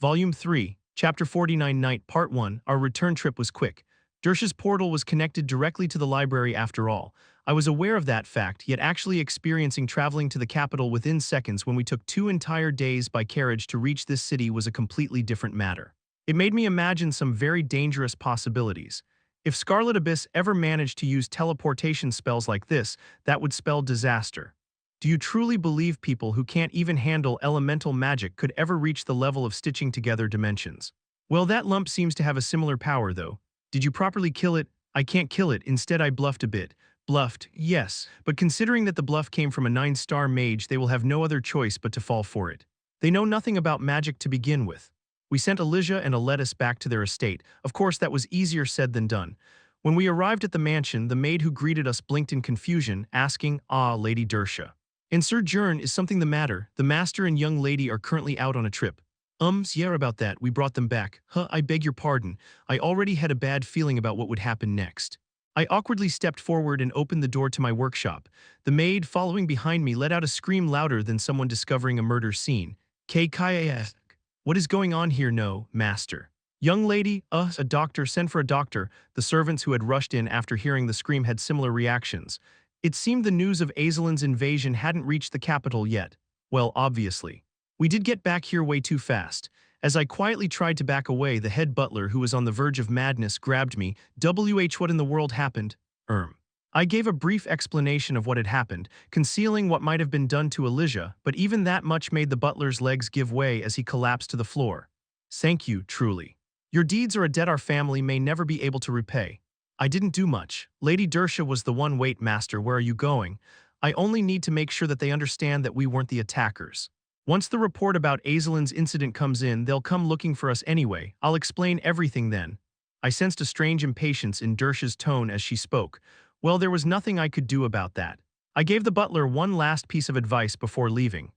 Volume 3, Chapter 49 Night, Part 1. Our return trip was quick. Dersh's portal was connected directly to the library after all. I was aware of that fact, yet actually experiencing traveling to the capital within seconds when we took 2 entire days by carriage to reach this city was a completely different matter. It made me imagine some very dangerous possibilities. If Scarlet Abyss ever managed to use teleportation spells like this, that would spell disaster. Do you truly believe people who can't even handle elemental magic could ever reach the level of stitching together dimensions? Well, that lump seems to have a similar power, though. Did you properly kill it? I can't kill it, instead I bluffed a bit. Bluffed, yes, but considering that the bluff came from a 9-star mage, they will have no other choice but to fall for it. They know nothing about magic to begin with. We sent Elijah and Aletis back to their estate. Of course, that was easier said than done. When we arrived at the mansion, the maid who greeted us blinked in confusion, asking, "Ah, Lady Dersha. And Sir Jern, is something the matter? The master and young lady are currently out on a trip." Yeah, about that, we brought them back. I beg your pardon. I already had a bad feeling about what would happen next. I awkwardly stepped forward and opened the door to my workshop. The maid, following behind me, let out a scream louder than someone discovering a murder scene. KKF. What is going on here? No, master. Young lady, a doctor, send for a doctor. The servants who had rushed in after hearing the scream had similar reactions. It seemed the news of Azelin's invasion hadn't reached the capital yet. Well, obviously. We did get back here way too fast. As I quietly tried to back away, the head butler, who was on the verge of madness, grabbed me. What in the world happened? I gave a brief explanation of what had happened, concealing what might have been done to Elijah, but even that much made the butler's legs give way as he collapsed to the floor. Thank you, truly. Your deeds are a debt our family may never be able to repay. I didn't do much. Lady Dersha was the one. Wait, master, where are you going? I only need to make sure that they understand that we weren't the attackers. Once the report about Azelin's incident comes in, they'll come looking for us anyway. I'll explain everything then. I sensed a strange impatience in Dersha's tone as she spoke. Well, there was nothing I could do about that. I gave the butler one last piece of advice before leaving.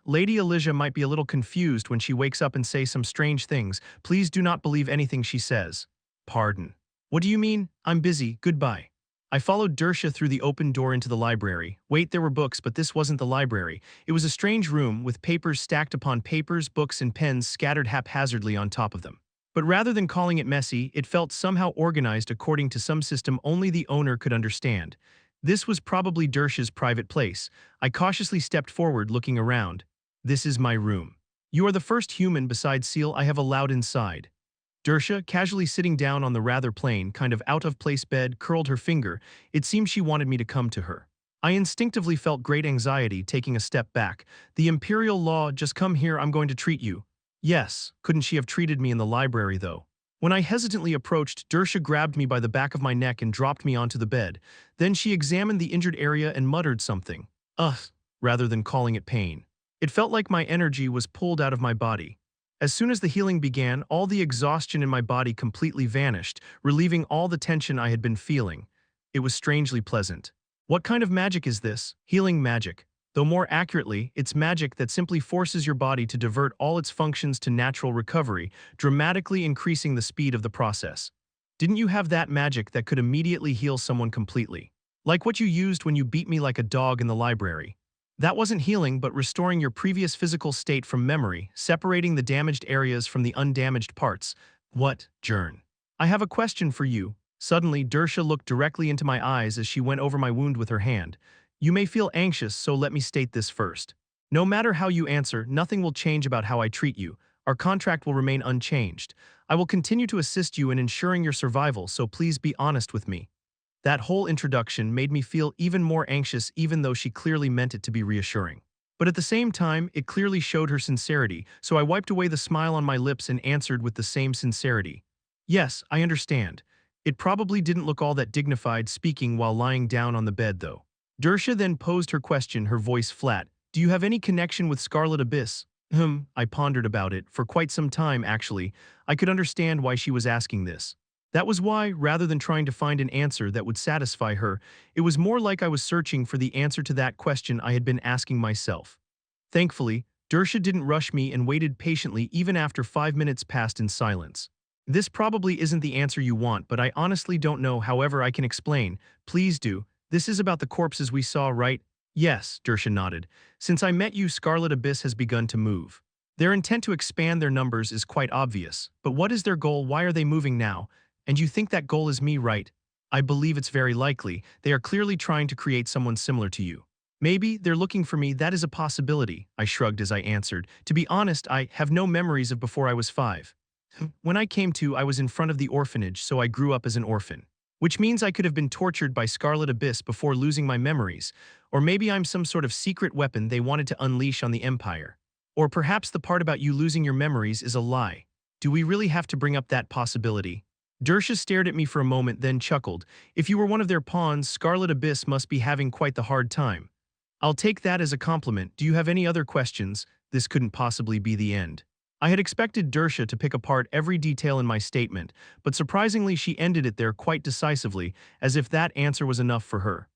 Lady Elijah might be a little confused when she wakes up and say some strange things. Please do not believe anything she says. Pardon. What do you mean? I'm busy, goodbye. I followed Dersha through the open door into the library. Wait, there were books, but this wasn't the library. It was a strange room with papers stacked upon papers, books, and pens scattered haphazardly on top of them. But rather than calling it messy, it felt somehow organized according to some system only the owner could understand. This was probably Dersha's private place. I cautiously stepped forward, looking around. This is my room. You are the first human besides Seal I have allowed inside. Dersha, casually sitting down on the rather plain, kind of out-of-place bed, curled her finger. It seemed she wanted me to come to her. I instinctively felt great anxiety, taking a step back. The Imperial law, just come here, I'm going to treat you. Yes, couldn't she have treated me in the library, though? When I hesitantly approached, Dersha grabbed me by the back of my neck and dropped me onto the bed. Then she examined the injured area and muttered something. Rather than calling it pain. It felt like my energy was pulled out of my body. As soon as the healing began, all the exhaustion in my body completely vanished, relieving all the tension I had been feeling. It was strangely pleasant. What kind of magic is this? Healing magic. Though more accurately, it's magic that simply forces your body to divert all its functions to natural recovery, dramatically increasing the speed of the process. Didn't you have that magic that could immediately heal someone completely? Like what you used when you beat me like a dog in the library. That wasn't healing, but restoring your previous physical state from memory, separating the damaged areas from the undamaged parts. What, Jern? I have a question for you. Suddenly, Dersha looked directly into my eyes as she went over my wound with her hand. You may feel anxious, so let me state this first. No matter how you answer, nothing will change about how I treat you. Our contract will remain unchanged. I will continue to assist you in ensuring your survival, so please be honest with me. That whole introduction made me feel even more anxious, even though she clearly meant it to be reassuring. But at the same time, it clearly showed her sincerity, so I wiped away the smile on my lips and answered with the same sincerity. Yes, I understand. It probably didn't look all that dignified speaking while lying down on the bed, though. Dersha then posed her question, her voice flat. Do you have any connection with Scarlet Abyss? I pondered about it. For quite some time, actually. I could understand why she was asking this. That was why, rather than trying to find an answer that would satisfy her, it was more like I was searching for the answer to that question I had been asking myself. Thankfully, Dersha didn't rush me and waited patiently even after 5 minutes passed in silence. This probably isn't the answer you want, but I honestly don't know. However, I can explain. Please do. This is about the corpses we saw, right? Yes, Dersha nodded. Since I met you, Scarlet Abyss has begun to move. Their intent to expand their numbers is quite obvious, but what is their goal? Why are they moving now? And you think that goal is me, right? I believe it's very likely. They are clearly trying to create someone similar to you. Maybe they're looking for me. That is a possibility, I shrugged as I answered. To be honest, I have no memories of before I was 5. When I came to, I was in front of the orphanage, so I grew up as an orphan. Which means I could have been tortured by Scarlet Abyss before losing my memories, or maybe I'm some sort of secret weapon they wanted to unleash on the Empire. Or perhaps the part about you losing your memories is a lie. Do we really have to bring up that possibility? Dersha stared at me for a moment, then chuckled. If you were one of their pawns, Scarlet Abyss must be having quite the hard time. I'll take that as a compliment. Do you have any other questions? This couldn't possibly be the end. I had expected Dersha to pick apart every detail in my statement, but surprisingly she ended it there quite decisively, as if that answer was enough for her.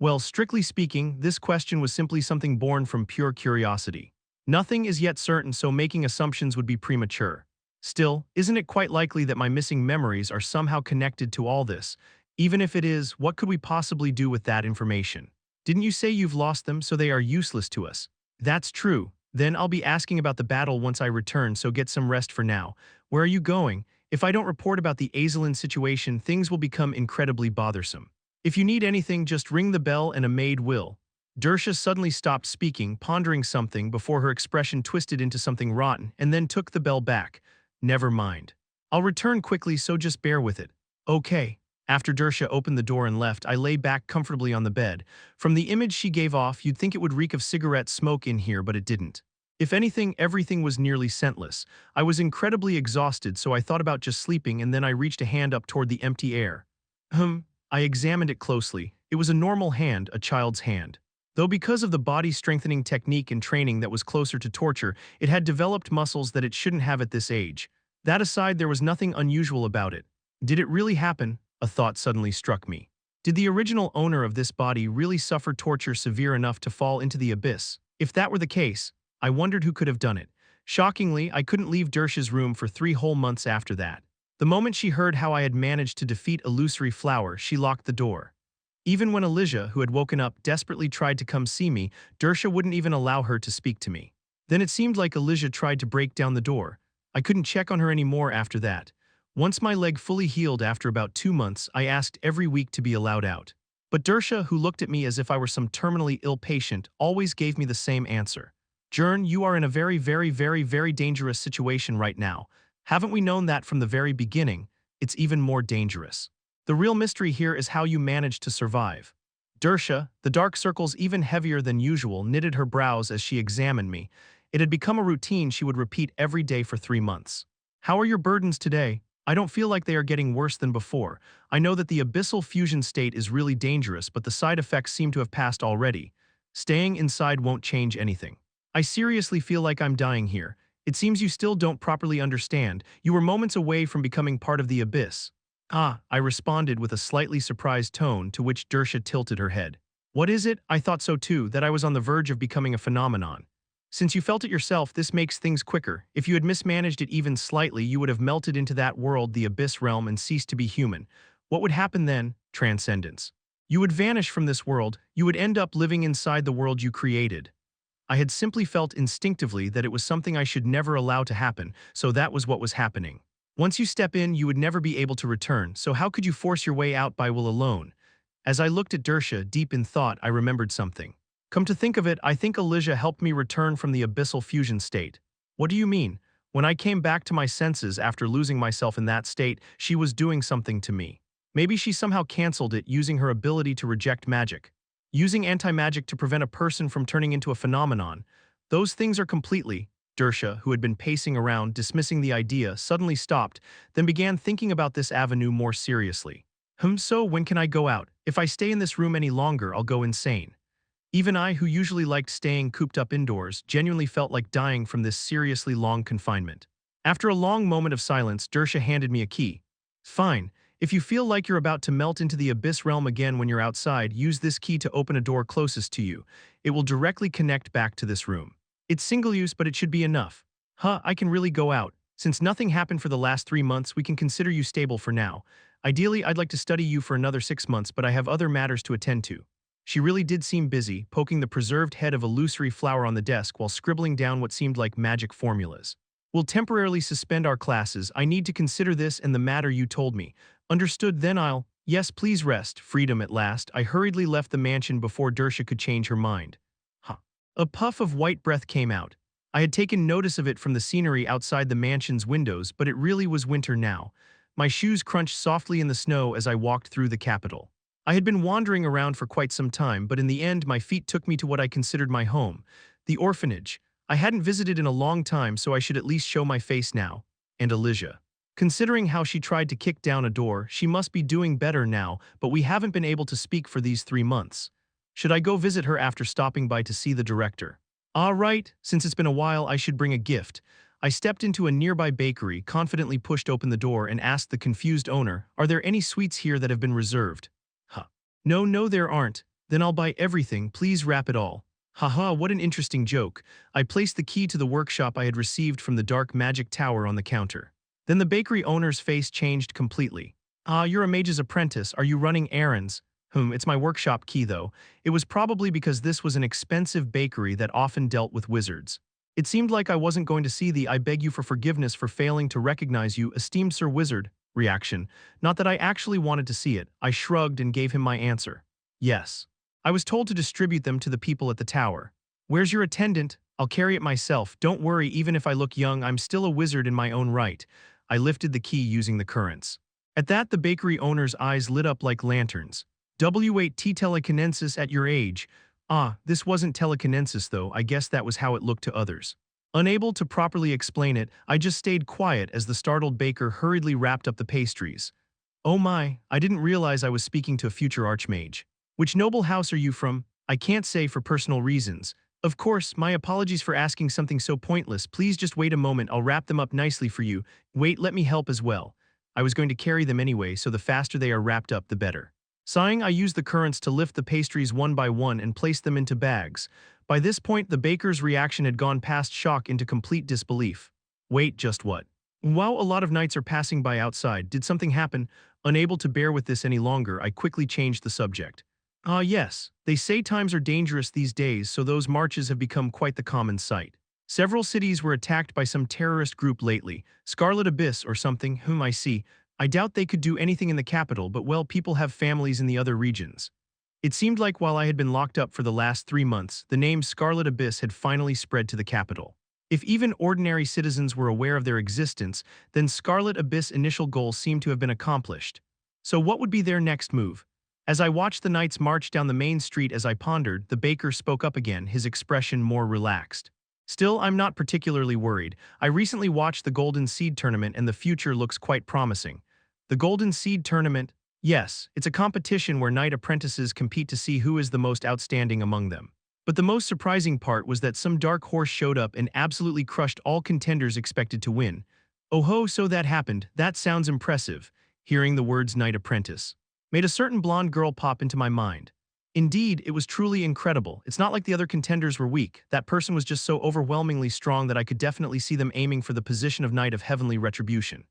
Well, strictly speaking, this question was simply something born from pure curiosity. Nothing is yet certain, so making assumptions would be premature. Still, isn't it quite likely that my missing memories are somehow connected to all this? Even if it is, what could we possibly do with that information? Didn't you say you've lost them, so they are useless to us? That's true. Then I'll be asking about the battle once I return, so get some rest for now. Where are you going? If I don't report about the Azalin situation, things will become incredibly bothersome. If you need anything, just ring the bell and a maid will. Dersha suddenly stopped speaking, pondering something before her expression twisted into something rotten, and then took the bell back. Never mind. I'll return quickly, so just bear with it. Okay. After Dersha opened the door and left, I lay back comfortably on the bed. From the image she gave off, you'd think it would reek of cigarette smoke in here, but it didn't. If anything, everything was nearly scentless. I was incredibly exhausted, so I thought about just sleeping, and then I reached a hand up toward the empty air. I examined it closely. It was a normal hand, a child's hand. Though because of the body-strengthening technique and training that was closer to torture, it had developed muscles that it shouldn't have at this age. That aside, there was nothing unusual about it. Did it really happen? A thought suddenly struck me. Did the original owner of this body really suffer torture severe enough to fall into the abyss? If that were the case, I wondered who could have done it. Shockingly, I couldn't leave Dersha's room for 3 whole months after that. The moment she heard how I had managed to defeat Illusory Flower, she locked the door. Even when Elijah, who had woken up, desperately tried to come see me, Dersha wouldn't even allow her to speak to me. Then it seemed like Elijah tried to break down the door. I couldn't check on her anymore after that. Once my leg fully healed after about 2 months, I asked every week to be allowed out. But Dersha, who looked at me as if I were some terminally ill patient, always gave me the same answer. Jern, you are in a very dangerous situation right now. Haven't we known that from the very beginning? It's even more dangerous. The real mystery here is how you managed to survive. Dersha, the dark circles even heavier than usual, knitted her brows as she examined me. It had become a routine she would repeat every day for 3 months. How are your burdens today? I don't feel like they are getting worse than before. I know that the abyssal fusion state is really dangerous, but the side effects seem to have passed already. Staying inside won't change anything. I seriously feel like I'm dying here. It seems you still don't properly understand. You were moments away from becoming part of the abyss. Ah, I responded with a slightly surprised tone, to which Dersha tilted her head. What is it? I thought so too, that I was on the verge of becoming a phenomenon. Since you felt it yourself, this makes things quicker. If you had mismanaged it even slightly, you would have melted into that world, the abyss realm, and ceased to be human. What would happen then? Transcendence. You would vanish from this world. You would end up living inside the world you created. I had simply felt instinctively that it was something I should never allow to happen, so that was what was happening. Once you step in, you would never be able to return, so how could you force your way out by will alone? As I looked at Dersha, deep in thought, I remembered something. Come to think of it, I think Elijah helped me return from the abyssal fusion state. What do you mean? When I came back to my senses after losing myself in that state, she was doing something to me. Maybe she somehow canceled it using her ability to reject magic. Using anti-magic to prevent a person from turning into a phenomenon. Those things are completely. Dersha, who had been pacing around, dismissing the idea, suddenly stopped, then began thinking about this avenue more seriously. So when can I go out? If I stay in this room any longer, I'll go insane. Even I, who usually liked staying cooped up indoors, genuinely felt like dying from this seriously long confinement. After a long moment of silence, Dersha handed me a key. Fine. If you feel like you're about to melt into the abyss realm again when you're outside, use this key to open a door closest to you. It will directly connect back to this room. It's single use, but it should be enough. I can really go out. Since nothing happened for the last 3 months, we can consider you stable for now. Ideally, I'd like to study you for another 6 months, but I have other matters to attend to. She really did seem busy, poking the preserved head of illusory flower on the desk while scribbling down what seemed like magic formulas. We'll temporarily suspend our classes. I need to consider this and the matter you told me. Understood, then I'll— Yes, please rest. Freedom at last. I hurriedly left the mansion before Dersha could change her mind. Huh. A puff of white breath came out. I had taken notice of it from the scenery outside the mansion's windows, but it really was winter now. My shoes crunched softly in the snow as I walked through the capital. I had been wandering around for quite some time, but in the end my feet took me to what I considered my home, the orphanage. I hadn't visited in a long time, so I should at least show my face now. And Elijah. Considering how she tried to kick down a door, she must be doing better now, but we haven't been able to speak for these 3 months. Should I go visit her after stopping by to see the director? All right, since it's been a while, I should bring a gift. I stepped into a nearby bakery, confidently pushed open the door and asked the confused owner, "Are there any sweets here that have been reserved?" Huh. No, there aren't. Then I'll buy everything, please wrap it all. Haha, what an interesting joke. I placed the key to the workshop I had received from the dark magic tower on the counter. Then the bakery owner's face changed completely. "Ah, you're a mage's apprentice. Are you running errands?" It's my workshop key though. It was probably because this was an expensive bakery that often dealt with wizards. It seemed like I wasn't going to see the "I beg you for forgiveness for failing to recognize you, esteemed Sir Wizard" reaction. Not that I actually wanted to see it. I shrugged and gave him my answer. Yes. I was told to distribute them to the people at the tower. "Where's your attendant? I'll carry it myself. Don't worry, even if I look young, I'm still a wizard in my own right." I lifted the key using the currents. At that, the bakery owner's eyes lit up like lanterns. "W8T telekinesis at your age." Ah, this wasn't telekinesis though. I guess that was how it looked to others. Unable to properly explain it, I just stayed quiet as the startled baker hurriedly wrapped up the pastries. "Oh my, I didn't realize I was speaking to a future archmage. Which noble house are you from?" "I can't say for personal reasons." "Of course, my apologies for asking something so pointless. Please just wait a moment, I'll wrap them up nicely for you." "Wait, let me help as well." I was going to carry them anyway, so the faster they are wrapped up, the better. Sighing, I used the currents to lift the pastries one by one and place them into bags. By this point, the baker's reaction had gone past shock into complete disbelief. "Wait, just what?" "Wow, a lot of knights are passing by outside. Did something happen?" Unable to bear with this any longer, I quickly changed the subject. "Ah, yes. They say times are dangerous these days, so those marches have become quite the common sight. Several cities were attacked by some terrorist group lately, Scarlet Abyss or something, whom I see. I doubt they could do anything in the capital, but well, people have families in the other regions." It seemed like while I had been locked up for the last 3 months, the name Scarlet Abyss had finally spread to the capital. If even ordinary citizens were aware of their existence, then Scarlet Abyss' initial goal seemed to have been accomplished. So what would be their next move? As I watched the knights march down the main street as I pondered, the baker spoke up again, his expression more relaxed. "Still, I'm not particularly worried. I recently watched the Golden Seed Tournament and the future looks quite promising." The Golden Seed Tournament? Yes, it's a competition where knight apprentices compete to see who is the most outstanding among them. But the most surprising part was that some dark horse showed up and absolutely crushed all contenders expected to win. "Oh ho, so that happened. That sounds impressive." Hearing the words knight apprentice made a certain blonde girl pop into my mind. Indeed, it was truly incredible. It's not like the other contenders were weak. That person was just so overwhelmingly strong that I could definitely see them aiming for the position of Knight of Heavenly Retribution.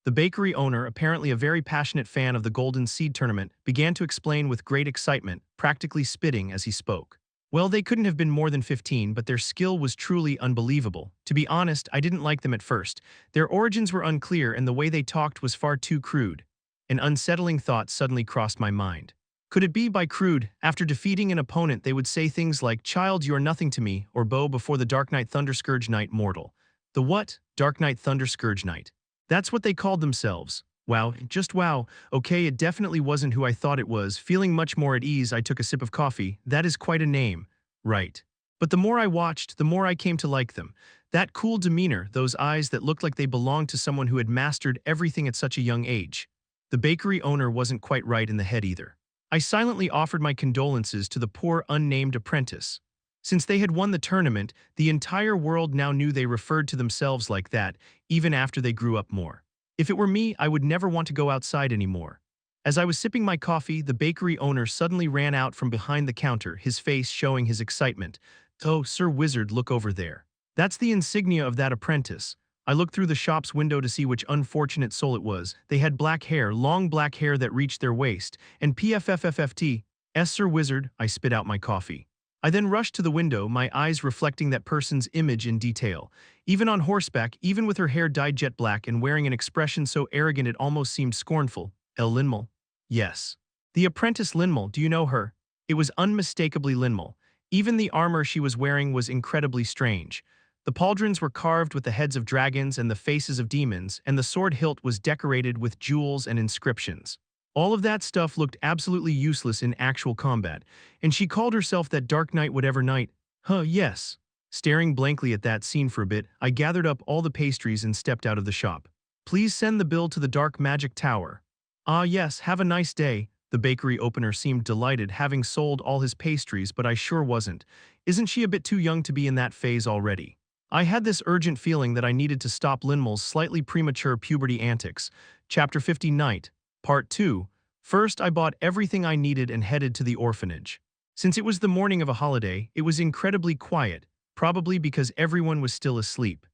The bakery owner, apparently a very passionate fan of the Golden Seed Tournament, began to explain with great excitement, practically spitting as he spoke. Well, they couldn't have been more than 15, but their skill was truly unbelievable. To be honest, I didn't like them at first. Their origins were unclear and the way they talked was far too crude. An unsettling thought suddenly crossed my mind. Could it be by crude, after defeating an opponent they would say things like, "Child, you are nothing to me," or "Bow before the Dark Knight Thunderscourge Knight mortal." The what? Dark Knight Thunderscourge Knight. That's what they called themselves. Wow, just wow. Okay, it definitely wasn't who I thought it was. Feeling much more at ease, I took a sip of coffee. That is quite a name. Right. But the more I watched, the more I came to like them. That cool demeanor, those eyes that looked like they belonged to someone who had mastered everything at such a young age. The bakery owner wasn't quite right in the head either. I silently offered my condolences to the poor unnamed apprentice. Since they had won the tournament, the entire world now knew they referred to themselves like that, even after they grew up more. If it were me, I would never want to go outside anymore. As I was sipping my coffee, the bakery owner suddenly ran out from behind the counter, his face showing his excitement. "Oh, Sir Wizard, look over there. That's the insignia of that apprentice." I looked through the shop's window to see which unfortunate soul it was. They had black hair, long black hair that reached their waist, and PFFFFT. Sir Wizard, I spit out my coffee. I then rushed to the window, my eyes reflecting that person's image in detail. Even on horseback, even with her hair dyed jet black and wearing an expression so arrogant it almost seemed scornful. El Linmal. Yes. The apprentice Linmal, do you know her? It was unmistakably Linmal. Even the armor she was wearing was incredibly strange. The pauldrons were carved with the heads of dragons and the faces of demons, and the sword hilt was decorated with jewels and inscriptions. All of that stuff looked absolutely useless in actual combat, and she called herself that Dark Knight whatever night. Huh, yes. Staring blankly at that scene for a bit, I gathered up all the pastries and stepped out of the shop. Please send the bill to the Dark Magic Tower. Ah yes, have a nice day. The bakery opener seemed delighted, having sold all his pastries, but I sure wasn't. Isn't she a bit too young to be in that phase already? I had this urgent feeling that I needed to stop Linmal's slightly premature puberty antics. Chapter 50 Night, Part 2. First, I bought everything I needed and headed to the orphanage. Since it was the morning of a holiday, it was incredibly quiet, probably because everyone was still asleep.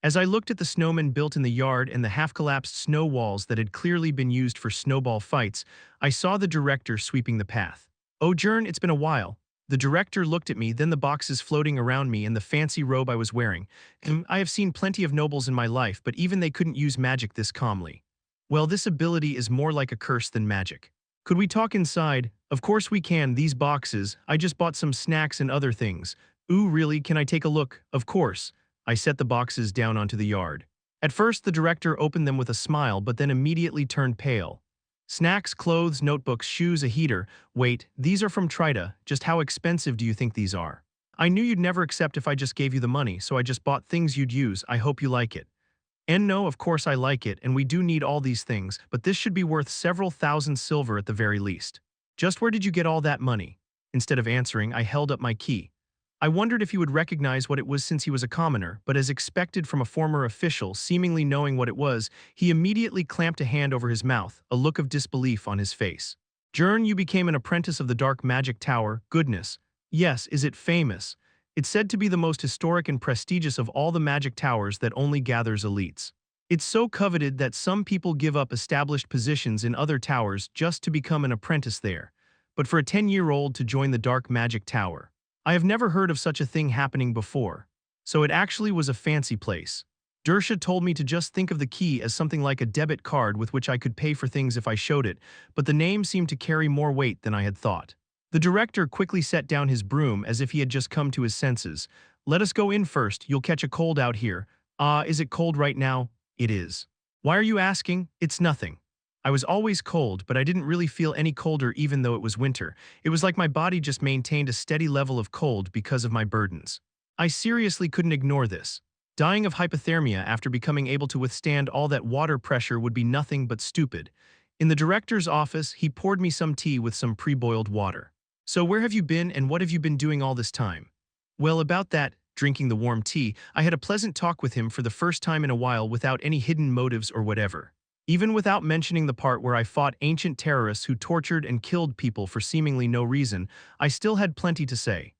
As I looked at the snowmen built in the yard and the half-collapsed snow walls that had clearly been used for snowball fights, I saw the director sweeping the path. Oh, Jern, it's been a while. The director looked at me, then the boxes floating around me and the fancy robe I was wearing. I have seen plenty of nobles in my life, but even they couldn't use magic this calmly. Well, this ability is more like a curse than magic. Could we talk inside? Of course we can, these boxes. I just bought some snacks and other things. Ooh, really, can I take a look? Of course. I set the boxes down onto the yard. At first, the director opened them with a smile, but then immediately turned pale. Snacks, clothes, notebooks, shoes, a heater. Wait, these are from Trita. Just how expensive do you think these are? I knew you'd never accept if I just gave you the money, so I just bought things you'd use. I hope you like it. And no, of course I like it, and we do need all these things, but this should be worth several thousand silver at the very least. Just where did you get all that money? Instead of answering, I held up my key. I wondered if he would recognize what it was since he was a commoner, but as expected from a former official, seemingly knowing what it was, he immediately clamped a hand over his mouth, a look of disbelief on his face. Jern, you became an apprentice of the Dark Magic Tower. Goodness. Yes, is it famous? It's said to be the most historic and prestigious of all the magic towers that only gathers elites. It's so coveted that some people give up established positions in other towers just to become an apprentice there. But for a 10-year-old to join the Dark Magic Tower, I have never heard of such a thing happening before. So it actually was a fancy place. Dersha told me to just think of the key as something like a debit card with which I could pay for things if I showed it, but the name seemed to carry more weight than I had thought. The director quickly set down his broom as if he had just come to his senses. Let us go in first, you'll catch a cold out here. Ah, is it cold right now? It is. Why are you asking? It's nothing. I was always cold, but I didn't really feel any colder even though it was winter. It was like my body just maintained a steady level of cold because of my burdens. I seriously couldn't ignore this. Dying of hypothermia after becoming able to withstand all that water pressure would be nothing but stupid. In the director's office, he poured me some tea with some pre-boiled water. So where have you been and what have you been doing all this time? Well, about that, drinking the warm tea, I had a pleasant talk with him for the first time in a while without any hidden motives or whatever. Even without mentioning the part where I fought ancient terrorists who tortured and killed people for seemingly no reason, I still had plenty to say.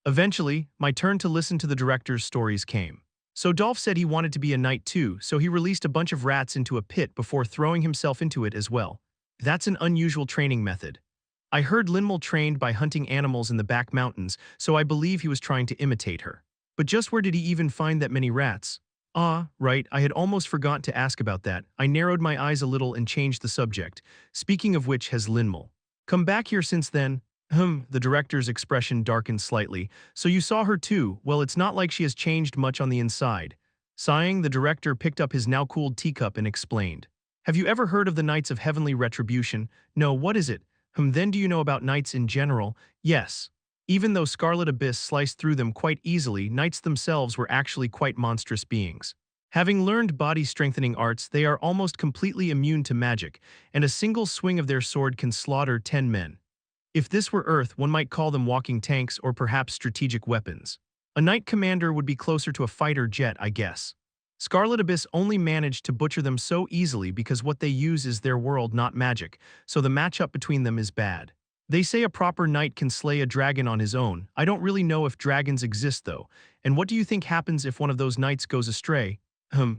Eventually, my turn to listen to the director's stories came. So Dolph said he wanted to be a knight too, so he released a bunch of rats into a pit before throwing himself into it as well. That's an unusual training method. I heard Linmal trained by hunting animals in the back mountains, so I believe he was trying to imitate her. But just where did he even find that many rats? Ah, right, I had almost forgot to ask about that. I narrowed my eyes a little and changed the subject. Speaking of which, has Linmal come back here since then? The director's expression darkened slightly. So you saw her too? Well, it's not like she has changed much on the inside. Sighing, the director picked up his now-cooled teacup and explained. Have you ever heard of the Knights of Heavenly Retribution? No, what is it? Then do you know about knights in general? Yes. Even though Scarlet Abyss sliced through them quite easily, knights themselves were actually quite monstrous beings. Having learned body-strengthening arts, they are almost completely immune to magic, and a single swing of their sword can slaughter 10 men. If this were Earth, one might call them walking tanks or perhaps strategic weapons. A knight commander would be closer to a fighter jet, I guess. Scarlet Abyss only managed to butcher them so easily because what they use is their world, not magic, so the matchup between them is bad. They say a proper knight can slay a dragon on his own. I don't really know if dragons exist though. And what do you think happens if one of those knights goes astray?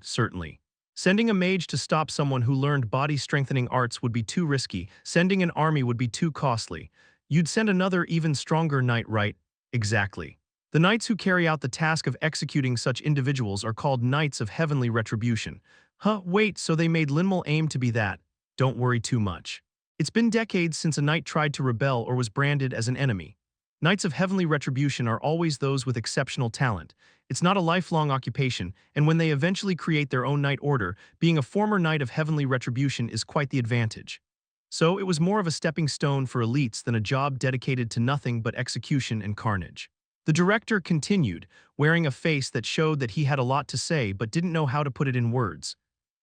Certainly. Sending a mage to stop someone who learned body-strengthening arts would be too risky. Sending an army would be too costly. You'd send another, even stronger knight, right? Exactly. The knights who carry out the task of executing such individuals are called knights of heavenly retribution. Huh, wait, so they made Linmal aim to be that. Don't worry too much. It's been decades since a knight tried to rebel or was branded as an enemy. Knights of heavenly retribution are always those with exceptional talent. It's not a lifelong occupation, and when they eventually create their own knight order, being a former knight of heavenly retribution is quite the advantage. So it was more of a stepping stone for elites than a job dedicated to nothing but execution and carnage. The director continued, wearing a face that showed that he had a lot to say but didn't know how to put it in words.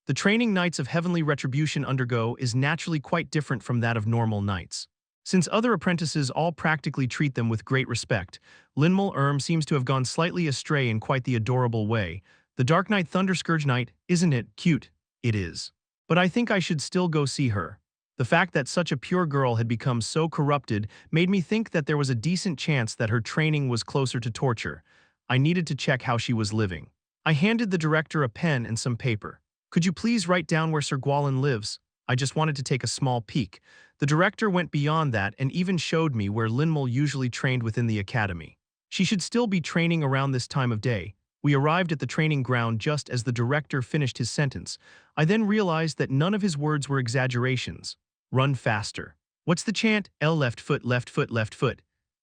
The training knights of heavenly retribution undergo is naturally quite different from that of normal knights. Since other apprentices all practically treat them with great respect, Linmal seems to have gone slightly astray in quite the adorable way. The Dark Knight Thunderscourge Knight, isn't it cute? It is. But I think I should still go see her. The fact that such a pure girl had become so corrupted made me think that there was a decent chance that her training was closer to torture. I needed to check how she was living. I handed the director a pen and some paper. Could you please write down where Sir Gwalin lives? I just wanted to take a small peek. The director went beyond that and even showed me where Linmal usually trained within the academy. She should still be training around this time of day. We arrived at the training ground just as the director finished his sentence. I then realized that none of his words were exaggerations. Run faster. What's the chant? L left foot, left foot, left foot.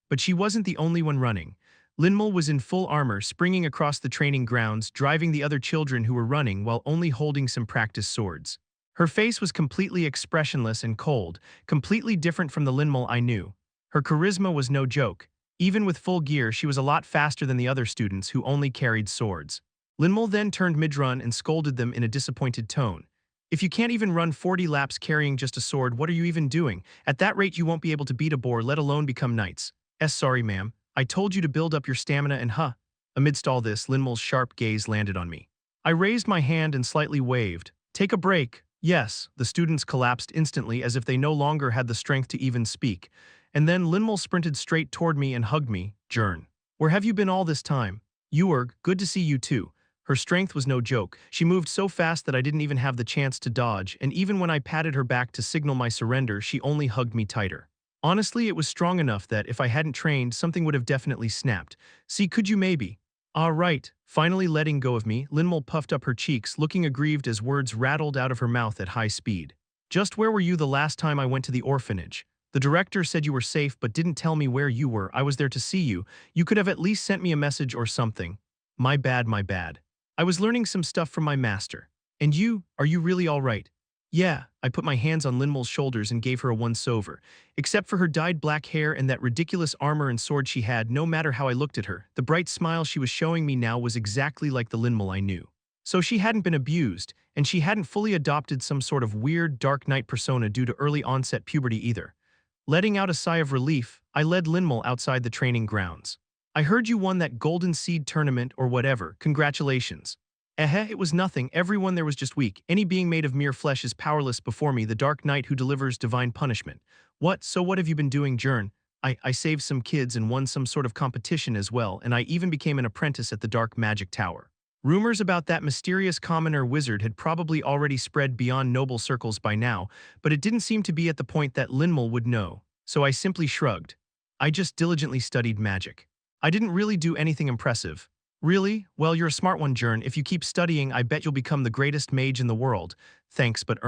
But she wasn't the only one running. Linmal was in full armor, springing across the training grounds, driving the other children who were running while only holding some practice swords. Her face was completely expressionless and cold, completely different from the Linmal I knew. Her charisma was no joke. Even with full gear, she was a lot faster than the other students who only carried swords. Linmal then turned mid-run and scolded them in a disappointed tone. If you can't even run 40 laps carrying just a sword, what are you even doing? At that rate, you won't be able to beat a boar, let alone become knights. Sorry, ma'am. I told you to build up your stamina and Amidst all this, Linmal's sharp gaze landed on me. I raised my hand and slightly waved. Take a break. Yes, the students collapsed instantly as if they no longer had the strength to even speak. And then Linmal sprinted straight toward me and hugged me. Jern. Where have you been all this time? Uerg, good to see you too. Her strength was no joke. She moved so fast that I didn't even have the chance to dodge, and even when I patted her back to signal my surrender, she only hugged me tighter. Honestly, it was strong enough that if I hadn't trained, something would have definitely snapped. See, could you maybe? Ah, right. Finally letting go of me, Linmal puffed up her cheeks, looking aggrieved as words rattled out of her mouth at high speed. Just where were you the last time I went to the orphanage? The director said you were safe but didn't tell me where you were. I was there to see you. You could have at least sent me a message or something. My bad, my bad. I was learning some stuff from my master. And you, are you really all right? Yeah, I put my hands on Linmal's shoulders and gave her a once-over. Except for her dyed black hair and that ridiculous armor and sword she had, no matter how I looked at her, the bright smile she was showing me now was exactly like the Linmal I knew. So she hadn't been abused, and she hadn't fully adopted some sort of weird Dark Knight persona due to early onset puberty either. Letting out a sigh of relief, I led Linmal outside the training grounds. I heard you won that Golden Seed tournament or whatever. Congratulations. It was nothing. Everyone there was just weak. Any being made of mere flesh is powerless before me, the Dark Knight who delivers divine punishment. What? So what have you been doing, Jern? I saved some kids and won some sort of competition as well, and I even became an apprentice at the Dark Magic Tower. Rumors about that mysterious commoner wizard had probably already spread beyond noble circles by now, but it didn't seem to be at the point that Linmal would know, so I simply shrugged. I just diligently studied magic. I didn't really do anything impressive. Really? Well, you're a smart one, Jern. If you keep studying, I bet you'll become the greatest mage in the world. Thanks, but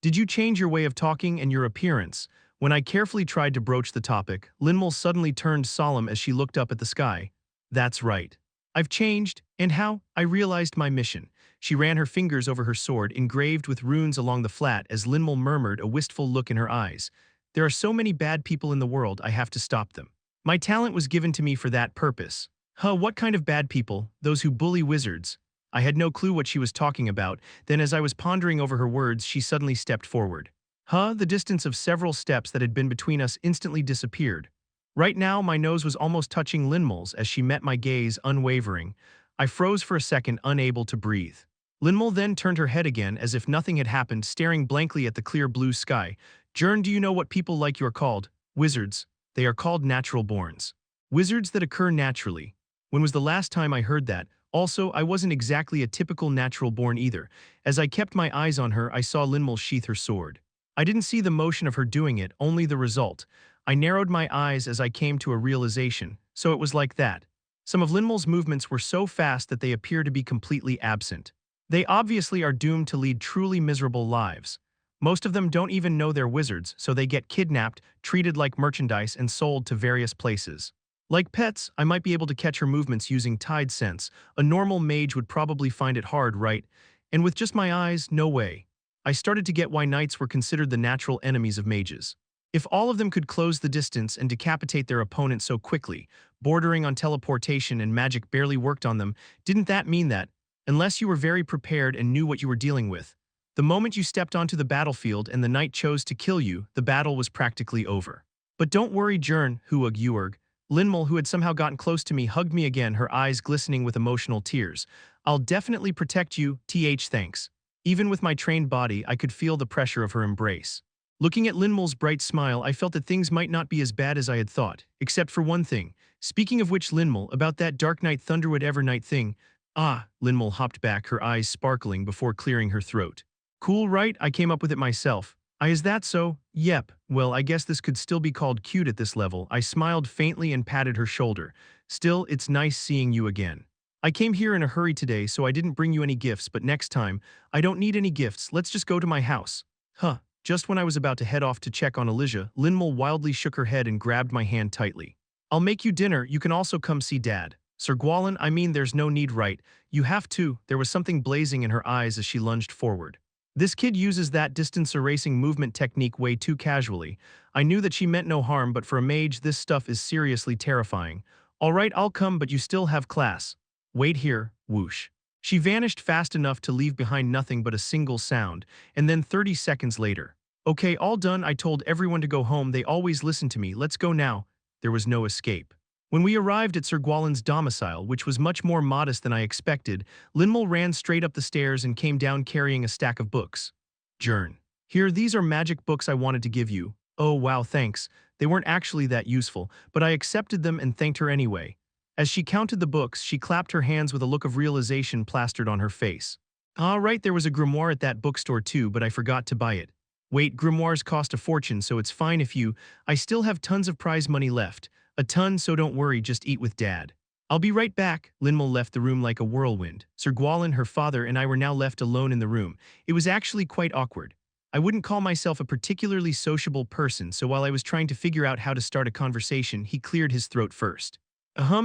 Did you change your way of talking and your appearance? When I carefully tried to broach the topic, Linmal suddenly turned solemn as she looked up at the sky. That's right. I've changed, and how? I realized my mission. She ran her fingers over her sword, engraved with runes along the flat, as Linmal murmured, a wistful look in her eyes. There are so many bad people in the world, I have to stop them. My talent was given to me for that purpose. What kind of bad people? Those who bully wizards. I had no clue what she was talking about, then as I was pondering over her words, she suddenly stepped forward. The distance of several steps that had been between us instantly disappeared. Right now, my nose was almost touching Linmal's as she met my gaze, unwavering. I froze for a second, unable to breathe. Linmal then turned her head again as if nothing had happened, staring blankly at the clear blue sky. Jern, do you know what people like you are called? Wizards. They are called natural borns. Wizards that occur naturally. When was the last time I heard that? Also, I wasn't exactly a typical natural born either. As I kept my eyes on her, I saw Linmal sheath her sword. I didn't see the motion of her doing it, only the result. I narrowed my eyes as I came to a realization, so it was like that. Some of Linmol's movements were so fast that they appear to be completely absent. They obviously are doomed to lead truly miserable lives. Most of them don't even know they're wizards, so they get kidnapped, treated like merchandise, and sold to various places. Like pets, I might be able to catch her movements using tide sense. A normal mage would probably find it hard, right? And with just my eyes, no way. I started to get why knights were considered the natural enemies of mages. If all of them could close the distance and decapitate their opponent so quickly, bordering on teleportation and magic barely worked on them, didn't that mean that, unless you were very prepared and knew what you were dealing with, the moment you stepped onto the battlefield and the knight chose to kill you, the battle was practically over. But don't worry, Jern, Huug Uerg. Linmol, who had somehow gotten close to me, hugged me again, her eyes glistening with emotional tears. I'll definitely protect you, thanks. Even with my trained body, I could feel the pressure of her embrace. Looking at Linmol's bright smile, I felt that things might not be as bad as I had thought, except for one thing. Speaking of which, Linmol, about that Dark Knight Thunderwood Evernight thing. Ah, Linmol hopped back, her eyes sparkling before clearing her throat. Cool, right? I came up with it myself. Is that so? Yep. Well, I guess this could still be called cute at this level. I smiled faintly and patted her shoulder. Still, it's nice seeing you again. I came here in a hurry today, so I didn't bring you any gifts, but next time, I don't need any gifts. Let's just go to my house. Huh. Just when I was about to head off to check on Elijah, Linmol wildly shook her head and grabbed my hand tightly. I'll make you dinner. You can also come see Dad. Sir Gwalin, I mean, there's no need, right? You have to. There was something blazing in her eyes as she lunged forward. This kid uses that distance erasing movement technique way too casually. I knew that she meant no harm, but for a mage, this stuff is seriously terrifying. All right, I'll come, but you still have class. Wait here, whoosh. She vanished fast enough to leave behind nothing but a single sound, and then 30 seconds later. Okay, all done. I told everyone to go home. They always listen to me. Let's go now. There was no escape. When we arrived at Sir Gwalin's domicile, which was much more modest than I expected, Linmol ran straight up the stairs and came down carrying a stack of books. Jern. Here, these are magic books I wanted to give you. Oh wow, thanks. They weren't actually that useful, but I accepted them and thanked her anyway. As she counted the books, she clapped her hands with a look of realization plastered on her face. Ah, right, there was a grimoire at that bookstore too, but I forgot to buy it. Wait, grimoires cost a fortune, so it's fine if you... I still have tons of prize money left. A ton, so don't worry, just eat with Dad. I'll be right back. Linmol left the room like a whirlwind. Sir Gwalin, her father, and I were now left alone in the room. It was actually quite awkward. I wouldn't call myself a particularly sociable person, so while I was trying to figure out how to start a conversation, he cleared his throat first.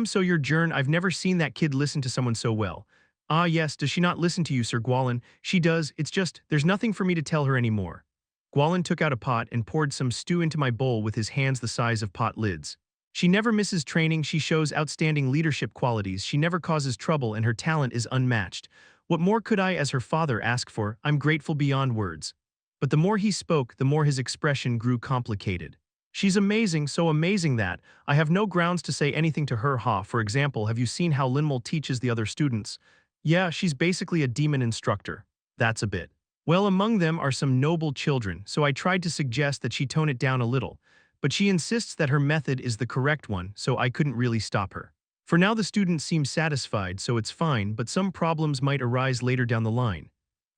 So you're Jern. I've never seen that kid listen to someone so well. Ah yes, does she not listen to you, Sir Gwalin? She does, it's just, there's nothing for me to tell her anymore. Gwalin took out a pot and poured some stew into my bowl with his hands the size of pot lids. She never misses training, she shows outstanding leadership qualities, she never causes trouble, and her talent is unmatched. What more could I, as her father, ask for? I'm grateful beyond words. But the more he spoke, the more his expression grew complicated. She's amazing, so amazing that I have no grounds to say anything to her. For example, have you seen how Linmol teaches the other students? Yeah, she's basically a demon instructor. That's a bit. Well, among them are some noble children, so I tried to suggest that she tone it down a little. But she insists that her method is the correct one, so I couldn't really stop her. For now the student seems satisfied, so it's fine, but some problems might arise later down the line.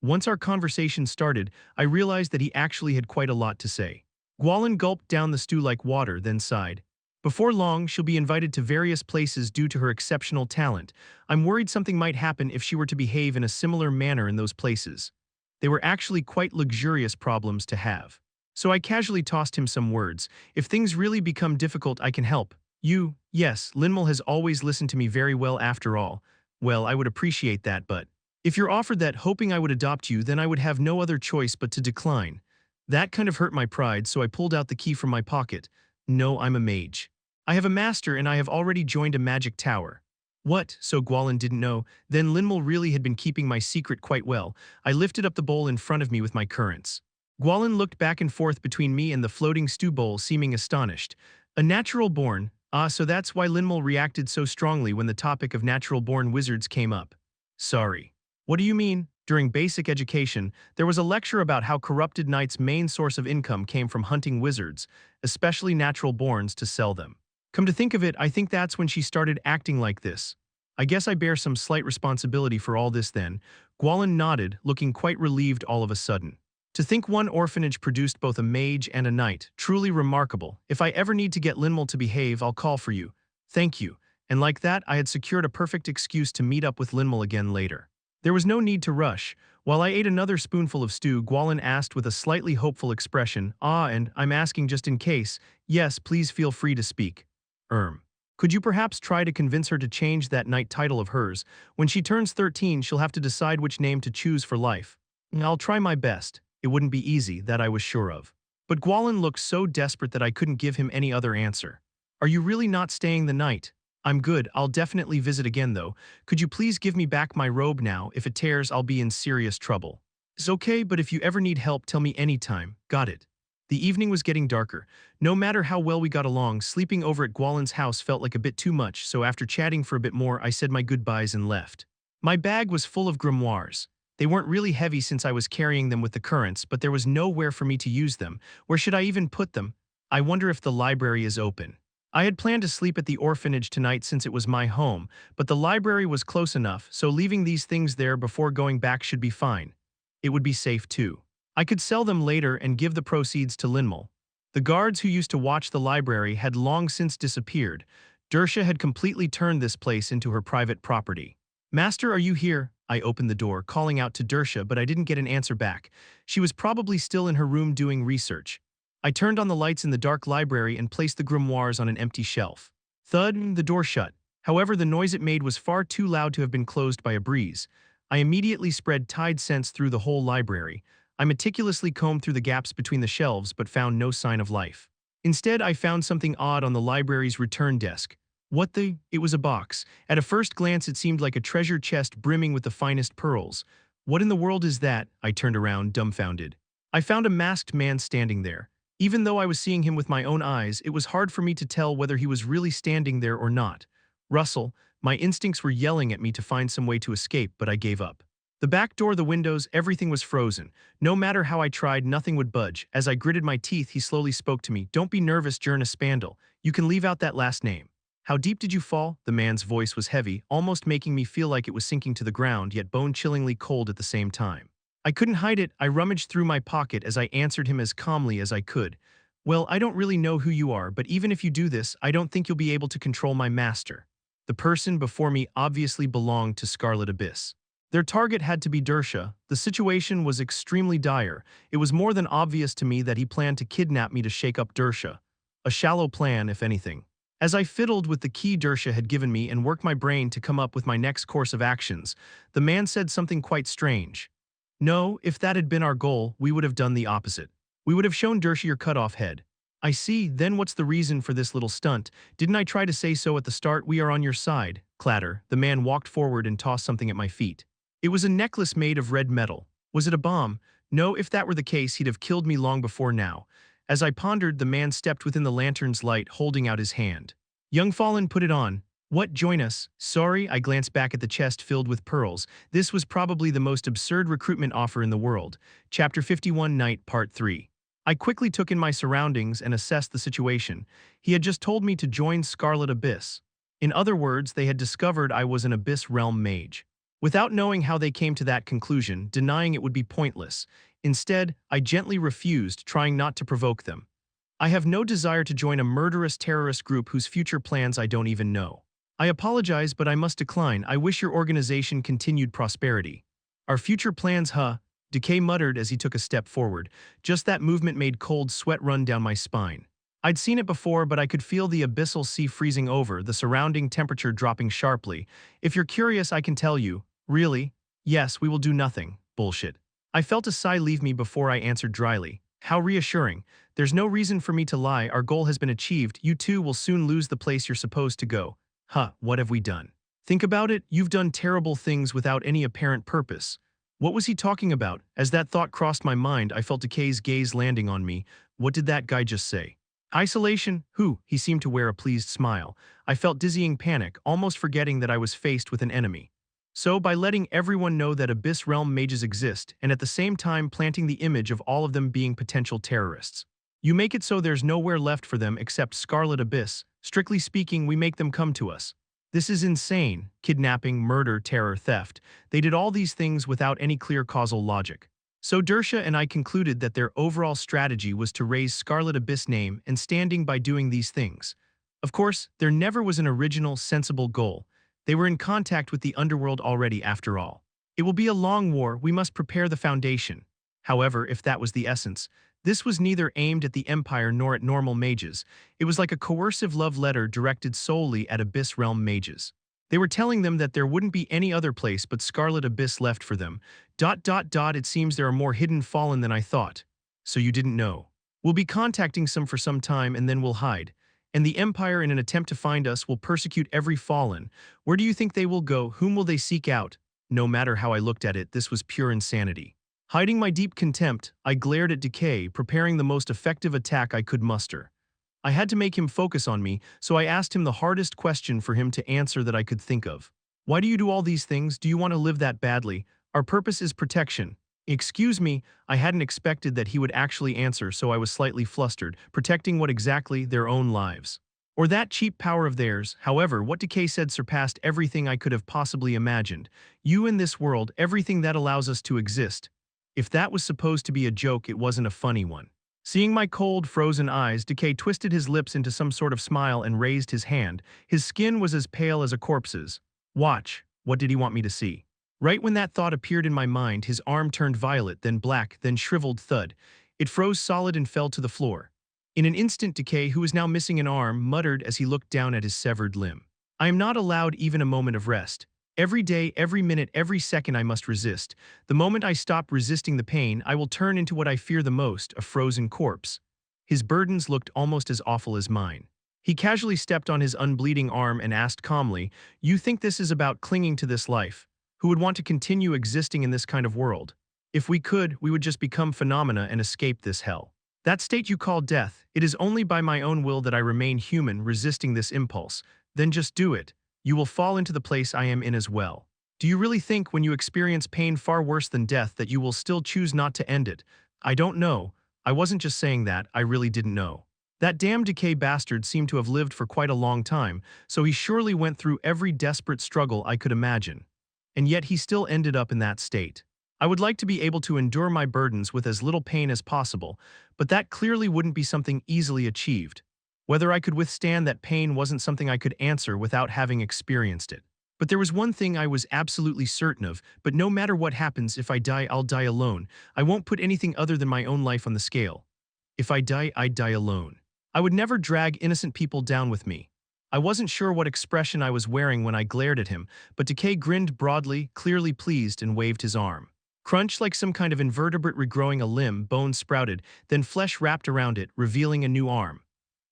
Once our conversation started, I realized that he actually had quite a lot to say. Gwalin gulped down the stew like water, then sighed. Before long, she'll be invited to various places due to her exceptional talent. I'm worried something might happen if she were to behave in a similar manner in those places. They were actually quite luxurious problems to have. So I casually tossed him some words. If things really become difficult, I can help. You, yes, Linmol has always listened to me very well after all. Well, I would appreciate that, but if you're offered that hoping I would adopt you, then I would have no other choice but to decline. That kind of hurt my pride, so I pulled out the key from my pocket. No, I'm a mage. I have a master and I have already joined a magic tower. What? So Gwalin didn't know? Then Linmol really had been keeping my secret quite well. I lifted up the bowl in front of me with my currants. Gwalin looked back and forth between me and the floating stew bowl, seeming astonished. A natural born? Ah, so that's why Linmol reacted so strongly when the topic of natural-born wizards came up. Sorry. What do you mean? During basic education, there was a lecture about how corrupted knights' main source of income came from hunting wizards, especially natural-borns, to sell them. Come to think of it, I think that's when she started acting like this. I guess I bear some slight responsibility for all this then. Gwalin nodded, looking quite relieved all of a sudden. To think one orphanage produced both a mage and a knight, truly remarkable. If I ever need to get Linmal to behave, I'll call for you. Thank you. And like that, I had secured a perfect excuse to meet up with Linmal again later. There was no need to rush. While I ate another spoonful of stew, Gwalin asked with a slightly hopeful expression, and I'm asking just in case. Yes, please feel free to speak. Could you perhaps try to convince her to change that knight title of hers? When she turns 13, she'll have to decide which name to choose for life. I'll try my best. It wouldn't be easy, that I was sure of. But Gwalin looked so desperate that I couldn't give him any other answer. Are you really not staying the night? I'm good, I'll definitely visit again though. Could you please give me back my robe now? If it tears, I'll be in serious trouble. It's okay, but if you ever need help, tell me anytime. Got it. The evening was getting darker. No matter how well we got along, sleeping over at Gwalin's house felt like a bit too much, so after chatting for a bit more, I said my goodbyes and left. My bag was full of grimoires. They weren't really heavy since I was carrying them with the currents, but there was nowhere for me to use them. Where should I even put them? I wonder if the library is open. I had planned to sleep at the orphanage tonight since it was my home, but the library was close enough, so leaving these things there before going back should be fine. It would be safe too. I could sell them later and give the proceeds to Linmal. The guards who used to watch the library had long since disappeared. Dersha had completely turned this place into her private property. Master, are you here? I opened the door, calling out to Dersha, but I didn't get an answer back. She was probably still in her room doing research. I turned on the lights in the dark library and placed the grimoires on an empty shelf. Thud, the door shut. However, the noise it made was far too loud to have been closed by a breeze. I immediately spread Tide scents through the whole library. I meticulously combed through the gaps between the shelves but found no sign of life. Instead, I found something odd on the library's return desk. What the? It was a box. At a first glance, it seemed like a treasure chest brimming with the finest pearls. What in the world is that? I turned around, dumbfounded. I found a masked man standing there. Even though I was seeing him with my own eyes, it was hard for me to tell whether he was really standing there or not. Russell, my instincts were yelling at me to find some way to escape, but I gave up. The back door, the windows, everything was frozen. No matter how I tried, nothing would budge. As I gritted my teeth, he slowly spoke to me. Don't be nervous, Jern Spandel. You can leave out that last name. How deep did you fall? The man's voice was heavy, almost making me feel like it was sinking to the ground, yet bone-chillingly cold at the same time. I couldn't hide it. I rummaged through my pocket as I answered him as calmly as I could. Well, I don't really know who you are, but even if you do this, I don't think you'll be able to control my master. The person before me obviously belonged to Scarlet Abyss. Their target had to be Dersha. The situation was extremely dire. It was more than obvious to me that he planned to kidnap me to shake up Dersha. A shallow plan, if anything. As I fiddled with the key Dersha had given me and worked my brain to come up with my next course of actions, the man said something quite strange. No, if that had been our goal, we would have done the opposite. We would have shown Dersha your cut-off head. I see, then what's the reason for this little stunt? Didn't I try to say so at the start? We are on your side. Clatter. The man walked forward and tossed something at my feet. It was a necklace made of red metal. Was it a bomb? No, if that were the case, he'd have killed me long before now. As I pondered, the man stepped within the lantern's light, holding out his hand. Young Fallen, put it on. What, join us? Sorry, I glanced back at the chest filled with pearls. This was probably the most absurd recruitment offer in the world. Chapter 51 Night, Part 3. I quickly took in my surroundings and assessed the situation. He had just told me to join Scarlet Abyss. In other words, they had discovered I was an Abyss Realm mage. Without knowing how they came to that conclusion, denying it would be pointless. Instead, I gently refused, trying not to provoke them. I have no desire to join a murderous terrorist group whose future plans I don't even know. I apologize, but I must decline. I wish your organization continued prosperity. Our future plans, huh? Decay muttered as he took a step forward. Just that movement made cold sweat run down my spine. I'd seen it before, but I could feel the abyssal sea freezing over, the surrounding temperature dropping sharply. If you're curious, I can tell you. Really? Yes, we will do nothing. Bullshit. I felt a sigh leave me before I answered dryly. How reassuring. There's no reason for me to lie. Our goal has been achieved. You too will soon lose the place you're supposed to go. Huh, what have we done? Think about it. You've done terrible things without any apparent purpose. What was he talking about? As that thought crossed my mind, I felt Decay's gaze landing on me. What did that guy just say? Isolation? Who? He seemed to wear a pleased smile. I felt dizzying panic, almost forgetting that I was faced with an enemy. So, by letting everyone know that Abyss Realm mages exist, and at the same time planting the image of all of them being potential terrorists. You make it so there's nowhere left for them except Scarlet Abyss. Strictly speaking, we make them come to us. This is insane. Kidnapping, murder, terror, theft. They did all these things without any clear causal logic. So Dersha and I concluded that their overall strategy was to raise Scarlet Abyss name and standing by doing these things. Of course, there never was an original, sensible goal. They were in contact with the underworld already after all. It will be a long war, we must prepare the foundation. However, if that was the essence, this was neither aimed at the Empire nor at normal mages. It was like a coercive love letter directed solely at Abyss Realm mages. They were telling them that there wouldn't be any other place but Scarlet Abyss left for them. It seems there are more hidden fallen than I thought. So you didn't know. We'll be contacting some for some time and then we'll hide. And the Empire, in an attempt to find us, will persecute every fallen. Where do you think they will go? Whom will they seek out? No matter how I looked at it, this was pure insanity. Hiding my deep contempt, I glared at Decay, preparing the most effective attack I could muster. I had to make him focus on me, so I asked him the hardest question for him to answer that I could think of. Why do you do all these things? Do you want to live that badly? Our purpose is protection. Excuse me, I hadn't expected that he would actually answer, so I was slightly flustered. Protecting what exactly? Their own lives. Or that cheap power of theirs. However, what Decay said surpassed everything I could have possibly imagined. You in this world, everything that allows us to exist. If that was supposed to be a joke, it wasn't a funny one. Seeing my cold, frozen eyes, Decay twisted his lips into some sort of smile and raised his hand. His skin was as pale as a corpse's. Watch. What did he want me to see? Right when that thought appeared in my mind, his arm turned violet, then black, then shriveled thud. It froze solid and fell to the floor. In an instant, Decay, who was now missing an arm, muttered as he looked down at his severed limb. I am not allowed even a moment of rest. Every day, every minute, every second I must resist. The moment I stop resisting the pain, I will turn into what I fear the most, a frozen corpse. His burdens looked almost as awful as mine. He casually stepped on his unbleeding arm and asked calmly, "You think this is about clinging to this life? Who would want to continue existing in this kind of world? If we could, we would just become phenomena and escape this hell. That state you call death, it is only by my own will that I remain human, resisting this impulse. Then just do it. You will fall into the place I am in as well. Do you really think when you experience pain far worse than death that you will still choose not to end it? I don't know. I wasn't just saying that, I really didn't know. That damn Decay bastard seemed to have lived for quite a long time, so he surely went through every desperate struggle I could imagine. And yet he still ended up in that state. I would like to be able to endure my burdens with as little pain as possible, but that clearly wouldn't be something easily achieved. Whether I could withstand that pain wasn't something I could answer without having experienced it. But there was one thing I was absolutely certain of, but no matter what happens, if I die, I'll die alone. I won't put anything other than my own life on the scale. If I die, I'd die alone. I would never drag innocent people down with me. I wasn't sure what expression I was wearing when I glared at him, but Decay grinned broadly, clearly pleased, and waved his arm. Crunch, like some kind of invertebrate regrowing a limb, bone sprouted, then flesh wrapped around it, revealing a new arm.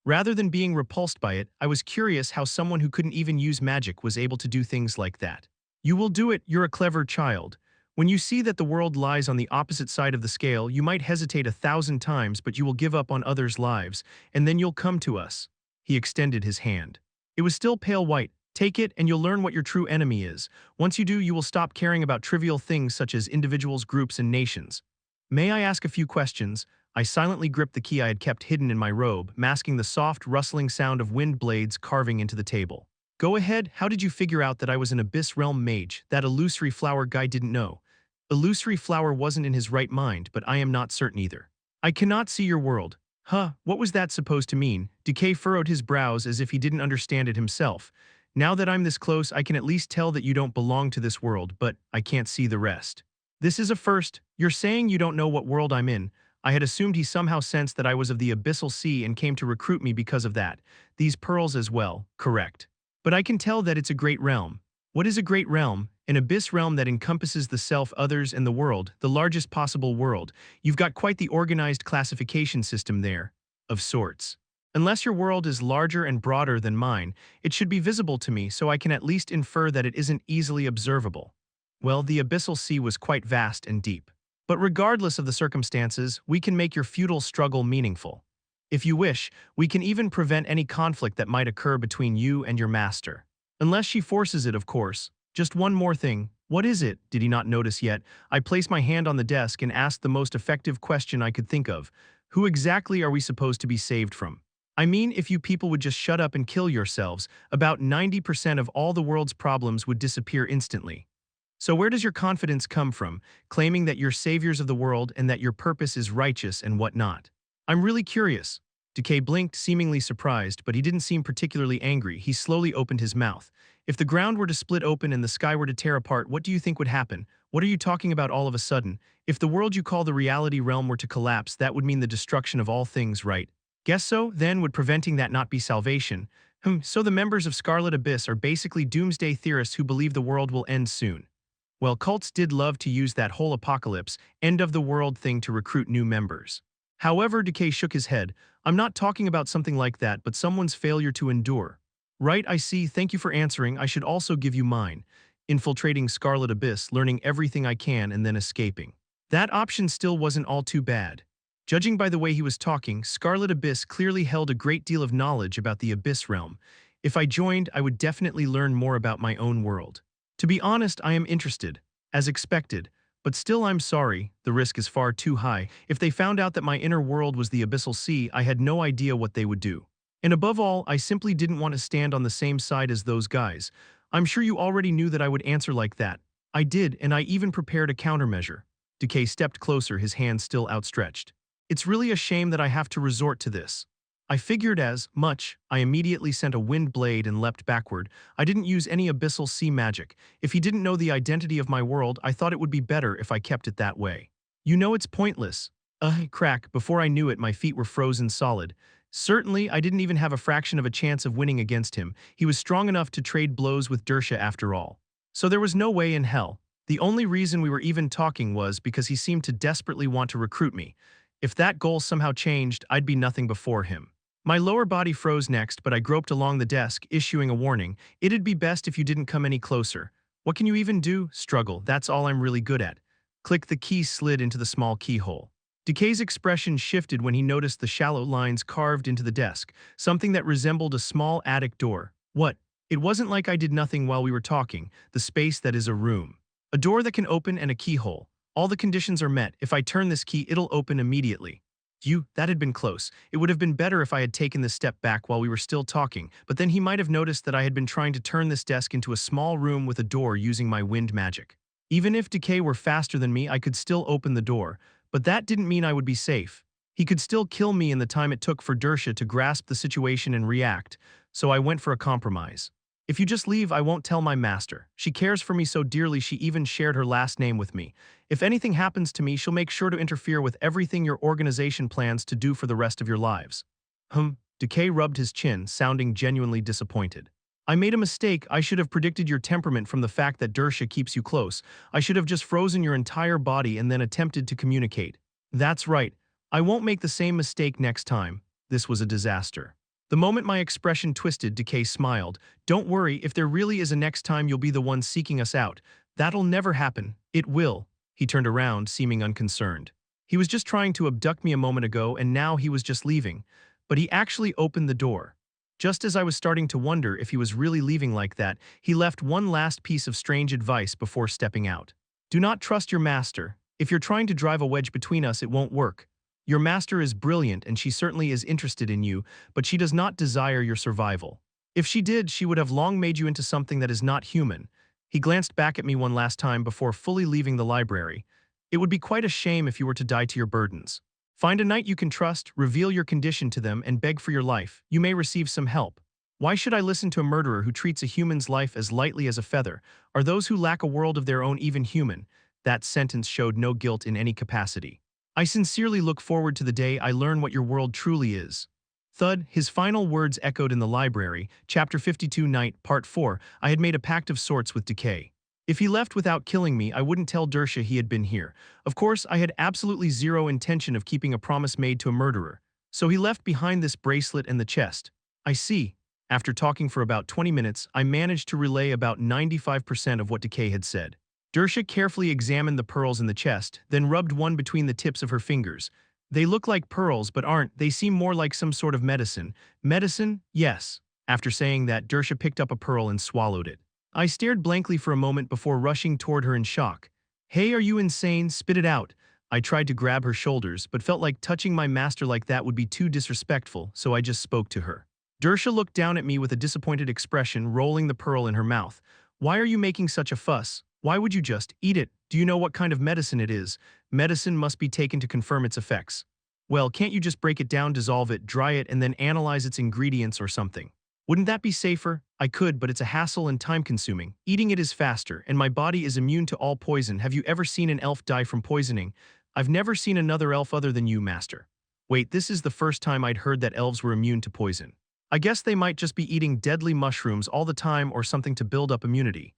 Rather than being repulsed by it, I was curious how someone who couldn't even use magic was able to do things like that. You will do it, you're a clever child. When you see that the world lies on the opposite side of the scale, you might hesitate 1,000 times, but you will give up on others' lives, and then you'll come to us. He extended his hand. It was still pale white. Take it, and you'll learn what your true enemy is. Once you do, you will stop caring about trivial things such as individuals, groups, and nations. May I ask a few questions? I silently gripped the key I had kept hidden in my robe, masking the soft, rustling sound of wind blades carving into the table. Go ahead, how did you figure out that I was an Abyss Realm mage? That illusory flower guy didn't know. Illusory flower wasn't in his right mind, but I am not certain either. I cannot see your world. Huh, what was that supposed to mean? Decay furrowed his brows as if he didn't understand it himself. Now that I'm this close, I can at least tell that you don't belong to this world, but I can't see the rest. This is a first. You're saying you don't know what world I'm in. I had assumed he somehow sensed that I was of the Abyssal Sea and came to recruit me because of that. These pearls as well, correct. But I can tell that it's a great realm. What is a great realm? An abyss realm that encompasses the self, others, and the world, the largest possible world. You've got quite the organized classification system there. Of sorts. Unless your world is larger and broader than mine, it should be visible to me so I can at least infer that it isn't easily observable. Well, the Abyssal Sea was quite vast and deep. But regardless of the circumstances, we can make your futile struggle meaningful. If you wish, we can even prevent any conflict that might occur between you and your master. Unless she forces it, of course. Just one more thing. What is it? Did he not notice yet? I placed my hand on the desk and asked the most effective question I could think of. Who exactly are we supposed to be saved from? I mean, if you people would just shut up and kill yourselves, about 90% of all the world's problems would disappear instantly. So where does your confidence come from, claiming that you're saviors of the world and that your purpose is righteous and whatnot? I'm really curious. Decay blinked, seemingly surprised, but he didn't seem particularly angry. He slowly opened his mouth. If the ground were to split open and the sky were to tear apart, what do you think would happen? What are you talking about all of a sudden? If the world you call the reality realm were to collapse, that would mean the destruction of all things, right? Guess so? Then would preventing that not be salvation? So the members of Scarlet Abyss are basically doomsday theorists who believe the world will end soon. Well, cults did love to use that whole apocalypse, end of the world thing to recruit new members. However, Decay shook his head. I'm not talking about something like that, but someone's failure to endure. Right, I see. Thank you for answering. I should also give you mine. Infiltrating Scarlet Abyss, learning everything I can, and then escaping. That option still wasn't all too bad. Judging by the way he was talking, Scarlet Abyss clearly held a great deal of knowledge about the Abyss realm. If I joined, I would definitely learn more about my own world. To be honest, I am interested, as expected, but still I'm sorry, the risk is far too high. If they found out that my inner world was the Abyssal Sea, I had no idea what they would do. And above all, I simply didn't want to stand on the same side as those guys. I'm sure you already knew that I would answer like that. I did, and I even prepared a countermeasure. Decay stepped closer, his hand still outstretched. It's really a shame that I have to resort to this. I figured as much. I immediately sent a wind blade and leapt backward. I didn't use any abyssal sea magic. If he didn't know the identity of my world, I thought it would be better if I kept it that way. You know it's pointless. Crack, before I knew it, my feet were frozen solid. Certainly, I didn't even have a fraction of a chance of winning against him. He was strong enough to trade blows with Dersha after all. So there was no way in hell. The only reason we were even talking was because he seemed to desperately want to recruit me. If that goal somehow changed, I'd be nothing before him. My lower body froze next, but I groped along the desk, issuing a warning. It'd be best if you didn't come any closer. What can you even do? Struggle. That's all I'm really good at. Click. The key slid into the small keyhole. Decay's expression shifted when he noticed the shallow lines carved into the desk, something that resembled a small attic door. What? It wasn't like I did nothing while we were talking, the space that is a room. A door that can open and a keyhole. All the conditions are met. If I turn this key, it'll open immediately. That had been close. It would have been better if I had taken this step back while we were still talking, but then he might have noticed that I had been trying to turn this desk into a small room with a door using my wind magic. Even if Decay were faster than me, I could still open the door, but that didn't mean I would be safe. He could still kill me in the time it took for Dersha to grasp the situation and react, so I went for a compromise. If you just leave, I won't tell my master. She cares for me so dearly she even shared her last name with me. If anything happens to me, she'll make sure to interfere with everything your organization plans to do for the rest of your lives. Decay rubbed his chin, sounding genuinely disappointed. I made a mistake. I should have predicted your temperament from the fact that Dersha keeps you close. I should have just frozen your entire body and then attempted to communicate. That's right. I won't make the same mistake next time. This was a disaster. The moment my expression twisted, Decay smiled. Don't worry, if there really is a next time, you'll be the one seeking us out. That'll never happen. It will. He turned around, seeming unconcerned. He was just trying to abduct me a moment ago, and now he was just leaving. But he actually opened the door. Just as I was starting to wonder if he was really leaving like that, he left one last piece of strange advice before stepping out. Do not trust your master. If you're trying to drive a wedge between us, it won't work. Your master is brilliant and she certainly is interested in you, but she does not desire your survival. If she did, she would have long made you into something that is not human. He glanced back at me one last time before fully leaving the library. It would be quite a shame if you were to die to your burdens. Find a knight you can trust, reveal your condition to them, and beg for your life. You may receive some help. Why should I listen to a murderer who treats a human's life as lightly as a feather? Are those who lack a world of their own even human? That sentence showed no guilt in any capacity. I sincerely look forward to the day I learn what your world truly is. Thud, his final words echoed in the library. Chapter 52 Night, Part 4. I had made a pact of sorts with Decay. If he left without killing me, I wouldn't tell Dersha he had been here. Of course, I had absolutely zero intention of keeping a promise made to a murderer. So he left behind this bracelet and the chest. I see. After talking for about 20 minutes, I managed to relay about 95% of what Decay had said. Dersha carefully examined the pearls in the chest, then rubbed one between the tips of her fingers. They look like pearls but aren't. They seem more like some sort of medicine. Medicine? Yes. After saying that, Dersha picked up a pearl and swallowed it. I stared blankly for a moment before rushing toward her in shock. Hey, are you insane? Spit it out. I tried to grab her shoulders, but felt like touching my master like that would be too disrespectful, so I just spoke to her. Dersha looked down at me with a disappointed expression, rolling the pearl in her mouth. Why are you making such a fuss? Why would you just eat it? Do you know what kind of medicine it is? Medicine must be taken to confirm its effects. Well, can't you just break it down, dissolve it, dry it, and then analyze its ingredients or something? Wouldn't that be safer? I could, but it's a hassle and time-consuming. Eating it is faster, and my body is immune to all poison. Have you ever seen an elf die from poisoning? I've never seen another elf other than you, Master. Wait, this is the first time I'd heard that elves were immune to poison. I guess they might just be eating deadly mushrooms all the time or something to build up immunity.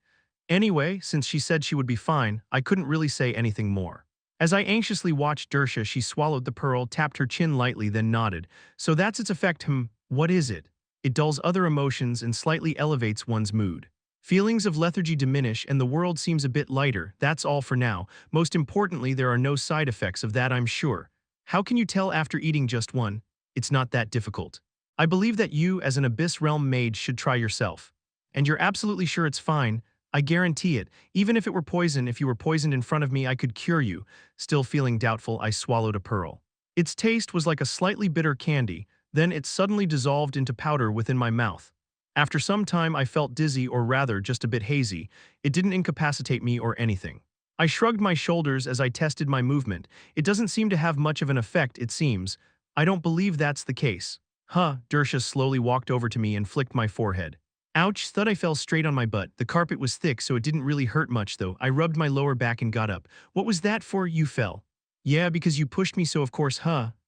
Anyway, since she said she would be fine, I couldn't really say anything more. As I anxiously watched Dersha, she swallowed the pearl, tapped her chin lightly, then nodded. So that's its effect. What is it? It dulls other emotions and slightly elevates one's mood. Feelings of lethargy diminish and the world seems a bit lighter. That's all for now. Most importantly, there are no side effects of that, I'm sure. How can you tell after eating just one? It's not that difficult. I believe that you, as an Abyss Realm mage, should try yourself. And you're absolutely sure it's fine? I guarantee it. Even if it were poison, if you were poisoned in front of me, I could cure you. Still feeling doubtful, I swallowed a pearl. Its taste was like a slightly bitter candy, then it suddenly dissolved into powder within my mouth. After some time, I felt dizzy, or rather, just a bit hazy. It didn't incapacitate me or anything. I shrugged my shoulders as I tested my movement. It doesn't seem to have much of an effect, it seems. I don't believe that's the case. Dersha slowly walked over to me and flicked my forehead. Ouch, thought I fell straight on my butt. The carpet was thick, so it didn't really hurt much though. I rubbed my lower back and got up. What was that for? You fell. Yeah, because you pushed me, so of course,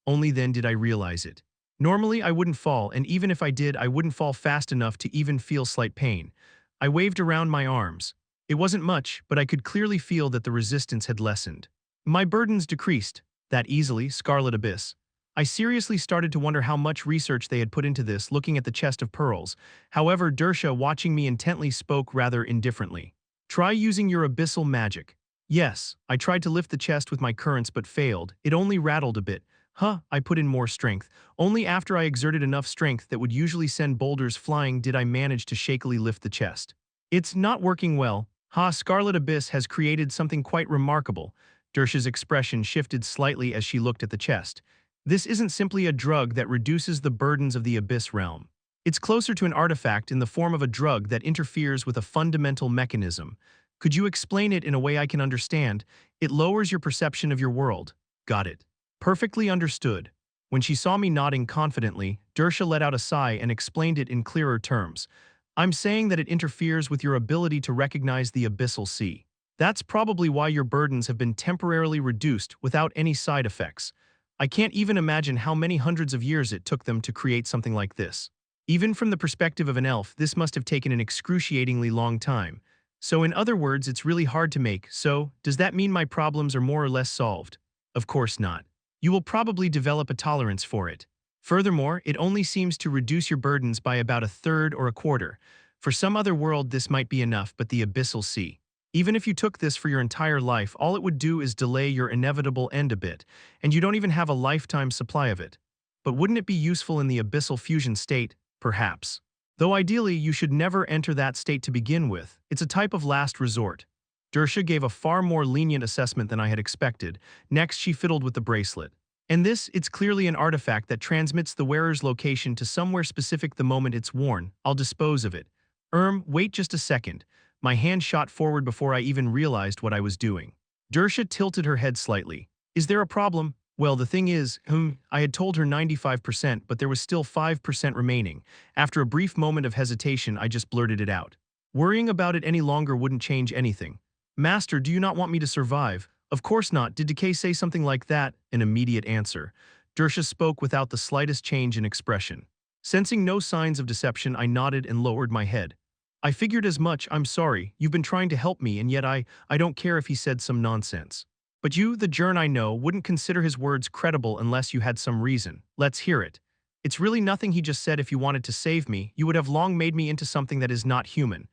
Only then did I realize it. Normally I wouldn't fall, and even if I did, I wouldn't fall fast enough to even feel slight pain. I waved around my arms. It wasn't much, but I could clearly feel that the resistance had lessened. My burdens decreased. That easily, Scarlet Abyss. I seriously started to wonder how much research they had put into this, looking at the chest of pearls. However, Dersha, watching me intently, spoke rather indifferently. Try using your abyssal magic. Yes, I tried to lift the chest with my currents but failed. It only rattled a bit. I put in more strength. Only after I exerted enough strength that would usually send boulders flying did I manage to shakily lift the chest. It's not working well. Scarlet Abyss has created something quite remarkable. Dersha's expression shifted slightly as she looked at the chest. This isn't simply a drug that reduces the burdens of the Abyss realm. It's closer to an artifact in the form of a drug that interferes with a fundamental mechanism. Could you explain it in a way I can understand? It lowers your perception of your world. Got it. Perfectly understood. When she saw me nodding confidently, Dersha let out a sigh and explained it in clearer terms. I'm saying that it interferes with your ability to recognize the abyssal sea. That's probably why your burdens have been temporarily reduced without any side effects. I can't even imagine how many hundreds of years it took them to create something like this. Even from the perspective of an elf, this must have taken an excruciatingly long time. So in other words, it's really hard to make. So, does that mean my problems are more or less solved? Of course not. You will probably develop a tolerance for it. Furthermore, it only seems to reduce your burdens by about a third or a quarter. For some other world this might be enough, but the abyssal sea. Even if you took this for your entire life, all it would do is delay your inevitable end a bit, and you don't even have a lifetime supply of it. But wouldn't it be useful in the abyssal fusion state? Perhaps. Though ideally, you should never enter that state to begin with. It's a type of last resort. Dersha gave a far more lenient assessment than I had expected. Next, she fiddled with the bracelet. And this, it's clearly an artifact that transmits the wearer's location to somewhere specific the moment it's worn. I'll dispose of it. Wait just a second. My hand shot forward before I even realized what I was doing. Dersha tilted her head slightly. Is there a problem? Well, the thing is, I had told her 95%, but there was still 5% remaining. After a brief moment of hesitation, I just blurted it out. Worrying about it any longer wouldn't change anything. Master, do you not want me to survive? Of course not. Did Decay say something like that? An immediate answer. Dersha spoke without the slightest change in expression. Sensing no signs of deception, I nodded and lowered my head. I figured as much. I'm sorry. You've been trying to help me, and yet I don't care if he said some nonsense. But you, the Jern I know, wouldn't consider his words credible unless you had some reason. Let's hear it. It's really nothing he just said. If you wanted to save me, you would have long made me into something that is not human.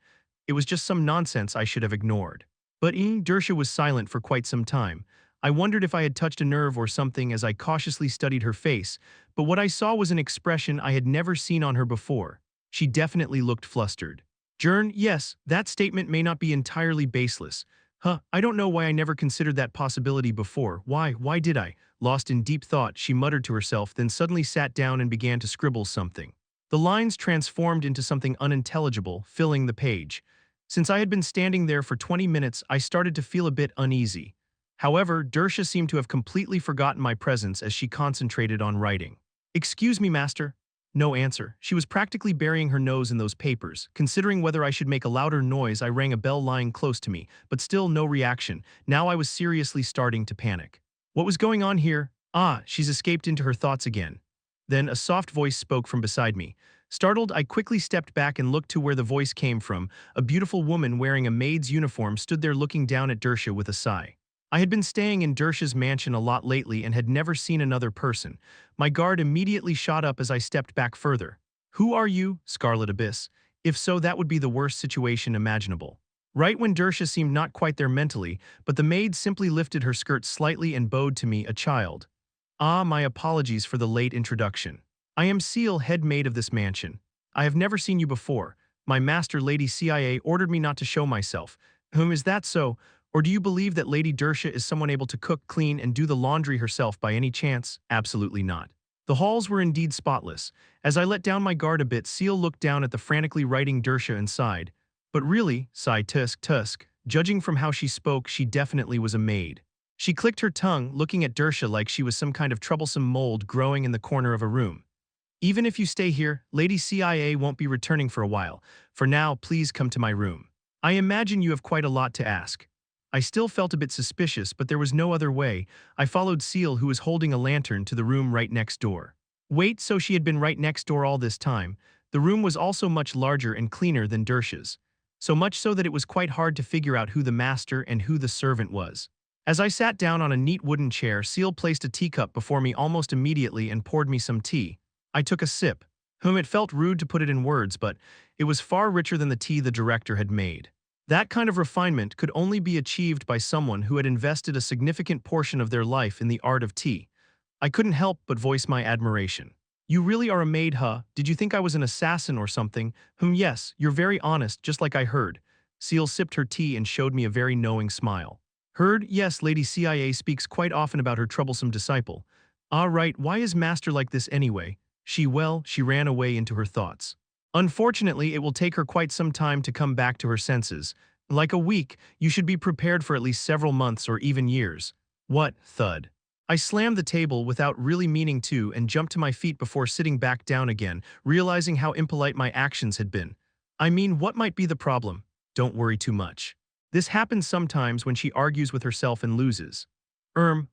It was just some nonsense I should have ignored. But Dersha was silent for quite some time. I wondered if I had touched a nerve or something as I cautiously studied her face, but what I saw was an expression I had never seen on her before. She definitely looked flustered. Jern, yes, that statement may not be entirely baseless. I don't know why I never considered that possibility before. Why did I? Lost in deep thought, she muttered to herself, then suddenly sat down and began to scribble something. The lines transformed into something unintelligible, filling the page. Since I had been standing there for 20 minutes, I started to feel a bit uneasy. However, Dersha seemed to have completely forgotten my presence as she concentrated on writing. "Excuse me, master." No answer. She was practically burying her nose in those papers. Considering whether I should make a louder noise, I rang a bell lying close to me, but still no reaction. Now I was seriously starting to panic. What was going on here? Ah, she's escaped into her thoughts again. Then a soft voice spoke from beside me. Startled, I quickly stepped back and looked to where the voice came from. A beautiful woman wearing a maid's uniform stood there looking down at Dersha with a sigh. I had been staying in Dersha's mansion a lot lately and had never seen another person. My guard immediately shot up as I stepped back further. "Who are you, Scarlet Abyss? If so, that would be the worst situation imaginable." Right when Dersha seemed not quite there mentally, but the maid simply lifted her skirt slightly and bowed to me, a child. "Ah, my apologies for the late introduction. I am Seal, head maid of this mansion. I have never seen you before. My master, Lady CIA, ordered me not to show myself. Is that so? Or do you believe that Lady Dersha is someone able to cook, clean, and do the laundry herself by any chance? Absolutely not." The halls were indeed spotless. As I let down my guard a bit, Seal looked down at the frantically writing Dersha and sighed. "But really," sighed Tusk, judging from how she spoke, she definitely was a maid. She clicked her tongue, looking at Dersha like she was some kind of troublesome mold growing in the corner of a room. "Even if you stay here, Lady CIA won't be returning for a while. For now, please come to my room. I imagine you have quite a lot to ask." I still felt a bit suspicious, but there was no other way. I followed Seal, who was holding a lantern, to the room right next door. Wait, so she had been right next door all this time. The room was also much larger and cleaner than Dersha's. So much so that it was quite hard to figure out who the master and who the servant was. As I sat down on a neat wooden chair, Seal placed a teacup before me almost immediately and poured me some tea. I took a sip. It felt rude to put it in words, but it was far richer than the tea the director had made. That kind of refinement could only be achieved by someone who had invested a significant portion of their life in the art of tea. I couldn't help but voice my admiration. "You really are a maid, huh? Did you think I was an assassin or something?" Yes, you're very honest, just like I heard." Seal sipped her tea and showed me a very knowing smile. "Heard? Yes, Lady CIA speaks quite often about her troublesome disciple." "Ah, right, why is Master like this anyway?" She ran away into her thoughts. "Unfortunately, it will take her quite some time to come back to her senses. Like a week, you should be prepared for at least several months or even years." What? Thud. I slammed the table without really meaning to and jumped to my feet before sitting back down again, realizing how impolite my actions had been. "I mean, what might be the problem?" "Don't worry too much. This happens sometimes when she argues with herself and loses."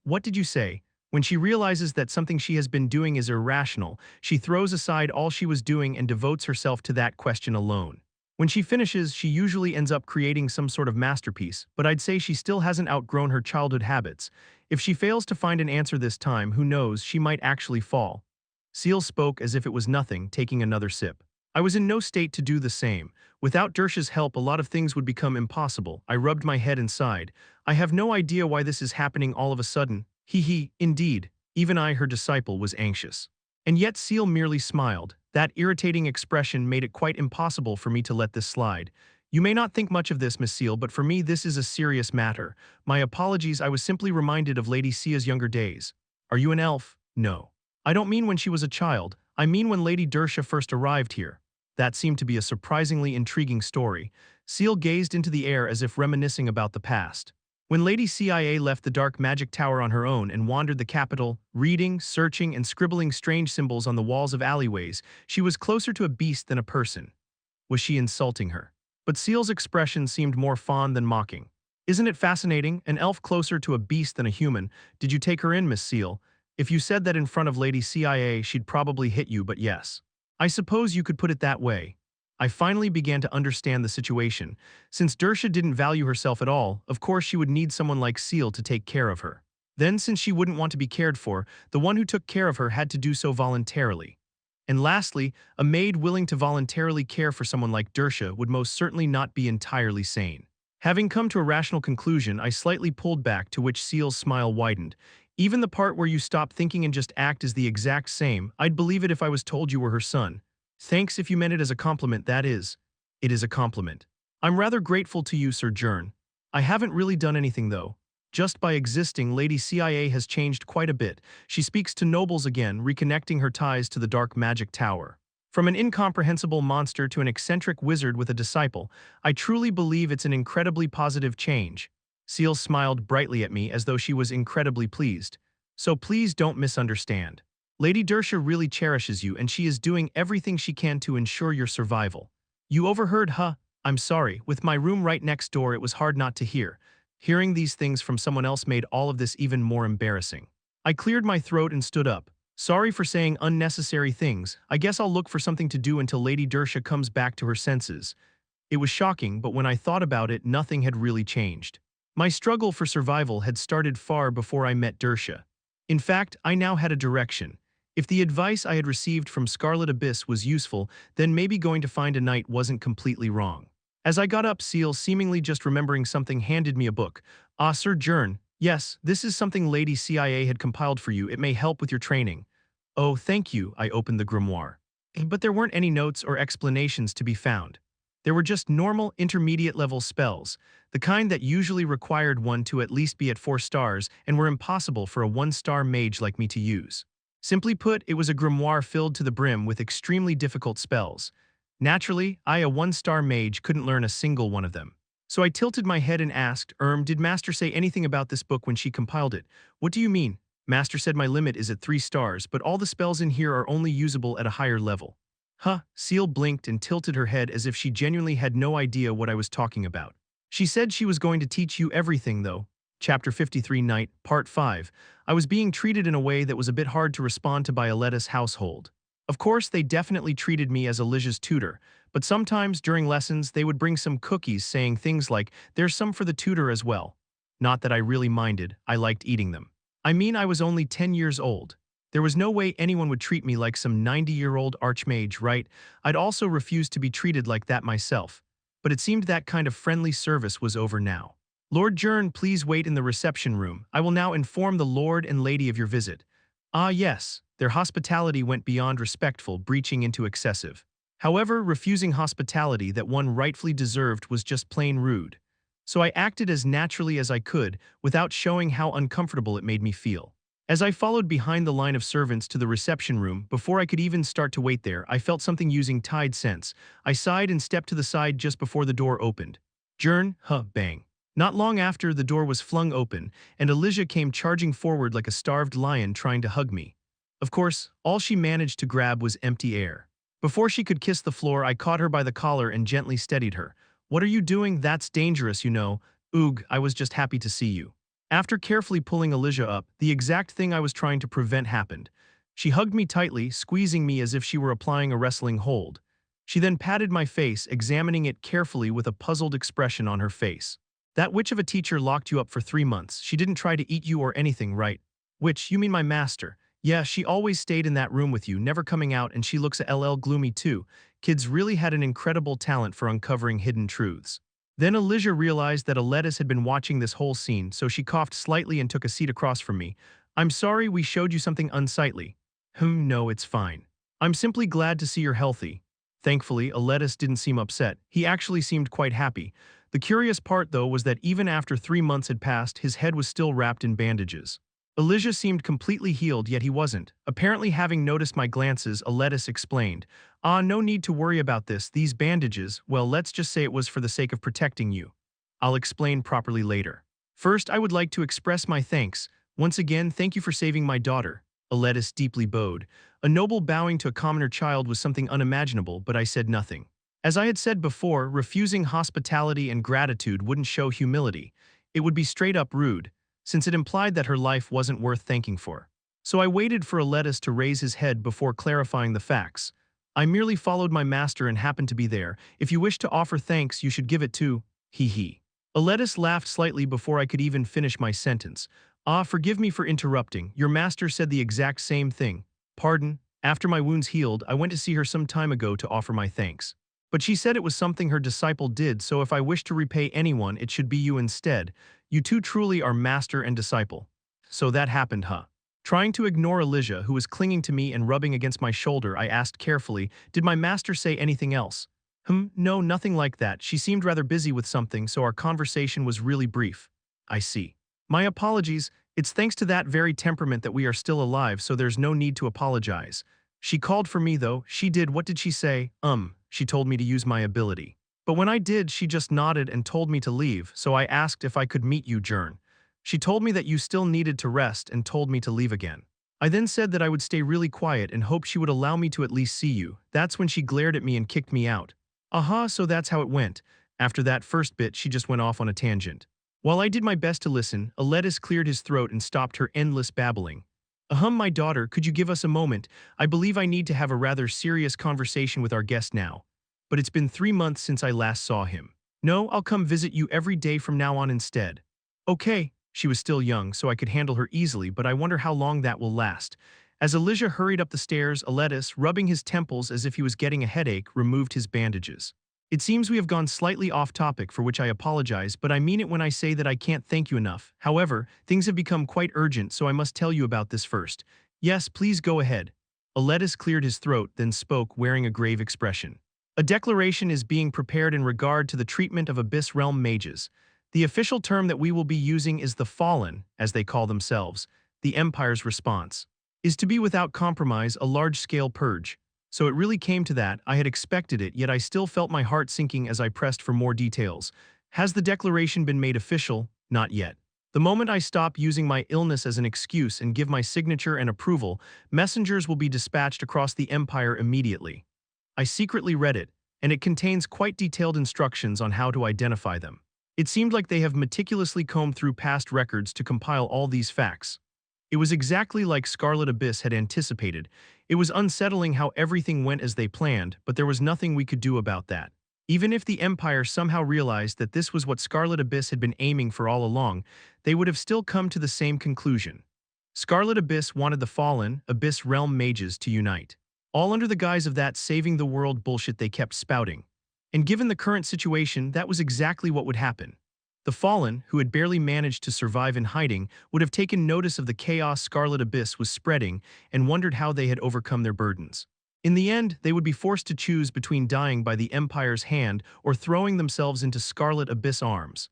What did you say?" When she realizes that something she has been doing is irrational, she throws aside all she was doing and devotes herself to that question alone. When she finishes, she usually ends up creating some sort of masterpiece, but I'd say she still hasn't outgrown her childhood habits. If she fails to find an answer this time, who knows, she might actually fall. Seal spoke as if it was nothing, taking another sip. I was in no state to do the same. Without Dersha's help, a lot of things would become impossible. I rubbed my head and sighed. I have no idea why this is happening all of a sudden. Indeed. Even I, her disciple, was anxious. And yet Seal merely smiled. That irritating expression made it quite impossible for me to let this slide. "You may not think much of this, Miss Seal, but for me this is a serious matter. My apologies, I was simply reminded of Lady Sia's younger days." "Are you an elf?" "No. I don't mean when she was a child. I mean when Lady Dersha first arrived here." That seemed to be a surprisingly intriguing story. Seal gazed into the air as if reminiscing about the past. "When Lady CIA left the dark magic tower on her own and wandered the capital, reading, searching, and scribbling strange symbols on the walls of alleyways, she was closer to a beast than a person." Was she insulting her? But Seal's expression seemed more fond than mocking. "Isn't it fascinating? An elf closer to a beast than a human. Did you take her in, Miss Seal? If you said that in front of Lady CIA, she'd probably hit you, but yes. I suppose you could put it that way." I finally began to understand the situation. Since Dersha didn't value herself at all, of course she would need someone like Seal to take care of her. Then, since she wouldn't want to be cared for, the one who took care of her had to do so voluntarily. And lastly, a maid willing to voluntarily care for someone like Dersha would most certainly not be entirely sane. Having come to a rational conclusion, I slightly pulled back, to which Seal's smile widened. "Even the part where you stop thinking and just act is the exact same. I'd believe it if I was told you were her son." "Thanks if you meant it as a compliment, that is." "It is a compliment. I'm rather grateful to you, Sir Jern. I haven't really done anything, though. Just by existing, Lady CIA has changed quite a bit. She speaks to nobles again, reconnecting her ties to the dark magic tower." From an incomprehensible monster to an eccentric wizard with a disciple, I truly believe it's an incredibly positive change. Seal smiled brightly at me as though she was incredibly pleased. So please don't misunderstand. Lady Dersha really cherishes you and she is doing everything she can to ensure your survival. You overheard, huh? I'm sorry, with my room right next door it was hard not to hear. Hearing these things from someone else made all of this even more embarrassing. I cleared my throat and stood up. Sorry for saying unnecessary things. I guess I'll look for something to do until Lady Dersha comes back to her senses. It was shocking, but when I thought about it, nothing had really changed. My struggle for survival had started far before I met Dersha. In fact, I now had a direction. If the advice I had received from Scarlet Abyss was useful, then maybe going to find a knight wasn't completely wrong. As I got up, Seal, seemingly just remembering something, handed me a book. Ah, Sir Jern, yes, this is something Lady CIA had compiled for you. It may help with your training. Oh, thank you, I opened the grimoire. But there weren't any notes or explanations to be found. There were just normal intermediate-level spells, the kind that usually required one to at least be at 4 stars and were impossible for a 1-star mage like me to use. Simply put, it was a grimoire filled to the brim with extremely difficult spells. Naturally, I, a 1-star mage, couldn't learn a single one of them. So I tilted my head and asked, did Master say anything about this book when she compiled it? What do you mean? Master said my limit is at 3 stars, but all the spells in here are only usable at a higher level. Huh, Seal blinked and tilted her head as if she genuinely had no idea what I was talking about. She said she was going to teach you everything, though. Chapter 53 Night, Part 5. I was being treated in a way that was a bit hard to respond to by Aletta's household. Of course, they definitely treated me as Alicia's tutor, but sometimes during lessons they would bring some cookies saying things like, "There's some for the tutor as well." Not that I really minded, I liked eating them. I mean, I was only 10 years old. There was no way anyone would treat me like some 90-year-old archmage, right? I'd also refused to be treated like that myself. But it seemed that kind of friendly service was over now. Lord Jern, please wait in the reception room. I will now inform the Lord and Lady of your visit. Ah yes, their hospitality went beyond respectful, breaching into excessive. However, refusing hospitality that one rightfully deserved was just plain rude. So I acted as naturally as I could, without showing how uncomfortable it made me feel. As I followed behind the line of servants to the reception room, before I could even start to wait there, I felt something using tide sense. I sighed and stepped to the side just before the door opened. Jern, bang. Not long after, the door was flung open, and Alicia came charging forward like a starved lion trying to hug me. Of course, all she managed to grab was empty air. Before she could kiss the floor, I caught her by the collar and gently steadied her. "What are you doing? That's dangerous, you know." "Oog, I was just happy to see you." After carefully pulling Alicia up, the exact thing I was trying to prevent happened. She hugged me tightly, squeezing me as if she were applying a wrestling hold. She then patted my face, examining it carefully with a puzzled expression on her face. "That witch of a teacher locked you up for 3 months. She didn't try to eat you or anything, right?" "Witch, you mean my master?" "Yeah, she always stayed in that room with you, never coming out, and she looks a LL gloomy too." Kids really had an incredible talent for uncovering hidden truths. Then Alicia realized that Aletis had been watching this whole scene, so she coughed slightly and took a seat across from me. "I'm sorry we showed you something unsightly." No, it's fine. I'm simply glad to see you're healthy." Thankfully, Aletis didn't seem upset. He actually seemed quite happy. The curious part, though, was that even after 3 months had passed, his head was still wrapped in bandages. Alicia seemed completely healed, yet he wasn't. Apparently having noticed my glances, Aletis explained, "Ah, no need to worry about this. These bandages, well, let's just say it was for the sake of protecting you. I'll explain properly later. First, I would like to express my thanks. Once again, thank you for saving my daughter." Aletis deeply bowed. A noble bowing to a commoner child was something unimaginable, but I said nothing. As I had said before, refusing hospitality and gratitude wouldn't show humility. It would be straight up rude, since it implied that her life wasn't worth thanking for. So I waited for Aletis to raise his head before clarifying the facts. "I merely followed my master and happened to be there. If you wish to offer thanks, you should give it to..." He. Aletis laughed slightly before I could even finish my sentence. "Ah, forgive me for interrupting. Your master said the exact same thing." "Pardon? After my wounds healed, I went to see her some time ago to offer my thanks. But she said it was something her disciple did, so if I wish to repay anyone, it should be you instead. You two truly are master and disciple." "So that happened, huh?" Trying to ignore Alicia, who was clinging to me and rubbing against my shoulder, I asked carefully, "Did my master say anything else?" No, nothing like that. She seemed rather busy with something, so our conversation was really brief." "I see. My apologies. It's thanks to that very temperament that we are still alive, so there's no need to apologize." She called for me though, she did. What did she say? She told me to use my ability. But when I did, she just nodded and told me to leave, so I asked if I could meet you, Jern. She told me that you still needed to rest and told me to leave again. I then said that I would stay really quiet and hoped she would allow me to at least see you. That's when she glared at me and kicked me out. Aha, so that's how it went. After that first bit, she just went off on a tangent. While I did my best to listen, Aletis cleared his throat and stopped her endless babbling. My daughter, could you give us a moment? I believe I need to have a rather serious conversation with our guest now. But it's been 3 months since I last saw him. No, I'll come visit you every day from now on instead. Okay. She was still young, so I could handle her easily, but I wonder how long that will last. As Elijah hurried up the stairs, Aletis, rubbing his temples as if he was getting a headache, removed his bandages. It seems we have gone slightly off topic, for which I apologize, but I mean it when I say that I can't thank you enough. However, things have become quite urgent, so I must tell you about this first. Yes, please go ahead. Aletis cleared his throat, then spoke, wearing a grave expression. A declaration is being prepared in regard to the treatment of Abyss Realm mages. The official term that we will be using is the Fallen, as they call themselves. The Empire's response is to be without compromise a large-scale purge. So it really came to that. I had expected it, yet I still felt my heart sinking as I pressed for more details. Has the declaration been made official? Not yet. The moment I stop using my illness as an excuse and give my signature and approval, messengers will be dispatched across the Empire immediately. I secretly read it, and it contains quite detailed instructions on how to identify them. It seemed like they have meticulously combed through past records to compile all these facts. It was exactly like Scarlet Abyss had anticipated. It was unsettling how everything went as they planned, but there was nothing we could do about that. Even if the Empire somehow realized that this was what Scarlet Abyss had been aiming for all along, they would have still come to the same conclusion. Scarlet Abyss wanted the Fallen, Abyss Realm mages to unite. All under the guise of that saving the world bullshit they kept spouting. And given the current situation, that was exactly what would happen. The Fallen, who had barely managed to survive in hiding, would have taken notice of the chaos Scarlet Abyss was spreading and wondered how they had overcome their burdens. In the end, they would be forced to choose between dying by the Empire's hand or throwing themselves into Scarlet Abyss arms.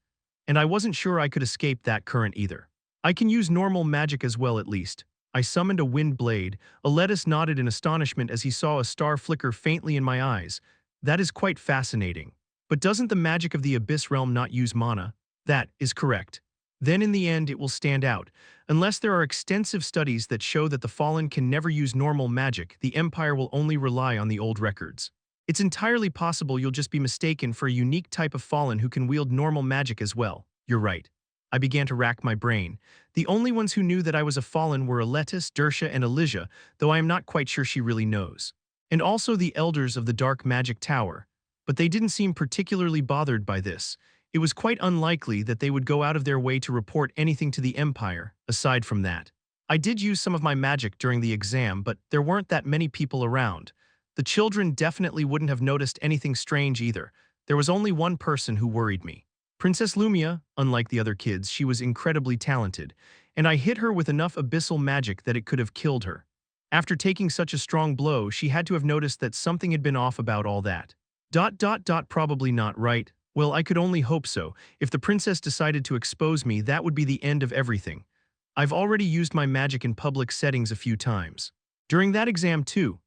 And I wasn't sure I could escape that current either. I can use normal magic as well at least. I summoned a wind blade. Aletis nodded in astonishment as he saw a star flicker faintly in my eyes. That is quite fascinating. But doesn't the magic of the Abyss Realm not use mana? That is correct. Then in the end it will stand out. Unless there are extensive studies that show that the Fallen can never use normal magic, the Empire will only rely on the old records. It's entirely possible you'll just be mistaken for a unique type of Fallen who can wield normal magic as well. You're right. I began to rack my brain. The only ones who knew that I was a Fallen were Aletis, Dersha, and Elijah, though I am not quite sure she really knows. And also the elders of the Dark Magic Tower. But they didn't seem particularly bothered by this. It was quite unlikely that they would go out of their way to report anything to the Empire, aside from that. I did use some of my magic during the exam, but there weren't that many people around. The children definitely wouldn't have noticed anything strange either. There was only one person who worried me. Princess Lumia, unlike the other kids, she was incredibly talented, and I hit her with enough abyssal magic that it could have killed her. After taking such a strong blow, she had to have noticed that something had been off about all that. Probably not right. Well, I could only hope so. If the princess decided to expose me, that would be the end of everything. I've already used my magic in public settings a few times. During that exam too.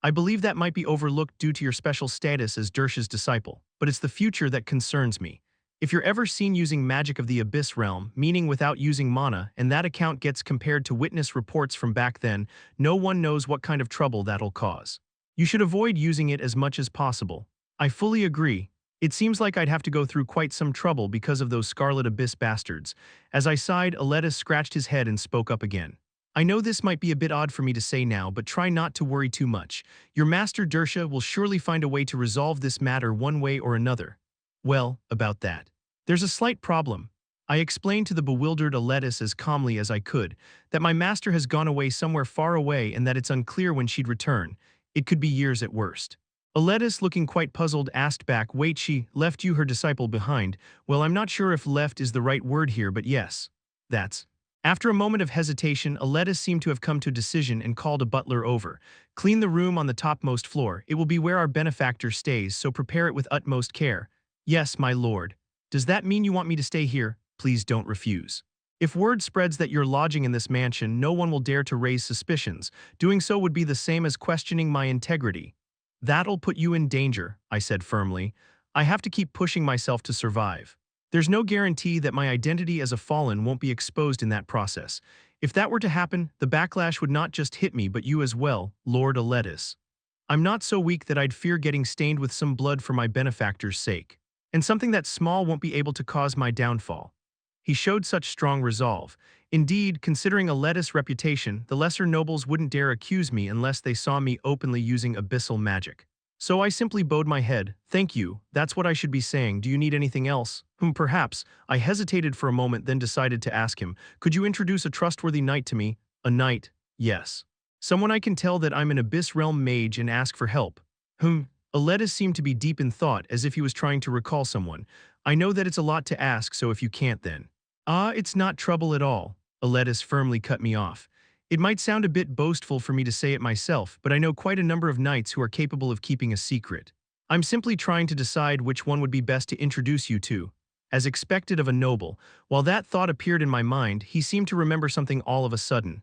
I believe that might be overlooked due to your special status as Dersha's disciple, but it's the future that concerns me. If you're ever seen using magic of the Abyss Realm, meaning without using mana, and that account gets compared to witness reports from back then, no one knows what kind of trouble that'll cause. You should avoid using it as much as possible. I fully agree. It seems like I'd have to go through quite some trouble because of those Scarlet Abyss bastards. As I sighed, Aletis scratched his head and spoke up again. I know this might be a bit odd for me to say now, but try not to worry too much. Your master Dersha will surely find a way to resolve this matter one way or another. Well, about that. There's a slight problem. I explained to the bewildered Aletis as calmly as I could that my master has gone away somewhere far away and that it's unclear when she'd return. It could be years at worst. Aletis, looking quite puzzled, asked back, "Wait, she left you her disciple behind?" Well, I'm not sure if left is the right word here, but yes. That's. After a moment of hesitation, Aletis seemed to have come to a decision and called a butler over. "Clean the room on the topmost floor. It will be where our benefactor stays, so prepare it with utmost care." "Yes, my lord." "Does that mean you want me to stay here?" "Please don't refuse." If word spreads that you're lodging in this mansion, no one will dare to raise suspicions. Doing so would be the same as questioning my integrity. That'll put you in danger, I said firmly. I have to keep pushing myself to survive. There's no guarantee that my identity as a fallen won't be exposed in that process. If that were to happen, the backlash would not just hit me but you as well, Lord Aletis. I'm not so weak that I'd fear getting stained with some blood for my benefactor's sake. And something that small won't be able to cause my downfall. He showed such strong resolve. Indeed, considering Aletis' reputation, the lesser nobles wouldn't dare accuse me unless they saw me openly using abyssal magic. So I simply bowed my head. Thank you, that's what I should be saying. Do you need anything else? Perhaps. I hesitated for a moment, then decided to ask him. Could you introduce a trustworthy knight to me? A knight? Yes. Someone I can tell that I'm an Abyss Realm mage and ask for help. Aletis seemed to be deep in thought, as if he was trying to recall someone. I know that it's a lot to ask, so if you can't then. It's not trouble at all. Aletis firmly cut me off. It might sound a bit boastful for me to say it myself, but I know quite a number of knights who are capable of keeping a secret. I'm simply trying to decide which one would be best to introduce you to. As expected of a noble, while that thought appeared in my mind, he seemed to remember something all of a sudden.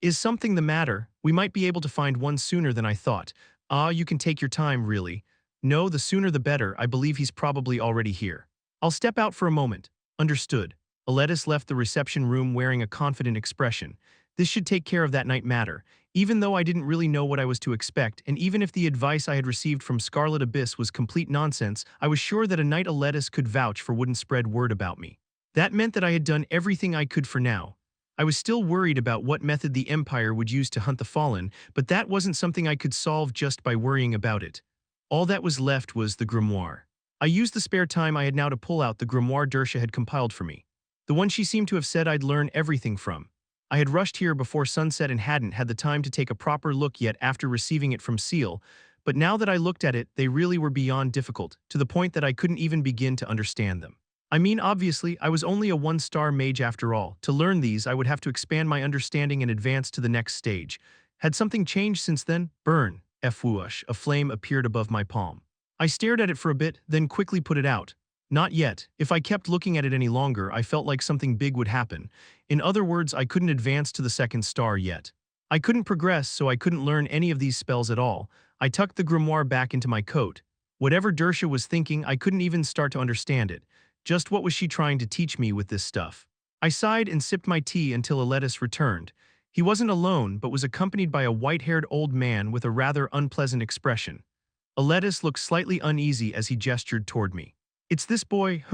Is something the matter? We might be able to find one sooner than I thought. You can take your time, really. No, the sooner the better. I believe he's probably already here. I'll step out for a moment. Understood. Aletis left the reception room wearing a confident expression. This should take care of that night matter. Even though I didn't really know what I was to expect, and even if the advice I had received from Scarlet Abyss was complete nonsense, I was sure that a knight Aletis could vouch for wouldn't spread word about me. That meant that I had done everything I could for now. I was still worried about what method the Empire would use to hunt the fallen, but that wasn't something I could solve just by worrying about it. All that was left was the grimoire. I used the spare time I had now to pull out the grimoire Dersha had compiled for me. The one she seemed to have said I'd learn everything from. I had rushed here before sunset and hadn't had the time to take a proper look yet after receiving it from Seal, but now that I looked at it, they really were beyond difficult, to the point that I couldn't even begin to understand them. I mean, obviously, I was only a one-star mage after all. To learn these, I would have to expand my understanding and advance to the next stage. Had something changed since then? Burn. Whoosh, a flame appeared above my palm. I stared at it for a bit, then quickly put it out. Not yet. If I kept looking at it any longer, I felt like something big would happen. In other words, I couldn't advance to the second star yet. I couldn't progress, so I couldn't learn any of these spells at all. I tucked the grimoire back into my coat. Whatever Dersha was thinking, I couldn't even start to understand it. Just what was she trying to teach me with this stuff? I sighed and sipped my tea until Aletis returned. He wasn't alone, but was accompanied by a white-haired old man with a rather unpleasant expression. Aletis looked slightly uneasy as he gestured toward me. It's this boy,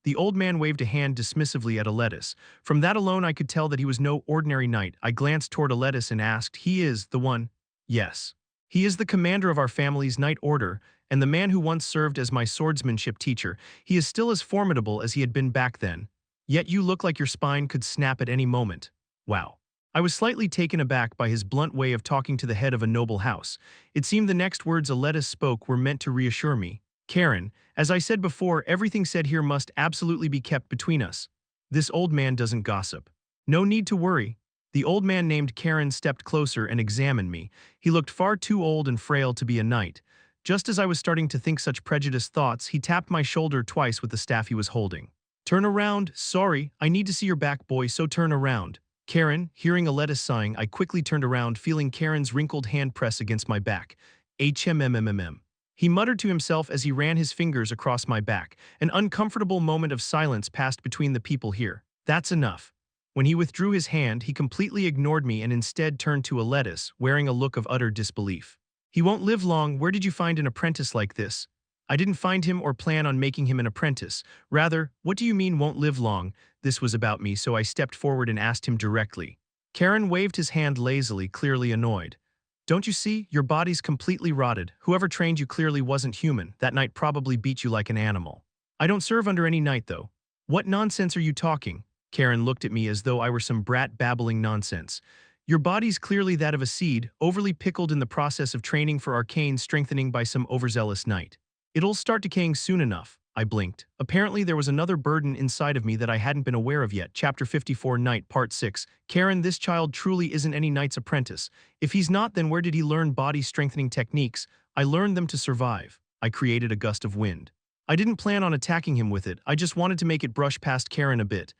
The old man waved a hand dismissively at Aletis. From that alone I could tell that he was no ordinary knight. I glanced toward Aletis and asked, he is the one? Yes. He is the commander of our family's knight order, and the man who once served as my swordsmanship teacher. He is still as formidable as he had been back then. Yet you look like your spine could snap at any moment. Wow. I was slightly taken aback by his blunt way of talking to the head of a noble house. It seemed the next words Aletis spoke were meant to reassure me. Karen, as I said before, everything said here must absolutely be kept between us. This old man doesn't gossip. No need to worry. The old man named Karen stepped closer and examined me. He looked far too old and frail to be a knight. Just as I was starting to think such prejudiced thoughts, he tapped my shoulder twice with the staff he was holding. Turn around. Sorry, I need to see your back, boy, so turn around. Karen, hearing Aletis sighing, I quickly turned around, feeling Karen's wrinkled hand press against my back. HMMMM. He muttered to himself as he ran his fingers across my back. An uncomfortable moment of silence passed between the people here. That's enough. When he withdrew his hand, he completely ignored me and instead turned to Aletis, wearing a look of utter disbelief. He won't live long. Where did you find an apprentice like this? I didn't find him or plan on making him an apprentice. Rather, what do you mean won't live long? This was about me, so I stepped forward and asked him directly. Karen waved his hand lazily, clearly annoyed. Don't you see? Your body's completely rotted. Whoever trained you clearly wasn't human. That knight probably beat you like an animal. I don't serve under any knight, though. What nonsense are you talking? Karen looked at me as though I were some brat babbling nonsense. Your body's clearly that of a seed, overly pickled in the process of training for arcane strengthening by some overzealous knight. It'll start decaying soon enough. I blinked. Apparently there was another burden inside of me that I hadn't been aware of yet. Chapter 54, Knight, Part 6. Karen, this child truly isn't any knight's apprentice. If he's not, then where did he learn body-strengthening techniques? I learned them to survive. I created a gust of wind. I didn't plan on attacking him with it. I just wanted to make it brush past Karen a bit.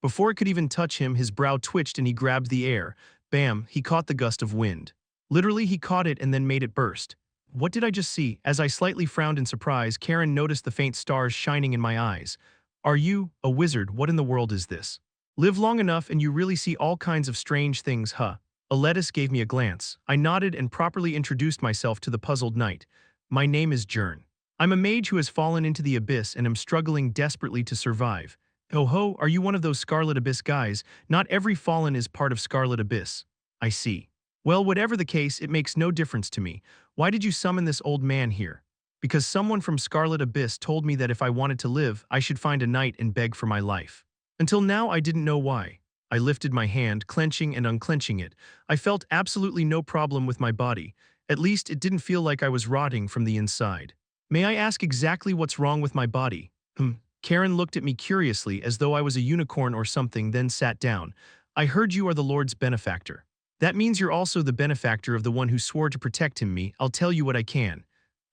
Before it could even touch him, his brow twitched and he grabbed the air. Bam, he caught the gust of wind. Literally, he caught it and then made it burst. What did I just see? As I slightly frowned in surprise, Karen noticed the faint stars shining in my eyes. Are you a wizard? What in the world is this? Live long enough and you really see all kinds of strange things, huh? Aletis gave me a glance. I nodded and properly introduced myself to the puzzled knight. My name is Jern. I'm a mage who has fallen into the abyss and am struggling desperately to survive. Oh ho, are you one of those Scarlet Abyss guys? Not every fallen is part of Scarlet Abyss. I see. Well, whatever the case, it makes no difference to me. Why did you summon this old man here? Because someone from Scarlet Abyss told me that if I wanted to live, I should find a knight and beg for my life. Until now, I didn't know why. I lifted my hand, clenching and unclenching it. I felt absolutely no problem with my body. At least it didn't feel like I was rotting from the inside. May I ask exactly what's wrong with my body? Karen looked at me curiously as though I was a unicorn or something, then sat down. I heard you are the Lord's benefactor. That means you're also the benefactor of the one who swore to protect me. I'll tell you what I can.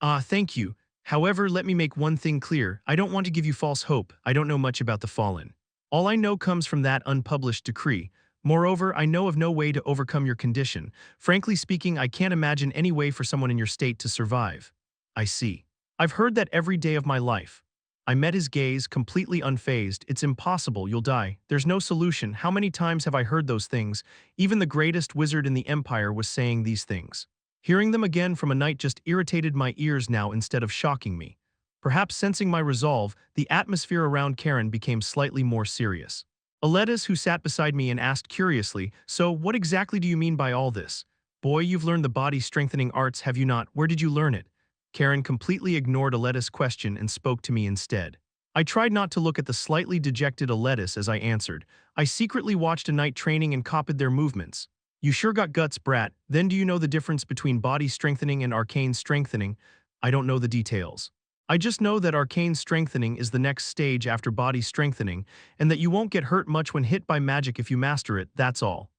Thank you. However, let me make one thing clear. I don't want to give you false hope. I don't know much about the fallen. All I know comes from that unpublished decree. Moreover, I know of no way to overcome your condition. Frankly speaking, I can't imagine any way for someone in your state to survive. I see. I've heard that every day of my life. I met his gaze, completely unfazed. It's impossible, you'll die. There's no solution. How many times have I heard those things? Even the greatest wizard in the Empire was saying these things. Hearing them again from a knight just irritated my ears now instead of shocking me. Perhaps sensing my resolve, the atmosphere around Karen became slightly more serious. Aletis, who sat beside me and asked curiously, "So, what exactly do you mean by all this? Boy, you've learned the body-strengthening arts, have you not? Where did you learn it?" Karen completely ignored Aletis' question and spoke to me instead. I tried not to look at the slightly dejected Aletis as I answered. I secretly watched a knight training and copied their movements. You sure got guts, brat. Then do you know the difference between body strengthening and arcane strengthening? I don't know the details. I just know that arcane strengthening is the next stage after body strengthening, and that you won't get hurt much when hit by magic if you master it, that's all.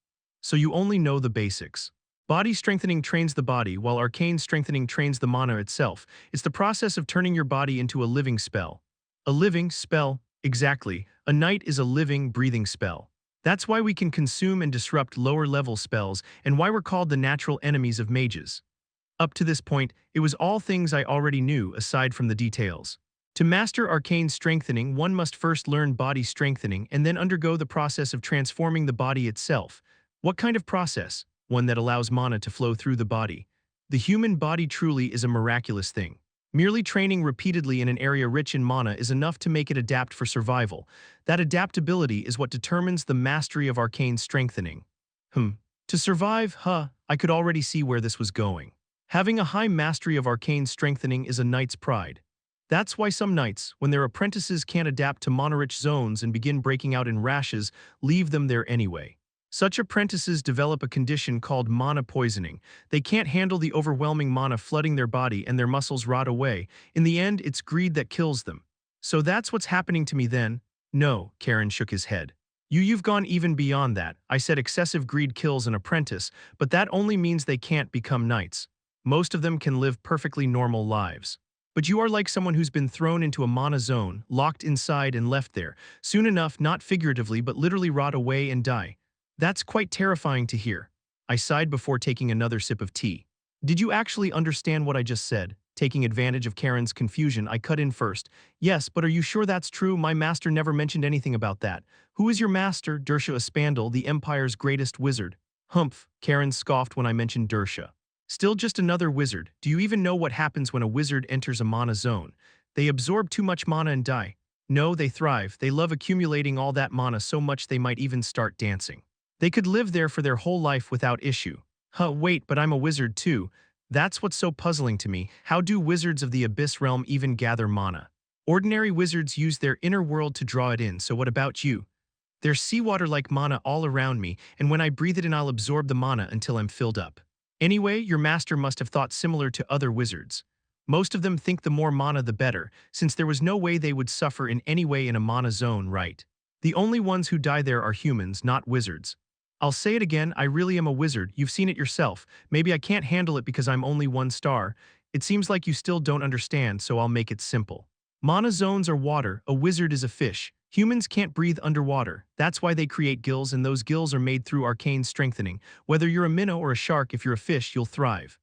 So you only know the basics. Body strengthening trains the body, while arcane strengthening trains the mana itself. It's the process of turning your body into a living spell. A living spell? Exactly. A knight is a living, breathing spell. That's why we can consume and disrupt lower-level spells, and why we're called the natural enemies of mages. Up to this point, it was all things I already knew, aside from the details. To master arcane strengthening, one must first learn body strengthening and then undergo the process of transforming the body itself. What kind of process? One that allows mana to flow through the body. The human body truly is a miraculous thing. Merely training repeatedly in an area rich in mana is enough to make it adapt for survival. That adaptability is what determines the mastery of arcane strengthening. To survive, I could already see where this was going. Having a high mastery of arcane strengthening is a knight's pride. That's why some knights, when their apprentices can't adapt to mana-rich zones and begin breaking out in rashes, leave them there anyway. Such apprentices develop a condition called mana poisoning. They can't handle the overwhelming mana flooding their body and their muscles rot away. In the end, it's greed that kills them. So that's what's happening to me then? No, Karen shook his head. You've gone even beyond that. I said excessive greed kills an apprentice, but that only means they can't become knights. Most of them can live perfectly normal lives. But you are like someone who's been thrown into a mana zone, locked inside and left there. Soon enough, not figuratively but literally rot away and die. That's quite terrifying to hear. I sighed before taking another sip of tea. Did you actually understand what I just said? Taking advantage of Karen's confusion, I cut in first. Yes, but are you sure that's true? My master never mentioned anything about that. Who is your master? Dersha Espandel, the Empire's greatest wizard. Humph, Karen scoffed when I mentioned Dersha. Still just another wizard. Do you even know what happens when a wizard enters a mana zone? They absorb too much mana and die. No, they thrive. They love accumulating all that mana so much they might even start dancing. They could live there for their whole life without issue. Wait, but I'm a wizard too. That's what's so puzzling to me. How do wizards of the Abyss realm even gather mana? Ordinary wizards use their inner world to draw it in, so what about you? There's seawater-like mana all around me, and when I breathe it in I'll absorb the mana until I'm filled up. Anyway, your master must have thought similar to other wizards. Most of them think the more mana the better, since there was no way they would suffer in any way in a mana zone, right? The only ones who die there are humans, not wizards. I'll say it again, I really am a wizard, you've seen it yourself. Maybe I can't handle it because I'm only 1 star. It seems like you still don't understand, so I'll make it simple. Mana zones are water, a wizard is a fish. Humans can't breathe underwater. That's why they create gills, and those gills are made through arcane strengthening. Whether you're a minnow or a shark, if you're a fish, you'll thrive.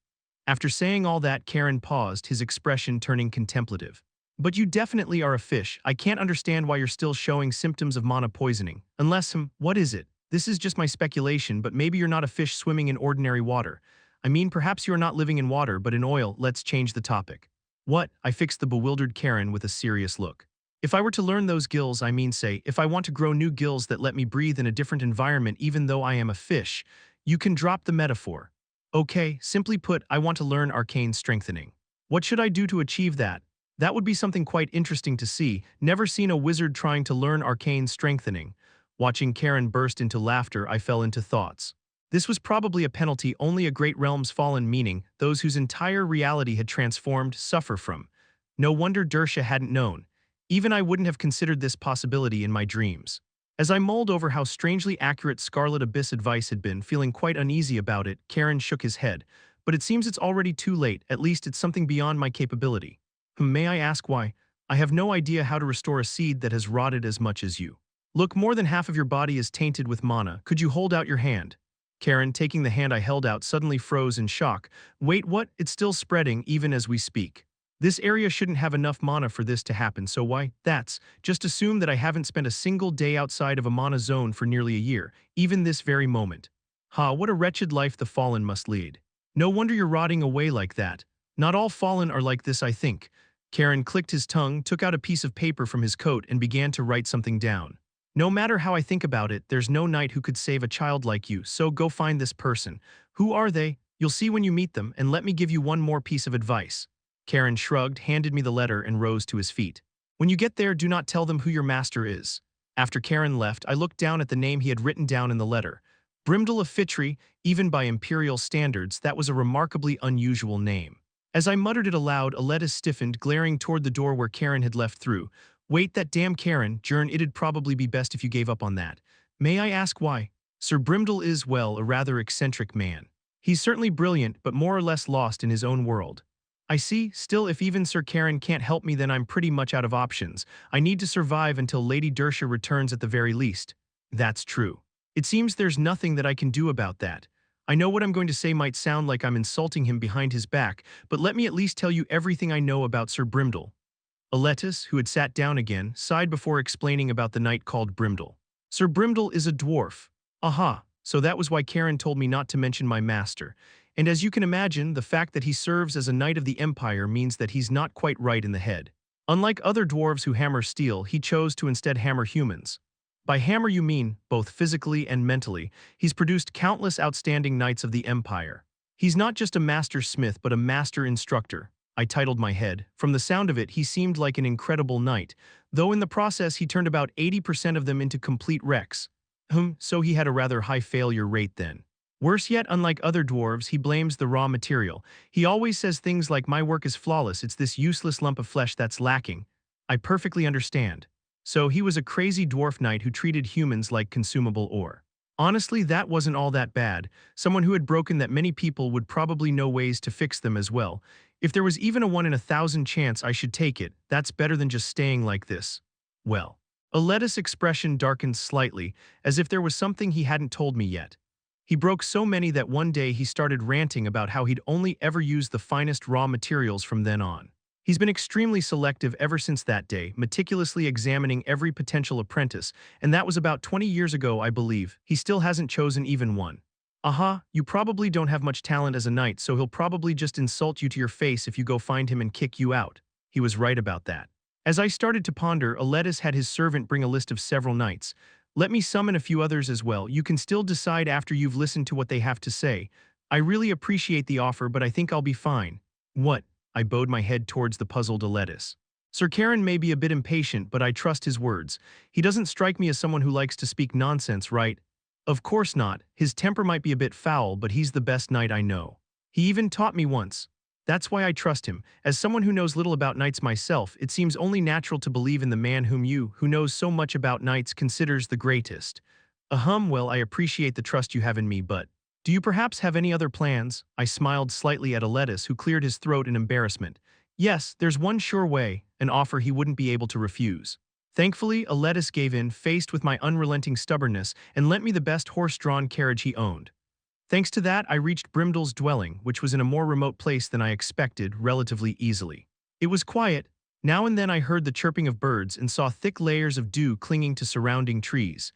After saying all that, Karen paused, his expression turning contemplative. But you definitely are a fish. I can't understand why you're still showing symptoms of mana poisoning. Unless, what is it? This is just my speculation, but maybe you're not a fish swimming in ordinary water. I mean, perhaps you're not living in water, but in oil. Let's change the topic. What? I fixed the bewildered Karen with a serious look. If I were to learn those gills, I mean say, if I want to grow new gills that let me breathe in a different environment even though I am a fish, you can drop the metaphor. Okay, simply put, I want to learn arcane strengthening. What should I do to achieve that? That would be something quite interesting to see. Never seen a wizard trying to learn arcane strengthening. Watching Karen burst into laughter, I fell into thoughts. This was probably a penalty only a great realm's fallen, meaning those whose entire reality had transformed suffer from. No wonder Dersha hadn't known. Even I wouldn't have considered this possibility in my dreams. As I mulled over how strangely accurate Scarlet Abyss advice had been, feeling quite uneasy about it, Karen shook his head. But it seems it's already too late, at least it's something beyond my capability. May I ask why? I have no idea how to restore a seed that has rotted as much as you. Look, more than half of your body is tainted with mana. Could you hold out your hand? Karen, taking the hand I held out, suddenly froze in shock. Wait, what? It's still spreading even as we speak. This area shouldn't have enough mana for this to happen, so why? Just assume that I haven't spent a single day outside of a mana zone for nearly a year, even this very moment. What a wretched life the Fallen must lead. No wonder you're rotting away like that. Not all Fallen are like this, I think. Karen clicked his tongue, took out a piece of paper from his coat, and began to write something down. No matter how I think about it, there's no knight who could save a child like you, so go find this person. Who are they? You'll see when you meet them, and let me give you one more piece of advice. Karen shrugged, handed me the letter, and rose to his feet. When you get there, do not tell them who your master is. After Karen left, I looked down at the name he had written down in the letter. Brimdal of Fitri, even by imperial standards, that was a remarkably unusual name. As I muttered it aloud, Aletta stiffened, glaring toward the door where Karen had left through. Wait, that damn Karen, Jern, it'd probably be best if you gave up on that. May I ask why? Sir Brimdal is, well, a rather eccentric man. He's certainly brilliant, but more or less lost in his own world. I see. Still, if even Sir Karen can't help me, then I'm pretty much out of options. I need to survive until Lady Dersha returns at the very least. That's true. It seems there's nothing that I can do about that. I know what I'm going to say might sound like I'm insulting him behind his back, but let me at least tell you everything I know about Sir Brimdal. Aletis, who had sat down again, sighed before explaining about the knight called Brimdal. Sir Brimdal is a dwarf. Aha, so that was why Karen told me not to mention my master. And as you can imagine, the fact that he serves as a knight of the Empire means that he's not quite right in the head. Unlike other dwarves who hammer steel, he chose to instead hammer humans. By hammer you mean, both physically and mentally, he's produced countless outstanding knights of the Empire. He's not just a master smith but a master instructor. I titled my head. From the sound of it, he seemed like an incredible knight, though in the process he turned about 80% of them into complete wrecks. So he had a rather high failure rate then. Worse yet, unlike other dwarves, he blames the raw material. He always says things like, my work is flawless, it's this useless lump of flesh that's lacking. I perfectly understand. So he was a crazy dwarf knight who treated humans like consumable ore. Honestly, that wasn't all that bad. Someone who had broken that many people would probably know ways to fix them as well. If there was even a 1 in 1,000 chance I should take it, that's better than just staying like this. Well, Aletta's expression darkened slightly, as if there was something he hadn't told me yet. He broke so many that one day he started ranting about how he'd only ever used the finest raw materials from then on. He's been extremely selective ever since that day, meticulously examining every potential apprentice, and that was about 20 years ago, I believe. He still hasn't chosen even one. You probably don't have much talent as a knight, so he'll probably just insult you to your face if you go find him and kick you out. He was right about that. As I started to ponder, Aletis had his servant bring a list of several knights. Let me summon a few others as well. You can still decide after you've listened to what they have to say. I really appreciate the offer, but I think I'll be fine. What? I bowed my head towards the puzzled Aletis. Sir Karen may be a bit impatient, but I trust his words. He doesn't strike me as someone who likes to speak nonsense, right? Of course not. His temper might be a bit foul, but he's the best knight I know. He even taught me once. That's why I trust him. As someone who knows little about knights myself, it seems only natural to believe in the man whom you, who knows so much about knights, considers the greatest. Well, I appreciate the trust you have in me, but do you perhaps have any other plans? I smiled slightly at Aletis, who cleared his throat in embarrassment. Yes, there's one sure way, an offer he wouldn't be able to refuse. Thankfully, Alettis gave in, faced with my unrelenting stubbornness, and lent me the best horse-drawn carriage he owned. Thanks to that, I reached Brimdell's dwelling, which was in a more remote place than I expected, relatively easily. It was quiet. Now and then I heard the chirping of birds and saw thick layers of dew clinging to surrounding trees.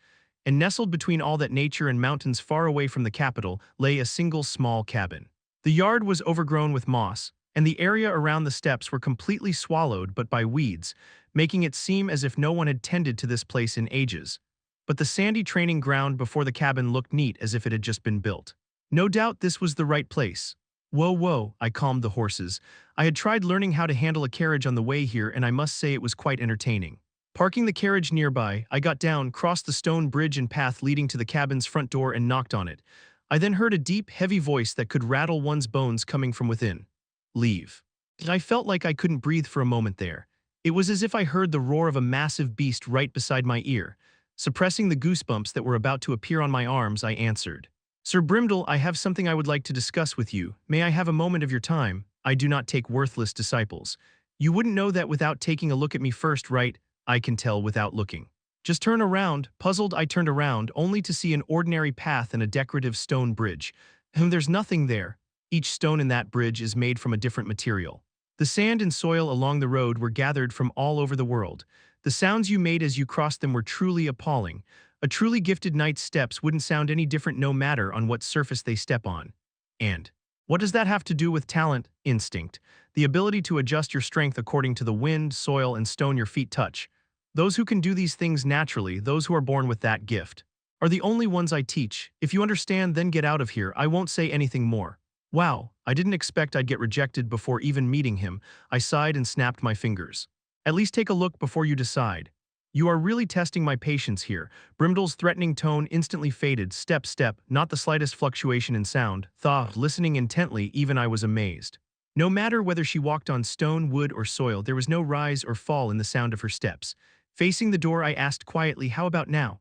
And nestled between all that nature and mountains far away from the capital lay a single small cabin. The yard was overgrown with moss, and the area around the steps were completely swallowed but by weeds, making it seem as if no one had tended to this place in ages. But the sandy training ground before the cabin looked neat as if it had just been built. No doubt this was the right place. Whoa, whoa, I calmed the horses. I had tried learning how to handle a carriage on the way here, and I must say it was quite entertaining. Parking the carriage nearby, I got down, crossed the stone bridge and path leading to the cabin's front door and knocked on it. I then heard a deep, heavy voice that could rattle one's bones coming from within. Leave. I felt like I couldn't breathe for a moment there. It was as if I heard the roar of a massive beast right beside my ear. Suppressing the goosebumps that were about to appear on my arms, I answered. Sir Brimdell, I have something I would like to discuss with you. May I have a moment of your time? I do not take worthless disciples. You wouldn't know that without taking a look at me first, right? I can tell without looking. Just turn around. Puzzled, I turned around, only to see an ordinary path and a decorative stone bridge. There's nothing there. Each stone in that bridge is made from a different material. The sand and soil along the road were gathered from all over the world. The sounds you made as you crossed them were truly appalling. A truly gifted knight's steps wouldn't sound any different no matter on what surface they step on. And what does that have to do with talent? Instinct. The ability to adjust your strength according to the wind, soil, and stone your feet touch. Those who can do these things naturally, those who are born with that gift, are the only ones I teach. If you understand, then get out of here. I won't say anything more. Wow, I didn't expect I'd get rejected before even meeting him. I sighed and snapped my fingers. At least take a look before you decide. You are really testing my patience here. Brimdell's threatening tone instantly faded, step, not the slightest fluctuation in sound. Listening intently, even I was amazed. No matter whether she walked on stone, wood, or soil, there was no rise or fall in the sound of her steps. Facing the door, I asked quietly, how about now?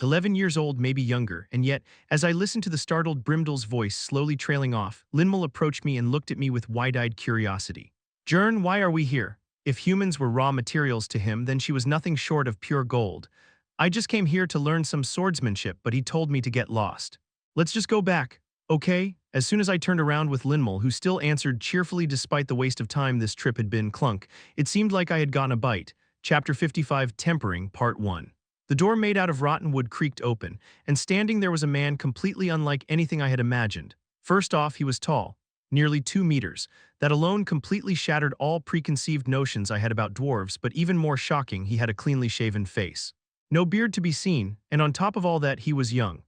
11 years old, maybe younger, and yet, as I listened to the startled Brimdell's voice slowly trailing off, Linmal approached me and looked at me with wide-eyed curiosity. Jern, why are we here? If humans were raw materials to him, then she was nothing short of pure gold. I just came here to learn some swordsmanship, but he told me to get lost. Let's just go back, okay? As soon as I turned around with Linmal, who still answered cheerfully despite the waste of time this trip had been, clunk, it seemed like I had gotten a bite. Chapter 55, Tempering, Part 1. The door made out of rotten wood creaked open, and standing there was a man completely unlike anything I had imagined. First off, he was tall, nearly 2 meters. That alone completely shattered all preconceived notions I had about dwarves, but even more shocking, he had a cleanly shaven face. No beard to be seen, and on top of all that, he was young.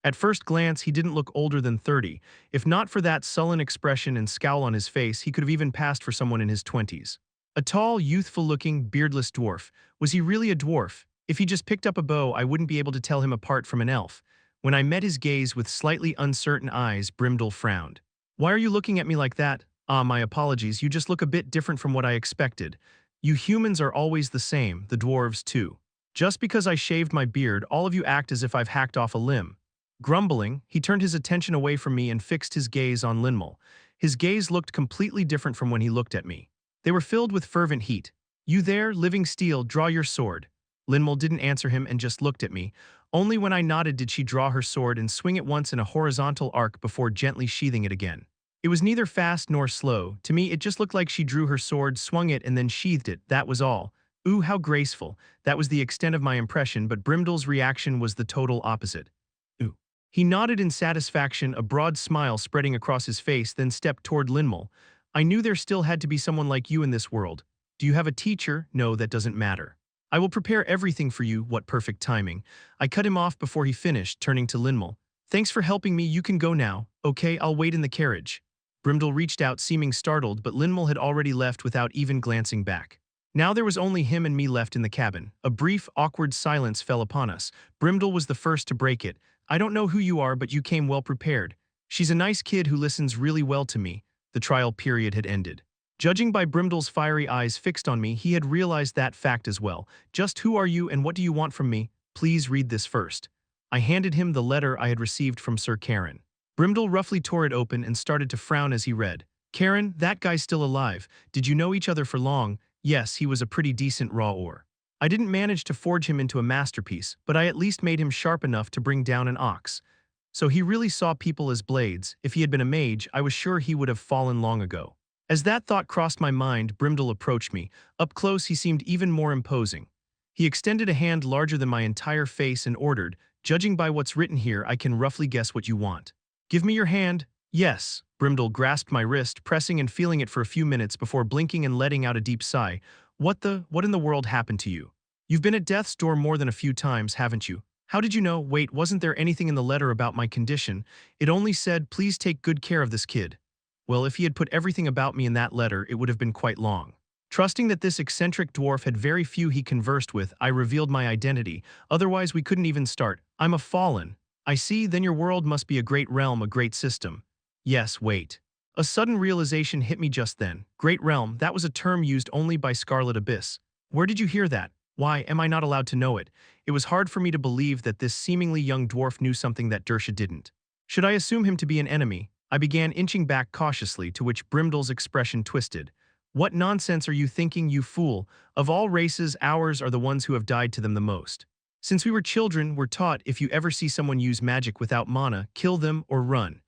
At first glance, he didn't look older than 30. If not for that sullen expression and scowl on his face, he could have even passed for someone in his 20s. A tall, youthful-looking, beardless dwarf. Was he really a dwarf? If he just picked up a bow, I wouldn't be able to tell him apart from an elf. When I met his gaze with slightly uncertain eyes, Brimdell frowned. Why are you looking at me like that? My apologies, you just look a bit different from what I expected. You humans are always the same, the dwarves too. Just because I shaved my beard, all of you act as if I've hacked off a limb. Grumbling, he turned his attention away from me and fixed his gaze on Linmal. His gaze looked completely different from when he looked at me. They were filled with fervent heat. You there, living steel, draw your sword. Linmal didn't answer him and just looked at me. Only when I nodded did she draw her sword and swing it once in a horizontal arc before gently sheathing it again. It was neither fast nor slow. To me, it just looked like she drew her sword, swung it, and then sheathed it. That was all. Ooh, how graceful. That was the extent of my impression, but Brimdell's reaction was the total opposite. Ooh. He nodded in satisfaction, a broad smile spreading across his face, then stepped toward Linmal. I knew there still had to be someone like you in this world. Do you have a teacher? No, that doesn't matter. I will prepare everything for you. What perfect timing. I cut him off before he finished, turning to Linmal. Thanks for helping me, you can go now. Okay, I'll wait in the carriage. Brimdell reached out, seeming startled, but Linmal had already left without even glancing back. Now there was only him and me left in the cabin. A brief, awkward silence fell upon us. Brimdell was the first to break it. I don't know who you are, but you came well prepared. She's a nice kid who listens really well to me. The trial period had ended. Judging by Brimdell's fiery eyes fixed on me, he had realized that fact as well. Just who are you and what do you want from me? Please read this first. I handed him the letter I had received from Sir Karen. Brimdell roughly tore it open and started to frown as he read. Karen, that guy's still alive. Did you know each other for long? Yes, he was a pretty decent raw ore. I didn't manage to forge him into a masterpiece, but I at least made him sharp enough to bring down an ox. So he really saw people as blades. If he had been a mage, I was sure he would have fallen long ago. As that thought crossed my mind, Brimdel approached me. Up close, he seemed even more imposing. He extended a hand larger than my entire face and ordered, "Judging by what's written here, I can roughly guess what you want. Give me your hand." "Yes." Brimdel grasped my wrist, pressing and feeling it for a few minutes before blinking and letting out a deep sigh. What in the world happened to you? You've been at death's door more than a few times, haven't you? How did you know? Wait, wasn't there anything in the letter about my condition? It only said, please take good care of this kid. Well, if he had put everything about me in that letter, it would have been quite long. Trusting that this eccentric dwarf had very few he conversed with, I revealed my identity. Otherwise, we couldn't even start. I'm a fallen. I see, then your world must be a great realm, a great system. Yes, wait. A sudden realization hit me just then. Great realm, that was a term used only by Scarlet Abyss. Where did you hear that? Why am I not allowed to know it? It was hard for me to believe that this seemingly young dwarf knew something that Dersha didn't. Should I assume him to be an enemy? I began inching back cautiously, to which Brimdel's expression twisted. What nonsense are you thinking, you fool? Of all races, ours are the ones who have died to them the most. Since we were children, we're taught if you ever see someone use magic without mana, kill them or run.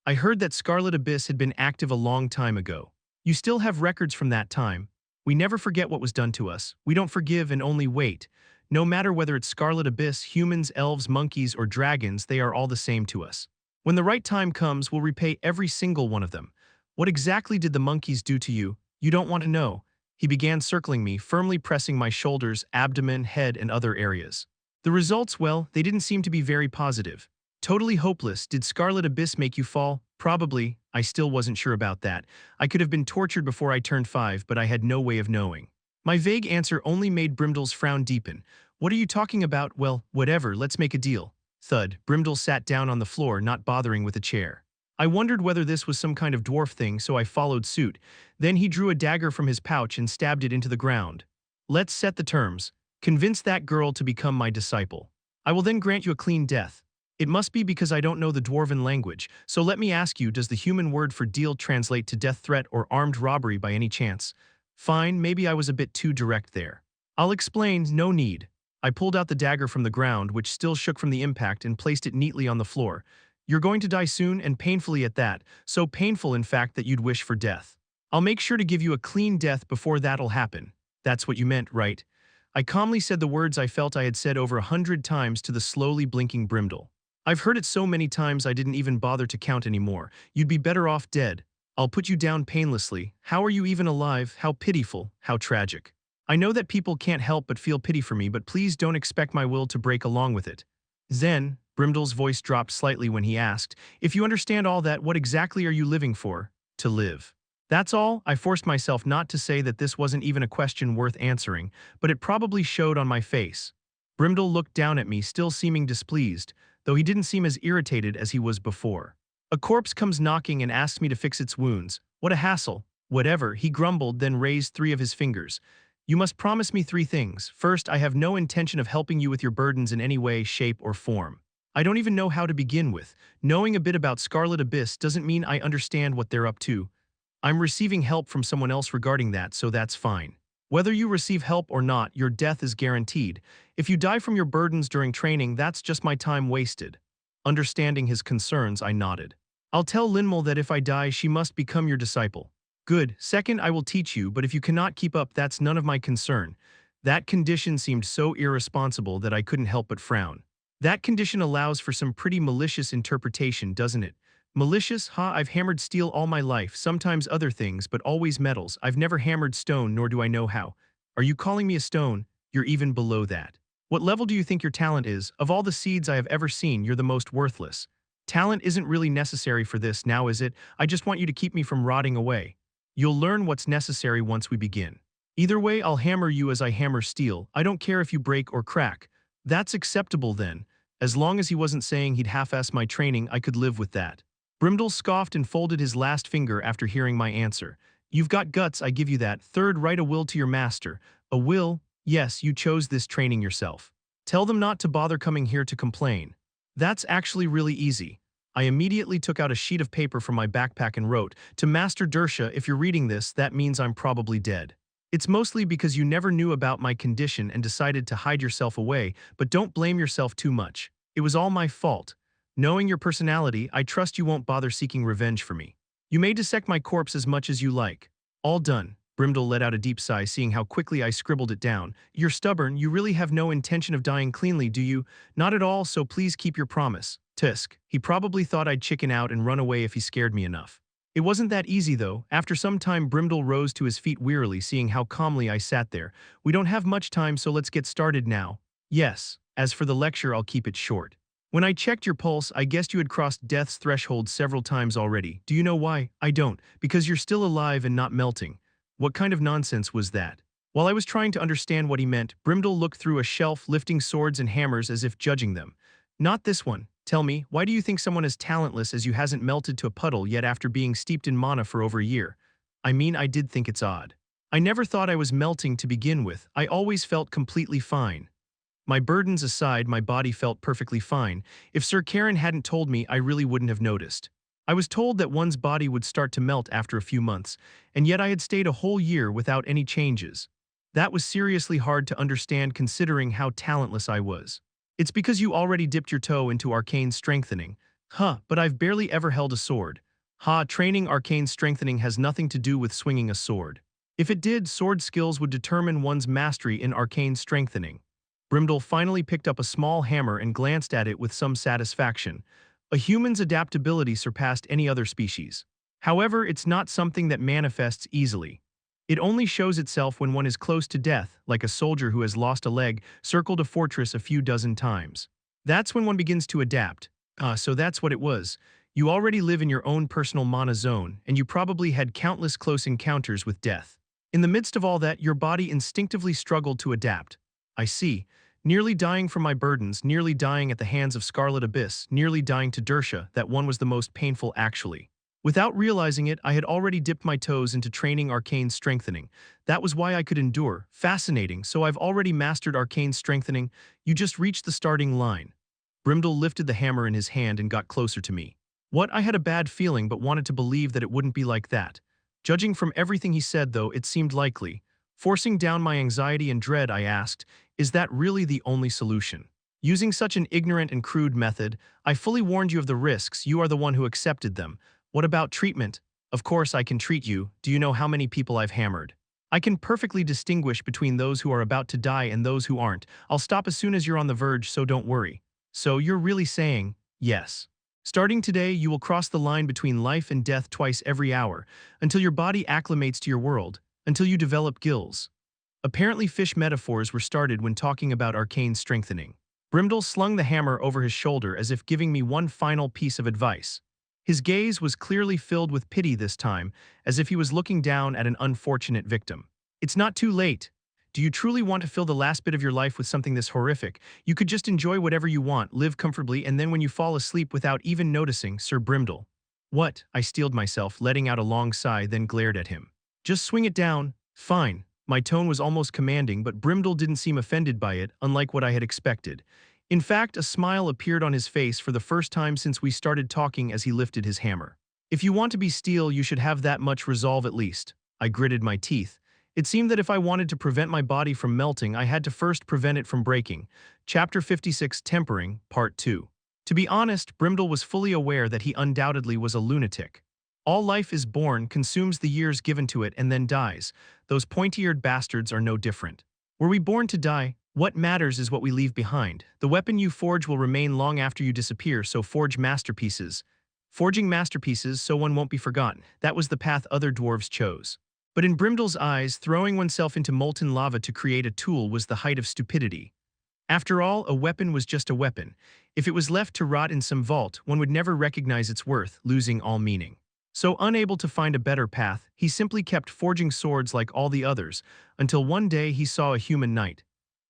I heard that Scarlet Abyss had been active a long time ago. You still have records from that time. We never forget what was done to us. We don't forgive and only wait. No matter whether it's Scarlet Abyss, humans, elves, monkeys, or dragons, they are all the same to us. When the right time comes, we'll repay every single one of them. What exactly did the monkeys do to you? You don't want to know. He began circling me, firmly pressing my shoulders, abdomen, head, and other areas. The results, well, they didn't seem to be very positive. Totally hopeless. Did Scarlet Abyss make you fall? Probably. I still wasn't sure about that. I could have been tortured before I turned 5, but I had no way of knowing. My vague answer only made Brimdel's frown deepen. What are you talking about? Well, whatever, let's make a deal. Thud. Brimdel sat down on the floor, not bothering with a chair. I wondered whether this was some kind of dwarf thing, so I followed suit. Then he drew a dagger from his pouch and stabbed it into the ground. Let's set the terms. Convince that girl to become my disciple. I will then grant you a clean death. It must be because I don't know the dwarven language, so let me ask you, does the human word for deal translate to death threat or armed robbery by any chance? Fine, maybe I was a bit too direct there. I'll explain, no need. I pulled out the dagger from the ground, which still shook from the impact, and placed it neatly on the floor. You're going to die soon, and painfully at that, so painful in fact that you'd wish for death. I'll make sure to give you a clean death before that'll happen. That's what you meant, right? I calmly said the words I felt I had said over 100 times to the slowly blinking Brimdel. I've heard it so many times I didn't even bother to count anymore. You'd be better off dead. I'll put you down painlessly. How are you even alive? How pitiful. How tragic. I know that people can't help but feel pity for me, but please don't expect my will to break along with it. Then, Brimdel's voice dropped slightly when he asked, if you understand all that, what exactly are you living for? To live. That's all. I forced myself not to say that this wasn't even a question worth answering, but it probably showed on my face. Brimdel looked down at me, still seeming displeased, though he didn't seem as irritated as he was before. A corpse comes knocking and asks me to fix its wounds. What a hassle. Whatever, he grumbled, then raised 3 of his fingers. You must promise me 3 things. First, I have no intention of helping you with your burdens in any way, shape, or form. I don't even know how to begin with. Knowing a bit about Scarlet Abyss doesn't mean I understand what they're up to. I'm receiving help from someone else regarding that, so that's fine. Whether you receive help or not, your death is guaranteed. If you die from your burdens during training, that's just my time wasted. Understanding his concerns, I nodded. I'll tell Linmel that if I die, she must become your disciple. Good. Second, I will teach you, but if you cannot keep up, that's none of my concern. That condition seemed so irresponsible that I couldn't help but frown. That condition allows for some pretty malicious interpretation, doesn't it? Malicious? I've hammered steel all my life, sometimes other things, but always metals. I've never hammered stone, nor do I know how. Are you calling me a stone? You're even below that. What level do you think your talent is? Of all the seeds I have ever seen, you're the most worthless. Talent isn't really necessary for this, now is it? I just want you to keep me from rotting away. You'll learn what's necessary once we begin. Either way, I'll hammer you as I hammer steel. I don't care if you break or crack. That's acceptable then. As long as he wasn't saying he'd half-ass my training, I could live with that. Brimdel scoffed and folded his last finger after hearing my answer. You've got guts, I give you that. Third, write a will to your master. A will? Yes, you chose this training yourself. Tell them not to bother coming here to complain. That's actually really easy. I immediately took out a sheet of paper from my backpack and wrote, to Master Dersha, if you're reading this, that means I'm probably dead. It's mostly because you never knew about my condition and decided to hide yourself away, but don't blame yourself too much. It was all my fault. Knowing your personality, I trust you won't bother seeking revenge for me. You may dissect my corpse as much as you like. All done. Brimdel let out a deep sigh, seeing how quickly I scribbled it down. You're stubborn, you really have no intention of dying cleanly, do you? Not at all, so please keep your promise. Tisk. He probably thought I'd chicken out and run away if he scared me enough. It wasn't that easy though. After some time Brimdel rose to his feet wearily, seeing how calmly I sat there. We don't have much time, so let's get started now. Yes. As for the lecture, I'll keep it short. When I checked your pulse, I guessed you had crossed death's threshold several times already. Do you know why? I don't. Because you're still alive and not melting. What kind of nonsense was that? While I was trying to understand what he meant, Brimdel looked through a shelf, lifting swords and hammers as if judging them. Not this one. Tell me, why do you think someone as talentless as you hasn't melted to a puddle yet after being steeped in mana for over a year? I mean, I did think it's odd. I never thought I was melting to begin with. I always felt completely fine. My burdens aside, my body felt perfectly fine. If Sir Karen hadn't told me, I really wouldn't have noticed. I was told that one's body would start to melt after a few months, and yet I had stayed a whole year without any changes. That was seriously hard to understand considering how talentless I was. It's because you already dipped your toe into arcane strengthening. Huh, but I've barely ever held a sword. Training arcane strengthening has nothing to do with swinging a sword. If it did, sword skills would determine one's mastery in arcane strengthening. Brimdel finally picked up a small hammer and glanced at it with some satisfaction. A human's adaptability surpassed any other species. However, it's not something that manifests easily. It only shows itself when one is close to death, like a soldier who has lost a leg, circled a fortress a few dozen times. That's when one begins to adapt. So that's what it was. You already live in your own personal mana zone, and you probably had countless close encounters with death. In the midst of all that, your body instinctively struggled to adapt. I see. Nearly dying from my burdens, nearly dying at the hands of Scarlet Abyss, nearly dying to Dersha, that one was the most painful actually. Without realizing it, I had already dipped my toes into training arcane strengthening. That was why I could endure. Fascinating, so I've already mastered arcane strengthening. You just reached the starting line. Brimdel lifted the hammer in his hand and got closer to me. What? I had a bad feeling but wanted to believe that it wouldn't be like that. Judging from everything he said though, it seemed likely. Forcing down my anxiety and dread, I asked, is that really the only solution? Using such an ignorant and crude method, I fully warned you of the risks. You are the one who accepted them. What about treatment? Of course I can treat you. Do you know how many people I've hammered? I can perfectly distinguish between those who are about to die and those who aren't. I'll stop as soon as you're on the verge, so don't worry. So you're really saying, yes. Starting today, you will cross the line between life and death twice every hour, until your body acclimates to your world, until you develop gills. Apparently fish metaphors were started when talking about arcane strengthening. Brimdel slung the hammer over his shoulder as if giving me one final piece of advice. His gaze was clearly filled with pity this time, as if he was looking down at an unfortunate victim. It's not too late. Do you truly want to fill the last bit of your life with something this horrific? You could just enjoy whatever you want, live comfortably, and then when you fall asleep without even noticing, Sir Brimdel. What? I steeled myself, letting out a long sigh, then glared at him. Just swing it down. Fine. My tone was almost commanding, but Brimdel didn't seem offended by it, unlike what I had expected. In fact, a smile appeared on his face for the first time since we started talking as he lifted his hammer. If you want to be steel, you should have that much resolve at least. I gritted my teeth. It seemed that if I wanted to prevent my body from melting, I had to first prevent it from breaking. Chapter 56, Tempering, Part 2. To be honest, Brimdel was fully aware that he undoubtedly was a lunatic. All life is born, consumes the years given to it, and then dies. Those pointy-eared bastards are no different. Were we born to die? What matters is what we leave behind. The weapon you forge will remain long after you disappear, so forge masterpieces. Forging masterpieces so one won't be forgotten. That was the path other dwarves chose. But in Brimdel's eyes, throwing oneself into molten lava to create a tool was the height of stupidity. After all, a weapon was just a weapon. If it was left to rot in some vault, one would never recognize its worth, losing all meaning. So unable to find a better path, he simply kept forging swords like all the others, until one day he saw a human knight.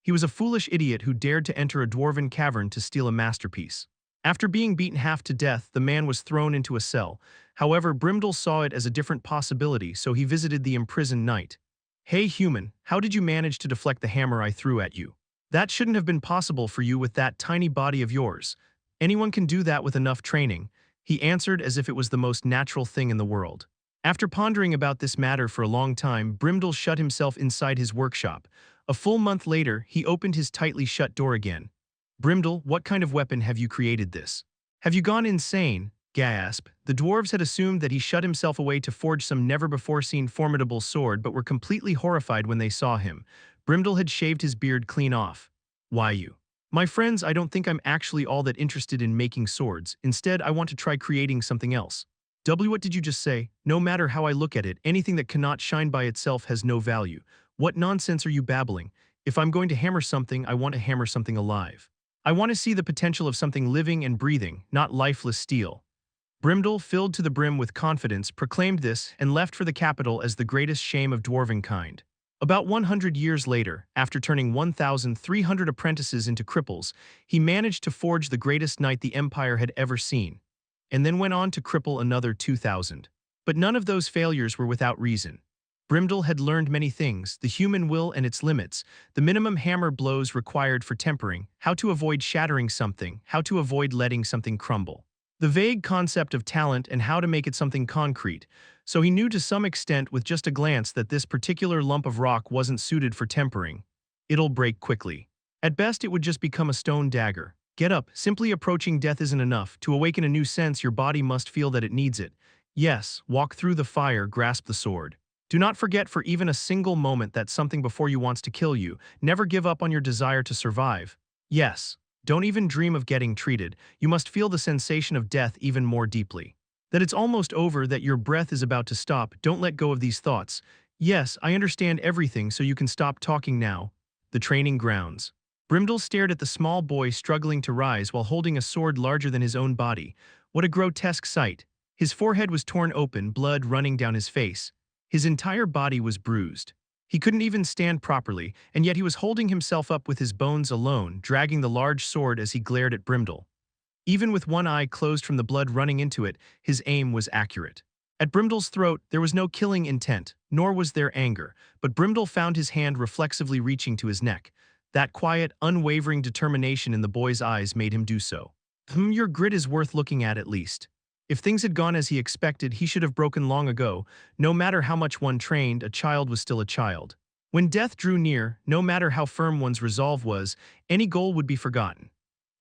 He was a foolish idiot who dared to enter a dwarven cavern to steal a masterpiece. After being beaten half to death, the man was thrown into a cell. However, Brimdel saw it as a different possibility, so he visited the imprisoned knight. Hey human, how did you manage to deflect the hammer I threw at you? That shouldn't have been possible for you with that tiny body of yours. Anyone can do that with enough training. He answered as if it was the most natural thing in the world. After pondering about this matter for a long time, Brimdel shut himself inside his workshop. A full month later, he opened his tightly shut door again. Brimdel, what kind of weapon have you created this? Have you gone insane? Gasp. The dwarves had assumed that he shut himself away to forge some never-before-seen formidable sword, but were completely horrified when they saw him. Brimdel had shaved his beard clean off. Why you? My friends, I don't think I'm actually all that interested in making swords. Instead, I want to try creating something else. What did you just say? No matter how I look at it, anything that cannot shine by itself has no value. What nonsense are you babbling? If I'm going to hammer something, I want to hammer something alive. I want to see the potential of something living and breathing, not lifeless steel. Brimdel, filled to the brim with confidence, proclaimed this and left for the capital as the greatest shame of dwarven kind. About 100 years later, after turning 1,300 apprentices into cripples, he managed to forge the greatest knight the Empire had ever seen, and then went on to cripple another 2,000. But none of those failures were without reason. Brimdel had learned many things: the human will and its limits, the minimum hammer blows required for tempering, how to avoid shattering something, how to avoid letting something crumble, the vague concept of talent and how to make it something concrete. So he knew to some extent with just a glance that this particular lump of rock wasn't suited for tempering. It'll break quickly. At best, it would just become a stone dagger. Get up. Simply approaching death isn't enough. To awaken a new sense, your body must feel that it needs it. Yes, walk through the fire, grasp the sword. Do not forget for even a single moment that something before you wants to kill you. Never give up on your desire to survive. Yes, don't even dream of getting treated. You must feel the sensation of death even more deeply. That it's almost over, that your breath is about to stop. Don't let go of these thoughts. Yes, I understand everything, so you can stop talking now. The training grounds. Brimdel stared at the small boy struggling to rise while holding a sword larger than his own body. What a grotesque sight. His forehead was torn open, blood running down his face. His entire body was bruised. He couldn't even stand properly, and yet he was holding himself up with his bones alone, dragging the large sword as he glared at Brimdel. Even with one eye closed from the blood running into it, his aim was accurate. At Brimdel's throat, there was no killing intent, nor was there anger, but Brimdel found his hand reflexively reaching to his neck. That quiet, unwavering determination in the boy's eyes made him do so. Your grit is worth looking at least. If things had gone as he expected, he should have broken long ago. No matter how much one trained, a child was still a child. When death drew near, no matter how firm one's resolve was, any goal would be forgotten.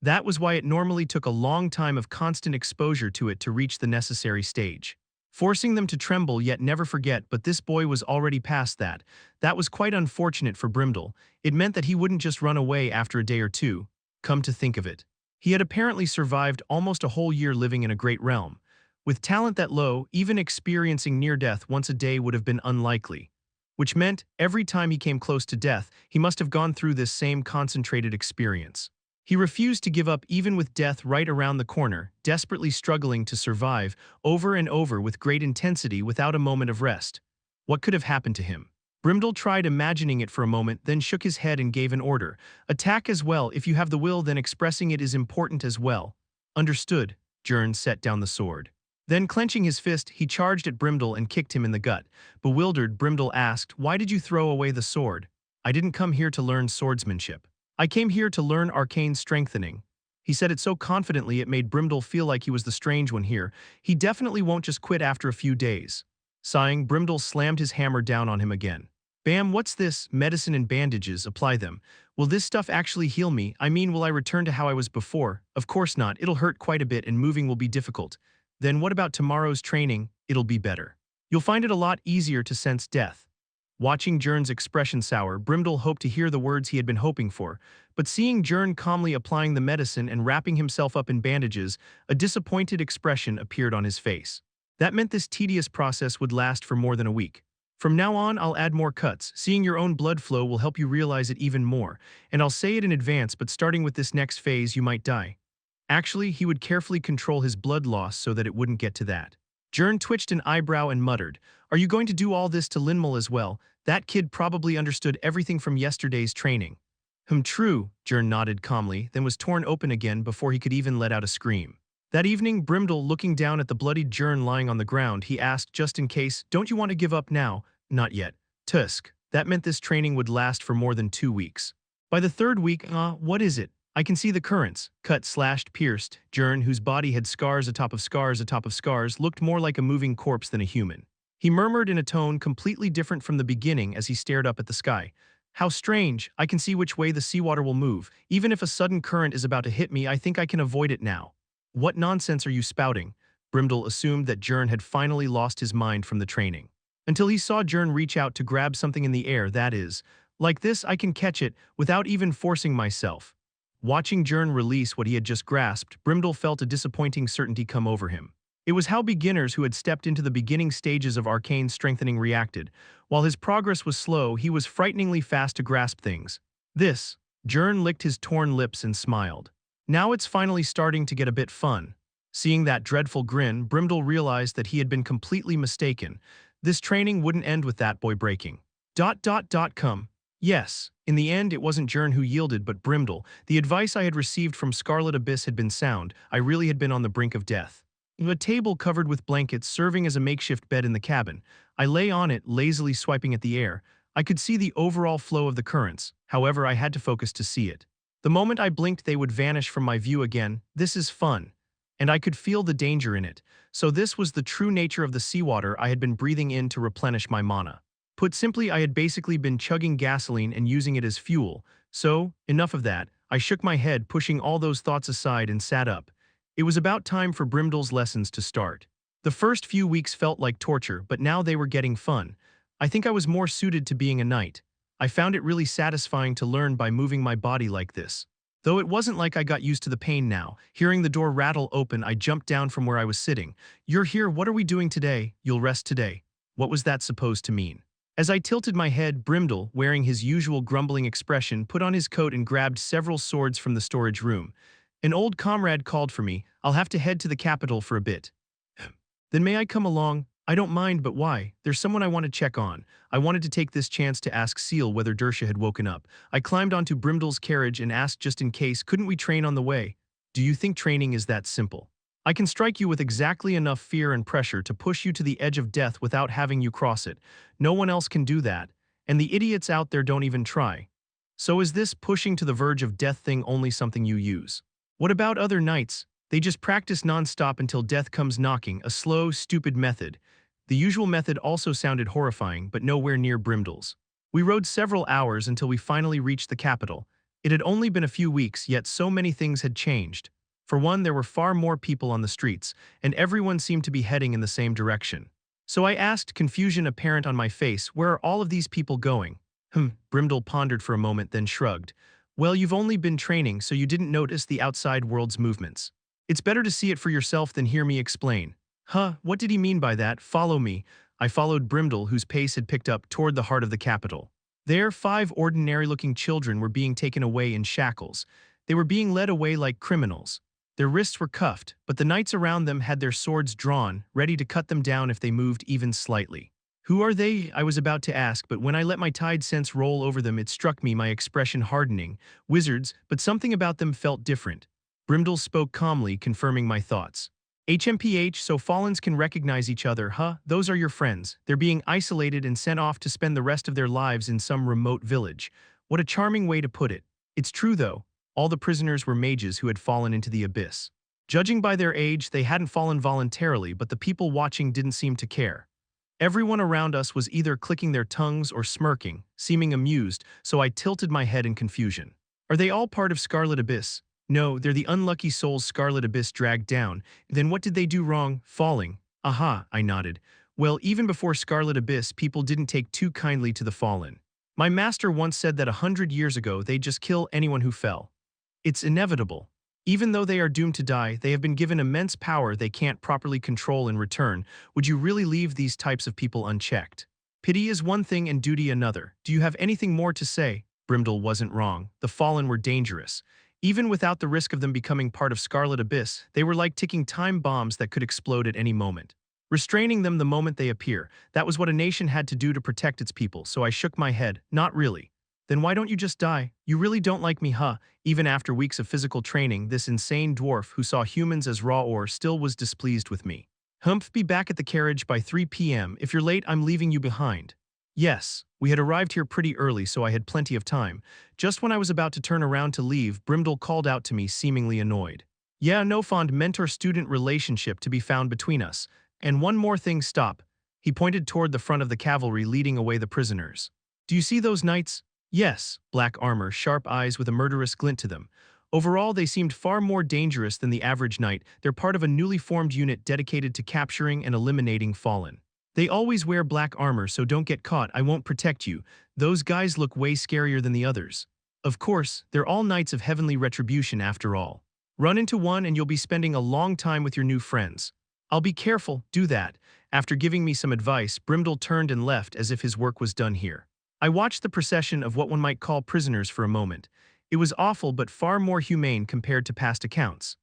That was why it normally took a long time of constant exposure to it to reach the necessary stage. Forcing them to tremble yet never forget, but this boy was already past that. That was quite unfortunate for Brimdel. It meant that he wouldn't just run away after a day or two. Come to think of it, he had apparently survived almost a whole year living in a great realm. With talent that low, even experiencing near death once a day would have been unlikely. Which meant, every time he came close to death, he must have gone through this same concentrated experience. He refused to give up even with death right around the corner, desperately struggling to survive, over and over with great intensity without a moment of rest. What could have happened to him? Brimdel tried imagining it for a moment, then shook his head and gave an order. Attack as well. If you have the will, then expressing it is important as well. Understood. Jern set down the sword. Then, clenching his fist, he charged at Brimdel and kicked him in the gut. Bewildered, Brimdel asked, "Why did you throw away the sword?" "I didn't come here to learn swordsmanship. I came here to learn arcane strengthening." He said it so confidently it made Brimdel feel like he was the strange one here. He definitely won't just quit after a few days. Sighing, Brimdel slammed his hammer down on him again. "Bam, what's this? Medicine and bandages, apply them. Will this stuff actually heal me? I mean, will I return to how I was before? Of course not, it'll hurt quite a bit and moving will be difficult. Then what about tomorrow's training? It'll be better. You'll find it a lot easier to sense death." Watching Jern's expression sour, Brimdel hoped to hear the words he had been hoping for, but seeing Jern calmly applying the medicine and wrapping himself up in bandages, a disappointed expression appeared on his face. That meant this tedious process would last for more than a week. "From now on, I'll add more cuts. Seeing your own blood flow will help you realize it even more. And I'll say it in advance, but starting with this next phase, you might die." Actually, he would carefully control his blood loss so that it wouldn't get to that. Jern twitched an eyebrow and muttered, "Are you going to do all this to Linmal as well? That kid probably understood everything from yesterday's training." True," Jern nodded calmly, then was torn open again before he could even let out a scream. That evening, Brimdel, looking down at the bloodied Jern lying on the ground, he asked just in case, "Don't you want to give up now?" "Not yet." Tusk. That meant this training would last for more than 2 weeks. By the third week, what is it? I can see the currents. Cut, slashed, pierced. Jern, whose body had scars atop of scars atop of scars, looked more like a moving corpse than a human. He murmured in a tone completely different from the beginning as he stared up at the sky. How strange, I can see which way the seawater will move. Even if a sudden current is about to hit me, I think I can avoid it now. What nonsense are you spouting? Brimdel assumed that Jern had finally lost his mind from the training. Until he saw Jern reach out to grab something in the air, that is. Like this, I can catch it without even forcing myself. Watching Jern release what he had just grasped, Brimdel felt a disappointing certainty come over him. It was how beginners who had stepped into the beginning stages of arcane strengthening reacted. While his progress was slow, he was frighteningly fast to grasp things. Jern licked his torn lips and smiled. Now it's finally starting to get a bit fun. Seeing that dreadful grin, Brimdel realized that he had been completely mistaken. This training wouldn't end with that boy breaking. Come. Yes, in the end it wasn't Jern who yielded but Brimdel. The advice I had received from Scarlet Abyss had been sound. I really had been on the brink of death. A table covered with blankets serving as a makeshift bed in the cabin. I lay on it, lazily swiping at the air. I could see the overall flow of the currents, however I had to focus to see it. The moment I blinked they would vanish from my view again. This is fun. And I could feel the danger in it. So this was the true nature of the seawater I had been breathing in to replenish my mana. Put simply, I had basically been chugging gasoline and using it as fuel. So, enough of that. I shook my head, pushing all those thoughts aside and sat up. It was about time for Brimdel's lessons to start. The first few weeks felt like torture, but now they were getting fun. I think I was more suited to being a knight. I found it really satisfying to learn by moving my body like this. Though it wasn't like I got used to the pain now. Hearing the door rattle open, I jumped down from where I was sitting. "You're here, what are we doing today? You'll rest today." What was that supposed to mean? As I tilted my head, Brimdel, wearing his usual grumbling expression, put on his coat and grabbed several swords from the storage room. An old comrade called for me. I'll have to head to the capital for a bit. Then may I come along? I don't mind, but why? There's someone I want to check on. I wanted to take this chance to ask Seal whether Dersha had woken up. I climbed onto Brimdel's carriage and asked just in case, couldn't we train on the way? Do you think training is that simple? I can strike you with exactly enough fear and pressure to push you to the edge of death without having you cross it. No one else can do that, and the idiots out there don't even try. So is this pushing to the verge of death thing only something you use? What about other knights? They just practice non-stop until death comes knocking, a slow, stupid method. The usual method also sounded horrifying, but nowhere near Brimdel's. We rode several hours until we finally reached the capital. It had only been a few weeks, yet so many things had changed. For one, there were far more people on the streets, and everyone seemed to be heading in the same direction. So I asked, confusion apparent on my face, where are all of these people going? Brimdel pondered for a moment, then shrugged. Well, you've only been training, so you didn't notice the outside world's movements. It's better to see it for yourself than hear me explain. What did he mean by that? Follow me. I followed Brimdel, whose pace had picked up, toward the heart of the capital. There, 5 ordinary-looking children were being taken away in shackles. They were being led away like criminals. Their wrists were cuffed, but the knights around them had their swords drawn, ready to cut them down if they moved even slightly. Who are they? I was about to ask, but when I let my tide sense roll over them, it struck me, my expression hardening. Wizards, but something about them felt different. Brimdel spoke calmly, confirming my thoughts. HMPH, so Fallens can recognize each other, Those are your friends. They're being isolated and sent off to spend the rest of their lives in some remote village. What a charming way to put it. It's true, though. All the prisoners were mages who had fallen into the abyss. Judging by their age, they hadn't fallen voluntarily, but the people watching didn't seem to care. Everyone around us was either clicking their tongues or smirking, seeming amused, so I tilted my head in confusion. Are they all part of Scarlet Abyss? No, they're the unlucky souls Scarlet Abyss dragged down. Then what did they do wrong? Falling. Aha, I nodded. Well, even before Scarlet Abyss, people didn't take too kindly to the fallen. My master once said that 100 years ago they'd just kill anyone who fell. It's inevitable. Even though they are doomed to die, they have been given immense power they can't properly control in return. Would you really leave these types of people unchecked? Pity is one thing and duty another. Do you have anything more to say? Brimdel wasn't wrong. The fallen were dangerous. Even without the risk of them becoming part of Scarlet Abyss, they were like ticking time bombs that could explode at any moment. Restraining them the moment they appear, that was what a nation had to do to protect its people, so I shook my head. Not really. Then why don't you just die? You really don't like me, Even after weeks of physical training, this insane dwarf who saw humans as raw ore still was displeased with me. Be back at the carriage by 3 p.m. If you're late, I'm leaving you behind. Yes, we had arrived here pretty early, so I had plenty of time. Just when I was about to turn around to leave, Brimdel called out to me, seemingly annoyed. Yeah, no fond mentor-student relationship to be found between us. And one more thing, stop. He pointed toward the front of the cavalry leading away the prisoners. Do you see those knights? Yes, black armor, sharp eyes with a murderous glint to them. Overall, they seemed far more dangerous than the average knight. They're part of a newly formed unit dedicated to capturing and eliminating fallen. They always wear black armor, so don't get caught. I won't protect you. Those guys look way scarier than the others. Of course, they're all knights of heavenly retribution after all. Run into one and you'll be spending a long time with your new friends. I'll be careful, do that. After giving me some advice, Brimdel turned and left as if his work was done here. I watched the procession of what one might call prisoners for a moment. It was awful but far more humane compared to past accounts.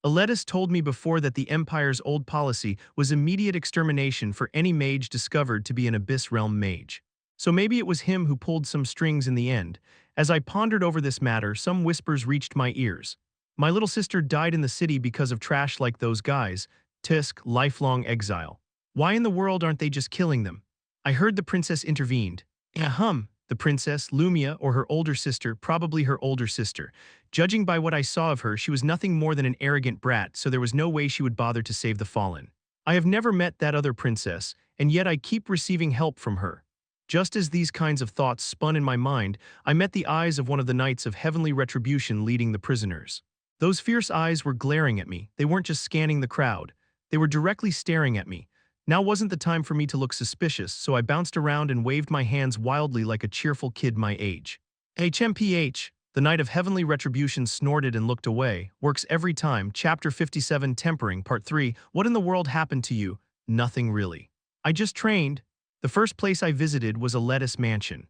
Aletus told me before that the Empire's old policy was immediate extermination for any mage discovered to be an Abyss Realm mage. So maybe it was him who pulled some strings in the end. As I pondered over this matter, some whispers reached my ears. My little sister died in the city because of trash like those guys. Tisk, lifelong exile. Why in the world aren't they just killing them? I heard the princess intervened. Ahem, the princess, Lumia, or her older sister, probably her older sister. Judging by what I saw of her, she was nothing more than an arrogant brat, so there was no way she would bother to save the fallen. I have never met that other princess, and yet I keep receiving help from her. Just as these kinds of thoughts spun in my mind, I met the eyes of one of the knights of heavenly retribution leading the prisoners. Those fierce eyes were glaring at me. They weren't just scanning the crowd. They were directly staring at me. Now wasn't the time for me to look suspicious, so I bounced around and waved my hands wildly like a cheerful kid my age. HMPH, the Knight of Heavenly Retribution snorted and looked away. Works every time. Chapter 57 Tempering, Part 3. What in the world happened to you? Nothing really. I just trained. The first place I visited was Aletus Mansion.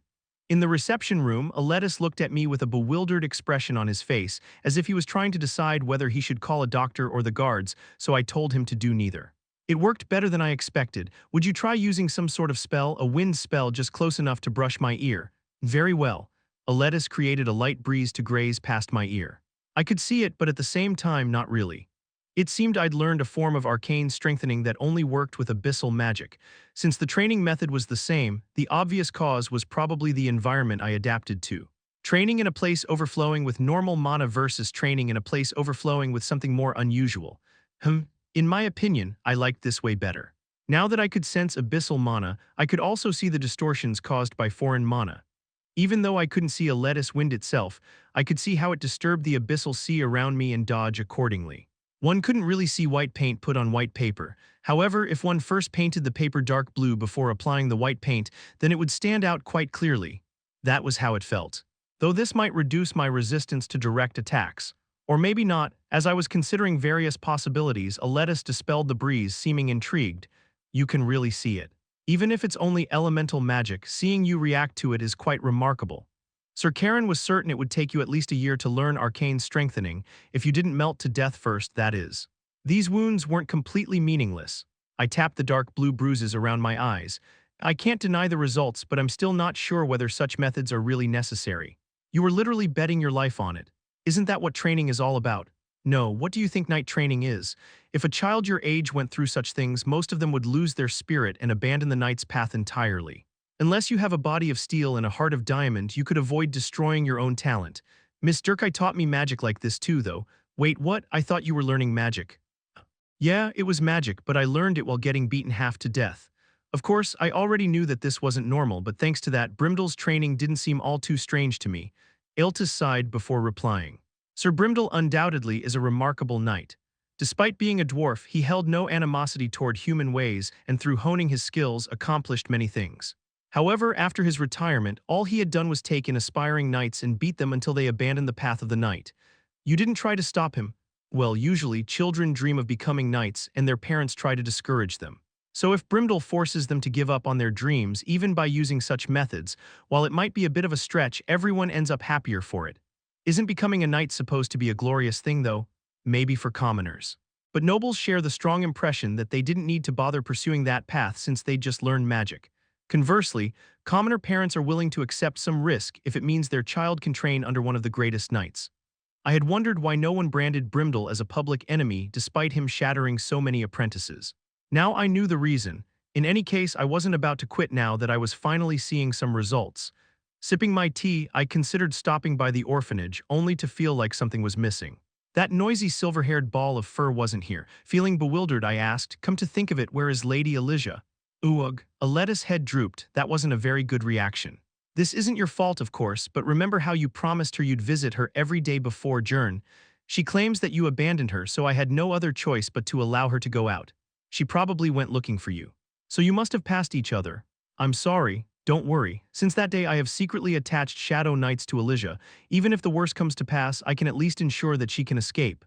In the reception room, Aletus looked at me with a bewildered expression on his face, as if he was trying to decide whether he should call a doctor or the guards, so I told him to do neither. It worked better than I expected. Would you try using some sort of spell, a wind spell just close enough to brush my ear? Very well. Aletus created a light breeze to graze past my ear. I could see it, but at the same time, not really. It seemed I'd learned a form of arcane strengthening that only worked with abyssal magic. Since the training method was the same, the obvious cause was probably the environment I adapted to. Training in a place overflowing with normal mana versus training in a place overflowing with something more unusual. In my opinion, I liked this way better. Now that I could sense abyssal mana, I could also see the distortions caused by foreign mana. Even though I couldn't see Aletus wind itself, I could see how it disturbed the abyssal sea around me and dodge accordingly. One couldn't really see white paint put on white paper. However, if one first painted the paper dark blue before applying the white paint, then it would stand out quite clearly. That was how it felt. Though this might reduce my resistance to direct attacks. Or maybe not. As I was considering various possibilities, Aletus dispelled the breeze, seeming intrigued. You can really see it. Even if it's only elemental magic, seeing you react to it is quite remarkable. Sir Karen was certain it would take you at least a year to learn arcane strengthening, if you didn't melt to death first, that is. These wounds weren't completely meaningless. I tapped the dark blue bruises around my eyes. I can't deny the results, but I'm still not sure whether such methods are really necessary. You were literally betting your life on it. Isn't that what training is all about? No, what do you think knight training is? If a child your age went through such things, most of them would lose their spirit and abandon the knight's path entirely. Unless you have a body of steel and a heart of diamond, you could avoid destroying your own talent. Miss Durkheim taught me magic like this too, though. Wait, what? I thought you were learning magic. Yeah, it was magic, but I learned it while getting beaten half to death. Of course, I already knew that this wasn't normal, but thanks to that, Brimdel's training didn't seem all too strange to me. Aeltis sighed before replying. Sir Brimdel undoubtedly is a remarkable knight. Despite being a dwarf, he held no animosity toward human ways and through honing his skills accomplished many things. However, after his retirement, all he had done was take in aspiring knights and beat them until they abandoned the path of the knight. You didn't try to stop him. Well, usually, children dream of becoming knights and their parents try to discourage them. So if Brimdel forces them to give up on their dreams, even by using such methods, while it might be a bit of a stretch, everyone ends up happier for it. Isn't becoming a knight supposed to be a glorious thing, though? Maybe for commoners. But nobles share the strong impression that they didn't need to bother pursuing that path since they'd just learned magic. Conversely, commoner parents are willing to accept some risk if it means their child can train under one of the greatest knights. I had wondered why no one branded Brimdel as a public enemy despite him shattering so many apprentices. Now I knew the reason. In any case, I wasn't about to quit now that I was finally seeing some results. Sipping my tea, I considered stopping by the orphanage, only to feel like something was missing. That noisy silver-haired ball of fur wasn't here. Feeling bewildered, I asked, "Come to think of it, where is Lady Elijah?" Oog, a lettuce head drooped. That wasn't a very good reaction. This isn't your fault, of course, but remember how you promised her you'd visit her every day before Jern. She claims that you abandoned her, so I had no other choice but to allow her to go out. She probably went looking for you. So you must have passed each other. I'm sorry, don't worry. Since that day I have secretly attached Shadow Knights to Elijah. Even if the worst comes to pass, I can at least ensure that she can escape.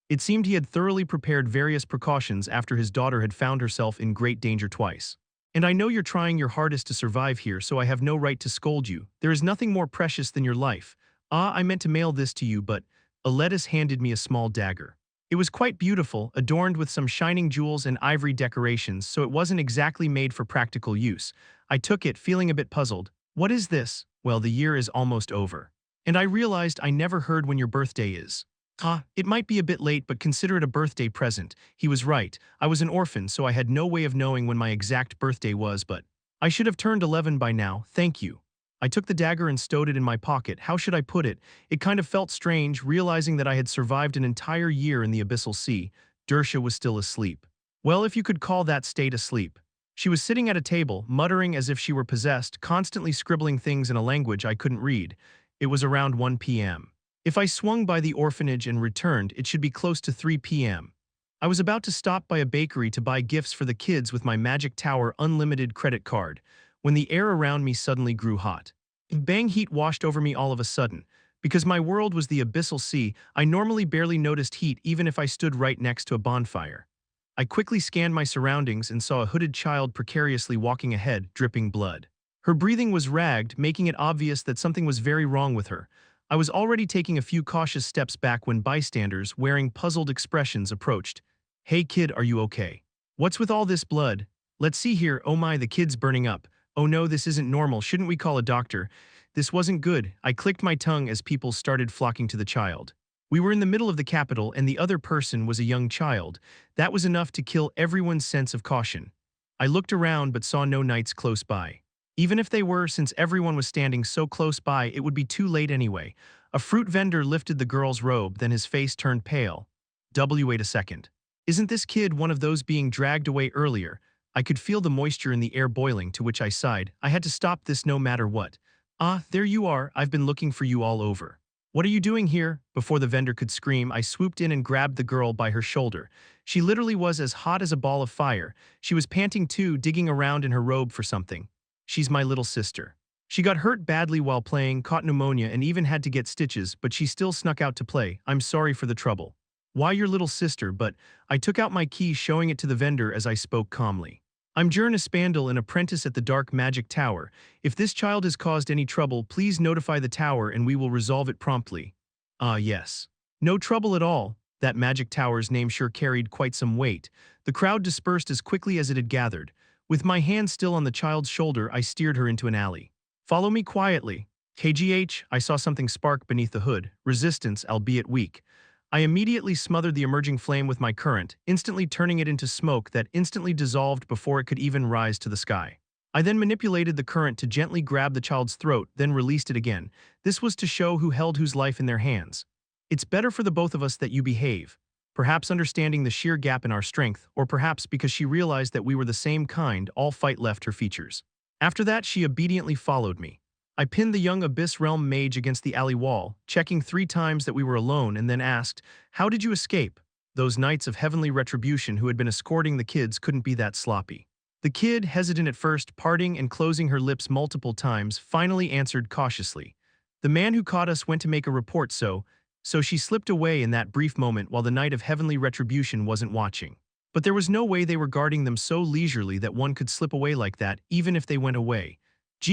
It seemed he had thoroughly prepared various precautions after his daughter had found herself in great danger twice. And I know you're trying your hardest to survive here, so I have no right to scold you. There is nothing more precious than your life. Ah, I meant to mail this to you, but Aletis handed me a small dagger. It was quite beautiful, adorned with some shining jewels and ivory decorations, so it wasn't exactly made for practical use. I took it, feeling a bit puzzled. What is this? Well, the year is almost over. And I realized I never heard when your birthday is. It might be a bit late, but consider it a birthday present. He was right. I was an orphan, so I had no way of knowing when my exact birthday was, but I should have turned 11 by now, thank you. I took the dagger and stowed it in my pocket. How should I put it? It kind of felt strange, realizing that I had survived an entire year in the abyssal sea. Dersha was still asleep. Well, if you could call that state asleep. She was sitting at a table, muttering as if she were possessed, constantly scribbling things in a language I couldn't read. It was around 1 p.m. If I swung by the orphanage and returned, it should be close to 3 p.m. I was about to stop by a bakery to buy gifts for the kids with my Magic Tower unlimited credit card, when the air around me suddenly grew hot. Bang heat washed over me all of a sudden. Because my world was the abyssal sea, I normally barely noticed heat even if I stood right next to a bonfire. I quickly scanned my surroundings and saw a hooded child precariously walking ahead, dripping blood. Her breathing was ragged, making it obvious that something was very wrong with her. I was already taking a few cautious steps back when bystanders, wearing puzzled expressions, approached. Hey kid, are you okay? What's with all this blood? Let's see here, oh my, the kid's burning up. Oh no, this isn't normal, shouldn't we call a doctor? This wasn't good. I clicked my tongue as people started flocking to the child. We were in the middle of the capital and the other person was a young child. That was enough to kill everyone's sense of caution. I looked around but saw no knights close by. Even if they were, since everyone was standing so close by, it would be too late anyway. A fruit vendor lifted the girl's robe, then his face turned pale. Wait a second. Isn't this kid one of those being dragged away earlier? I could feel the moisture in the air boiling, to which I sighed. I had to stop this no matter what. Ah, there you are. I've been looking for you all over. What are you doing here? Before the vendor could scream, I swooped in and grabbed the girl by her shoulder. She literally was as hot as a ball of fire. She was panting too, digging around in her robe for something. She's my little sister. She got hurt badly while playing, caught pneumonia, and even had to get stitches, but she still snuck out to play. I'm sorry for the trouble. Why your little sister? But I took out my key, showing it to the vendor as I spoke calmly. I'm Jern Espandel, an apprentice at the Dark Magic Tower. If this child has caused any trouble, please notify the tower and we will resolve it promptly. Yes. No trouble at all. That Magic Tower's name sure carried quite some weight. The crowd dispersed as quickly as it had gathered. With my hand still on the child's shoulder, I steered her into an alley. Follow me quietly. KGH, I saw something spark beneath the hood, resistance, albeit weak. I immediately smothered the emerging flame with my current, instantly turning it into smoke that instantly dissolved before it could even rise to the sky. I then manipulated the current to gently grab the child's throat, then released it again. This was to show who held whose life in their hands. It's better for the both of us that you behave. Perhaps understanding the sheer gap in our strength, or perhaps because she realized that we were the same kind, all fight left her features. After that, she obediently followed me. I pinned the young Abyss Realm mage against the alley wall, checking 3 times that we were alone, and then asked, "How did you escape?" Those knights of heavenly retribution who had been escorting the kids couldn't be that sloppy. The kid, hesitant at first, parting and closing her lips multiple times, finally answered cautiously. The man who caught us went to make a report, so she slipped away in that brief moment while the Knight of Heavenly Retribution wasn't watching. But there was no way they were guarding them so leisurely that one could slip away like that, even if they went away.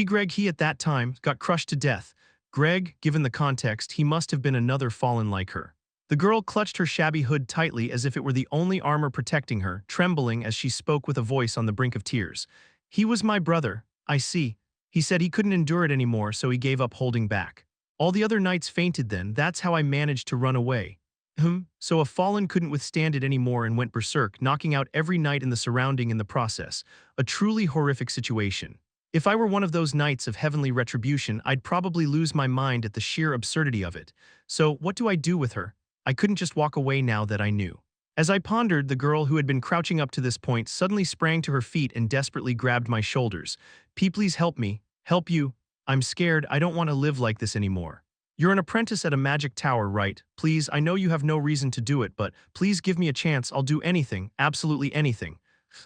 Greg, he at that time, got crushed to death. Greg, given the context, he must have been another fallen like her. The girl clutched her shabby hood tightly as if it were the only armor protecting her, trembling as she spoke with a voice on the brink of tears. He was my brother, I see. He said he couldn't endure it anymore, so he gave up holding back. All the other knights fainted then, that's how I managed to run away. So a fallen couldn't withstand it anymore and went berserk, knocking out every knight in the surrounding in the process. A truly horrific situation. If I were one of those knights of heavenly retribution, I'd probably lose my mind at the sheer absurdity of it. So what do I do with her? I couldn't just walk away now that I knew. As I pondered, the girl who had been crouching up to this point suddenly sprang to her feet and desperately grabbed my shoulders. Please help me. Help you. I'm scared. I don't want to live like this anymore. You're an apprentice at a magic tower, right? Please, I know you have no reason to do it, but please give me a chance. I'll do anything, absolutely anything.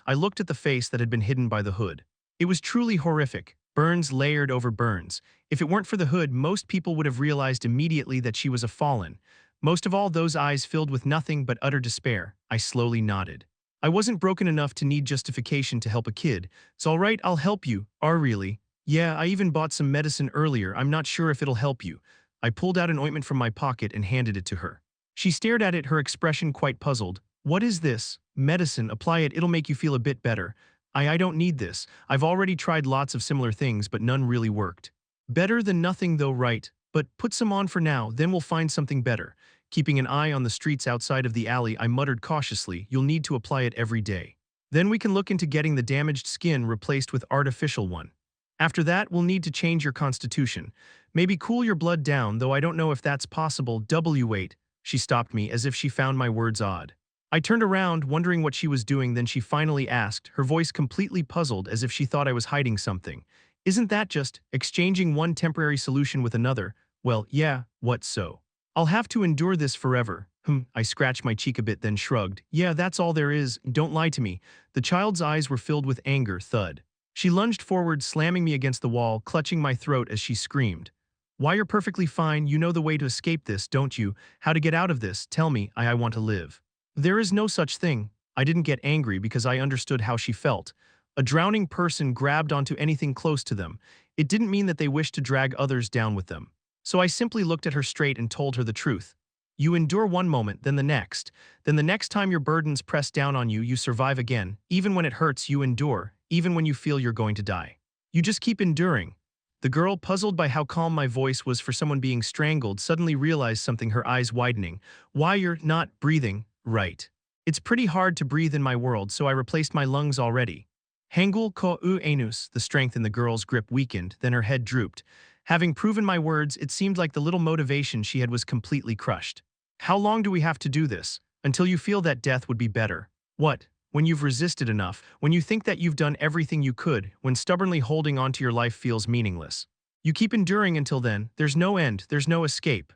I looked at the face that had been hidden by the hood. It was truly horrific, burns layered over burns. If it weren't for the hood, most people would have realized immediately that she was a fallen. Most of all, those eyes filled with nothing but utter despair. I slowly nodded. I wasn't broken enough to need justification to help a kid. It's all right, I'll help you. Really? Yeah, I even bought some medicine earlier. I'm not sure if it'll help you. I pulled out an ointment from my pocket and handed it to her. She stared at it, her expression quite puzzled. What is this? Medicine, apply it, it'll make you feel a bit better. I don't need this. I've already tried lots of similar things, but none really worked. Better than nothing though, right? But put some on for now, then we'll find something better. Keeping an eye on the streets outside of the alley, I muttered cautiously, you'll need to apply it every day. Then we can look into getting the damaged skin replaced with artificial one. After that, we'll need to change your constitution. Maybe cool your blood down, though I don't know if that's possible. Wait. She stopped me as if she found my words odd. I turned around, wondering what she was doing, then she finally asked, her voice completely puzzled as if she thought I was hiding something. Isn't that just exchanging one temporary solution with another? Well, yeah, what so? I'll have to endure this forever. I scratched my cheek a bit, then shrugged. Yeah, that's all there is. Don't lie to me. The child's eyes were filled with anger. Thud. She lunged forward, slamming me against the wall, clutching my throat as she screamed. Why, you're perfectly fine. You know the way to escape this, don't you? How to get out of this? Tell me. I want to live. There is no such thing. I didn't get angry because I understood how she felt. A drowning person grabbed onto anything close to them. It didn't mean that they wished to drag others down with them. So I simply looked at her straight and told her the truth. You endure one moment, then the next. Then the next time your burdens press down on you, you survive again. Even when it hurts, you endure. Even when you feel you're going to die. You just keep enduring. The girl, puzzled by how calm my voice was for someone being strangled, suddenly realized something, her eyes widening. Why, you're not breathing, right? It's pretty hard to breathe in my world, so I replaced my lungs already. Hangul ko u anus, the strength in the girl's grip weakened, then her head drooped. Having proven my words, it seemed like the little motivation she had was completely crushed. How long do we have to do this? Until you feel that death would be better. What? When you've resisted enough, when you think that you've done everything you could, when stubbornly holding on to your life feels meaningless. You keep enduring until then, there's no end, there's no escape.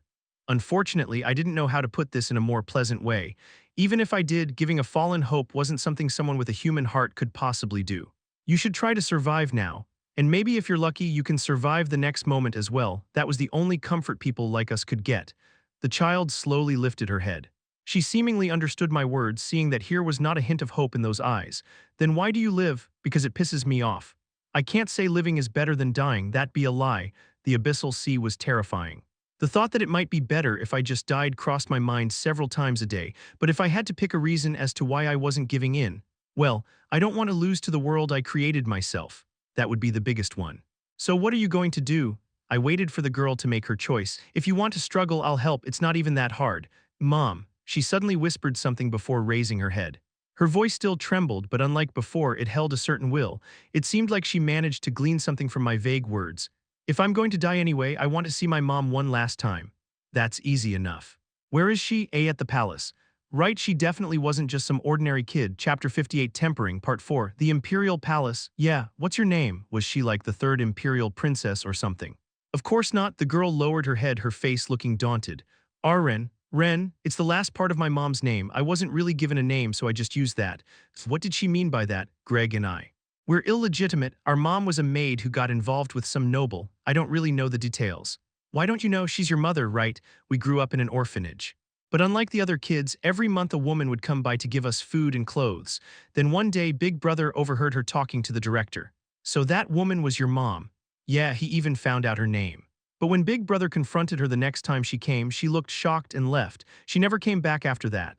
Unfortunately, I didn't know how to put this in a more pleasant way. Even if I did, giving a fallen hope wasn't something someone with a human heart could possibly do. You should try to survive now. And maybe if you're lucky, you can survive the next moment as well. That was the only comfort people like us could get. The child slowly lifted her head. She seemingly understood my words, seeing that here was not a hint of hope in those eyes. Then why do you live? Because it pisses me off. I can't say living is better than dying, that'd be a lie. The abyssal sea was terrifying. The thought that it might be better if I just died crossed my mind several times a day, but if I had to pick a reason as to why I wasn't giving in, well, I don't want to lose to the world I created myself. That would be the biggest one. So what are you going to do? I waited for the girl to make her choice. If you want to struggle, I'll help. It's not even that hard. Mom. She suddenly whispered something before raising her head. Her voice still trembled, but unlike before, it held a certain will. It seemed like she managed to glean something from my vague words. If I'm going to die anyway, I want to see my mom one last time. That's easy enough. Where is she? At the palace. Right, she definitely wasn't just some ordinary kid. Chapter 58 Tempering, Part 4. The Imperial Palace. Yeah, what's your name? Was she like the third Imperial Princess or something? Of course not. The girl lowered her head, her face looking daunted. Ren. Ren, it's the last part of my mom's name. I wasn't really given a name, so I just used that. What did she mean by that? Greg and I. We're illegitimate. Our mom was a maid who got involved with some noble. I don't really know the details. Why don't you know? She's your mother, right? We grew up in an orphanage. But unlike the other kids, every month a woman would come by to give us food and clothes. Then one day, Big Brother overheard her talking to the director. So that woman was your mom. Yeah, he even found out her name. But when Big Brother confronted her the next time she came, she looked shocked and left. She never came back after that.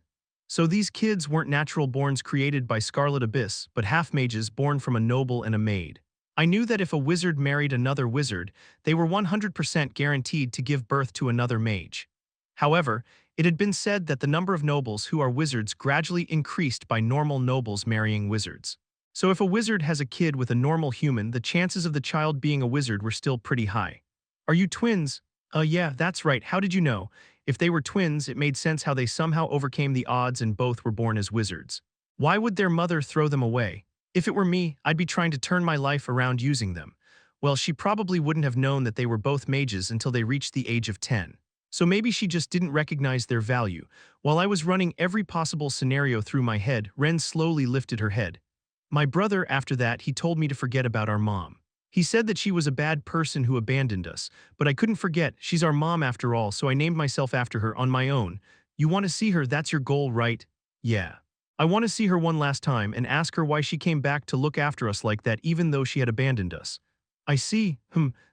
So these kids weren't natural borns created by Scarlet Abyss, but half-mages born from a noble and a maid. I knew that if a wizard married another wizard, they were 100% guaranteed to give birth to another mage. However, it had been said that the number of nobles who are wizards gradually increased by normal nobles marrying wizards. So if a wizard has a kid with a normal human, the chances of the child being a wizard were still pretty high. Are you twins? Yeah, that's right. How did you know? If they were twins, it made sense how they somehow overcame the odds and both were born as wizards. Why would their mother throw them away? If it were me, I'd be trying to turn my life around using them. Well, she probably wouldn't have known that they were both mages until they reached the age of 10. So maybe she just didn't recognize their value. While I was running every possible scenario through my head, Ren slowly lifted her head. My brother, after that, he told me to forget about our mom. He said that she was a bad person who abandoned us, but I couldn't forget, she's our mom after all, so I named myself after her on my own. You want to see her, that's your goal, right? Yeah. I want to see her one last time and ask her why she came back to look after us like that even though she had abandoned us. I see,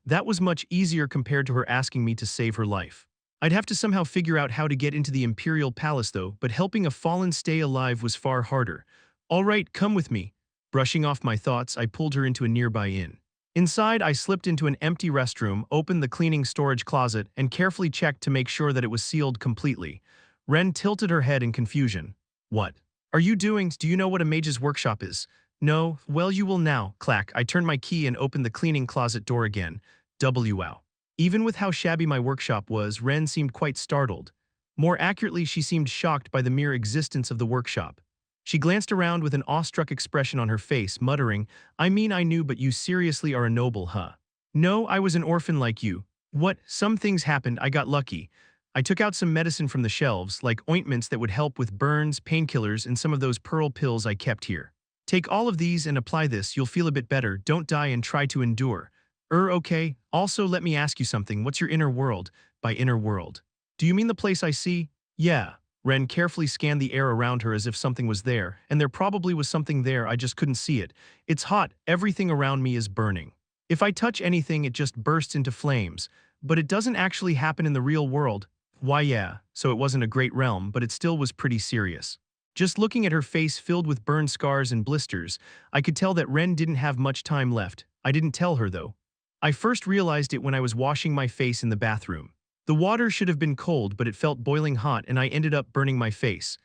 that was much easier compared to her asking me to save her life. I'd have to somehow figure out how to get into the Imperial Palace though, but helping a fallen stay alive was far harder. All right, come with me. Brushing off my thoughts, I pulled her into a nearby inn. Inside, I slipped into an empty restroom, opened the cleaning storage closet, and carefully checked to make sure that it was sealed completely. Ren tilted her head in confusion. What are you doing? Do you know what a mage's workshop is? No, well you will now. Clack, I turned my key and opened the cleaning closet door again. Wow. Even with how shabby my workshop was, Ren seemed quite startled. More accurately, she seemed shocked by the mere existence of the workshop. She glanced around with an awestruck expression on her face, muttering, I mean I knew, but you seriously are a noble, huh? No, I was an orphan like you. What? Some things happened, I got lucky. I took out some medicine from the shelves, like ointments that would help with burns, painkillers, and some of those pearl pills I kept here. Take all of these and apply this, you'll feel a bit better, don't die and try to endure. Okay. Also, let me ask you something, what's your inner world? By inner world, do you mean the place I see? Yeah. Ren carefully scanned the air around her as if something was there, and there probably was something there, I just couldn't see it. It's hot, everything around me is burning. If I touch anything, it just bursts into flames. But it doesn't actually happen in the real world. Why yeah, so it wasn't a great realm, but it still was pretty serious. Just looking at her face filled with burn scars and blisters, I could tell that Ren didn't have much time left. I didn't tell her though. I first realized it when I was washing my face in the bathroom. The water should have been cold, but it felt boiling hot and I ended up burning my face.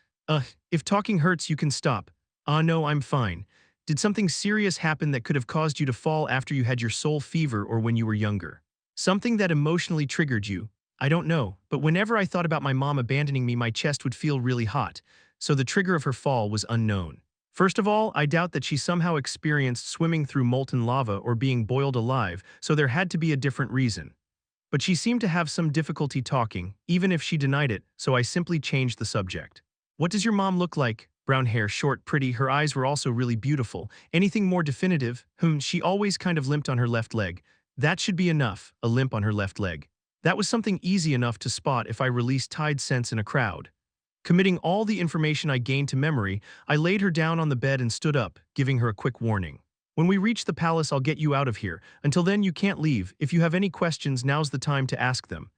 If talking hurts, you can stop. No, I'm fine. Did something serious happen that could have caused you to fall after you had your soul fever or when you were younger? Something that emotionally triggered you? I don't know, but whenever I thought about my mom abandoning me, my chest would feel really hot. So the trigger of her fall was unknown. First of all, I doubt that she somehow experienced swimming through molten lava or being boiled alive, so there had to be a different reason. But she seemed to have some difficulty talking, even if she denied it, so I simply changed the subject. What does your mom look like? Brown hair, short, pretty, her eyes were also really beautiful. Anything more definitive? She always kind of limped on her left leg. That should be enough, a limp on her left leg. That was something easy enough to spot if I released Tide Sense in a crowd. Committing all the information I gained to memory, I laid her down on the bed and stood up, giving her a quick warning. When we reach the palace, I'll get you out of here. Until then, you can't leave. If you have any questions, now's the time to ask them.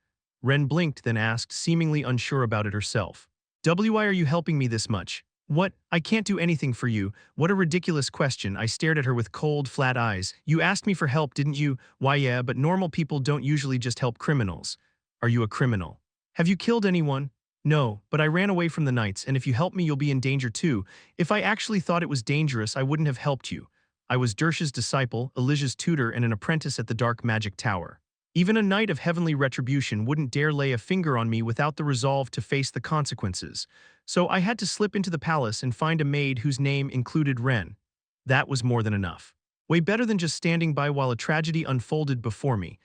Ren blinked, then asked, seemingly unsure about it herself. Why are you helping me this much? What? I can't do anything for you. What a ridiculous question. I stared at her with cold, flat eyes. You asked me for help, didn't you? Why yeah, but normal people don't usually just help criminals. Are you a criminal? Have you killed anyone? No, but I ran away from the knights, and if you help me, you'll be in danger too. If I actually thought it was dangerous, I wouldn't have helped you. I was Dersh's disciple, Elijah's tutor, and an apprentice at the Dark Magic Tower. Even a knight of heavenly retribution wouldn't dare lay a finger on me without the resolve to face the consequences. So I had to slip into the palace and find a maid whose name included Ren. That was more than enough. Way better than just standing by while a tragedy unfolded before me.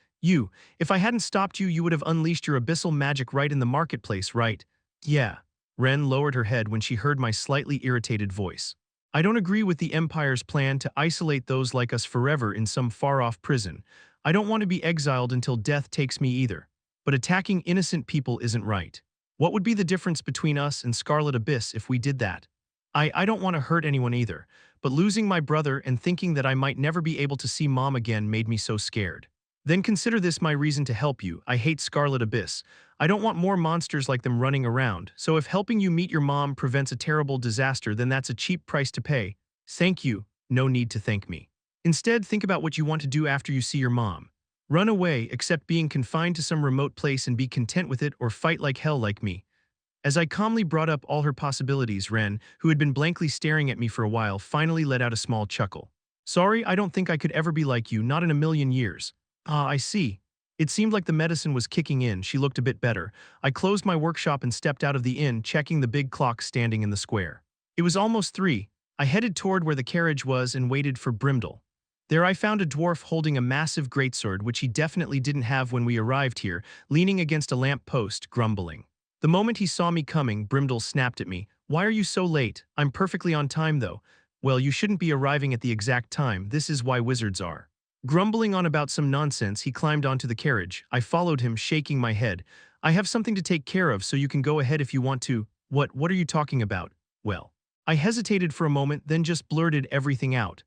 If I hadn't stopped you, you would have unleashed your abyssal magic right in the marketplace, right? Yeah. Ren lowered her head when she heard my slightly irritated voice. I don't agree with the Empire's plan to isolate those like us forever in some far-off prison. I don't want to be exiled until death takes me either. But attacking innocent people isn't right. What would be the difference between us and Scarlet Abyss if we did that? I don't want to hurt anyone either, but losing my brother and thinking that I might never be able to see Mom again made me so scared. Then consider this my reason to help you. I hate Scarlet Abyss. I don't want more monsters like them running around, so if helping you meet your mom prevents a terrible disaster, then that's a cheap price to pay. Thank you. No need to thank me. Instead, think about what you want to do after you see your mom. Run away, accept being confined to some remote place and be content with it, or fight like hell like me. As I calmly brought up all her possibilities, Ren, who had been blankly staring at me for a while, finally let out a small chuckle. Sorry, I don't think I could ever be like you, not in a million years. I see. It seemed like the medicine was kicking in. She looked a bit better. I closed my workshop and stepped out of the inn, checking the big clock standing in the square. It was almost 3. I headed toward where the carriage was and waited for Brimdel. There I found a dwarf holding a massive greatsword, which he definitely didn't have when we arrived here, leaning against a lamp post, grumbling. The moment he saw me coming, Brimdel snapped at me. "Why are you so late? I'm perfectly on time though." "Well, you shouldn't be arriving at the exact time. This is why wizards are." Grumbling on about some nonsense, he climbed onto the carriage. I followed him, shaking my head. "I have something to take care of, so you can go ahead if you want to." What are you talking about?" "Well." I hesitated for a moment, then just blurted everything out.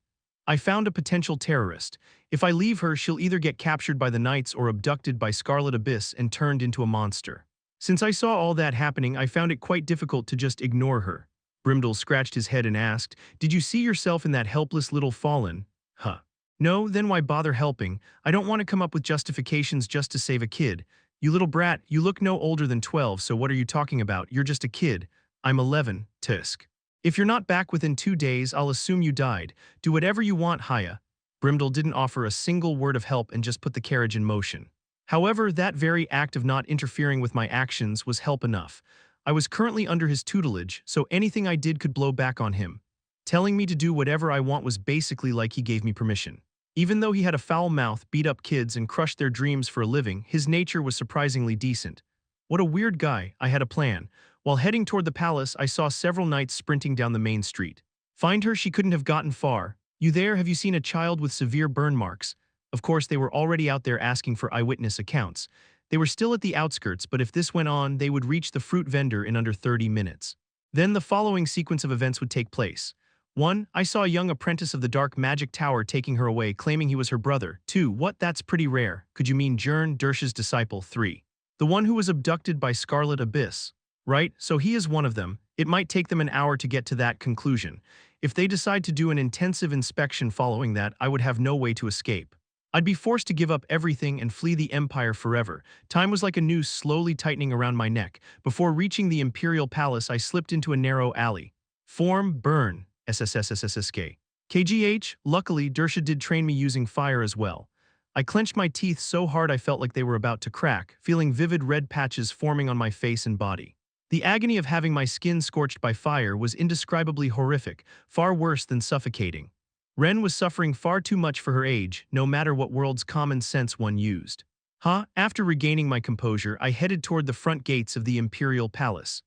"I found a potential terrorist. If I leave her, she'll either get captured by the knights or abducted by Scarlet Abyss and turned into a monster." Since I saw all that happening, I found it quite difficult to just ignore her. Brimdel scratched his head and asked, "Did you see yourself in that helpless little fallen?" "Huh. No, then why bother helping? I don't want to come up with justifications just to save a kid." "You little brat, you look no older than 12, so what are you talking about? You're just a kid." "I'm 11, Tisk. If you're not back within 2 days, I'll assume you died. Do whatever you want, Haya." Brimdel didn't offer a single word of help and just put the carriage in motion. However, that very act of not interfering with my actions was help enough. I was currently under his tutelage, so anything I did could blow back on him. Telling me to do whatever I want was basically like he gave me permission. Even though he had a foul mouth, beat up kids, and crushed their dreams for a living, his nature was surprisingly decent. What a weird guy. I had a plan. While heading toward the palace, I saw several knights sprinting down the main street. "Find her, she couldn't have gotten far." "You there? Have you seen a child with severe burn marks?" Of course, they were already out there asking for eyewitness accounts. They were still at the outskirts, but if this went on, they would reach the fruit vendor in under 30 minutes. Then the following sequence of events would take place. 1. I saw a young apprentice of the dark magic tower taking her away, claiming he was her brother. 2. What? That's pretty rare. Could you mean Jern, Dersh's disciple? 3. The one who was abducted by Scarlet Abyss. Right, so he is one of them. It might take them an hour to get to that conclusion. If they decide to do an intensive inspection following that, I would have no way to escape. I'd be forced to give up everything and flee the Empire forever. Time was like a noose slowly tightening around my neck. Before reaching the Imperial Palace, I slipped into a narrow alley. Form, burn, SSSSSK. KGH, luckily, Dersha did train me using fire as well. I clenched my teeth so hard I felt like they were about to crack, feeling vivid red patches forming on my face and body. The agony of having my skin scorched by fire was indescribably horrific, far worse than suffocating. Ren was suffering far too much for her age, no matter what world's common sense one used. After regaining my composure, I headed toward the front gates of the Imperial Palace.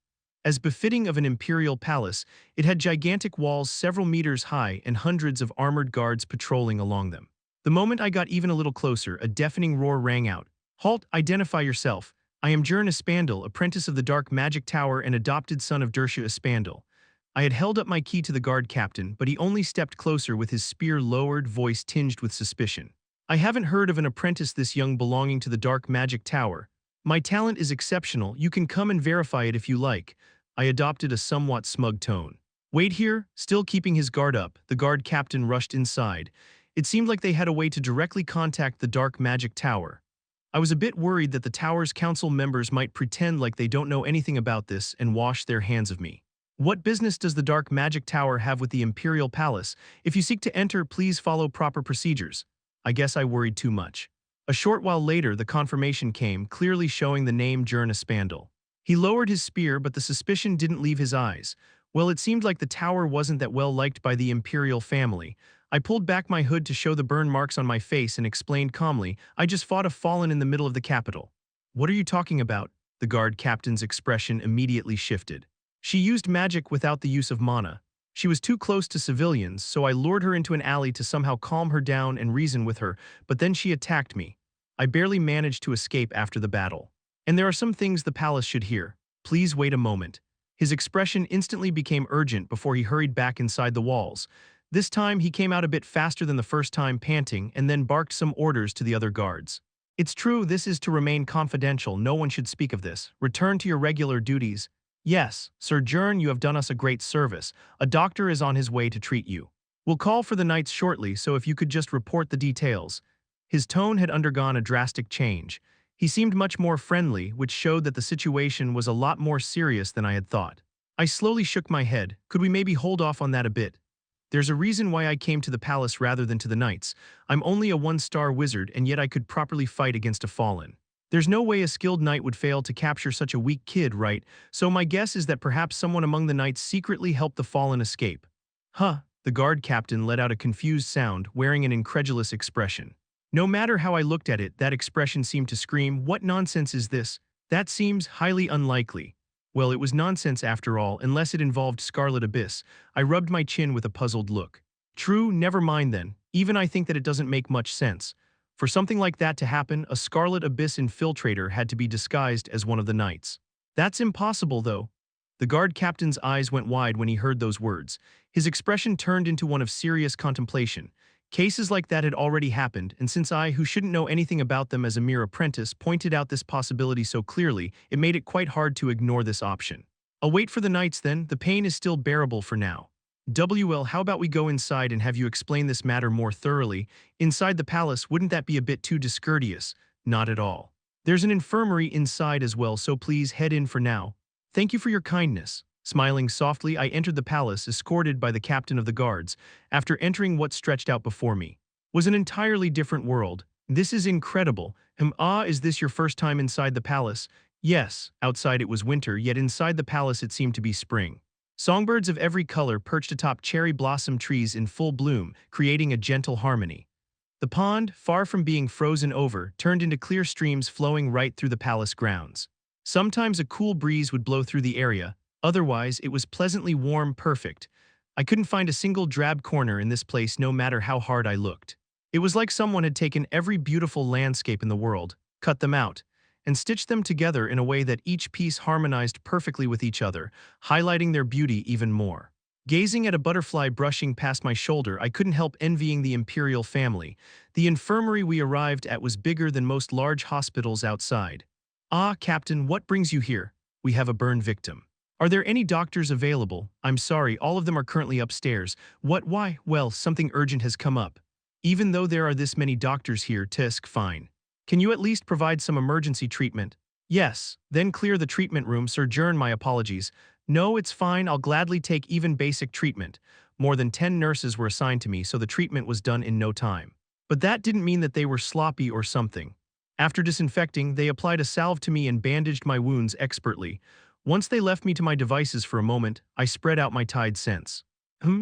As befitting of an Imperial Palace, it had gigantic walls several meters high and hundreds of armored guards patrolling along them. The moment I got even a little closer, a deafening roar rang out. "Halt, identify yourself. I am Jern Espandel, apprentice of the Dark Magic Tower and adopted son of Dersha Espandel." I had held up my key to the guard captain, but he only stepped closer with his spear lowered, voice tinged with suspicion. "I haven't heard of an apprentice this young belonging to the Dark Magic Tower. My talent is exceptional, you can come and verify it if you like." I adopted a somewhat smug tone. "Wait here." Still keeping his guard up, the guard captain rushed inside. It seemed like they had a way to directly contact the Dark Magic Tower. I was a bit worried that the tower's council members might pretend like they don't know anything about this and wash their hands of me. "What business does the Dark Magic Tower have with the Imperial Palace? If you seek to enter, please follow proper procedures." I guess I worried too much. A short while later, the confirmation came, clearly showing the name Jern Espandel. He lowered his spear, but the suspicion didn't leave his eyes. Well, it seemed like the tower wasn't that well liked by the Imperial family. I pulled back my hood to show the burn marks on my face and explained calmly, "I just fought a fallen in the middle of the capital." "What are you talking about?" The guard captain's expression immediately shifted. "She used magic without the use of mana. She was too close to civilians, so I lured her into an alley to somehow calm her down and reason with her, but then she attacked me. I barely managed to escape after the battle. And there are some things the palace should hear. Please wait a moment." His expression instantly became urgent before he hurried back inside the walls. This time, he came out a bit faster than the first time, panting, and then barked some orders to the other guards. "It's true, this is to remain confidential. No one should speak of this. Return to your regular duties." "Yes, Sir Jern, you have done us a great service. A doctor is on his way to treat you. We'll call for the knights shortly, so if you could just report the details." His tone had undergone a drastic change. He seemed much more friendly, which showed that the situation was a lot more serious than I had thought. I slowly shook my head. "Could we maybe hold off on that a bit?" There's a reason why I came to the palace rather than to the knights. I'm only a one-star wizard, and yet I could properly fight against a fallen. There's no way a skilled knight would fail to capture such a weak kid, right? So my guess is that perhaps someone among the knights secretly helped the fallen escape. Huh, the guard captain let out a confused sound, wearing an incredulous expression. No matter how I looked at it, that expression seemed to scream, "What nonsense is this? That seems highly unlikely." Well, it was nonsense after all, unless it involved Scarlet Abyss. I rubbed my chin with a puzzled look. True, never mind then. Even I think that it doesn't make much sense. For something like that to happen, a Scarlet Abyss infiltrator had to be disguised as one of the knights. That's impossible, though. The guard captain's eyes went wide when he heard those words. His expression turned into one of serious contemplation. Cases like that had already happened, and since I, who shouldn't know anything about them as a mere apprentice, pointed out this possibility so clearly, it made it quite hard to ignore this option. I'll wait for the knights then, the pain is still bearable for now. WL, how about we go inside and have you explain this matter more thoroughly? Inside the palace, wouldn't that be a bit too discourteous? Not at all. There's an infirmary inside as well, so please head in for now. Thank you for your kindness. Smiling softly, I entered the palace, escorted by the captain of the guards. After entering what stretched out before me was an entirely different world. This is incredible. Is this your first time inside the palace? Yes, outside it was winter, yet inside the palace it seemed to be spring. Songbirds of every color perched atop cherry blossom trees in full bloom, creating a gentle harmony. The pond, far from being frozen over, turned into clear streams flowing right through the palace grounds. Sometimes a cool breeze would blow through the area, otherwise it was pleasantly warm, perfect. I couldn't find a single drab corner in this place no matter how hard I looked. It was like someone had taken every beautiful landscape in the world, cut them out, and stitched them together in a way that each piece harmonized perfectly with each other, highlighting their beauty even more. Gazing at a butterfly brushing past my shoulder, I couldn't help envying the imperial family. The infirmary we arrived at was bigger than most large hospitals outside. Ah, Captain, what brings you here? We have a burn victim. Are there any doctors available? I'm sorry, all of them are currently upstairs. What, why? Well, something urgent has come up. Even though there are this many doctors here, tisk, fine. Can you at least provide some emergency treatment? Yes, then clear the treatment room, Sir Jern, my apologies. No, it's fine, I'll gladly take even basic treatment. More than 10 nurses were assigned to me, so the treatment was done in no time. But that didn't mean that they were sloppy or something. After disinfecting, they applied a salve to me and bandaged my wounds expertly. Once they left me to my devices for a moment, I spread out my tide sense.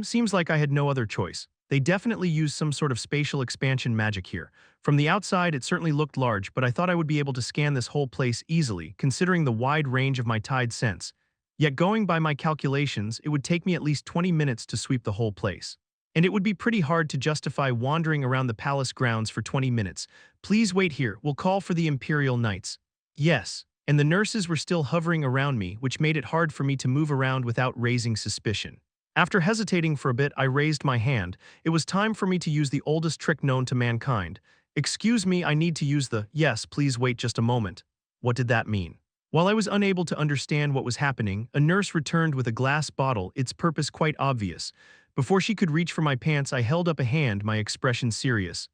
Seems like I had no other choice. They definitely used some sort of spatial expansion magic here. From the outside, it certainly looked large, but I thought I would be able to scan this whole place easily, considering the wide range of my tide sense. Yet going by my calculations, it would take me at least 20 minutes to sweep the whole place. And it would be pretty hard to justify wandering around the palace grounds for 20 minutes. Please wait here, we'll call for the Imperial Knights. Yes, and the nurses were still hovering around me, which made it hard for me to move around without raising suspicion. After hesitating for a bit, I raised my hand. It was time for me to use the oldest trick known to mankind. Excuse me, I need to use the, yes, please wait just a moment. What did that mean? While I was unable to understand what was happening, a nurse returned with a glass bottle, its purpose quite obvious. Before she could reach for my pants, I held up a hand, my expression serious.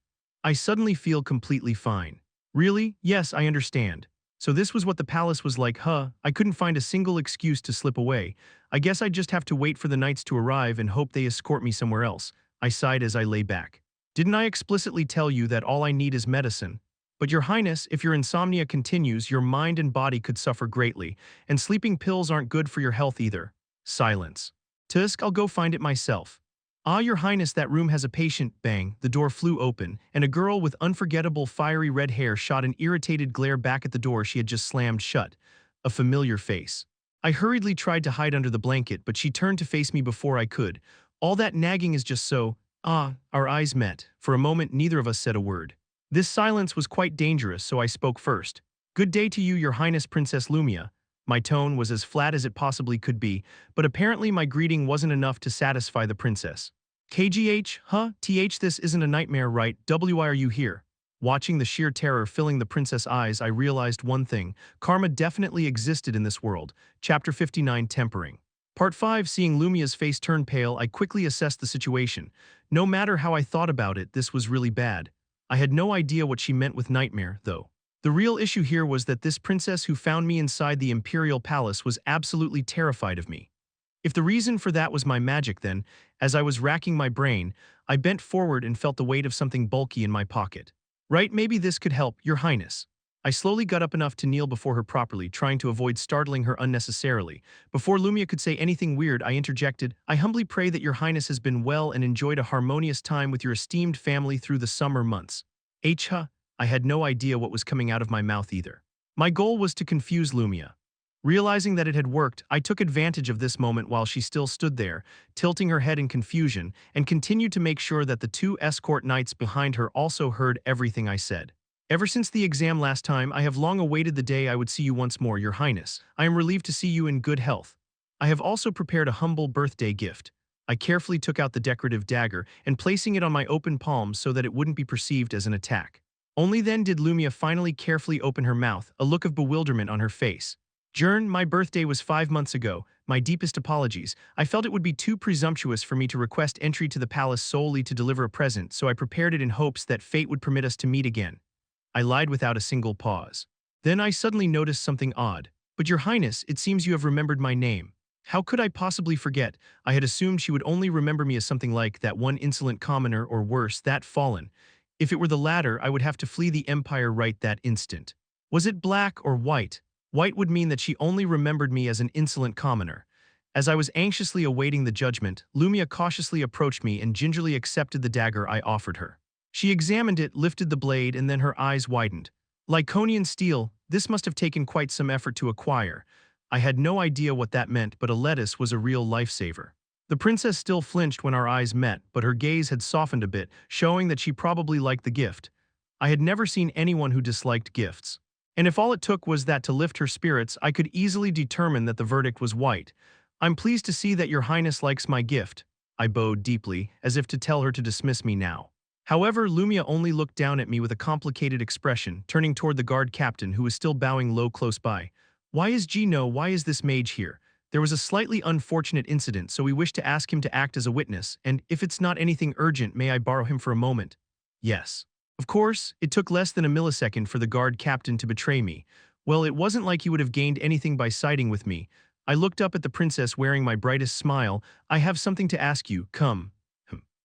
I suddenly feel completely fine. Really? Yes, I understand. So this was what the palace was like, huh? I couldn't find a single excuse to slip away. I guess I'd just have to wait for the knights to arrive and hope they escort me somewhere else. I sighed as I lay back. Didn't I explicitly tell you that all I need is medicine? But Your Highness, if your insomnia continues, your mind and body could suffer greatly, and sleeping pills aren't good for your health either. Silence. Tusk, I'll go find it myself. Ah, Your Highness, that room has a patient. Bang, the door flew open, and a girl with unforgettable fiery red hair shot an irritated glare back at the door she had just slammed shut. A familiar face. I hurriedly tried to hide under the blanket, but she turned to face me before I could. All that nagging is just so. Our eyes met. For a moment, neither of us said a word. This silence was quite dangerous, so I spoke first. Good day to you, Your Highness Princess Lumia. My tone was as flat as it possibly could be, but apparently my greeting wasn't enough to satisfy the princess. KGH, huh? TH, this isn't a nightmare, right? Why are you here? Watching the sheer terror filling the princess' eyes, I realized one thing. Karma definitely existed in this world. Chapter 59, Tempering. Part 5, seeing Lumia's face turn pale, I quickly assessed the situation. No matter how I thought about it, this was really bad. I had no idea what she meant with nightmare, though. The real issue here was that this princess who found me inside the imperial palace was absolutely terrified of me. If the reason for that was my magic then, as I was racking my brain, I bent forward and felt the weight of something bulky in my pocket. Right, maybe this could help, Your Highness. I slowly got up enough to kneel before her properly, trying to avoid startling her unnecessarily. Before Lumia could say anything weird, I interjected, I humbly pray that Your Highness has been well and enjoyed a harmonious time with your esteemed family through the summer months. I had no idea what was coming out of my mouth either. My goal was to confuse Lumia. Realizing that it had worked, I took advantage of this moment while she still stood there, tilting her head in confusion, and continued to make sure that the two escort knights behind her also heard everything I said. Ever since the exam last time, I have long awaited the day I would see you once more, Your Highness. I am relieved to see you in good health. I have also prepared a humble birthday gift. I carefully took out the decorative dagger and placing it on my open palm so that it wouldn't be perceived as an attack. Only then did Lumia finally carefully open her mouth, a look of bewilderment on her face. Jern, my birthday was 5 months ago. My deepest apologies. I felt it would be too presumptuous for me to request entry to the palace solely to deliver a present, so I prepared it in hopes that fate would permit us to meet again. I lied without a single pause. Then I suddenly noticed something odd. But Your Highness, it seems you have remembered my name. How could I possibly forget? I had assumed she would only remember me as something like that one insolent commoner or worse, that fallen. If it were the latter, I would have to flee the Empire right that instant. Was it black or white? White would mean that she only remembered me as an insolent commoner. As I was anxiously awaiting the judgment, Lumia cautiously approached me and gingerly accepted the dagger I offered her. She examined it, lifted the blade, and then her eyes widened. Lyconian steel, this must have taken quite some effort to acquire. I had no idea what that meant, but a lettuce was a real lifesaver. The princess still flinched when our eyes met, but her gaze had softened a bit, showing that she probably liked the gift. I had never seen anyone who disliked gifts. And if all it took was that to lift her spirits, I could easily determine that the verdict was white. I'm pleased to see that Your Highness likes my gift. I bowed deeply, as if to tell her to dismiss me now. However, Lumia only looked down at me with a complicated expression, turning toward the guard captain who was still bowing low close by. Why is why is this mage here? There was a slightly unfortunate incident, so we wish to ask him to act as a witness, and if it's not anything urgent, may I borrow him for a moment? Yes. Of course, it took less than a millisecond for the guard captain to betray me. Well, it wasn't like he would have gained anything by siding with me. I looked up at the princess wearing my brightest smile. I have something to ask you, come.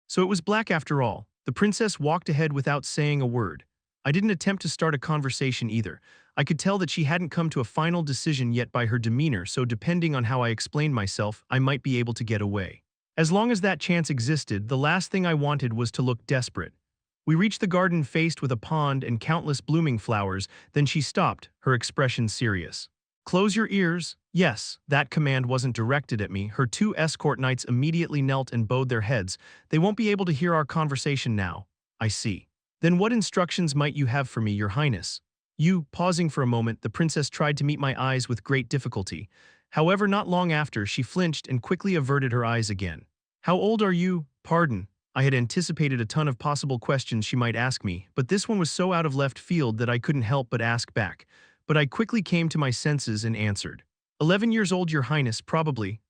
So it was black after all. The princess walked ahead without saying a word. I didn't attempt to start a conversation either. I could tell that she hadn't come to a final decision yet by her demeanor, so depending on how I explained myself, I might be able to get away. As long as that chance existed, the last thing I wanted was to look desperate. We reached the garden faced with a pond and countless blooming flowers, then she stopped, her expression serious. Close your ears. Yes, that command wasn't directed at me. Her two escort knights immediately knelt and bowed their heads. They won't be able to hear our conversation now. I see. Then what instructions might you have for me, Your Highness? Pausing for a moment, the princess tried to meet my eyes with great difficulty. However, not long after, she flinched and quickly averted her eyes again. How old are you? Pardon. I had anticipated a ton of possible questions she might ask me, but this one was so out of left field that I couldn't help but ask back. But I quickly came to my senses and answered. 11 years old, Your Highness, probably.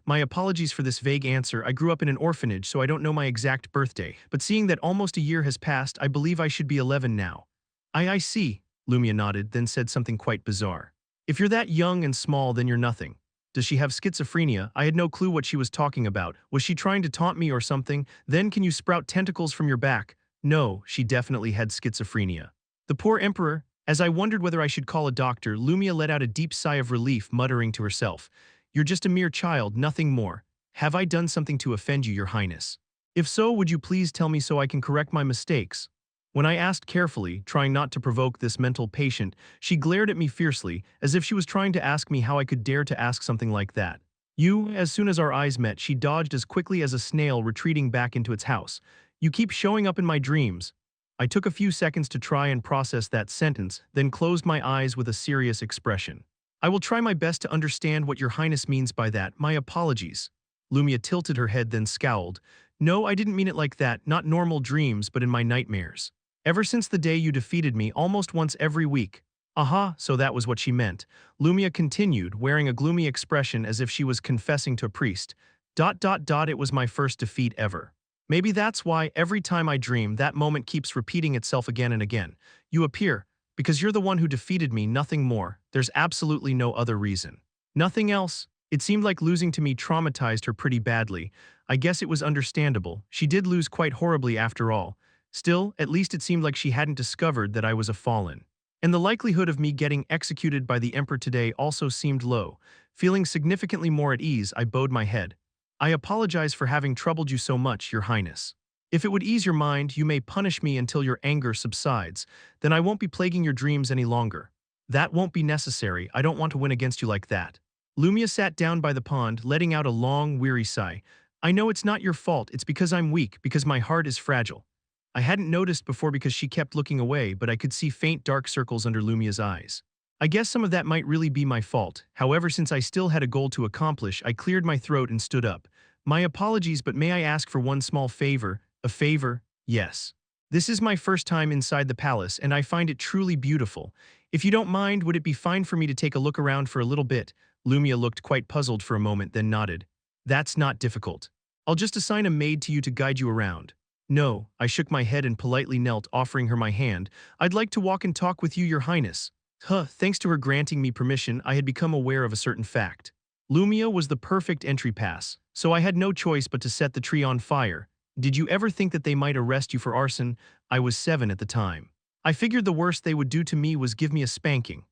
My apologies for this vague answer. I grew up in an orphanage, so I don't know my exact birthday, but seeing that almost a year has passed, I believe I should be 11 now. I see. Lumia nodded, then said something quite bizarre. If you're that young and small, then you're nothing. Does she have schizophrenia? I had no clue what she was talking about. Was she trying to taunt me or something? Then can you sprout tentacles from your back? No, she definitely had schizophrenia. The poor emperor. As I wondered whether I should call a doctor, Lumia let out a deep sigh of relief, muttering to herself, You're just a mere child, nothing more. Have I done something to offend you, Your Highness? If so, would you please tell me so I can correct my mistakes? When I asked carefully, trying not to provoke this mental patient, she glared at me fiercely, as if she was trying to ask me how I could dare to ask something like that. As soon as our eyes met, she dodged as quickly as a snail retreating back into its house. You keep showing up in my dreams. I took a few seconds to try and process that sentence, then closed my eyes with a serious expression. I will try my best to understand what Your Highness means by that. My apologies. Lumia tilted her head, then scowled. No, I didn't mean it like that, not normal dreams, but in my nightmares. Ever since the day you defeated me, almost once every week. Aha, so that was what she meant. Lumia continued, wearing a gloomy expression as if she was confessing to a priest. It was my first defeat ever. Maybe that's why, every time I dream, that moment keeps repeating itself again and again. You appear, because you're the one who defeated me, nothing more. There's absolutely no other reason. Nothing else? It seemed like losing to me traumatized her pretty badly. I guess it was understandable. She did lose quite horribly after all. Still, at least it seemed like she hadn't discovered that I was a fallen. And the likelihood of me getting executed by the Emperor today also seemed low. Feeling significantly more at ease, I bowed my head. I apologize for having troubled you so much, Your Highness. If it would ease your mind, you may punish me until your anger subsides. Then I won't be plaguing your dreams any longer. That won't be necessary. I don't want to win against you like that. Lumia sat down by the pond, letting out a long, weary sigh. I know it's not your fault. It's because I'm weak, because my heart is fragile. I hadn't noticed before because she kept looking away, but I could see faint dark circles under Lumia's eyes. I guess some of that might really be my fault. However, since I still had a goal to accomplish, I cleared my throat and stood up. My apologies, but may I ask for one small favor? A favor? Yes. This is my first time inside the palace, and I find it truly beautiful. If you don't mind, would it be fine for me to take a look around for a little bit? Lumia looked quite puzzled for a moment, then nodded. That's not difficult. I'll just assign a maid to you to guide you around. No, I shook my head and politely knelt, offering her my hand. I'd like to walk and talk with you, Your Highness. Thanks to her granting me permission, I had become aware of a certain fact. Lumia was the perfect entry pass, so I had no choice but to set the tree on fire. Did you ever think that they might arrest you for arson? I was 7 at the time. I figured the worst they would do to me was give me a spanking.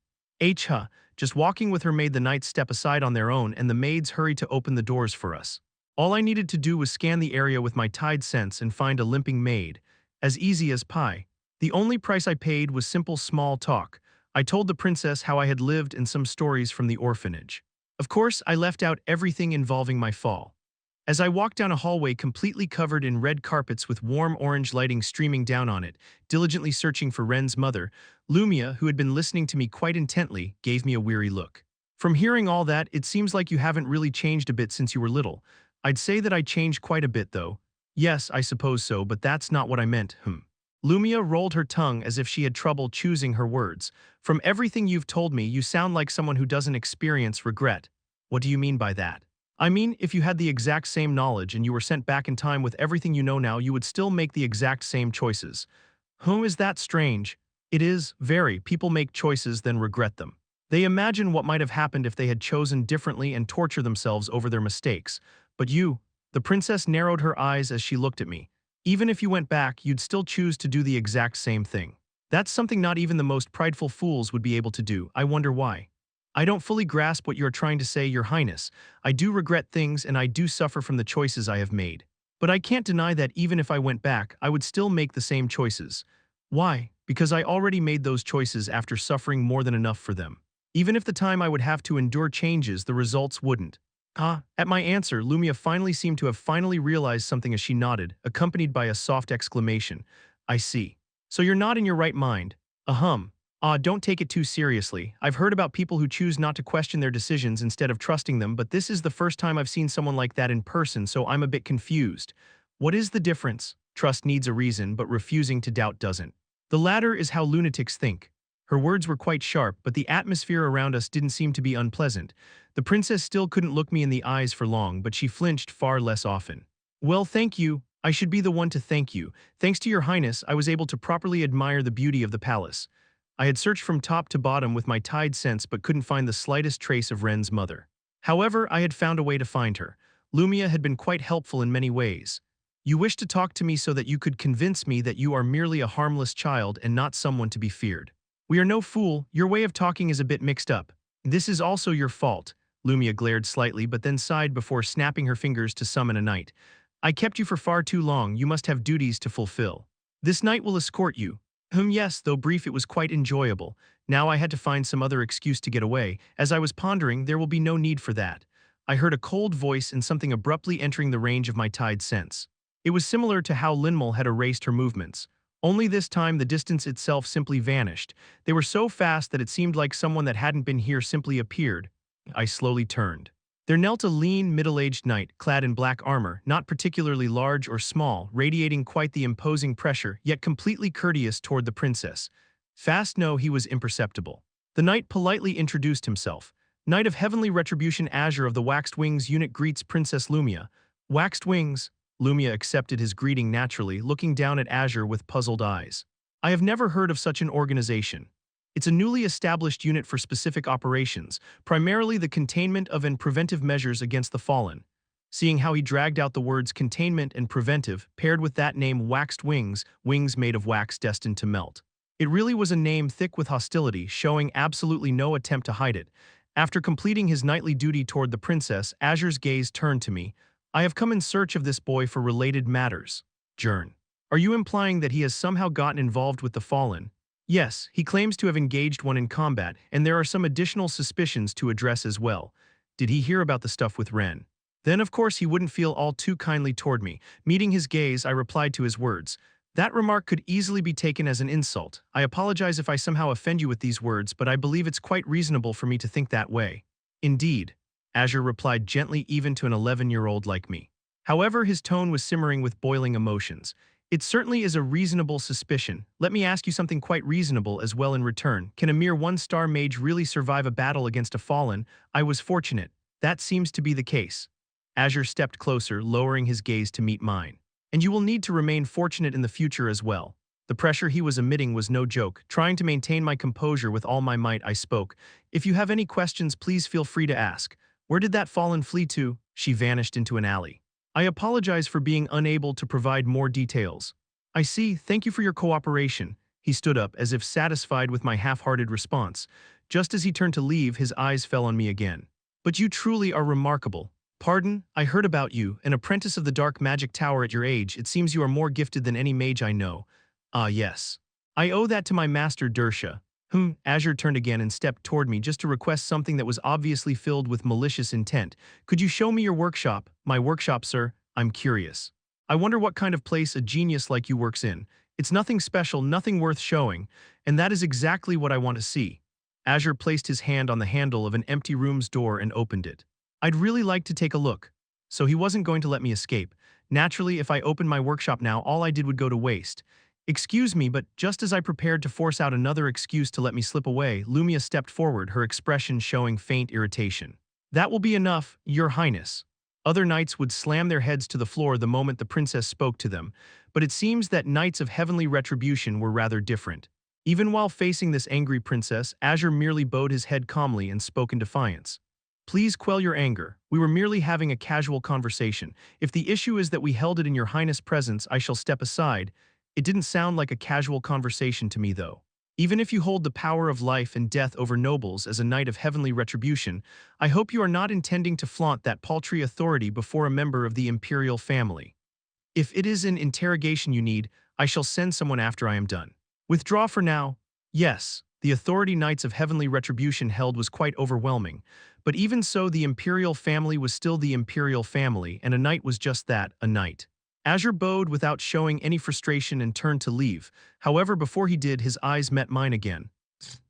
Just walking with her made the knights step aside on their own, and the maids hurried to open the doors for us. All I needed to do was scan the area with my tide sense and find a limping maid. As easy as pie. The only price I paid was simple small talk. I told the princess how I had lived and some stories from the orphanage. Of course, I left out everything involving my fall. As I walked down a hallway completely covered in red carpets with warm orange lighting streaming down on it, diligently searching for Ren's mother, Lumia, who had been listening to me quite intently, gave me a weary look. From hearing all that, it seems like you haven't really changed a bit since you were little. I'd say that I changed quite a bit, though. Yes, I suppose so, but that's not what I meant, Lumia rolled her tongue as if she had trouble choosing her words. From everything you've told me, you sound like someone who doesn't experience regret. What do you mean by that? I mean, if you had the exact same knowledge and you were sent back in time with everything you know now, you would still make the exact same choices. Is that strange? It is, very. People make choices, then regret them. They imagine what might have happened if they had chosen differently and torture themselves over their mistakes. But you, the princess narrowed her eyes as she looked at me. Even if you went back, you'd still choose to do the exact same thing. That's something not even the most prideful fools would be able to do. I wonder why. I don't fully grasp what you're trying to say, Your Highness. I do regret things and I do suffer from the choices I have made. But I can't deny that even if I went back, I would still make the same choices. Why? Because I already made those choices after suffering more than enough for them. Even if the time I would have to endure changes, the results wouldn't. At my answer, Lumia finally seemed to have finally realized something as she nodded, accompanied by a soft exclamation. I see. So you're not in your right mind. Don't take it too seriously. I've heard about people who choose not to question their decisions instead of trusting them, but this is the first time I've seen someone like that in person, so I'm a bit confused. What is the difference? Trust needs a reason, but refusing to doubt doesn't. The latter is how lunatics think. Her words were quite sharp, but the atmosphere around us didn't seem to be unpleasant. The princess still couldn't look me in the eyes for long, but she flinched far less often. Well, thank you. I should be the one to thank you. Thanks to Your Highness, I was able to properly admire the beauty of the palace. I had searched from top to bottom with my tide sense but couldn't find the slightest trace of Ren's mother. However, I had found a way to find her. Lumia had been quite helpful in many ways. You wish to talk to me so that you could convince me that you are merely a harmless child and not someone to be feared. We are no fool. Your way of talking is a bit mixed up. This is also your fault. Lumia glared slightly but then sighed before snapping her fingers to summon a knight. I kept you for far too long. You must have duties to fulfill. This knight will escort you. Yes, though brief, it was quite enjoyable. Now I had to find some other excuse to get away. As I was pondering, there will be no need for that. I heard a cold voice and something abruptly entering the range of my tide sense. It was similar to how Linmal had erased her movements. Only this time the distance itself simply vanished. They were so fast that it seemed like someone that hadn't been here simply appeared. I slowly turned. There knelt a lean, middle-aged knight, clad in black armor, not particularly large or small, radiating quite the imposing pressure, yet completely courteous toward the princess. Fast no, he was imperceptible. The knight politely introduced himself. Knight of Heavenly Retribution Azure of the Waxed Wings unit greets Princess Lumia. Waxed Wings? Lumia accepted his greeting naturally, looking down at Azure with puzzled eyes. I have never heard of such an organization. It's a newly established unit for specific operations, primarily the containment of and preventive measures against the fallen. Seeing how he dragged out the words containment and preventive, paired with that name waxed wings, wings made of wax destined to melt. It really was a name thick with hostility, showing absolutely no attempt to hide it. After completing his nightly duty toward the princess, Azure's gaze turned to me. I have come in search of this boy for related matters. Jern. Are you implying that he has somehow gotten involved with the fallen? Yes, he claims to have engaged one in combat, and there are some additional suspicions to address as well. Did he hear about the stuff with Ren? Then of course he wouldn't feel all too kindly toward me. Meeting his gaze, I replied to his words. That remark could easily be taken as an insult. I apologize if I somehow offend you with these words, but I believe it's quite reasonable for me to think that way. Indeed, Azure replied gently even to an 11-year-old like me. However, his tone was simmering with boiling emotions. It certainly is a reasonable suspicion. Let me ask you something quite reasonable as well in return. Can a mere one-star mage really survive a battle against a fallen? I was fortunate. That seems to be the case. Azure stepped closer, lowering his gaze to meet mine. And you will need to remain fortunate in the future as well. The pressure he was emitting was no joke. Trying to maintain my composure with all my might, I spoke. If you have any questions, please feel free to ask. Where did that fallen flee to? She vanished into an alley. I apologize for being unable to provide more details. I see, thank you for your cooperation. He stood up as if satisfied with my half-hearted response. Just as he turned to leave, his eyes fell on me again. But you truly are remarkable. Pardon, I heard about you, an apprentice of the dark magic tower at your age. It seems you are more gifted than any mage I know. Ah, yes. I owe that to my master Dersha. Azure turned again and stepped toward me just to request something that was obviously filled with malicious intent. Could you show me your workshop? My workshop, sir? I'm curious. I wonder what kind of place a genius like you works in. It's nothing special, nothing worth showing, and that is exactly what I want to see. Azure placed his hand on the handle of an empty room's door and opened it. I'd really like to take a look. So he wasn't going to let me escape. Naturally, if I opened my workshop now, all I did would go to waste. Excuse me, but just as I prepared to force out another excuse to let me slip away, Lumia stepped forward, her expression showing faint irritation. That will be enough, Your Highness. Other knights would slam their heads to the floor the moment the princess spoke to them, but it seems that knights of heavenly retribution were rather different. Even while facing this angry princess, Azure merely bowed his head calmly and spoke in defiance. Please quell your anger. We were merely having a casual conversation. If the issue is that we held it in Your Highness' presence, I shall step aside. It didn't sound like a casual conversation to me, though. Even if you hold the power of life and death over nobles as a knight of heavenly retribution, I hope you are not intending to flaunt that paltry authority before a member of the imperial family. If it is an interrogation you need, I shall send someone after I am done. Withdraw for now. Yes, the authority knights of heavenly retribution held was quite overwhelming, but even so the imperial family was still the imperial family, and a knight was just that, a knight. Azure bowed without showing any frustration and turned to leave. However, before he did, his eyes met mine again.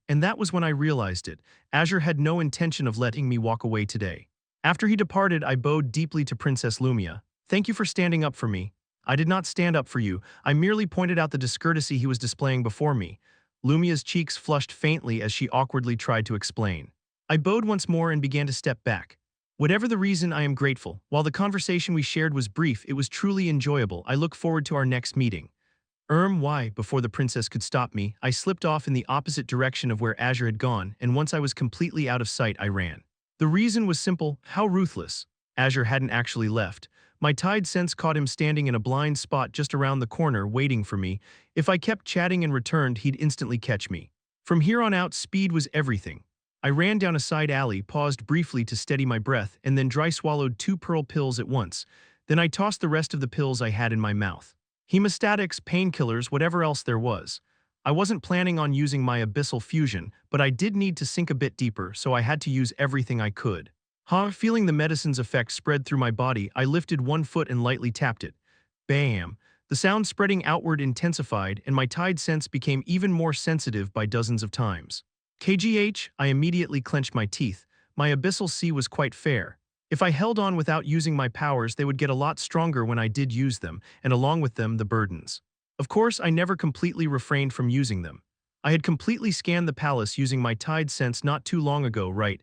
And that was when I realized it. Azure had no intention of letting me walk away today. After he departed, I bowed deeply to Princess Lumia. Thank you for standing up for me. I did not stand up for you. I merely pointed out the discourtesy he was displaying before me. Lumia's cheeks flushed faintly as she awkwardly tried to explain. I bowed once more and began to step back. Whatever the reason, I am grateful. While the conversation we shared was brief, it was truly enjoyable. I look forward to our next meeting. Why? Before the princess could stop me, I slipped off in the opposite direction of where Azure had gone, and once I was completely out of sight, I ran. The reason was simple: how ruthless. Azure hadn't actually left. My tide sense caught him standing in a blind spot just around the corner, waiting for me. If I kept chatting and returned, he'd instantly catch me. From here on out, speed was everything. I ran down a side alley, paused briefly to steady my breath, and then dry swallowed 2 pearl pills at once. Then I tossed the rest of the pills I had in my mouth. Hemostatics, painkillers, whatever else there was. I wasn't planning on using my abyssal fusion, but I did need to sink a bit deeper, so I had to use everything I could. Feeling the medicine's effect spread through my body, I lifted one foot and lightly tapped it. Bam! The sound spreading outward intensified, and my tide sense became even more sensitive by dozens of times. KGH, I immediately clenched my teeth. My abyssal sea was quite fair. If I held on without using my powers, they would get a lot stronger when I did use them, and along with them, the burdens. Of course, I never completely refrained from using them. I had completely scanned the palace using my tide sense not too long ago, right?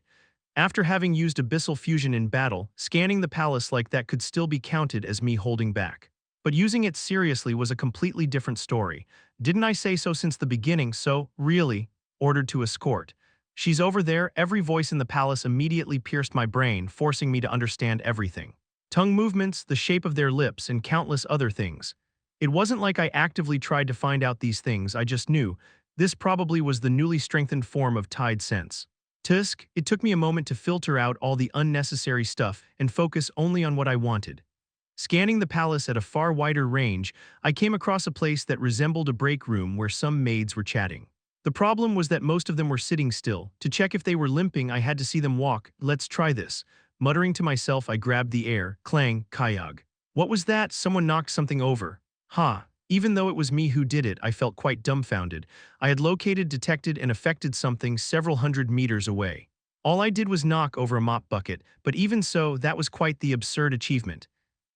After having used abyssal fusion in battle, scanning the palace like that could still be counted as me holding back. But using it seriously was a completely different story. Didn't I say so since the beginning? So, really, ordered to escort. She's over there. Every voice in the palace immediately pierced my brain, forcing me to understand everything. Tongue movements, the shape of their lips, and countless other things. It wasn't like I actively tried to find out these things, I just knew. This probably was the newly strengthened form of Tide Sense. Tusk, it took me a moment to filter out all the unnecessary stuff and focus only on what I wanted. Scanning the palace at a far wider range, I came across a place that resembled a break room where some maids were chatting. The problem was that most of them were sitting still. To check if they were limping, I had to see them walk. Let's try this. Muttering to myself, I grabbed the air. Clang, kayag. What was that? Someone knocked something over. Ha. Even though it was me who did it, I felt quite dumbfounded. I had located, detected, and affected something several hundred meters away. All I did was knock over a mop bucket, but even so, that was quite the absurd achievement.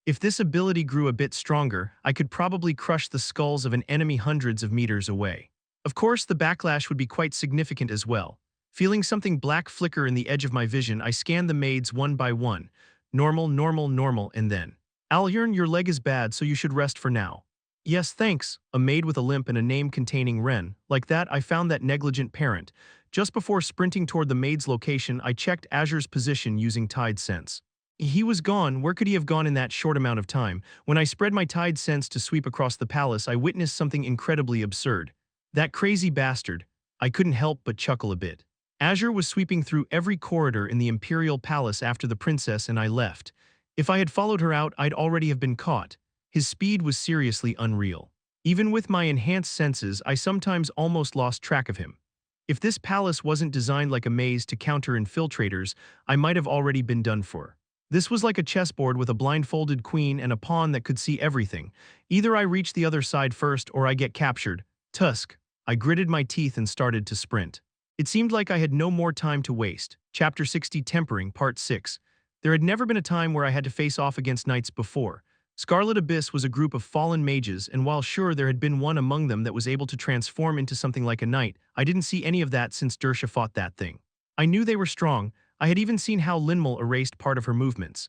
If this ability grew a bit stronger, I could probably crush the skulls of an enemy hundreds of meters away. Of course, the backlash would be quite significant as well. Feeling something black flicker in the edge of my vision, I scanned the maids one by one. Normal, normal, normal, and then. Jern, your leg is bad, so you should rest for now. Yes, thanks. A maid with a limp and a name containing Ren. Like that, I found that negligent parent. Just before sprinting toward the maid's location, I checked Azure's position using Tide Sense. He was gone. Where could he have gone in that short amount of time? When I spread my Tide Sense to sweep across the palace, I witnessed something incredibly absurd. That crazy bastard. I couldn't help but chuckle a bit. Azure was sweeping through every corridor in the Imperial Palace after the princess and I left. If I had followed her out, I'd already have been caught. His speed was seriously unreal. Even with my enhanced senses, I sometimes almost lost track of him. If this palace wasn't designed like a maze to counter infiltrators, I might have already been done for. This was like a chessboard with a blindfolded queen and a pawn that could see everything. Either I reach the other side first or I get captured. Tusk. I gritted my teeth and started to sprint. It seemed like I had no more time to waste. Chapter 60 Tempering, Part 6. There had never been a time where I had to face off against knights before. Scarlet Abyss was a group of fallen mages, and while sure there had been one among them that was able to transform into something like a knight, I didn't see any of that since Dersha fought that thing. I knew they were strong. I had even seen how Linmal erased part of her movements.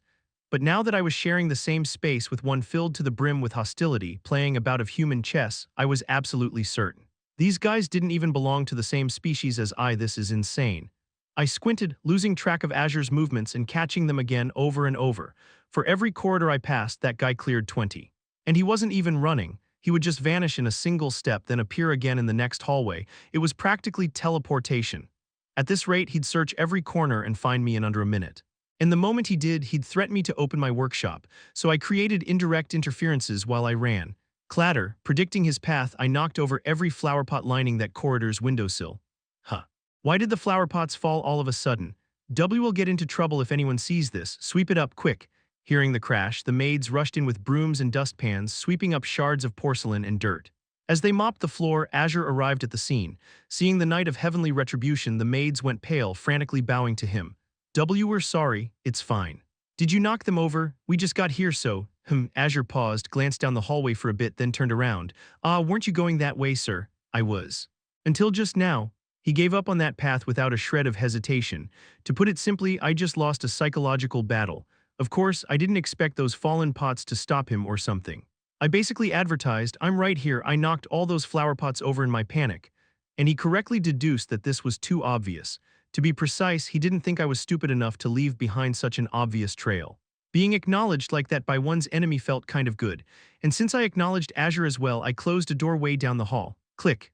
But now that I was sharing the same space with one filled to the brim with hostility, playing a bout of human chess, I was absolutely certain. These guys didn't even belong to the same species as I. This is insane. I squinted, losing track of Azure's movements and catching them again over and over. For every corridor I passed, that guy cleared 20. And he wasn't even running. He would just vanish in a single step, then appear again in the next hallway. It was practically teleportation. At this rate, he'd search every corner and find me in under a minute. And the moment he did, he'd threaten me to open my workshop, so I created indirect interferences while I ran. Clatter, predicting his path, I knocked over every flowerpot lining that corridor's windowsill. Huh. Why did the flowerpots fall all of a sudden? W will get into trouble if anyone sees this. Sweep it up, quick. Hearing the crash, the maids rushed in with brooms and dustpans, sweeping up shards of porcelain and dirt. As they mopped the floor, Azure arrived at the scene. Seeing the Knight of Heavenly Retribution, the maids went pale, frantically bowing to him. W, we're sorry, it's fine. Did you knock them over? We just got here so. Azure paused, glanced down the hallway for a bit, then turned around. Weren't you going that way, sir? I was. Until just now. He gave up on that path without a shred of hesitation. To put it simply, I just lost a psychological battle. Of course, I didn't expect those fallen pots to stop him or something. I basically advertised, I'm right here, I knocked all those flower pots over in my panic. And he correctly deduced that this was too obvious. To be precise, he didn't think I was stupid enough to leave behind such an obvious trail. Being acknowledged like that by one's enemy felt kind of good. And since I acknowledged Azure as well, I closed a doorway down the hall. Click.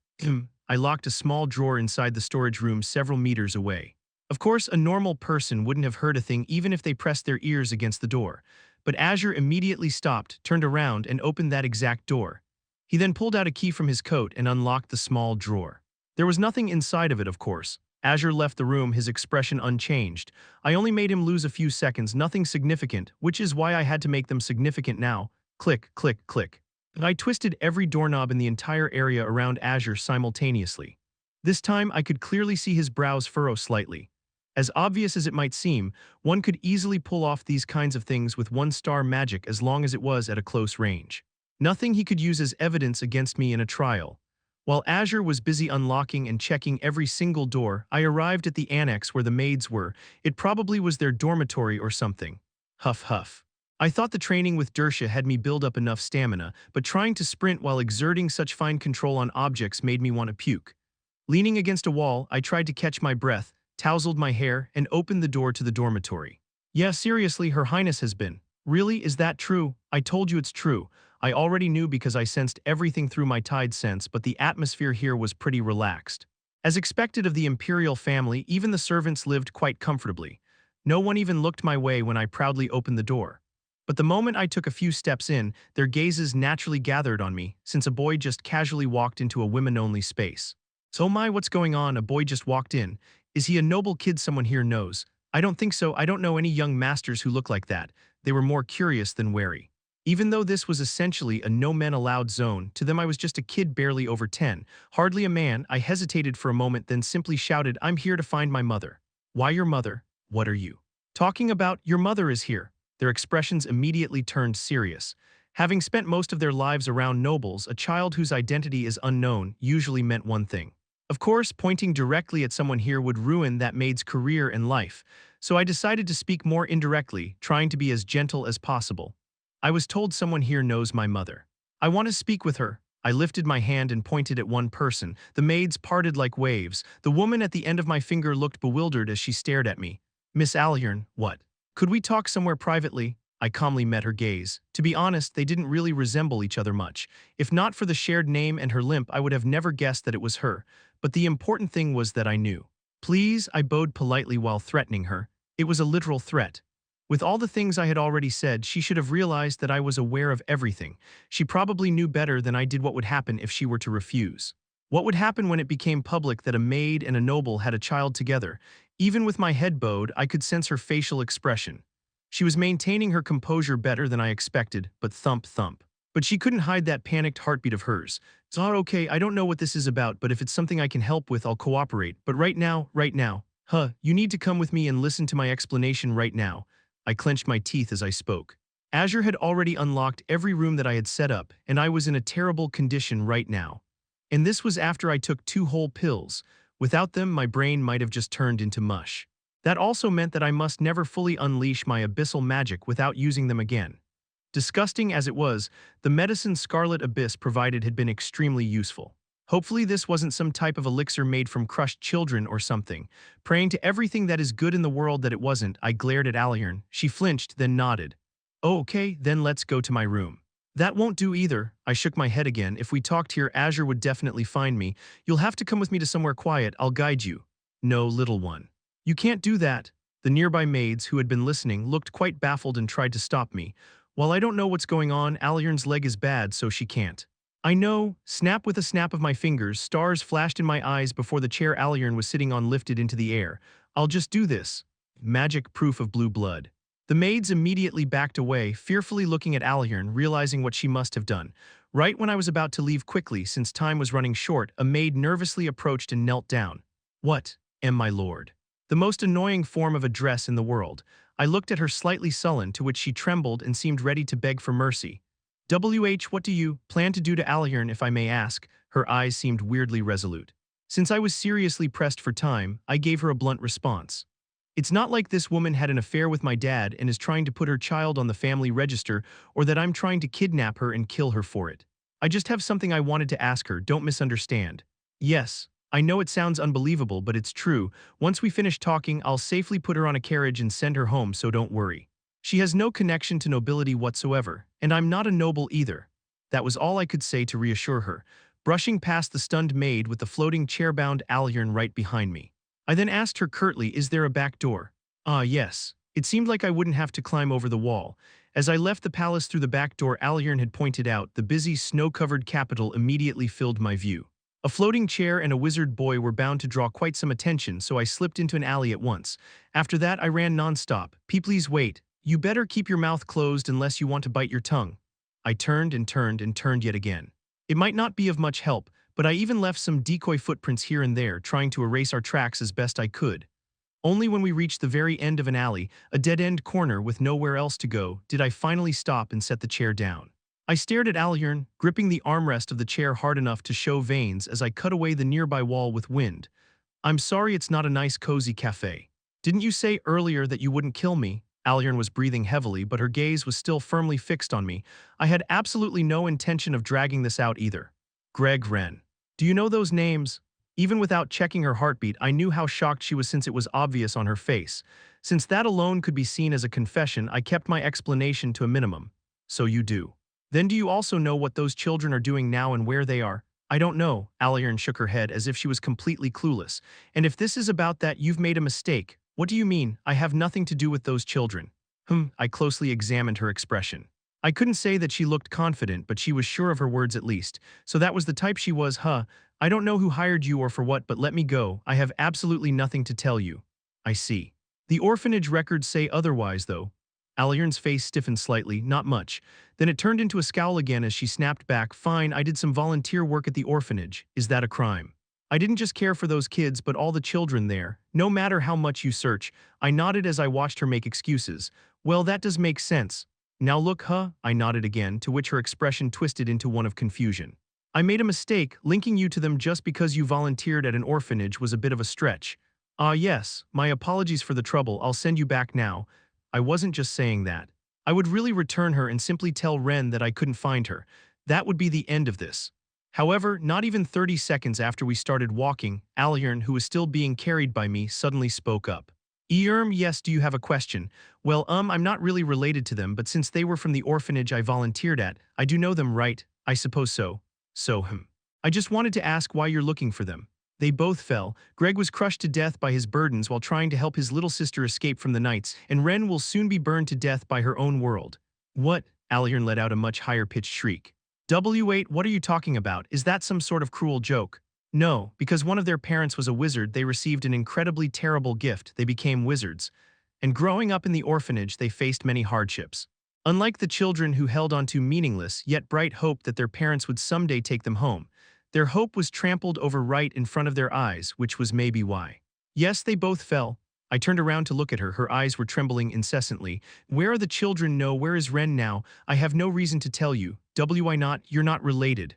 I locked a small drawer inside the storage room several meters away. Of course, a normal person wouldn't have heard a thing even if they pressed their ears against the door. But Azure immediately stopped, turned around, and opened that exact door. He then pulled out a key from his coat and unlocked the small drawer. There was nothing inside of it, of course. Azure left the room, his expression unchanged. I only made him lose a few seconds, nothing significant, which is why I had to make them significant now. Click, click, click. I twisted every doorknob in the entire area around Azure simultaneously. This time, I could clearly see his brows furrow slightly. As obvious as it might seem, one could easily pull off these kinds of things with one-star magic as long as it was at a close range. Nothing he could use as evidence against me in a trial. While Azure was busy unlocking and checking every single door, I arrived at the annex where the maids were. It probably was their dormitory or something. Huff huff. I thought the training with Dersha had me build up enough stamina, but trying to sprint while exerting such fine control on objects made me want to puke. Leaning against a wall, I tried to catch my breath, tousled my hair, and opened the door to the dormitory. Yeah, seriously, Her Highness has been. Really, is that true? I told you it's true. I already knew because I sensed everything through my tide sense, but the atmosphere here was pretty relaxed. As expected of the imperial family, even the servants lived quite comfortably. No one even looked my way when I proudly opened the door. But the moment I took a few steps in, their gazes naturally gathered on me, since a boy just casually walked into a women-only space. So my, what's going on? A boy just walked in. Is he a noble kid someone here knows? I don't think so. I don't know any young masters who look like that. They were more curious than wary. Even though this was essentially a no men allowed zone, to them I was just a kid barely over 10, hardly a man. I hesitated for a moment, then simply shouted, I'm here to find my mother. Why your mother? What are you talking about? Your mother is here. Their expressions immediately turned serious. Having spent most of their lives around nobles, a child whose identity is unknown usually meant one thing. Of course, pointing directly at someone here would ruin that maid's career and life, so I decided to speak more indirectly, trying to be as gentle as possible. I was told someone here knows my mother. I want to speak with her. I lifted my hand and pointed at one person. The maids parted like waves. The woman at the end of my finger looked bewildered as she stared at me. Miss Alyern, what? Could we talk somewhere privately? I calmly met her gaze. To be honest, they didn't really resemble each other much. If not for the shared name and her limp, I would have never guessed that it was her. But the important thing was that I knew. Please, I bowed politely while threatening her. It was a literal threat. With all the things I had already said, she should have realized that I was aware of everything. She probably knew better than I did what would happen if she were to refuse. What would happen when it became public that a maid and a noble had a child together? Even with my head bowed, I could sense her facial expression. She was maintaining her composure better than I expected, but thump thump. But she couldn't hide that panicked heartbeat of hers. It's all okay, I don't know what this is about, but if it's something I can help with, I'll cooperate. But right now, you need to come with me and listen to my explanation right now. I clenched my teeth as I spoke. Azure had already unlocked every room that I had set up, and I was in a terrible condition right now. And this was after I took 2 whole pills. Without them, my brain might have just turned into mush. That also meant that I must never fully unleash my abyssal magic without using them again. Disgusting as it was, the medicine Scarlet Abyss provided had been extremely useful. Hopefully this wasn't some type of elixir made from crushed children or something. Praying to everything that is good in the world that it wasn't, I glared at Alyern. She flinched, then nodded. Oh, okay, then let's go to my room. That won't do either. I shook my head again. If we talked here, Azure would definitely find me. You'll have to come with me to somewhere quiet. I'll guide you. No, little one. You can't do that. The nearby maids, who had been listening, looked quite baffled and tried to stop me. While I don't know what's going on, Alyern's leg is bad, so she can't. I know. Snap with a snap of my fingers, stars flashed in my eyes before the chair Alyern was sitting on lifted into the air. I'll just do this. Magic proof of blue blood. The maids immediately backed away, fearfully looking at Alyern, realizing what she must have done. Right when I was about to leave quickly, since time was running short, a maid nervously approached and knelt down. What, my lord? The most annoying form of address in the world. I looked at her slightly sullen, to which she trembled and seemed ready to beg for mercy. What do you plan to do to Alyern, if I may ask? Her eyes seemed weirdly resolute. Since I was seriously pressed for time, I gave her a blunt response. It's not like this woman had an affair with my dad and is trying to put her child on the family register, or that I'm trying to kidnap her and kill her for it. I just have something I wanted to ask her, don't misunderstand. Yes, I know it sounds unbelievable, but it's true. Once we finish talking, I'll safely put her on a carriage and send her home, so don't worry. She has no connection to nobility whatsoever, and I'm not a noble either. That was all I could say to reassure her, brushing past the stunned maid with the floating chair-bound Alyern right behind me. I then asked her curtly, is there a back door? Ah, yes. It seemed like I wouldn't have to climb over the wall. As I left the palace through the back door Alyern had pointed out, the busy, snow-covered capital immediately filled my view. A floating chair and a wizard boy were bound to draw quite some attention, so I slipped into an alley at once. After that, I ran non-stop. Please wait. You better keep your mouth closed unless you want to bite your tongue. I turned and turned and turned yet again. It might not be of much help, but I even left some decoy footprints here and there, trying to erase our tracks as best I could. Only when we reached the very end of an alley, a dead-end corner with nowhere else to go, did I finally stop and set the chair down. I stared at Alyern, gripping the armrest of the chair hard enough to show veins as I cut away the nearby wall with wind. I'm sorry it's not a nice cozy cafe. Didn't you say earlier that you wouldn't kill me? Alyern was breathing heavily, but her gaze was still firmly fixed on me. I had absolutely no intention of dragging this out either. Greg Wren. Do you know those names? Even without checking her heartbeat, I knew how shocked she was since it was obvious on her face. Since that alone could be seen as a confession, I kept my explanation to a minimum. So you do. Then do you also know what those children are doing now and where they are? I don't know, Alyern shook her head as if she was completely clueless. And if this is about that, you've made a mistake. What do you mean? I have nothing to do with those children. I closely examined her expression. I couldn't say that she looked confident, but she was sure of her words at least. So that was the type she was, huh? I don't know who hired you or for what, but let me go. I have absolutely nothing to tell you. I see. The orphanage records say otherwise, though. Alyern's face stiffened slightly, not much. Then it turned into a scowl again as she snapped back. Fine, I did some volunteer work at the orphanage. Is that a crime? I didn't just care for those kids, but all the children there. No matter how much you search. I nodded as I watched her make excuses. Well, that does make sense. Now look, huh? I nodded again, to which her expression twisted into one of confusion. I made a mistake. Linking you to them just because you volunteered at an orphanage was a bit of a stretch. Yes, my apologies for the trouble. I'll send you back now. I wasn't just saying that. I would really return her and simply tell Ren that I couldn't find her. That would be the end of this. However, not even 30 seconds after we started walking, Alyern, who was still being carried by me, suddenly spoke up. Yes, do you have a question? Well, I'm not really related to them, but since they were from the orphanage I volunteered at, I do know them, right? I suppose so. I just wanted to ask why you're looking for them. They both fell. Greg was crushed to death by his burdens while trying to help his little sister escape from the Knights, and Ren will soon be burned to death by her own world. What? Alyern let out a much higher-pitched shriek. Wait, what are you talking about? Is that some sort of cruel joke? No, because one of their parents was a wizard, they received an incredibly terrible gift. They became wizards. And growing up in the orphanage, they faced many hardships. Unlike the children who held on to meaningless yet bright hope that their parents would someday take them home, their hope was trampled over right in front of their eyes, which was maybe why. Yes, they both fell. I turned around to look at her. Her eyes were trembling incessantly. Where are the children? No, where is Ren now? I have no reason to tell you. Why not? You're not related.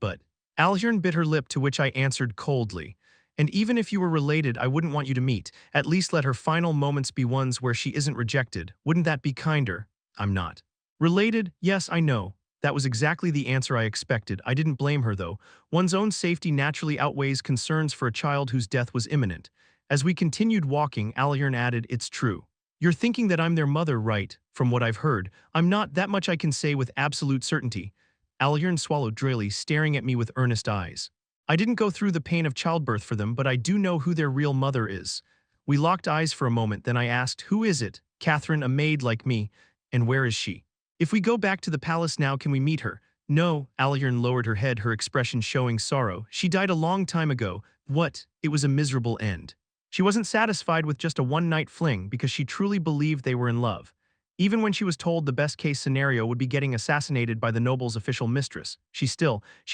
But. Alyern bit her lip, to which I answered coldly. And even if you were related, I wouldn't want you to meet. At least let her final moments be ones where she isn't rejected. Wouldn't that be kinder? I'm not. Related? Yes, I know. That was exactly the answer I expected. I didn't blame her, though. One's own safety naturally outweighs concerns for a child whose death was imminent. As we continued walking, Alyern added, it's true. You're thinking that I'm their mother, right? From what I've heard, I'm not. That much I can say with absolute certainty. Alyern swallowed drearily, staring at me with earnest eyes. I didn't go through the pain of childbirth for them, but I do know who their real mother is. We locked eyes for a moment, then I asked, who is it? Catherine, a maid like me. And where is she? If we go back to the palace now, can we meet her? No, Alyern lowered her head, her expression showing sorrow. She died a long time ago. What? It was a miserable end. She wasn't satisfied with just a one-night fling because she truly believed they were in love. Even when she was told the best-case scenario would be getting assassinated by the noble's official mistress, she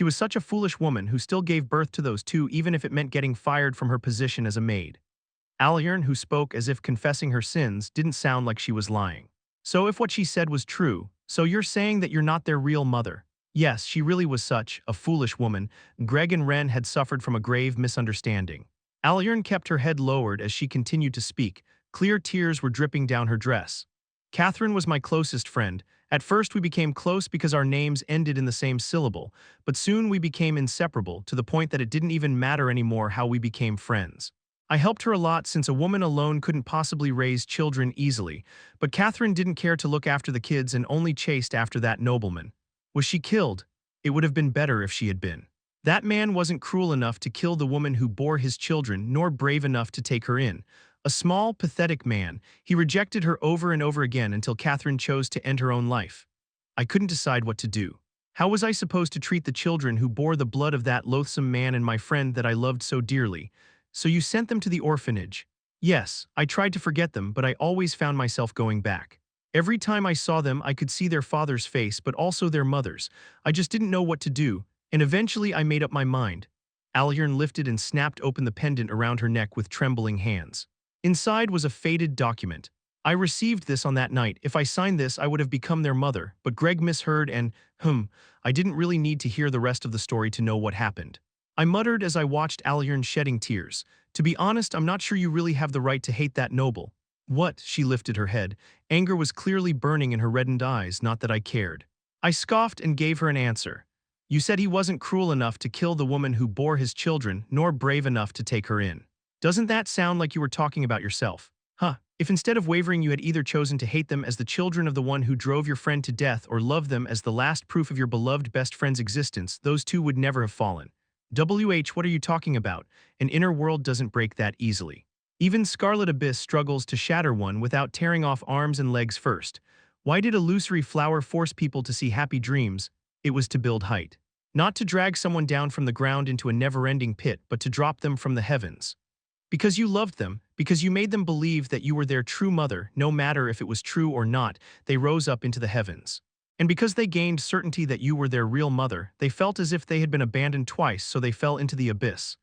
was such a foolish woman who still gave birth to those two even if it meant getting fired from her position as a maid. Alyern, who spoke as if confessing her sins, didn't sound like she was lying. So if what she said was true, so you're saying that you're not their real mother? Yes, she really was such a foolish woman. Greg and Ren had suffered from a grave misunderstanding. Alyern kept her head lowered as she continued to speak. Clear tears were dripping down her dress. Catherine was my closest friend. At first we became close because our names ended in the same syllable, but soon we became inseparable to the point that it didn't even matter anymore how we became friends. I helped her a lot since a woman alone couldn't possibly raise children easily, but Catherine didn't care to look after the kids and only chased after that nobleman. Was she killed? It would have been better if she had been. That man wasn't cruel enough to kill the woman who bore his children, nor brave enough to take her in. A small, pathetic man, he rejected her over and over again until Catherine chose to end her own life. I couldn't decide what to do. How was I supposed to treat the children who bore the blood of that loathsome man and my friend that I loved so dearly? So you sent them to the orphanage. Yes, I tried to forget them, but I always found myself going back. Every time I saw them, I could see their father's face, but also their mother's. I just didn't know what to do, and eventually I made up my mind. Alyern lifted and snapped open the pendant around her neck with trembling hands. Inside was a faded document. I received this on that night. If I signed this, I would have become their mother, but Greg misheard and, I didn't really need to hear the rest of the story to know what happened. I muttered as I watched Alyern shedding tears. To be honest, I'm not sure you really have the right to hate that noble. What? She lifted her head. Anger was clearly burning in her reddened eyes, not that I cared. I scoffed and gave her an answer. You said he wasn't cruel enough to kill the woman who bore his children, nor brave enough to take her in. Doesn't that sound like you were talking about yourself? Huh. If instead of wavering you had either chosen to hate them as the children of the one who drove your friend to death or love them as the last proof of your beloved best friend's existence, those two would never have fallen. What are you talking about? An inner world doesn't break that easily. Even Scarlet Abyss struggles to shatter one without tearing off arms and legs first. Why did illusory flower force people to see happy dreams? It was to build height. Not to drag someone down from the ground into a never-ending pit, but to drop them from the heavens. Because you loved them, because you made them believe that you were their true mother, no matter if it was true or not, they rose up into the heavens. And because they gained certainty that you were their real mother, they felt as if they had been abandoned twice, so they fell into the abyss.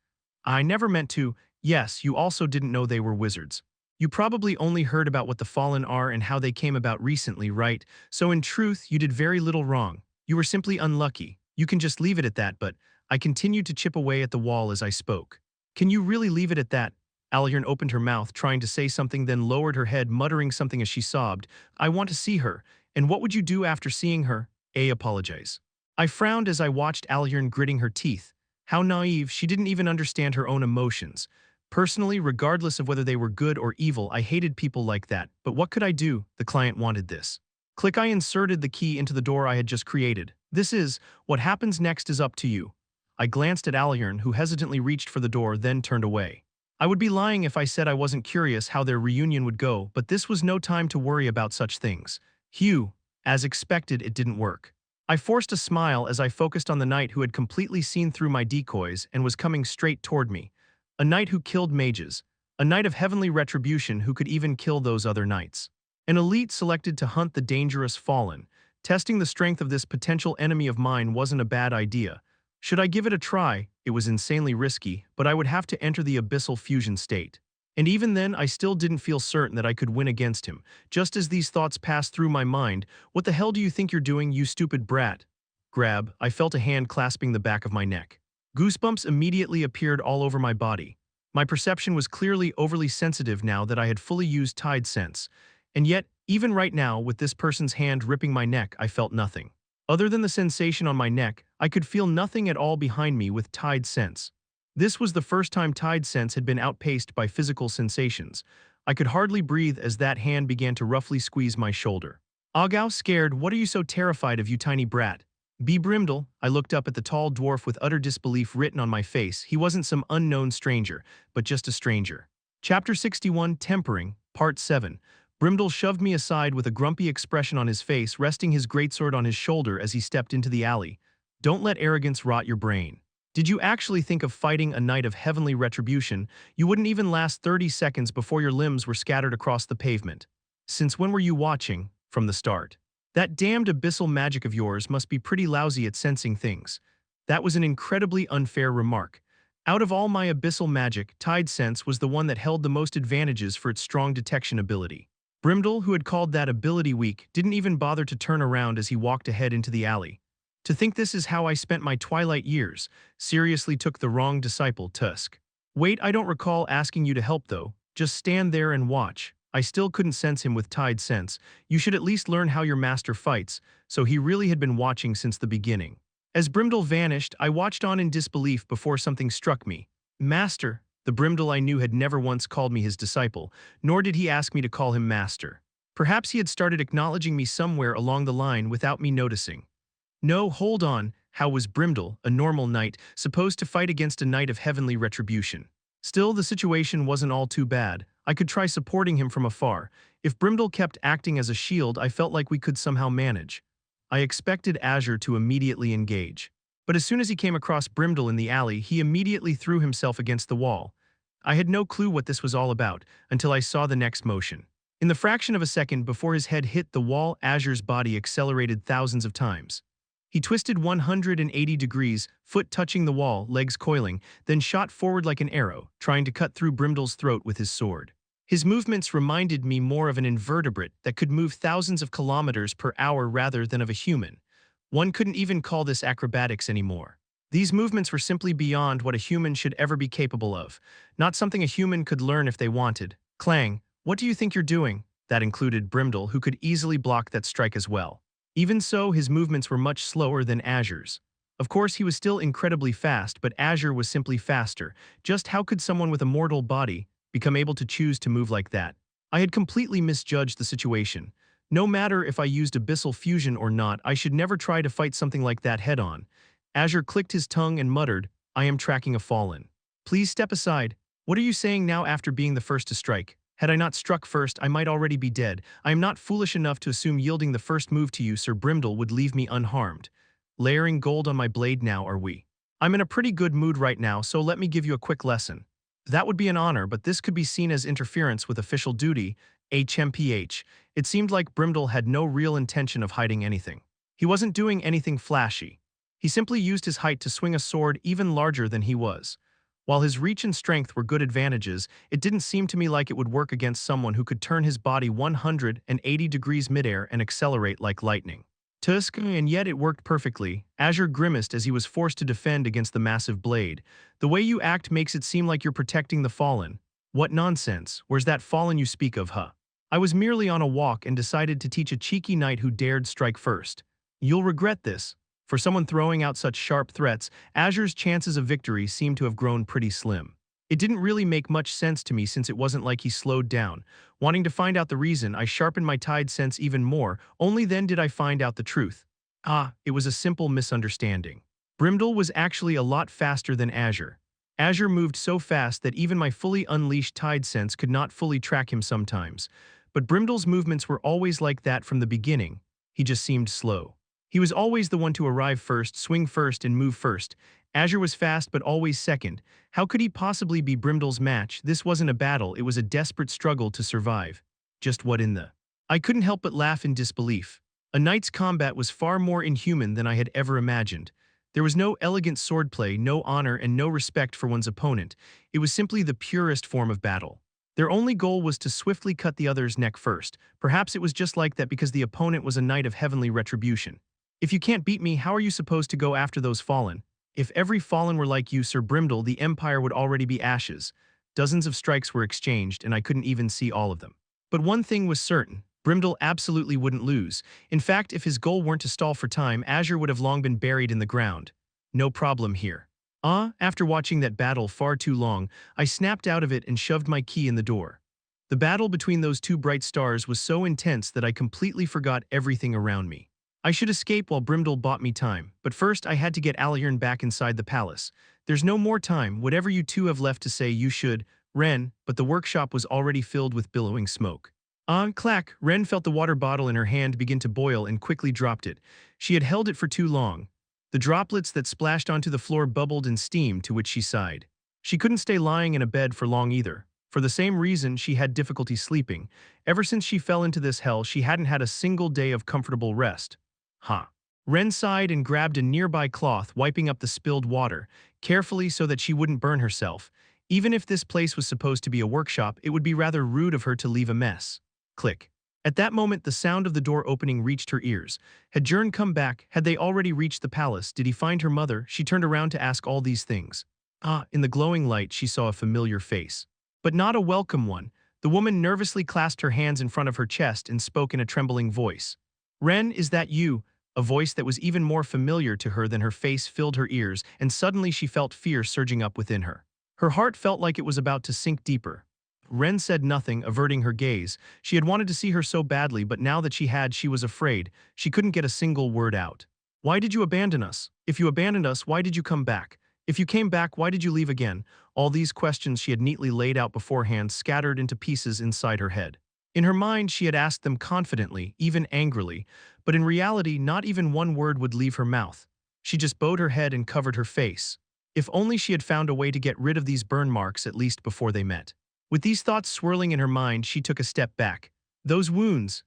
I never meant to. Yes, you also didn't know they were wizards. You probably only heard about what the Fallen are and how they came about recently, right? So in truth, you did very little wrong. You were simply unlucky. You can just leave it at that, but I continued to chip away at the wall as I spoke. Can you really leave it at that? Alyern opened her mouth, trying to say something, then lowered her head, muttering something as she sobbed. I want to see her. And what would you do after seeing her? Apologize. I frowned as I watched Alyern gritting her teeth. How naive, she didn't even understand her own emotions. Personally, regardless of whether they were good or evil, I hated people like that. But what could I do? The client wanted this. Click. I inserted the key into the door I had just created. This is, what happens next is up to you. I glanced at Alyern, who hesitantly reached for the door, then turned away. I would be lying if I said I wasn't curious how their reunion would go, but this was no time to worry about such things. Hugh, as expected, it didn't work. I forced a smile as I focused on the knight who had completely seen through my decoys and was coming straight toward me. A knight who killed mages. A knight of heavenly retribution who could even kill those other knights. An elite selected to hunt the dangerous fallen. Testing the strength of this potential enemy of mine wasn't a bad idea. Should I give it a try? It was insanely risky, but I would have to enter the abyssal fusion state. And even then, I still didn't feel certain that I could win against him. Just as these thoughts passed through my mind, what the hell do you think you're doing, you stupid brat? Grab. I felt a hand clasping the back of my neck. Goosebumps immediately appeared all over my body. My perception was clearly overly sensitive now that I had fully used Tide Sense. And yet, even right now, with this person's hand ripping my neck, I felt nothing. Other than the sensation on my neck, I could feel nothing at all behind me with Tide Sense. This was the first time Tide Sense had been outpaced by physical sensations. I could hardly breathe as that hand began to roughly squeeze my shoulder. Agau, scared, what are you so terrified of, you tiny brat? B. Brimdel, I looked up at the tall dwarf with utter disbelief written on my face. He wasn't some unknown stranger, but just a stranger. Chapter 61, Tempering, Part 7. Brimdel shoved me aside with a grumpy expression on his face, resting his greatsword on his shoulder as he stepped into the alley. Don't let arrogance rot your brain. Did you actually think of fighting a knight of heavenly retribution? You wouldn't even last 30 seconds before your limbs were scattered across the pavement. Since when were you watching? From the start. That damned abyssal magic of yours must be pretty lousy at sensing things. That was an incredibly unfair remark. Out of all my abyssal magic, Tide Sense was the one that held the most advantages for its strong detection ability. Brimdel, who had called that ability weak, didn't even bother to turn around as he walked ahead into the alley. To think this is how I spent my twilight years, seriously took the wrong disciple, Tusk. Wait, I don't recall asking you to help though. Just stand there and watch. I still couldn't sense him with Tide Sense. You should at least learn how your master fights, so he really had been watching since the beginning. As Brimdel vanished, I watched on in disbelief before something struck me. Master. The Brimdel I knew had never once called me his disciple, nor did he ask me to call him master. Perhaps he had started acknowledging me somewhere along the line without me noticing. No, hold on, how was Brimdel, a normal knight, supposed to fight against a knight of heavenly retribution? Still, the situation wasn't all too bad. I could try supporting him from afar. If Brimdel kept acting as a shield, I felt like we could somehow manage. I expected Azure to immediately engage. But as soon as he came across Brimdel in the alley, he immediately threw himself against the wall. I had no clue what this was all about until I saw the next motion. In the fraction of a second before his head hit the wall, Azure's body accelerated thousands of times. He twisted 180 degrees, foot touching the wall, legs coiling, then shot forward like an arrow, trying to cut through Brimdel's throat with his sword. His movements reminded me more of an invertebrate that could move thousands of kilometers per hour rather than of a human. One couldn't even call this acrobatics anymore. These movements were simply beyond what a human should ever be capable of, not something a human could learn if they wanted. Clang, what do you think you're doing? That included Brimdel, who could easily block that strike as well. Even so, his movements were much slower than Azure's. Of course, he was still incredibly fast, but Azure was simply faster. Just how could someone with a mortal body become able to choose to move like that? I had completely misjudged the situation. No matter if I used abyssal fusion or not, I should never try to fight something like that head-on. Azure clicked his tongue and muttered, "I am tracking a fallen. Please step aside. What are you saying now after being the first to strike? Had I not struck first, I might already be dead. I am not foolish enough to assume yielding the first move to you, Sir Brimdell, would leave me unharmed. Layering gold on my blade now, are we? I'm in a pretty good mood right now, so let me give you a quick lesson. That would be an honor, but this could be seen as interference with official duty, HMPH. It seemed like Brimdell had no real intention of hiding anything. He wasn't doing anything flashy. He simply used his height to swing a sword even larger than he was. While his reach and strength were good advantages, it didn't seem to me like it would work against someone who could turn his body 180 degrees midair and accelerate like lightning. Tusk, and yet it worked perfectly. Azure grimaced as he was forced to defend against the massive blade. The way you act makes it seem like you're protecting the fallen. What nonsense. Where's that fallen you speak of, huh? I was merely on a walk and decided to teach a cheeky knight who dared strike first. You'll regret this. For someone throwing out such sharp threats, Azure's chances of victory seemed to have grown pretty slim. It didn't really make much sense to me since it wasn't like he slowed down. Wanting to find out the reason, I sharpened my tide sense even more. Only then did I find out the truth. It was a simple misunderstanding. Brimdell was actually a lot faster than Azure. Azure moved so fast that even my fully unleashed tide sense could not fully track him sometimes. But Brimdell's movements were always like that from the beginning. He just seemed slow. He was always the one to arrive first, swing first, and move first. Azure was fast but always second. How could he possibly be Brimdell's match? This wasn't a battle, it was a desperate struggle to survive. Just what in the... I couldn't help but laugh in disbelief. A knight's combat was far more inhuman than I had ever imagined. There was no elegant swordplay, no honor, and no respect for one's opponent. It was simply the purest form of battle. Their only goal was to swiftly cut the other's neck first. Perhaps it was just like that because the opponent was a knight of heavenly retribution. If you can't beat me, how are you supposed to go after those fallen? If every fallen were like you, Sir Brimdell, the Empire would already be ashes. Dozens of strikes were exchanged, and I couldn't even see all of them. But one thing was certain. Brimdell absolutely wouldn't lose. In fact, if his goal weren't to stall for time, Azure would have long been buried in the ground. No problem here. After watching that battle far too long, I snapped out of it and shoved my key in the door. The battle between those two bright stars was so intense that I completely forgot everything around me. I should escape while Brimdell bought me time, but first I had to get Jern back inside the palace. There's no more time, whatever you two have left to say you should, Ren, but the workshop was already filled with billowing smoke. Clack, Ren felt the water bottle in her hand begin to boil and quickly dropped it. She had held it for too long. The droplets that splashed onto the floor bubbled in steam, to which she sighed. She couldn't stay lying in a bed for long either. For the same reason, she had difficulty sleeping. Ever since she fell into this hell, she hadn't had a single day of comfortable rest. Ren sighed and grabbed a nearby cloth, wiping up the spilled water, carefully so that she wouldn't burn herself. Even if this place was supposed to be a workshop, it would be rather rude of her to leave a mess. Click. At that moment, the sound of the door opening reached her ears. Had Jern come back? Had they already reached the palace? Did he find her mother? She turned around to ask all these things. In the glowing light, she saw a familiar face. But not a welcome one. The woman nervously clasped her hands in front of her chest and spoke in a trembling voice. Ren, is that you? A voice that was even more familiar to her than her face filled her ears, and suddenly she felt fear surging up within her. Her heart felt like it was about to sink deeper. Ren said nothing, averting her gaze. She had wanted to see her so badly, but now that she was afraid. She couldn't get a single word out. Why did you abandon us? If you abandoned us, why did you come back? If you came back, why did you leave again? All these questions she had neatly laid out beforehand scattered into pieces inside her head. In her mind, she had asked them confidently, even angrily, but in reality, not even one word would leave her mouth. She just bowed her head and covered her face. If only she had found a way to get rid of these burn marks at least before they met. With these thoughts swirling in her mind, she took a step back. Those wounds,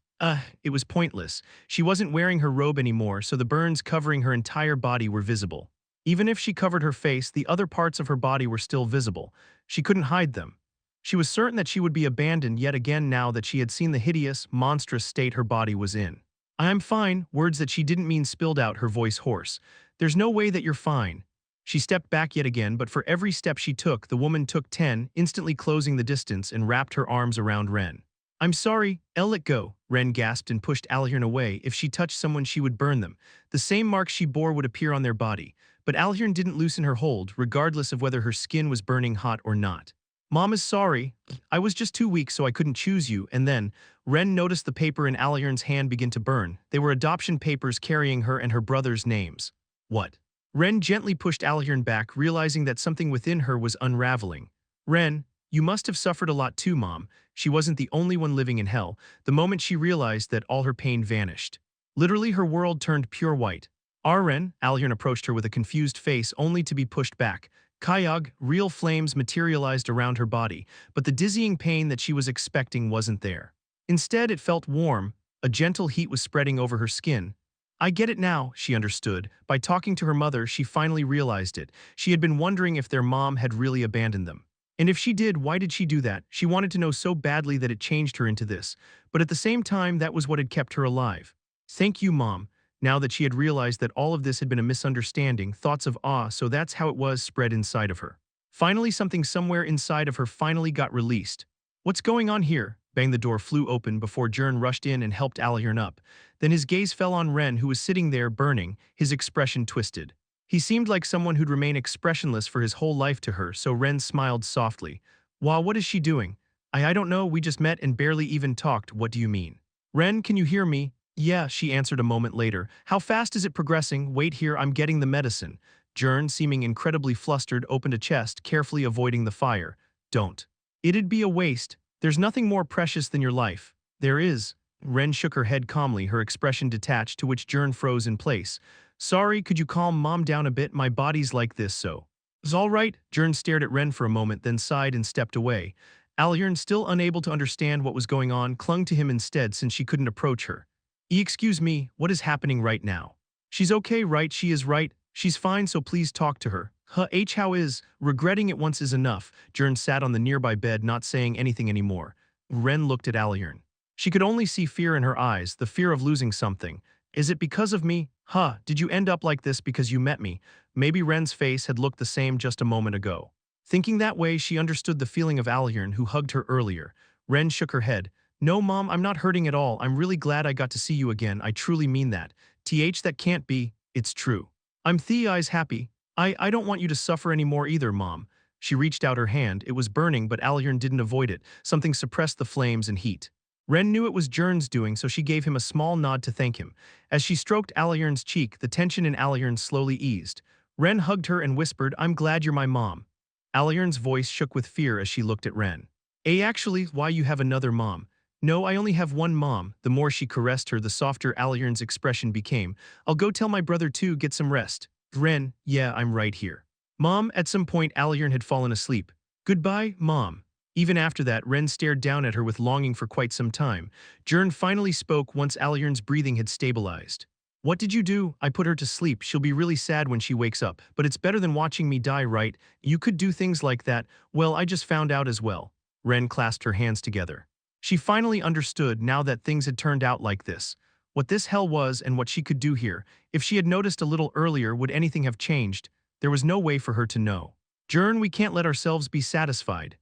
it was pointless. She wasn't wearing her robe anymore, so the burns covering her entire body were visible. Even if she covered her face, the other parts of her body were still visible. She couldn't hide them. She was certain that she would be abandoned yet again now that she had seen the hideous, monstrous state her body was in. I'm fine, words that she didn't mean spilled out, her voice hoarse. There's no way that you're fine. She stepped back yet again, but for every step she took, the woman took 10, instantly closing the distance and wrapped her arms around Ren. I'm sorry, Elle, let go. Ren gasped and pushed Alhern away. If she touched someone, she would burn them. The same marks she bore would appear on their body. But Alhern didn't loosen her hold, regardless of whether her skin was burning hot or not. Mom is sorry. I was just too weak, so I couldn't choose you. And then, Ren noticed the paper in Alhern's hand begin to burn. They were adoption papers carrying her and her brother's names. What? Ren gently pushed Alhern back, realizing that something within her was unraveling. Ren, you must have suffered a lot too, Mom. She wasn't the only one living in hell, the moment she realized that all her pain vanished. Literally, her world turned pure white. Ren, Alhern approached her with a confused face only to be pushed back. Kayag, real flames materialized around her body, but the dizzying pain that she was expecting wasn't there. Instead, it felt warm. A gentle heat was spreading over her skin. I get it now, she understood. By talking to her mother, she finally realized it. She had been wondering if their mom had really abandoned them. And if she did, why did she do that? She wanted to know so badly that it changed her into this. But at the same time, that was what had kept her alive. Thank you, Mom. Now that she had realized that all of this had been a misunderstanding, thoughts of awe, so that's how it was, spread inside of her. Finally, something somewhere inside of her finally got released. What's going on here? Bang, the door flew open before Jern rushed in and helped Alhern up. Then his gaze fell on Ren, who was sitting there, burning, his expression twisted. He seemed like someone who'd remain expressionless for his whole life to her, so Ren smiled softly. Wow, what is she doing? I don't know, we just met and barely even talked, what do you mean? Ren, can you hear me? Yeah, she answered a moment later. How fast is it progressing? Wait here, I'm getting the medicine. Jern, seeming incredibly flustered, opened a chest, carefully avoiding the fire. Don't. It'd be a waste. There's nothing more precious than your life. There is. Ren shook her head calmly, her expression detached, to which Jern froze in place. Sorry, could you calm Mom down a bit? My body's like this, so. It's all right. Jern stared at Ren for a moment, then sighed and stepped away. Alhern, still unable to understand what was going on, clung to him instead since she couldn't approach her. Excuse me, what is happening right now? She's okay, right? She is right. She's fine, so please talk to her. How is? Regretting it once is enough. Jern sat on the nearby bed, not saying anything anymore. Ren looked at Alhern. She could only see fear in her eyes, the fear of losing something. Is it because of me? Did you end up like this because you met me? Maybe Ren's face had looked the same just a moment ago. Thinking that way, she understood the feeling of Alhern, who hugged her earlier. Ren shook her head. No, Mom, I'm not hurting at all. I'm really glad I got to see you again. I truly mean that. That can't be. It's true. I'm Thei's happy. I don't want you to suffer anymore either, Mom. She reached out her hand. It was burning, but Alhern didn't avoid it. Something suppressed the flames and heat. Ren knew it was Jern's doing, so she gave him a small nod to thank him. As she stroked Alhern's cheek, the tension in Alhern slowly eased. Ren hugged her and whispered, I'm glad you're my mom. Alhern's voice shook with fear as she looked at Ren. Actually, why you have another mom? No, I only have one mom. The more she caressed her, the softer Alhern's expression became. I'll go tell my brother too, get some rest. Ren, yeah, I'm right here. Mom, at some point Alhern had fallen asleep. Goodbye, Mom. Even after that, Ren stared down at her with longing for quite some time. Jern finally spoke once Alhern's breathing had stabilized. What did you do? I put her to sleep. She'll be really sad when she wakes up, but it's better than watching me die, right? You could do things like that. Well, I just found out as well. Ren clasped her hands together. She finally understood now that things had turned out like this. What this hell was and what she could do here. If she had noticed a little earlier, would anything have changed? There was no way for her to know. Jern, we can't let ourselves be satisfied.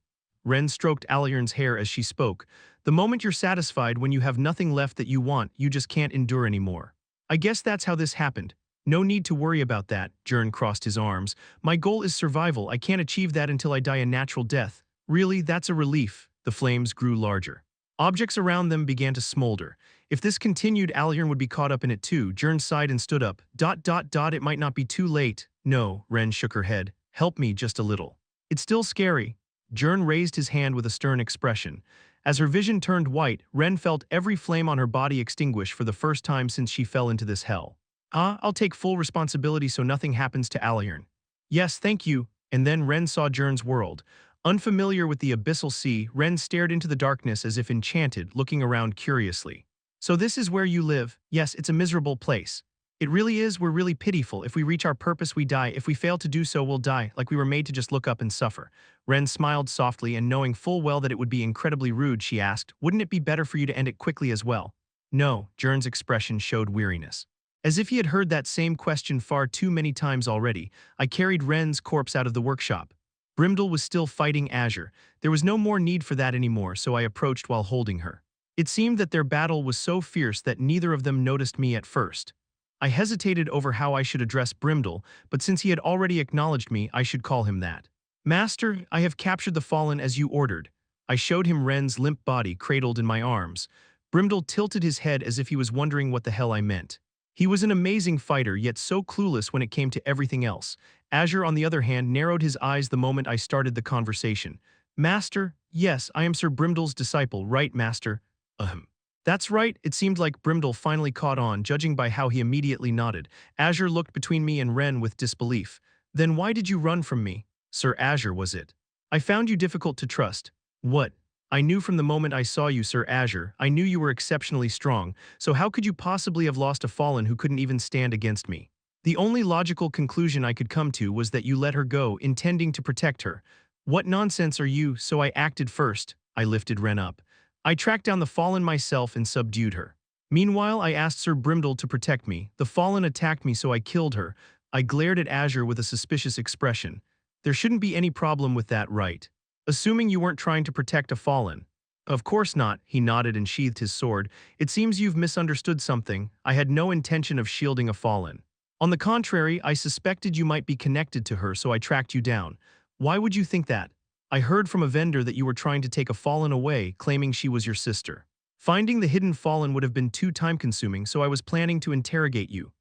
Ren stroked Alhern's hair as she spoke. The moment you're satisfied, when you have nothing left that you want, you just can't endure anymore. I guess that's how this happened. No need to worry about that. Jern crossed his arms. My goal is survival. I can't achieve that until I die a natural death. Really, that's a relief. The flames grew larger. Objects around them began to smolder. If this continued, Alhern would be caught up in it too. Jern sighed and stood up. It might not be too late. No, Ren shook her head. Help me just a little. It's still scary. Jern raised his hand with a stern expression. As her vision turned white, Ren felt every flame on her body extinguish for the first time since she fell into this hell. I'll take full responsibility so nothing happens to Alhern. Yes, thank you. And then Ren saw Jern's world. Unfamiliar with the abyssal sea, Ren stared into the darkness as if enchanted, looking around curiously. So this is where you live? Yes, it's a miserable place. It really is. We're really pitiful. If we reach our purpose, we die. If we fail to do so, we'll die, like we were made to just look up and suffer. Ren smiled softly, and knowing full well that it would be incredibly rude, she asked, wouldn't it be better for you to end it quickly as well? No, Jern's expression showed weariness. As if he had heard that same question far too many times already, I carried Ren's corpse out of the workshop. Brimdel was still fighting Azure. There was no more need for that anymore, so I approached while holding her. It seemed that their battle was so fierce that neither of them noticed me at first. I hesitated over how I should address Brimdel, but since he had already acknowledged me, I should call him that. Master, I have captured the fallen as you ordered. I showed him Ren's limp body cradled in my arms. Brimdel tilted his head as if he was wondering what the hell I meant. He was an amazing fighter, yet so clueless when it came to everything else. Azure, on the other hand, narrowed his eyes the moment I started the conversation. Master, yes, I am Sir Brimdel's disciple, right, Master? Ahem. That's right, it seemed like Brimdel finally caught on, judging by how he immediately nodded. Azure looked between me and Ren with disbelief. Then why did you run from me? Sir Azure, was it? I found you difficult to trust. What? I knew from the moment I saw you, Sir Azure. I knew you were exceptionally strong, so how could you possibly have lost a fallen who couldn't even stand against me? The only logical conclusion I could come to was that you let her go, intending to protect her. What nonsense are you? So I acted first. I lifted Ren up. I tracked down the fallen myself and subdued her. Meanwhile, I asked Sir Brimdel to protect me. The fallen attacked me, so I killed her. I glared at Azure with a suspicious expression. There shouldn't be any problem with that, right? Assuming you weren't trying to protect a fallen. Of course not, he nodded and sheathed his sword. It seems you've misunderstood something. I had no intention of shielding a fallen. On the contrary, I suspected you might be connected to her, so I tracked you down. Why would you think that? I heard from a vendor that you were trying to take a fallen away, claiming she was your sister. Finding the hidden fallen would have been too time-consuming, so I was planning to interrogate you.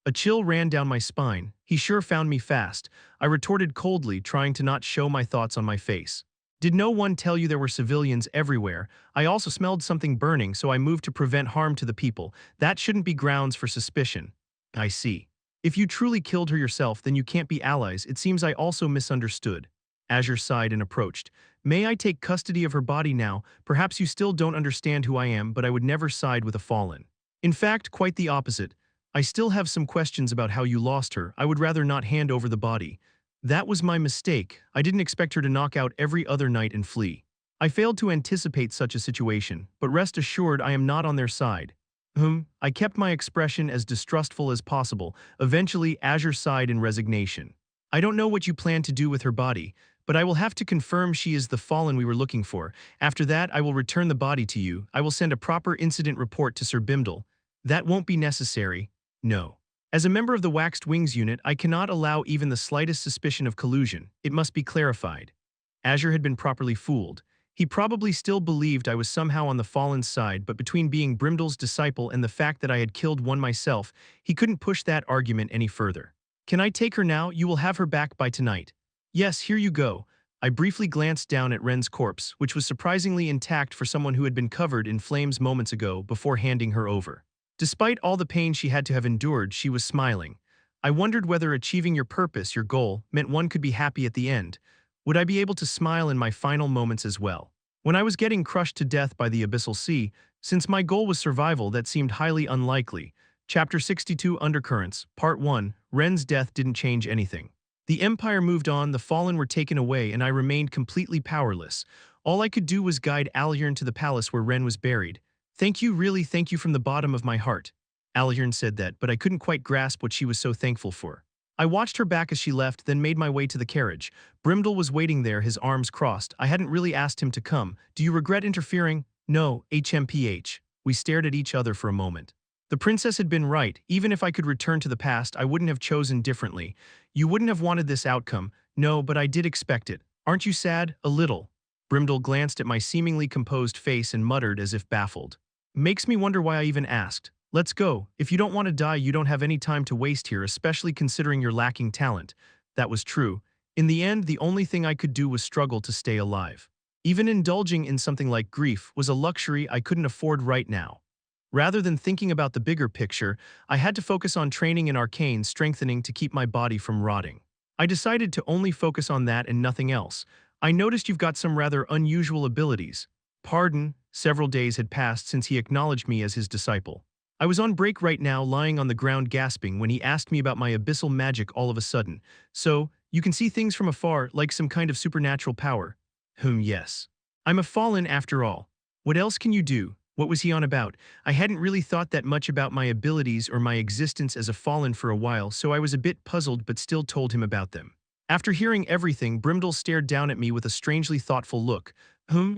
A chill ran down my spine. He sure found me fast. I retorted coldly, trying to not show my thoughts on my face. Did no one tell you there were civilians everywhere? I also smelled something burning, so I moved to prevent harm to the people. That shouldn't be grounds for suspicion. I see. If you truly killed her yourself, then you can't be allies. It seems I also misunderstood. Azure sighed and approached. May I take custody of her body now? Perhaps you still don't understand who I am, but I would never side with a fallen. In fact, quite the opposite. I still have some questions about how you lost her. I would rather not hand over the body. That was my mistake. I didn't expect her to knock out every other knight and flee. I failed to anticipate such a situation, but rest assured I am not on their side. I kept my expression as distrustful as possible. Eventually, Azure sighed in resignation. I don't know what you plan to do with her body, but I will have to confirm she is the fallen we were looking for. After that, I will return the body to you. I will send a proper incident report to Sir Bimdel. That won't be necessary. No. As a member of the Waxed Wings unit, I cannot allow even the slightest suspicion of collusion. It must be clarified. Azure had been properly fooled. He probably still believed I was somehow on the fallen's side, but between being Brimdel's disciple and the fact that I had killed one myself, he couldn't push that argument any further. Can I take her now? You will have her back by tonight. Yes, here you go. I briefly glanced down at Ren's corpse, which was surprisingly intact for someone who had been covered in flames moments ago, before handing her over. Despite all the pain she had to have endured, she was smiling. I wondered whether achieving your purpose, your goal, meant one could be happy at the end. Would I be able to smile in my final moments as well? When I was getting crushed to death by the abyssal sea, since my goal was survival, that seemed highly unlikely. Chapter 62 Undercurrents, Part 1, Ren's death didn't change anything. The Empire moved on, the fallen were taken away, and I remained completely powerless. All I could do was guide Alyern to the palace where Ren was buried. Thank you, really thank you from the bottom of my heart. Alyern said that, but I couldn't quite grasp what she was so thankful for. I watched her back as she left, then made my way to the carriage. Brimdel was waiting there, his arms crossed. I hadn't really asked him to come. Do you regret interfering? No, HMPH. We stared at each other for a moment. The princess had been right. Even if I could return to the past, I wouldn't have chosen differently. You wouldn't have wanted this outcome. No, but I did expect it. Aren't you sad? A little. Brimdel glanced at my seemingly composed face and muttered as if baffled. Makes me wonder why I even asked. Let's go. If you don't want to die, you don't have any time to waste here, especially considering you're lacking talent. That was true. In the end, the only thing I could do was struggle to stay alive. Even indulging in something like grief was a luxury I couldn't afford right now. Rather than thinking about the bigger picture, I had to focus on training in arcane strengthening to keep my body from rotting. I decided to only focus on that and nothing else. I noticed you've got some rather unusual abilities. Pardon, several days had passed since he acknowledged me as his disciple. I was on break right now, lying on the ground gasping, when he asked me about my abyssal magic all of a sudden. So, you can see things from afar, like some kind of supernatural power. Yes. I'm a fallen after all. What else can you do? What was he on about? I hadn't really thought that much about my abilities or my existence as a fallen for a while, so I was a bit puzzled but still told him about them. After hearing everything, Brimdel stared down at me with a strangely thoughtful look.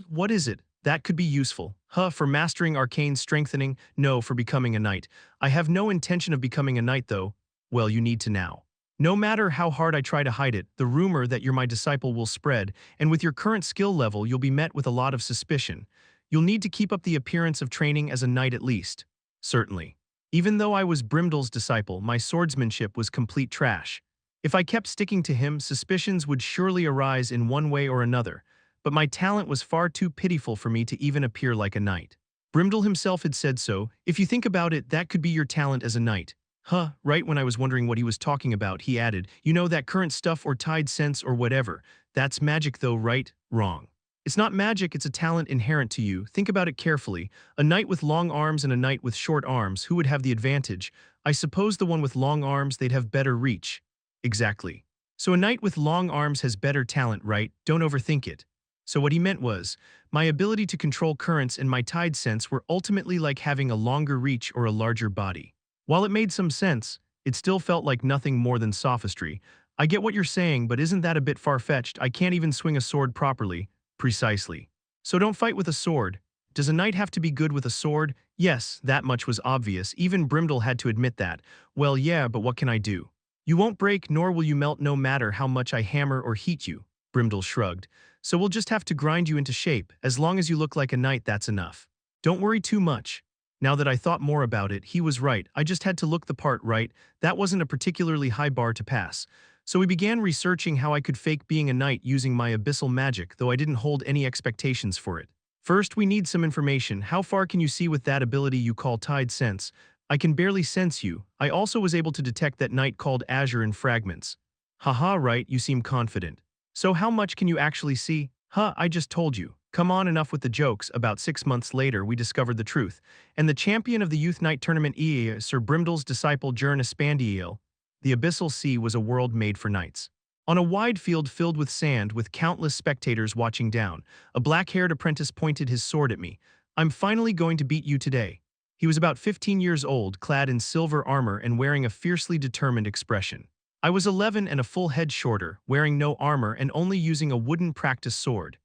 What is it? That could be useful. Huh, for mastering arcane strengthening? No, for becoming a knight. I have no intention of becoming a knight though. Well, you need to now. No matter how hard I try to hide it, the rumor that you're my disciple will spread, and with your current skill level you'll be met with a lot of suspicion. You'll need to keep up the appearance of training as a knight at least. Certainly. Even though I was Brimdal's disciple, my swordsmanship was complete trash. If I kept sticking to him, suspicions would surely arise in one way or another, but my talent was far too pitiful for me to even appear like a knight. Brimdal himself had said so. If you think about it, that could be your talent as a knight. Huh, right when I was wondering what he was talking about, he added, you know that current stuff or tide sense or whatever. That's magic though, right? Wrong. It's not magic, it's a talent inherent to you. Think about it carefully. A knight with long arms and a knight with short arms, who would have the advantage? I suppose the one with long arms, they'd have better reach. Exactly. So a knight with long arms has better talent, right? Don't overthink it. So what he meant was, my ability to control currents and my tide sense were ultimately like having a longer reach or a larger body. While it made some sense, it still felt like nothing more than sophistry. I get what you're saying, but isn't that a bit far-fetched? I can't even swing a sword properly. Precisely. So don't fight with a sword. Does a knight have to be good with a sword? Yes, that much was obvious. Even Brimdal had to admit that. Well, yeah, but what can I do? You won't break, nor will you melt no matter how much I hammer or heat you, Brimdal shrugged. So we'll just have to grind you into shape. As long as you look like a knight, that's enough. Don't worry too much. Now that I thought more about it, he was right. I just had to look the part, right? That wasn't a particularly high bar to pass. So we began researching how I could fake being a knight using my abyssal magic, though I didn't hold any expectations for it. First, we need some information. How far can you see with that ability you call tide sense? I can barely sense you. I also was able to detect that knight called Azure in fragments. Haha, right, you seem confident. So how much can you actually see? Huh, I just told you. Come on, enough with the jokes. About 6 months later, we discovered the truth. And the champion of the Youth Knight Tournament Sir Brimdal's disciple Jern the Abyssal Sea was a world made for knights. On a wide field filled with sand with countless spectators watching down, a black-haired apprentice pointed his sword at me. I'm finally going to beat you today. He was about 15 years old, clad in silver armor and wearing a fiercely determined expression. I was 11 and a full head shorter, wearing no armor and only using a wooden practice sword.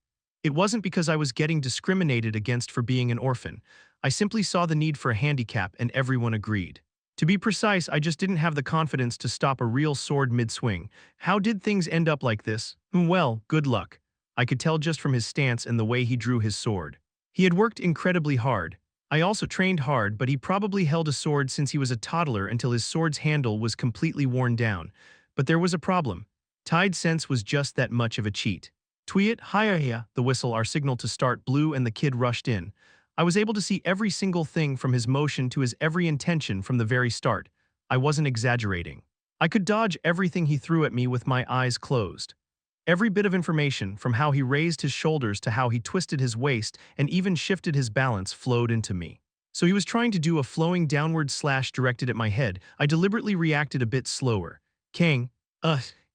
It wasn't because I was getting discriminated against for being an orphan. I simply saw the need for a handicap and everyone agreed. To be precise, I just didn't have the confidence to stop a real sword mid-swing. How did things end up like this? Well, good luck. I could tell just from his stance and the way he drew his sword. He had worked incredibly hard. I also trained hard, but he probably held a sword since he was a toddler until his sword's handle was completely worn down. But there was a problem. Tide sense was just that much of a cheat. Tweet, hiya, the whistle, our signal to start, blew and the kid rushed in. I was able to see every single thing from his motion to his every intention from the very start. I wasn't exaggerating. I could dodge everything he threw at me with my eyes closed. Every bit of information, from how he raised his shoulders to how he twisted his waist and even shifted his balance, flowed into me. So he was trying to do a flowing downward slash directed at my head. I deliberately reacted a bit slower. Kang,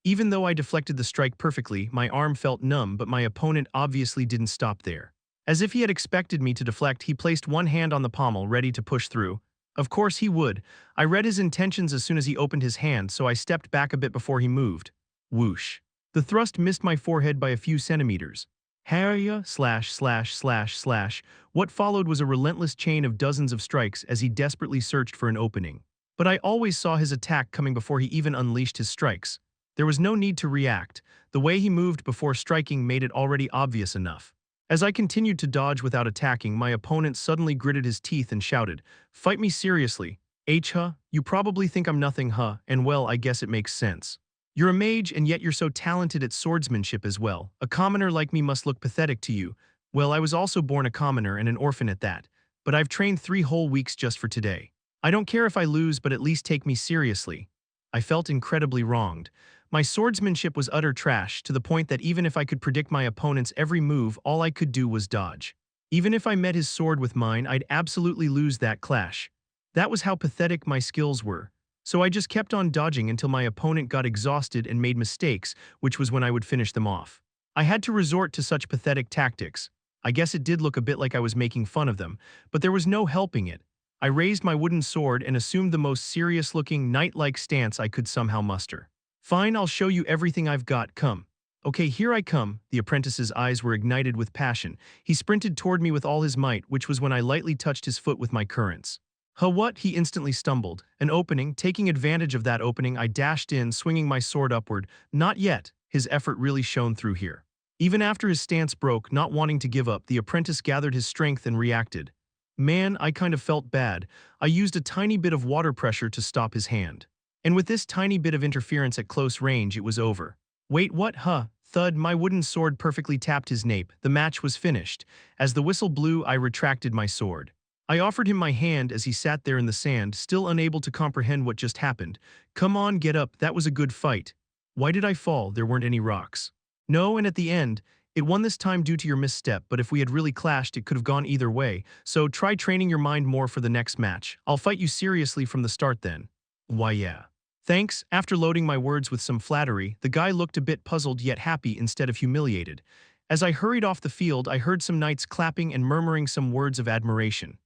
even though I deflected the strike perfectly, my arm felt numb, but my opponent obviously didn't stop there. As if he had expected me to deflect, he placed one hand on the pommel, ready to push through. Of course he would. I read his intentions as soon as he opened his hand, so I stepped back a bit before he moved. Whoosh. The thrust missed my forehead by a few centimeters. Harya, slash. What followed was a relentless chain of dozens of strikes as he desperately searched for an opening. But I always saw his attack coming before he even unleashed his strikes. There was no need to react. The way he moved before striking made it already obvious enough. As I continued to dodge without attacking, my opponent suddenly gritted his teeth and shouted, "Fight me seriously. You probably think I'm nothing, and well, I guess it makes sense. You're a mage and yet you're so talented at swordsmanship as well. A commoner like me must look pathetic to you. Well, I was also born a commoner and an orphan at that. But I've trained 3 whole weeks just for today. I don't care if I lose, but at least take me seriously." I felt incredibly wronged. My swordsmanship was utter trash, to the point that even if I could predict my opponent's every move, all I could do was dodge. Even if I met his sword with mine, I'd absolutely lose that clash. That was how pathetic my skills were. So I just kept on dodging until my opponent got exhausted and made mistakes, which was when I would finish them off. I had to resort to such pathetic tactics. I guess it did look a bit like I was making fun of them, but there was no helping it. I raised my wooden sword and assumed the most serious-looking, knight-like stance I could somehow muster. "Fine, I'll show you everything I've got, come." Okay, here I come. The apprentice's eyes were ignited with passion. He sprinted toward me with all his might, which was when I lightly touched his foot with my currents. Huh, what? He instantly stumbled. An opening. Taking advantage of that opening, I dashed in, swinging my sword upward. Not yet. His effort really shone through here. Even after his stance broke, not wanting to give up, the apprentice gathered his strength and reacted. Man, I kind of felt bad. I used a tiny bit of water pressure to stop his hand. And with this tiny bit of interference at close range, it was over. Wait, what? Huh? Thud, my wooden sword perfectly tapped his nape. The match was finished. As the whistle blew, I retracted my sword. I offered him my hand as he sat there in the sand, still unable to comprehend what just happened. Come on, get up, that was a good fight. Why did I fall? There weren't any rocks. No, and at the end, it won this time due to your misstep, but if we had really clashed, it could have gone either way. So try training your mind more for the next match. I'll fight you seriously from the start then. Why yeah. Thanks. After loading my words with some flattery, the guy looked a bit puzzled yet happy instead of humiliated. As I hurried off the field, I heard some knights clapping and murmuring some words of admiration.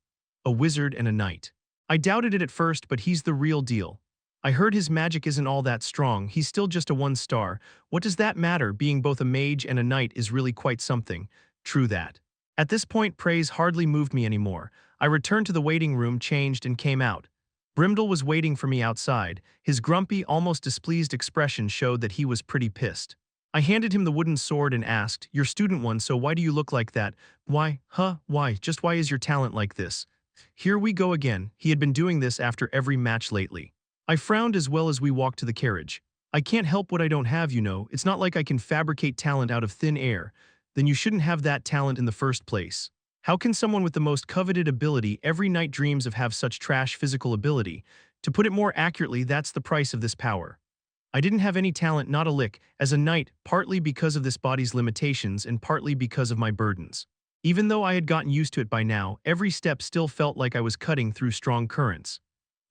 A wizard and a knight. I doubted it at first, but he's the real deal. I heard his magic isn't all that strong, he's still just a 1-star. What does that matter? Being both a mage and a knight is really quite something. True that. At this point, praise hardly moved me anymore. I returned to the waiting room, changed, and came out. Brimdell was waiting for me outside. His grumpy, almost displeased expression showed that he was pretty pissed. I handed him the wooden sword and asked, "Your student one, so why do you look like that?" "Why, why, just why is your talent like this?" Here we go again. He had been doing this after every match lately. I frowned as well as we walked to the carriage. I can't help what I don't have, you know. It's not like I can fabricate talent out of thin air. Then you shouldn't have that talent in the first place. How can someone with the most coveted ability every night dreams of have such trash physical ability? To put it more accurately, that's the price of this power. I didn't have any talent, not a lick, as a knight, partly because of this body's limitations and partly because of my burdens. Even though I had gotten used to it by now, every step still felt like I was cutting through strong currents.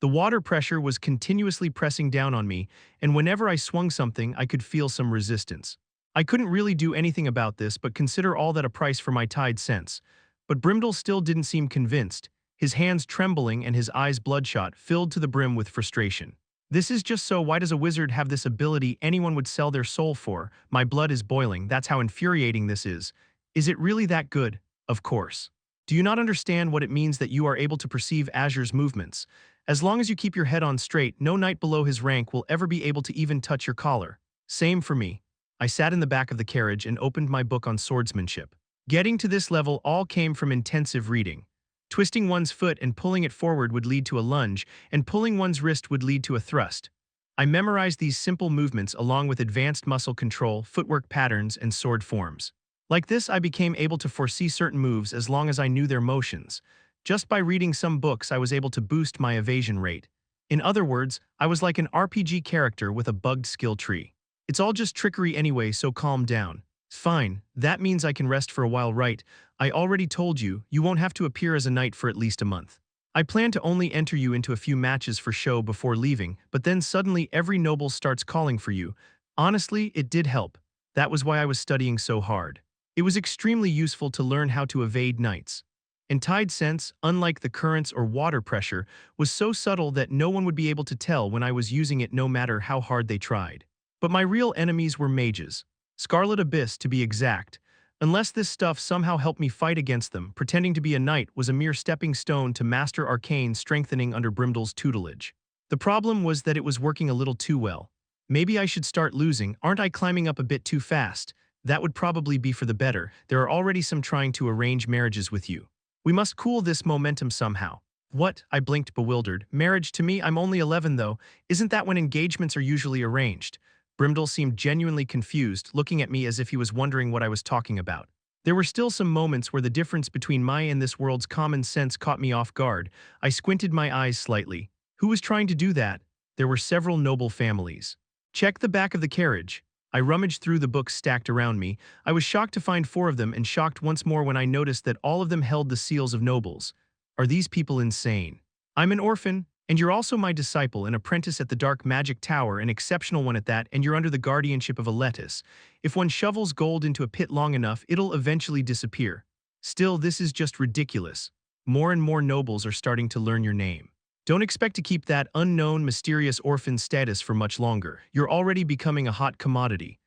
The water pressure was continuously pressing down on me, and whenever I swung something, I could feel some resistance. I couldn't really do anything about this but consider all that a price for my tide cents. But Brimdell still didn't seem convinced, his hands trembling and his eyes bloodshot, filled to the brim with frustration. This is just so. Why does a wizard have this ability anyone would sell their soul for? My blood is boiling, that's how infuriating this is. Is it really that good? Of course. Do you not understand what it means that you are able to perceive Azure's movements? As long as you keep your head on straight, no knight below his rank will ever be able to even touch your collar. Same for me. I sat in the back of the carriage and opened my book on swordsmanship. Getting to this level all came from intensive reading. Twisting one's foot and pulling it forward would lead to a lunge, and pulling one's wrist would lead to a thrust. I memorized these simple movements along with advanced muscle control, footwork patterns, and sword forms. Like this, I became able to foresee certain moves as long as I knew their motions. Just by reading some books, I was able to boost my evasion rate. In other words, I was like an RPG character with a bugged skill tree. It's all just trickery anyway, so calm down. Fine, that means I can rest for a while, right? I already told you, you won't have to appear as a knight for at least a month. I plan to only enter you into a few matches for show before leaving, but then suddenly every noble starts calling for you. Honestly, it did help. That was why I was studying so hard. It was extremely useful to learn how to evade knights. And tide sense, unlike the currents or water pressure, was so subtle that no one would be able to tell when I was using it no matter how hard they tried. But my real enemies were mages. Scarlet Abyss, to be exact. Unless this stuff somehow helped me fight against them, pretending to be a knight was a mere stepping stone to master arcane strengthening under Brimdell's tutelage. The problem was that it was working a little too well. Maybe I should start losing. Aren't I climbing up a bit too fast? That would probably be for the better. There are already some trying to arrange marriages with you. We must cool this momentum somehow. What? I blinked bewildered. Marriage to me? I'm only 11 though. Isn't that when engagements are usually arranged? Brimdell seemed genuinely confused, looking at me as if he was wondering what I was talking about. There were still some moments where the difference between my and this world's common sense caught me off guard. I squinted my eyes slightly. Who was trying to do that? There were several noble families. Check the back of the carriage. I rummaged through the books stacked around me. I was shocked to find 4 of them and shocked once more when I noticed that all of them held the seals of nobles. Are these people insane? I'm an orphan, and you're also my disciple, an apprentice at the Dark Magic Tower, an exceptional one at that, and you're under the guardianship of a lettuce. If one shovels gold into a pit long enough, it'll eventually disappear. Still, this is just ridiculous. More and more nobles are starting to learn your name. Don't expect to keep that unknown, mysterious orphan status for much longer. You're already becoming a hot commodity.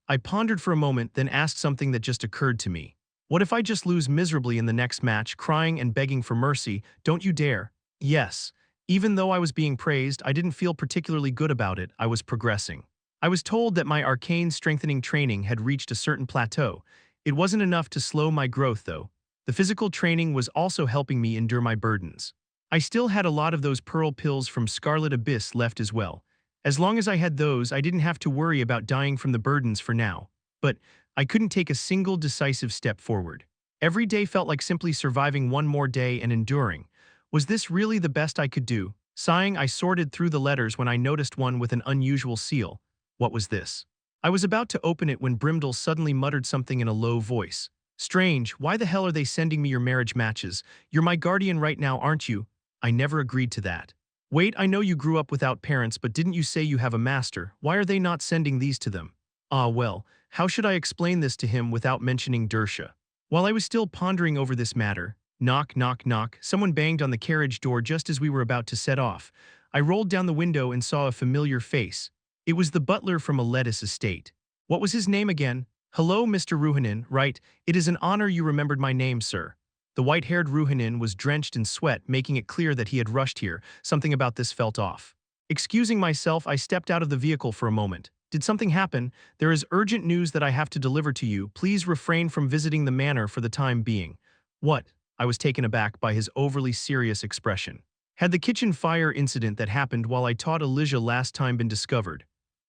I pondered for a moment, then asked something that just occurred to me. What if I just lose miserably in the next match, crying and begging for mercy? Don't you dare. Yes. Even though I was being praised, I didn't feel particularly good about it. I was progressing. I was told that my arcane strengthening training had reached a certain plateau. It wasn't enough to slow my growth, though. The physical training was also helping me endure my burdens. I still had a lot of those pearl pills from Scarlet Abyss left as well. As long as I had those, I didn't have to worry about dying from the burdens for now. But I couldn't take a single decisive step forward. Every day felt like simply surviving one more day and enduring. Was this really the best I could do? Sighing, I sorted through the letters when I noticed one with an unusual seal. What was this? I was about to open it when Brimdel suddenly muttered something in a low voice. Strange, why the hell are they sending me your marriage matches? You're my guardian right now, aren't you? I never agreed to that. Wait, I know you grew up without parents, but didn't you say you have a master? Why are they not sending these to them? Ah well, how should I explain this to him without mentioning Dersha? While I was still pondering over this matter, knock, knock, knock, someone banged on the carriage door just as we were about to set off. I rolled down the window and saw a familiar face. It was the butler from a lettuce estate. What was his name again? Hello, Mr. Ruhanin, right? It is an honor you remembered my name, sir. The white-haired Ruhanin was drenched in sweat, making it clear that he had rushed here. Something about this felt off. Excusing myself, I stepped out of the vehicle for a moment. Did something happen? There is urgent news that I have to deliver to you. Please refrain from visiting the manor for the time being. What? I was taken aback by his overly serious expression. Had the kitchen fire incident that happened while I taught Elijah last time been discovered?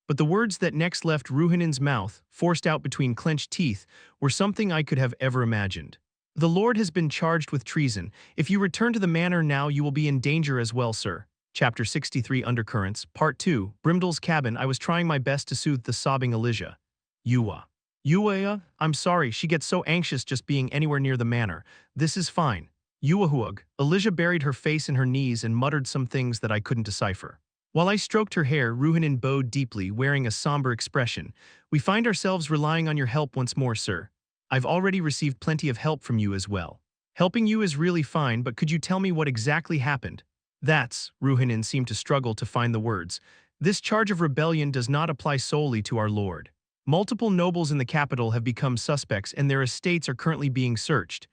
But the words that next left Ruhanin's mouth, forced out between clenched teeth, were something I could have ever imagined. The Lord has been charged with treason. If you return to the manor now, you will be in danger as well, sir. Chapter 63 Undercurrents, Part 2, Brimdel's Cabin. I was trying my best to soothe the sobbing Elijah. Yuwa, I'm sorry, she gets so anxious just being anywhere near the manor. This is fine. Yuwahuug. Elijah buried her face in her knees and muttered some things that I couldn't decipher. While I stroked her hair, Ruhanin bowed deeply, wearing a somber expression. We find ourselves relying on your help once more, sir. I've already received plenty of help from you as well. Helping you is really fine, but could you tell me what exactly happened? Ruhanin seemed to struggle to find the words. This charge of rebellion does not apply solely to our lord. Multiple nobles in the capital have become suspects and their estates are currently being searched.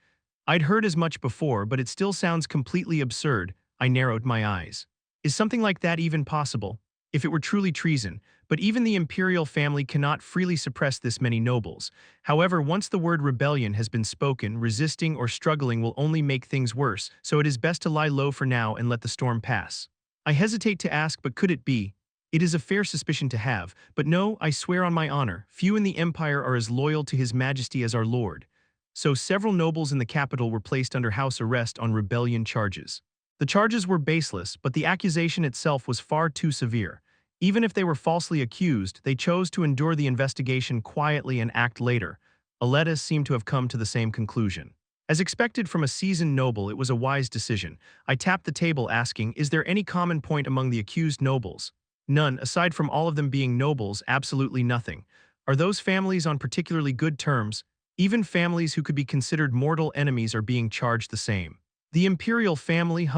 I'd heard as much before, but it still sounds completely absurd. I narrowed my eyes. Is something like that even possible? If it were truly treason, but even the imperial family cannot freely suppress this many nobles. However, once the word rebellion has been spoken, resisting or struggling will only make things worse, so it is best to lie low for now and let the storm pass. I hesitate to ask, but could it be? It is a fair suspicion to have, but no, I swear on my honor, few in the empire are as loyal to his majesty as our lord. So several nobles in the capital were placed under house arrest on rebellion charges. The charges were baseless, but the accusation itself was far too severe. Even if they were falsely accused, they chose to endure the investigation quietly and act later. Aletis seemed to have come to the same conclusion. As expected from a seasoned noble, it was a wise decision. I tapped the table asking, is there any common point among the accused nobles? None, aside from all of them being nobles, absolutely nothing. Are those families on particularly good terms? Even families who could be considered mortal enemies are being charged the same. The imperial family,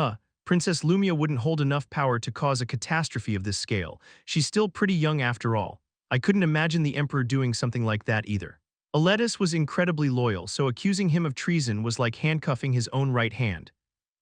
Princess Lumia wouldn't hold enough power to cause a catastrophe of this scale. She's still pretty young after all. I couldn't imagine the emperor doing something like that either. Aletis was incredibly loyal, so accusing him of treason was like handcuffing his own right hand.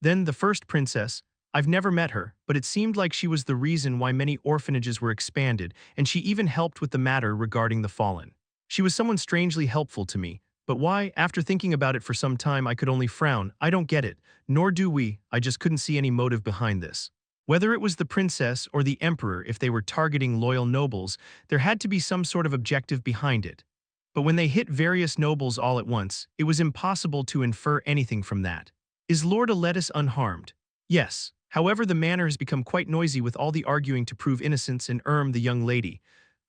Then the first princess. I've never met her, but it seemed like she was the reason why many orphanages were expanded, and she even helped with the matter regarding the fallen. She was someone strangely helpful to me. But why? After thinking about it for some time, I could only frown. I don't get it. Nor do we. I just couldn't see any motive behind this. Whether it was the princess or the emperor, if they were targeting loyal nobles, there had to be some sort of objective behind it. But when they hit various nobles all at once, it was impossible to infer anything from that. Is Lord Aletis unharmed? Yes. However, the manor has become quite noisy with all the arguing to prove innocence and the young lady.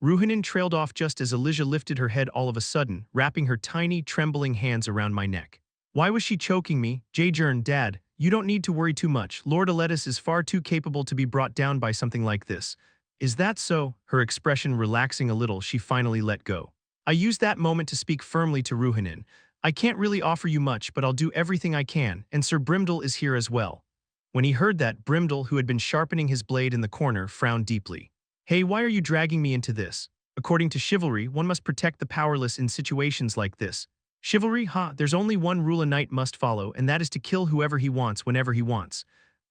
Ruhanin trailed off just as Elijah lifted her head all of a sudden, wrapping her tiny, trembling hands around my neck. Why was she choking me? Jern, Dad, you don't need to worry too much. Lord Aletis is far too capable to be brought down by something like this. Is that so? Her expression relaxing a little, she finally let go. I used that moment to speak firmly to Ruhanin. I can't really offer you much, but I'll do everything I can, and Sir Brimdel is here as well. When he heard that, Brimdel, who had been sharpening his blade in the corner, frowned deeply. Hey, why are you dragging me into this? According to chivalry, one must protect the powerless in situations like this. Chivalry, there's only one rule a knight must follow, and that is to kill whoever he wants whenever he wants.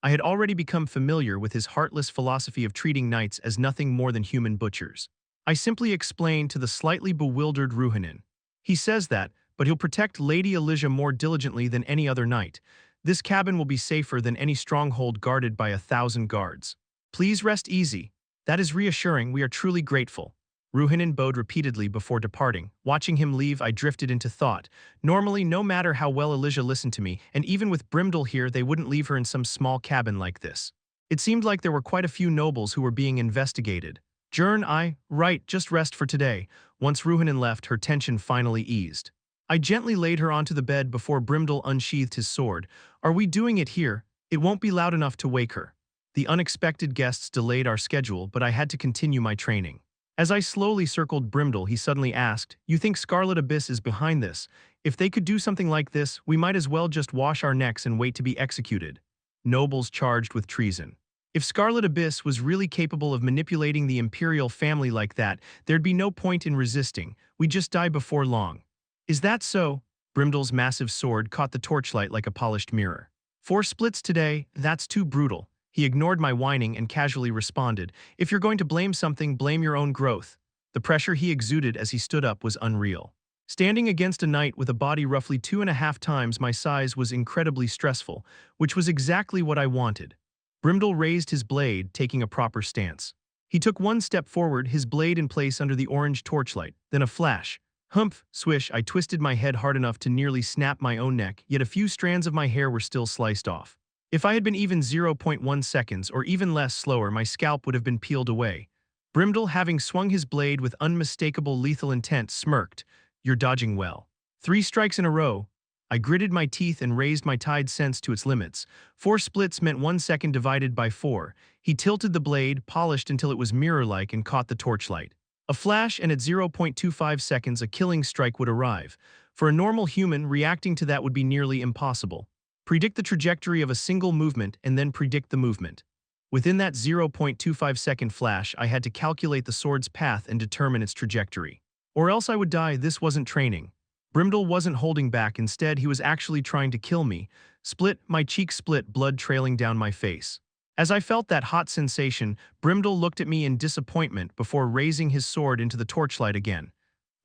I had already become familiar with his heartless philosophy of treating knights as nothing more than human butchers. I simply explained to the slightly bewildered Ruhanin. He says that, but he'll protect Lady Elijah more diligently than any other knight. This cabin will be safer than any stronghold guarded by 1,000 guards. Please rest easy. That is reassuring, we are truly grateful. Ruhanin bowed repeatedly before departing. Watching him leave, I drifted into thought. Normally, no matter how well Elijah listened to me, and even with Brimdel here, they wouldn't leave her in some small cabin like this. It seemed like there were quite a few nobles who were being investigated. Jern, right, just rest for today. Once Ruhanin left, her tension finally eased. I gently laid her onto the bed before Brimdel unsheathed his sword. Are we doing it here? It won't be loud enough to wake her. The unexpected guests delayed our schedule, but I had to continue my training. As I slowly circled Brimdel, he suddenly asked, "You think Scarlet Abyss is behind this? If they could do something like this, we might as well just wash our necks and wait to be executed." Nobles charged with treason. If Scarlet Abyss was really capable of manipulating the imperial family like that, there'd be no point in resisting. We'd just die before long. Is that so? Brimdel's massive sword caught the torchlight like a polished mirror. 4 splits today, that's too brutal. He ignored my whining and casually responded, "If you're going to blame something, blame your own growth." The pressure he exuded as he stood up was unreal. Standing against a knight with a body roughly 2.5 times my size was incredibly stressful, which was exactly what I wanted. Brimdel raised his blade, taking a proper stance. He took 1 step forward, his blade in place under the orange torchlight, then a flash. Humph, swish, I twisted my head hard enough to nearly snap my own neck, yet a few strands of my hair were still sliced off. If I had been even 0.1 seconds or even less slower, my scalp would have been peeled away. Brimdel, having swung his blade with unmistakable lethal intent, smirked. "You're dodging well. 3 strikes in a row." I gritted my teeth and raised my tide sense to its limits. 4 splits meant 1 second divided by 4. He tilted the blade, polished until it was mirror-like, and caught the torchlight. A flash, and at 0.25 seconds a killing strike would arrive. For a normal human, reacting to that would be nearly impossible. Predict the trajectory of a single movement and then predict the movement. Within that 0.25-second flash, I had to calculate the sword's path and determine its trajectory. Or else I would die. This wasn't training. Brimdel wasn't holding back, instead he was actually trying to kill me. Split, my cheek split, blood trailing down my face. As I felt that hot sensation, Brimdel looked at me in disappointment before raising his sword into the torchlight again.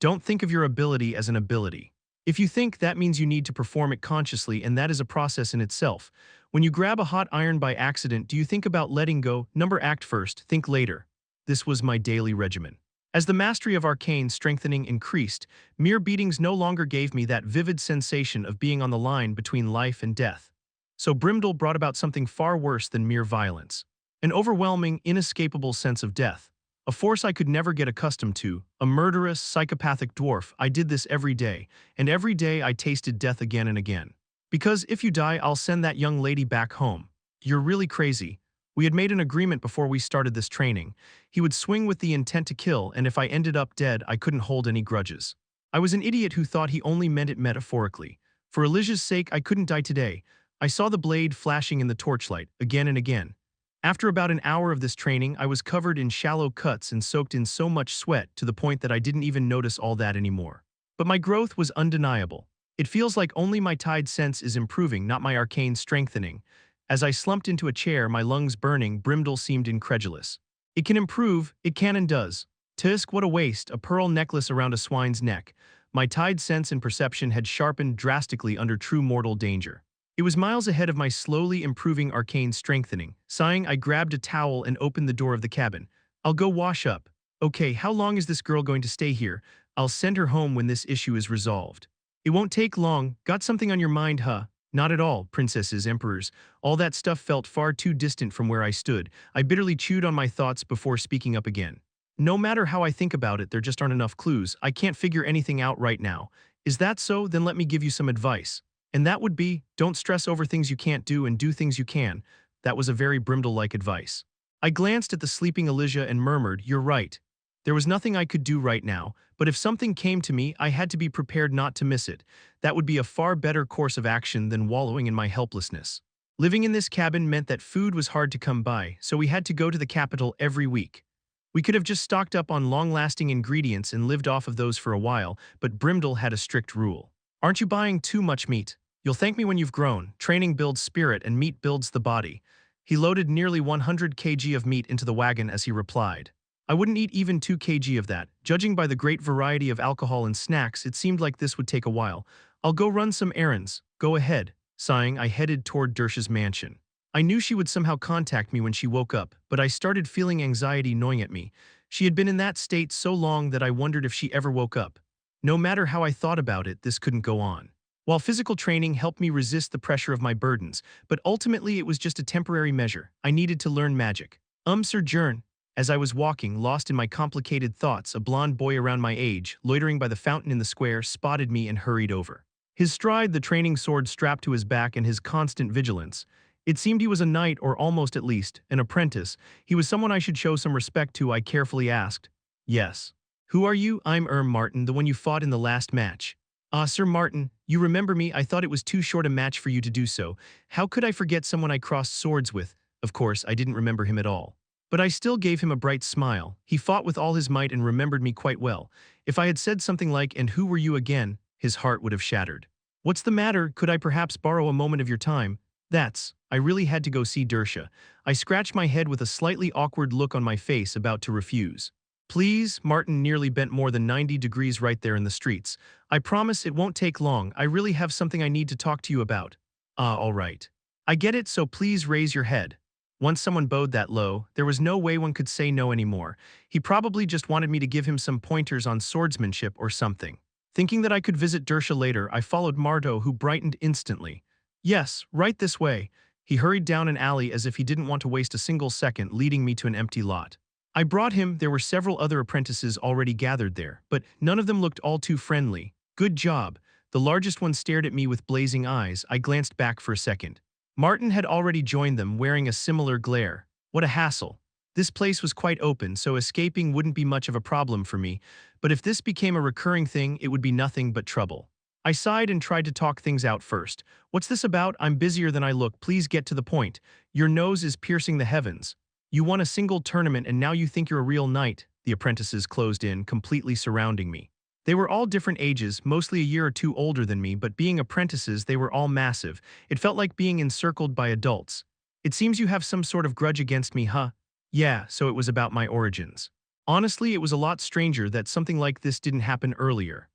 "Don't think of your ability as an ability. If you think, that means you need to perform it consciously, and that is a process in itself. When you grab a hot iron by accident, do you think about letting go? Act first, think later." This was my daily regimen. As the mastery of arcane strengthening increased, mere beatings no longer gave me that vivid sensation of being on the line between life and death. So Brimdel brought about something far worse than mere violence. An overwhelming, inescapable sense of death. A force I could never get accustomed to, a murderous, psychopathic dwarf. I did this every day, and every day I tasted death again and again. Because if you die, I'll send that young lady back home. You're really crazy. We had made an agreement before we started this training. He would swing with the intent to kill, and if I ended up dead, I couldn't hold any grudges. I was an idiot who thought he only meant it metaphorically. For Elijah's sake, I couldn't die today. I saw the blade flashing in the torchlight, again and again. After about an hour of this training, I was covered in shallow cuts and soaked in so much sweat to the point that I didn't even notice all that anymore. But my growth was undeniable. It feels like only my tide sense is improving, not my arcane strengthening. As I slumped into a chair, my lungs burning, Brimdel seemed incredulous. "It can improve, it can and does." Tisk, what a waste, a pearl necklace around a swine's neck. My tide sense and perception had sharpened drastically under true mortal danger. It was miles ahead of my slowly improving arcane strengthening. Sighing, I grabbed a towel and opened the door of the cabin. "I'll go wash up." "Okay, how long is this girl going to stay here? I'll send her home when this issue is resolved." "It won't take long. Got something on your mind, huh?" "Not at all, princesses, emperors. All that stuff felt far too distant from where I stood." I bitterly chewed on my thoughts before speaking up again. "No matter how I think about it, there just aren't enough clues. I can't figure anything out right now." "Is that so? Then let me give you some advice. And that would be, don't stress over things you can't do and do things you can." That was a very Brimdel-like advice. I glanced at the sleeping Elijah and murmured, "You're right." There was nothing I could do right now, but if something came to me, I had to be prepared not to miss it. That would be a far better course of action than wallowing in my helplessness. Living in this cabin meant that food was hard to come by, so we had to go to the capital every week. We could have just stocked up on long-lasting ingredients and lived off of those for a while, but Brimdel had a strict rule. Aren't you buying too much meat? You'll thank me when you've grown. Training builds spirit and meat builds the body. He loaded nearly 100 kg of meat into the wagon as he replied. I wouldn't eat even 2 kg of that. Judging by the great variety of alcohol and snacks, it seemed like this would take a while. I'll go run some errands. Go ahead. Sighing, I headed toward Dersh's mansion. I knew she would somehow contact me when she woke up, but I started feeling anxiety gnawing at me. She had been in that state so long that I wondered if she ever woke up. No matter how I thought about it, this couldn't go on. While physical training helped me resist the pressure of my burdens, but ultimately it was just a temporary measure. I needed to learn magic. Sir Jern. As I was walking, lost in my complicated thoughts, a blond boy around my age, loitering by the fountain in the square, spotted me and hurried over. His stride, the training sword strapped to his back, and his constant vigilance. It seemed he was a knight, or almost at least, an apprentice. He was someone I should show some respect to, I carefully asked. Yes. Who are you? I'm Martin, the one you fought in the last match. Ah, Sir Martin, you remember me? I thought it was too short a match for you to do so. How could I forget someone I crossed swords with? Of course, I didn't remember him at all. But I still gave him a bright smile. He fought with all his might and remembered me quite well. If I had said something like, "And who were you again?" his heart would have shattered. What's the matter? Could I perhaps borrow a moment of your time? I really had to go see Dersha. I scratched my head with a slightly awkward look on my face, about to refuse. Please, Martin nearly bent more than 90 degrees right there in the streets. I promise it won't take long. I really have something I need to talk to you about. Ah, all right. I get it, so please raise your head. Once someone bowed that low, there was no way one could say no anymore. He probably just wanted me to give him some pointers on swordsmanship or something. Thinking that I could visit Dersha later, I followed Marto, who brightened instantly. Yes, right this way. He hurried down an alley as if he didn't want to waste a single second, leading me to an empty lot. I brought him. There were several other apprentices already gathered there, but none of them looked all too friendly. Good job. The largest one stared at me with blazing eyes. I glanced back for a second. Martin had already joined them, wearing a similar glare. What a hassle. This place was quite open, so escaping wouldn't be much of a problem for me, but if this became a recurring thing, it would be nothing but trouble. I sighed and tried to talk things out first. What's this about? I'm busier than I look. Please get to the point. Your nose is piercing the heavens. You won a single tournament and now you think you're a real knight. The apprentices closed in, completely surrounding me. They were all different ages, mostly a year or two older than me, but being apprentices, they were all massive. It felt like being encircled by adults. It seems you have some sort of grudge against me, huh? Yeah, so it was about my origins. Honestly, it was a lot stranger that something like this didn't happen earlier.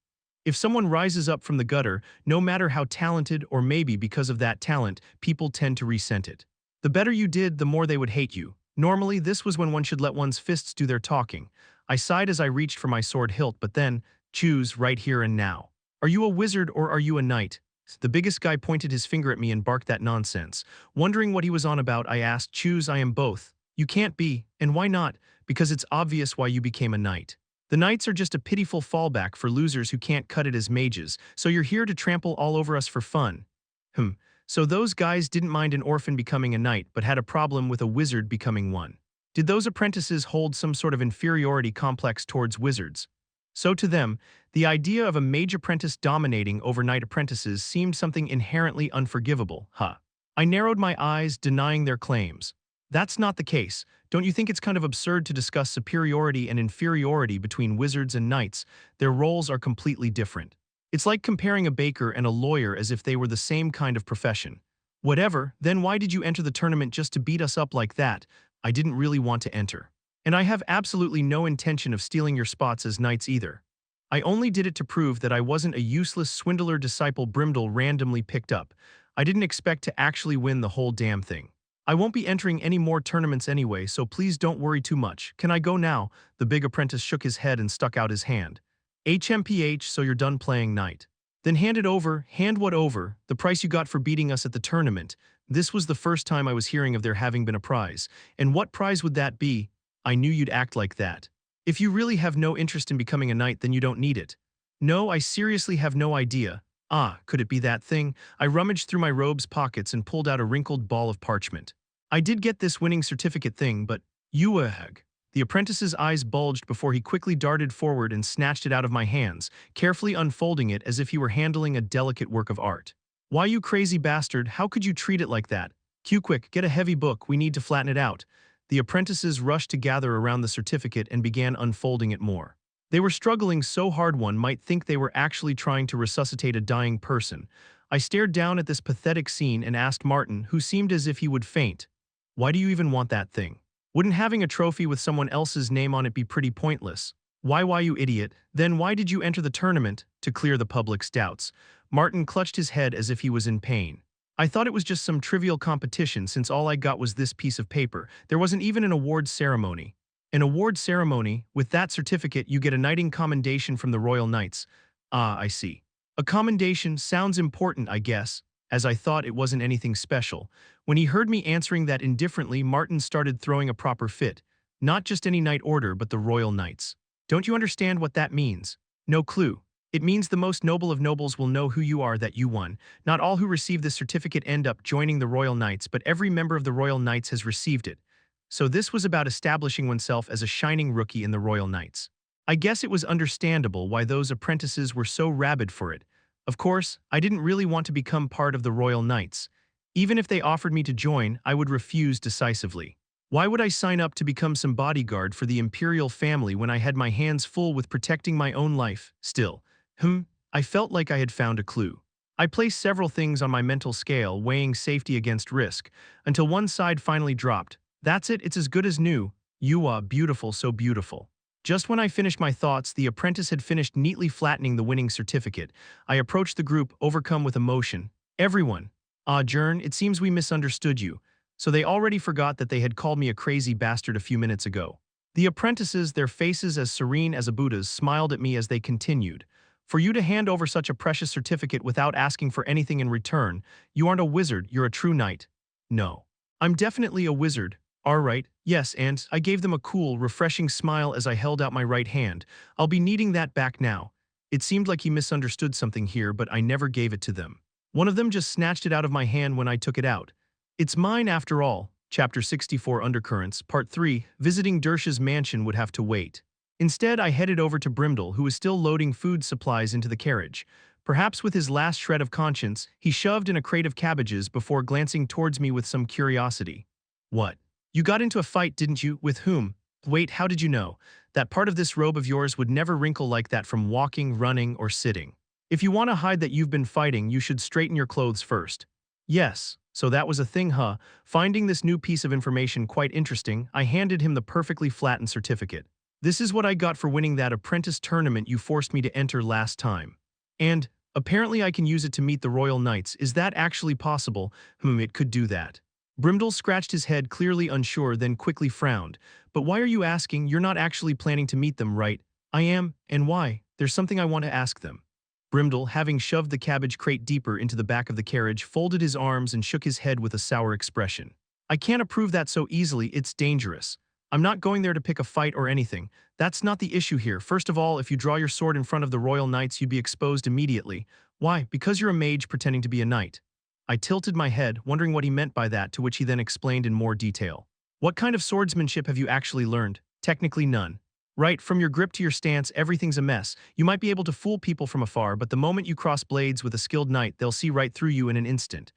If someone rises up from the gutter, no matter how talented, or maybe because of that talent, people tend to resent it. The better you did, the more they would hate you. Normally, this was when one should let one's fists do their talking. I sighed as I reached for my sword hilt, but then, choose right here and now. Are you a wizard or are you a knight? The biggest guy pointed his finger at me and barked that nonsense. Wondering what he was on about, I asked, choose. I am both. You can't be, and why not? Because it's obvious why you became a knight. The knights are just a pitiful fallback for losers who can't cut it as mages, so you're here to trample all over us for fun. So those guys didn't mind an orphan becoming a knight, but had a problem with a wizard becoming one. Did those apprentices hold some sort of inferiority complex towards wizards? So to them, the idea of a mage apprentice dominating over knight apprentices seemed something inherently unforgivable, I narrowed my eyes, denying their claims. That's not the case. Don't you think it's kind of absurd to discuss superiority and inferiority between wizards and knights? Their roles are completely different. It's like comparing a baker and a lawyer as if they were the same kind of profession. Whatever, then why did you enter the tournament just to beat us up like that? I didn't really want to enter. And I have absolutely no intention of stealing your spots as knights either. I only did it to prove that I wasn't a useless swindler disciple Brimdel randomly picked up. I didn't expect to actually win the whole damn thing. I won't be entering any more tournaments anyway, so please don't worry too much. Can I go now? The big apprentice shook his head and stuck out his hand. HMPH, so you're done playing knight. Then hand it over. Hand what over? The price you got for beating us at the tournament. This was the first time I was hearing of there having been a prize. And what prize would that be? I knew you'd act like that. If you really have no interest in becoming a knight, then you don't need it. No, I seriously have no idea. Ah, could it be that thing? I rummaged through my robe's pockets and pulled out a wrinkled ball of parchment. I did get this winning certificate thing, but the apprentice's eyes bulged before he quickly darted forward and snatched it out of my hands, carefully unfolding it as if he were handling a delicate work of art. Why, you crazy bastard, how could you treat it like that? Quick, get a heavy book, we need to flatten it out. The apprentices rushed to gather around the certificate and began unfolding it more. They were struggling so hard one might think they were actually trying to resuscitate a dying person. I stared down at this pathetic scene and asked Martin, who seemed as if he would faint, "Why do you even want that thing? Wouldn't having a trophy with someone else's name on it be pretty pointless?" Why, you idiot? Then why did you enter the tournament?" To clear the public's doubts. Martin clutched his head as if he was in pain. "I thought it was just some trivial competition since all I got was this piece of paper. There wasn't even an award ceremony." "An award ceremony? With that certificate you get a knighting commendation from the Royal Knights." "Ah, I see. A commendation sounds important, I guess," as I thought it wasn't anything special. When he heard me answering that indifferently, Martin started throwing a proper fit. "Not just any knight order, but the Royal Knights. Don't you understand what that means?" "No clue." "It means the most noble of nobles will know who you are, that you won. Not all who receive this certificate end up joining the Royal Knights, but every member of the Royal Knights has received it." So this was about establishing oneself as a shining rookie in the Royal Knights. I guess it was understandable why those apprentices were so rabid for it. Of course, I didn't really want to become part of the Royal Knights. Even if they offered me to join, I would refuse decisively. Why would I sign up to become some bodyguard for the imperial family when I had my hands full with protecting my own life? Still, I felt like I had found a clue. I placed several things on my mental scale, weighing safety against risk, until one side finally dropped. "That's it, it's as good as new. You are beautiful, so beautiful." Just when I finished my thoughts, the apprentice had finished neatly flattening the winning certificate. I approached the group, overcome with emotion. "Everyone. Ah, Jern, it seems we misunderstood you." So they already forgot that they had called me a crazy bastard a few minutes ago. The apprentices, their faces as serene as a Buddha's, smiled at me as they continued. "For you to hand over such a precious certificate without asking for anything in return, you aren't a wizard, you're a true knight." "No. I'm definitely a wizard." "All right, yes, and," I gave them a cool, refreshing smile as I held out my right hand. "I'll be needing that back now." It seemed like he misunderstood something here, but I never gave it to them. One of them just snatched it out of my hand when I took it out. "It's mine after all." Chapter 64 Undercurrents, Part 3, visiting Dersh's mansion would have to wait. Instead, I headed over to Brimdel, who was still loading food supplies into the carriage. Perhaps with his last shred of conscience, he shoved in a crate of cabbages before glancing towards me with some curiosity. "What? You got into a fight, didn't you? With whom? Wait, how did you know? That part of this robe of yours would never wrinkle like that from walking, running, or sitting. If you want to hide that you've been fighting, you should straighten your clothes first." "Yes, so that was a thing, huh?" Finding this new piece of information quite interesting, I handed him the perfectly flattened certificate. "This is what I got for winning that apprentice tournament you forced me to enter last time. And, apparently I can use it to meet the Royal Knights. Is that actually possible?" It could do that." Brimdel scratched his head, clearly unsure, then quickly frowned. "But why are you asking? You're not actually planning to meet them, right?" "I am, and why? There's something I want to ask them." Brimdel, having shoved the cabbage crate deeper into the back of the carriage, folded his arms and shook his head with a sour expression. "I can't approve that so easily, it's dangerous. I'm not going there to pick a fight or anything. That's not the issue here. First of all, if you draw your sword in front of the Royal Knights, you'd be exposed immediately. Why? Because you're a mage pretending to be a knight." I tilted my head, wondering what he meant by that, to which he then explained in more detail. "What kind of swordsmanship have you actually learned?" "Technically none." "Right, from your grip to your stance, everything's a mess. You might be able to fool people from afar, but the moment you cross blades with a skilled knight, they'll see right through you in an instant."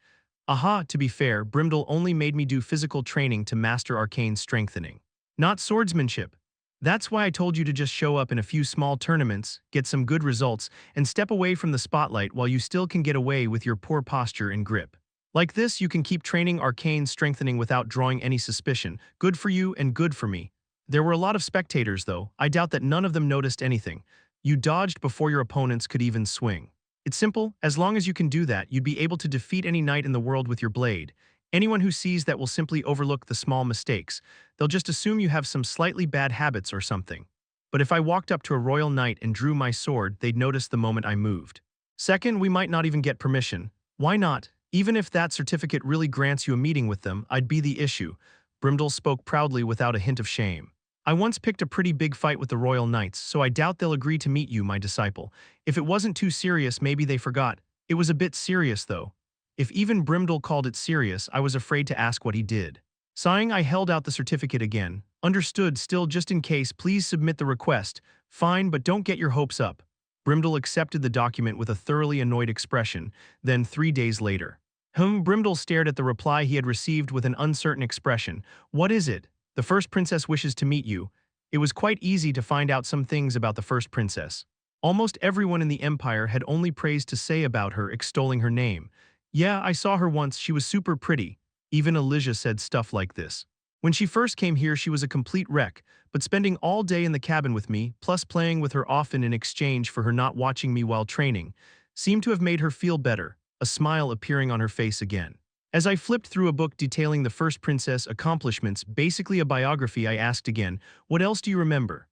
Aha, to be fair, Brimdel only made me do physical training to master arcane strengthening. Not swordsmanship. That's why I told you to just show up in a few small tournaments, get some good results, and step away from the spotlight while you still can get away with your poor posture and grip. Like this, you can keep training arcane strengthening without drawing any suspicion. Good for you and good for me. There were a lot of spectators, though. I doubt that none of them noticed anything. You dodged before your opponents could even swing. It's simple. As long as you can do that, you'd be able to defeat any knight in the world with your blade. Anyone who sees that will simply overlook the small mistakes. They'll just assume you have some slightly bad habits or something. But if I walked up to a royal knight and drew my sword, they'd notice the moment I moved. Second, we might not even get permission. Why not? Even if that certificate really grants you a meeting with them, I'd be the issue. Brimdel spoke proudly without a hint of shame. "I once picked a pretty big fight with the Royal Knights, so I doubt they'll agree to meet you, my disciple. If it wasn't too serious, maybe they forgot. It was a bit serious, though." If even Brimdel called it serious, I was afraid to ask what he did. Sighing, I held out the certificate again. "Understood, still just in case, please submit the request." "Fine, but don't get your hopes up." Brimdel accepted the document with a thoroughly annoyed expression. Then 3 days later. Brimdel stared at the reply he had received with an uncertain expression. "What is it?" The first princess wishes to meet you. It was quite easy to find out some things about the first princess. Almost everyone in the empire had only praise to say about her, extolling her name. Yeah, I saw her once, she was super pretty. Even Elijah said stuff like this. When she first came here, she was a complete wreck, but spending all day in the cabin with me, plus playing with her often in exchange for her not watching me while training, seemed to have made her feel better, a smile appearing on her face again. As I flipped through a book detailing the first princess' accomplishments, basically a biography, I asked again, "What else do you remember?"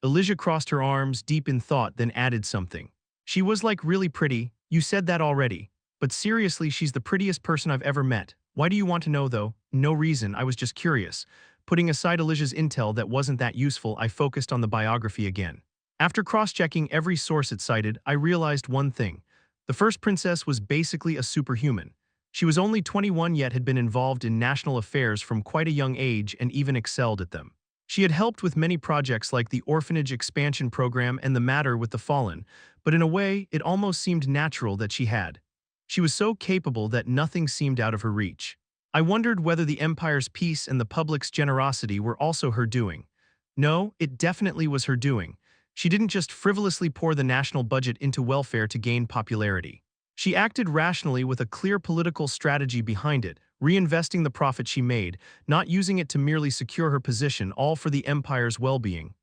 Elijah crossed her arms, deep in thought, then added something. "She was like really pretty, you said that already. But seriously, she's the prettiest person I've ever met. Why do you want to know though?" "No reason, I was just curious." Putting aside Elijah's intel that wasn't that useful, I focused on the biography again. After cross-checking every source it cited, I realized one thing. The first princess was basically a superhuman. She was only 21 yet had been involved in national affairs from quite a young age and even excelled at them. She had helped with many projects like the orphanage expansion program and the matter with the fallen, but in a way, it almost seemed natural that she had. She was so capable that nothing seemed out of her reach. I wondered whether the empire's peace and the public's generosity were also her doing. No, it definitely was her doing. She didn't just frivolously pour the national budget into welfare to gain popularity. She acted rationally with a clear political strategy behind it, reinvesting the profit she made, not using it to merely secure her position, all for the empire's well-being.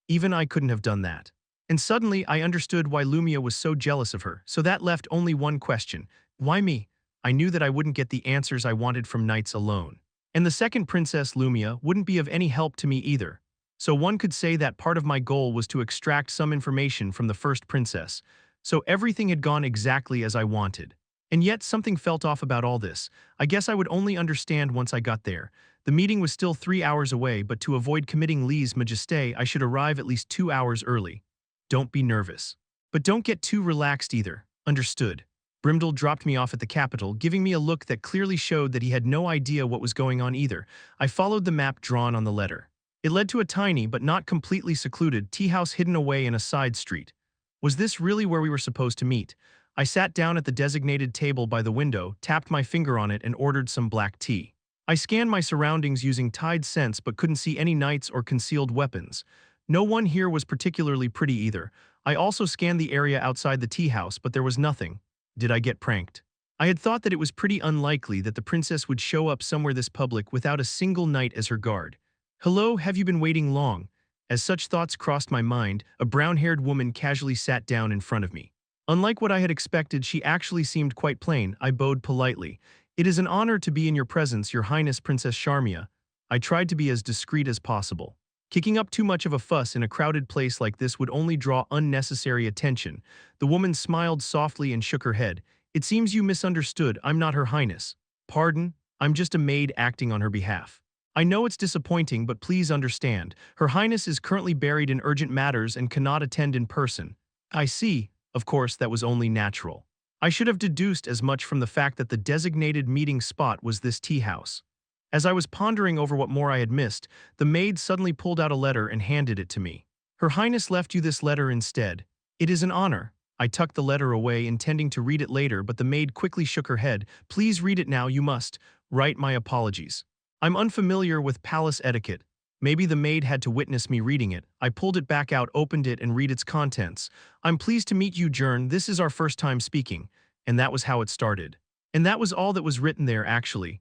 Even I couldn't have done that. And suddenly I understood why Lumia was so jealous of her, so that left only one question. Why me? I knew that I wouldn't get the answers I wanted from knights alone. And the second princess, Lumia, wouldn't be of any help to me either. So one could say that part of my goal was to extract some information from the first princess. So everything had gone exactly as I wanted. And yet something felt off about all this. I guess I would only understand once I got there. The meeting was still 3 hours away, but to avoid committing lèse majesté, I should arrive at least 2 hours early. Don't be nervous. But don't get too relaxed either. Understood. Brimdell dropped me off at the capital, giving me a look that clearly showed that he had no idea what was going on either. I followed the map drawn on the letter. It led to a tiny, but not completely secluded, tea house hidden away in a side street. Was this really where we were supposed to meet? I sat down at the designated table by the window, tapped my finger on it, and ordered some black tea. I scanned my surroundings using Tide Sense but couldn't see any knights or concealed weapons. No one here was particularly pretty either. I also scanned the area outside the tea house, but there was nothing. Did I get pranked? I had thought that it was pretty unlikely that the princess would show up somewhere this public without a single knight as her guard. "Hello, have you been waiting long?" As such thoughts crossed my mind, a brown-haired woman casually sat down in front of me. Unlike what I had expected, she actually seemed quite plain. I bowed politely. "It is an honor to be in your presence, Your Highness Princess Charmia." I tried to be as discreet as possible. Kicking up too much of a fuss in a crowded place like this would only draw unnecessary attention. The woman smiled softly and shook her head. "It seems you misunderstood. I'm not Her Highness." "Pardon? I'm just a maid acting on her behalf." "I know it's disappointing, but please understand. Her Highness is currently buried in urgent matters and cannot attend in person." "I see." Of course, that was only natural. I should have deduced as much from the fact that the designated meeting spot was this tea house. As I was pondering over what more I had missed, the maid suddenly pulled out a letter and handed it to me. "Her Highness left you this letter instead. It is an honor." I tucked the letter away, intending to read it later, but the maid quickly shook her head. "Please read it now, you must." "Write my apologies. I'm unfamiliar with palace etiquette." Maybe the maid had to witness me reading it. I pulled it back out, opened it, and read its contents. "I'm pleased to meet you, Jern. This is our first time speaking." And that was how it started. And that was all that was written there, actually.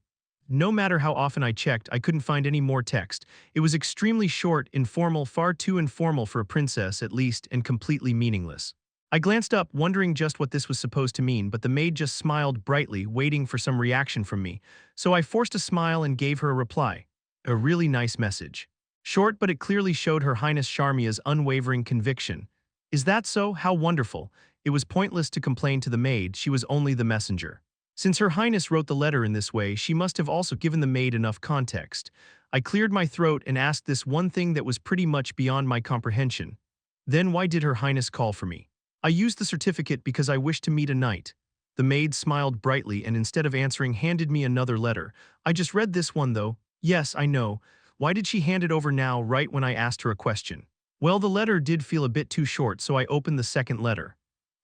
No matter how often I checked, I couldn't find any more text. It was extremely short, informal, far too informal for a princess, at least, and completely meaningless. I glanced up, wondering just what this was supposed to mean, but the maid just smiled brightly, waiting for some reaction from me. So I forced a smile and gave her a reply. A really nice message. Short, but it clearly showed Her Highness Charmia's unwavering conviction. Is that so? How wonderful. It was pointless to complain to the maid, she was only the messenger. Since Her Highness wrote the letter in this way, she must have also given the maid enough context. I cleared my throat and asked this one thing that was pretty much beyond my comprehension. Then why did Her Highness call for me? "I used the certificate because I wished to meet a knight." The maid smiled brightly and instead of answering handed me another letter. "I just read this one though." "Yes, I know. Why did she hand it over now, right when I asked her a question?" "Well, the letter did feel a bit too short, so I opened the second letter.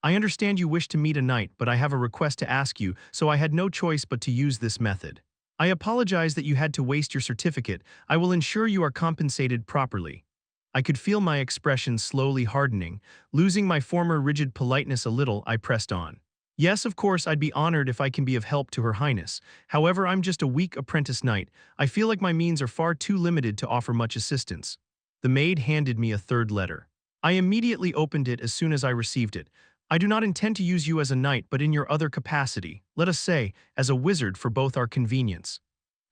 I understand you wish to meet a knight, but I have a request to ask you, so I had no choice but to use this method." I apologize that you had to waste your certificate. I will ensure you are compensated properly. I could feel my expression slowly hardening. Losing my former rigid politeness a little, I pressed on. Yes, of course, I'd be honored if I can be of help to Her Highness. However, I'm just a weak apprentice knight. I feel like my means are far too limited to offer much assistance. The maid handed me a third letter. I immediately opened it as soon as I received it. I do not intend to use you as a knight, but in your other capacity, let us say, as a wizard for both our convenience.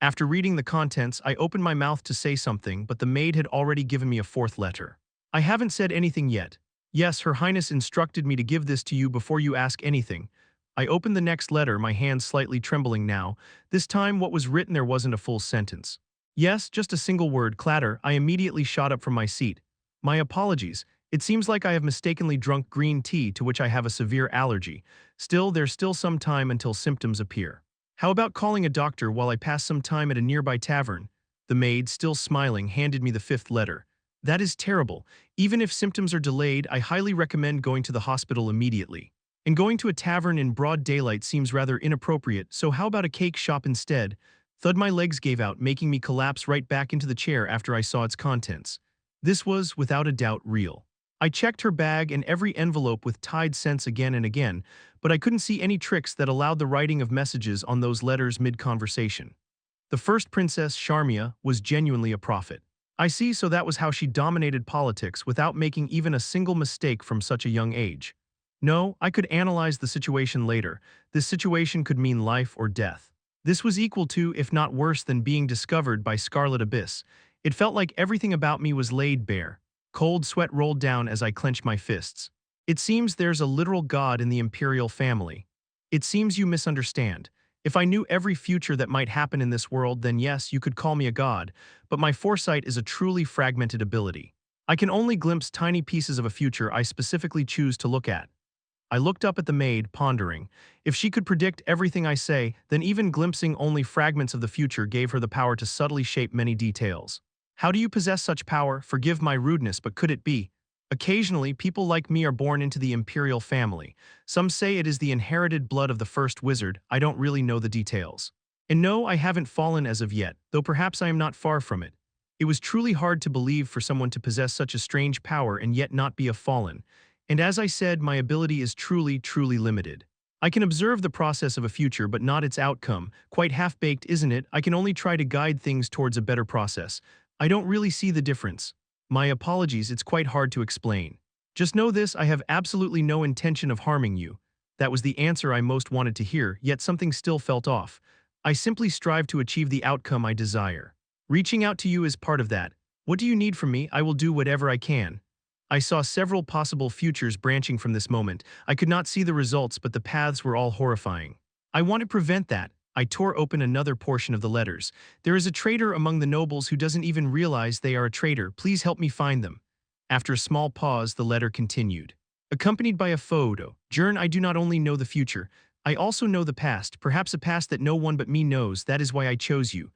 After reading the contents, I opened my mouth to say something, but the maid had already given me a fourth letter. I haven't said anything yet. Yes, Her Highness instructed me to give this to you before you ask anything. I opened the next letter, my hands slightly trembling now. This time, what was written there wasn't a full sentence. Yes, just a single word, clatter. I immediately shot up from my seat. My apologies. It seems like I have mistakenly drunk green tea, to which I have a severe allergy. Still, there's still some time until symptoms appear. How about calling a doctor while I pass some time at a nearby tavern? The maid, still smiling, handed me the fifth letter. That is terrible. Even if symptoms are delayed, I highly recommend going to the hospital immediately. And going to a tavern in broad daylight seems rather inappropriate, so how about a cake shop instead? Thud, my legs gave out, making me collapse right back into the chair after I saw its contents. This was, without a doubt, real. I checked her bag and every envelope with tied scents again and again, but I couldn't see any tricks that allowed the writing of messages on those letters mid-conversation. The first princess, Charmia, was genuinely a prophet. I see, so that was how she dominated politics without making even a single mistake from such a young age. No, I could analyze the situation later. This situation could mean life or death. This was equal to, if not worse than, being discovered by Scarlet Abyss. It felt like everything about me was laid bare. Cold sweat rolled down as I clenched my fists. It seems there's a literal god in the imperial family. It seems you misunderstand. If I knew every future that might happen in this world, then yes, you could call me a god, but my foresight is a truly fragmented ability. I can only glimpse tiny pieces of a future I specifically choose to look at. I looked up at the maid, pondering. If she could predict everything I say, then even glimpsing only fragments of the future gave her the power to subtly shape many details. How do you possess such power? Forgive my rudeness, but could it be? Occasionally, people like me are born into the imperial family. Some say it is the inherited blood of the first wizard. I don't really know the details. And no, I haven't fallen as of yet, though perhaps I am not far from it. It was truly hard to believe for someone to possess such a strange power and yet not be a fallen. And as I said, my ability is truly, truly limited. I can observe the process of a future, but not its outcome. Quite half-baked, isn't it? I can only try to guide things towards a better process. I don't really see the difference. My apologies, it's quite hard to explain. Just know this, I have absolutely no intention of harming you. That was the answer I most wanted to hear, yet something still felt off. I simply strive to achieve the outcome I desire. Reaching out to you is part of that. What do you need from me? I will do whatever I can. I saw several possible futures branching from this moment. I could not see the results, but the paths were all horrifying. I want to prevent that. I tore open another portion of the letters. There is a traitor among the nobles who doesn't even realize they are a traitor. Please help me find them. After a small pause, the letter continued. Accompanied by a photo. Jern, I do not only know the future, I also know the past, perhaps a past that no one but me knows. That is why I chose you.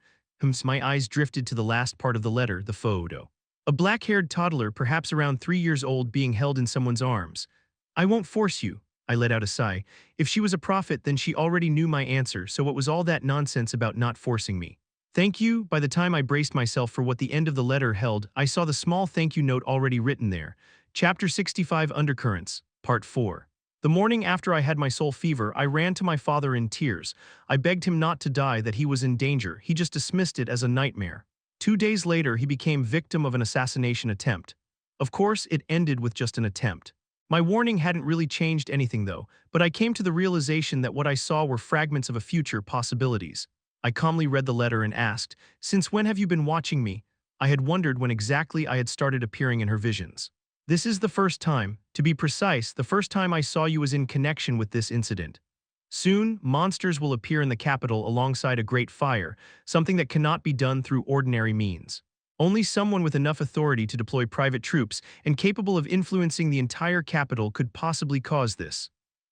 My eyes drifted to the last part of the letter, the photo. A black-haired toddler, perhaps around 3 years old, being held in someone's arms. I won't force you. I let out a sigh. If she was a prophet, then she already knew my answer, so what was all that nonsense about not forcing me? Thank you. By the time I braced myself for what the end of the letter held, I saw the small thank you note already written there. Chapter 65, Undercurrents, Part 4. The morning after I had my soul fever, I ran to my father in tears. I begged him not to die, that he was in danger. He just dismissed it as a nightmare. 2 days later, he became victim of an assassination attempt. Of course, it ended with just an attempt. My warning hadn't really changed anything though, but I came to the realization that what I saw were fragments of a future possibilities. I calmly read the letter and asked, "Since when have you been watching me?" I had wondered when exactly I had started appearing in her visions. This is the first time, to be precise, the first time I saw you was in connection with this incident. Soon, monsters will appear in the capital alongside a great fire, something that cannot be done through ordinary means. Only someone with enough authority to deploy private troops and capable of influencing the entire capital could possibly cause this.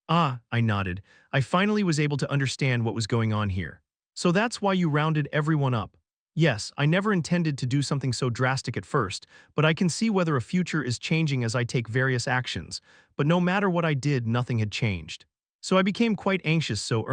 Ah, I nodded. I finally was able to understand what was going on here. So that's why you rounded everyone up. Yes, I never intended to do something so drastic at first, but I can see whether a future is changing as I take various actions. But no matter what I did, nothing had changed. So I became quite anxious, so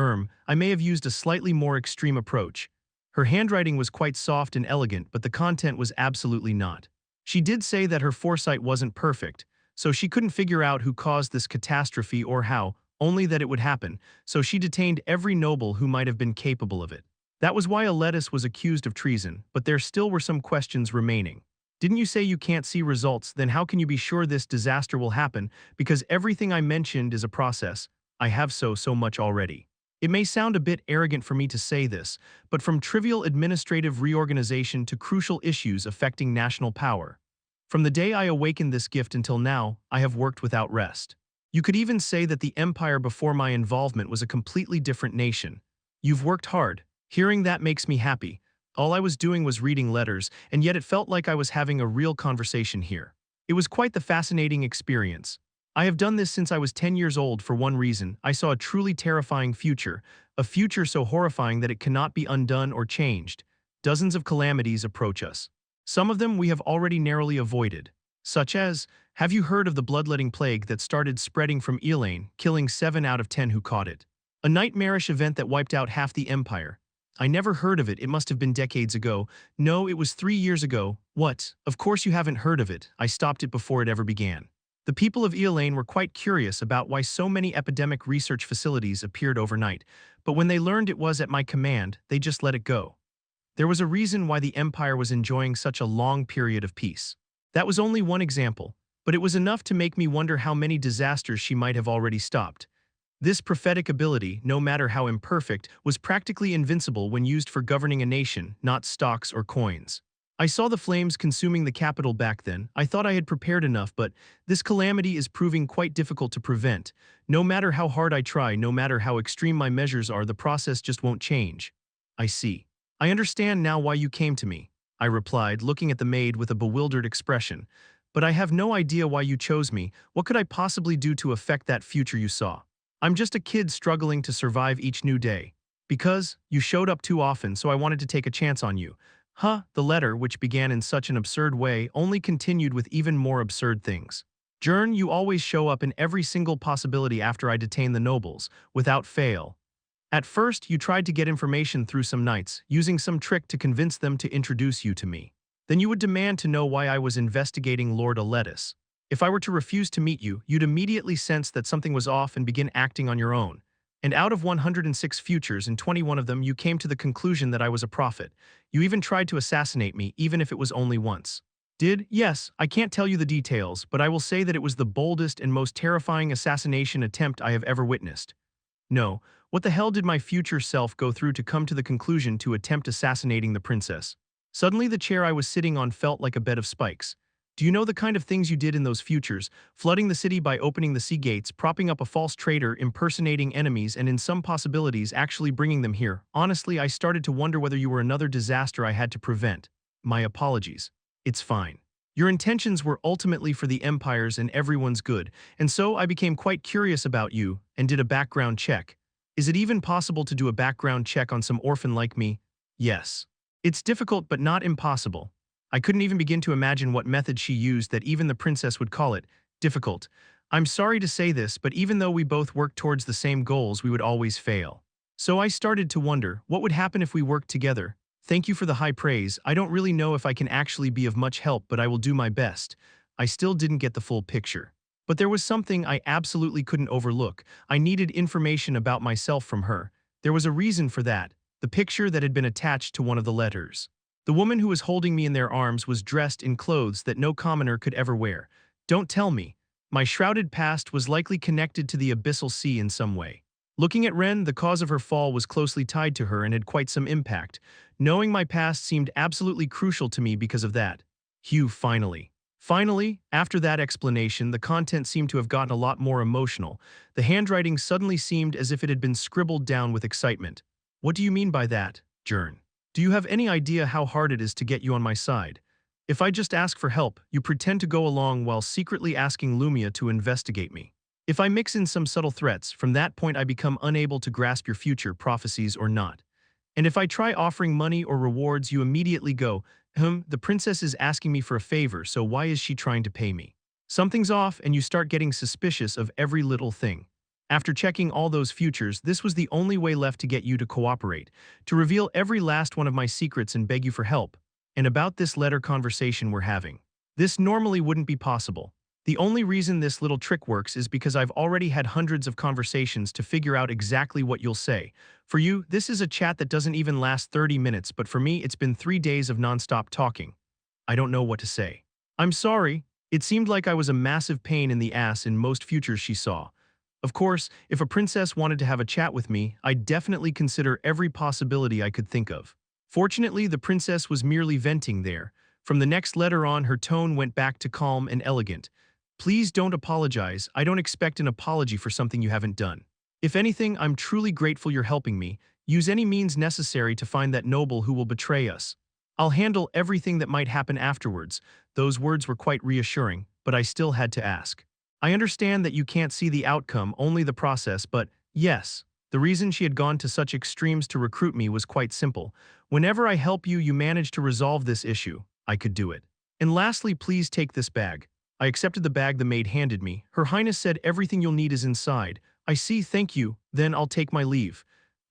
I may have used a slightly more extreme approach. Her handwriting was quite soft and elegant, but the content was absolutely not. She did say that her foresight wasn't perfect, so she couldn't figure out who caused this catastrophe or how, only that it would happen, so she detained every noble who might have been capable of it. That was why Aletis was accused of treason, but there still were some questions remaining. Didn't you say you can't see results? Then how can you be sure this disaster will happen? Because everything I mentioned is a process. I have so much already. It may sound a bit arrogant for me to say this, but from trivial administrative reorganization to crucial issues affecting national power. From the day I awakened this gift until now, I have worked without rest. You could even say that the empire before my involvement was a completely different nation. You've worked hard. Hearing that makes me happy. All I was doing was reading letters, and yet it felt like I was having a real conversation here. It was quite the fascinating experience. I have done this since I was 10 years old for one reason. I saw a truly terrifying future, a future so horrifying that it cannot be undone or changed. Dozens of calamities approach us. Some of them we have already narrowly avoided. Such as, have you heard of the bloodletting plague that started spreading from Elaine, killing 7 out of 10 who caught it? A nightmarish event that wiped out half the empire. I never heard of it. It must have been decades ago. No, it was 3 years ago. What? Of course you haven't heard of it. I stopped it before it ever began. The people of Elaine were quite curious about why so many epidemic research facilities appeared overnight, but when they learned it was at my command, they just let it go. There was a reason why the empire was enjoying such a long period of peace. That was only one example, but it was enough to make me wonder how many disasters she might have already stopped. This prophetic ability, no matter how imperfect, was practically invincible when used for governing a nation, not stocks or coins. I saw the flames consuming the capital back then. I thought I had prepared enough, but this calamity is proving quite difficult to prevent. No matter how hard I try, no matter how extreme my measures are, the process just won't change. I see. I understand now why you came to me, I replied, looking at the maid with a bewildered expression. But I have no idea why you chose me. What could I possibly do to affect that future you saw? I'm just a kid struggling to survive each new day. Because you showed up too often, so I wanted to take a chance on you. The letter, which began in such an absurd way, only continued with even more absurd things. Jern, you always show up in every single possibility after I detain the nobles, without fail. At first, you tried to get information through some knights, using some trick to convince them to introduce you to me. Then you would demand to know why I was investigating Lord Aletis. If I were to refuse to meet you, you'd immediately sense that something was off and begin acting on your own. And out of 106 futures, in 21 of them you came to the conclusion that I was a prophet. You even tried to assassinate me, even if it was only once. Yes, I can't tell you the details, but I will say that it was the boldest and most terrifying assassination attempt I have ever witnessed. No, what the hell did my future self go through to come to the conclusion to attempt assassinating the princess? Suddenly the chair I was sitting on felt like a bed of spikes. Do you know the kind of things you did in those futures, flooding the city by opening the sea gates, propping up a false traitor, impersonating enemies, and in some possibilities actually bringing them here? Honestly, I started to wonder whether you were another disaster I had to prevent. My apologies. It's fine. Your intentions were ultimately for the Empire's and everyone's good, and so I became quite curious about you and did a background check. Is it even possible to do a background check on some orphan like me? Yes. It's difficult but not impossible. I couldn't even begin to imagine what method she used that even the princess would call it difficult. I'm sorry to say this, but even though we both worked towards the same goals, we would always fail. So I started to wonder, what would happen if we worked together? Thank you for the high praise. I don't really know if I can actually be of much help, but I will do my best. I still didn't get the full picture. But there was something I absolutely couldn't overlook. I needed information about myself from her. There was a reason for that, the picture that had been attached to one of the letters. The woman who was holding me in their arms was dressed in clothes that no commoner could ever wear. Don't tell me. My shrouded past was likely connected to the abyssal sea in some way. Looking at Ren, the cause of her fall was closely tied to her and had quite some impact. Knowing my past seemed absolutely crucial to me because of that. Hugh, finally. Finally, after that explanation, the content seemed to have gotten a lot more emotional. The handwriting suddenly seemed as if it had been scribbled down with excitement. What do you mean by that, Jern? Do you have any idea how hard it is to get you on my side? If I just ask for help, you pretend to go along while secretly asking Lumia to investigate me. If I mix in some subtle threats, from that point I become unable to grasp your future prophecies or not. And if I try offering money or rewards, you immediately go, the princess is asking me for a favor, so why is she trying to pay me? Something's off and you start getting suspicious of every little thing. After checking all those futures, this was the only way left to get you to cooperate, to reveal every last one of my secrets and beg you for help. And about this letter conversation we're having. This normally wouldn't be possible. The only reason this little trick works is because I've already had hundreds of conversations to figure out exactly what you'll say. For you, this is a chat that doesn't even last 30 minutes, but for me, it's been 3 days of nonstop talking. I don't know what to say. I'm sorry. It seemed like I was a massive pain in the ass in most futures she saw. Of course, if a princess wanted to have a chat with me, I'd definitely consider every possibility I could think of. Fortunately, the princess was merely venting there. From the next letter on, her tone went back to calm and elegant. Please don't apologize. I don't expect an apology for something you haven't done. If anything, I'm truly grateful you're helping me. Use any means necessary to find that noble who will betray us. I'll handle everything that might happen afterwards. Those words were quite reassuring, but I still had to ask. I understand that you can't see the outcome, only the process, but yes, the reason she had gone to such extremes to recruit me was quite simple. Whenever I help you, you manage to resolve this issue. I could do it. And lastly, please take this bag. I accepted the bag the maid handed me. Her Highness said everything you'll need is inside. I see, thank you, then I'll take my leave.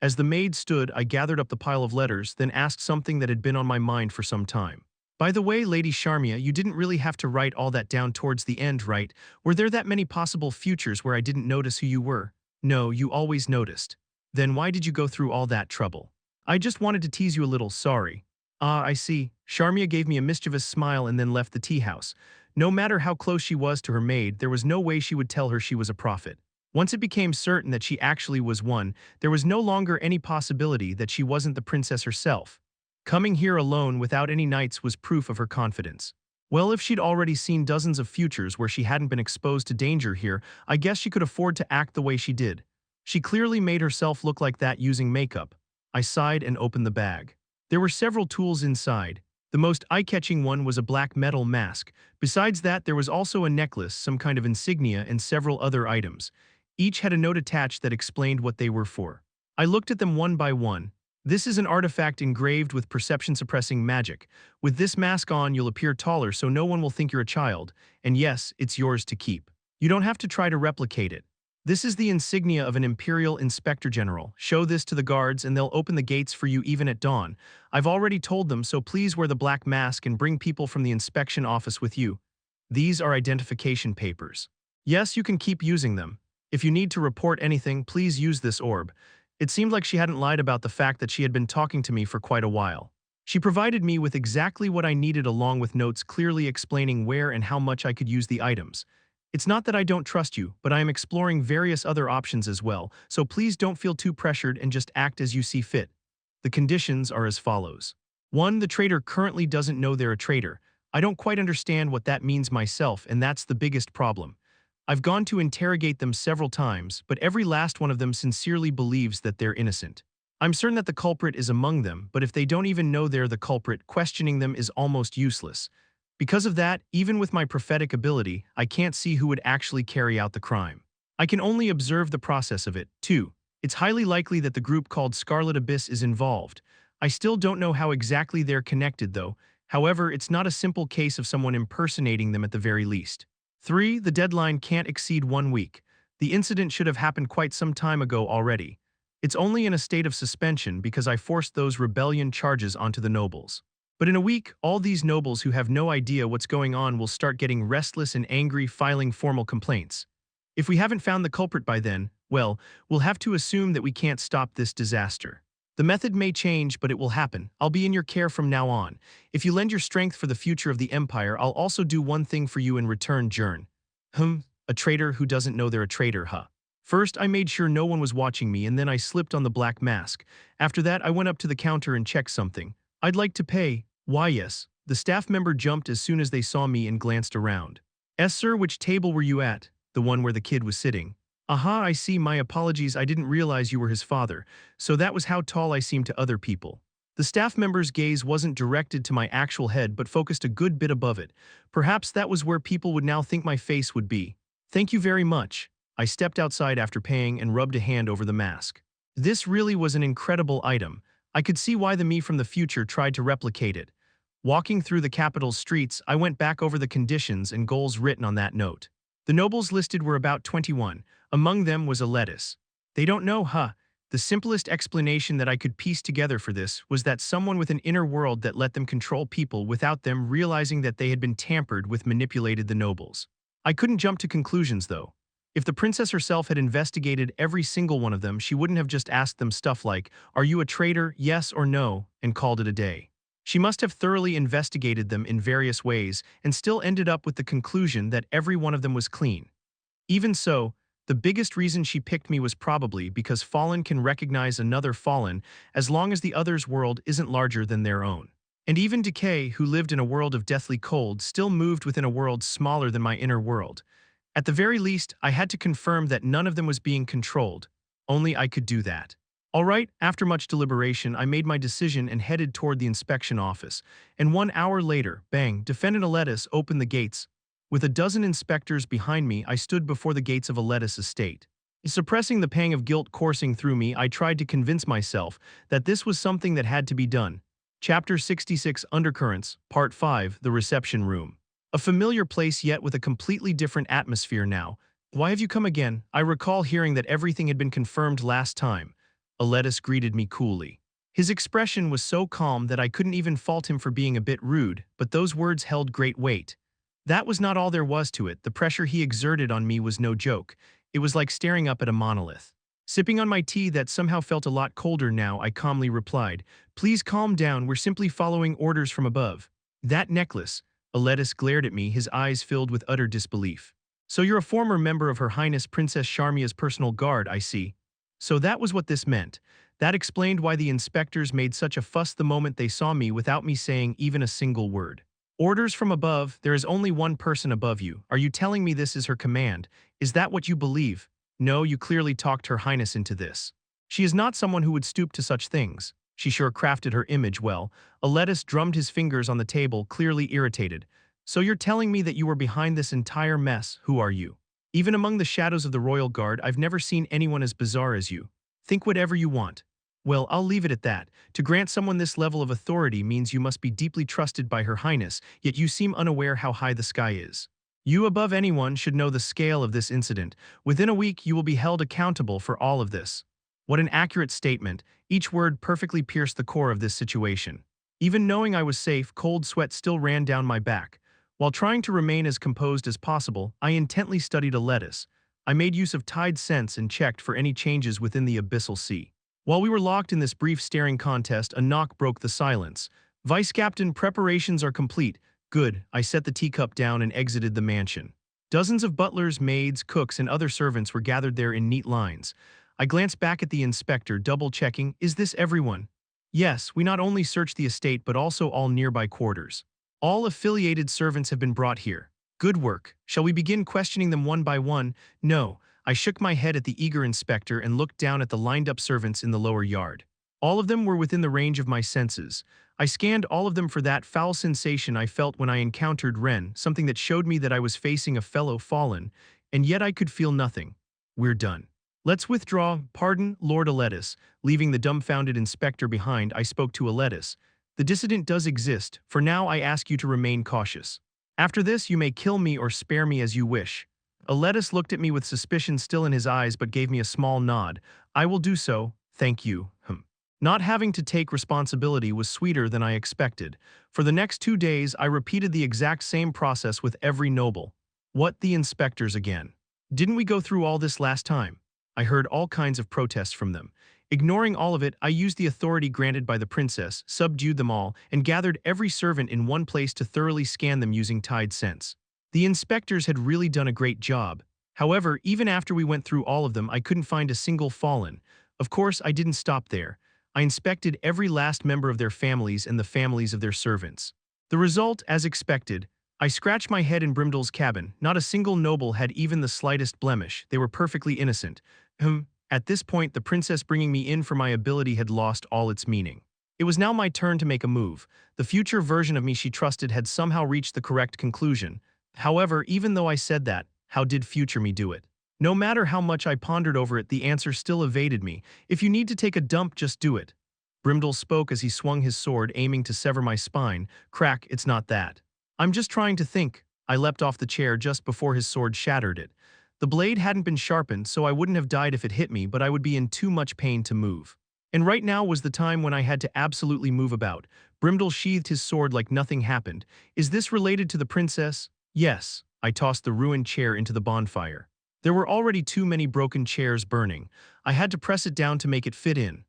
As the maid stood, I gathered up the pile of letters, then asked something that had been on my mind for some time. By the way, Lady Charmia, you didn't really have to write all that down towards the end, right? Were there that many possible futures where I didn't notice who you were? No, you always noticed. Then why did you go through all that trouble? I just wanted to tease you a little, sorry. Ah, I see. Charmia gave me a mischievous smile and then left the tea house. No matter how close she was to her maid, there was no way she would tell her she was a prophet. Once it became certain that she actually was one, there was no longer any possibility that she wasn't the princess herself. Coming here alone without any knights was proof of her confidence. Well, if she'd already seen dozens of futures where she hadn't been exposed to danger here, I guess she could afford to act the way she did. She clearly made herself look like that using makeup. I sighed and opened the bag. There were several tools inside. The most eye-catching one was a black metal mask. Besides that, there was also a necklace, some kind of insignia, and several other items. Each had a note attached that explained what they were for. I looked at them one by one. This is an artifact engraved with perception-suppressing magic. With this mask on, you'll appear taller so no one will think you're a child. And yes, it's yours to keep. You don't have to try to replicate it. This is the insignia of an Imperial Inspector General. Show this to the guards and they'll open the gates for you even at dawn. I've already told them, so please wear the black mask and bring people from the inspection office with you. These are identification papers. Yes, you can keep using them. If you need to report anything, please use this orb. It seemed like she hadn't lied about the fact that she had been talking to me for quite a while. She provided me with exactly what I needed along with notes clearly explaining where and how much I could use the items. It's not that I don't trust you, but I am exploring various other options as well, so please don't feel too pressured and just act as you see fit. The conditions are as follows. 1. The traitor currently doesn't know they're a traitor. I don't quite understand what that means myself, and that's the biggest problem. I've gone to interrogate them several times, but every last one of them sincerely believes that they're innocent. I'm certain that the culprit is among them, but if they don't even know they're the culprit, questioning them is almost useless. Because of that, even with my prophetic ability, I can't see who would actually carry out the crime. I can only observe the process of it. 2. It's highly likely that the group called Scarlet Abyss is involved. I still don't know how exactly they're connected though. However, it's not a simple case of someone impersonating them at the very least. 3. The deadline can't exceed 1 week. The incident should have happened quite some time ago already. It's only in a state of suspension because I forced those rebellion charges onto the nobles. But in a week, all these nobles who have no idea what's going on will start getting restless and angry, filing formal complaints. If we haven't found the culprit by then, well, we'll have to assume that we can't stop this disaster. The method may change, but it will happen. I'll be in your care from now on. If you lend your strength for the future of the Empire, I'll also do one thing for you in return, Jern. A traitor who doesn't know they're a traitor, huh? First, I made sure no one was watching me, and then I slipped on the black mask. After that, I went up to the counter and checked something. I'd like to pay. Why, yes. The staff member jumped as soon as they saw me and glanced around. Sir, which table were you at? The one where the kid was sitting. Aha, I see, my apologies, I didn't realize you were his father. So that was how tall I seemed to other people. The staff member's gaze wasn't directed to my actual head but focused a good bit above it. Perhaps that was where people would now think my face would be. Thank you very much. I stepped outside after paying and rubbed a hand over the mask. This really was an incredible item. I could see why the me from the future tried to replicate it. Walking through the capital's streets, I went back over the conditions and goals written on that note. The nobles listed were about 21. Among them was a lettuce. They don't know, huh? The simplest explanation that I could piece together for this was that someone with an inner world that let them control people without them realizing that they had been tampered with manipulated the nobles. I couldn't jump to conclusions, though. If the princess herself had investigated every single one of them, she wouldn't have just asked them stuff like, "Are you a traitor, yes or no?" and called it a day. She must have thoroughly investigated them in various ways and still ended up with the conclusion that every one of them was clean. Even so, the biggest reason she picked me was probably because Fallen can recognize another Fallen as long as the other's world isn't larger than their own. And even Decay, who lived in a world of deathly cold, still moved within a world smaller than my inner world. At the very least, I had to confirm that none of them was being controlled. Only I could do that. All right, after much deliberation, I made my decision and headed toward the inspection office. And 1 hour later, bang, Defendant Aletis opened the gates. With a dozen inspectors behind me, I stood before the gates of Aletis' estate. Suppressing the pang of guilt coursing through me, I tried to convince myself that this was something that had to be done. Chapter 66 Undercurrents, Part 5, The Reception Room. A familiar place yet with a completely different atmosphere now. Why have you come again? I recall hearing that everything had been confirmed last time. Aletis greeted me coolly. His expression was so calm that I couldn't even fault him for being a bit rude, but those words held great weight. That was not all there was to it. The pressure he exerted on me was no joke. It was like staring up at a monolith. Sipping on my tea that somehow felt a lot colder now, I calmly replied, "Please calm down, we're simply following orders from above." "That necklace." Aletis glared at me, his eyes filled with utter disbelief. "So you're a former member of Her Highness Princess Charmia's personal guard, I see." So that was what this meant. That explained why the inspectors made such a fuss the moment they saw me without me saying even a single word. "Orders from above, there is only one person above you. Are you telling me this is her command? Is that what you believe?" "No, you clearly talked Her Highness into this. She is not someone who would stoop to such things. She sure crafted her image well." Aletis drummed his fingers on the table, clearly irritated. "So you're telling me that you were behind this entire mess? Who are you? Even among the shadows of the Royal Guard, I've never seen anyone as bizarre as you. Think whatever you want." "Well, I'll leave it at that. To grant someone this level of authority means you must be deeply trusted by Her Highness, yet you seem unaware how high the sky is. You above anyone should know the scale of this incident. Within a week you will be held accountable for all of this." What an accurate statement. Each word perfectly pierced the core of this situation. Even knowing I was safe, cold sweat still ran down my back. While trying to remain as composed as possible, I intently studied Aletis. I made use of Tide Sense and checked for any changes within the abyssal sea. While we were locked in this brief staring contest, a knock broke the silence. "Vice Captain, preparations are complete." "Good." I set the teacup down and exited the mansion. Dozens of butlers, maids, cooks, and other servants were gathered there in neat lines. I glanced back at the inspector, double-checking, "Is this everyone?" "Yes, we not only searched the estate but also all nearby quarters. All affiliated servants have been brought here." "Good work. Shall we begin questioning them one by one?" "No." I shook my head at the eager inspector and looked down at the lined-up servants in the lower yard. All of them were within the range of my senses. I scanned all of them for that foul sensation I felt when I encountered Ren, something that showed me that I was facing a fellow Fallen, and yet I could feel nothing. "We're done. Let's withdraw." "Pardon, Lord Aletis." Leaving the dumbfounded inspector behind, I spoke to Aletis. "The dissident does exist. For now, I ask you to remain cautious. After this, you may kill me or spare me as you wish." Aletis looked at me with suspicion still in his eyes but gave me a small nod. "I will do so, thank you." Not having to take responsibility was sweeter than I expected. For the next 2 days, I repeated the exact same process with every noble. What, the inspectors again? Didn't we go through all this last time? I heard all kinds of protests from them. Ignoring all of it, I used the authority granted by the princess, subdued them all, and gathered every servant in one place to thoroughly scan them using Tide Sense. The inspectors had really done a great job. However, even after we went through all of them, I couldn't find a single Fallen. Of course, I didn't stop there. I inspected every last member of their families and the families of their servants. The result, as expected, I scratched my head in Brimdal's cabin. Not a single noble had even the slightest blemish. They were perfectly innocent. At this point, the princess bringing me in for my ability had lost all its meaning. It was now my turn to make a move. The future version of me she trusted had somehow reached the correct conclusion. However, even though I said that, how did future me do it? No matter how much I pondered over it, the answer still evaded me. "If you need to take a dump, just do it." Brimdal spoke as he swung his sword, aiming to sever my spine. "Crack, it's not that. I'm just trying to think." I leapt off the chair just before his sword shattered it. The blade hadn't been sharpened, so I wouldn't have died if it hit me, but I would be in too much pain to move. And right now was the time when I had to absolutely move about. Brimdel sheathed his sword like nothing happened. Is this related to the princess? Yes. I tossed the ruined chair into the bonfire. There were already too many broken chairs burning. I had to press it down to make it fit in.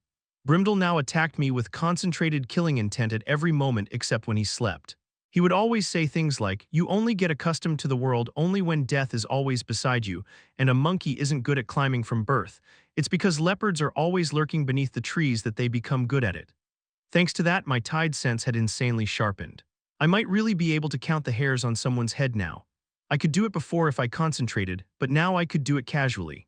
Brimdel now attacked me with concentrated killing intent at every moment except when he slept. He would always say things like, "You only get accustomed to the world only when death is always beside you, and a monkey isn't good at climbing from birth. It's because leopards are always lurking beneath the trees that they become good at it." Thanks to that, my tide sense had insanely sharpened. I might really be able to count the hairs on someone's head now. I could do it before if I concentrated, but now I could do it casually.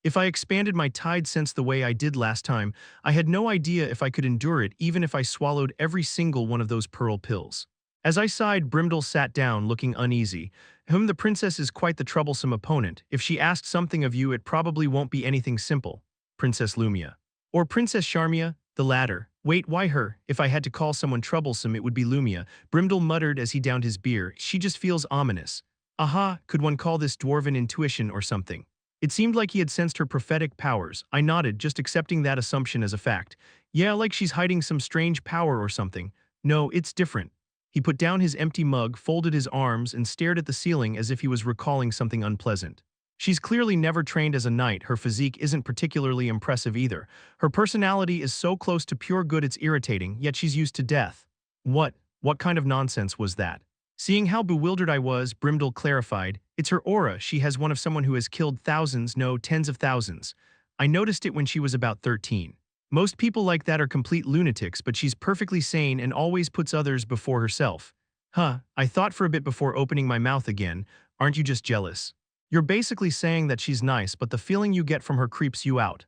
If I expanded my tide sense the way I did last time, I had no idea if I could endure it even if I swallowed every single one of those pearl pills. As I sighed, Brimdel sat down, looking uneasy. The princess is quite the troublesome opponent. If she asks something of you, it probably won't be anything simple. Princess Lumia. Or Princess Charmia, the latter. Wait, why her? If I had to call someone troublesome, it would be Lumia. Brimdel muttered as he downed his beer. She just feels ominous. Aha, could one call this dwarven intuition or something? It seemed like he had sensed her prophetic powers. I nodded, just accepting that assumption as a fact. Yeah, like she's hiding some strange power or something. No, it's different. He put down his empty mug, folded his arms, and stared at the ceiling as if he was recalling something unpleasant. She's clearly never trained as a knight. Her physique isn't particularly impressive either. Her personality is so close to pure good it's irritating, yet she's used to death. What kind of nonsense was that? Seeing how bewildered I was, Brimdel clarified, "It's her aura. She has one of someone who has killed thousands, no, tens of thousands. I noticed it when she was about 13. Most people like that are complete lunatics, but she's perfectly sane and always puts others before herself." I thought for a bit before opening my mouth again. Aren't you just jealous? You're basically saying that she's nice, but the feeling you get from her creeps you out.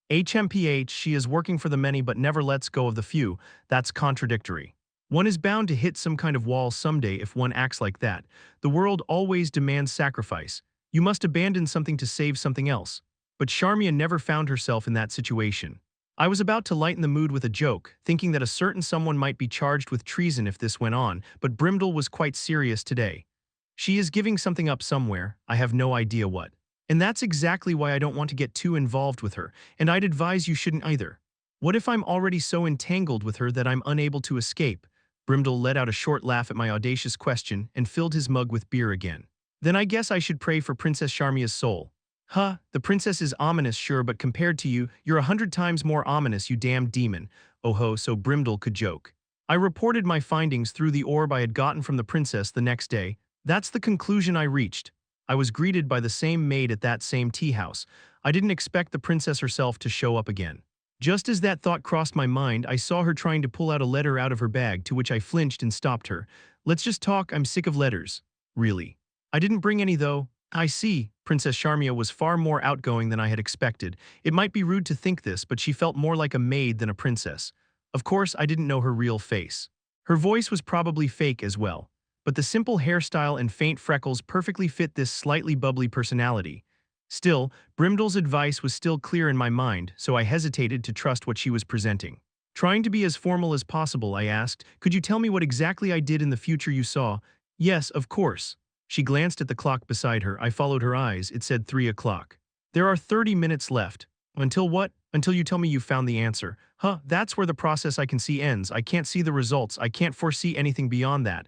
HMPH, she is working for the many but never lets go of the few. That's contradictory. One is bound to hit some kind of wall someday if one acts like that. The world always demands sacrifice. You must abandon something to save something else. But Charmia never found herself in that situation. I was about to lighten the mood with a joke, thinking that a certain someone might be charged with treason if this went on, but Brimdel was quite serious today. She is giving something up somewhere, I have no idea what. And that's exactly why I don't want to get too involved with her, and I'd advise you shouldn't either. What if I'm already so entangled with her that I'm unable to escape? Brimdel let out a short laugh at my audacious question and filled his mug with beer again. Then I guess I should pray for Princess Charmia's soul. The princess is ominous, sure, but compared to you, you're 100 times more ominous, you damned demon. Oh ho, so Brimdel could joke. I reported my findings through the orb I had gotten from the princess the next day. That's the conclusion I reached. I was greeted by the same maid at that same tea house. I didn't expect the princess herself to show up again. Just as that thought crossed my mind, I saw her trying to pull out a letter out of her bag, to which I flinched and stopped her. Let's just talk, I'm sick of letters. Really. I didn't bring any though. I see. Princess Charmia was far more outgoing than I had expected. It might be rude to think this, but she felt more like a maid than a princess. Of course, I didn't know her real face. Her voice was probably fake as well. But the simple hairstyle and faint freckles perfectly fit this slightly bubbly personality. Still, Brimdel's advice was still clear in my mind, so I hesitated to trust what she was presenting. Trying to be as formal as possible, I asked, "Could you tell me what exactly I did in the future you saw?" "Yes, of course." She glanced at the clock beside her. I followed her eyes. It said 3 o'clock. "There are 30 minutes left." "Until what?" "Until you tell me you found the answer." That's where the process I can see ends. I can't see the results. I can't foresee anything beyond that."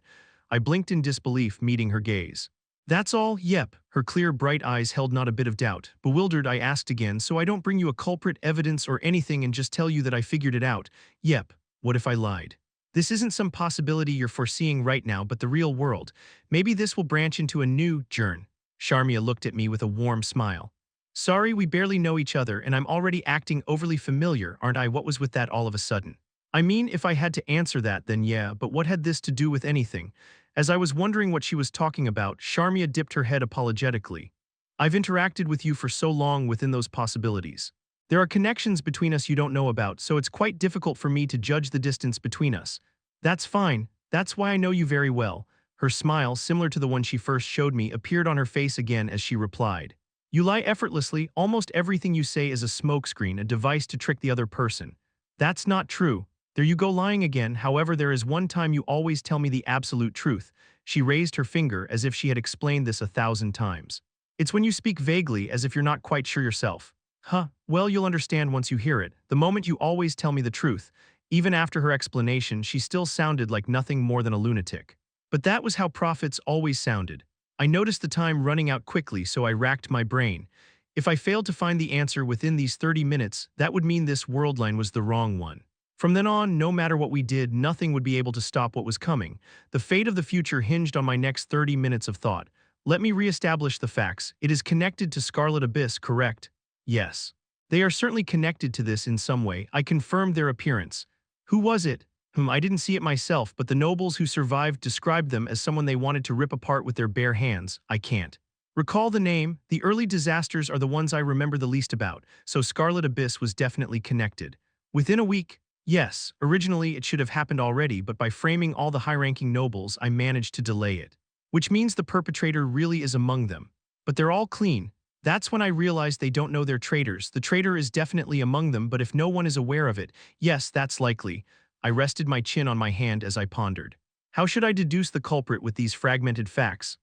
I blinked in disbelief, meeting her gaze. "That's all?" "Yep." Her clear, bright eyes held not a bit of doubt. Bewildered, I asked again, "So I don't bring you a culprit, evidence, or anything and just tell you that I figured it out?" "Yep." "What if I lied?" "This isn't some possibility you're foreseeing right now, but the real world. Maybe this will branch into a new Jern." Charmia looked at me with a warm smile. "Sorry, we barely know each other, and I'm already acting overly familiar, aren't I? What was with that all of a sudden?" "I mean, if I had to answer that, then yeah, but what had this to do with anything?" As I was wondering what she was talking about, Charmia dipped her head apologetically. "I've interacted with you for so long within those possibilities. There are connections between us you don't know about, so it's quite difficult for me to judge the distance between us." "That's fine. That's why I know you very well." Her smile, similar to the one she first showed me, appeared on her face again as she replied. "You lie effortlessly. Almost everything you say is a smokescreen, a device to trick the other person." "That's not true." "There you go lying again. However, there is one time you always tell me the absolute truth." She raised her finger as if she had explained this 1,000 times. It's when you speak vaguely as if you're not quite sure yourself. Huh, well, you'll understand once you hear it. The moment you always tell me the truth. Even after her explanation, she still sounded like nothing more than a lunatic. But that was how prophets always sounded. I noticed the time running out quickly, so I racked my brain. If I failed to find the answer within these 30 minutes, that would mean this world line was the wrong one. From then on, no matter what we did, nothing would be able to stop what was coming. The fate of the future hinged on my next 30 minutes of thought. Let me reestablish the facts. It is connected to Scarlet Abyss, correct? Yes. They are certainly connected to this in some way. I confirmed their appearance. Who was it? I didn't see it myself, but the nobles who survived described them as someone they wanted to rip apart with their bare hands. I can't recall the name. The early disasters are the ones I remember the least about, so Scarlet Abyss was definitely connected. Within a week, yes, originally it should have happened already, but by framing all the high-ranking nobles, I managed to delay it. Which means the perpetrator really is among them. But they're all clean. That's when I realized they don't know they're traitors. The traitor is definitely among them, but if no one is aware of it, yes, that's likely. I rested my chin on my hand as I pondered. How should I deduce the culprit with these fragmented facts?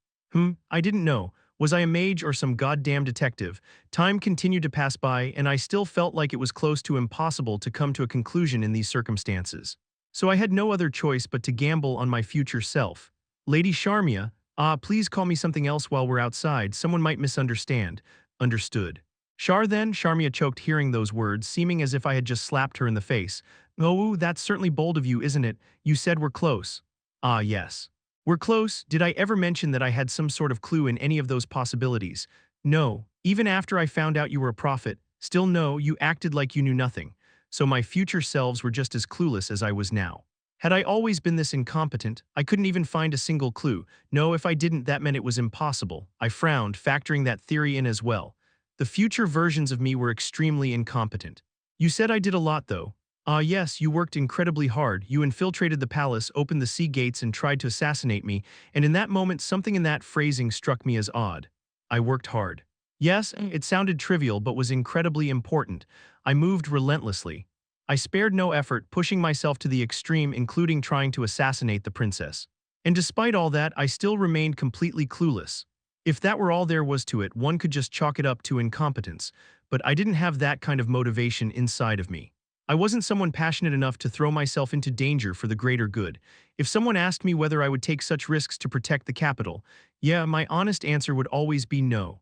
I didn't know. Was I a mage or some goddamn detective? Time continued to pass by, and I still felt like it was close to impossible to come to a conclusion in these circumstances. So I had no other choice but to gamble on my future self. Lady Charmia, please call me something else while we're outside. Someone might misunderstand. Understood. Char then, Charmia choked hearing those words, seeming as if I had just slapped her in the face. Oh, that's certainly bold of you, isn't it? You said we're close. Ah, yes. We're close. Did I ever mention that I had some sort of clue in any of those possibilities? No. Even after I found out you were a prophet, still no, you acted like you knew nothing. So my future selves were just as clueless as I was now. Had I always been this incompetent, I couldn't even find a single clue. No, if I didn't, that meant it was impossible. I frowned, factoring that theory in as well. The future versions of me were extremely incompetent. You said I did a lot, though. Yes, you worked incredibly hard. You infiltrated the palace, opened the sea gates, and tried to assassinate me, and in that moment something in that phrasing struck me as odd. I worked hard. Yes, it sounded trivial but was incredibly important. I moved relentlessly. I spared no effort, pushing myself to the extreme, including trying to assassinate the princess. And despite all that, I still remained completely clueless. If that were all there was to it, one could just chalk it up to incompetence, but I didn't have that kind of motivation inside of me. I wasn't someone passionate enough to throw myself into danger for the greater good. If someone asked me whether I would take such risks to protect the capital, yeah, my honest answer would always be no.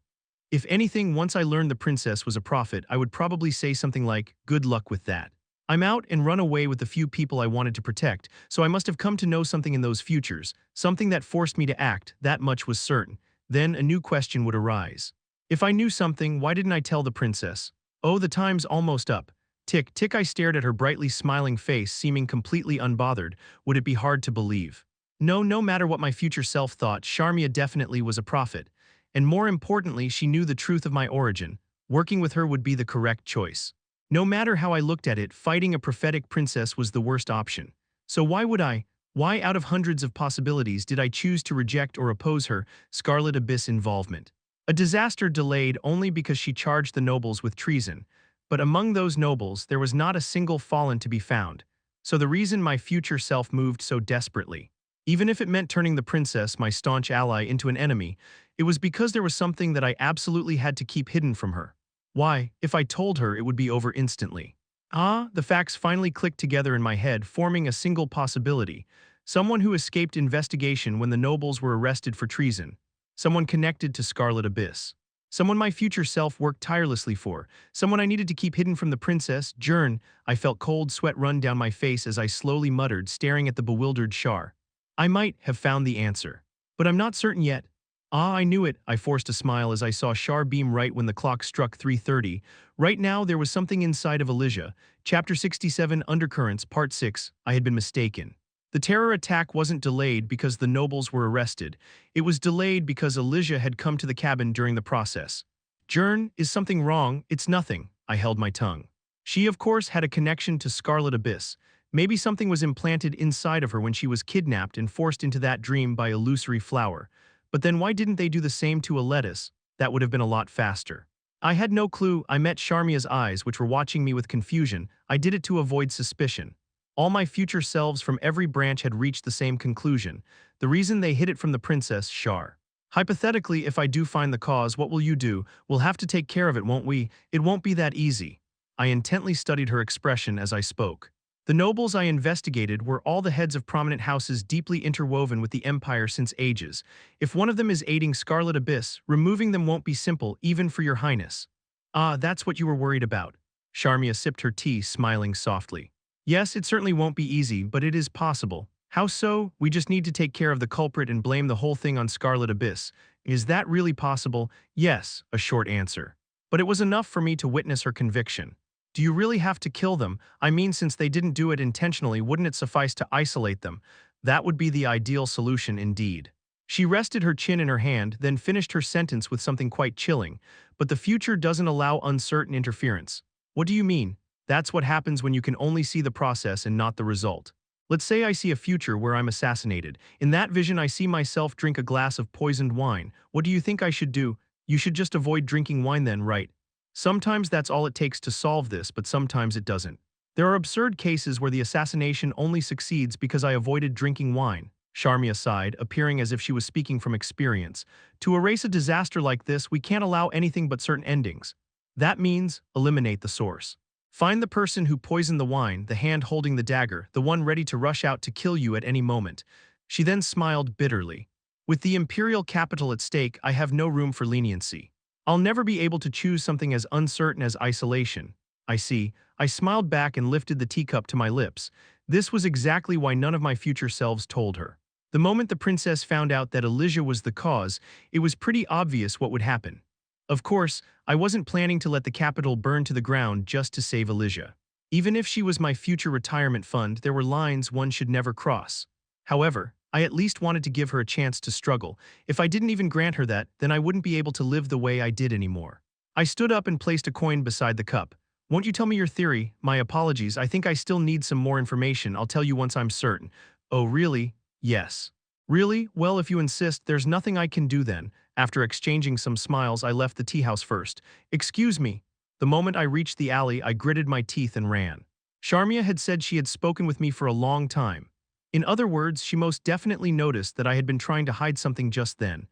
If anything, once I learned the princess was a prophet, I would probably say something like, good luck with that. I'm out and run away with the few people I wanted to protect, so I must have come to know something in those futures, something that forced me to act, that much was certain. Then a new question would arise. If I knew something, why didn't I tell the princess? Oh, the time's almost up. Tick, tick, I stared at her brightly smiling face, seeming completely unbothered. Would it be hard to believe? No matter what my future self thought, Charmia definitely was a prophet. And more importantly, she knew the truth of my origin. Working with her would be the correct choice. No matter how I looked at it, fighting a prophetic princess was the worst option. So why out of hundreds of possibilities did I choose to reject or oppose her Scarlet Abyss involvement? A disaster delayed only because she charged the nobles with treason. But among those nobles, there was not a single fallen to be found. So the reason my future self moved so desperately, even if it meant turning the princess, my staunch ally, into an enemy, it was because there was something that I absolutely had to keep hidden from her. Why, if I told her, it would be over instantly. The facts finally clicked together in my head, forming a single possibility. Someone who escaped investigation when the nobles were arrested for treason. Someone connected to Scarlet Abyss. Someone my future self worked tirelessly for. Someone I needed to keep hidden from the princess, Jern. I felt cold sweat run down my face as I slowly muttered, staring at the bewildered Char. I might have found the answer. But I'm not certain yet. I knew it. I forced a smile as I saw Char beam right when the clock struck 3:30. Right now, there was something inside of Elijah. Chapter 67, Undercurrents, Part 6. I had been mistaken. The terror attack wasn't delayed because the nobles were arrested. It was delayed because Elijah had come to the cabin during the process. Jern, is something wrong? It's nothing. I held my tongue. She, of course, had a connection to Scarlet Abyss. Maybe something was implanted inside of her when she was kidnapped and forced into that dream by illusory flower. But then why didn't they do the same to a lettuce? That would have been a lot faster. I had no clue. I met Charmia's eyes, which were watching me with confusion. I did it to avoid suspicion. All my future selves from every branch had reached the same conclusion. The reason they hid it from the princess, Char. Hypothetically, if I do find the cause, what will you do? We'll have to take care of it, won't we? It won't be that easy. I intently studied her expression as I spoke. The nobles I investigated were all the heads of prominent houses deeply interwoven with the empire since ages. If one of them is aiding Scarlet Abyss, removing them won't be simple, even for your highness. Ah, that's what you were worried about. Charmia sipped her tea, smiling softly. Yes, it certainly won't be easy, but it is possible. How so? We just need to take care of the culprit and blame the whole thing on Scarlet Abyss. Is that really possible? Yes, a short answer. But it was enough for me to witness her conviction. Do you really have to kill them? I mean, since they didn't do it intentionally, wouldn't it suffice to isolate them? That would be the ideal solution indeed. She rested her chin in her hand, then finished her sentence with something quite chilling. But the future doesn't allow uncertain interference. What do you mean? That's what happens when you can only see the process and not the result. Let's say I see a future where I'm assassinated. In that vision, I see myself drink a glass of poisoned wine. What do you think I should do? You should just avoid drinking wine then, right? Sometimes that's all it takes to solve this, but sometimes it doesn't. There are absurd cases where the assassination only succeeds because I avoided drinking wine. Charmia sighed, appearing as if she was speaking from experience. To erase a disaster like this, we can't allow anything but certain endings. That means eliminate the source. Find the person who poisoned the wine, the hand holding the dagger, the one ready to rush out to kill you at any moment. She then smiled bitterly. With the imperial capital at stake, I have no room for leniency. I'll never be able to choose something as uncertain as isolation. I see. I smiled back and lifted the teacup to my lips. This was exactly why none of my future selves told her. The moment the princess found out that Elijah was the cause, it was pretty obvious what would happen. Of course, I wasn't planning to let the capital burn to the ground just to save Elijah. Even if she was my future retirement fund, there were lines one should never cross. However, I at least wanted to give her a chance to struggle. If I didn't even grant her that, then I wouldn't be able to live the way I did anymore. I stood up and placed a coin beside the cup. Won't you tell me your theory? My apologies, I think I still need some more information. I'll tell you once I'm certain. Oh, really? Yes. Really? Well, if you insist, there's nothing I can do then. After exchanging some smiles, I left the tea house first. Excuse me. The moment I reached the alley, I gritted my teeth and ran. Charmia had said she had spoken with me for a long time. In other words, she most definitely noticed that I had been trying to hide something just then.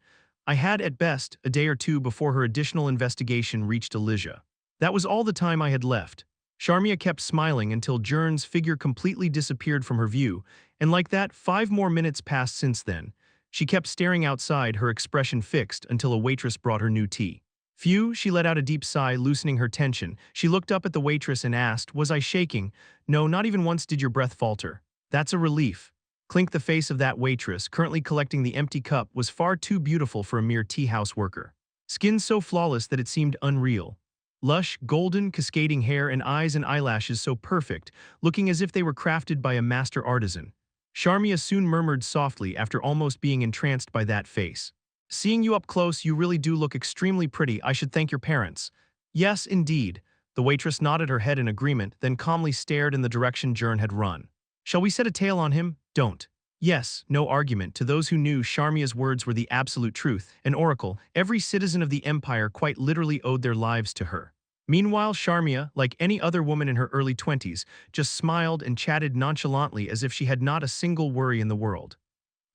I had, at best, a day or two before her additional investigation reached Elijah. That was all the time I had left. Charmia kept smiling until Jern's figure completely disappeared from her view, and like that, 5 more minutes passed since then. She kept staring outside, her expression fixed, until a waitress brought her new tea. Phew, she let out a deep sigh, loosening her tension. She looked up at the waitress and asked, was I shaking? No, not even once did your breath falter. That's a relief. Clink, the face of that waitress, currently collecting the empty cup, was far too beautiful for a mere tea house worker. Skin so flawless that it seemed unreal. Lush, golden, cascading hair and eyes and eyelashes so perfect, looking as if they were crafted by a master artisan. Charmia soon murmured softly after almost being entranced by that face. Seeing you up close, you really do look extremely pretty. I should thank your parents. Yes, indeed. The waitress nodded her head in agreement, then calmly stared in the direction Jern had run. Shall we set a tail on him? Don't. Yes, no argument. To those who knew, Charmia's words were the absolute truth. An oracle, every citizen of the empire quite literally owed their lives to her. Meanwhile, Charmia, like any other woman in her early 20s, just smiled and chatted nonchalantly as if she had not a single worry in the world.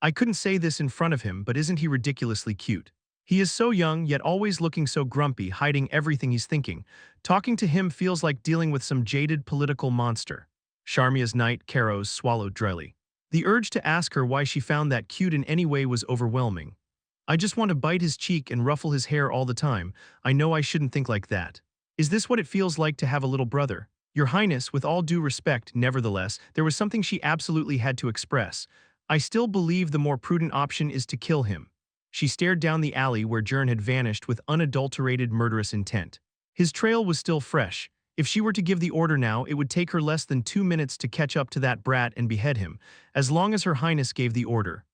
I couldn't say this in front of him, but isn't he ridiculously cute? He is so young, yet always looking so grumpy, hiding everything he's thinking. Talking to him feels like dealing with some jaded political monster. Charmia's knight, Karos, swallowed dryly. The urge to ask her why she found that cute in any way was overwhelming. I just want to bite his cheek and ruffle his hair all the time. I know I shouldn't think like that. Is this what it feels like to have a little brother? Your Highness, with all due respect, nevertheless, there was something she absolutely had to express. I still believe the more prudent option is to kill him. She stared down the alley where Jern had vanished with unadulterated murderous intent. His trail was still fresh. If she were to give the order now, it would take her less than 2 minutes to catch up to that brat and behead him, as long as Her Highness gave the order.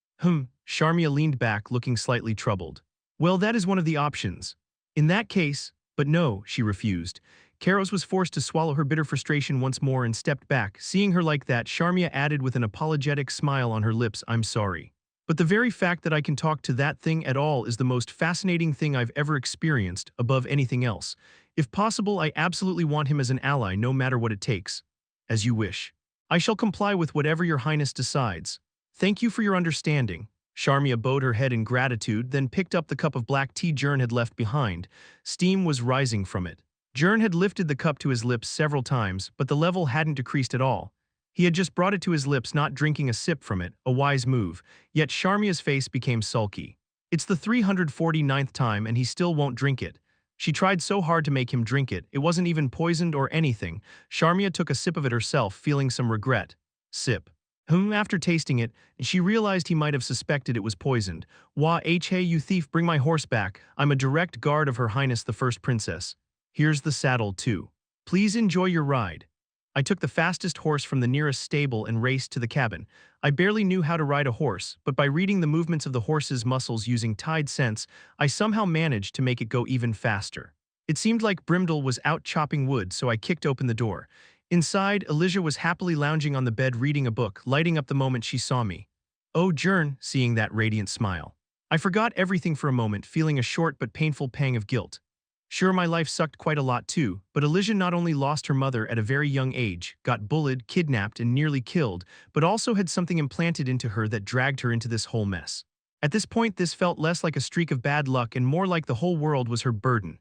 Charmia leaned back, looking slightly troubled. Well, that is one of the options. In that case, but no, she refused. Karos was forced to swallow her bitter frustration once more and stepped back. Seeing her like that, Charmia added with an apologetic smile on her lips, I'm sorry. But the very fact that I can talk to that thing at all is the most fascinating thing I've ever experienced, above anything else. If possible, I absolutely want him as an ally, no matter what it takes. As you wish. I shall comply with whatever your Highness decides. Thank you for your understanding. Sharmia bowed her head in gratitude, then picked up the cup of black tea Jern had left behind. Steam was rising from it. Jern had lifted the cup to his lips several times, but the level hadn't decreased at all. He had just brought it to his lips, not drinking a sip from it, a wise move, yet Sharmia's face became sulky. It's the 349th time and he still won't drink it. She tried so hard to make him drink it, it wasn't even poisoned or anything. Sharmia took a sip of it herself, feeling some regret. Sip. After tasting it, she realized he might have suspected it was poisoned. Hey you thief, bring my horse back. I'm a direct guard of Her Highness the First Princess. Here's the saddle too. Please enjoy your ride. I took the fastest horse from the nearest stable and raced to the cabin. I barely knew how to ride a horse, but by reading the movements of the horse's muscles using tide sense, I somehow managed to make it go even faster. It seemed like Brimdel was out chopping wood, so I kicked open the door. Inside, Elijah was happily lounging on the bed reading a book, lighting up the moment she saw me. Oh, Jern, seeing that radiant smile. I forgot everything for a moment, feeling a short but painful pang of guilt. Sure, my life sucked quite a lot too, but Elijah not only lost her mother at a very young age, got bullied, kidnapped, and nearly killed, but also had something implanted into her that dragged her into this whole mess. At this point, this felt less like a streak of bad luck and more like the whole world was her burden.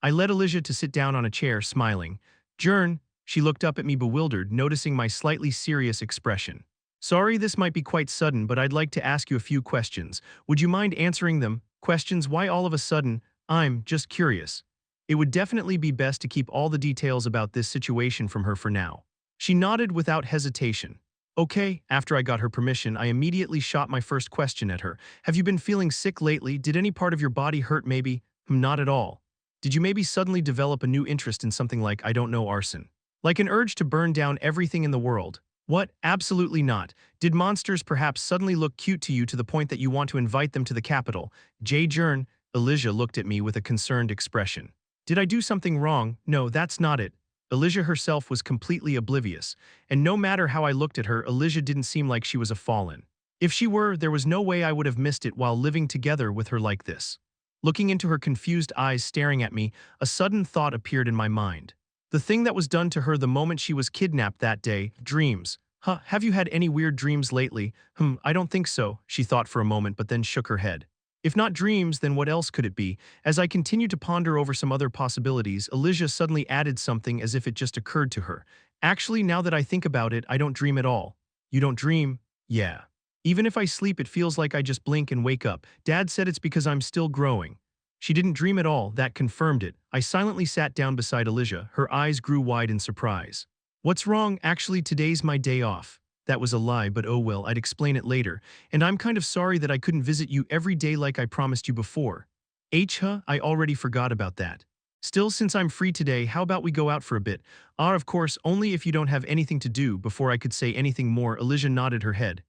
I led Elijah to sit down on a chair, smiling. Jern, she looked up at me bewildered, noticing my slightly serious expression. Sorry, this might be quite sudden, but I'd like to ask you a few questions. Would you mind answering them? Questions, why all of a sudden? I'm just curious. It would definitely be best to keep all the details about this situation from her for now. She nodded without hesitation. Okay, after I got her permission, I immediately shot my first question at her. Have you been feeling sick lately? Did any part of your body hurt maybe? Not at all. Did you maybe suddenly develop a new interest in something like, I don't know, arson? Like an urge to burn down everything in the world? What? Absolutely not. Did monsters perhaps suddenly look cute to you to the point that you want to invite them to the capital? Jern, Elijah looked at me with a concerned expression. Did I do something wrong? No, that's not it. Elijah herself was completely oblivious, and no matter how I looked at her, Elijah didn't seem like she was a fallen. If she were, there was no way I would have missed it while living together with her like this. Looking into her confused eyes staring at me, a sudden thought appeared in my mind. The thing that was done to her the moment she was kidnapped that day, dreams. Have you had any weird dreams lately? I don't think so, she thought for a moment but then shook her head. If not dreams, then what else could it be? As I continued to ponder over some other possibilities, Elijah suddenly added something as if it just occurred to her. Actually, now that I think about it, I don't dream at all. You don't dream? Yeah. Even if I sleep, it feels like I just blink and wake up. Dad said it's because I'm still growing. She didn't dream at all, that confirmed it. I silently sat down beside Elijah, her eyes grew wide in surprise. What's wrong? Actually, today's my day off. That was a lie, but oh well, I'd explain it later. And I'm kind of sorry that I couldn't visit you every day like I promised you before. I already forgot about that. Still, since I'm free today, how about we go out for a bit? Of course, only if you don't have anything to do. Before I could say anything more, Elijah nodded her head.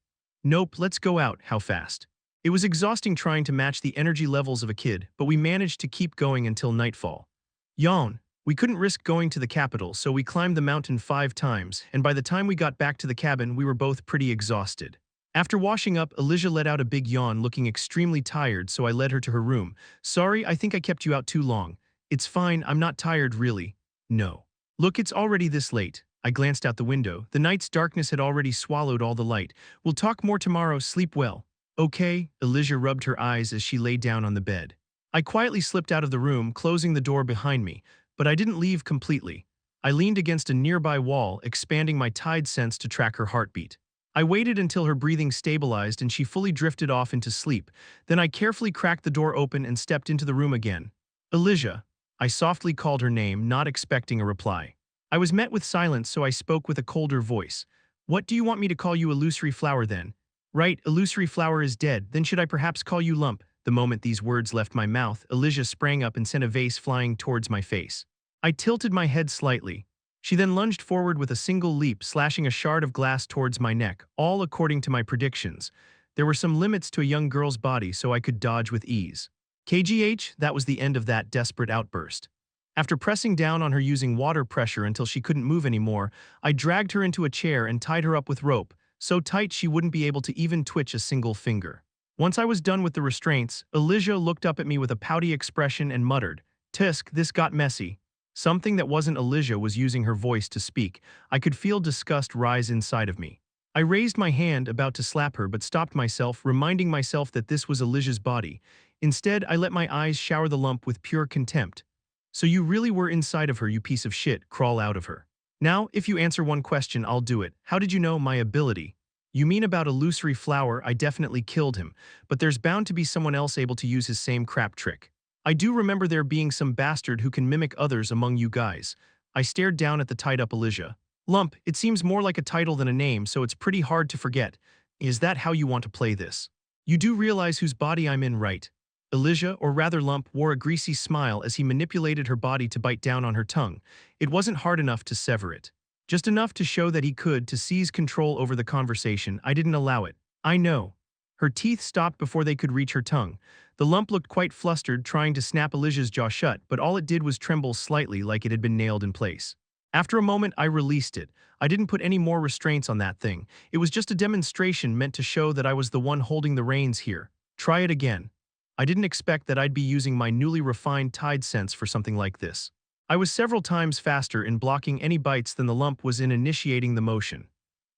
Nope, let's go out. How fast? It was exhausting trying to match the energy levels of a kid, but we managed to keep going until nightfall. Yawn. We couldn't risk going to the capital, so we climbed the mountain 5 times, and by the time we got back to the cabin, we were both pretty exhausted. After washing up, Elijah let out a big yawn, looking extremely tired, so I led her to her room. Sorry, I think I kept you out too long. It's fine, I'm not tired really. No. Look, it's already this late. I glanced out the window. The night's darkness had already swallowed all the light. We'll talk more tomorrow, sleep well. Okay, Elijah rubbed her eyes as she lay down on the bed. I quietly slipped out of the room, closing the door behind me. But I didn't leave completely. I leaned against a nearby wall, expanding my tide sense to track her heartbeat. I waited until her breathing stabilized and she fully drifted off into sleep. Then I carefully cracked the door open and stepped into the room again. Elijah. I softly called her name, not expecting a reply. I was met with silence, so I spoke with a colder voice. What do you want me to call you, illusory flower then? Right, illusory flower is dead, then should I perhaps call you lump? The moment these words left my mouth, Elijah sprang up and sent a vase flying towards my face. I tilted my head slightly. She then lunged forward with a single leap, slashing a shard of glass towards my neck, all according to my predictions. There were some limits to a young girl's body, so I could dodge with ease. That was the end of that desperate outburst. After pressing down on her using water pressure until she couldn't move anymore, I dragged her into a chair and tied her up with rope, so tight she wouldn't be able to even twitch a single finger. Once I was done with the restraints, Elijah looked up at me with a pouty expression and muttered, "Tisk, this got messy." Something that wasn't Elijah was using her voice to speak. I could feel disgust rise inside of me. I raised my hand, about to slap her, but stopped myself, reminding myself that this was Elijah's body. Instead, I let my eyes shower the lump with pure contempt. So you really were inside of her, you piece of shit, crawl out of her. Now, if you answer one question, I'll do it. How did you know my ability? You mean about illusory flower? I definitely killed him, but there's bound to be someone else able to use his same crap trick. I do remember there being some bastard who can mimic others among you guys. I stared down at the tied-up Elijah. Lump, it seems more like a title than a name, so it's pretty hard to forget. Is that how you want to play this? You do realize whose body I'm in, right? Elijah, or rather Lump, wore a greasy smile as he manipulated her body to bite down on her tongue. It wasn't hard enough to sever it. Just enough to show that he could, to seize control over the conversation. I didn't allow it. I know. Her teeth stopped before they could reach her tongue. The lump looked quite flustered, trying to snap Elijah's jaw shut, but all it did was tremble slightly, like it had been nailed in place. After a moment, I released it. I didn't put any more restraints on that thing. It was just a demonstration meant to show that I was the one holding the reins here. Try it again. I didn't expect that I'd be using my newly refined tide sense for something like this. I was several times faster in blocking any bites than the lump was in initiating the motion.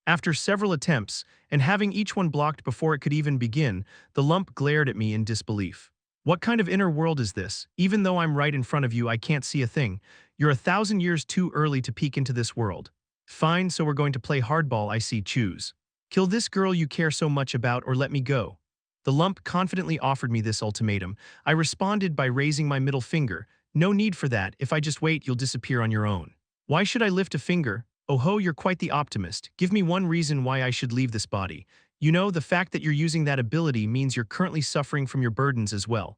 After several attempts, and having each one blocked before it could even begin, the lump glared at me in disbelief. What kind of inner world is this? Even though I'm right in front of you, I can't see a thing. You're 1,000 years too early to peek into this world. Fine, so we're going to play hardball, I see. Choose. Kill this girl you care so much about, or let me go. The lump confidently offered me this ultimatum. I responded by raising my middle finger. No need for that. If I just wait, you'll disappear on your own. Why should I lift a finger? Oh ho, you're quite the optimist. Give me one reason why I should leave this body. You know, the fact that you're using that ability means you're currently suffering from your burdens as well.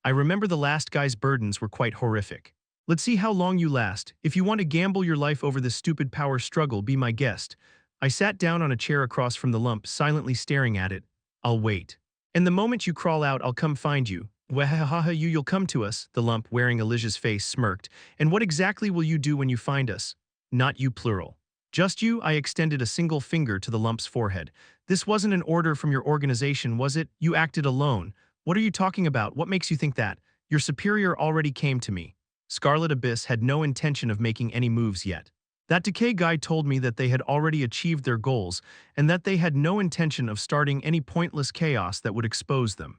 I remember the last guy's burdens were quite horrific. Let's see how long you last. If you want to gamble your life over this stupid power struggle, be my guest. I sat down on a chair across from the lump, silently staring at it. I'll wait. And the moment you crawl out, I'll come find you. Wahahaha, you'll come to us, the lump, wearing Elijah's face, smirked. And what exactly will you do when you find us? Not you, plural. Just you. I extended a single finger to the lump's forehead. This wasn't an order from your organization, was it? You acted alone. What are you talking about? What makes you think that? Your superior already came to me. Scarlet Abyss had no intention of making any moves yet. That decay guy told me that they had already achieved their goals and that they had no intention of starting any pointless chaos that would expose them.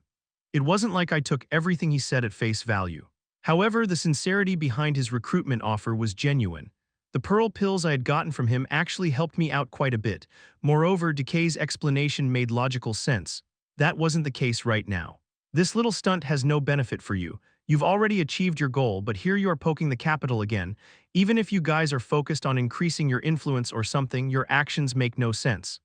It wasn't like I took everything he said at face value. However, the sincerity behind his recruitment offer was genuine. The pearl pills I had gotten from him actually helped me out quite a bit. Moreover, Decay's explanation made logical sense. That wasn't the case right now. This little stunt has no benefit for you. You've already achieved your goal, but here you are poking the capital again. Even if you guys are focused on increasing your influence or something, your actions make no sense.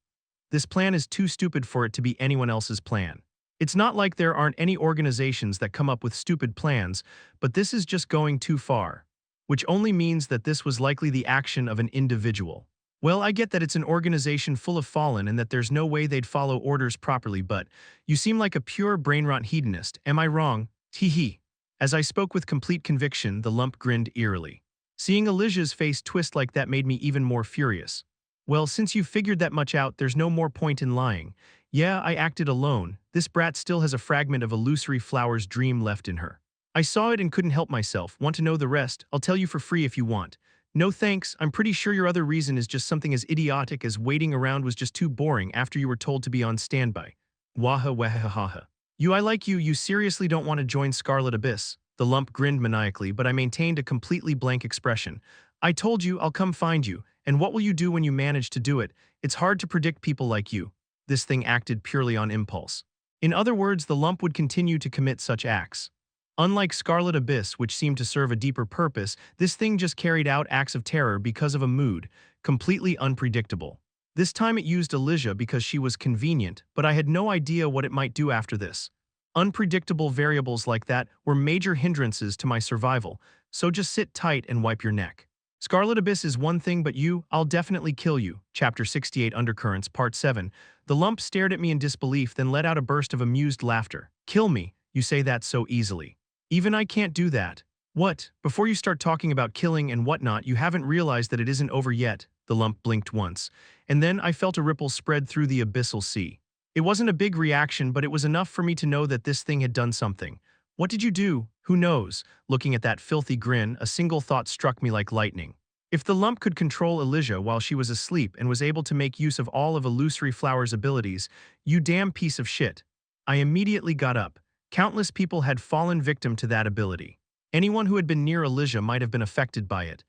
This plan is too stupid for it to be anyone else's plan. It's not like there aren't any organizations that come up with stupid plans, but this is just going too far. Which only means that this was likely the action of an individual. Well, I get that it's an organization full of fallen and that there's no way they'd follow orders properly, but you seem like a pure brain-rot hedonist. Am I wrong? Hee. As I spoke with complete conviction, the lump grinned eerily. Seeing Elijah's face twist like that made me even more furious. Well, since you figured that much out, there's no more point in lying. Yeah, I acted alone. This brat still has a fragment of illusory flower's dream left in her. I saw it and couldn't help myself. Want to know the rest? I'll tell you for free if you want. No thanks, I'm pretty sure your other reason is just something as idiotic as waiting around was just too boring after you were told to be on standby. Wahahaha. I like you. You seriously don't want to join Scarlet Abyss? The lump grinned maniacally, but I maintained a completely blank expression. I told you I'll come find you, and what will you do when you manage to do it? It's hard to predict people like you. This thing acted purely on impulse. In other words, the lump would continue to commit such acts. Unlike Scarlet Abyss, which seemed to serve a deeper purpose, this thing just carried out acts of terror because of a mood, completely unpredictable. This time it used Elijah because she was convenient, but I had no idea what it might do after this. Unpredictable variables like that were major hindrances to my survival, so just sit tight and wipe your neck. Scarlet Abyss is one thing, but I'll definitely kill you. Chapter 68 Undercurrents, Part 7. The lump stared at me in disbelief, then let out a burst of amused laughter. Kill me? You say that so easily. Even I can't do that. What? Before you start talking about killing and whatnot, you haven't realized that it isn't over yet. The lump blinked once, and then I felt a ripple spread through the abyssal sea. It wasn't a big reaction, but it was enough for me to know that this thing had done something. What did you do? Who knows? Looking at that filthy grin, a single thought struck me like lightning. If the lump could control Elijah while she was asleep and was able to make use of all of Illusory Flower's abilities, you damn piece of shit. I immediately got up. Countless people had fallen victim to that ability. Anyone who had been near Elijah might have been affected by it.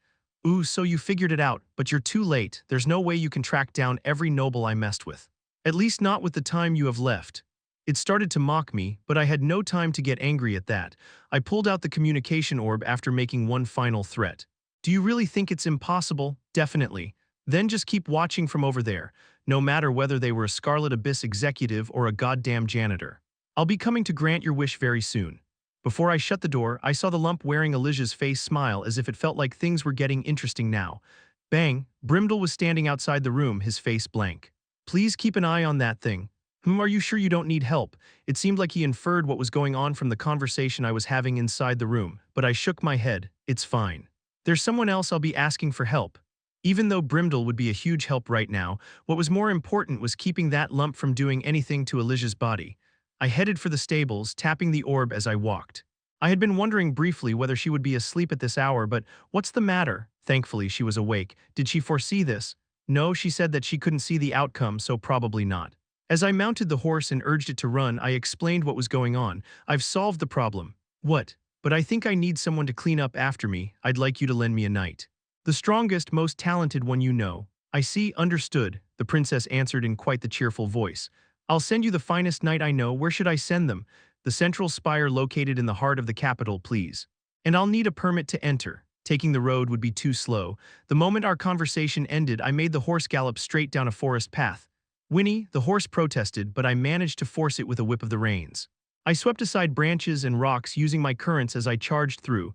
Ooh, so you figured it out, but you're too late. There's no way you can track down every noble I messed with. At least not with the time you have left. It started to mock me, but I had no time to get angry at that. I pulled out the communication orb after making one final threat. Do you really think it's impossible? Definitely. Then just keep watching from over there, no matter whether they were a Scarlet Abyss executive or a goddamn janitor. I'll be coming to grant your wish very soon. Before I shut the door, I saw the lump wearing Elijah's face smile as if it felt like things were getting interesting now. Bang, Brimdel was standing outside the room, his face blank. Please keep an eye on that thing. Are you sure you don't need help? It seemed like he inferred what was going on from the conversation I was having inside the room, but I shook my head. It's fine. There's someone else I'll be asking for help. Even though Brimdel would be a huge help right now, what was more important was keeping that lump from doing anything to Elijah's body. I headed for the stables, tapping the orb as I walked. I had been wondering briefly whether she would be asleep at this hour, but what's the matter? Thankfully, she was awake. Did she foresee this? No, she said that she couldn't see the outcome, so probably not. As I mounted the horse and urged it to run, I explained what was going on. I've solved the problem. What? But I think I need someone to clean up after me. I'd like you to lend me a knight. The strongest, most talented one you know. I see, understood, the princess answered in quite the cheerful voice. I'll send you the finest knight I know. Where should I send them? The central spire located in the heart of the capital, please. And I'll need a permit to enter. Taking the road would be too slow. The moment our conversation ended, I made the horse gallop straight down a forest path. Winnie, the horse protested, but I managed to force it with a whip of the reins. I swept aside branches and rocks using my currents as I charged through.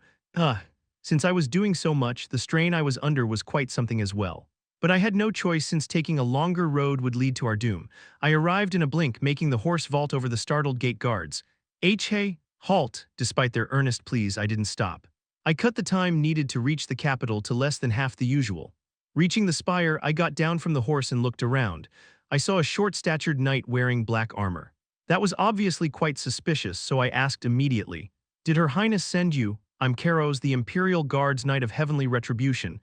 Since I was doing so much, the strain I was under was quite something as well. But I had no choice since taking a longer road would lead to our doom. I arrived in a blink, making the horse vault over the startled gate guards. Hey, halt! Despite their earnest pleas, I didn't stop. I cut the time needed to reach the capital to less than half the usual. Reaching the spire, I got down from the horse and looked around. I saw a short-statured knight wearing black armor. That was obviously quite suspicious, so I asked immediately, "Did Her Highness send you? I'm Karos, the Imperial Guard's Knight of Heavenly Retribution."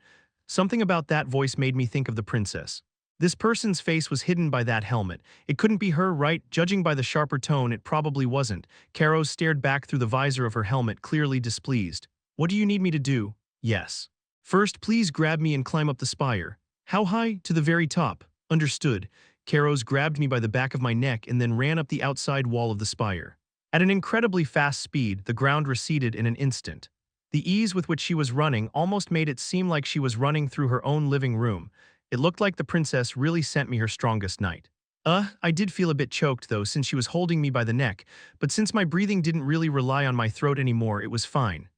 Something about that voice made me think of the princess. This person's face was hidden by that helmet. It couldn't be her, right? Judging by the sharper tone, it probably wasn't. Karos stared back through the visor of her helmet, clearly displeased. What do you need me to do? Yes. First, please grab me and climb up the spire. How high? To the very top. Understood. Karos grabbed me by the back of my neck and then ran up the outside wall of the spire. At an incredibly fast speed, the ground receded in an instant. The ease with which she was running almost made it seem like she was running through her own living room. It looked like the princess really sent me her strongest knight. I did feel a bit choked though since she was holding me by the neck, but since my breathing didn't really rely on my throat anymore, it was fine.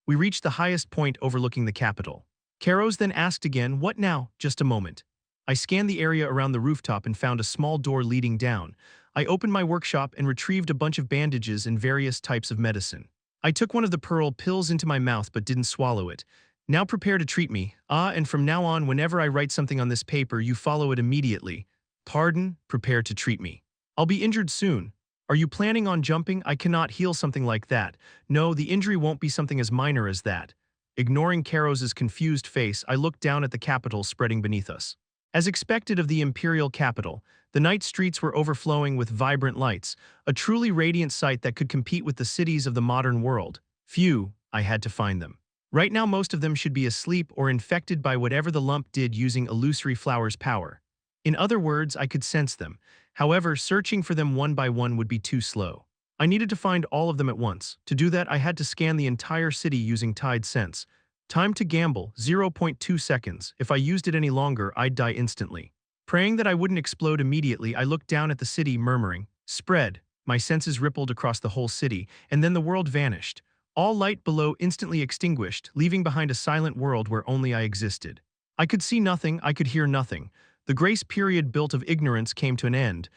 We reached the highest point overlooking the capital. Karos then asked again, "What now?" Just a moment. I scanned the area around the rooftop and found a small door leading down. I opened my workshop and retrieved a bunch of bandages and various types of medicine. I took one of the pearl pills into my mouth but didn't swallow it. Now prepare to treat me. And from now on, whenever I write something on this paper, you follow it immediately. Pardon? Prepare to treat me. I'll be injured soon. Are you planning on jumping? I cannot heal something like that. No, the injury won't be something as minor as that. Ignoring Karos's confused face, I looked down at the capital spreading beneath us. As expected of the imperial capital, the night streets were overflowing with vibrant lights, a truly radiant sight that could compete with the cities of the modern world. Phew, I had to find them. Right now most of them should be asleep or infected by whatever the lump did using Illusory Flower's power. In other words, I could sense them. However, searching for them one by one would be too slow. I needed to find all of them at once. To do that, I had to scan the entire city using Tide Sense. Time to gamble, 0.2 seconds. If I used it any longer, I'd die instantly. Praying that I wouldn't explode immediately, I looked down at the city, murmuring, "Spread." My senses rippled across the whole city, and then the world vanished. All light below instantly extinguished, leaving behind a silent world where only I existed. I could see nothing, I could hear nothing. The grace period built of ignorance came to an end.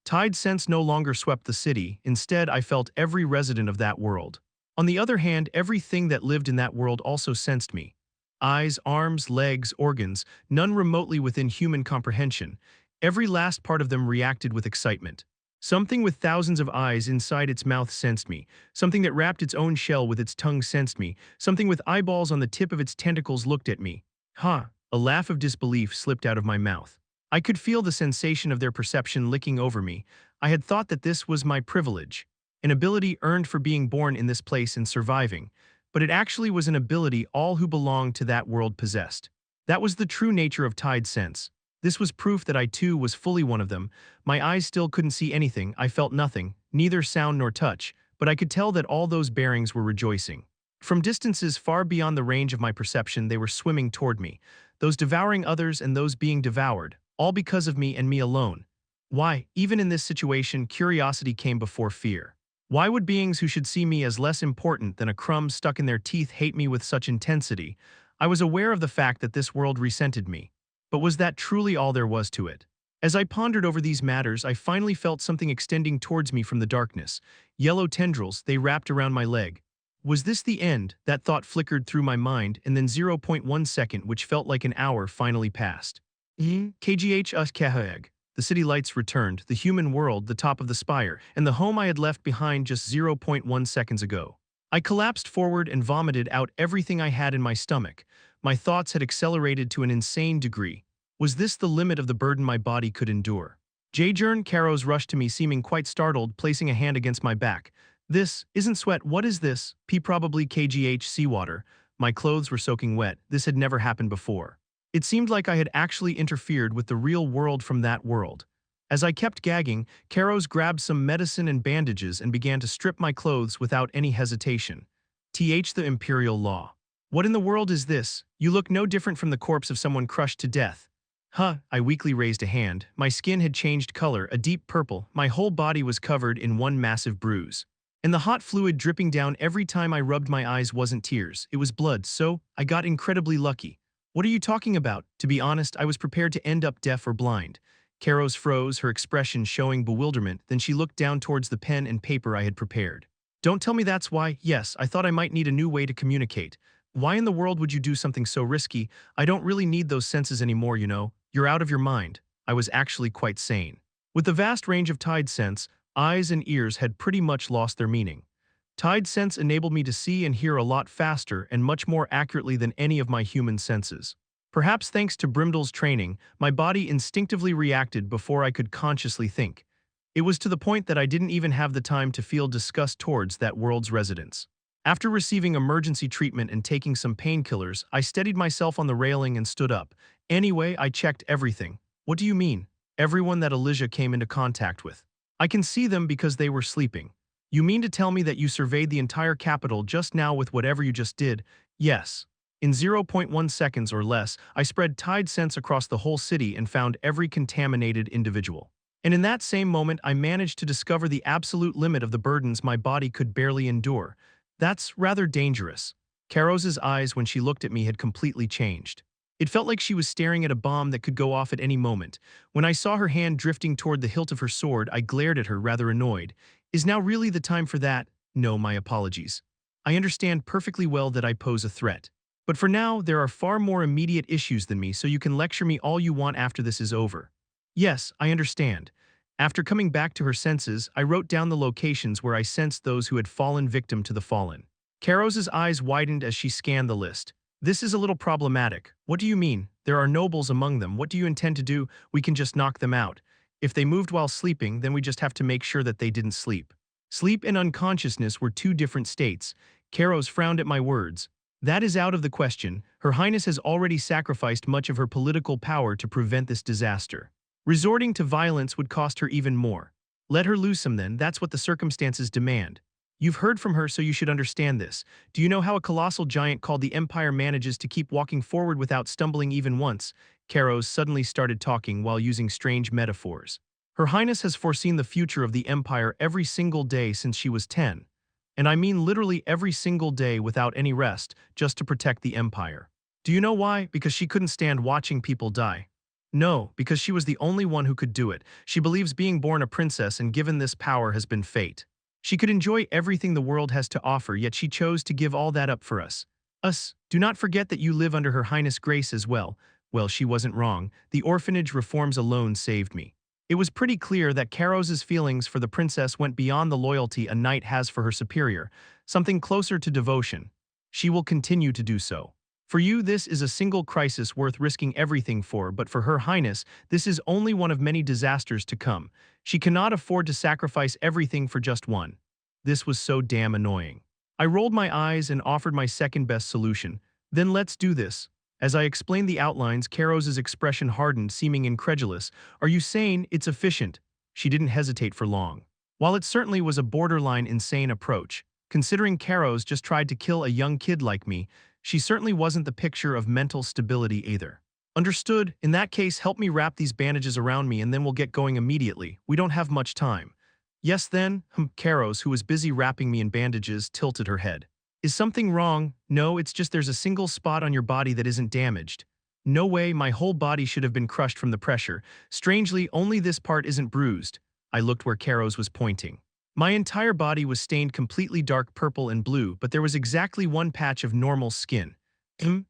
Tide Sense no longer swept the city. Instead, I felt every resident of that world. On the other hand, everything that lived in that world also sensed me. Eyes, arms, legs, organs, none remotely within human comprehension. Every last part of them reacted with excitement. Something with thousands of eyes inside its mouth sensed me. Something that wrapped its own shell with its tongue sensed me. Something with eyeballs on the tip of its tentacles looked at me. Ha! A laugh of disbelief slipped out of my mouth. I could feel the sensation of their perception licking over me. I had thought that this was my privilege, an ability earned for being born in this place and surviving, but it actually was an ability all who belonged to that world possessed. That was the true nature of Tide Sense. This was proof that I too was fully one of them. My eyes still couldn't see anything, I felt nothing, neither sound nor touch, but I could tell that all those bearings were rejoicing. From distances far beyond the range of my perception, they were swimming toward me, those devouring others and those being devoured, all because of me and me alone. Why, even in this situation, curiosity came before fear. Why would beings who should see me as less important than a crumb stuck in their teeth hate me with such intensity? I was aware of the fact that this world resented me. But was that truly all there was to it? As I pondered over these matters, I finally felt something extending towards me from the darkness. Yellow tendrils, they wrapped around my leg. Was this the end? That thought flickered through my mind, and then 0.1 second, which felt like an hour, finally passed. KGH us kahag. The city lights returned, the human world, the top of the spire, and the home I had left behind just 0.1 seconds ago. I collapsed forward and vomited out everything I had in my stomach. My thoughts had accelerated to an insane degree. Was this the limit of the burden my body could endure? Jern Caros rushed to me, seeming quite startled, placing a hand against my back. This isn't sweat. What is this? Probably KGH seawater. My clothes were soaking wet. This had never happened before. It seemed like I had actually interfered with the real world from that world. As I kept gagging, Caros grabbed some medicine and bandages and began to strip my clothes without any hesitation. The Imperial Law. What in the world is this? You look no different from the corpse of someone crushed to death. Huh, I weakly raised a hand. My skin had changed color, a deep purple. My whole body was covered in one massive bruise. And the hot fluid dripping down every time I rubbed my eyes wasn't tears, it was blood, so I got incredibly lucky. What are you talking about? To be honest, I was prepared to end up deaf or blind. Caros froze, her expression showing bewilderment, then she looked down towards the pen and paper I had prepared. Don't tell me that's why. Yes, I thought I might need a new way to communicate. Why in the world would you do something so risky? I don't really need those senses anymore, you know. You're out of your mind. I was actually quite sane. With the vast range of Tide Sense, eyes and ears had pretty much lost their meaning. Tide Sense enabled me to see and hear a lot faster and much more accurately than any of my human senses. Perhaps thanks to Brimdal's training, my body instinctively reacted before I could consciously think. It was to the point that I didn't even have the time to feel disgust towards that world's residents. After receiving emergency treatment and taking some painkillers, I steadied myself on the railing and stood up. Anyway, I checked everything. What do you mean? Everyone that Elijah came into contact with. I can see them because they were sleeping. You mean to tell me that you surveyed the entire capital just now with whatever you just did? Yes. In 0.1 seconds or less, I spread Tide Sense across the whole city and found every contaminated individual. And in that same moment, I managed to discover the absolute limit of the burdens my body could barely endure. That's rather dangerous. Caros's eyes when she looked at me had completely changed. It felt like she was staring at a bomb that could go off at any moment. When I saw her hand drifting toward the hilt of her sword, I glared at her, rather annoyed. Is now really the time for that? No, my apologies. I understand perfectly well that I pose a threat. But for now, there are far more immediate issues than me, so you can lecture me all you want after this is over. Yes, I understand. After coming back to her senses, I wrote down the locations where I sensed those who had fallen victim to the fallen. Caros's eyes widened as she scanned the list. This is a little problematic. What do you mean? There are nobles among them. What do you intend to do? We can just knock them out. If they moved while sleeping, then we just have to make sure that they didn't sleep. Sleep and unconsciousness were two different states. Caros frowned at my words. That is out of the question. Her Highness has already sacrificed much of her political power to prevent this disaster. Resorting to violence would cost her even more. Let her loose him then, that's what the circumstances demand. You've heard from her, so you should understand this. Do you know how a colossal giant called the Empire manages to keep walking forward without stumbling even once? Caros suddenly started talking while using strange metaphors. Her Highness has foreseen the future of the Empire every single day since she was 10. And I mean literally every single day without any rest, just to protect the Empire. Do you know why? Because she couldn't stand watching people die. No, because she was the only one who could do it. She believes being born a princess and given this power has been fate. She could enjoy everything the world has to offer, yet she chose to give all that up for us. Us. Do not forget that you live under Her Highness' grace as well. Well, she wasn't wrong. The orphanage reforms alone saved me. It was pretty clear that Karos's feelings for the princess went beyond the loyalty a knight has for her superior, something closer to devotion. She will continue to do so. For you, this is a single crisis worth risking everything for, but for Her Highness, this is only one of many disasters to come. She cannot afford to sacrifice everything for just one. This was so damn annoying. I rolled my eyes and offered my second-best solution. Then let's do this. As I explained the outlines, Karos's expression hardened, seeming incredulous. Are you saying it's efficient? She didn't hesitate for long. While it certainly was a borderline insane approach, considering Karos just tried to kill a young kid like me, she certainly wasn't the picture of mental stability either. Understood. In that case, help me wrap these bandages around me and then we'll get going immediately. We don't have much time. Yes then, Karos, who was busy wrapping me in bandages, tilted her head. Is something wrong? No, it's just there's a single spot on your body that isn't damaged. No way, my whole body should have been crushed from the pressure. Strangely, only this part isn't bruised. I looked where Karos was pointing. My entire body was stained completely dark purple and blue, but there was exactly one patch of normal skin.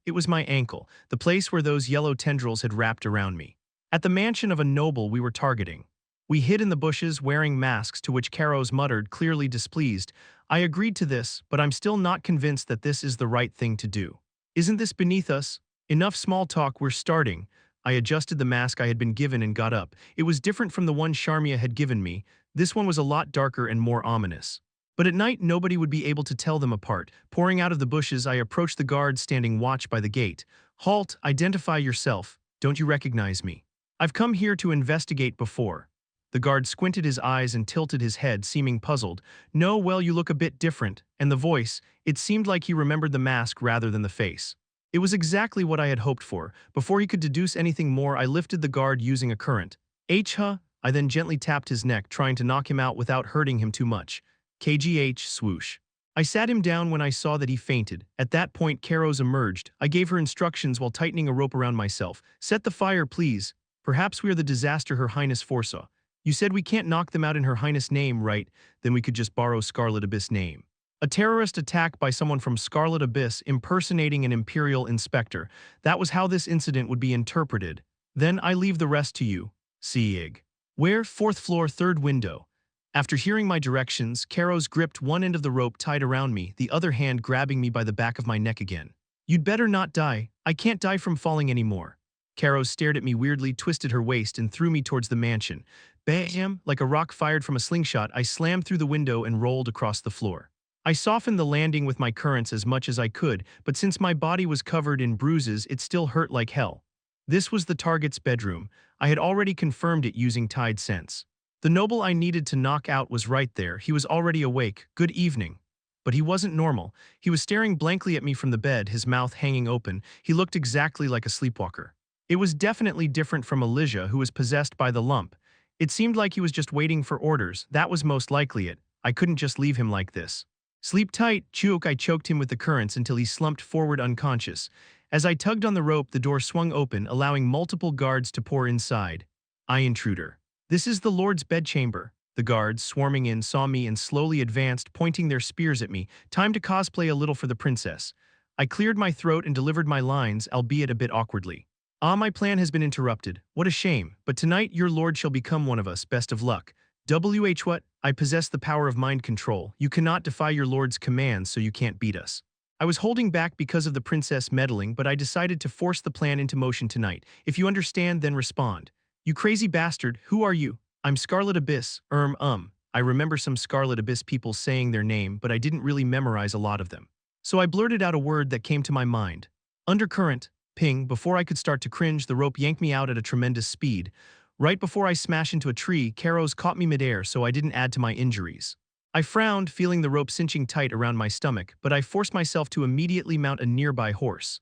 It was my ankle, the place where those yellow tendrils had wrapped around me. At the mansion of a noble we were targeting. We hid in the bushes wearing masks, to which Karos muttered, clearly displeased. I agreed to this, but I'm still not convinced that this is the right thing to do. Isn't this beneath us? Enough small talk, we're starting. I adjusted the mask I had been given and got up. It was different from the one Sharmia had given me. This one was a lot darker and more ominous. But at night nobody would be able to tell them apart. Pouring out of the bushes, I approached the guard standing watch by the gate. Halt, identify yourself. Don't you recognize me? I've come here to investigate before. The guard squinted his eyes and tilted his head, seeming puzzled. No, well, you look a bit different. And the voice, it seemed like he remembered the mask rather than the face. It was exactly what I had hoped for. Before he could deduce anything more, I lifted the guard using a current. I then gently tapped his neck, trying to knock him out without hurting him too much. KGH, swoosh. I sat him down when I saw that he fainted. At that point, Karos emerged. I gave her instructions while tightening a rope around myself. Set the fire, please. Perhaps we are the disaster Her Highness foresaw. You said we can't knock them out in Her Highness' name, right? Then we could just borrow Scarlet Abyss' name. A terrorist attack by someone from Scarlet Abyss impersonating an Imperial inspector. That was how this incident would be interpreted. Then I leave the rest to you. Sieg. Where? 4th floor, 3rd window. After hearing my directions, Karos gripped one end of the rope tied around me, the other hand grabbing me by the back of my neck again. You'd better not die. I can't die from falling anymore. Karos stared at me weirdly, twisted her waist, and threw me towards the mansion. Bam! Like a rock fired from a slingshot, I slammed through the window and rolled across the floor. I softened the landing with my currents as much as I could, but since my body was covered in bruises, it still hurt like hell. This was the target's bedroom. I had already confirmed it using Tide Sense. The noble I needed to knock out was right there. He was already awake. Good evening. But he wasn't normal. He was staring blankly at me from the bed, his mouth hanging open. He looked exactly like a sleepwalker. It was definitely different from Elijah, who was possessed by the lump. It seemed like he was just waiting for orders. That was most likely it. I couldn't just leave him like this. Sleep tight, Chuk. I choked him with the currents until he slumped forward unconscious. As I tugged on the rope, the door swung open, allowing multiple guards to pour inside. I intruder. This is the Lord's bedchamber. The guards, swarming in, saw me and slowly advanced, pointing their spears at me. Time to cosplay a little for the princess. I cleared my throat and delivered my lines, albeit a bit awkwardly. My plan has been interrupted. What a shame. But tonight your lord shall become one of us. Best of luck. What? I possess the power of mind control. You cannot defy your lord's commands, so you can't beat us. I was holding back because of the princess meddling, but I decided to force the plan into motion tonight. If you understand, then respond. You crazy bastard, who are you? I'm Scarlet Abyss. I remember some Scarlet Abyss people saying their name, but I didn't really memorize a lot of them. So I blurted out a word that came to my mind. Undercurrent. Ping. Before I could start to cringe, the rope yanked me out at a tremendous speed. Right before I smashed into a tree, Karos caught me midair so I didn't add to my injuries. I frowned, feeling the rope cinching tight around my stomach, but I forced myself to immediately mount a nearby horse.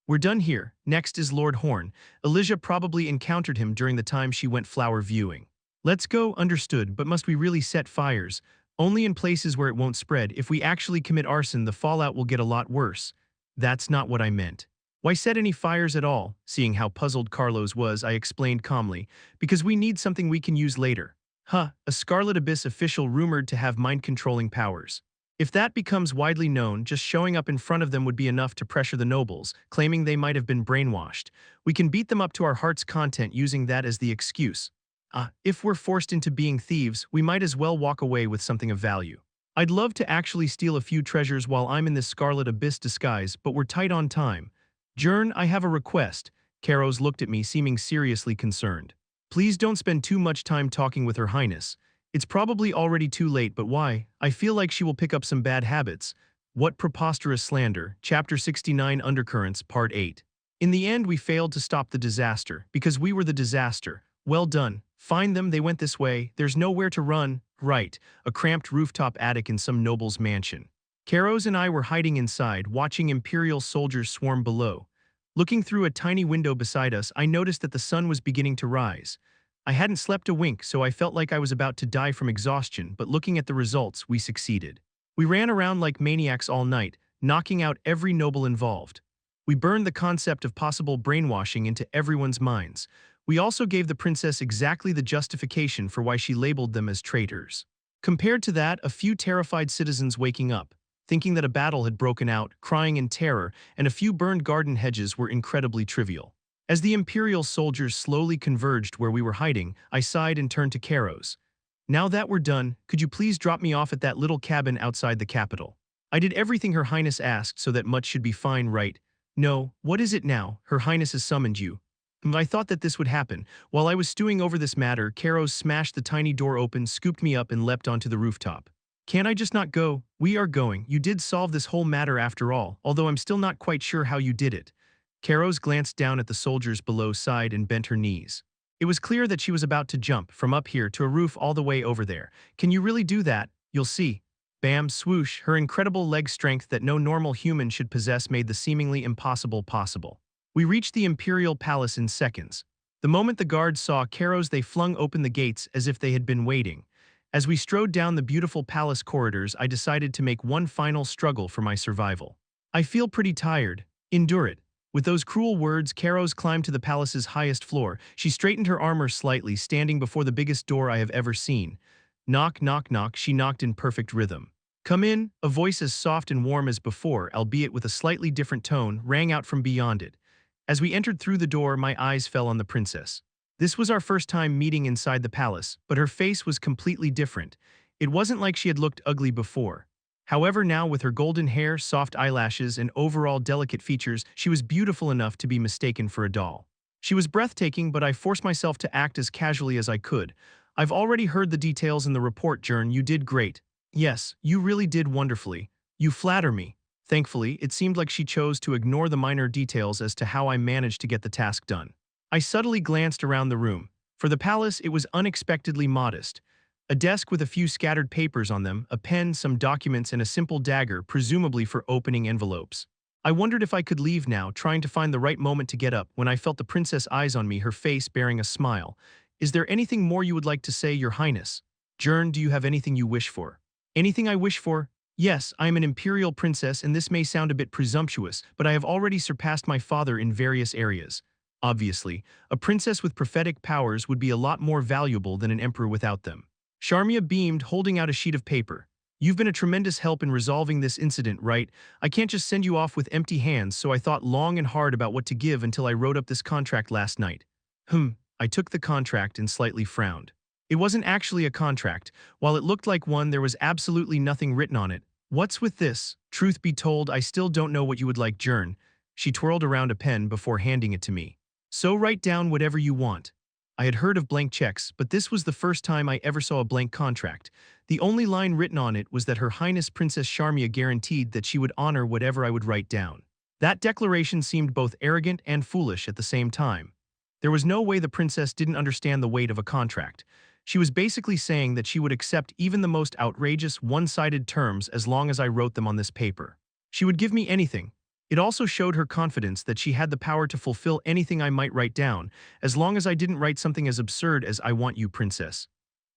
We're done here. Next is Lord Horn. Elijah probably encountered him during the time she went flower viewing. Let's go, understood, but must we really set fires? Only in places where it won't spread. If we actually commit arson, the fallout will get a lot worse. That's not what I meant. Why set any fires at all? Seeing how puzzled Carlos was, I explained calmly. Because we need something we can use later. A Scarlet Abyss official rumored to have mind-controlling powers. If that becomes widely known, just showing up in front of them would be enough to pressure the nobles, claiming they might have been brainwashed. We can beat them up to our heart's content using that as the excuse. If we're forced into being thieves, we might as well walk away with something of value. I'd love to actually steal a few treasures while I'm in this Scarlet Abyss disguise, but we're tight on time. Jern, I have a request. Karos looked at me, seeming seriously concerned. Please don't spend too much time talking with Her Highness. It's probably already too late, but why? I feel like she will pick up some bad habits. What preposterous slander. Chapter 69 Undercurrents, Part 8. In the end, we failed to stop the disaster, because we were the disaster. Well done. Find them, they went this way. There's nowhere to run. Right. A cramped rooftop attic in some noble's mansion. Karos and I were hiding inside, watching Imperial soldiers swarm below. Looking through a tiny window beside us, I noticed that the sun was beginning to rise. I hadn't slept a wink, so I felt like I was about to die from exhaustion, but looking at the results, we succeeded. We ran around like maniacs all night, knocking out every noble involved. We burned the concept of possible brainwashing into everyone's minds. We also gave the princess exactly the justification for why she labeled them as traitors. Compared to that, a few terrified citizens waking up, thinking that a battle had broken out, crying in terror, and a few burned garden hedges were incredibly trivial. As the Imperial soldiers slowly converged where we were hiding, I sighed and turned to Karos. Now that we're done, could you please drop me off at that little cabin outside the capital? I did everything Her Highness asked, so that much should be fine, right? No, what is it now? Her Highness has summoned you. I thought that this would happen. While I was stewing over this matter, Karos smashed the tiny door open, scooped me up, and leapt onto the rooftop. Can't I just not go? We are going. You did solve this whole matter after all, although I'm still not quite sure how you did it. Karos glanced down at the soldiers below, sighed, and bent her knees. It was clear that she was about to jump from up here to a roof all the way over there. Can you really do that? You'll see. Bam, swoosh, her incredible leg strength that no normal human should possess made the seemingly impossible possible. We reached the Imperial Palace in seconds. The moment the guards saw Karos, they flung open the gates as if they had been waiting. As we strode down the beautiful palace corridors, I decided to make one final struggle for my survival. I feel pretty tired. Endure it. With those cruel words, Karos climbed to the palace's highest floor. She straightened her armor slightly, standing before the biggest door I have ever seen. Knock, knock, knock, she knocked in perfect rhythm. Come in, a voice as soft and warm as before, albeit with a slightly different tone, rang out from beyond it. As we entered through the door, my eyes fell on the princess. This was our first time meeting inside the palace, but her face was completely different. It wasn't like she had looked ugly before. However, now with her golden hair, soft eyelashes, and overall delicate features, she was beautiful enough to be mistaken for a doll. She was breathtaking, but I forced myself to act as casually as I could. I've already heard the details in the report, Jern. You did great. Yes, you really did wonderfully. You flatter me. Thankfully, it seemed like she chose to ignore the minor details as to how I managed to get the task done. I subtly glanced around the room. For the palace, it was unexpectedly modest. A desk with a few scattered papers on them, a pen, some documents, and a simple dagger, presumably for opening envelopes. I wondered if I could leave now, trying to find the right moment to get up, when I felt the princess' eyes on me, her face bearing a smile. Is there anything more you would like to say, Your Highness? Jern, do you have anything you wish for? Anything I wish for? Yes, I am an imperial princess, and this may sound a bit presumptuous, but I have already surpassed my father in various areas. Obviously, a princess with prophetic powers would be a lot more valuable than an emperor without them. Sharmia beamed, holding out a sheet of paper. You've been a tremendous help in resolving this incident, right? I can't just send you off with empty hands, so I thought long and hard about what to give until I wrote up this contract last night. I took the contract and slightly frowned. It wasn't actually a contract. While it looked like one, there was absolutely nothing written on it. What's with this? Truth be told, I still don't know what you would like, Jern. She twirled around a pen before handing it to me. So write down whatever you want. I had heard of blank checks, but this was the first time I ever saw a blank contract. The only line written on it was that Her Highness Princess Sharmia guaranteed that she would honor whatever I would write down. That declaration seemed both arrogant and foolish at the same time. There was no way the princess didn't understand the weight of a contract. She was basically saying that she would accept even the most outrageous, one-sided terms as long as I wrote them on this paper. She would give me anything. It also showed her confidence that she had the power to fulfill anything I might write down, as long as I didn't write something as absurd as "I want you, princess."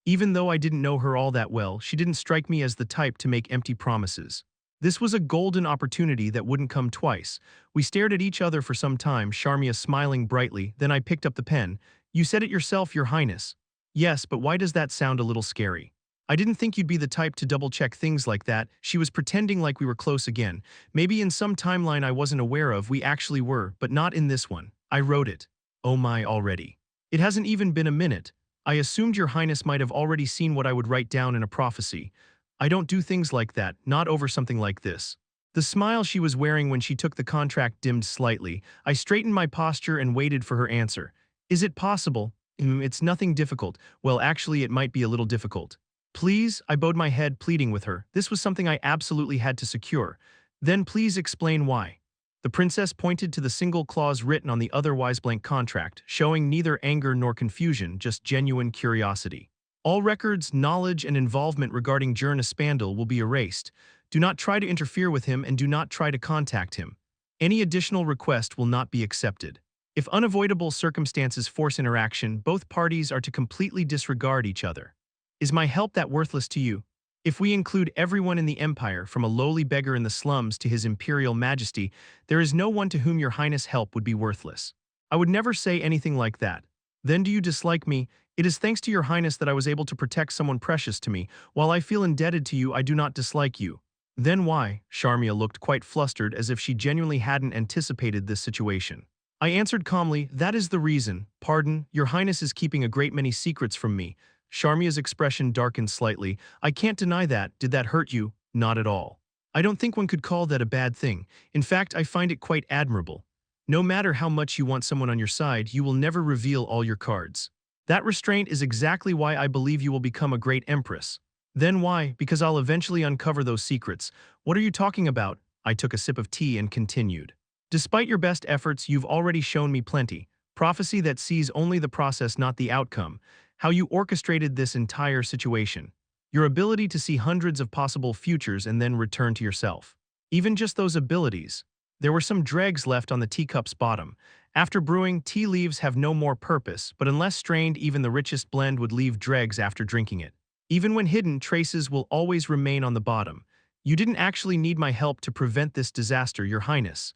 Even though I didn't know her all that well, she didn't strike me as the type to make empty promises. This was a golden opportunity that wouldn't come twice. We stared at each other for some time, Sharmia smiling brightly, then I picked up the pen. You said it yourself, Your Highness. Yes, but why does that sound a little scary? I didn't think you'd be the type to double-check things like that. She was pretending like we were close again. Maybe in some timeline I wasn't aware of we actually were, but not in this one. I wrote it. Oh my, already. It hasn't even been a minute. I assumed your highness might have already seen what I would write down in a prophecy. I don't do things like that, not over something like this. The smile she was wearing when she took the contract dimmed slightly. I straightened my posture and waited for her answer. Is it possible? It's nothing difficult. Well, actually, it might be a little difficult. Please, I bowed my head, pleading with her. This was something I absolutely had to secure. Then please explain why. The princess pointed to the single clause written on the otherwise blank contract, showing neither anger nor confusion, just genuine curiosity. All records, knowledge, and involvement regarding Jern will be erased. Do not try to interfere with him and do not try to contact him. Any additional request will not be accepted. If unavoidable circumstances force interaction, both parties are to completely disregard each other. Is my help that worthless to you? If we include everyone in the empire, from a lowly beggar in the slums to his imperial majesty, there is no one to whom your highness' help would be worthless. I would never say anything like that. Then do you dislike me? It is thanks to your highness that I was able to protect someone precious to me. While I feel indebted to you, I do not dislike you. Then why? Charmia looked quite flustered, as if she genuinely hadn't anticipated this situation. I answered calmly, that is the reason. Pardon, your highness is keeping a great many secrets from me. Charmia's expression darkened slightly. I can't deny that. Did that hurt you? Not at all. I don't think one could call that a bad thing. In fact, I find it quite admirable. No matter how much you want someone on your side, you will never reveal all your cards. That restraint is exactly why I believe you will become a great empress. Then why? Because I'll eventually uncover those secrets. What are you talking about? I took a sip of tea and continued. Despite your best efforts, you've already shown me plenty. Prophecy that sees only the process, not the outcome. How you orchestrated this entire situation. Your ability to see hundreds of possible futures and then return to yourself. Even just those abilities. There were some dregs left on the teacup's bottom. After brewing, tea leaves have no more purpose, but unless strained, even the richest blend would leave dregs after drinking it. Even when hidden, traces will always remain on the bottom. You didn't actually need my help to prevent this disaster, your highness.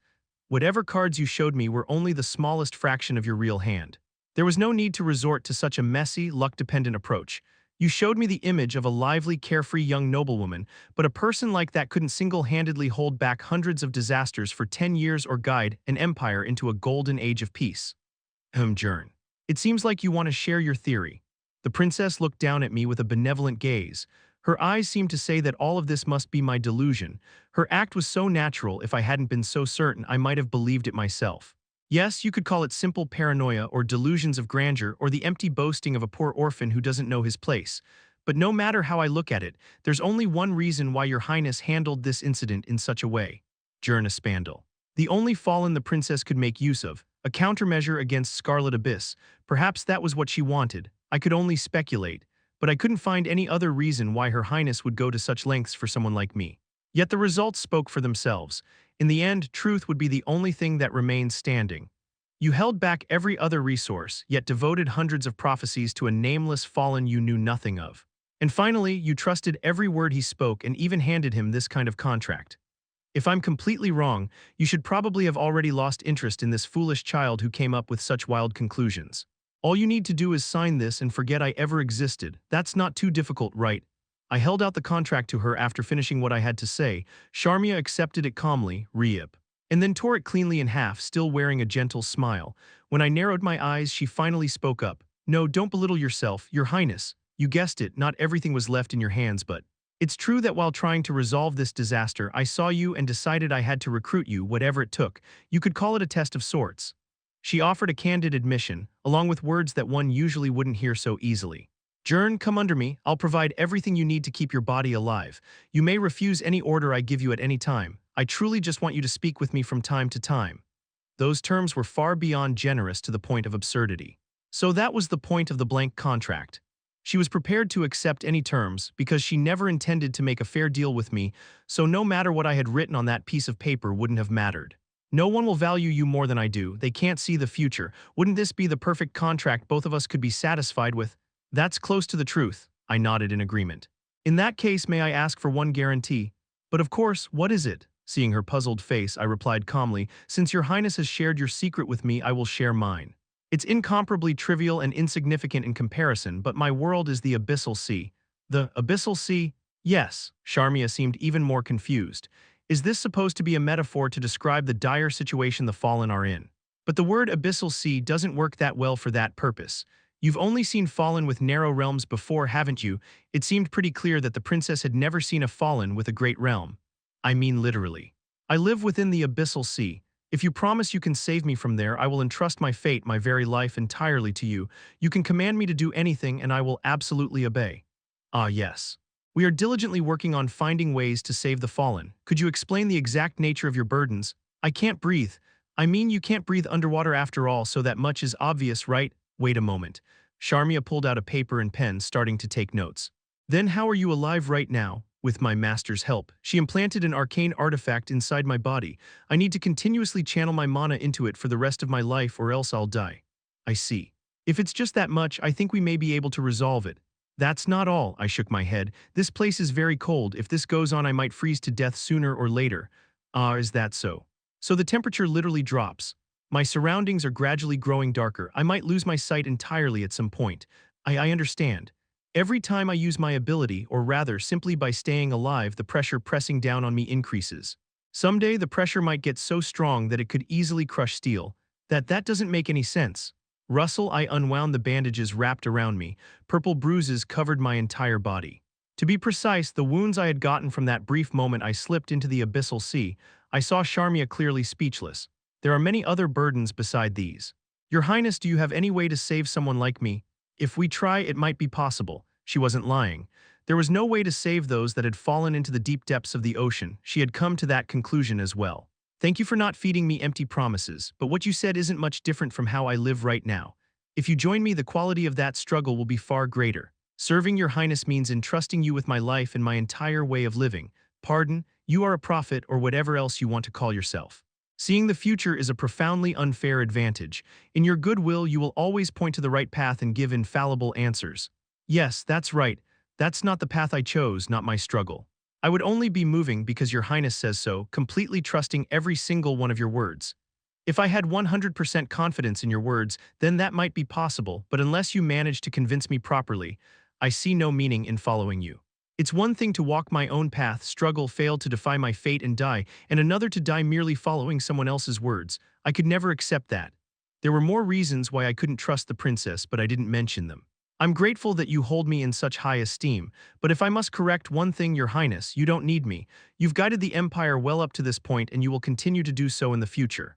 Whatever cards you showed me were only the smallest fraction of your real hand. There was no need to resort to such a messy, luck-dependent approach. You showed me the image of a lively, carefree young noblewoman, but a person like that couldn't single-handedly hold back hundreds of disasters for 10 years or guide an empire into a golden age of peace. Jern. It seems like you want to share your theory. The princess looked down at me with a benevolent gaze. Her eyes seemed to say that all of this must be my delusion. Her act was so natural, if I hadn't been so certain, I might have believed it myself. Yes, you could call it simple paranoia or delusions of grandeur or the empty boasting of a poor orphan who doesn't know his place. But no matter how I look at it, there's only one reason why your highness handled this incident in such a way. Jern. The only fallen the princess could make use of, a countermeasure against Scarlet Abyss. Perhaps that was what she wanted. I could only speculate. But I couldn't find any other reason why her highness would go to such lengths for someone like me. Yet the results spoke for themselves. In the end, truth would be the only thing that remained standing. You held back every other resource, yet devoted hundreds of prophecies to a nameless fallen you knew nothing of. And finally, you trusted every word he spoke and even handed him this kind of contract. If I'm completely wrong, you should probably have already lost interest in this foolish child who came up with such wild conclusions. All you need to do is sign this and forget I ever existed. That's not too difficult, right? I held out the contract to her after finishing what I had to say. Charmia accepted it calmly, and then tore it cleanly in half, still wearing a gentle smile. When I narrowed my eyes, she finally spoke up. No, don't belittle yourself, your highness. You guessed it, not everything was left in your hands, but it's true that while trying to resolve this disaster, I saw you and decided I had to recruit you, whatever it took. You could call it a test of sorts. She offered a candid admission, along with words that one usually wouldn't hear so easily. Jern, come under me. I'll provide everything you need to keep your body alive. You may refuse any order I give you at any time. I truly just want you to speak with me from time to time. Those terms were far beyond generous, to the point of absurdity. So that was the point of the blank contract. She was prepared to accept any terms because she never intended to make a fair deal with me, so no matter what I had written on that piece of paper wouldn't have mattered. No one will value you more than I do. They can't see the future. Wouldn't this be the perfect contract both of us could be satisfied with? That's close to the truth. I nodded in agreement. In that case, may I ask for one guarantee? But of course, what is it? Seeing her puzzled face, I replied calmly, since your highness has shared your secret with me, I will share mine. It's incomparably trivial and insignificant in comparison, but my world is the abyssal sea. The abyssal sea? Yes. Charmia seemed even more confused. Is this supposed to be a metaphor to describe the dire situation the fallen are in? But the word abyssal sea doesn't work that well for that purpose. You've only seen fallen with narrow realms before, haven't you? It seemed pretty clear that the princess had never seen a fallen with a great realm. I mean literally. I live within the abyssal sea. If you promise you can save me from there, I will entrust my fate, my very life entirely to you. You can command me to do anything and I will absolutely obey. Ah, yes. We are diligently working on finding ways to save the fallen. Could you explain the exact nature of your burdens? I can't breathe. I mean, you can't breathe underwater after all, so that much is obvious, right? Wait a moment. Sharmia pulled out a paper and pen, starting to take notes. Then how are you alive right now? With my master's help. She implanted an arcane artifact inside my body. I need to continuously channel my mana into it for the rest of my life or else I'll die. I see. If it's just that much, I think we may be able to resolve it. That's not all, I shook my head. This place is very cold. If this goes on, I might freeze to death sooner or later. Ah, is that so? So the temperature literally drops. My surroundings are gradually growing darker. I might lose my sight entirely at some point. I understand. Every time I use my ability, or rather simply by staying alive, the pressure pressing down on me increases. Someday the pressure might get so strong that it could easily crush steel. That doesn't make any sense. Russell, I unwound the bandages wrapped around me. Purple bruises covered my entire body. To be precise, the wounds I had gotten from that brief moment I slipped into the abyssal sea. I saw Sharmia clearly speechless. There are many other burdens beside these. Your Highness, do you have any way to save someone like me? If we try, it might be possible. She wasn't lying. There was no way to save those that had fallen into the deep depths of the ocean. She had come to that conclusion as well. Thank you for not feeding me empty promises, but what you said isn't much different from how I live right now. If you join me, the quality of that struggle will be far greater. Serving your Highness means entrusting you with my life and my entire way of living. Pardon, you are a prophet or whatever else you want to call yourself. Seeing the future is a profoundly unfair advantage. In your goodwill, you will always point to the right path and give infallible answers. Yes, that's right. That's not the path I chose, not my struggle. I would only be moving because your Highness says so, completely trusting every single one of your words. If I had 100% confidence in your words, then that might be possible, but unless you manage to convince me properly, I see no meaning in following you. It's one thing to walk my own path, struggle, fail to defy my fate and die, and another to die merely following someone else's words. I could never accept that. There were more reasons why I couldn't trust the princess, but I didn't mention them. I'm grateful that you hold me in such high esteem, but if I must correct one thing, your Highness, you don't need me. You've guided the Empire well up to this point, and you will continue to do so in the future.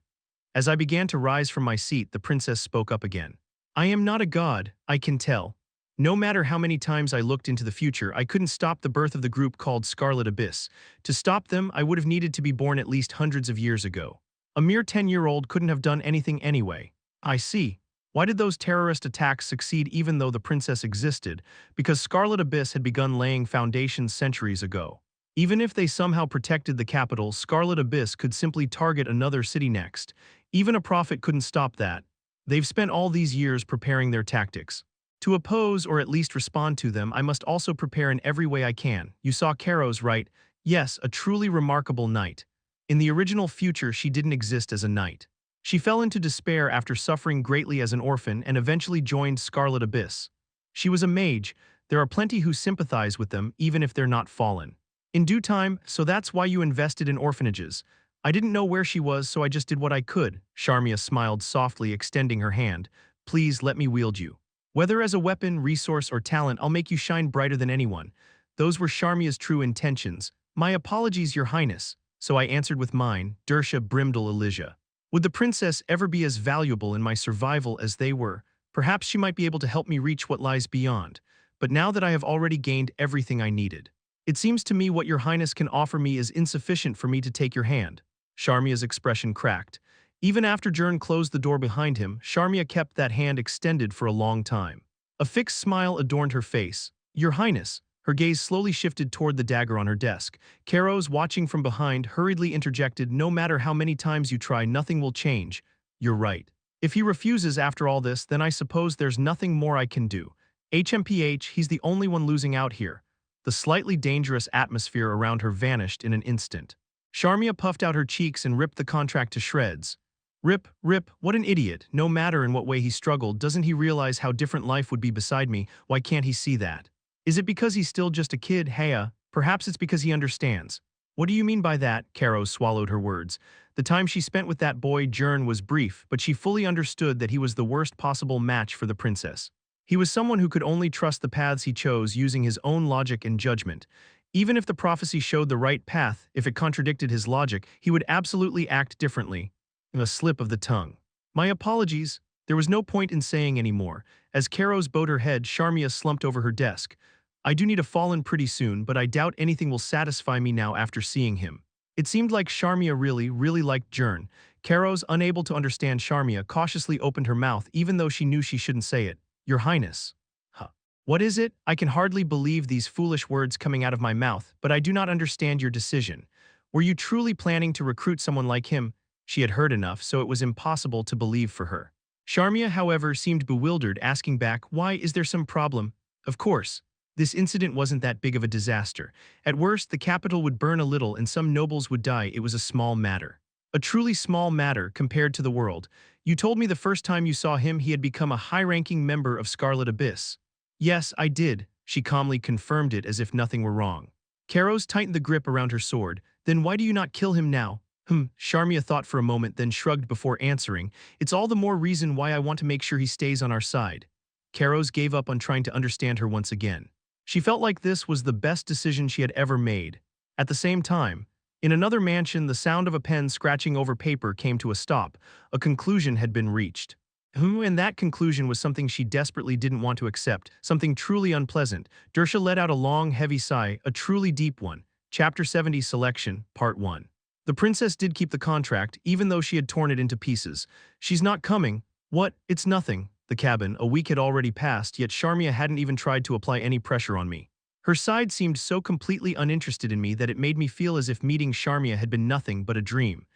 As I began to rise from my seat, the princess spoke up again. I am not a god, I can tell. No matter how many times I looked into the future, I couldn't stop the birth of the group called Scarlet Abyss. To stop them, I would have needed to be born at least hundreds of years ago. A mere 10-year-old couldn't have done anything anyway. I see. Why did those terrorist attacks succeed even though the princess existed? Because Scarlet Abyss had begun laying foundations centuries ago. Even if they somehow protected the capital, Scarlet Abyss could simply target another city next. Even a prophet couldn't stop that. They've spent all these years preparing their tactics. To oppose or at least respond to them, I must also prepare in every way I can. You saw Karos, right? Yes, a truly remarkable knight. In the original future, she didn't exist as a knight. She fell into despair after suffering greatly as an orphan and eventually joined Scarlet Abyss. She was a mage. There are plenty who sympathize with them, even if they're not fallen. In due time, so that's why you invested in orphanages. I didn't know where she was, so I just did what I could. Sharmia smiled softly, extending her hand. Please let me wield you. Whether as a weapon, resource, or talent, I'll make you shine brighter than anyone. Those were Sharmia's true intentions. My apologies, your Highness. So I answered with mine, Dersha Brimdal Elijah. Would the princess ever be as valuable in my survival as they were? Perhaps she might be able to help me reach what lies beyond. But now that I have already gained everything I needed, it seems to me what your Highness can offer me is insufficient for me to take your hand. Sharmia's expression cracked. Even after Jern closed the door behind him, Sharmia kept that hand extended for a long time. A fixed smile adorned her face. Your Highness. Her gaze slowly shifted toward the dagger on her desk. Karos, watching from behind, hurriedly interjected, no matter how many times you try, nothing will change. You're right. If he refuses after all this, then I suppose there's nothing more I can do. HMPH, he's the only one losing out here. The slightly dangerous atmosphere around her vanished in an instant. Sharmia puffed out her cheeks and ripped the contract to shreds. Rip, what an idiot. No matter in what way he struggled, doesn't he realize how different life would be beside me? Why can't he see that? Is it because he's still just a kid, Hea? Perhaps it's because he understands. What do you mean by that? Karos swallowed her words. The time she spent with that boy, Jern, was brief, but she fully understood that he was the worst possible match for the princess. He was someone who could only trust the paths he chose using his own logic and judgment. Even if the prophecy showed the right path, if it contradicted his logic, he would absolutely act differently. A slip of the tongue. My apologies. There was no point in saying any more. As Karos bowed her head, Sharmia slumped over her desk. I do need a fallen pretty soon, but I doubt anything will satisfy me now after seeing him. It seemed like Sharmia really liked Jern. Karos, unable to understand Sharmia, cautiously opened her mouth even though she knew she shouldn't say it. Your Highness. Huh. What is it? I can hardly believe these foolish words coming out of my mouth, but I do not understand your decision. Were you truly planning to recruit someone like him? She had heard enough, so it was impossible to believe for her. Sharmia, however, seemed bewildered, asking back, why, is there some problem? Of course. This incident wasn't that big of a disaster. At worst, the capital would burn a little and some nobles would die. It was a small matter. A truly small matter compared to the world. You told me the first time you saw him he had become a high-ranking member of Scarlet Abyss. Yes, I did. She calmly confirmed it as if nothing were wrong. Karos tightened the grip around her sword. Then why do you not kill him now? Sharmia thought for a moment, then shrugged before answering. It's all the more reason why I want to make sure he stays on our side. Karos gave up on trying to understand her once again. She felt like this was the best decision she had ever made. At the same time, in another mansion, the sound of a pen scratching over paper came to a stop. A conclusion had been reached. And that conclusion was something she desperately didn't want to accept, something truly unpleasant. Dersha let out a long, heavy sigh, a truly deep one. Chapter 70 Selection, Part 1. The princess did keep the contract, even though she had torn it into pieces. She's not coming. What? It's nothing. The cabin. A week had already passed, yet Sharmia hadn't even tried to apply any pressure on me. Her side seemed so completely uninterested in me that it made me feel as if meeting Sharmia had been nothing but a dream.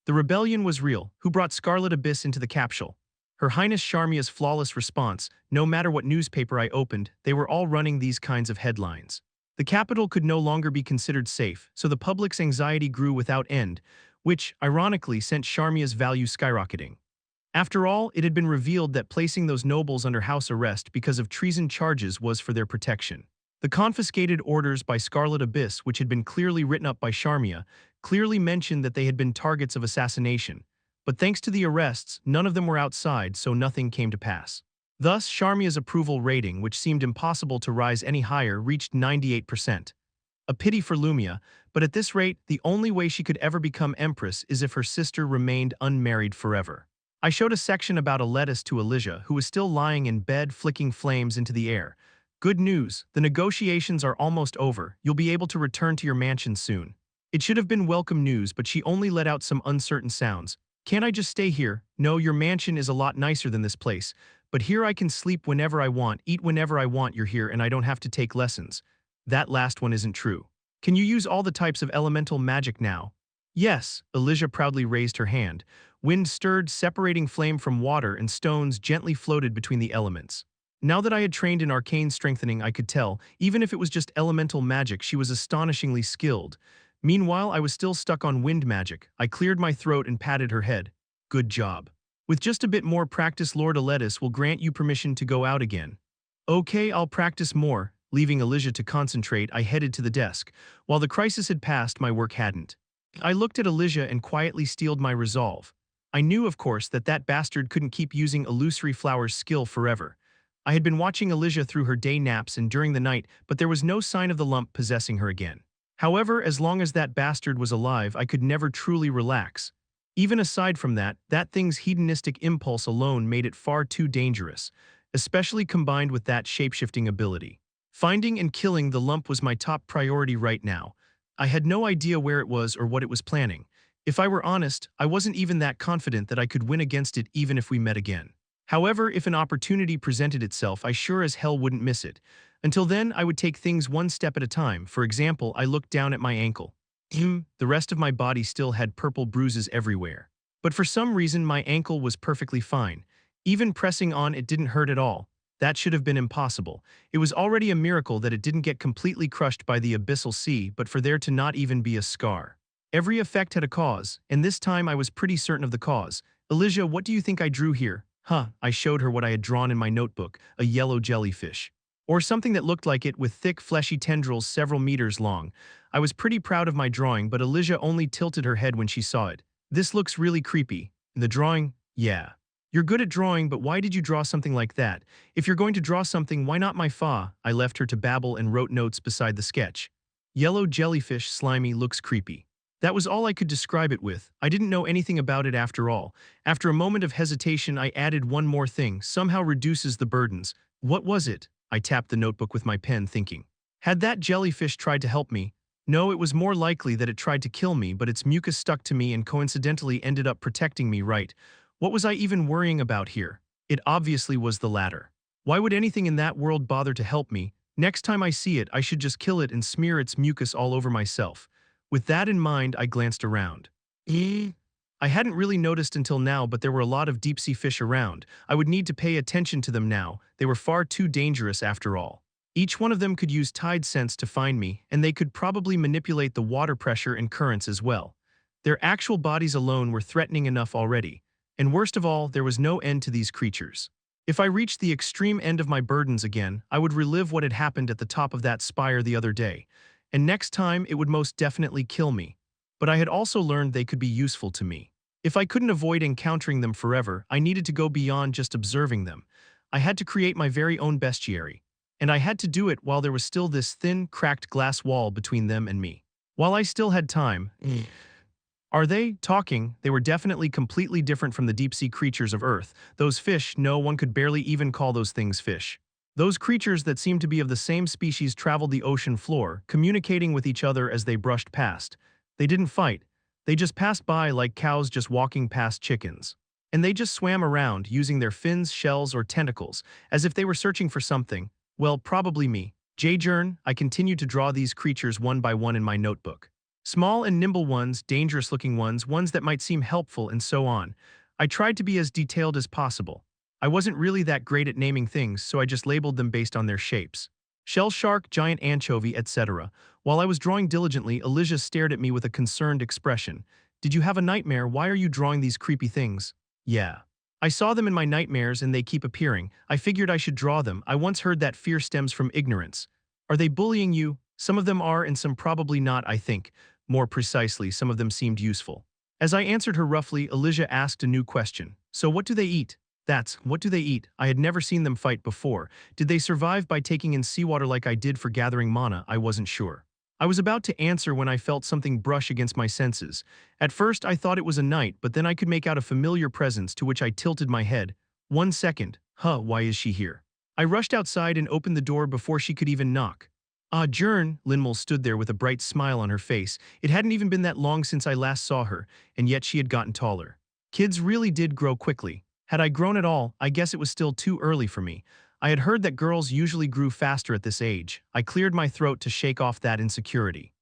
The rebellion was real. Who brought Scarlet Abyss into the capsule? Her Highness Sharmia's flawless response. No matter what newspaper I opened, they were all running these kinds of headlines. The capital could no longer be considered safe, so the public's anxiety grew without end, which, ironically, sent Sharmia's value skyrocketing. After all, it had been revealed that placing those nobles under house arrest because of treason charges was for their protection. The confiscated orders by Scarlet Abyss, which had been clearly written up by Sharmia, clearly mentioned that they had been targets of assassination. But thanks to the arrests, none of them were outside, so nothing came to pass. Thus, Sharmia's approval rating, which seemed impossible to rise any higher, reached 98%. A pity for Lumia, but at this rate, the only way she could ever become empress is if her sister remained unmarried forever. I showed a section about a lettuce to Elijah, who was still lying in bed flicking flames into the air. Good news, the negotiations are almost over. You'll be able to return to your mansion soon. It should have been welcome news, but she only let out some uncertain sounds. Can't I just stay here? No, your mansion is a lot nicer than this place. But here I can sleep whenever I want, eat whenever I want. You're here and I don't have to take lessons. That last one isn't true. Can you use all the types of elemental magic now? Yes, Elijah proudly raised her hand. Wind stirred, separating flame from water, and stones gently floated between the elements. Now that I had trained in arcane strengthening, I could tell, even if it was just elemental magic, she was astonishingly skilled. Meanwhile, I was still stuck on wind magic. I cleared my throat and patted her head. Good job. With just a bit more practice, Lord Aletis will grant you permission to go out again. Okay, I'll practice more. Leaving Elijah to concentrate, I headed to the desk. While the crisis had passed, my work hadn't. I looked at Elijah and quietly steeled my resolve. I knew, of course, that bastard couldn't keep using illusory flower's skill forever. I had been watching Elijah through her day naps and during the night, but there was no sign of the lump possessing her again. However, as long as that bastard was alive, I could never truly relax. Even aside from that thing's hedonistic impulse alone made it far too dangerous, especially combined with that shapeshifting ability. Finding and killing the lump was my top priority right now. I had no idea where it was or what it was planning. If I were honest, I wasn't even that confident that I could win against it even if we met again. However, if an opportunity presented itself, I sure as hell wouldn't miss it. Until then, I would take things one step at a time. For example, I looked down at my ankle. The rest of my body still had purple bruises everywhere. But for some reason, my ankle was perfectly fine. Even pressing on it didn't hurt at all. That should have been impossible. It was already a miracle that it didn't get completely crushed by the abyssal sea, but for there to not even be a scar. Every effect had a cause, and this time I was pretty certain of the cause. Elijah, what do you think I drew here? I showed her what I had drawn in my notebook, a yellow jellyfish. Or something that looked like it, with thick, fleshy tendrils several meters long. I was pretty proud of my drawing, but Elijah only tilted her head when she saw it. This looks really creepy. The drawing? Yeah. You're good at drawing, but why did you draw something like that? If you're going to draw something, why not my fa? I left her to babble and wrote notes beside the sketch. Yellow jellyfish, slimy, looks creepy. That was all I could describe it with. I didn't know anything about it after all. After a moment of hesitation, I added one more thing, somehow reduces the burdens. What was it? I tapped the notebook with my pen, thinking. Had that jellyfish tried to help me? No, it was more likely that it tried to kill me, but its mucus stuck to me and coincidentally ended up protecting me, right? What was I even worrying about here? It obviously was the latter. Why would anything in that world bother to help me? Next time I see it, I should just kill it and smear its mucus all over myself. With that in mind, I glanced around. I hadn't really noticed until now, but there were a lot of deep-sea fish around. I would need to pay attention to them now. They were far too dangerous after all. Each one of them could use tide sense to find me, and they could probably manipulate the water pressure and currents as well. Their actual bodies alone were threatening enough already. And worst of all, there was no end to these creatures. If I reached the extreme end of my burdens again, I would relive what had happened at the top of that spire the other day. And next time, it would most definitely kill me. But I had also learned they could be useful to me. If I couldn't avoid encountering them forever, I needed to go beyond just observing them. I had to create my very own bestiary. And I had to do it while there was still this thin, cracked glass wall between them and me. While I still had time. Are they talking? They were definitely completely different from the deep-sea creatures of Earth. Those fish, no, one could barely even call those things fish. Those creatures that seemed to be of the same species traveled the ocean floor, communicating with each other as they brushed past. They didn't fight. They just passed by like cows just walking past chickens. And they just swam around, using their fins, shells, or tentacles, as if they were searching for something. Well, probably me. Jern. I continued to draw these creatures one by one in my notebook. Small and nimble ones, dangerous-looking ones, ones that might seem helpful, and so on. I tried to be as detailed as possible. I wasn't really that great at naming things, so I just labeled them based on their shapes. Shell shark, giant anchovy, etc. While I was drawing diligently, Elijah stared at me with a concerned expression. Did you have a nightmare? Why are you drawing these creepy things? Yeah. I saw them in my nightmares and they keep appearing. I figured I should draw them. I once heard that fear stems from ignorance. Are they bullying you? Some of them are and some probably not, I think. More precisely, some of them seemed useful. As I answered her roughly, Elijah asked a new question. So what do they eat? What do they eat? I had never seen them fight before. Did they survive by taking in seawater like I did for gathering mana? I wasn't sure. I was about to answer when I felt something brush against my senses. At first, I thought it was a knight, but then I could make out a familiar presence to which I tilted my head. 1 second. Why is she here? I rushed outside and opened the door before she could even knock. Jern. Linmol stood there with a bright smile on her face. It hadn't even been that long since I last saw her, and yet she had gotten taller. Kids really did grow quickly. Had I grown at all, I guess it was still too early for me. I had heard that girls usually grew faster at this age. I cleared my throat to shake off that insecurity.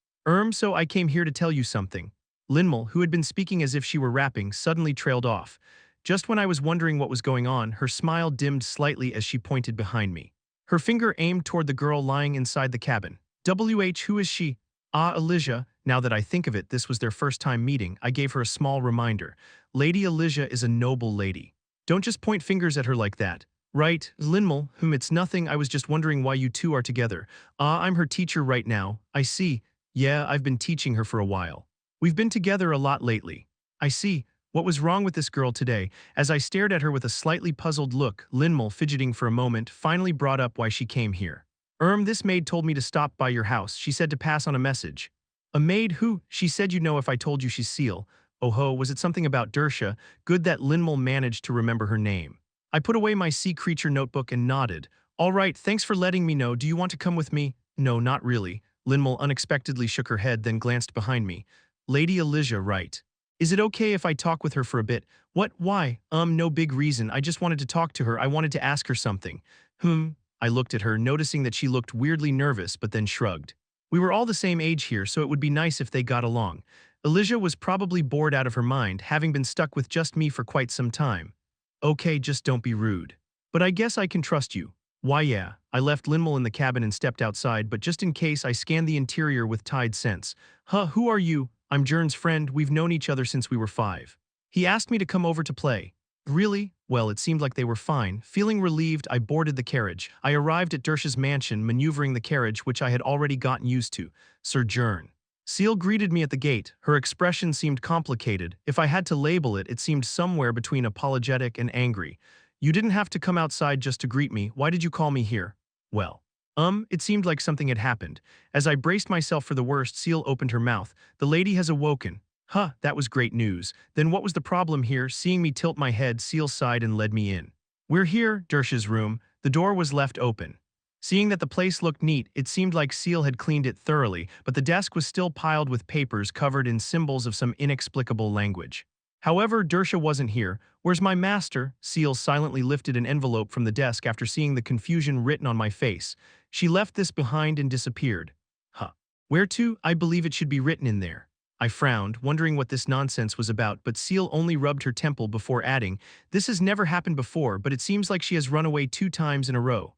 So I came here to tell you something. Linmol, who had been speaking as if she were rapping, suddenly trailed off. Just when I was wondering what was going on, her smile dimmed slightly as she pointed behind me. Her finger aimed toward the girl lying inside the cabin. Who is she? Elijah. Now that I think of it, this was their first time meeting. I gave her a small reminder. Lady Elijah is a noble lady. Don't just point fingers at her like that. Right, Linmol, it's nothing, I was just wondering why you two are together. I'm her teacher right now. I see. Yeah, I've been teaching her for a while. We've been together a lot lately. I see. What was wrong with this girl today? As I stared at her with a slightly puzzled look, Linmol, fidgeting for a moment, finally brought up why she came here. This maid told me to stop by your house. She said to pass on a message. A maid who? She said you know if I told you she's Seal. Oh-ho, was it something about Dersha? Good that Linmol managed to remember her name. I put away my sea creature notebook and nodded. All right, thanks for letting me know. Do you want to come with me? No, not really. Linmol unexpectedly shook her head, then glanced behind me. Lady Elijah, right. Is it okay if I talk with her for a bit? What? Why? No big reason. I just wanted to talk to her. I wanted to ask her something. I looked at her, noticing that she looked weirdly nervous, but then shrugged. We were all the same age here, so it would be nice if they got along. Elijah was probably bored out of her mind, having been stuck with just me for quite some time. Okay, just don't be rude. But I guess I can trust you. Why yeah. I left Linmol in the cabin and stepped outside, but just in case I scanned the interior with tide sense. Who are you? I'm Jern's friend. We've known each other since we were 5. He asked me to come over to play. Really? Well, it seemed like they were fine. Feeling relieved, I boarded the carriage. I arrived at Dersha's mansion, maneuvering the carriage, which I had already gotten used to. Sir Jern. Seal greeted me at the gate. Her expression seemed complicated. If I had to label it, it seemed somewhere between apologetic and angry. You didn't have to come outside just to greet me. Why did you call me here? Well, it seemed like something had happened. As I braced myself for the worst, Seal opened her mouth. The lady has awoken. Huh, that was great news. Then what was the problem here? Seeing me tilt my head, Seal sighed and led me in. We're here, Dersh's room. The door was left open. Seeing that the place looked neat, it seemed like Seal had cleaned it thoroughly, but the desk was still piled with papers covered in symbols of some inexplicable language. However, Dersha wasn't here. Where's my master? Seal silently lifted an envelope from the desk after seeing the confusion written on my face. She left this behind and disappeared. Huh. Where to? I believe it should be written in there. I frowned, wondering what this nonsense was about, but Seal only rubbed her temple before adding, this has never happened before, but it seems like she has run away 2 times in a row.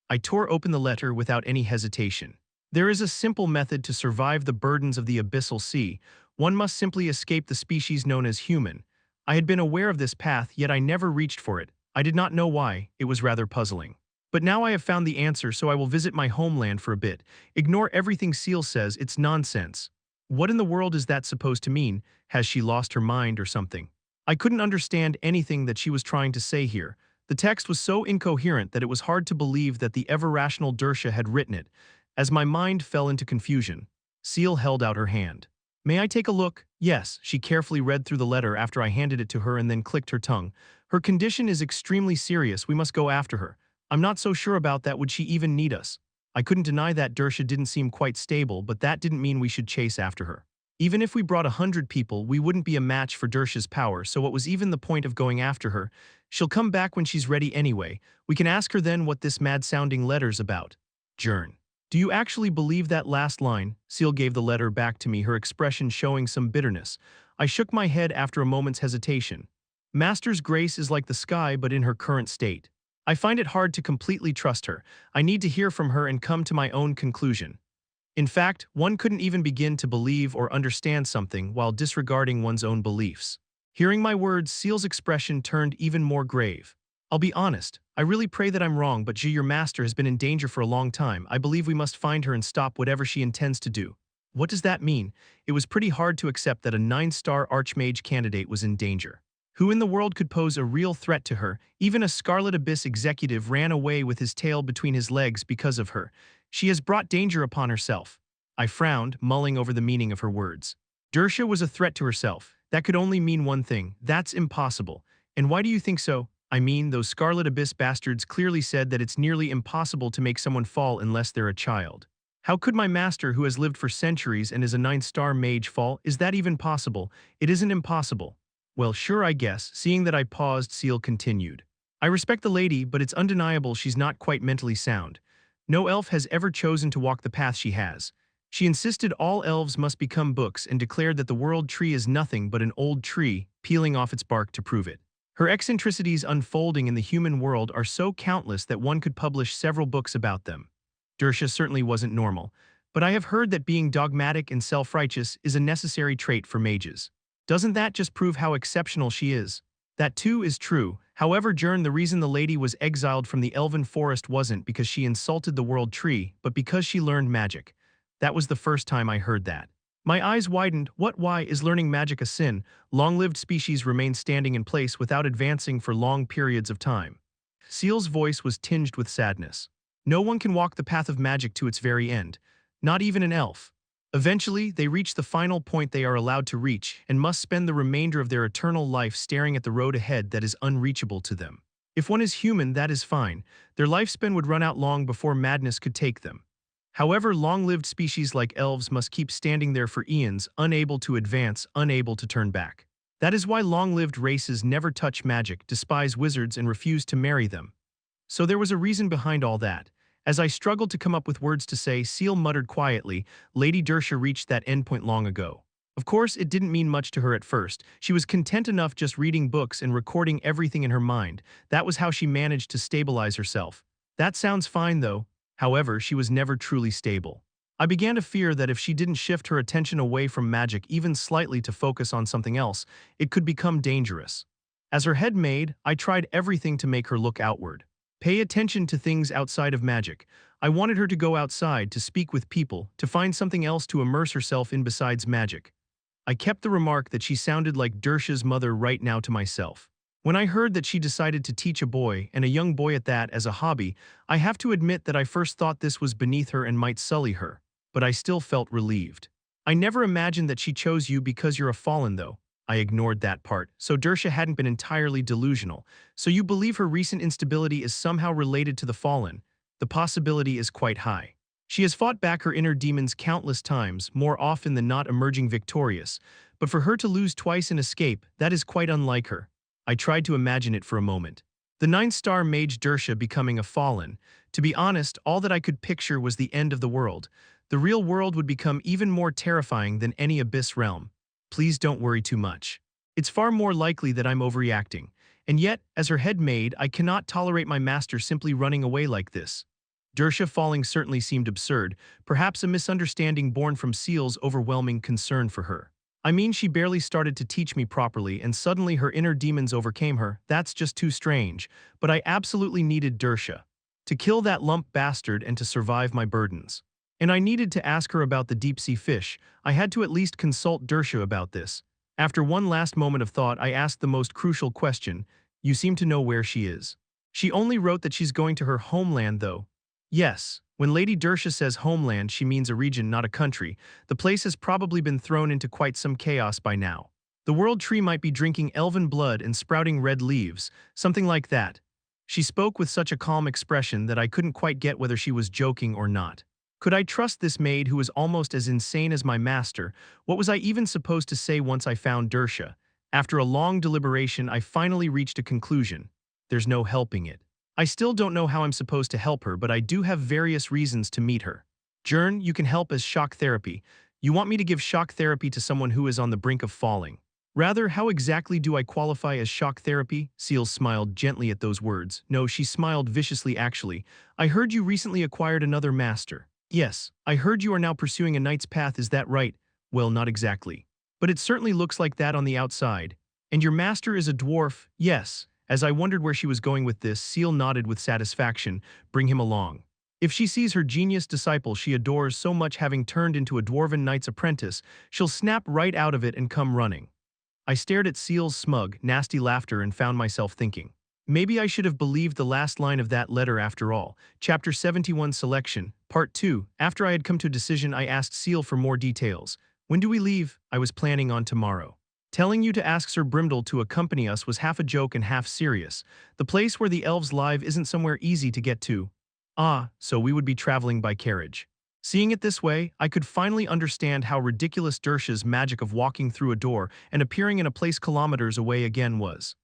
I tore open the letter without any hesitation. There is a simple method to survive the burdens of the abyssal sea. One must simply escape the species known as human. I had been aware of this path, yet I never reached for it. I did not know why. It was rather puzzling. But now I have found the answer, so I will visit my homeland for a bit. Ignore everything Seal says, it's nonsense. What in the world is that supposed to mean? Has she lost her mind or something? I couldn't understand anything that she was trying to say here. The text was so incoherent that it was hard to believe that the ever-rational Dersha had written it. As my mind fell into confusion, Seal held out her hand. May I take a look? Yes, she carefully read through the letter after I handed it to her and then clicked her tongue. Her condition is extremely serious, we must go after her. I'm not so sure about that, would she even need us? I couldn't deny that Dersha didn't seem quite stable, but that didn't mean we should chase after her. Even if we brought 100 people, we wouldn't be a match for Dersha's power, so what was even the point of going after her? She'll come back when she's ready anyway. We can ask her then what this mad-sounding letter's about. Jern. Do you actually believe that last line? Seal gave the letter back to me, her expression showing some bitterness. I shook my head after a moment's hesitation. Master's grace is like the sky, but in her current state. I find it hard to completely trust her. I need to hear from her and come to my own conclusion. In fact, one couldn't even begin to believe or understand something while disregarding one's own beliefs. Hearing my words, Seal's expression turned even more grave. I'll be honest, I really pray that I'm wrong, but your master has been in danger for a long time. I believe we must find her and stop whatever she intends to do. What does that mean? It was pretty hard to accept that a 9-star Archmage candidate was in danger. Who in the world could pose a real threat to her? Even a Scarlet Abyss executive ran away with his tail between his legs because of her. She has brought danger upon herself. I frowned, mulling over the meaning of her words. Dersha was a threat to herself. That could only mean one thing. That's impossible. And why do you think so? I mean, those Scarlet Abyss bastards clearly said that it's nearly impossible to make someone fall unless they're a child. How could my master, who has lived for centuries and is a 9-star mage, fall? Is that even possible? It isn't impossible. Well, sure, I guess. Seeing that I paused, Seal continued. I respect the lady, but it's undeniable she's not quite mentally sound. No elf has ever chosen to walk the path she has. She insisted all elves must become books and declared that the world tree is nothing but an old tree, peeling off its bark to prove it. Her eccentricities unfolding in the human world are so countless that one could publish several books about them. Dersha certainly wasn't normal, but I have heard that being dogmatic and self-righteous is a necessary trait for mages. Doesn't that just prove how exceptional she is? That too is true. However, Jern, the reason the lady was exiled from the Elven Forest wasn't because she insulted the world tree, but because she learned magic. That was the first time I heard that. My eyes widened. Why is learning magic a sin? Long-lived species remain standing in place without advancing for long periods of time. Seal's voice was tinged with sadness. No one can walk the path of magic to its very end. Not even an elf. Eventually, they reach the final point they are allowed to reach and must spend the remainder of their eternal life staring at the road ahead that is unreachable to them. If one is human, that is fine. Their lifespan would run out long before madness could take them. However, long-lived species like elves must keep standing there for eons, unable to advance, unable to turn back. That is why long-lived races never touch magic, despise wizards, and refuse to marry them. So there was a reason behind all that. As I struggled to come up with words to say, Seal muttered quietly, Lady Dersha reached that endpoint long ago. Of course, it didn't mean much to her at first. She was content enough just reading books and recording everything in her mind. That was how she managed to stabilize herself. That sounds fine, though. However, she was never truly stable. I began to fear that if she didn't shift her attention away from magic even slightly to focus on something else, it could become dangerous. As her head maid, I tried everything to make her look outward. Pay attention to things outside of magic. I wanted her to go outside, to speak with people, to find something else to immerse herself in besides magic. I kept the remark that she sounded like Dersha's mother right now to myself. When I heard that she decided to teach a boy, and a young boy at that, as a hobby, I have to admit that I first thought this was beneath her and might sully her. But I still felt relieved. I never imagined that she chose you because you're a fallen, though. I ignored that part, so Dersha hadn't been entirely delusional. So you believe her recent instability is somehow related to the fallen? The possibility is quite high. She has fought back her inner demons countless times, more often than not emerging victorious. But for her to lose twice and escape, that is quite unlike her. I tried to imagine it for a moment. The 9-star mage Dersha becoming a fallen. To be honest, all that I could picture was the end of the world. The real world would become even more terrifying than any abyss realm. Please don't worry too much. It's far more likely that I'm overreacting. And yet, as her head maid, I cannot tolerate my master simply running away like this. Dersha falling certainly seemed absurd, perhaps a misunderstanding born from Seal's overwhelming concern for her. I mean, she barely started to teach me properly and suddenly her inner demons overcame her. That's just too strange. But I absolutely needed Dersha to kill that lump bastard and to survive my burdens. And I needed to ask her about the deep-sea fish. I had to at least consult Dersha about this. After one last moment of thought, I asked the most crucial question. You seem to know where she is. She only wrote that she's going to her homeland, though. Yes, when Lady Dersha says homeland, she means a region, not a country. The place has probably been thrown into quite some chaos by now. The world tree might be drinking elven blood and sprouting red leaves, something like that. She spoke with such a calm expression that I couldn't quite get whether she was joking or not. Could I trust this maid who was almost as insane as my master? What was I even supposed to say once I found Dersha? After a long deliberation, I finally reached a conclusion. There's no helping it. I still don't know how I'm supposed to help her, but I do have various reasons to meet her. Jern, you can help as shock therapy. You want me to give shock therapy to someone who is on the brink of falling. Rather, how exactly do I qualify as shock therapy? Seal smiled gently at those words. No, she smiled viciously actually. I heard you recently acquired another master. Yes, I heard you are now pursuing a knight's path, is that right? Well, not exactly. But it certainly looks like that on the outside. And your master is a dwarf? Yes. As I wondered where she was going with this, Seal nodded with satisfaction. Bring him along. If she sees her genius disciple she adores so much having turned into a dwarven knight's apprentice, she'll snap right out of it and come running. I stared at Seal's smug, nasty laughter and found myself thinking. Maybe I should have believed the last line of that letter after all. Chapter 71 Selection, Part 2. After I had come to a decision, I asked Seal for more details. When do we leave? I was planning on tomorrow. Telling you to ask Sir Brimdell to accompany us was half a joke and half serious. The place where the elves live isn't somewhere easy to get to. Ah, so we would be traveling by carriage. Seeing it this way, I could finally understand how ridiculous Dersha's magic of walking through a door and appearing in a place kilometers away again was.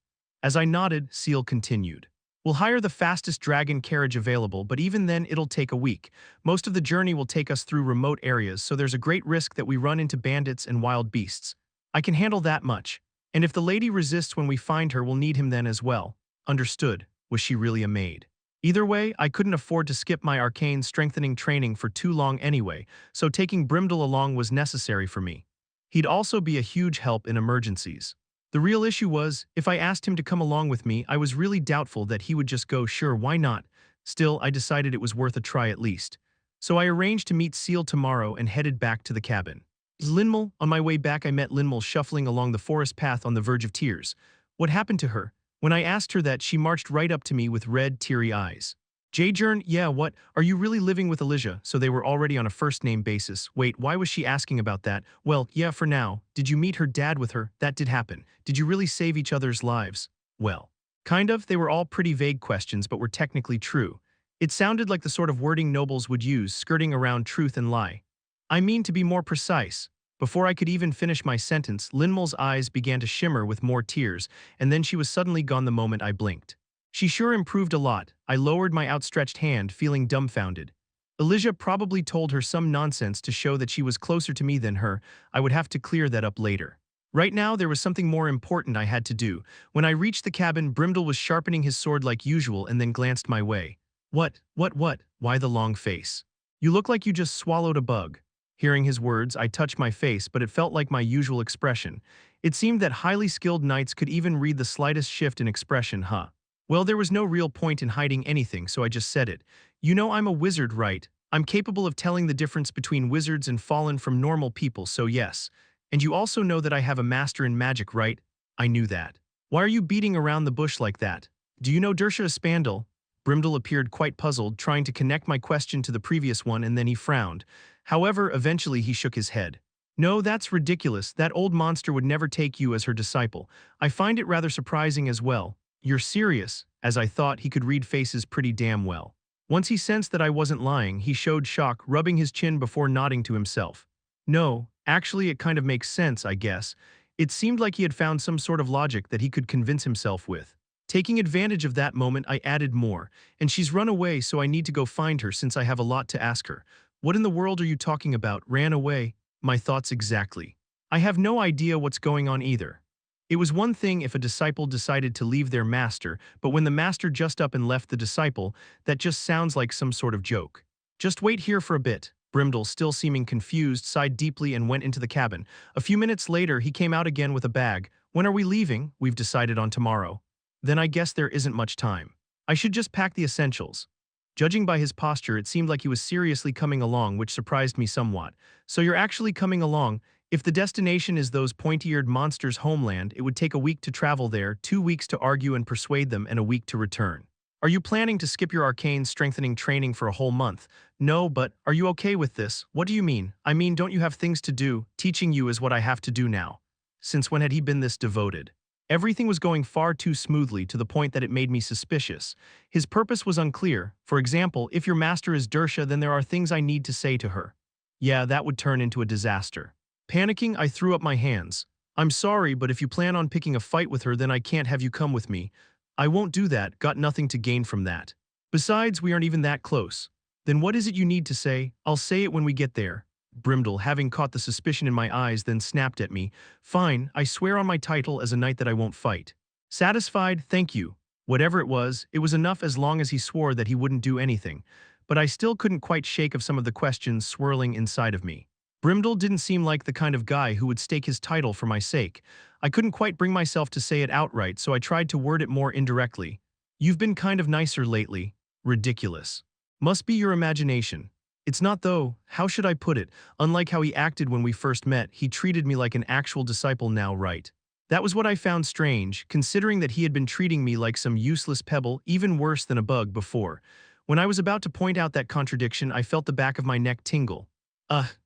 As I nodded, Seal continued. We'll hire the fastest dragon carriage available, but even then it'll take a week. Most of the journey will take us through remote areas, so there's a great risk that we run into bandits and wild beasts. I can handle that much. And if the lady resists when we find her, we'll need him then as well. Understood. Was she really a maid? Either way, I couldn't afford to skip my arcane strengthening training for too long anyway, so taking Brimdell along was necessary for me. He'd also be a huge help in emergencies. The real issue was, if I asked him to come along with me, I was really doubtful that he would just go, sure, why not? Still, I decided it was worth a try at least. So I arranged to meet Seal tomorrow and headed back to the cabin. Linmal, on my way back I met Linmal shuffling along the forest path on the verge of tears. What happened to her? When I asked her that, she marched right up to me with red, teary eyes. Jern, yeah, what? Are you really living with Elijah? So they were already on a first-name basis. Wait, why was she asking about that? Well, yeah, for now. Did you meet her dad with her? That did happen. Did you really save each other's lives? Well, kind of. They were all pretty vague questions, but were technically true. It sounded like the sort of wording nobles would use, skirting around truth and lie. I mean, to be more precise. Before I could even finish my sentence, Linmal's eyes began to shimmer with more tears, and then she was suddenly gone the moment I blinked. She sure improved a lot. I lowered my outstretched hand, feeling dumbfounded. Elijah probably told her some nonsense to show that she was closer to me than her. I would have to clear that up later. Right now, there was something more important I had to do. When I reached the cabin, Brimdell was sharpening his sword like usual and then glanced my way. What? Why the long face? You look like you just swallowed a bug. Hearing his words, I touched my face, but it felt like my usual expression. It seemed that highly skilled knights could even read the slightest shift in expression, huh? Well, there was no real point in hiding anything, so I just said it. You know I'm a wizard, right? I'm capable of telling the difference between wizards and fallen from normal people, so yes. And you also know that I have a master in magic, right? I knew that. Why are you beating around the bush like that? Do you know Dersha Spandel? Brimdel appeared quite puzzled, trying to connect my question to the previous one, and then he frowned. However, eventually he shook his head. No, that's ridiculous. That old monster would never take you as her disciple. I find it rather surprising as well. You're serious, as I thought he could read faces pretty damn well. Once he sensed that I wasn't lying, he showed shock, rubbing his chin before nodding to himself. No, actually it kind of makes sense, I guess. It seemed like he had found some sort of logic that he could convince himself with. Taking advantage of that moment, I added more, and she's run away, so I need to go find her since I have a lot to ask her. What in the world are you talking about? Ran away? My thoughts exactly. I have no idea what's going on either. It was one thing if a disciple decided to leave their master, but when the master just up and left the disciple, that just sounds like some sort of joke. Just wait here for a bit. Brimdel, still seeming confused, sighed deeply and went into the cabin. A few minutes later, he came out again with a bag. When are we leaving? We've decided on tomorrow. Then I guess there isn't much time. I should just pack the essentials. Judging by his posture, it seemed like he was seriously coming along, which surprised me somewhat. So you're actually coming along? If the destination is those pointy-eared monsters' homeland, it would take a week to travel there, 2 weeks to argue and persuade them, and a week to return. Are you planning to skip your arcane strengthening training for a whole month? No, but are you okay with this? What do you mean? I mean, don't you have things to do? Teaching you is what I have to do now. Since when had he been this devoted? Everything was going far too smoothly to the point that it made me suspicious. His purpose was unclear. For example, if your master is Dersha, then there are things I need to say to her. Yeah, that would turn into a disaster. Panicking, I threw up my hands. I'm sorry, but if you plan on picking a fight with her, then I can't have you come with me. I won't do that, got nothing to gain from that. Besides, we aren't even that close. Then what is it you need to say? I'll say it when we get there. Brimdel, having caught the suspicion in my eyes, then snapped at me. Fine, I swear on my title as a knight that I won't fight. Satisfied, thank you. Whatever it was enough as long as he swore that he wouldn't do anything. But I still couldn't quite shake of some of the questions swirling inside of me. Brimdel didn't seem like the kind of guy who would stake his title for my sake. I couldn't quite bring myself to say it outright, so I tried to word it more indirectly. You've been kind of nicer lately. Ridiculous. Must be your imagination. It's not though, how should I put it? Unlike how he acted when we first met, he treated me like an actual disciple now, right? That was what I found strange, considering that he had been treating me like some useless pebble, even worse than a bug before. When I was about to point out that contradiction, I felt the back of my neck tingle.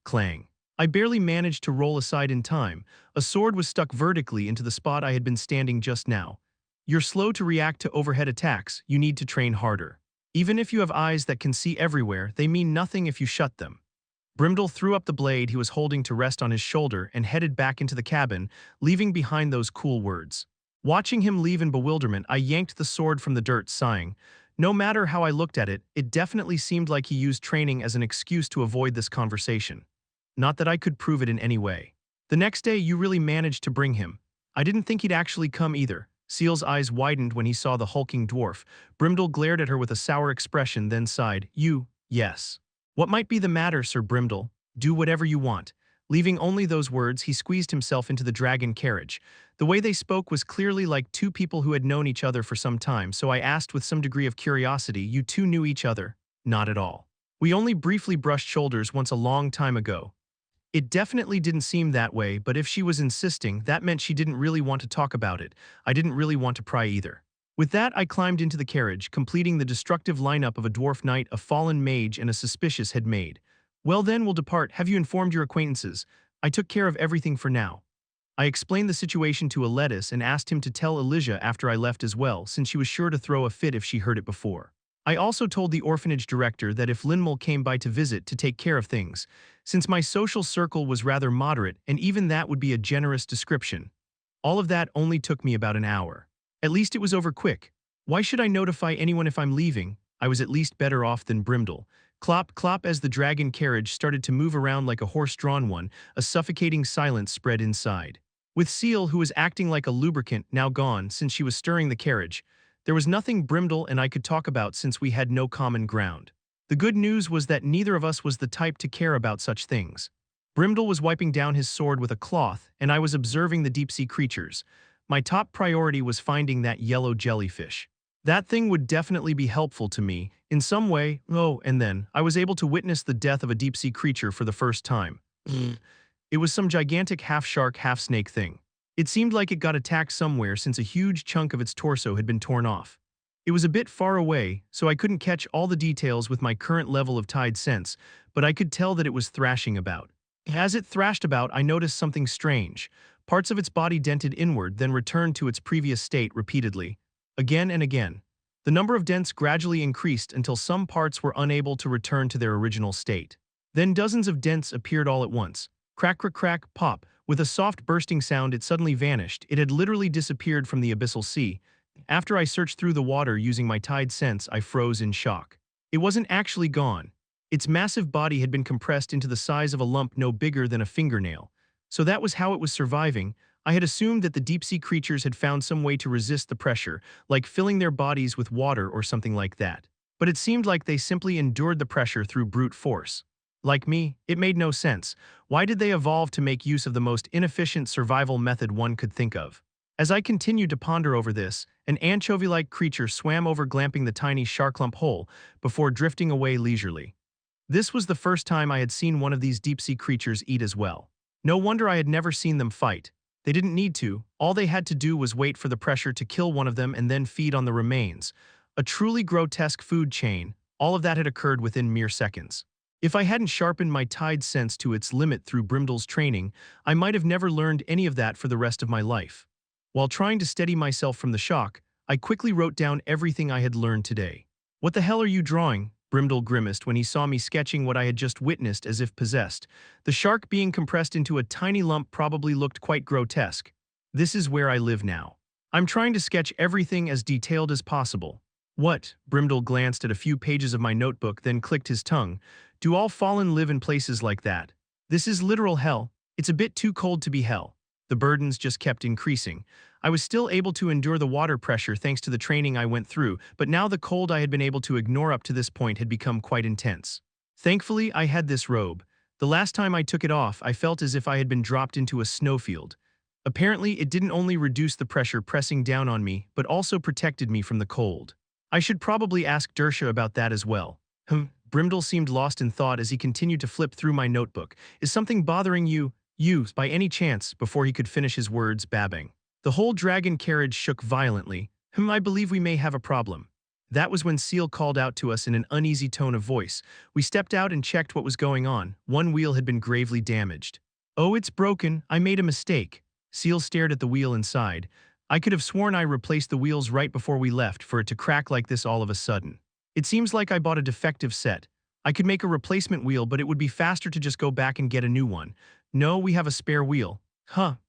Clang. I barely managed to roll aside in time. A sword was stuck vertically into the spot I had been standing just now. You're slow to react to overhead attacks, you need to train harder. Even if you have eyes that can see everywhere, they mean nothing if you shut them. Brimdel threw up the blade he was holding to rest on his shoulder and headed back into the cabin, leaving behind those cool words. Watching him leave in bewilderment, I yanked the sword from the dirt, sighing. No matter how I looked at it, it definitely seemed like he used training as an excuse to avoid this conversation. Not that I could prove it in any way. The next day, you really managed to bring him. I didn't think he'd actually come either. Seal's eyes widened when he saw the hulking dwarf. Brimdel glared at her with a sour expression, then sighed. Yes. What might be the matter, Sir Brimdel? Do whatever you want. Leaving only those words, he squeezed himself into the dragon carriage. The way they spoke was clearly like two people who had known each other for some time, so I asked with some degree of curiosity, you two knew each other? Not at all. We only briefly brushed shoulders once a long time ago. It definitely didn't seem that way, but if she was insisting, that meant she didn't really want to talk about it. I didn't really want to pry either. With that, I climbed into the carriage, completing the destructive lineup of a dwarf knight, a fallen mage, and a suspicious had made. Well then, we'll depart. Have you informed your acquaintances? I took care of everything for now. I explained the situation to Aletis and asked him to tell Elijah after I left as well, since she was sure to throw a fit if she heard it before. I also told the orphanage director that if Linmul came by to visit to take care of things, since my social circle was rather moderate, and even that would be a generous description. All of that only took me about an hour. At least it was over quick. Why should I notify anyone if I'm leaving? I was at least better off than Brimdel. Clop, clop as the dragon carriage started to move around like a horse-drawn one, a suffocating silence spread inside. With Seal, who was acting like a lubricant, now gone since she was stirring the carriage, there was nothing Brimdel and I could talk about since we had no common ground. The good news was that neither of us was the type to care about such things. Brimdel was wiping down his sword with a cloth, and I was observing the deep-sea creatures. My top priority was finding that yellow jellyfish. That thing would definitely be helpful to me, in some way. Oh, and then, I was able to witness the death of a deep-sea creature for the first time. It was some gigantic half-shark, half-snake thing. It seemed like it got attacked somewhere since a huge chunk of its torso had been torn off. It was a bit far away, so I couldn't catch all the details with my current level of tide sense, but I could tell that it was thrashing about. As it thrashed about, I noticed something strange. Parts of its body dented inward, then returned to its previous state repeatedly. Again and again. The number of dents gradually increased until some parts were unable to return to their original state. Then dozens of dents appeared all at once. Crack, crack, crack, pop. With a soft bursting sound, it suddenly vanished. It had literally disappeared from the abyssal sea. After I searched through the water using my tide sense, I froze in shock. It wasn't actually gone. Its massive body had been compressed into the size of a lump no bigger than a fingernail. So that was how it was surviving. I had assumed that the deep-sea creatures had found some way to resist the pressure, like filling their bodies with water or something like that. But it seemed like they simply endured the pressure through brute force. Like me, it made no sense. Why did they evolve to make use of the most inefficient survival method one could think of? As I continued to ponder over this, an anchovy-like creature swam over, glamping the tiny shark-lump hole before drifting away leisurely. This was the first time I had seen one of these deep-sea creatures eat as well. No wonder I had never seen them fight. They didn't need to. All they had to do was wait for the pressure to kill one of them and then feed on the remains. A truly grotesque food chain. All of that had occurred within mere seconds. If I hadn't sharpened my tide sense to its limit through Brimdle's training, I might have never learned any of that for the rest of my life. While trying to steady myself from the shock, I quickly wrote down everything I had learned today. "What the hell are you drawing?" Brimdle grimaced when he saw me sketching what I had just witnessed as if possessed. The shark being compressed into a tiny lump probably looked quite grotesque. "This is where I live now. I'm trying to sketch everything as detailed as possible." "What?" Brimdle glanced at a few pages of my notebook, then clicked his tongue. "Do all fallen live in places like that? This is literal hell. It's a bit too cold to be hell." The burdens just kept increasing. I was still able to endure the water pressure thanks to the training I went through, but now the cold I had been able to ignore up to this point had become quite intense. Thankfully, I had this robe. The last time I took it off, I felt as if I had been dropped into a snowfield. Apparently, it didn't only reduce the pressure pressing down on me, but also protected me from the cold. I should probably ask Dersha about that as well. Brimdle seemed lost in thought as he continued to flip through my notebook. "Is something bothering you, by any chance?" Before he could finish his words, babbling. The whole dragon carriage shook violently. I believe we may have a problem." That was when Seal called out to us in an uneasy tone of voice. We stepped out and checked what was going on. One wheel had been gravely damaged. "Oh, it's broken. I made a mistake." Seal stared at the wheel inside. "I could have sworn I replaced the wheels right before we left for it to crack like this all of a sudden. It seems like I bought a defective set. I could make a replacement wheel, but it would be faster to just go back and get a new one. No, we have a spare wheel."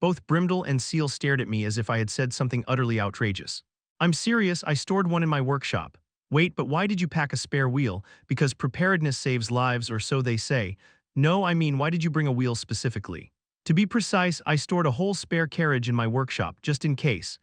Both Brimdle and Seal stared at me as if I had said something utterly outrageous. "I'm serious, I stored one in my workshop." "Wait, but why did you pack a spare wheel?" "Because preparedness saves lives, or so they say." "No, I mean, why did you bring a wheel specifically?" "To be precise, I stored a whole spare carriage in my workshop, just in case."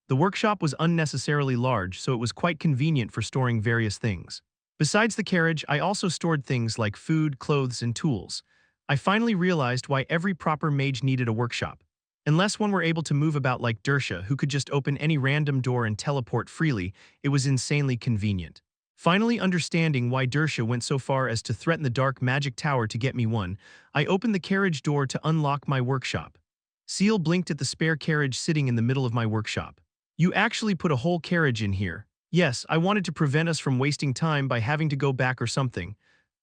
The workshop was unnecessarily large, so it was quite convenient for storing various things. Besides the carriage, I also stored things like food, clothes, and tools. I finally realized why every proper mage needed a workshop. Unless one were able to move about like Dersha, who could just open any random door and teleport freely, it was insanely convenient. Finally understanding why Dersha went so far as to threaten the dark magic tower to get me one, I opened the carriage door to unlock my workshop. Seal blinked at the spare carriage sitting in the middle of my workshop. "You actually put a whole carriage in here?" "Yes, I wanted to prevent us from wasting time by having to go back or something."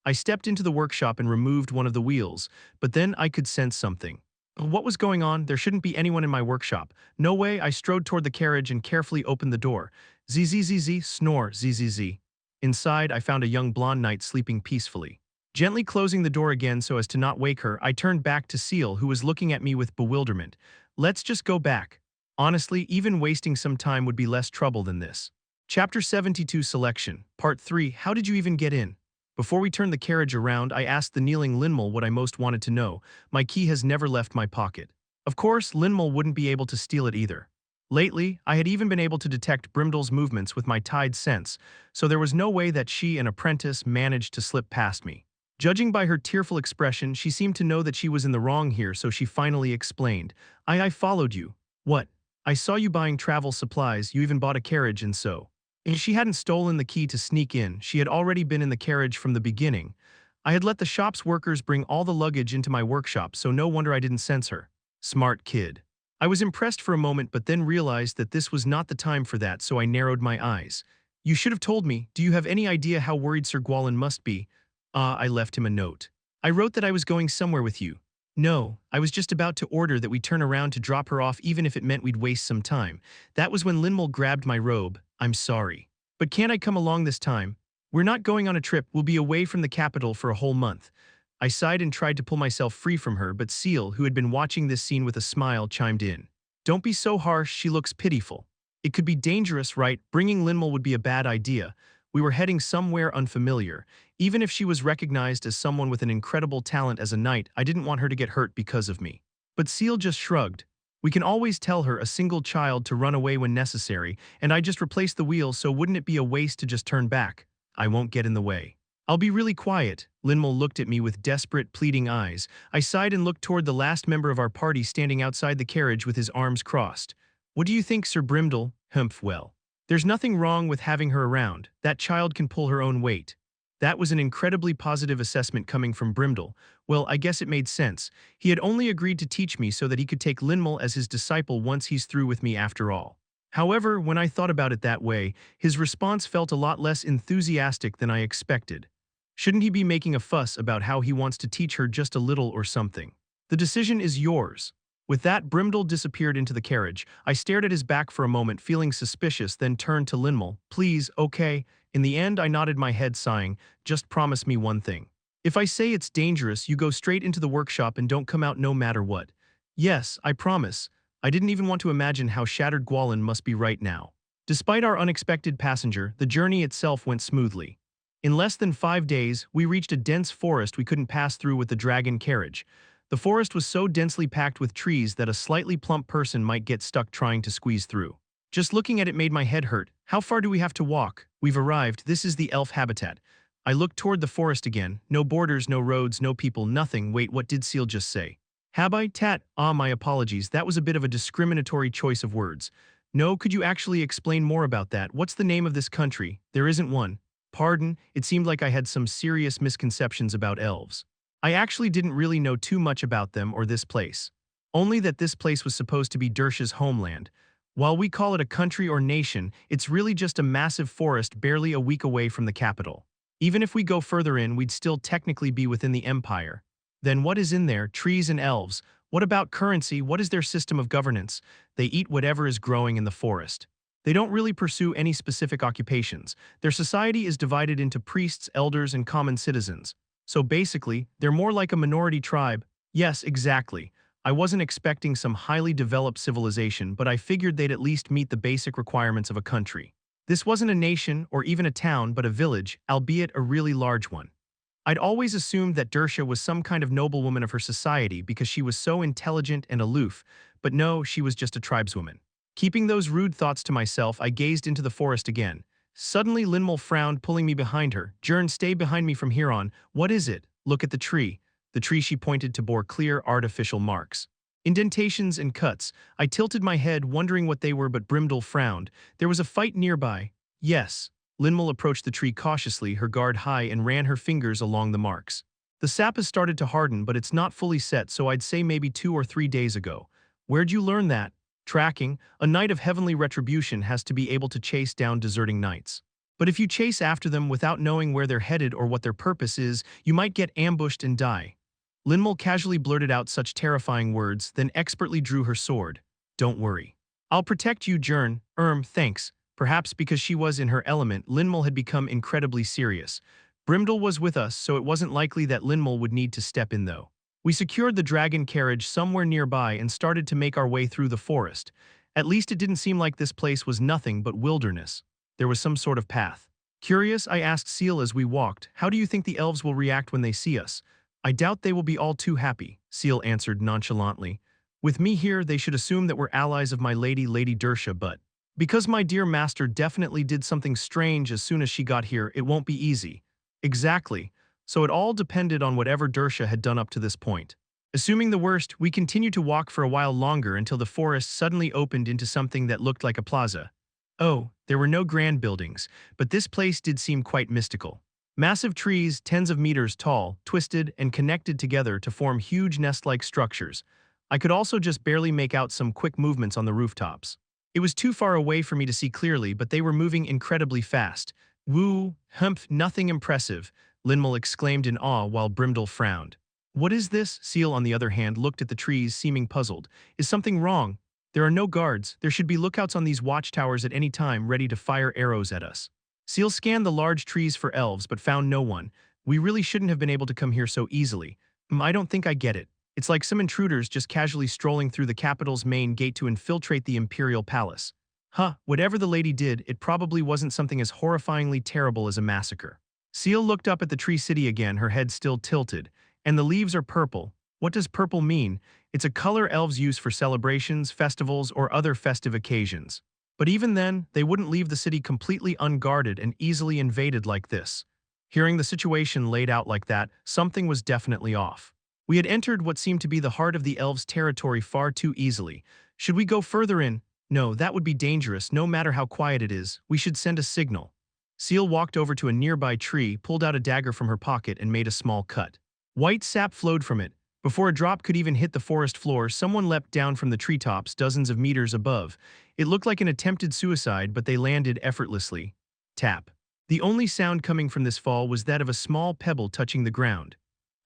I stepped into the workshop and removed one of the wheels, but then I could sense something. What was going on? There shouldn't be anyone in my workshop. No way. I strode toward the carriage and carefully opened the door. Zzz, snore, zzz. Inside, I found a young blonde knight sleeping peacefully. Gently closing the door again so as to not wake her, I turned back to Seal, who was looking at me with bewilderment. "Let's just go back. Honestly, even wasting some time would be less trouble than this." Chapter 72 Selection, Part 3. How did you even get in? Before we turned the carriage around, I asked the kneeling Linmal what I most wanted to know. My key has never left my pocket. Of course, Linmal wouldn't be able to steal it either. Lately, I had even been able to detect Brimdle's movements with my tide sense, so there was no way that she, an apprentice, managed to slip past me. Judging by her tearful expression, she seemed to know that she was in the wrong here, so she finally explained. I followed you." "What?" "I saw you buying travel supplies, you even bought a carriage and so." And she hadn't stolen the key to sneak in, she had already been in the carriage from the beginning. I had let the shop's workers bring all the luggage into my workshop, so no wonder I didn't sense her. Smart kid. I was impressed for a moment but then realized that this was not the time for that, so I narrowed my eyes. You should have told me. Do you have any idea how worried Sir Gwalin must be? I left him a note. I wrote that I was going somewhere with you. No, I was just about to order that we turn around to drop her off even if it meant we'd waste some time. That was when Linmol grabbed my robe. I'm sorry. But can't I come along this time? We're not going on a trip, we'll be away from the capital for a whole month. I sighed and tried to pull myself free from her, but Seal, who had been watching this scene with a smile, chimed in. Don't be so harsh, she looks pitiful. It could be dangerous, right? Bringing Linmol would be a bad idea. We were heading somewhere unfamiliar. Even if she was recognized as someone with an incredible talent as a knight, I didn't want her to get hurt because of me. But Seal just shrugged. We can always tell her, a single child, to run away when necessary, and I just replaced the wheel, so wouldn't it be a waste to just turn back? I won't get in the way. I'll be really quiet. Linmol looked at me with desperate, pleading eyes. I sighed and looked toward the last member of our party standing outside the carriage with his arms crossed. What do you think, Sir Brimdell? Humph, well. There's nothing wrong with having her around. That child can pull her own weight. That was an incredibly positive assessment coming from Brimdell. Well, I guess it made sense. He had only agreed to teach me so that he could take Linmol as his disciple once he's through with me after all. However, when I thought about it that way, his response felt a lot less enthusiastic than I expected. Shouldn't he be making a fuss about how he wants to teach her just a little or something? The decision is yours. With that, Brimdell disappeared into the carriage. I stared at his back for a moment, feeling suspicious, then turned to Linmol. Please, okay? In the end, I nodded my head, sighing. Just promise me one thing. If I say it's dangerous, you go straight into the workshop and don't come out no matter what. Yes, I promise. I didn't even want to imagine how shattered Gwalin must be right now. Despite our unexpected passenger, the journey itself went smoothly. In less than 5 days, we reached a dense forest we couldn't pass through with the dragon carriage. The forest was so densely packed with trees that a slightly plump person might get stuck trying to squeeze through. Just looking at it made my head hurt. How far do we have to walk? We've arrived. This is the elf habitat. I looked toward the forest again. No borders, no roads, no people, nothing. Wait, what did Seal just say? Have I? Tat. My apologies. That was a bit of a discriminatory choice of words. No, could you actually explain more about that? What's the name of this country? There isn't one. Pardon, it seemed like I had some serious misconceptions about elves. I actually didn't really know too much about them or this place. Only that this place was supposed to be Dersh's homeland. While we call it a country or nation, it's really just a massive forest barely a week away from the capital. Even if we go further in, we'd still technically be within the empire. Then what is in there? Trees and elves. What about currency? What is their system of governance? They eat whatever is growing in the forest. They don't really pursue any specific occupations. Their society is divided into priests, elders, and common citizens. So basically, they're more like a minority tribe. Yes, exactly. I wasn't expecting some highly developed civilization, but I figured they'd at least meet the basic requirements of a country. This wasn't a nation or even a town, but a village, albeit a really large one. I'd always assumed that Dersha was some kind of noblewoman of her society because she was so intelligent and aloof, but no, she was just a tribeswoman. Keeping those rude thoughts to myself, I gazed into the forest again. Suddenly, Linmol frowned, pulling me behind her. Jern, stay behind me from here on. What is it? Look at the tree. The tree she pointed to bore clear, artificial marks. Indentations and cuts. I tilted my head, wondering what they were, but Brimdell frowned. There was a fight nearby. Yes. Linmol approached the tree cautiously, her guard high, and ran her fingers along the marks. The sap has started to harden, but it's not fully set, so I'd say maybe 2 or 3 days ago. Where'd you learn that? Tracking. A knight of heavenly retribution has to be able to chase down deserting knights. But if you chase after them without knowing where they're headed or what their purpose is, you might get ambushed and die. Linmol casually blurted out such terrifying words, then expertly drew her sword. Don't worry. I'll protect you, Jern. Thanks. Perhaps because she was in her element, Linmol had become incredibly serious. Brimdell was with us, so it wasn't likely that Linmol would need to step in though. We secured the dragon carriage somewhere nearby and started to make our way through the forest. At least it didn't seem like this place was nothing but wilderness. There was some sort of path. Curious, I asked Seal as we walked, how do you think the elves will react when they see us? I doubt they will be all too happy, Seal answered nonchalantly. With me here, they should assume that we're allies of my lady, Lady Dersha, but because my dear master definitely did something strange as soon as she got here, it won't be easy. Exactly. So it all depended on whatever Dersha had done up to this point. Assuming the worst, we continued to walk for a while longer until the forest suddenly opened into something that looked like a plaza. Oh, there were no grand buildings, but this place did seem quite mystical. Massive trees, tens of meters tall, twisted and connected together to form huge nest-like structures. I could also just barely make out some quick movements on the rooftops. It was too far away for me to see clearly, but they were moving incredibly fast. Woo, humph, nothing impressive, Linmal exclaimed in awe while Brimdel frowned. What is this? Seal, on the other hand, looked at the trees, seeming puzzled. Is something wrong? There are no guards. There should be lookouts on these watchtowers at any time, ready to fire arrows at us. Seal scanned the large trees for elves, but found no one. We really shouldn't have been able to come here so easily. I don't think I get it. It's like some intruders just casually strolling through the capital's main gate to infiltrate the imperial palace. Whatever the lady did, it probably wasn't something as horrifyingly terrible as a massacre. Seal looked up at the tree city again, her head still tilted. And the leaves are purple. What does purple mean? It's a color elves use for celebrations, festivals, or other festive occasions. But even then, they wouldn't leave the city completely unguarded and easily invaded like this. Hearing the situation laid out like that, something was definitely off. We had entered what seemed to be the heart of the elves' territory far too easily. Should we go further in? No, that would be dangerous, no matter how quiet it is. We should send a signal. Seal walked over to a nearby tree, pulled out a dagger from her pocket, and made a small cut. White sap flowed from it. Before a drop could even hit the forest floor, someone leapt down from the treetops dozens of meters above. It looked like an attempted suicide, but they landed effortlessly. Tap. The only sound coming from this fall was that of a small pebble touching the ground.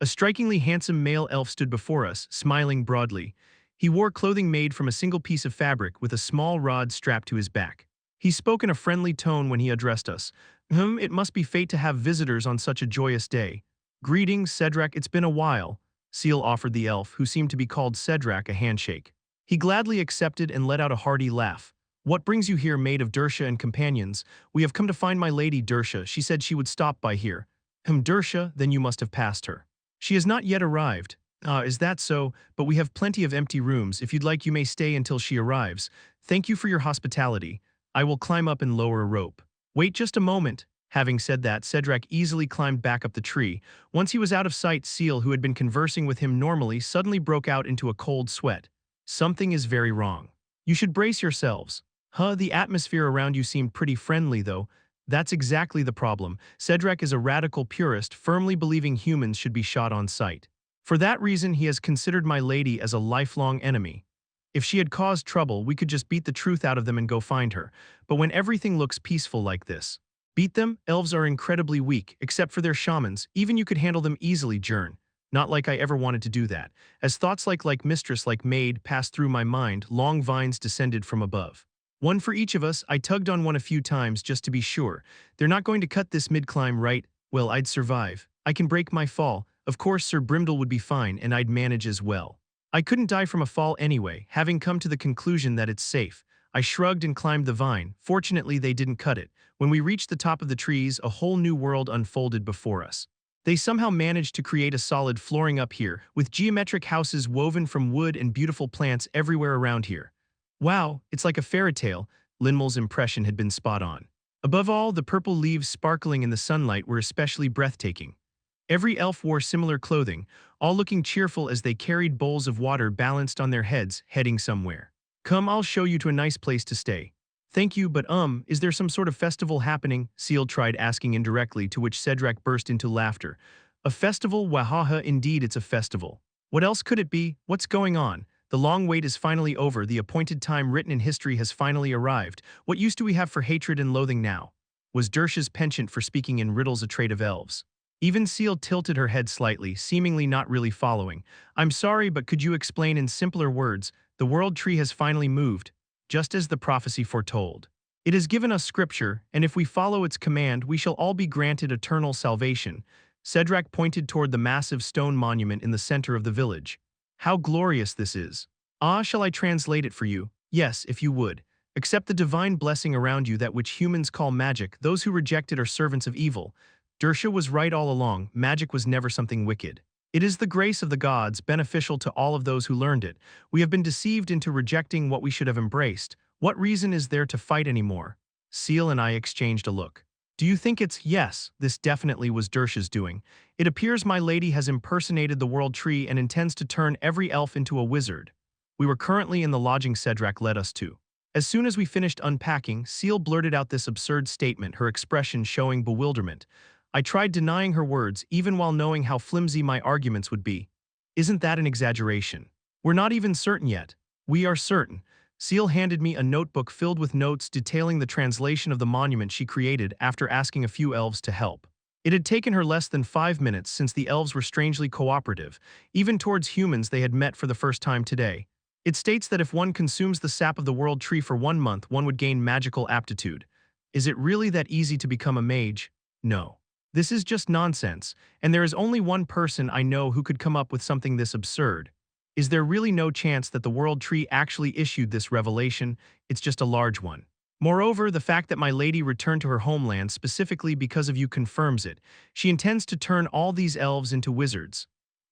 A strikingly handsome male elf stood before us, smiling broadly. He wore clothing made from a single piece of fabric with a small rod strapped to his back. He spoke in a friendly tone when he addressed us. It must be fate to have visitors on such a joyous day. Greetings, Cedric, it's been a while. Seal offered the elf, who seemed to be called Cedric, a handshake. He gladly accepted and let out a hearty laugh. What brings you here, maid of Dersha and companions? We have come to find my lady Dersha. She said she would stop by here. Dersha, then you must have passed her. She has not yet arrived. Is that so? But we have plenty of empty rooms. If you'd like, you may stay until she arrives. Thank you for your hospitality. I will climb up and lower a rope. Wait just a moment. Having said that, Cedric easily climbed back up the tree. Once he was out of sight, Seal, who had been conversing with him normally, suddenly broke out into a cold sweat. Something is very wrong. You should brace yourselves. The atmosphere around you seemed pretty friendly, though. That's exactly the problem. Cedric is a radical purist, firmly believing humans should be shot on sight. For that reason, he has considered my lady as a lifelong enemy. If she had caused trouble, we could just beat the truth out of them and go find her. But when everything looks peaceful like this, beat them? Elves are incredibly weak, except for their shamans. Even you could handle them easily, Jern. Not like I ever wanted to do that. As thoughts like mistress, like maid passed through my mind, long vines descended from above. One for each of us. I tugged on one a few times just to be sure. They're not going to cut this mid-climb, right? Well, I'd survive. I can break my fall. Of course, Sir Brimdel would be fine, and I'd manage as well. I couldn't die from a fall anyway, having come to the conclusion that it's safe. I shrugged and climbed the vine. Fortunately, they didn't cut it. When we reached the top of the trees, a whole new world unfolded before us. They somehow managed to create a solid flooring up here, with geometric houses woven from wood and beautiful plants everywhere around here. Wow, it's like a fairy tale. Linmal's impression had been spot on. Above all, the purple leaves sparkling in the sunlight were especially breathtaking. Every elf wore similar clothing, all looking cheerful as they carried bowls of water balanced on their heads, heading somewhere. Come, I'll show you to a nice place to stay. Thank you, but is there some sort of festival happening? Seal tried asking indirectly, to which Cedric burst into laughter. A festival? Wahaha, indeed it's a festival. What else could it be? What's going on? The long wait is finally over. The appointed time written in history has finally arrived. What use do we have for hatred and loathing now? Was Dersha's penchant for speaking in riddles a trait of elves? Even Seal tilted her head slightly, seemingly not really following. I'm sorry, but could you explain in simpler words? The world tree has finally moved, just as the prophecy foretold. It has given us scripture, and if we follow its command, we shall all be granted eternal salvation. Cedric pointed toward the massive stone monument in the center of the village. How glorious this is. Shall I translate it for you? Yes, if you would. Accept the divine blessing around you, that which humans call magic. Those who reject it are servants of evil. Dersha was right all along. Magic was never something wicked. It is the grace of the gods, beneficial to all of those who learned it. We have been deceived into rejecting what we should have embraced. What reason is there to fight anymore? Seal and I exchanged a look. Do you think it's— Yes, this definitely was Dersha's doing. It appears my lady has impersonated the world tree and intends to turn every elf into a wizard. We were currently in the lodging Cedric led us to. As soon as we finished unpacking, Seal blurted out this absurd statement, her expression showing bewilderment. I tried denying her words, even while knowing how flimsy my arguments would be. Isn't that an exaggeration? We're not even certain yet. We are certain. Seal handed me a notebook filled with notes detailing the translation of the monument she created after asking a few elves to help. It had taken her less than 5 minutes since the elves were strangely cooperative, even towards humans they had met for the first time today. It states that if one consumes the sap of the world tree for 1 month, one would gain magical aptitude. Is it really that easy to become a mage? No. This is just nonsense, and there is only one person I know who could come up with something this absurd. Is there really no chance that the world tree actually issued this revelation? It's just a large one. Moreover, the fact that my lady returned to her homeland specifically because of you confirms it. She intends to turn all these elves into wizards.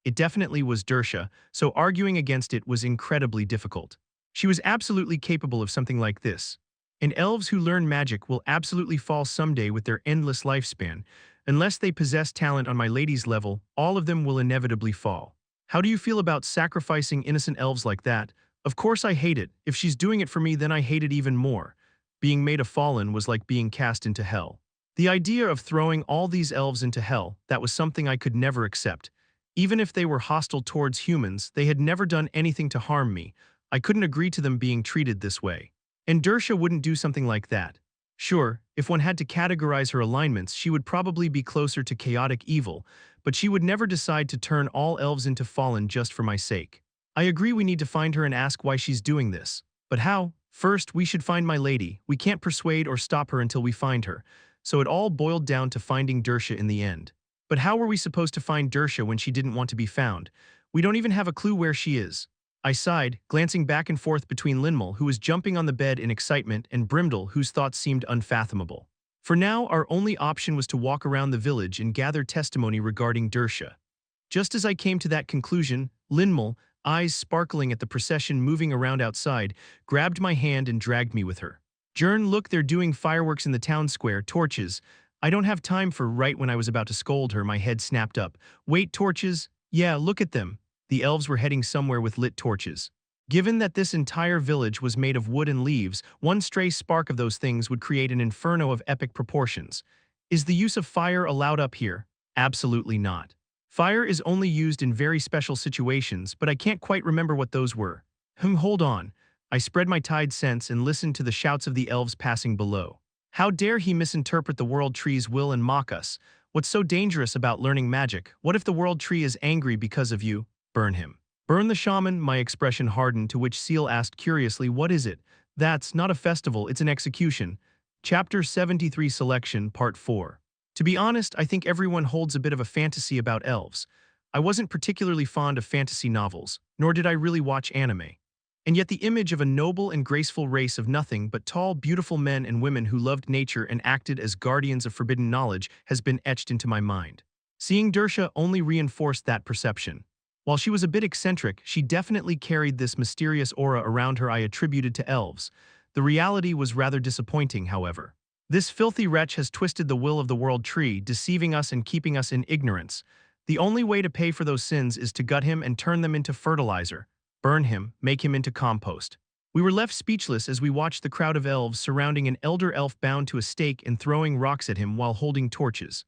It definitely was Dersha, so arguing against it was incredibly difficult. She was absolutely capable of something like this. And elves who learn magic will absolutely fall someday with their endless lifespan. Unless they possess talent on my lady's level, all of them will inevitably fall. How do you feel about sacrificing innocent elves like that? Of course I hate it. If she's doing it for me, then I hate it even more. Being made a fallen was like being cast into hell. The idea of throwing all these elves into hell, that was something I could never accept. Even if they were hostile towards humans, they had never done anything to harm me. I couldn't agree to them being treated this way. And Dersha wouldn't do something like that. Sure, if one had to categorize her alignments, she would probably be closer to chaotic evil, but she would never decide to turn all elves into fallen just for my sake. I agree we need to find her and ask why she's doing this. But how? First, we should find my lady. We can't persuade or stop her until we find her. So it all boiled down to finding Dersha in the end. But how were we supposed to find Dersha when she didn't want to be found? We don't even have a clue where she is. I sighed, glancing back and forth between Linmal, who was jumping on the bed in excitement, and Brimdal, whose thoughts seemed unfathomable. For now, our only option was to walk around the village and gather testimony regarding Dersha. Just as I came to that conclusion, Linmal, eyes sparkling at the procession moving around outside, grabbed my hand and dragged me with her. Jern, look, they're doing fireworks in the town square, torches. I don't have time for. Right when I was about to scold her, my head snapped up. Wait, torches? Yeah, look at them. The elves were heading somewhere with lit torches. Given that this entire village was made of wood and leaves, one stray spark of those things would create an inferno of epic proportions. Is the use of fire allowed up here? Absolutely not. Fire is only used in very special situations, but I can't quite remember what those were. Hold on. I spread my tide sense and listened to the shouts of the elves passing below. How dare he misinterpret the world tree's will and mock us? What's so dangerous about learning magic? What if the world tree is angry because of you? Burn him. Burn the shaman, my expression hardened, to which Seal asked curiously, what is it? That's not a festival, it's an execution. Chapter 73 Selection, Part 4. To be honest, I think everyone holds a bit of a fantasy about elves. I wasn't particularly fond of fantasy novels, nor did I really watch anime. And yet the image of a noble and graceful race of nothing but tall, beautiful men and women who loved nature and acted as guardians of forbidden knowledge has been etched into my mind. Seeing Dersha only reinforced that perception. While she was a bit eccentric, she definitely carried this mysterious aura around her I attributed to elves. The reality was rather disappointing, however. This filthy wretch has twisted the will of the world tree, deceiving us and keeping us in ignorance. The only way to pay for those sins is to gut him and turn them into fertilizer. Burn him, make him into compost. We were left speechless as we watched the crowd of elves surrounding an elder elf bound to a stake and throwing rocks at him while holding torches.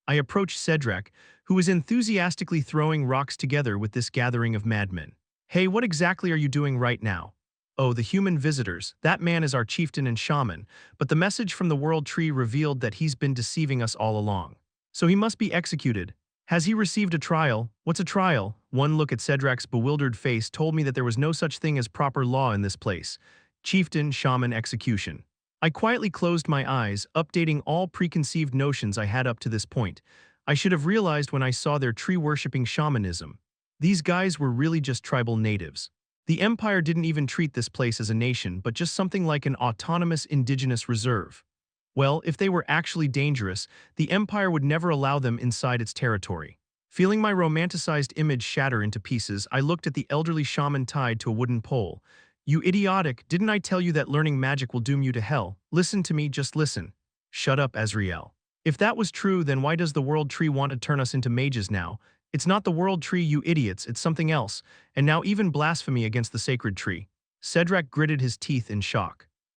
I approached Cedric, who was enthusiastically throwing rocks together with this gathering of madmen. Hey, what exactly are you doing right now? Oh, the human visitors. That man is our chieftain and shaman, but the message from the world tree revealed that he's been deceiving us all along. So he must be executed. Has he received a trial? What's a trial? One look at Cedric's bewildered face told me that there was no such thing as proper law in this place. Chieftain, shaman, execution. I quietly closed my eyes, updating all preconceived notions I had up to this point. I should have realized when I saw their tree-worshipping shamanism. These guys were really just tribal natives. The Empire didn't even treat this place as a nation, but just something like an autonomous indigenous reserve. Well, if they were actually dangerous, the Empire would never allow them inside its territory. Feeling my romanticized image shatter into pieces, I looked at the elderly shaman tied to a wooden pole. You idiotic, didn't I tell you that learning magic will doom you to hell? Listen to me, just listen. Shut up, Azrael. If that was true, then why does the world tree want to turn us into mages now? It's not the world tree, you idiots, it's something else, and now even blasphemy against the sacred tree. Cedric gritted his teeth in shock.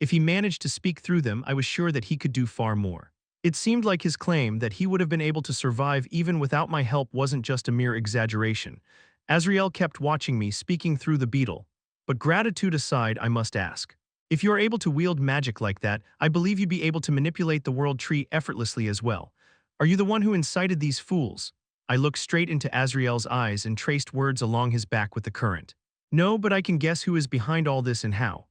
If he managed to speak through them, I was sure that he could do far more. It seemed like his claim that he would have been able to survive even without my help wasn't just a mere exaggeration. Azrael kept watching me, speaking through the beetle. But gratitude aside, I must ask. If you are able to wield magic like that, I believe you'd be able to manipulate the world tree effortlessly as well. Are you the one who incited these fools? I looked straight into Azrael's eyes and traced words along his back with the current. No, but I can guess who is behind all this and how.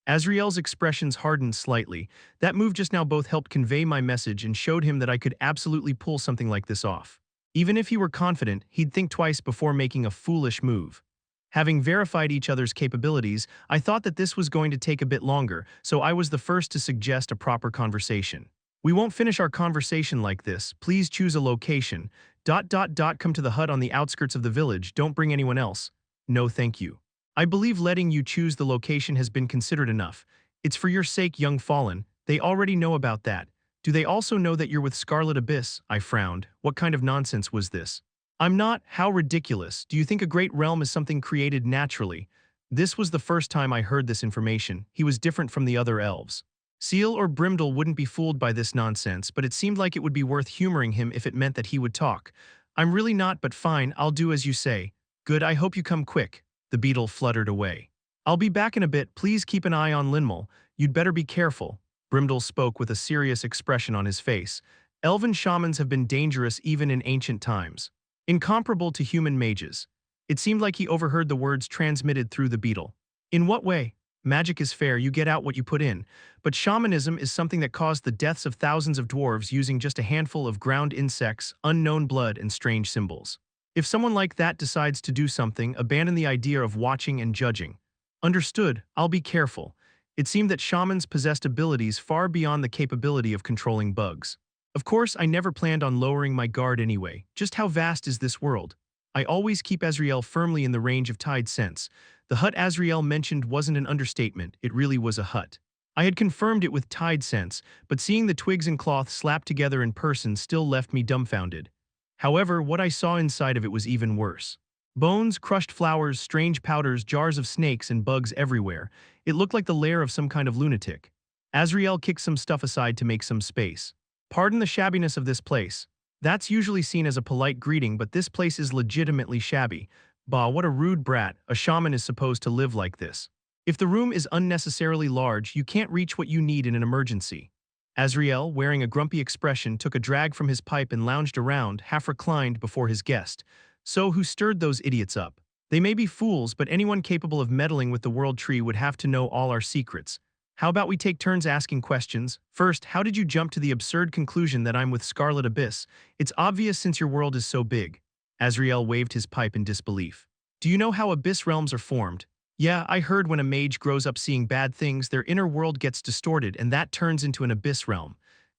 Azrael's expressions hardened slightly. That move just now both helped convey my message and showed him that I could absolutely pull something like this off. Even if he were confident, he'd think twice before making a foolish move. Having verified each other's capabilities, I thought that this was going to take a bit longer, so I was the first to suggest a proper conversation. We won't finish our conversation like this. Please choose a location. Come to the hut on the outskirts of the village. Don't bring anyone else. No, thank you. I believe letting you choose the location has been considered enough. It's for your sake, young fallen. They already know about that. Do they also know that you're with Scarlet Abyss? I frowned. What kind of nonsense was this? I'm not. How ridiculous. Do you think a great realm is something created naturally? This was the first time I heard this information. He was different from the other elves. Seal or Brimdal wouldn't be fooled by this nonsense, but it seemed like it would be worth humoring him if it meant that he would talk. I'm really not, but fine, I'll do as you say. Good, I hope you come quick. The beetle fluttered away. I'll be back in a bit. Please keep an eye on Linmal. You'd better be careful. Brimdal spoke with a serious expression on his face. Elven shamans have been dangerous even in ancient times. Incomparable to human mages. It seemed like he overheard the words transmitted through the beetle. In what way? Magic is fair, you get out what you put in. But shamanism is something that caused the deaths of thousands of dwarves using just a handful of ground insects, unknown blood, and strange symbols. If someone like that decides to do something, abandon the idea of watching and judging. Understood, I'll be careful. It seemed that shamans possessed abilities far beyond the capability of controlling bugs. Of course, I never planned on lowering my guard anyway. Just how vast is this world? I always keep Azrael firmly in the range of tide sense. The hut Azrael mentioned wasn't an understatement, it really was a hut. I had confirmed it with tide sense, but seeing the twigs and cloth slapped together in person still left me dumbfounded. However, what I saw inside of it was even worse. Bones, crushed flowers, strange powders, jars of snakes, and bugs everywhere. It looked like the lair of some kind of lunatic. Azrael kicked some stuff aside to make some space. Pardon the shabbiness of this place. That's usually seen as a polite greeting, but this place is legitimately shabby. Bah, what a rude brat. A shaman is supposed to live like this. If the room is unnecessarily large, you can't reach what you need in an emergency. Azrael, wearing a grumpy expression, took a drag from his pipe and lounged around, half reclined before his guest. So who stirred those idiots up? They may be fools, but anyone capable of meddling with the world tree would have to know all our secrets. How about we take turns asking questions? First, how did you jump to the absurd conclusion that I'm with Scarlet Abyss? It's obvious since your world is so big. Azrael waved his pipe in disbelief. Do you know how abyss realms are formed? Yeah, I heard when a mage grows up seeing bad things, their inner world gets distorted and that turns into an abyss realm.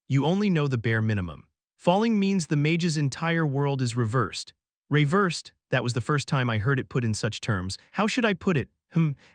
You only know the bare minimum. Falling means the mage's entire world is reversed. Reversed? That was the first time I heard it put in such terms. How should I put it?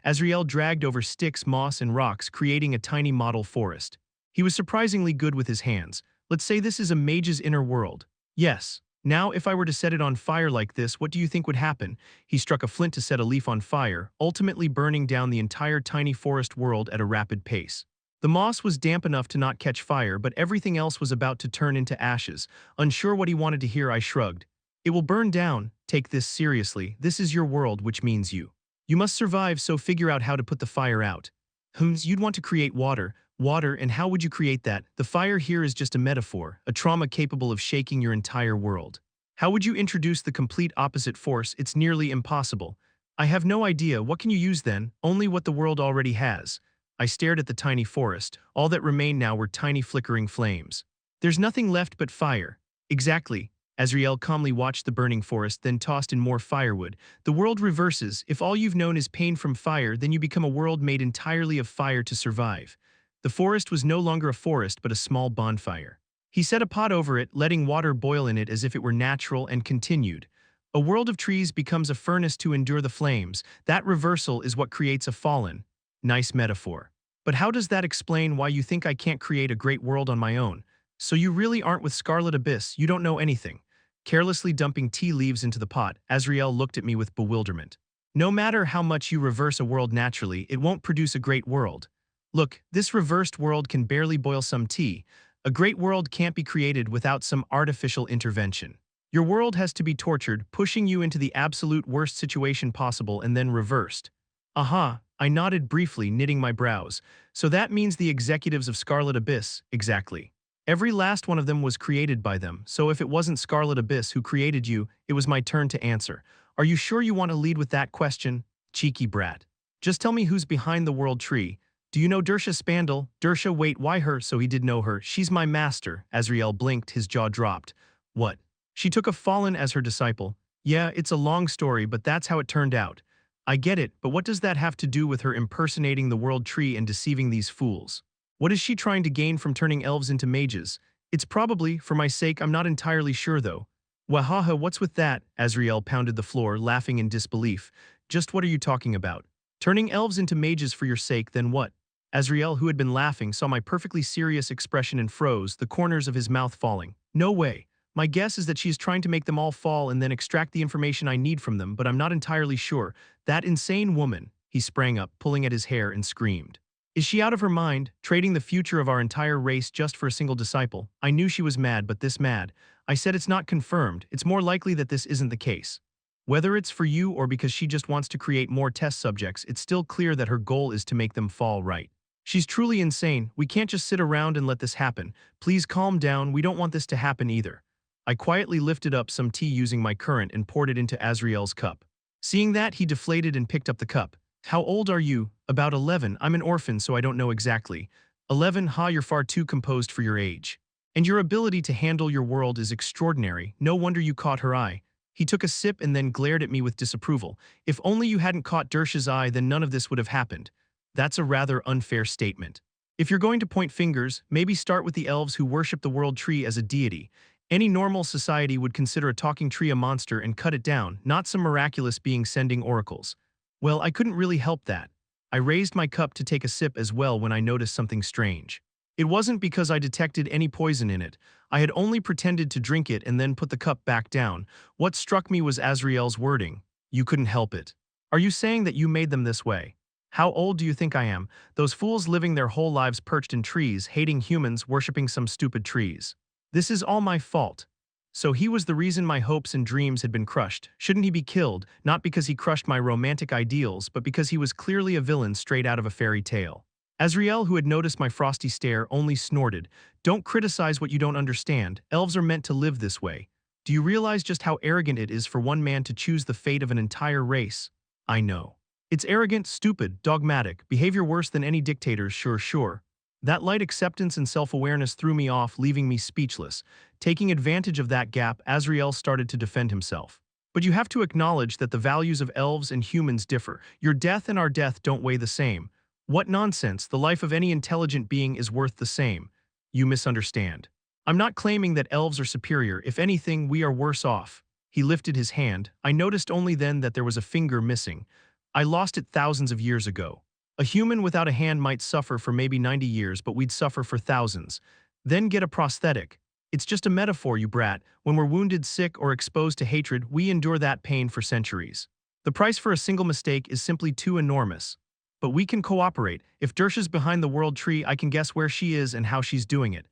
Azrael dragged over sticks, moss, and rocks, creating a tiny model forest. He was surprisingly good with his hands. Let's say this is a mage's inner world. Yes. Now, if I were to set it on fire like this, what do you think would happen? He struck a flint to set a leaf on fire, ultimately burning down the entire tiny forest world at a rapid pace. The moss was damp enough to not catch fire, but everything else was about to turn into ashes. Unsure what he wanted to hear, I shrugged. It will burn down. Take this seriously. This is your world, which means you. You must survive, so figure out how to put the fire out. You'd want to create water. Water, and how would you create that? The fire here is just a metaphor, a trauma capable of shaking your entire world. How would you introduce the complete opposite force? It's nearly impossible. I have no idea. What can you use then? Only what the world already has. I stared at the tiny forest. All that remained now were tiny flickering flames. There's nothing left but fire. Exactly. Azrael calmly watched the burning forest, then tossed in more firewood. The world reverses. If all you've known is pain from fire, then you become a world made entirely of fire to survive. The forest was no longer a forest, but a small bonfire. He set a pot over it, letting water boil in it as if it were natural, and continued. A world of trees becomes a furnace to endure the flames. That reversal is what creates a fallen. Nice metaphor. But how does that explain why you think I can't create a great world on my own? So you really aren't with Scarlet Abyss, you don't know anything. Carelessly dumping tea leaves into the pot, Azrael looked at me with bewilderment. No matter how much you reverse a world naturally, it won't produce a great world. Look, this reversed world can barely boil some tea. A great world can't be created without some artificial intervention. Your world has to be tortured, pushing you into the absolute worst situation possible and then reversed. Aha, I nodded briefly, knitting my brows. So that means the executives of Scarlet Abyss, exactly. Every last one of them was created by them, so if it wasn't Scarlet Abyss who created you, it was my turn to answer. Are you sure you want to lead with that question? Cheeky brat. Just tell me who's behind the world tree. Do you know Dersha Spandel? Dersha, wait, why her? So he did know her. She's my master. Azrael blinked, his jaw dropped. What? She took a fallen as her disciple. Yeah, it's a long story, but that's how it turned out. I get it, but what does that have to do with her impersonating the world tree and deceiving these fools? What is she trying to gain from turning elves into mages? It's probably, for my sake, I'm not entirely sure though. Wahaha, what's with that? Azrael pounded the floor, laughing in disbelief. Just what are you talking about? Turning elves into mages for your sake, then what? Azrael, who had been laughing, saw my perfectly serious expression and froze, the corners of his mouth falling. No way. My guess is that she is trying to make them all fall and then extract the information I need from them, but I'm not entirely sure. That insane woman. He sprang up, pulling at his hair, and screamed. Is she out of her mind, trading the future of our entire race just for a single disciple? I knew she was mad, but this mad. I said it's not confirmed. It's more likely that this isn't the case. Whether it's for you or because she just wants to create more test subjects, it's still clear that her goal is to make them fall right. She's truly insane. We can't just sit around and let this happen. Please calm down. We don't want this to happen either. I quietly lifted up some tea using my current and poured it into Azrael's cup. Seeing that, he deflated and picked up the cup. How old are you? About 11. I'm an orphan, so I don't know exactly. 11, ha, you're far too composed for your age. And your ability to handle your world is extraordinary. No wonder you caught her eye. He took a sip and then glared at me with disapproval. If only you hadn't caught Dersha's eye, then none of this would have happened. That's a rather unfair statement. If you're going to point fingers, maybe start with the elves who worship the world tree as a deity. Any normal society would consider a talking tree a monster and cut it down, not some miraculous being sending oracles. Well, I couldn't really help that. I raised my cup to take a sip as well when I noticed something strange. It wasn't because I detected any poison in it. I had only pretended to drink it and then put the cup back down. What struck me was Azrael's wording. You couldn't help it. Are you saying that you made them this way? How old do you think I am? Those fools living their whole lives perched in trees, hating humans, worshipping some stupid trees. This is all my fault. So he was the reason my hopes and dreams had been crushed. Shouldn't he be killed, not because he crushed my romantic ideals, but because he was clearly a villain straight out of a fairy tale? Azriel, who had noticed my frosty stare, only snorted. Don't criticize what you don't understand. Elves are meant to live this way. Do you realize just how arrogant it is for one man to choose the fate of an entire race? I know. It's arrogant, stupid, dogmatic, behavior worse than any dictator's, sure. That light acceptance and self-awareness threw me off, leaving me speechless. Taking advantage of that gap, Azriel started to defend himself. But you have to acknowledge that the values of elves and humans differ. Your death and our death don't weigh the same. What nonsense, the life of any intelligent being is worth the same. You misunderstand. I'm not claiming that elves are superior. If anything, we are worse off. He lifted his hand. I noticed only then that there was a finger missing. I lost it thousands of years ago. A human without a hand might suffer for maybe 90 years, but we'd suffer for thousands. Then get a prosthetic. It's just a metaphor, you brat. When we're wounded, sick, or exposed to hatred, we endure that pain for centuries. The price for a single mistake is simply too enormous. But we can cooperate. If Dersha's behind the world tree, I can guess where she is and how she's doing it.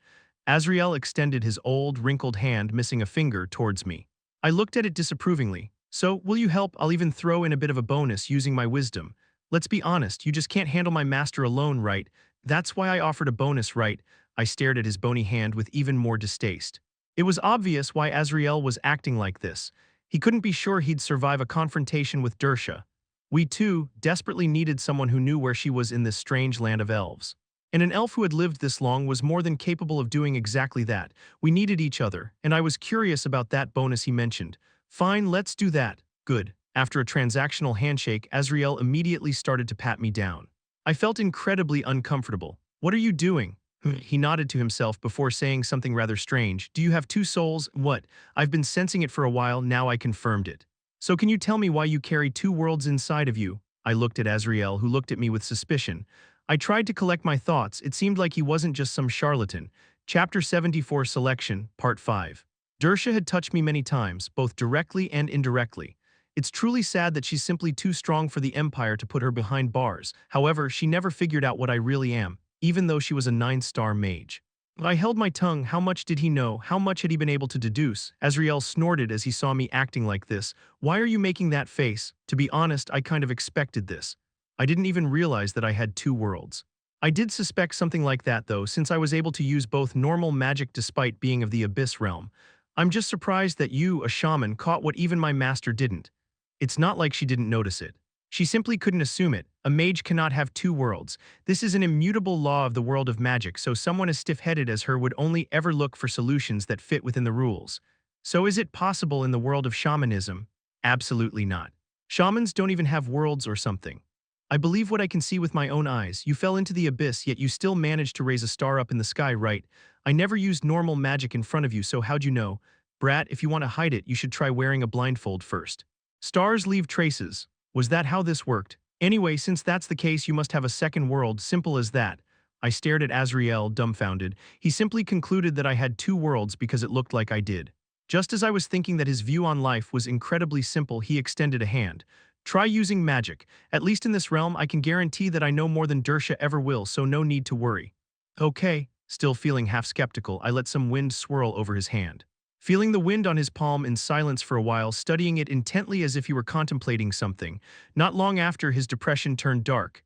Azriel extended his old, wrinkled hand, missing a finger, towards me. I looked at it disapprovingly. So, will you help? I'll even throw in a bit of a bonus using my wisdom. Let's be honest, you just can't handle my master alone, right? That's why I offered a bonus, right? I stared at his bony hand with even more distaste. It was obvious why Azriel was acting like this. He couldn't be sure he'd survive a confrontation with Dersha. We, too, desperately needed someone who knew where she was in this strange land of elves. And an elf who had lived this long was more than capable of doing exactly that. We needed each other, and I was curious about that bonus he mentioned. Fine, let's do that. Good. After a transactional handshake, Azriel immediately started to pat me down. I felt incredibly uncomfortable. What are you doing? He nodded to himself before saying something rather strange. Do you have two souls? What? I've been sensing it for a while, now I confirmed it. So can you tell me why you carry two worlds inside of you? I looked at Azriel, who looked at me with suspicion. I tried to collect my thoughts. It seemed like he wasn't just some charlatan. Chapter 74 Selection, Part 5. Dersha had touched me many times, both directly and indirectly. It's truly sad that she's simply too strong for the Empire to put her behind bars. However, she never figured out what I really am, even though she was a 9-star mage. I held my tongue. How much did he know? How much had he been able to deduce? Azriel snorted as he saw me acting like this. Why are you making that face? To be honest, I kind of expected this. I didn't even realize that I had two worlds. I did suspect something like that though, since I was able to use both normal magic despite being of the Abyss realm. I'm just surprised that you, a shaman, caught what even my master didn't. It's not like she didn't notice it. She simply couldn't assume it. A mage cannot have two worlds. This is an immutable law of the world of magic, so someone as stiff-headed as her would only ever look for solutions that fit within the rules. So is it possible in the world of shamanism? Absolutely not. Shamans don't even have worlds or something. I believe what I can see with my own eyes. You fell into the abyss, yet you still managed to raise a star up in the sky, right? I never used normal magic in front of you, so how'd you know? Brat, if you want to hide it, you should try wearing a blindfold first. Stars leave traces. Was that how this worked? Anyway, since that's the case, you must have a second world, simple as that. I stared at Azriel, dumbfounded. He simply concluded that I had two worlds because it looked like I did. Just as I was thinking that his view on life was incredibly simple, he extended a hand. Try using magic. At least in this realm, I can guarantee that I know more than Dersha ever will, so no need to worry. Okay. Still feeling half skeptical, I let some wind swirl over his hand. Feeling the wind on his palm in silence for a while, studying it intently as if he were contemplating something. Not long after, his depression turned dark.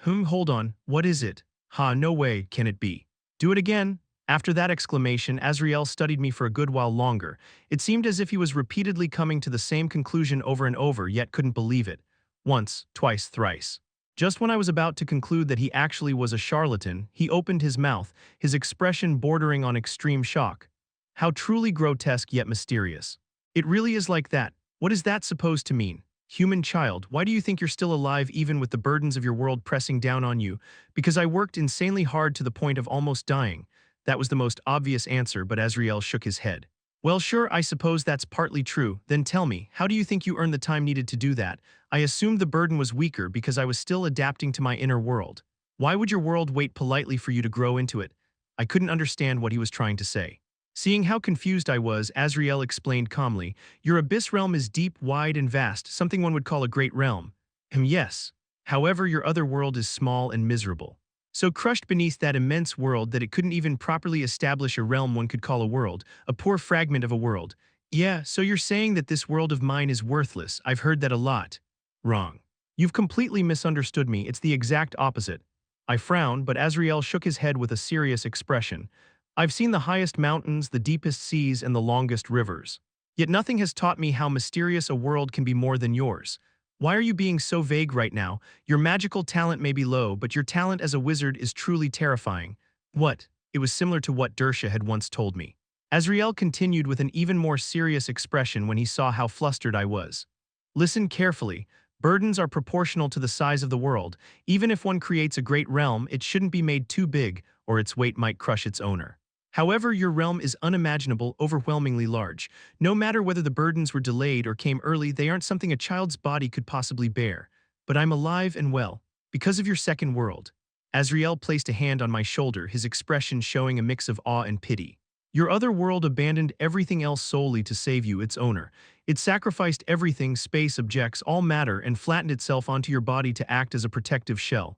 Hold on, what is it? No way, can it be? Do it again. After that exclamation, Azriel studied me for a good while longer. It seemed as if he was repeatedly coming to the same conclusion over and over, yet couldn't believe it. Once, twice, thrice. Just when I was about to conclude that he actually was a charlatan, he opened his mouth, his expression bordering on extreme shock. How truly grotesque yet mysterious. It really is like that. What is that supposed to mean? Human child, why do you think you're still alive even with the burdens of your world pressing down on you? Because I worked insanely hard to the point of almost dying. That was the most obvious answer, but Azriel shook his head. Well, sure, I suppose that's partly true. Then tell me, how do you think you earned the time needed to do that? I assumed the burden was weaker because I was still adapting to my inner world. Why would your world wait politely for you to grow into it? I couldn't understand what he was trying to say. Seeing how confused I was, Azrael explained calmly, "Your abyss realm is deep, wide, and vast, something one would call a great realm." Yes. However, your other world is small and miserable. So crushed beneath that immense world that it couldn't even properly establish a realm one could call a world, a poor fragment of a world. Yeah, so you're saying that this world of mine is worthless. I've heard that a lot. Wrong. You've completely misunderstood me. It's the exact opposite. I frowned, but Azrael shook his head with a serious expression. I've seen the highest mountains, the deepest seas, and the longest rivers. Yet nothing has taught me how mysterious a world can be more than yours. Why are you being so vague right now? Your magical talent may be low, but your talent as a wizard is truly terrifying. What? It was similar to what Dersha had once told me. Azrael continued with an even more serious expression when he saw how flustered I was. Listen carefully. Burdens are proportional to the size of the world. Even if one creates a great realm, it shouldn't be made too big, or its weight might crush its owner. However, your realm is unimaginable, overwhelmingly large. No matter whether the burdens were delayed or came early, they aren't something a child's body could possibly bear. But I'm alive and well, because of your second world. Azrael placed a hand on my shoulder, his expression showing a mix of awe and pity. Your other world abandoned everything else solely to save you, its owner. It sacrificed everything, space, objects, all matter, and flattened itself onto your body to act as a protective shell.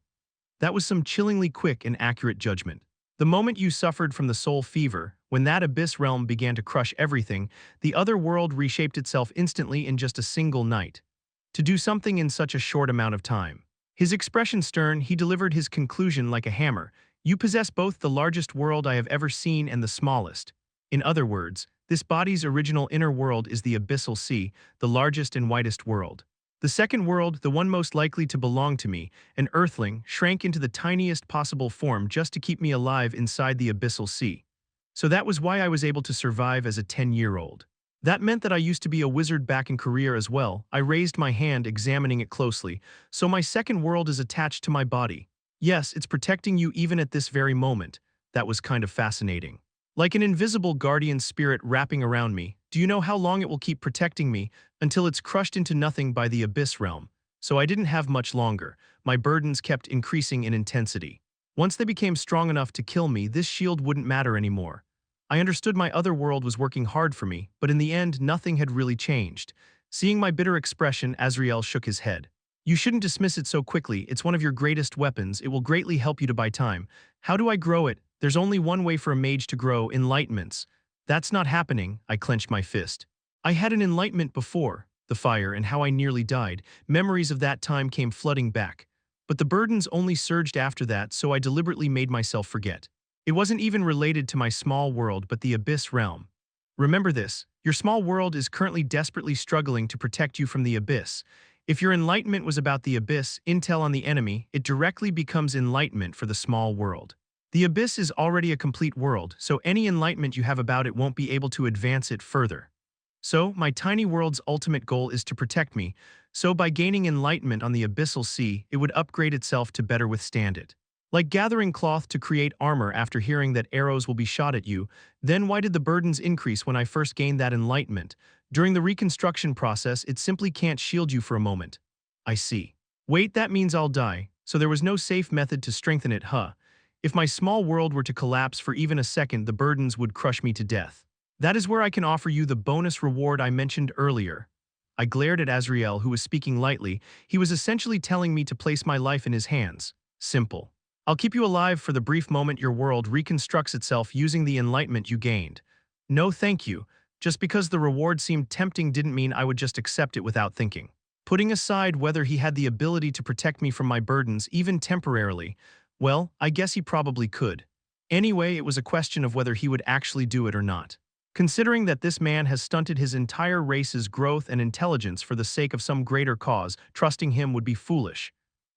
That was some chillingly quick and accurate judgment. The moment you suffered from the soul fever, when that abyss realm began to crush everything, the other world reshaped itself instantly in just a single night. To do something in such a short amount of time. His expression stern, he delivered his conclusion like a hammer. You possess both the largest world I have ever seen and the smallest. In other words, this body's original inner world is the abyssal sea, the largest and widest world. The second world, the one most likely to belong to me, an earthling, shrank into the tiniest possible form just to keep me alive inside the abyssal sea. So that was why I was able to survive as a 10-year-old. That meant that I used to be a wizard back in career as well. I raised my hand, examining it closely. So my second world is attached to my body. Yes, it's protecting you even at this very moment. That was kind of fascinating. Like an invisible guardian spirit wrapping around me. Do you know how long it will keep protecting me? Until it's crushed into nothing by the abyss realm. So I didn't have much longer. My burdens kept increasing in intensity. Once they became strong enough to kill me, this shield wouldn't matter anymore. I understood my other world was working hard for me, but in the end, nothing had really changed. Seeing my bitter expression, Azrael shook his head. You shouldn't dismiss it so quickly. It's one of your greatest weapons. It will greatly help you to buy time. How do I grow it? There's only one way for a mage to grow, enlightenments. That's not happening, I clenched my fist. I had an enlightenment before, the fire and how I nearly died. Memories of that time came flooding back. But the burdens only surged after that, so I deliberately made myself forget. It wasn't even related to my small world, but the abyss realm. Remember this, your small world is currently desperately struggling to protect you from the abyss. If your enlightenment was about the abyss, intel on the enemy, it directly becomes enlightenment for the small world. The abyss is already a complete world, so any enlightenment you have about it won't be able to advance it further. So, my tiny world's ultimate goal is to protect me, so by gaining enlightenment on the abyssal sea, it would upgrade itself to better withstand it. Like gathering cloth to create armor after hearing that arrows will be shot at you, then why did the burdens increase when I first gained that enlightenment? During the reconstruction process, it simply can't shield you for a moment. I see. Wait, that means I'll die, so there was no safe method to strengthen it, huh? If my small world were to collapse for even a second, the burdens would crush me to death. That is where I can offer you the bonus reward I mentioned earlier. I glared at Azrael, who was speaking lightly. He was essentially telling me to place my life in his hands. Simple. I'll keep you alive for the brief moment your world reconstructs itself using the enlightenment you gained. No thank you. Just because the reward seemed tempting didn't mean I would just accept it without thinking. Putting aside whether he had the ability to protect me from my burdens, even temporarily, well, I guess he probably could. Anyway, it was a question of whether he would actually do it or not. Considering that this man has stunted his entire race's growth and intelligence for the sake of some greater cause, trusting him would be foolish.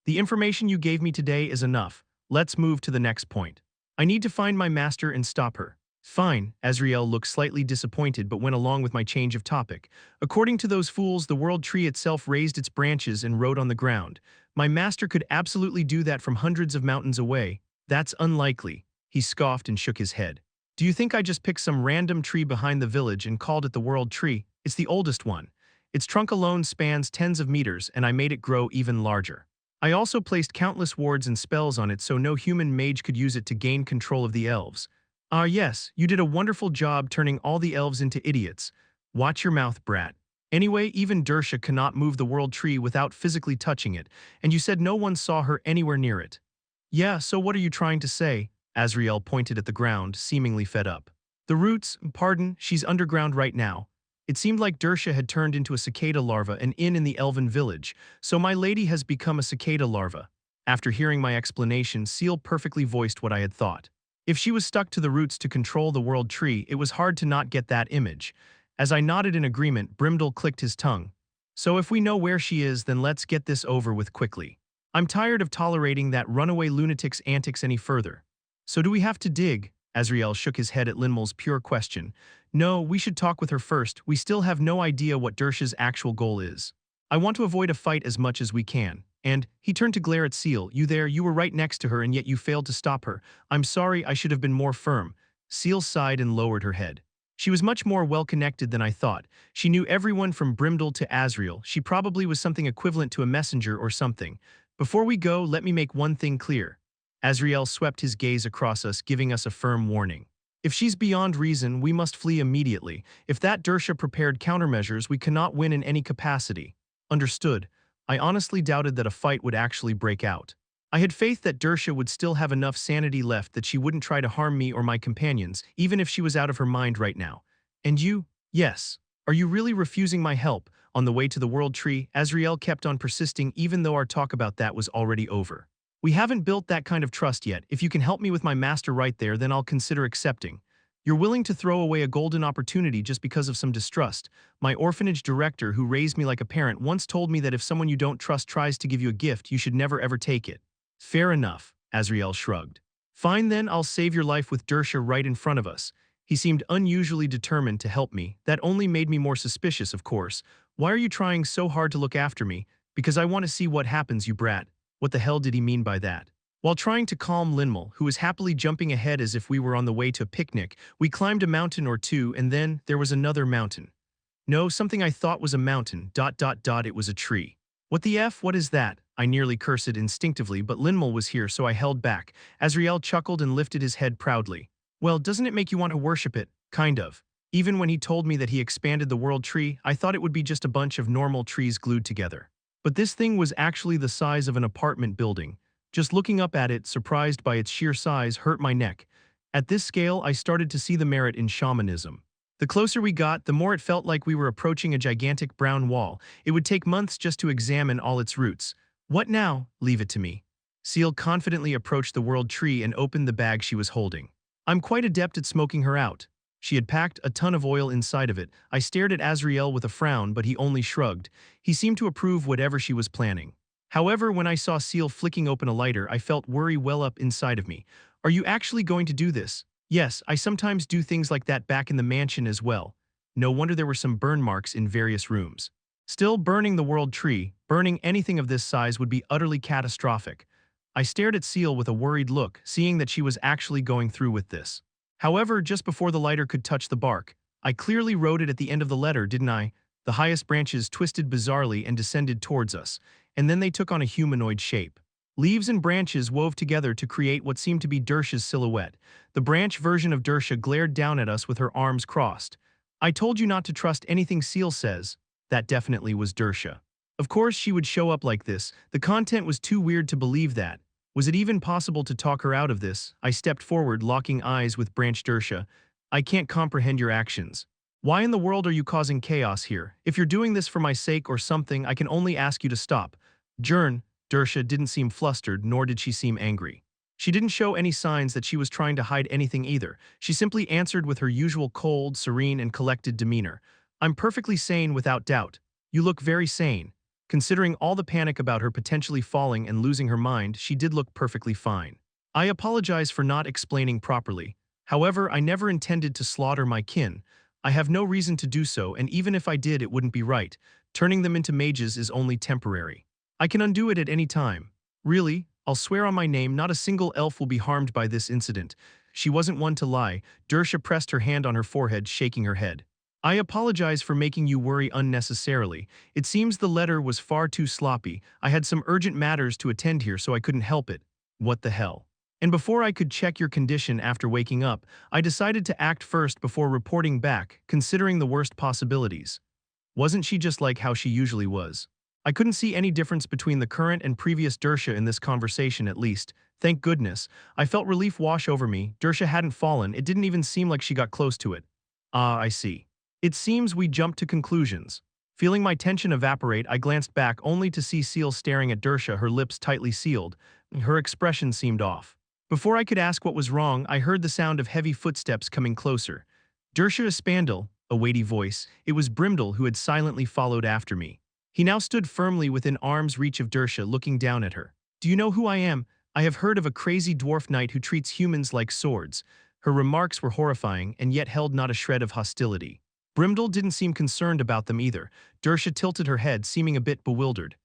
The information you gave me today is enough. Let's move to the next point. I need to find my master and stop her. Fine, Azrael looked slightly disappointed but went along with my change of topic. According to those fools, the world tree itself raised its branches and wrote on the ground. My master could absolutely do that from hundreds of mountains away. That's unlikely. He scoffed and shook his head. Do you think I just picked some random tree behind the village and called it the world tree? It's the oldest one. Its trunk alone spans tens of meters, and I made it grow even larger. I also placed countless wards and spells on it so no human mage could use it to gain control of the elves. Ah, yes, you did a wonderful job turning all the elves into idiots. Watch your mouth, brat. Anyway, even Dersha cannot move the world tree without physically touching it, and you said no one saw her anywhere near it. Yeah, so what are you trying to say? Azriel pointed at the ground, seemingly fed up. The roots, pardon, she's underground right now. It seemed like Dersha had turned into a cicada larva and in the elven village, so my lady has become a cicada larva. After hearing my explanation, Seal perfectly voiced what I had thought. If she was stuck to the roots to control the world tree, it was hard to not get that image. As I nodded in agreement, Brimdel clicked his tongue. So if we know where she is, then let's get this over with quickly. I'm tired of tolerating that runaway lunatic's antics any further. So do we have to dig? Azriel shook his head at Linmal's pure question. No, we should talk with her first. We still have no idea what Dersha's actual goal is. I want to avoid a fight as much as we can. And, he turned to glare at Seal, you there, you were right next to her and yet you failed to stop her. I'm sorry, I should have been more firm. Seal sighed and lowered her head. She was much more well-connected than I thought. She knew everyone from Brimdel to Azriel. She probably was something equivalent to a messenger or something. Before we go, let me make one thing clear. Azriel swept his gaze across us, giving us a firm warning. If she's beyond reason, we must flee immediately. If that Dersha prepared countermeasures, we cannot win in any capacity. Understood. I honestly doubted that a fight would actually break out. I had faith that Dersha would still have enough sanity left that she wouldn't try to harm me or my companions, even if she was out of her mind right now. And you? Yes. Are you really refusing my help? On the way to the World Tree, Azriel kept on persisting even though our talk about that was already over. We haven't built that kind of trust yet. If you can help me with my master right there, then I'll consider accepting. You're willing to throw away a golden opportunity just because of some distrust. My orphanage director, who raised me like a parent, once told me that if someone you don't trust tries to give you a gift, you should never ever take it. Fair enough, Azriel shrugged. Fine then, I'll save your life with Dersha right in front of us. He seemed unusually determined to help me. That only made me more suspicious, of course. Why are you trying so hard to look after me? Because I want to see what happens, you brat. What the hell did he mean by that? While trying to calm Linmal, who was happily jumping ahead as if we were on the way to a picnic, we climbed a mountain or two and then there was another mountain. No, something I thought was a mountain, ... it was a tree. What the F, what is that? I nearly cursed instinctively, but Linmal was here so I held back. Azriel chuckled and lifted his head proudly. Well, doesn't it make you want to worship it? Kind of. Even when he told me that he expanded the world tree, I thought it would be just a bunch of normal trees glued together. But this thing was actually the size of an apartment building. Just looking up at it, surprised by its sheer size, hurt my neck. At this scale, I started to see the merit in shamanism. The closer we got, the more it felt like we were approaching a gigantic brown wall. It would take months just to examine all its roots. What now? Leave it to me. Seal confidently approached the world tree and opened the bag she was holding. I'm quite adept at smoking her out. She had packed a ton of oil inside of it. I stared at Azriel with a frown, but he only shrugged. He seemed to approve whatever she was planning. However, when I saw Seal flicking open a lighter, I felt worry well up inside of me. Are you actually going to do this? Yes, I sometimes do things like that back in the mansion as well. No wonder there were some burn marks in various rooms. Still, burning the world tree, burning anything of this size would be utterly catastrophic. I stared at Seal with a worried look, seeing that she was actually going through with this. However, just before the lighter could touch the bark, I clearly wrote it at the end of the letter, didn't I? The highest branches twisted bizarrely and descended towards us, and then they took on a humanoid shape. Leaves and branches wove together to create what seemed to be Dersha's silhouette. The branch version of Dersha glared down at us with her arms crossed. I told you not to trust anything Seal says. That definitely was Dersha. Of course she would show up like this. The content was too weird to believe that. Was it even possible to talk her out of this? I stepped forward, locking eyes with Branch Dersha. I can't comprehend your actions. Why in the world are you causing chaos here? If you're doing this for my sake or something, I can only ask you to stop. Jern, Dersha didn't seem flustered, nor did she seem angry. She didn't show any signs that she was trying to hide anything either. She simply answered with her usual cold, serene, and collected demeanor. I'm perfectly sane without doubt. You look very sane. Considering all the panic about her potentially falling and losing her mind, she did look perfectly fine. I apologize for not explaining properly. However, I never intended to slaughter my kin. I have no reason to do so, and even if I did, it wouldn't be right. Turning them into mages is only temporary. I can undo it at any time. Really, I'll swear on my name, not a single elf will be harmed by this incident. She wasn't one to lie. Dersha pressed her hand on her forehead, shaking her head. I apologize for making you worry unnecessarily. It seems the letter was far too sloppy. I had some urgent matters to attend here, so I couldn't help it. What the hell? And before I could check your condition after waking up, I decided to act first before reporting back, considering the worst possibilities. Wasn't she just like how she usually was? I couldn't see any difference between the current and previous Dersha in this conversation at least. Thank goodness. I felt relief wash over me. Dersha hadn't fallen. It didn't even seem like she got close to it. Ah, I see. It seems we jumped to conclusions. Feeling my tension evaporate, I glanced back only to see Seal staring at Dersha, her lips tightly sealed. Her expression seemed off. Before I could ask what was wrong, I heard the sound of heavy footsteps coming closer. Dersha Spandel, a weighty voice. It was Brimdel who had silently followed after me. He now stood firmly within arm's reach of Dersha, looking down at her. Do you know who I am? I have heard of a crazy dwarf knight who treats humans like swords. Her remarks were horrifying and yet held not a shred of hostility. Brimdel didn't seem concerned about them either. Dersha tilted her head, seeming a bit bewildered.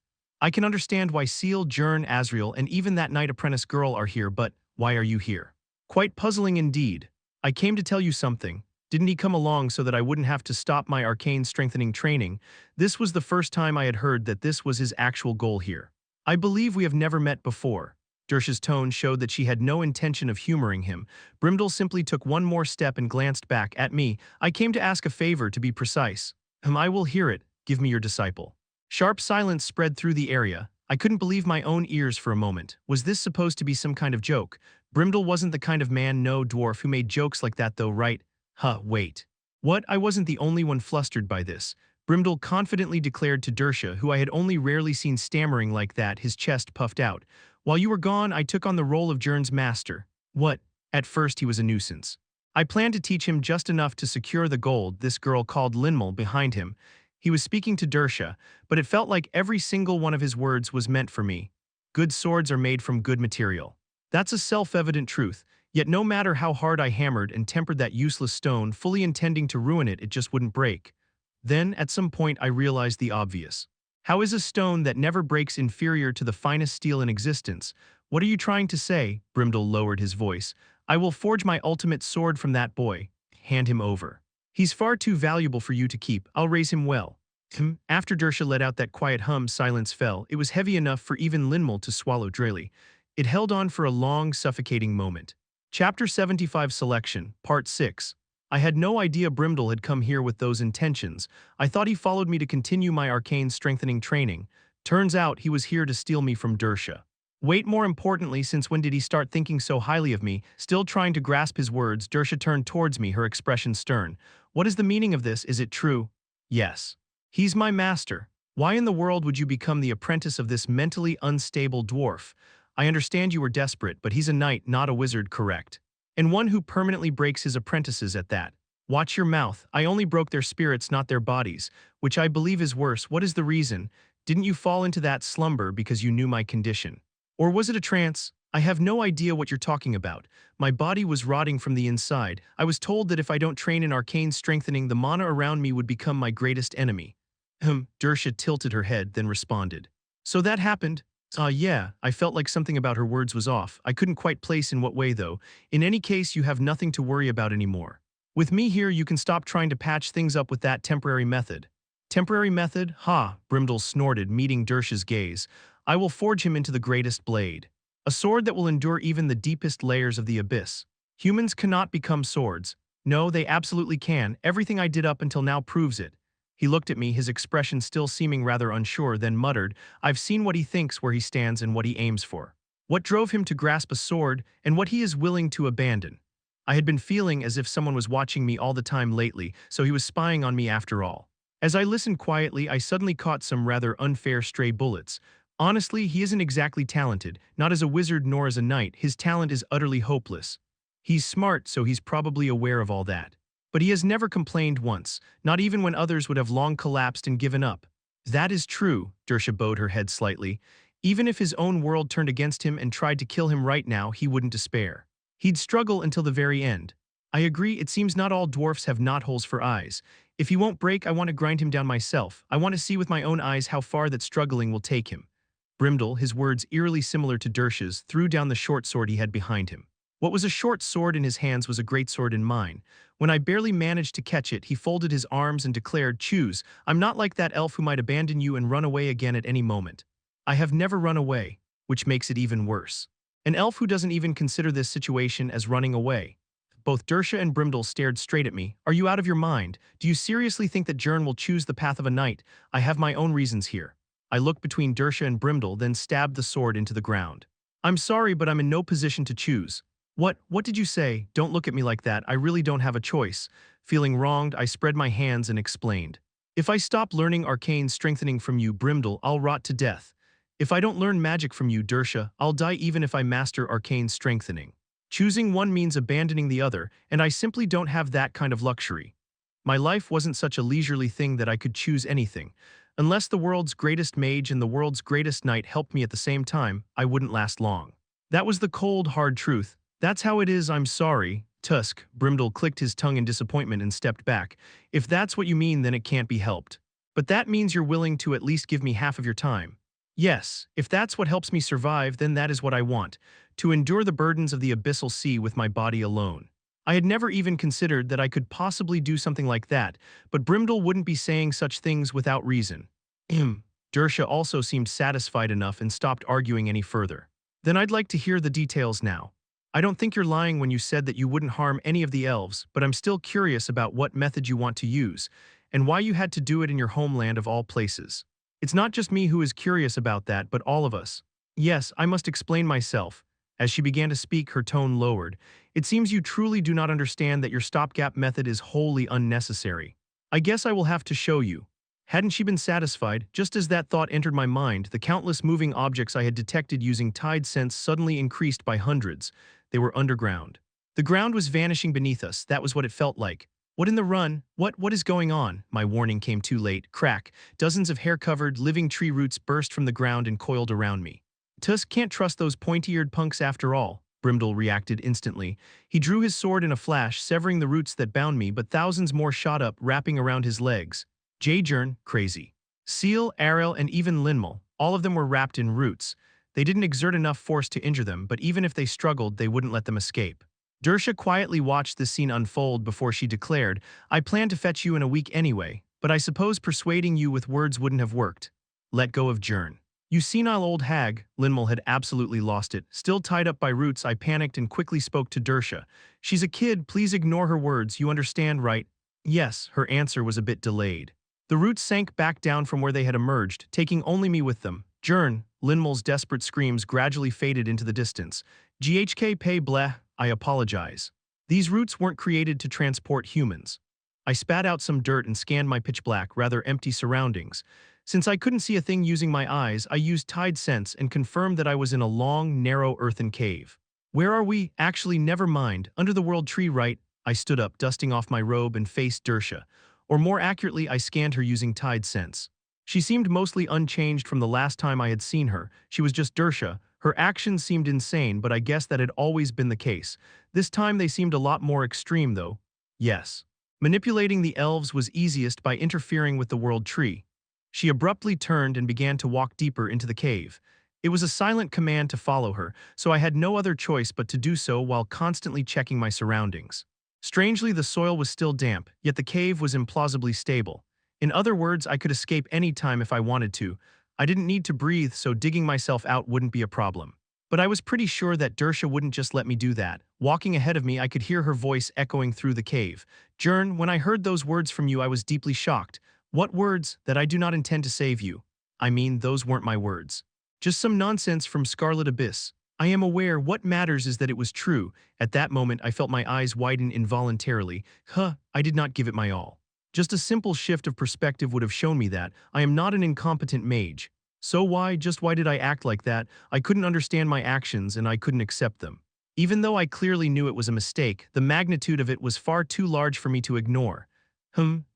I can understand why Seal, Jern, Azriel, and even that knight apprentice girl are here, but why are you here? Quite puzzling indeed. I came to tell you something. Didn't he come along so that I wouldn't have to stop my arcane strengthening training? This was the first time I had heard that this was his actual goal here. I believe we have never met before. Dersha's tone showed that she had no intention of humoring him. Brimdel simply took one more step and glanced back at me. I came to ask a favor, to be precise. I will hear it. Give me your disciple. Sharp silence spread through the area. I couldn't believe my own ears for a moment. Was this supposed to be some kind of joke? Brimdel wasn't the kind of man, no dwarf, who made jokes like that though, right? Wait. What? I wasn't the only one flustered by this. Brimdel confidently declared to Dersha, who I had only rarely seen stammering like that, his chest puffed out. While you were gone, I took on the role of Jern's master. What? At first he was a nuisance. I planned to teach him just enough to secure the gold, this girl called Linmal behind him. He was speaking to Dersha, but it felt like every single one of his words was meant for me. Good swords are made from good material. That's a self-evident truth, yet no matter how hard I hammered and tempered that useless stone, fully intending to ruin it, it just wouldn't break. Then, at some point, I realized the obvious. How is a stone that never breaks inferior to the finest steel in existence? What are you trying to say? Brimdel lowered his voice. I will forge my ultimate sword from that boy. Hand him over. He's far too valuable for you to keep. I'll raise him well. After Dersha let out that quiet hum, silence fell. It was heavy enough for even Linmal to swallow drearily. It held on for a long, suffocating moment. Chapter 75 Selection, Part 6. I had no idea Brimdel had come here with those intentions. I thought he followed me to continue my arcane strengthening training. Turns out he was here to steal me from Dersha. Wait, more importantly, since when did he start thinking so highly of me? Still trying to grasp his words, Dersha turned towards me, her expression stern. What is the meaning of this? Is it true? Yes. He's my master. Why in the world would you become the apprentice of this mentally unstable dwarf? I understand you were desperate, but he's a knight, not a wizard, correct? And one who permanently breaks his apprentices at that. Watch your mouth. I only broke their spirits, not their bodies, which I believe is worse. What is the reason? Didn't you fall into that slumber because you knew my condition? Or was it a trance? I have no idea what you're talking about. My body was rotting from the inside. I was told that if I don't train in arcane strengthening, the mana around me would become my greatest enemy. Dersha tilted her head, then responded. So that happened? Yeah, I felt like something about her words was off. I couldn't quite place in what way though. In any case, you have nothing to worry about anymore. With me here, you can stop trying to patch things up with that temporary method. Temporary method? Ha, Brimdel snorted, meeting Dersha's gaze. I will forge him into the greatest blade. A sword that will endure even the deepest layers of the abyss. Humans cannot become swords. No, they absolutely can. Everything I did up until now proves it. He looked at me, his expression still seeming rather unsure, then muttered, I've seen what he thinks, where he stands, and what he aims for. What drove him to grasp a sword, and what he is willing to abandon. I had been feeling as if someone was watching me all the time lately, so he was spying on me after all. As I listened quietly, I suddenly caught some rather unfair stray bullets. Honestly, he isn't exactly talented, not as a wizard nor as a knight. His talent is utterly hopeless. He's smart, so he's probably aware of all that. But he has never complained once, not even when others would have long collapsed and given up. That is true, Dersha bowed her head slightly. Even if his own world turned against him and tried to kill him right now, he wouldn't despair. He'd struggle until the very end. I agree, it seems not all dwarfs have knotholes for eyes. If he won't break, I want to grind him down myself. I want to see with my own eyes how far that struggling will take him. Brimdel, his words eerily similar to Dersha's, threw down the short sword he had behind him. What was a short sword in his hands was a great sword in mine. When I barely managed to catch it, he folded his arms and declared, Choose, I'm not like that elf who might abandon you and run away again at any moment. I have never run away, which makes it even worse. An elf who doesn't even consider this situation as running away. Both Dersha and Brimdel stared straight at me. Are you out of your mind? Do you seriously think that Jern will choose the path of a knight? I have my own reasons here. I looked between Dersha and Brimdel, then stabbed the sword into the ground. I'm sorry, but I'm in no position to choose. What did you say? Don't look at me like that. I really don't have a choice. Feeling wronged, I spread my hands and explained. If I stop learning arcane strengthening from you, Brimdel, I'll rot to death. If I don't learn magic from you, Dersha, I'll die even if I master arcane strengthening. Choosing one means abandoning the other, and I simply don't have that kind of luxury. My life wasn't such a leisurely thing that I could choose anything. Unless the world's greatest mage and the world's greatest knight helped me at the same time, I wouldn't last long. That was the cold, hard truth. That's how it is, I'm sorry. Tusk, Brimdel clicked his tongue in disappointment and stepped back. If that's what you mean, then it can't be helped. But that means you're willing to at least give me half of your time. Yes, if that's what helps me survive, then that is what I want. To endure the burdens of the abyssal sea with my body alone. I had never even considered that I could possibly do something like that, but Brimdel wouldn't be saying such things without reason. Dersha also seemed satisfied enough and stopped arguing any further. Then I'd like to hear the details now. I don't think you're lying when you said that you wouldn't harm any of the elves, but I'm still curious about what method you want to use, and why you had to do it in your homeland of all places. It's not just me who is curious about that, but all of us. Yes, I must explain myself. As she began to speak, her tone lowered. It seems you truly do not understand that your stopgap method is wholly unnecessary. I guess I will have to show you. Hadn't she been satisfied, just as that thought entered my mind, the countless moving objects I had detected using Tide Sense suddenly increased by hundreds. They were underground. The ground was vanishing beneath us, that was what it felt like. What in the run? What is going on? My warning came too late. Crack. Dozens of hair-covered, living tree roots burst from the ground and coiled around me. Tusk can't trust those pointy-eared punks after all. Brimdel reacted instantly. He drew his sword in a flash, severing the roots that bound me, but thousands more shot up, wrapping around his legs. Jern, crazy. Seal, Ariel, and even Linmal, all of them were wrapped in roots. They didn't exert enough force to injure them, but even if they struggled, they wouldn't let them escape. Dersha quietly watched this scene unfold before she declared, I planned to fetch you in a week anyway, but I suppose persuading you with words wouldn't have worked. Let go of Jern. You senile old hag, Linmal had absolutely lost it. Still tied up by roots, I panicked and quickly spoke to Dersha. She's a kid, please ignore her words, you understand, right? Yes, her answer was a bit delayed. The roots sank back down from where they had emerged, taking only me with them. Jern, Linmal's desperate screams gradually faded into the distance. GHK pay bleh, I apologize. These roots weren't created to transport humans. I spat out some dirt and scanned my pitch-black, rather empty surroundings. Since I couldn't see a thing using my eyes, I used Tide Sense and confirmed that I was in a long, narrow earthen cave. Where are we? Actually, never mind. Under the world tree, right? I stood up, dusting off my robe and faced Dersha. Or more accurately, I scanned her using Tide Sense. She seemed mostly unchanged from the last time I had seen her. She was just Dersha. Her actions seemed insane, but I guess that had always been the case. This time they seemed a lot more extreme, though. Yes. Manipulating the elves was easiest by interfering with the world tree. She abruptly turned and began to walk deeper into the cave. It was a silent command to follow her, so I had no other choice but to do so while constantly checking my surroundings. Strangely, the soil was still damp, yet the cave was implausibly stable. In other words, I could escape any time if I wanted to. I didn't need to breathe, so digging myself out wouldn't be a problem. But I was pretty sure that Dersha wouldn't just let me do that. Walking ahead of me, I could hear her voice echoing through the cave. Jern, when I heard those words from you, I was deeply shocked. What words? That I do not intend to save you. I mean, those weren't my words. Just some nonsense from Scarlet Abyss. I am aware what matters is that it was true. At that moment, I felt my eyes widen involuntarily. I did not give it my all. Just a simple shift of perspective would have shown me that. I am not an incompetent mage. So why did I act like that? I couldn't understand my actions and I couldn't accept them. Even though I clearly knew it was a mistake, the magnitude of it was far too large for me to ignore.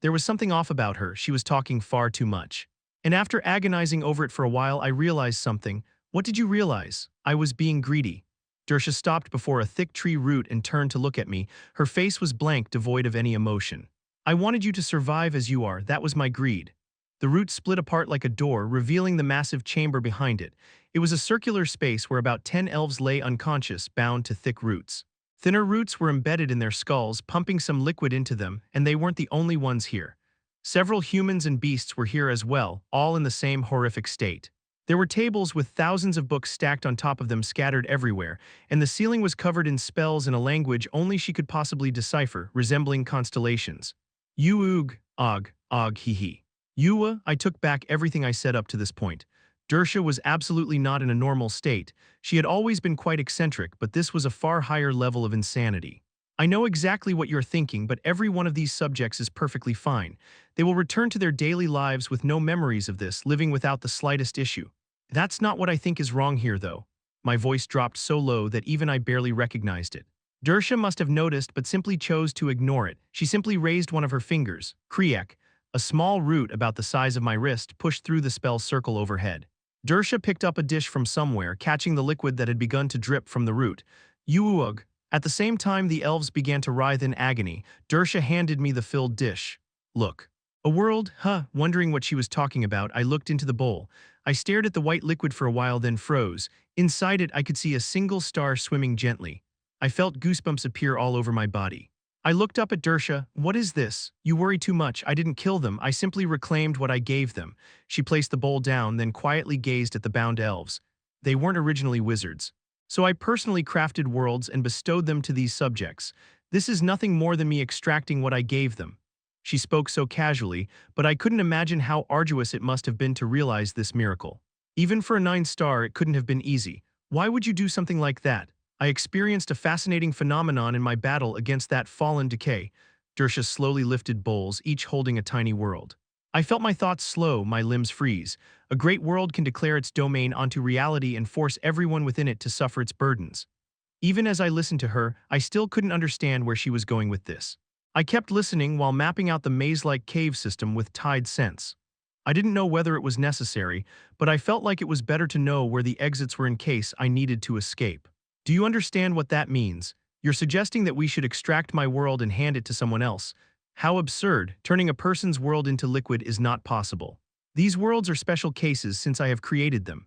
There was something off about her. She was talking far too much. And after agonizing over it for a while, I realized something. What did you realize? I was being greedy. Dersha stopped before a thick tree root and turned to look at me. Her face was blank, devoid of any emotion. I wanted you to survive as you are. That was my greed. The root split apart like a door, revealing the massive chamber behind it. It was a circular space where about 10 elves lay unconscious, bound to thick roots. Thinner roots were embedded in their skulls, pumping some liquid into them, and they weren't the only ones here. Several humans and beasts were here as well, all in the same horrific state. There were tables with thousands of books stacked on top of them scattered everywhere, and the ceiling was covered in spells in a language only she could possibly decipher, resembling constellations. Uug, og, he he. Yuwa, I took back everything I said up to this point. Dersha was absolutely not in a normal state. She had always been quite eccentric, but this was a far higher level of insanity. I know exactly what you're thinking, but every one of these subjects is perfectly fine. They will return to their daily lives with no memories of this, living without the slightest issue. That's not what I think is wrong here, though. My voice dropped so low that even I barely recognized it. Dersha must have noticed but simply chose to ignore it. She simply raised one of her fingers, Kriek, a small root about the size of my wrist, pushed through the spell circle overhead. Dersha picked up a dish from somewhere, catching the liquid that had begun to drip from the root. Uug. At the same time the elves began to writhe in agony, Dersha handed me the filled dish. Look. A world, wondering what she was talking about, I looked into the bowl. I stared at the white liquid for a while, then froze. Inside it I could see a single star swimming gently. I felt goosebumps appear all over my body. I looked up at Dersha. What is this? You worry too much. I didn't kill them. I simply reclaimed what I gave them. She placed the bowl down, then quietly gazed at the bound elves. They weren't originally wizards. So I personally crafted worlds and bestowed them to these subjects. This is nothing more than me extracting what I gave them. She spoke so casually, but I couldn't imagine how arduous it must have been to realize this miracle. Even for a 9-star, it couldn't have been easy. Why would you do something like that? I experienced a fascinating phenomenon in my battle against that fallen decay. Dersha slowly lifted bowls, each holding a tiny world. I felt my thoughts slow, my limbs freeze. A great world can declare its domain onto reality and force everyone within it to suffer its burdens. Even as I listened to her, I still couldn't understand where she was going with this. I kept listening while mapping out the maze-like cave system with tied sense. I didn't know whether it was necessary, but I felt like it was better to know where the exits were in case I needed to escape. Do you understand what that means? You're suggesting that we should extract my world and hand it to someone else. How absurd! Turning a person's world into liquid is not possible. These worlds are special cases since I have created them.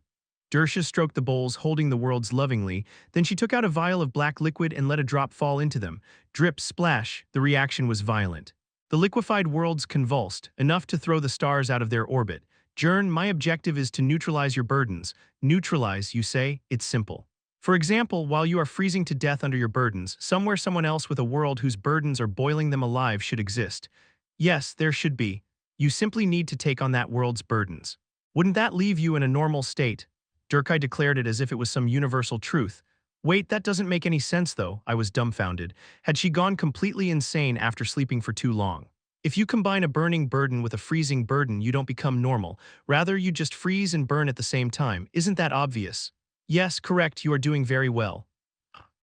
Dersha stroked the bowls, holding the worlds lovingly, then she took out a vial of black liquid and let a drop fall into them. Drip, splash, the reaction was violent. The liquefied worlds convulsed, enough to throw the stars out of their orbit. Jern, my objective is to neutralize your burdens. Neutralize, you say? It's simple. For example, while you are freezing to death under your burdens, somewhere someone else with a world whose burdens are boiling them alive should exist. Yes, there should be. You simply need to take on that world's burdens. Wouldn't that leave you in a normal state? Durkai declared it as if it was some universal truth. Wait, that doesn't make any sense though. I was dumbfounded. Had she gone completely insane after sleeping for too long? If you combine a burning burden with a freezing burden, you don't become normal. Rather, you just freeze and burn at the same time. Isn't that obvious? Yes, correct, you are doing very well.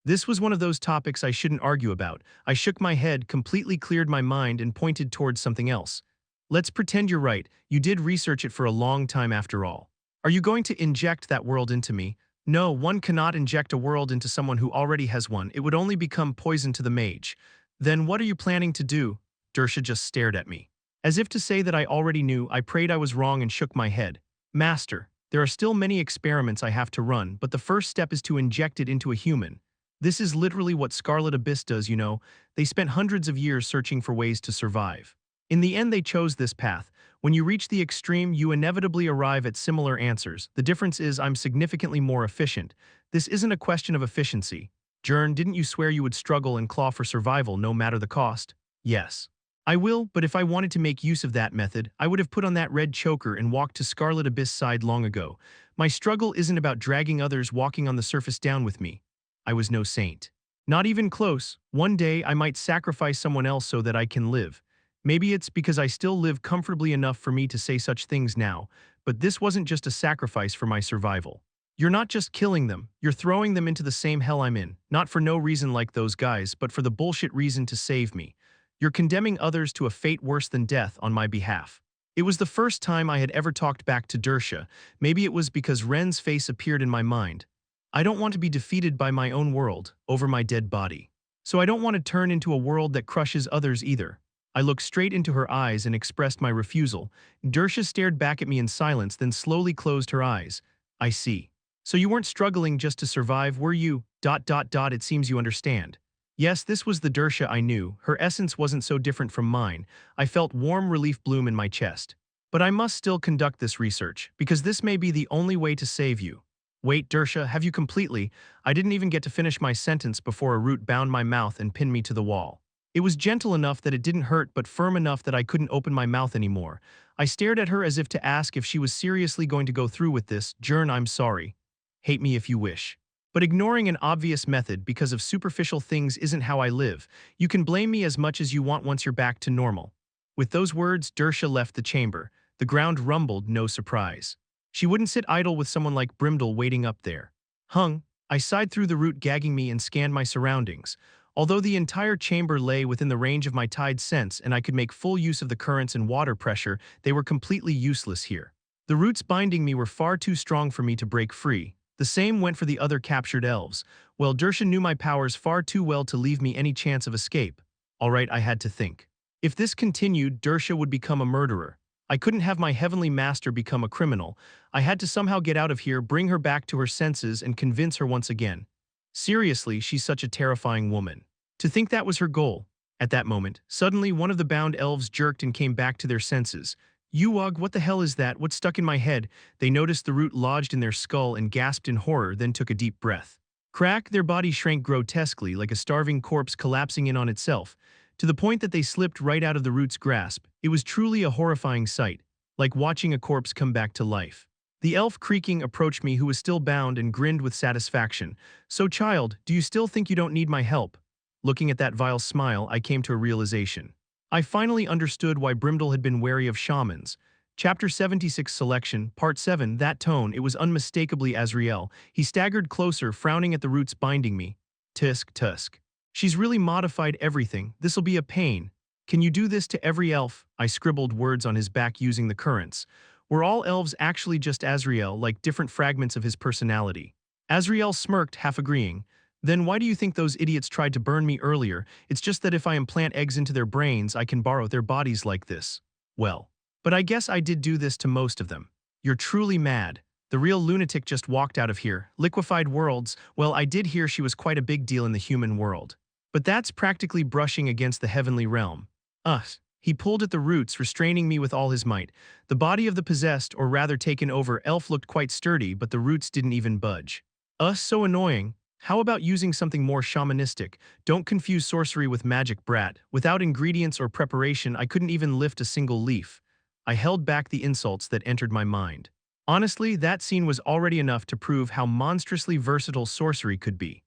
This was one of those topics I shouldn't argue about. I shook my head, completely cleared my mind, and pointed towards something else. Let's pretend you're right. You did research it for a long time after all. Are you going to inject that world into me? No, one cannot inject a world into someone who already has one. It would only become poison to the mage. Then what are you planning to do? Dersha just stared at me. As if to say that I already knew, I prayed I was wrong and shook my head. Master, there are still many experiments I have to run, but the first step is to inject it into a human. This is literally what Scarlet Abyss does, you know. They spent hundreds of years searching for ways to survive. In the end, they chose this path. When you reach the extreme, you inevitably arrive at similar answers. The difference is I'm significantly more efficient. This isn't a question of efficiency. Jern, didn't you swear you would struggle and claw for survival no matter the cost? Yes. I will, but if I wanted to make use of that method, I would have put on that red choker and walked to Scarlet Abyss side long ago. My struggle isn't about dragging others walking on the surface down with me. I was no saint. Not even close. One day I might sacrifice someone else so that I can live. Maybe it's because I still live comfortably enough for me to say such things now, but this wasn't just a sacrifice for my survival. You're not just killing them, you're throwing them into the same hell I'm in, not for no reason like those guys, but for the bullshit reason to save me. You're condemning others to a fate worse than death on my behalf. It was the first time I had ever talked back to Dersha. Maybe it was because Ren's face appeared in my mind. I don't want to be defeated by my own world, over my dead body. So I don't want to turn into a world that crushes others either. I looked straight into her eyes and expressed my refusal. Dersha stared back at me in silence, then slowly closed her eyes. I see. So you weren't struggling just to survive, were you? It seems you understand. Yes, this was the Dersha I knew. Her essence wasn't so different from mine. I felt warm relief bloom in my chest. But I must still conduct this research, because this may be the only way to save you. Wait, Dersha, have you completely? I didn't even get to finish my sentence before a root bound my mouth and pinned me to the wall. It was gentle enough that it didn't hurt but firm enough that I couldn't open my mouth anymore. I stared at her as if to ask if she was seriously going to go through with this. Jern, I'm sorry. Hate me if you wish. But ignoring an obvious method because of superficial things isn't how I live. You can blame me as much as you want once you're back to normal. With those words, Dersha left the chamber. The ground rumbled, no surprise. She wouldn't sit idle with someone like Brimdel waiting up there. I sighed through the root gagging me and scanned my surroundings. Although the entire chamber lay within the range of my tide sense and I could make full use of the currents and water pressure, they were completely useless here. The roots binding me were far too strong for me to break free. The same went for the other captured elves. Well, Dersha knew my powers far too well to leave me any chance of escape. Alright, I had to think. If this continued, Dersha would become a murderer. I couldn't have my heavenly master become a criminal. I had to somehow get out of here, bring her back to her senses, and convince her once again. Seriously, she's such a terrifying woman. To think that was her goal. At that moment, suddenly one of the bound elves jerked and came back to their senses. Uwug, what the hell is that? What's stuck in my head? They noticed the root lodged in their skull and gasped in horror, then took a deep breath. Crack, their body shrank grotesquely like a starving corpse collapsing in on itself, to the point that they slipped right out of the root's grasp. It was truly a horrifying sight, like watching a corpse come back to life. The elf creaking approached me who was still bound and grinned with satisfaction. So child, do you still think you don't need my help? Looking at that vile smile, I came to a realization. I finally understood why Brimdel had been wary of shamans. Chapter 76 Selection, Part 7, that tone, it was unmistakably Azrael. He staggered closer, frowning at the roots binding me. Tusk. She's really modified everything. This'll be a pain. Can you do this to every elf? I scribbled words on his back using the currents. Were all elves actually just Azrael, like different fragments of his personality? Azrael smirked, half agreeing. Then why do you think those idiots tried to burn me earlier? It's just that if I implant eggs into their brains, I can borrow their bodies like this. Well, but I guess I did do this to most of them. You're truly mad. The real lunatic just walked out of here. Liquefied worlds. Well, I did hear she was quite a big deal in the human world. But that's practically brushing against the heavenly realm. He pulled at the roots, restraining me with all his might. The body of the possessed, or rather taken over, elf looked quite sturdy, but the roots didn't even budge. So annoying. How about using something more shamanistic? Don't confuse sorcery with magic, brat. Without ingredients or preparation, I couldn't even lift a single leaf. I held back the insults that entered my mind. Honestly, that scene was already enough to prove how monstrously versatile sorcery could be.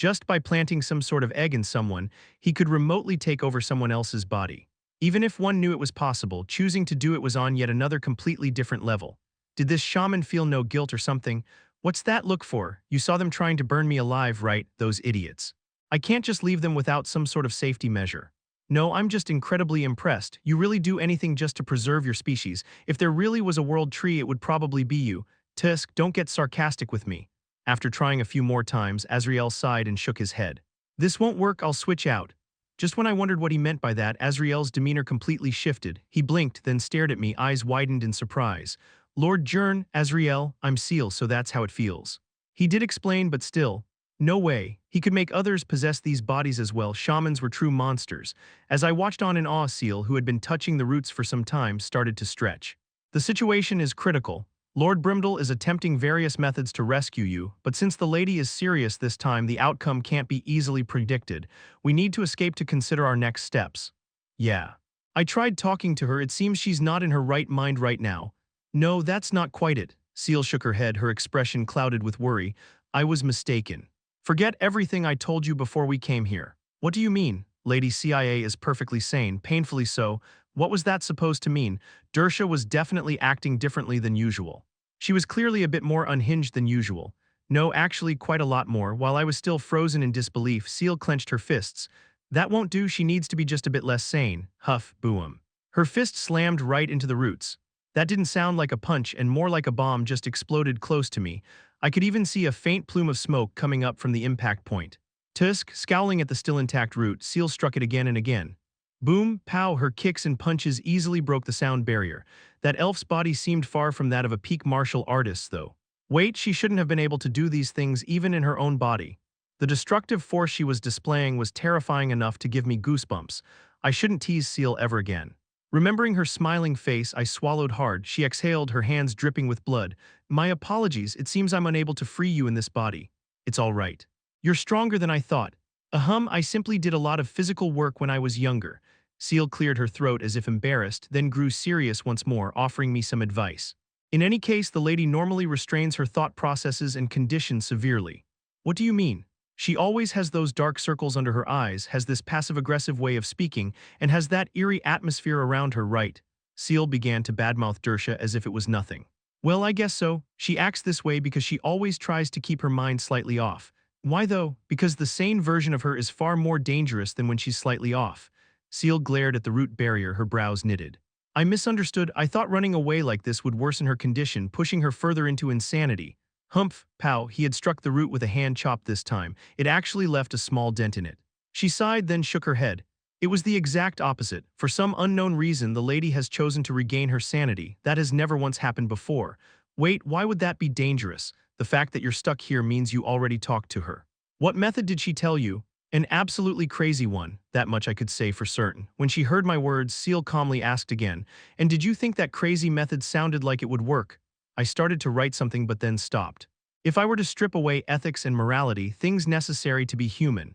Just by planting some sort of egg in someone, he could remotely take over someone else's body. Even if one knew it was possible, choosing to do it was on yet another completely different level. Did this shaman feel no guilt or something? What's that look for? You saw them trying to burn me alive, right? Those idiots. I can't just leave them without some sort of safety measure. No, I'm just incredibly impressed. You really do anything just to preserve your species. If there really was a world tree, it would probably be you. Tusk, don't get sarcastic with me. After trying a few more times, Azrael sighed and shook his head. This won't work, I'll switch out. Just when I wondered what he meant by that, Azrael's demeanor completely shifted. He blinked, then stared at me, eyes widened in surprise. Lord Jern, Azrael, I'm Seal, so that's how it feels. He did explain, but still. No way. He could make others possess these bodies as well. Shamans were true monsters. As I watched on in awe, Seal, who had been touching the roots for some time, started to stretch. The situation is critical. Lord Brimdel is attempting various methods to rescue you, but since the lady is serious this time, the outcome can't be easily predicted. We need to escape to consider our next steps. Yeah. I tried talking to her, it seems she's not in her right mind right now. No, that's not quite it. Seal shook her head, her expression clouded with worry. I was mistaken. Forget everything I told you before we came here. What do you mean? Lady CIA is perfectly sane, painfully so. What was that supposed to mean? Dersha was definitely acting differently than usual. She was clearly a bit more unhinged than usual. No, actually quite a lot more. While I was still frozen in disbelief, Seal clenched her fists. That won't do, she needs to be just a bit less sane. Huff, boom. Her fist slammed right into the roots. That didn't sound like a punch and more like a bomb just exploded close to me. I could even see a faint plume of smoke coming up from the impact point. Tusk, scowling at the still intact root, Seal struck it again and again. Boom, pow, her kicks and punches easily broke the sound barrier. That elf's body seemed far from that of a peak martial artist, though. Wait, she shouldn't have been able to do these things even in her own body. The destructive force she was displaying was terrifying enough to give me goosebumps. I shouldn't tease Seal ever again. Remembering her smiling face, I swallowed hard. She exhaled, her hands dripping with blood. My apologies, it seems I'm unable to free you in this body. It's all right. You're stronger than I thought. I simply did a lot of physical work when I was younger. Seal cleared her throat as if embarrassed, then grew serious once more, offering me some advice. In any case, the lady normally restrains her thought processes and conditions severely. What do you mean? She always has those dark circles under her eyes, has this passive-aggressive way of speaking, and has that eerie atmosphere around her, right? Seal began to badmouth Dersha as if it was nothing. Well, I guess so. She acts this way because she always tries to keep her mind slightly off. Why though? Because the sane version of her is far more dangerous than when she's slightly off. Seal glared at the root barrier, her brows knitted. I misunderstood. I thought running away like this would worsen her condition, pushing her further into insanity. Humph, pow, he had struck the root with a hand chop this time. It actually left a small dent in it. She sighed, then shook her head. It was the exact opposite. For some unknown reason, the lady has chosen to regain her sanity. That has never once happened before. Wait, why would that be dangerous? The fact that you're stuck here means you already talked to her. What method did she tell you? An absolutely crazy one, that much I could say for certain. When she heard my words, Seal calmly asked again, and did you think that crazy method sounded like it would work? I started to write something but then stopped. If I were to strip away ethics and morality, things necessary to be human,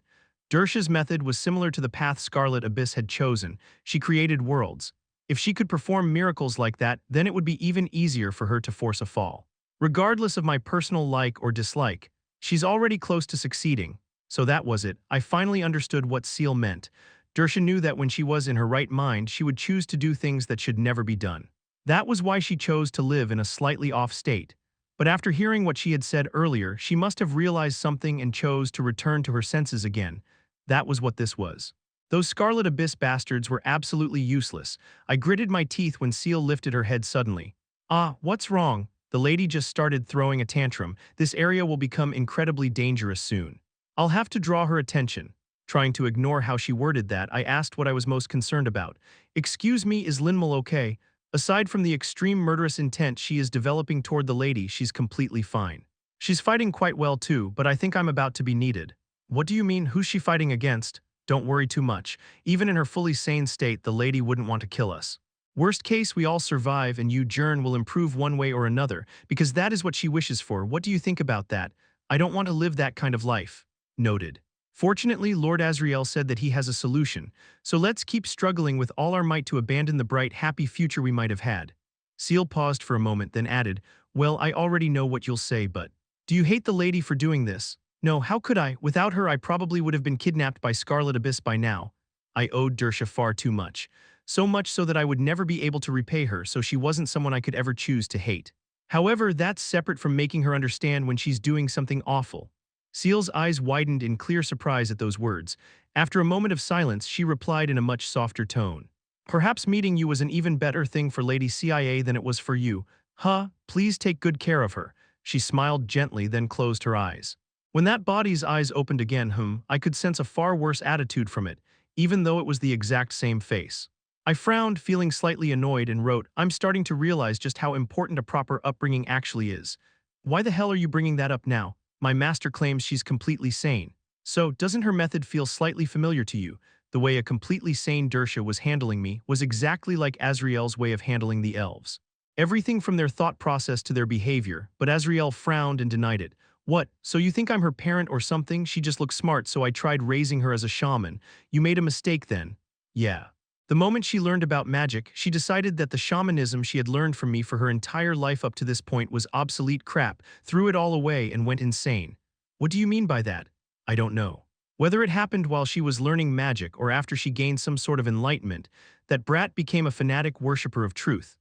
Dersha's method was similar to the path Scarlet Abyss had chosen. She created worlds. If she could perform miracles like that, then it would be even easier for her to force a fall. Regardless of my personal like or dislike, she's already close to succeeding. So that was it. I finally understood what Seal meant. Dersha knew that when she was in her right mind, she would choose to do things that should never be done. That was why she chose to live in a slightly off state. But after hearing what she had said earlier, she must have realized something and chose to return to her senses again. That was what this was. Those Scarlet Abyss bastards were absolutely useless. I gritted my teeth when Seal lifted her head suddenly. Ah, what's wrong? The lady just started throwing a tantrum. This area will become incredibly dangerous soon. I'll have to draw her attention. Trying to ignore how she worded that, I asked what I was most concerned about. Excuse me, is Linmal okay? Aside from the extreme murderous intent she is developing toward the lady, she's completely fine. She's fighting quite well too, but I think I'm about to be needed. What do you mean, who's she fighting against? Don't worry too much. Even in her fully sane state, the lady wouldn't want to kill us. Worst case, we all survive and you, Jern, will improve one way or another, because that is what she wishes for. What do you think about that? I don't want to live that kind of life. Noted. Fortunately, Lord Azrael said that he has a solution, so let's keep struggling with all our might to abandon the bright, happy future we might have had. Seal paused for a moment, then added, well, I already know what you'll say, but do you hate the lady for doing this? No, how could I? Without her, I probably would have been kidnapped by Scarlet Abyss by now. I owed Dersha far too much. So much so that I would never be able to repay her, so she wasn't someone I could ever choose to hate. However, that's separate from making her understand when she's doing something awful. Seal's eyes widened in clear surprise at those words. After a moment of silence, she replied in a much softer tone. Perhaps meeting you was an even better thing for Lady CIA than it was for you. Huh, please take good care of her. She smiled gently, then closed her eyes. When that body's eyes opened again, I could sense a far worse attitude from it, even though it was the exact same face. I frowned, feeling slightly annoyed, and wrote, I'm starting to realize just how important a proper upbringing actually is. Why the hell are you bringing that up now? My master claims she's completely sane. So, doesn't her method feel slightly familiar to you? The way a completely sane Dersha was handling me was exactly like Azrael's way of handling the elves. Everything from their thought process to their behavior, but Azrael frowned and denied it. What, so you think I'm her parent or something? She just looks smart, so I tried raising her as a shaman. You made a mistake then. Yeah. The moment she learned about magic, she decided that the shamanism she had learned from me for her entire life up to this point was obsolete crap, threw it all away and went insane. What do you mean by that? I don't know. Whether it happened while she was learning magic or after she gained some sort of enlightenment, that brat became a fanatic worshipper of truth.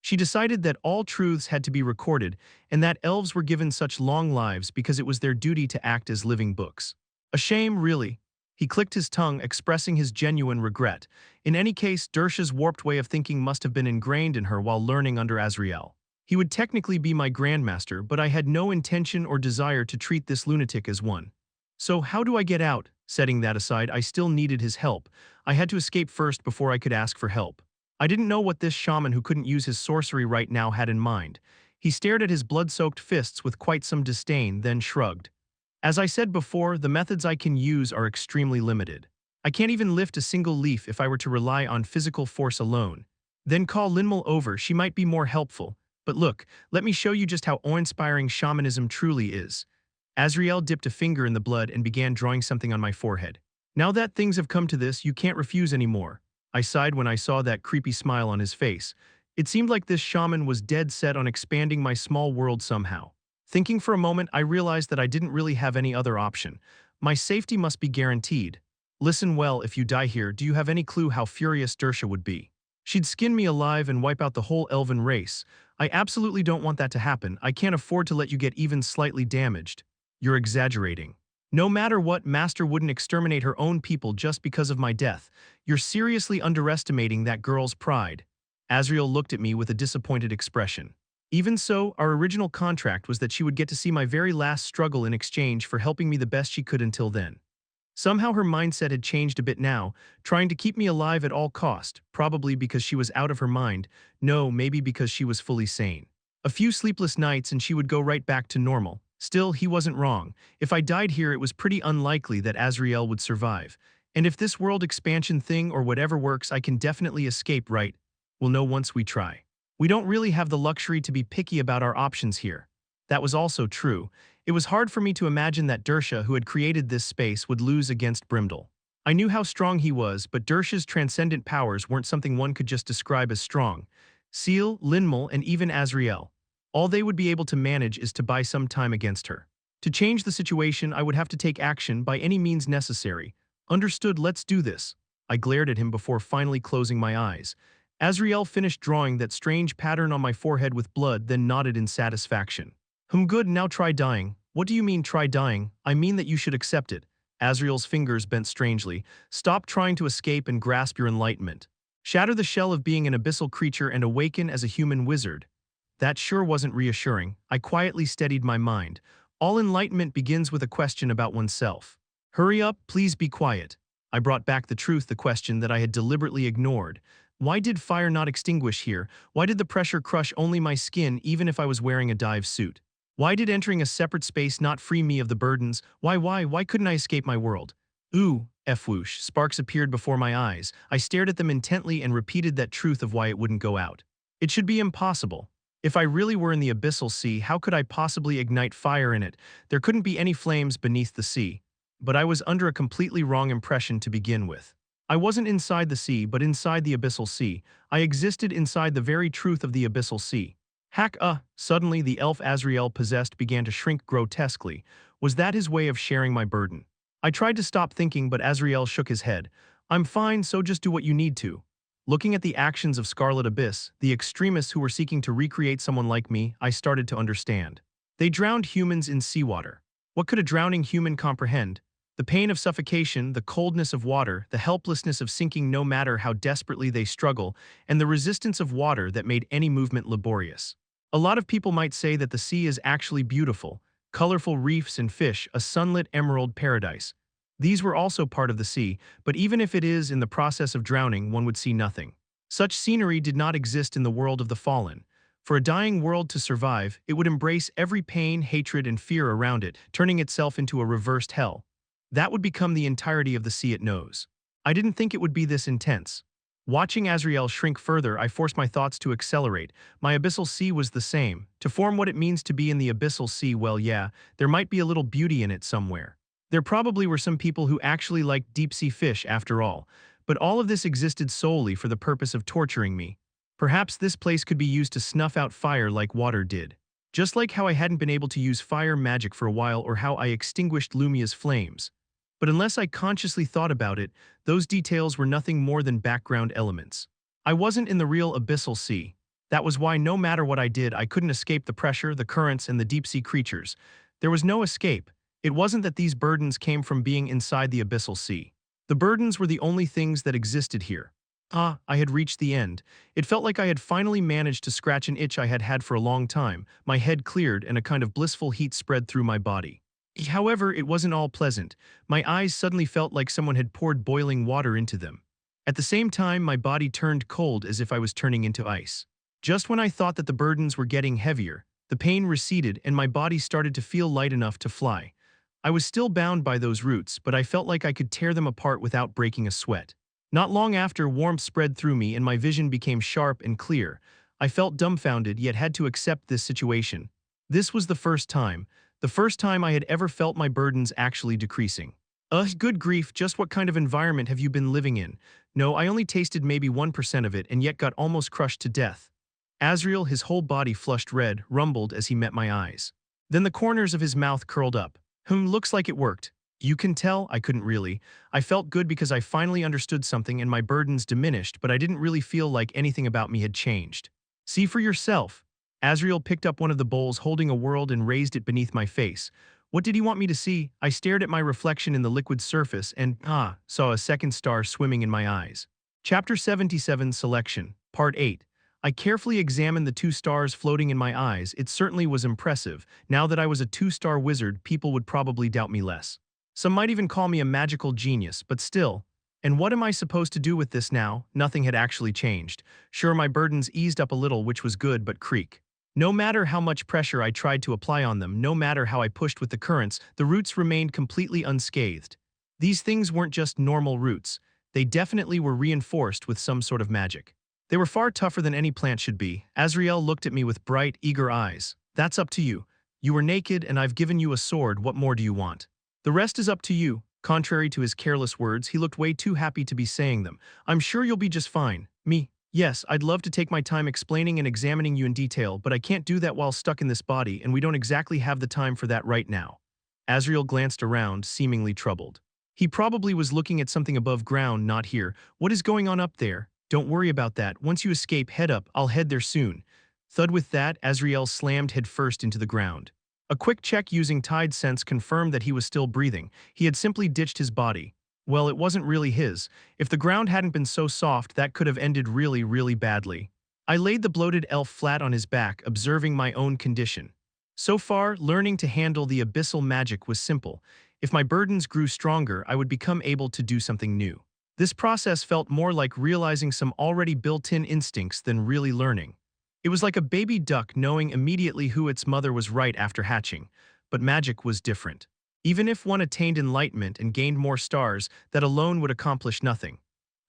She decided that all truths had to be recorded and that elves were given such long lives because it was their duty to act as living books. A shame, really. He clicked his tongue, expressing his genuine regret. In any case, Dersha's warped way of thinking must have been ingrained in her while learning under Azrael. He would technically be my grandmaster, but I had no intention or desire to treat this lunatic as one. So how do I get out? Setting that aside, I still needed his help. I had to escape first before I could ask for help. I didn't know what this shaman who couldn't use his sorcery right now had in mind. He stared at his blood-soaked fists with quite some disdain, then shrugged. As I said before, the methods I can use are extremely limited. I can't even lift a single leaf if I were to rely on physical force alone. Then call Linmal over, she might be more helpful. But look, let me show you just how awe-inspiring shamanism truly is. Azrael dipped a finger in the blood and began drawing something on my forehead. Now that things have come to this, you can't refuse anymore. I sighed when I saw that creepy smile on his face. It seemed like this shaman was dead set on expanding my small world somehow. Thinking for a moment, I realized that I didn't really have any other option. My safety must be guaranteed. Listen well, if you die here, do you have any clue how furious Dersha would be? She'd skin me alive and wipe out the whole elven race. I absolutely don't want that to happen. I can't afford to let you get even slightly damaged. You're exaggerating. No matter what, Master wouldn't exterminate her own people just because of my death. You're seriously underestimating that girl's pride. Azrael looked at me with a disappointed expression. Even so, our original contract was that she would get to see my very last struggle in exchange for helping me the best she could until then. Somehow her mindset had changed a bit now, trying to keep me alive at all cost, probably because she was out of her mind, no, maybe because she was fully sane. A few sleepless nights and she would go right back to normal. Still, he wasn't wrong. If I died here, it was pretty unlikely that Azrael would survive. And if this world expansion thing or whatever works, I can definitely escape, right? We'll know once we try. We don't really have the luxury to be picky about our options here. That was also true. It was hard for me to imagine that Dersha, who had created this space, would lose against Brimdal. I knew how strong he was, but Dersha's transcendent powers weren't something one could just describe as strong. Seal, Linmal, and even Azrael. All they would be able to manage is to buy some time against her. To change the situation, I would have to take action by any means necessary. Understood, let's do this. I glared at him before finally closing my eyes. Azrael finished drawing that strange pattern on my forehead with blood, then nodded in satisfaction. Good, now try dying. What do you mean try dying? I mean that you should accept it. Azrael's fingers bent strangely. Stop trying to escape and grasp your enlightenment. Shatter the shell of being an abyssal creature and awaken as a human wizard. That sure wasn't reassuring. I quietly steadied my mind. All enlightenment begins with a question about oneself. Hurry up, please be quiet. I brought back the truth, the question that I had deliberately ignored. Why did fire not extinguish here? Why did the pressure crush only my skin even if I was wearing a dive suit? Why did entering a separate space not free me of the burdens? Why couldn't I escape my world? Ooh, whoosh, sparks appeared before my eyes. I stared at them intently and repeated that truth of why it wouldn't go out. It should be impossible. If I really were in the abyssal sea, how could I possibly ignite fire in it? There couldn't be any flames beneath the sea. But I was under a completely wrong impression to begin with. I wasn't inside the sea, but inside the abyssal sea. I existed inside the very truth of the abyssal sea. Suddenly the elf Azrael possessed began to shrink grotesquely. Was that his way of sharing my burden? I tried to stop thinking, but Azrael shook his head. I'm fine, so just do what you need to. Looking at the actions of Scarlet Abyss, the extremists who were seeking to recreate someone like me, I started to understand. They drowned humans in seawater. What could a drowning human comprehend? The pain of suffocation, the coldness of water, the helplessness of sinking no matter how desperately they struggle, and the resistance of water that made any movement laborious. A lot of people might say that the sea is actually beautiful, colorful reefs and fish, a sunlit emerald paradise. These were also part of the sea, but even if it is in the process of drowning, one would see nothing. Such scenery did not exist in the world of the fallen. For a dying world to survive, it would embrace every pain, hatred, and fear around it, turning itself into a reversed hell. That would become the entirety of the sea it knows. I didn't think it would be this intense. Watching Azrael shrink further, I forced my thoughts to accelerate. My abyssal sea was the same. To form what it means to be in the abyssal sea, well yeah, there might be a little beauty in it somewhere. There probably were some people who actually liked deep-sea fish after all, but all of this existed solely for the purpose of torturing me. Perhaps this place could be used to snuff out fire like water did. Just like how I hadn't been able to use fire magic for a while or how I extinguished Lumia's flames. But unless I consciously thought about it, those details were nothing more than background elements. I wasn't in the real abyssal sea. That was why no matter what I did, I couldn't escape the pressure, the currents, and the deep-sea creatures. There was no escape. It wasn't that these burdens came from being inside the abyssal sea. The burdens were the only things that existed here. I had reached the end. It felt like I had finally managed to scratch an itch I had had for a long time. My head cleared and a kind of blissful heat spread through my body. However, it wasn't all pleasant. My eyes suddenly felt like someone had poured boiling water into them. At the same time, my body turned cold as if I was turning into ice. Just when I thought that the burdens were getting heavier, the pain receded and my body started to feel light enough to fly. I was still bound by those roots, but I felt like I could tear them apart without breaking a sweat. Not long after, warmth spread through me and my vision became sharp and clear. I felt dumbfounded yet had to accept this situation. This was the first time I had ever felt my burdens actually decreasing. Good grief, just what kind of environment have you been living in? No, I only tasted maybe 1% of it and yet got almost crushed to death. Azrael, his whole body flushed red, rumbled as he met my eyes. Then the corners of his mouth curled up. Looks like it worked. You can tell I couldn't really. I felt good because I finally understood something and my burdens diminished, but I didn't really feel like anything about me had changed. See for yourself. Azrael picked up one of the bowls holding a world and raised it beneath my face. What did he want me to see? I stared at my reflection in the liquid surface and, saw a second star swimming in my eyes. Chapter 77 Selection, Part 8. I carefully examined the 2 stars floating in my eyes. It certainly was impressive. Now that I was a 2-star wizard, people would probably doubt me less. Some might even call me a magical genius, but still. And what am I supposed to do with this now? Nothing had actually changed. Sure, my burdens eased up a little, which was good, but creak. No matter how much pressure I tried to apply on them, no matter how I pushed with the currents, the roots remained completely unscathed. These things weren't just normal roots. They definitely were reinforced with some sort of magic. They were far tougher than any plant should be. Azrael looked at me with bright, eager eyes. That's up to you. You were naked and I've given you a sword. What more do you want? The rest is up to you. Contrary to his careless words, he looked way too happy to be saying them. I'm sure you'll be just fine. Me? Yes, I'd love to take my time explaining and examining you in detail, but I can't do that while stuck in this body, and we don't exactly have the time for that right now. Azrael glanced around, seemingly troubled. He probably was looking at something above ground, not here. What is going on up there? Don't worry about that. Once you escape, head up. I'll head there soon. Thud with that, Azrael slammed headfirst into the ground. A quick check using Tide Sense confirmed that he was still breathing. He had simply ditched his body. Well, it wasn't really his. If the ground hadn't been so soft, that could have ended really, really badly. I laid the bloated elf flat on his back, observing my own condition. So far, learning to handle the abyssal magic was simple. If my burdens grew stronger, I would become able to do something new. This process felt more like realizing some already built-in instincts than really learning. It was like a baby duck knowing immediately who its mother was right after hatching. But magic was different. Even if one attained enlightenment and gained more stars, that alone would accomplish nothing.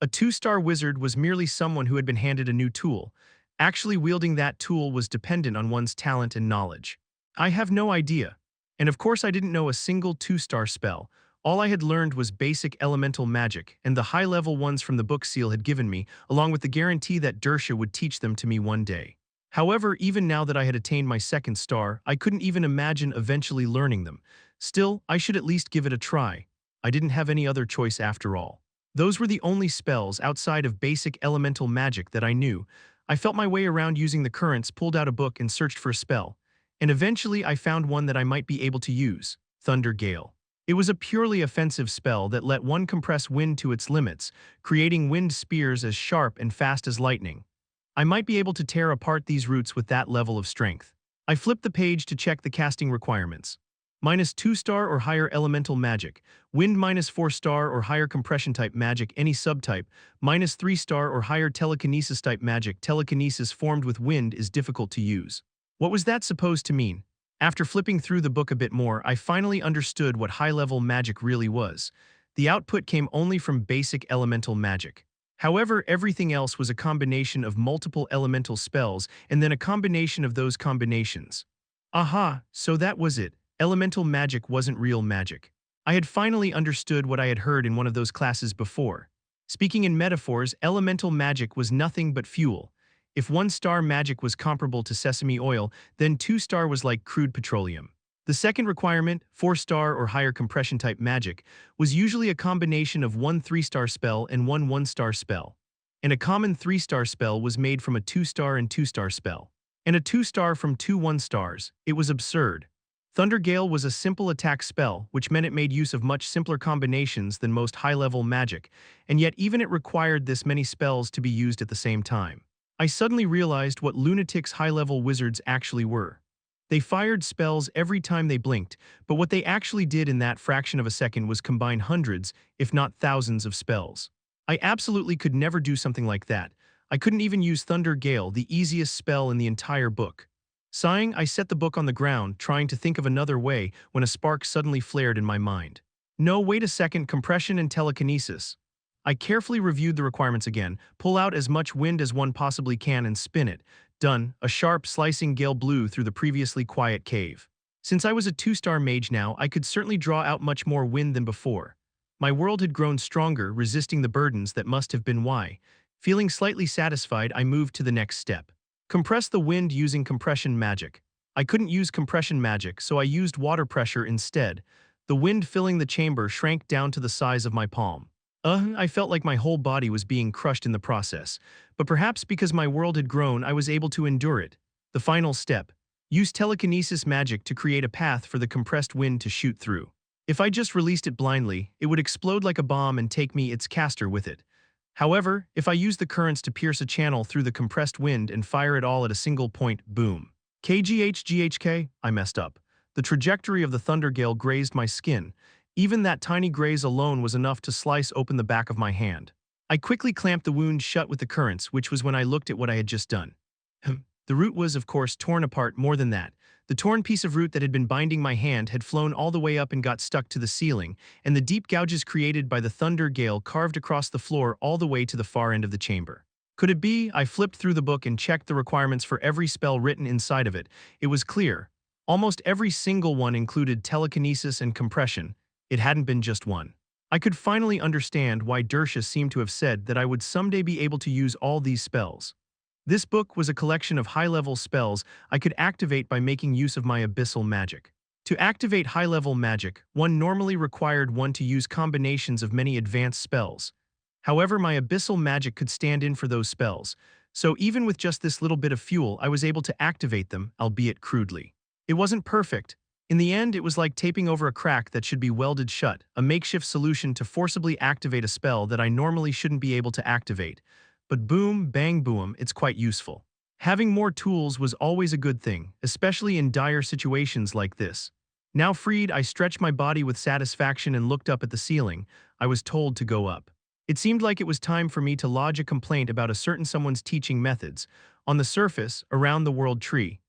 A 2-star wizard was merely someone who had been handed a new tool. Actually wielding that tool was dependent on one's talent and knowledge. I have no idea. And of course I didn't know a single 2-star spell. All I had learned was basic elemental magic, and the high-level ones from the book Seal had given me, along with the guarantee that Dersha would teach them to me one day. However, even now that I had attained my 2nd star, I couldn't even imagine eventually learning them. Still, I should at least give it a try. I didn't have any other choice after all. Those were the only spells outside of basic elemental magic that I knew. I felt my way around using the currents, pulled out a book and searched for a spell. And eventually I found one that I might be able to use, Thunder Gale. It was a purely offensive spell that let one compress wind to its limits, creating wind spears as sharp and fast as lightning. I might be able to tear apart these roots with that level of strength. I flipped the page to check the casting requirements. -2-star or higher elemental magic, wind -4-star or higher compression type magic any subtype, -3-star or higher telekinesis type magic. Telekinesis formed with wind is difficult to use. What was that supposed to mean? After flipping through the book a bit more, I finally understood what high-level magic really was. The output came only from basic elemental magic. However, everything else was a combination of multiple elemental spells and then a combination of those combinations. Aha, so that was it. Elemental magic wasn't real magic. I had finally understood what I had heard in one of those classes before. Speaking in metaphors, elemental magic was nothing but fuel. If 1-star magic was comparable to sesame oil, then 2-star was like crude petroleum. The second requirement, 4-star or higher compression type magic, was usually a combination of one 3-star spell and one 1-star spell. And a common 3-star spell was made from a 2-star and 2-star spell. And a 2-star from 2 1-stars. It was absurd. Thunder Gale was a simple attack spell, which meant it made use of much simpler combinations than most high-level magic, and yet even it required this many spells to be used at the same time. I suddenly realized what lunatics high-level wizards actually were. They fired spells every time they blinked, but what they actually did in that fraction of a second was combine hundreds, if not thousands of spells. I absolutely could never do something like that. I couldn't even use Thunder Gale, the easiest spell in the entire book. Sighing, I set the book on the ground, trying to think of another way when a spark suddenly flared in my mind. No, wait a second, compression and telekinesis. I carefully reviewed the requirements again, pull out as much wind as one possibly can and spin it. Done, a sharp, slicing gale blew through the previously quiet cave. Since I was a 2-star mage now, I could certainly draw out much more wind than before. My world had grown stronger, resisting the burdens that must have been why. Feeling slightly satisfied, I moved to the next step. Compress the wind using compression magic. I couldn't use compression magic, so I used water pressure instead. The wind filling the chamber shrank down to the size of my palm. I felt like my whole body was being crushed in the process, but perhaps because my world had grown, I was able to endure it. The final step. Use telekinesis magic to create a path for the compressed wind to shoot through. If I just released it blindly, it would explode like a bomb and take me its caster with it. However, if I use the currents to pierce a channel through the compressed wind and fire it all at a single point, boom. KGHGHK, I messed up. The trajectory of the thunder gale grazed my skin. Even that tiny graze alone was enough to slice open the back of my hand. I quickly clamped the wound shut with the currents, which was when I looked at what I had just done. The root was, of course, torn apart. More than that. The torn piece of root that had been binding my hand had flown all the way up and got stuck to the ceiling, and the deep gouges created by the thunder gale carved across the floor all the way to the far end of the chamber. Could it be? I flipped through the book and checked the requirements for every spell written inside of it. It was clear. Almost every single one included telekinesis and compression. It hadn't been just one. I could finally understand why Dersha seemed to have said that I would someday be able to use all these spells. This book was a collection of high-level spells I could activate by making use of my abyssal magic. To activate high-level magic, one normally required one to use combinations of many advanced spells. However, my abyssal magic could stand in for those spells, so even with just this little bit of fuel, I was able to activate them, albeit crudely. It wasn't perfect. In the end, it was like taping over a crack that should be welded shut, a makeshift solution to forcibly activate a spell that I normally shouldn't be able to activate. But boom, bang, boom, it's quite useful. Having more tools was always a good thing, especially in dire situations like this. Now freed, I stretched my body with satisfaction and looked up at the ceiling. I was told to go up. It seemed like it was time for me to lodge a complaint about a certain someone's teaching methods. On the surface, around the world tree,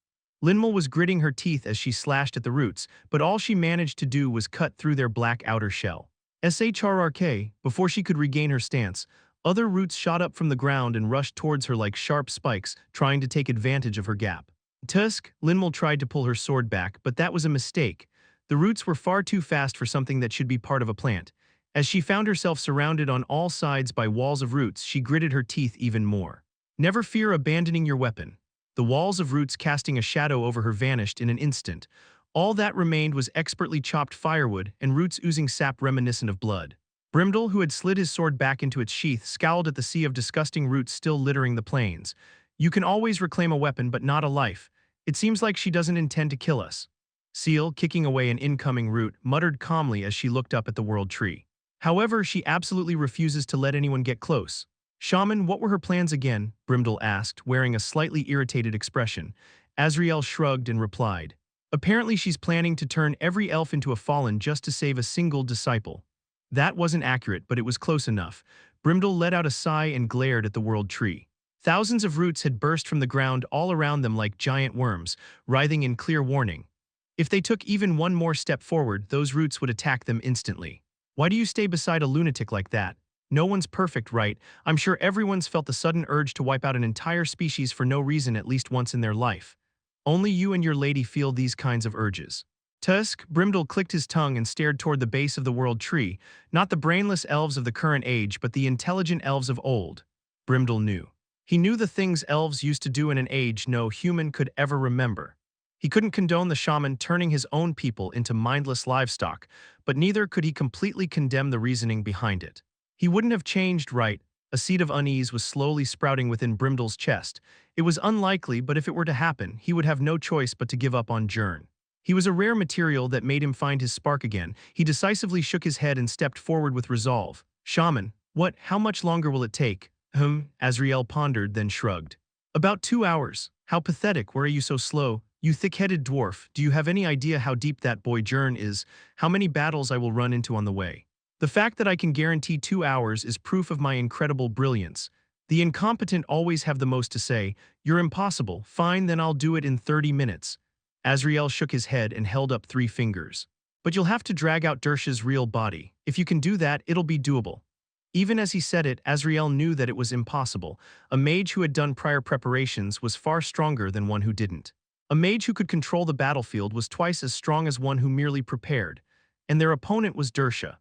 Linmal was gritting her teeth as she slashed at the roots, but all she managed to do was cut through their black outer shell. SHRRK, before she could regain her stance, other roots shot up from the ground and rushed towards her like sharp spikes, trying to take advantage of her gap. Tusk, Linmal tried to pull her sword back, but that was a mistake. The roots were far too fast for something that should be part of a plant. As she found herself surrounded on all sides by walls of roots, she gritted her teeth even more. Never fear abandoning your weapon. The walls of roots casting a shadow over her vanished in an instant. All that remained was expertly chopped firewood and roots oozing sap reminiscent of blood. Brimdel, who had slid his sword back into its sheath, scowled at the sea of disgusting roots still littering the plains. You can always reclaim a weapon, but not a life. It seems like she doesn't intend to kill us. Seal, kicking away an incoming root, muttered calmly as she looked up at the world tree. However, she absolutely refuses to let anyone get close. Shaman, what were her plans again? Brimdel asked, wearing a slightly irritated expression. Azriel shrugged and replied. Apparently she's planning to turn every elf into a fallen just to save a single disciple. That wasn't accurate, but it was close enough. Brimdel let out a sigh and glared at the world tree. Thousands of roots had burst from the ground all around them like giant worms, writhing in clear warning. If they took even one more step forward, those roots would attack them instantly. Why do you stay beside a lunatic like that? No one's perfect, right? I'm sure everyone's felt the sudden urge to wipe out an entire species for no reason at least once in their life. Only you and your lady feel these kinds of urges. Tusk, Brimdel clicked his tongue and stared toward the base of the world tree, not the brainless elves of the current age but the intelligent elves of old. Brimdel knew. He knew the things elves used to do in an age no human could ever remember. He couldn't condone the shaman turning his own people into mindless livestock, but neither could he completely condemn the reasoning behind it. He wouldn't have changed, right? A seed of unease was slowly sprouting within Brimdel's chest. It was unlikely, but if it were to happen, he would have no choice but to give up on Jern. He was a rare material that made him find his spark again. He decisively shook his head and stepped forward with resolve. Shaman, what? How much longer will it take? Azriel pondered, then shrugged. About 2 hours. How pathetic. Why are you so slow? You thick-headed dwarf, do you have any idea how deep that boy Jern is? How many battles I will run into on the way? The fact that I can guarantee 2 hours is proof of my incredible brilliance. The incompetent always have the most to say. You're impossible. Fine, then I'll do it in 30 minutes. Azriel shook his head and held up 3 fingers. But you'll have to drag out Dersha's real body. If you can do that, it'll be doable. Even as he said it, Azrael knew that it was impossible. A mage who had done prior preparations was far stronger than one who didn't. A mage who could control the battlefield was twice as strong as one who merely prepared. And their opponent was Dersha.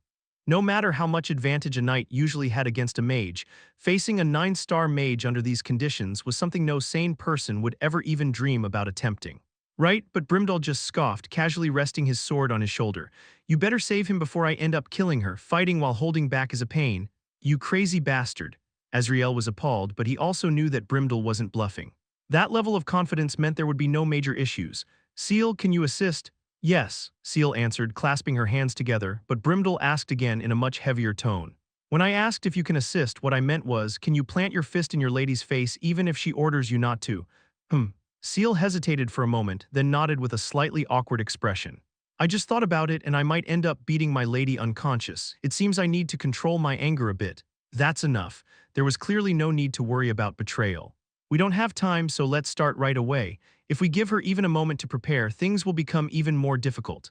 No matter how much advantage a knight usually had against a mage, facing a 9-star mage under these conditions was something no sane person would ever even dream about attempting. Right, but Brimdall just scoffed, casually resting his sword on his shoulder. You better save him before I end up killing her. Fighting while holding back is a pain. You crazy bastard. Azrael was appalled, but he also knew that Brimdall wasn't bluffing. That level of confidence meant there would be no major issues. Seal, can you assist? Yes, Seal answered, clasping her hands together, but Brimdall asked again in a much heavier tone. When I asked if you can assist, what I meant was, can you plant your fist in your lady's face even if she orders you not to? Seal hesitated for a moment, then nodded with a slightly awkward expression. I just thought about it and I might end up beating my lady unconscious. It seems I need to control my anger a bit. That's enough. There was clearly no need to worry about betrayal. We don't have time, so let's start right away. If we give her even a moment to prepare, things will become even more difficult.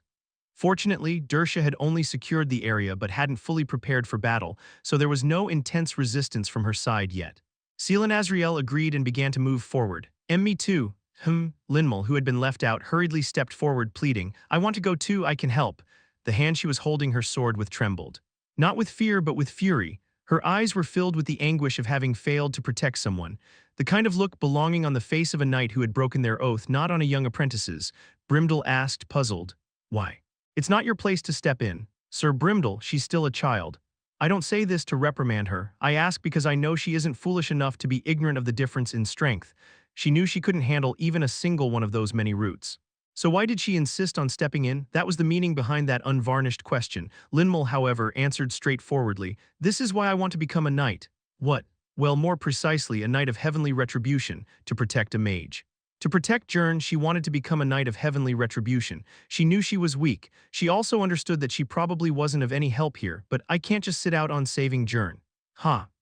Fortunately, Dersha had only secured the area but hadn't fully prepared for battle, so there was no intense resistance from her side yet. Seal and Azrael agreed and began to move forward. Me too. Linmal, who had been left out, hurriedly stepped forward, pleading, I want to go too, I can help. The hand she was holding her sword with trembled. Not with fear, but with fury. Her eyes were filled with the anguish of having failed to protect someone, the kind of look belonging on the face of a knight who had broken their oath, not on a young apprentice's. Brimdall asked, puzzled. Why? It's not your place to step in. Sir Brimdall, she's still a child. I don't say this to reprimand her. I ask because I know she isn't foolish enough to be ignorant of the difference in strength. She knew she couldn't handle even a single one of those many roots. So why did she insist on stepping in? That was the meaning behind that unvarnished question. Linmal, however, answered straightforwardly, this is why I want to become a knight. What? Well, more precisely, a knight of heavenly retribution, to protect a mage. To protect Jern, she wanted to become a knight of heavenly retribution. She knew she was weak. She also understood that she probably wasn't of any help here, but I can't just sit out on saving Jern.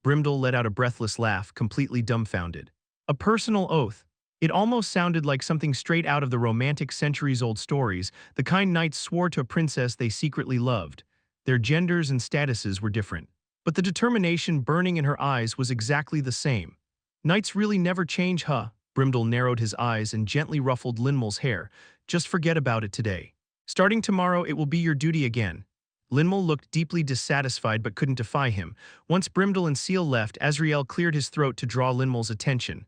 Brimdall let out a breathless laugh, completely dumbfounded. A personal oath. It almost sounded like something straight out of the romantic centuries-old stories. The kind knights swore to a princess they secretly loved. Their genders and statuses were different, but the determination burning in her eyes was exactly the same. Knights really never change, huh? Brimdall narrowed his eyes and gently ruffled Linmal's hair. Just forget about it today. Starting tomorrow, it will be your duty again. Linmal looked deeply dissatisfied but couldn't defy him. Once Brimdall and Seal left, Azrael cleared his throat to draw Linmal's attention.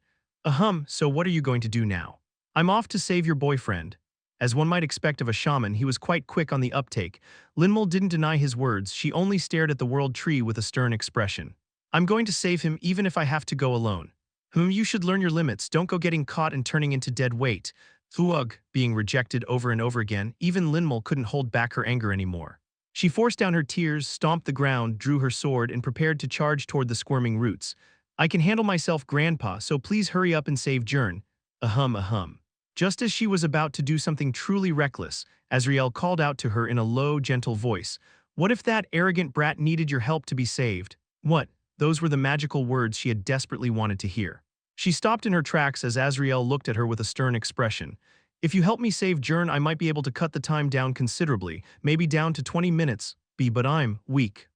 So what are you going to do now? I'm off to save your boyfriend. As one might expect of a shaman, he was quite quick on the uptake. Linmal didn't deny his words, she only stared at the world tree with a stern expression. I'm going to save him even if I have to go alone. You should learn your limits, don't go getting caught and turning into dead weight. Being rejected over and over again, even Linmal couldn't hold back her anger anymore. She forced down her tears, stomped the ground, drew her sword, and prepared to charge toward the squirming roots. I can handle myself, Grandpa, so please hurry up and save Jern. Just as she was about to do something truly reckless, Azrael called out to her in a low, gentle voice. What if that arrogant brat needed your help to be saved? What? Those were the magical words she had desperately wanted to hear. She stopped in her tracks as Azrael looked at her with a stern expression. If you help me save Jern, I might be able to cut the time down considerably, maybe down to 20 minutes. But I'm weak.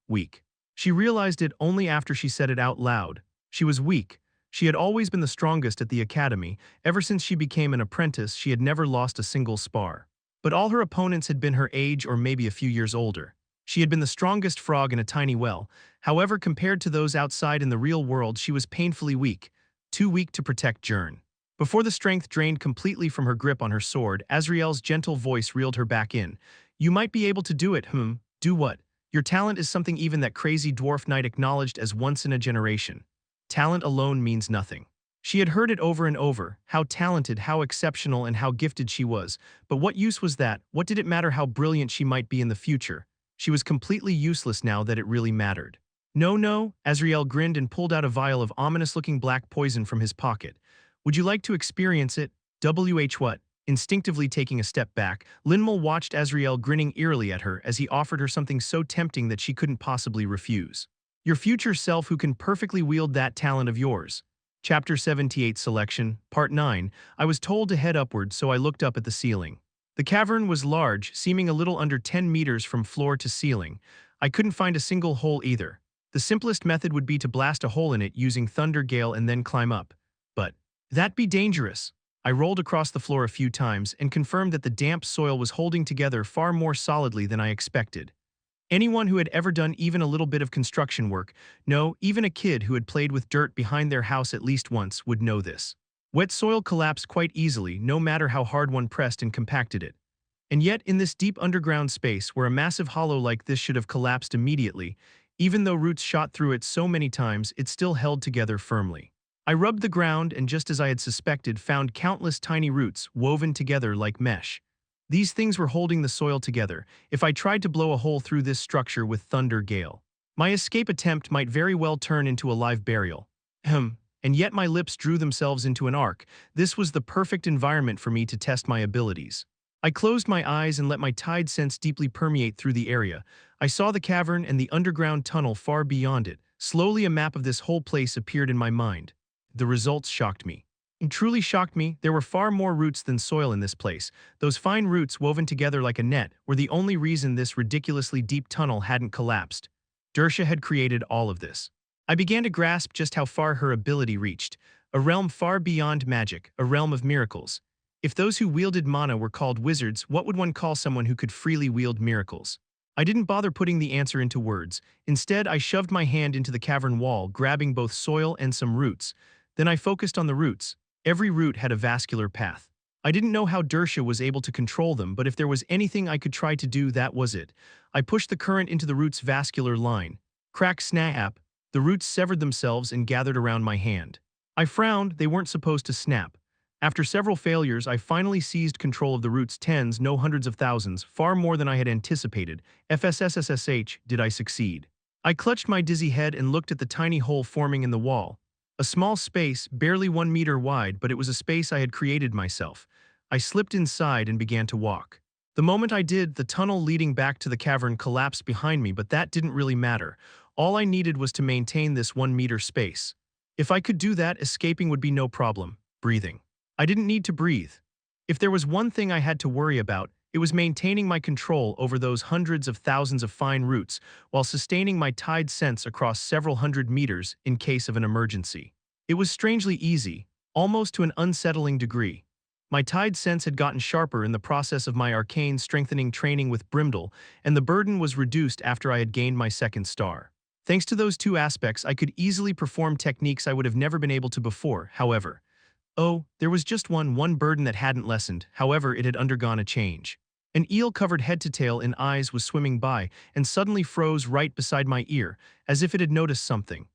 She realized it only after she said it out loud. She was weak. She had always been the strongest at the academy. Ever since she became an apprentice, she had never lost a single spar. But all her opponents had been her age or maybe a few years older. She had been the strongest frog in a tiny well. However, compared to those outside in the real world, she was painfully weak. Too weak to protect Jern. Before the strength drained completely from her grip on her sword, Azrael's gentle voice reeled her back in. You might be able to do it, Do what? Your talent is something even that crazy dwarf knight acknowledged as once in a generation. Talent alone means nothing. She had heard it over and over, how talented, how exceptional, and how gifted she was. But what use was that? What did it matter how brilliant she might be in the future? She was completely useless now that it really mattered. No, Azrael grinned and pulled out a vial of ominous-looking black poison from his pocket. Would you like to experience it? What? Instinctively taking a step back, Linmal watched Azrael grinning eerily at her as he offered her something so tempting that she couldn't possibly refuse. Your future self who can perfectly wield that talent of yours. Chapter 78 Selection, Part 9. I was told to head upward, so I looked up at the ceiling. The cavern was large, seeming a little under 10 meters from floor to ceiling. I couldn't find a single hole either. The simplest method would be to blast a hole in it using thunder gale and then climb up. But that'd be dangerous. I rolled across the floor a few times and confirmed that the damp soil was holding together far more solidly than I expected. Anyone who had ever done even a little bit of construction work, no, even a kid who had played with dirt behind their house at least once, would know this. Wet soil collapsed quite easily, no matter how hard one pressed and compacted it. And yet, in this deep underground space where a massive hollow like this should have collapsed immediately, even though roots shot through it so many times, it still held together firmly. I rubbed the ground and, just as I had suspected, found countless tiny roots woven together like mesh. These things were holding the soil together. If I tried to blow a hole through this structure with thunder gale, my escape attempt might very well turn into a live burial. And yet my lips drew themselves into an arc. This was the perfect environment for me to test my abilities. I closed my eyes and let my tide sense deeply permeate through the area. I saw the cavern and the underground tunnel far beyond it. Slowly a map of this whole place appeared in my mind. The results shocked me. It truly shocked me. There were far more roots than soil in this place. Those fine roots woven together like a net were the only reason this ridiculously deep tunnel hadn't collapsed. Dersha had created all of this. I began to grasp just how far her ability reached. A realm far beyond magic, a realm of miracles. If those who wielded mana were called wizards, what would one call someone who could freely wield miracles? I didn't bother putting the answer into words. Instead, I shoved my hand into the cavern wall, grabbing both soil and some roots. Then I focused on the roots. Every root had a vascular path. I didn't know how Dersha was able to control them, but if there was anything I could try to do, that was it. I pushed the current into the root's vascular line. Crack, snap. The roots severed themselves and gathered around my hand. I frowned. They weren't supposed to snap. After several failures, I finally seized control of the roots, tens, no hundreds of thousands, far more than I had anticipated. FSSSSH, did I succeed? I clutched my dizzy head and looked at the tiny hole forming in the wall. A small space, barely 1 meter wide, but it was a space I had created myself. I slipped inside and began to walk. The moment I did, the tunnel leading back to the cavern collapsed behind me, but that didn't really matter. All I needed was to maintain this 1 meter space. If I could do that, escaping would be no problem. Breathing. I didn't need to breathe. If there was one thing I had to worry about, it was maintaining my control over those hundreds of thousands of fine roots while sustaining my tide sense across several hundred meters in case of an emergency. It was strangely easy, almost to an unsettling degree. My tide sense had gotten sharper in the process of my arcane strengthening training with Brimdal, and the burden was reduced after I had gained my second star. Thanks to those two aspects, I could easily perform techniques I would have never been able to before, however. Oh, there was just one burden that hadn't lessened, however it had undergone a change. An eel covered head to tail in eyes was swimming by and suddenly froze right beside my ear, as if it had noticed something.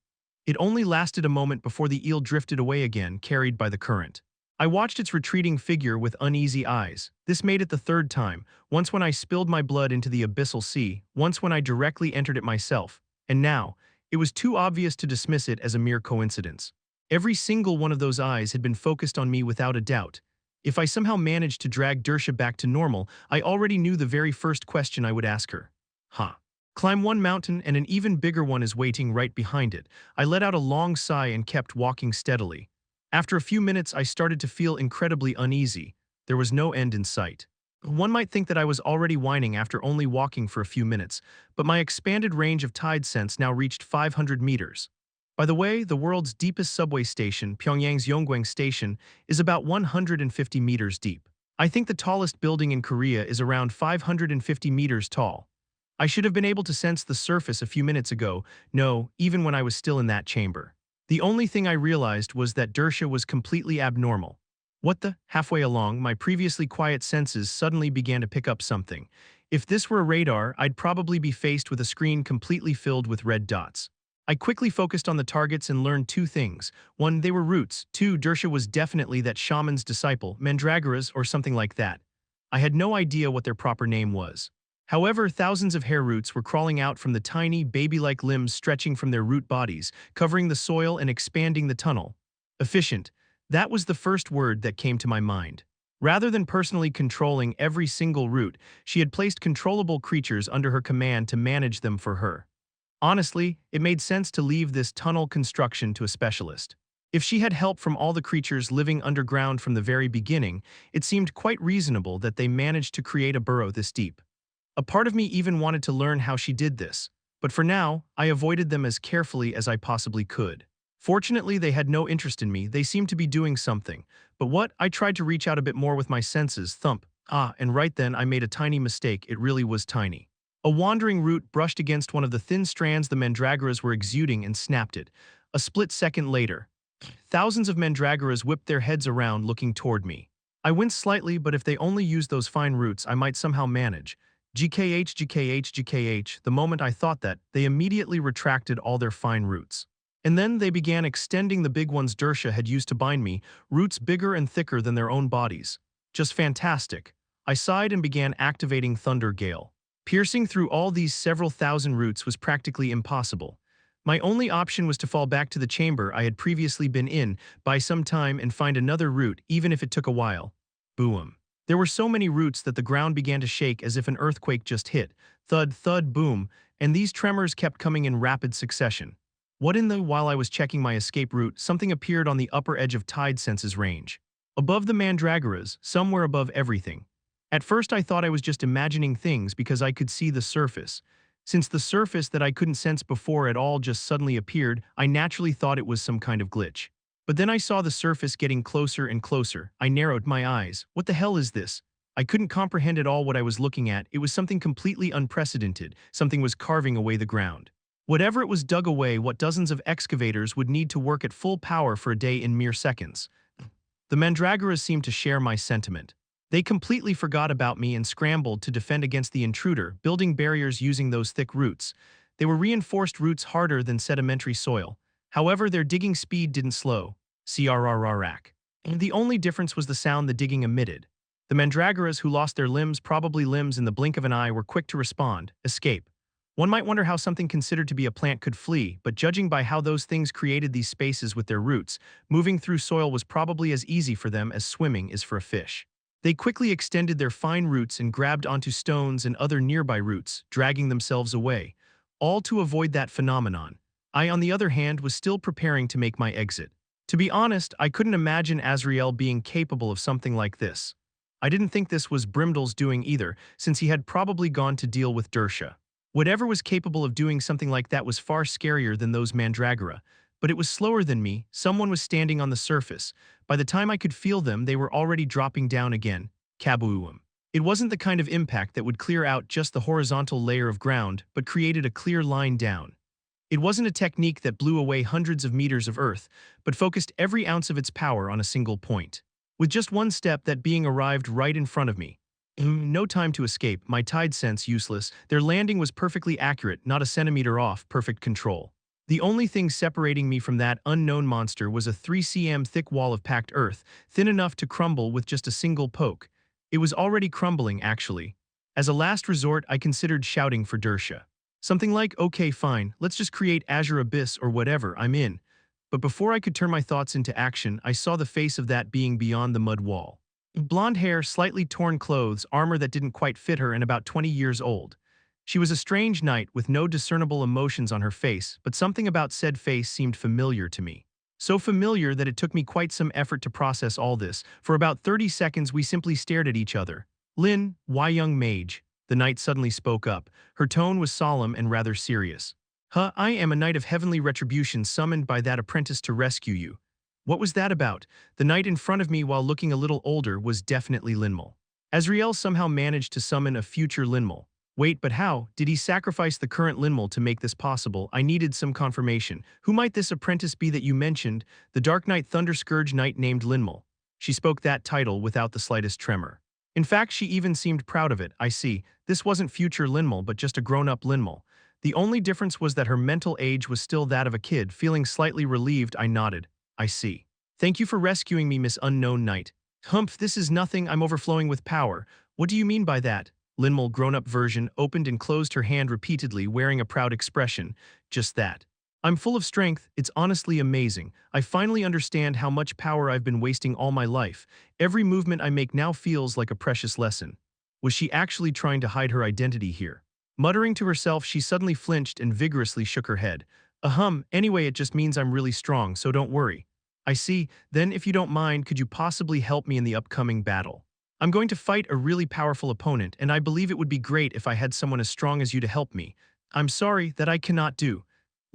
It only lasted a moment before the eel drifted away again, carried by the current. I watched its retreating figure with uneasy eyes. This made it the third time, once when I spilled my blood into the abyssal sea, once when I directly entered it myself, and now, it was too obvious to dismiss it as a mere coincidence. Every single one of those eyes had been focused on me without a doubt. If I somehow managed to drag Dersha back to normal, I already knew the very first question I would ask her. Climb one mountain and an even bigger one is waiting right behind it. I let out a long sigh and kept walking steadily. After a few minutes, I started to feel incredibly uneasy. There was no end in sight. One might think that I was already whining after only walking for a few minutes, but my expanded range of tide sense now reached 500 meters. By the way, the world's deepest subway station, Pyongyang's Yongguang Station, is about 150 meters deep. I think the tallest building in Korea is around 550 meters tall. I should have been able to sense the surface a few minutes ago, no, even when I was still in that chamber. The only thing I realized was that Dersha was completely abnormal. What the? Halfway along, my previously quiet senses suddenly began to pick up something. If this were a radar, I'd probably be faced with a screen completely filled with red dots. I quickly focused on the targets and learned two things. One, they were roots. Two, Dersha was definitely that shaman's disciple, Mandragoras or something like that. I had no idea what their proper name was. However, thousands of hair roots were crawling out from the tiny, baby-like limbs stretching from their root bodies, covering the soil and expanding the tunnel. Efficient. That was the first word that came to my mind. Rather than personally controlling every single root, she had placed controllable creatures under her command to manage them for her. Honestly, it made sense to leave this tunnel construction to a specialist. If she had help from all the creatures living underground from the very beginning, it seemed quite reasonable that they managed to create a burrow this deep. A part of me even wanted to learn how she did this. But for now, I avoided them as carefully as I possibly could. Fortunately, they had no interest in me, they seemed to be doing something. But what? I tried to reach out a bit more with my senses, thump. And right then I made a tiny mistake, it really was tiny. A wandering root brushed against one of the thin strands the mandragoras were exuding and snapped it. A split second later, thousands of mandragoras whipped their heads around looking toward me. I winced slightly, but if they only used those fine roots, I might somehow manage. GKH, GKH, GKH, the moment I thought that, they immediately retracted all their fine roots. And then they began extending the big ones Dersha had used to bind me, roots bigger and thicker than their own bodies. Just fantastic. I sighed and began activating Thunder Gale. Piercing through all these several thousand roots was practically impossible. My only option was to fall back to the chamber I had previously been in, buy some time and find another route, even if it took a while. Boom. There were so many roots that the ground began to shake as if an earthquake just hit. Thud, thud, boom, and these tremors kept coming in rapid succession. While I was checking my escape route, something appeared on the upper edge of Tide Sense's range. Above the mandragoras, somewhere above everything. At first I thought I was just imagining things because I could see the surface. Since the surface that I couldn't sense before at all just suddenly appeared, I naturally thought it was some kind of glitch. But then I saw the surface getting closer and closer. I narrowed my eyes. What the hell is this? I couldn't comprehend at all what I was looking at. It was something completely unprecedented. Something was carving away the ground. Whatever it was dug away what dozens of excavators would need to work at full power for a day in mere seconds. The mandragoras seemed to share my sentiment. They completely forgot about me and scrambled to defend against the intruder, building barriers using those thick roots. They were reinforced roots harder than sedimentary soil. However, their digging speed didn't slow. Crrrrack. And the only difference was the sound the digging emitted. The mandragoras who lost their limbs, probably limbs in the blink of an eye, were quick to respond, escape. One might wonder how something considered to be a plant could flee, but judging by how those things created these spaces with their roots, moving through soil was probably as easy for them as swimming is for a fish. They quickly extended their fine roots and grabbed onto stones and other nearby roots, dragging themselves away, all to avoid that phenomenon. I, on the other hand, was still preparing to make my exit. To be honest, I couldn't imagine Azrael being capable of something like this. I didn't think this was Brimdal's doing either, since he had probably gone to deal with Dersha. Whatever was capable of doing something like that was far scarier than those mandragora. But it was slower than me. Someone was standing on the surface. By the time I could feel them, they were already dropping down again. Kaboom. It wasn't the kind of impact that would clear out just the horizontal layer of ground, but created a clear line down. It wasn't a technique that blew away hundreds of meters of earth, but focused every ounce of its power on a single point. With just one step, that being arrived right in front of me. No time to escape, my tide sense useless. Their landing was perfectly accurate, not a centimeter off, perfect control. The only thing separating me from that unknown monster was a 3 cm thick wall of packed earth, thin enough to crumble with just a single poke. It was already crumbling, actually. As a last resort, I considered shouting for Dersha. Something like, okay fine, let's just create Azure Abyss or whatever, I'm in. But before I could turn my thoughts into action, I saw the face of that being beyond the mud wall. Blonde hair, slightly torn clothes, armor that didn't quite fit her, and about 20 years old. She was a strange knight with no discernible emotions on her face, but something about said face seemed familiar to me. So familiar that it took me quite some effort to process all this. For about 30 seconds we simply stared at each other. Lin, why young mage? The knight suddenly spoke up. Her tone was solemn and rather serious. I am a knight of heavenly retribution summoned by that apprentice to rescue you. What was that about? The knight in front of me, while looking a little older, was definitely Linmal. Azrael somehow managed to summon a future Linmal. Wait, but how? Did he sacrifice the current Linmal to make this possible? I needed some confirmation. Who might this apprentice be that you mentioned? The Dark Knight Thunderscourge knight named Linmal. She spoke that title without the slightest tremor. In fact, she even seemed proud of it. I see. This wasn't future Linmal, but just a grown-up Linmal. The only difference was that her mental age was still that of a kid. Feeling slightly relieved, I nodded. I see. Thank you for rescuing me, Miss Unknown Knight. Humph, this is nothing. I'm overflowing with power. What do you mean by that? Linmal, grown-up version, opened and closed her hand repeatedly, wearing a proud expression. Just that. I'm full of strength. It's honestly amazing. I finally understand how much power I've been wasting all my life. Every movement I make now feels like a precious lesson. Was she actually trying to hide her identity here? Muttering to herself, she suddenly flinched and vigorously shook her head. Anyway, it just means I'm really strong, so don't worry. I see. Then, if you don't mind, could you possibly help me in the upcoming battle? I'm going to fight a really powerful opponent, and I believe it would be great if I had someone as strong as you to help me. I'm sorry, that I cannot do.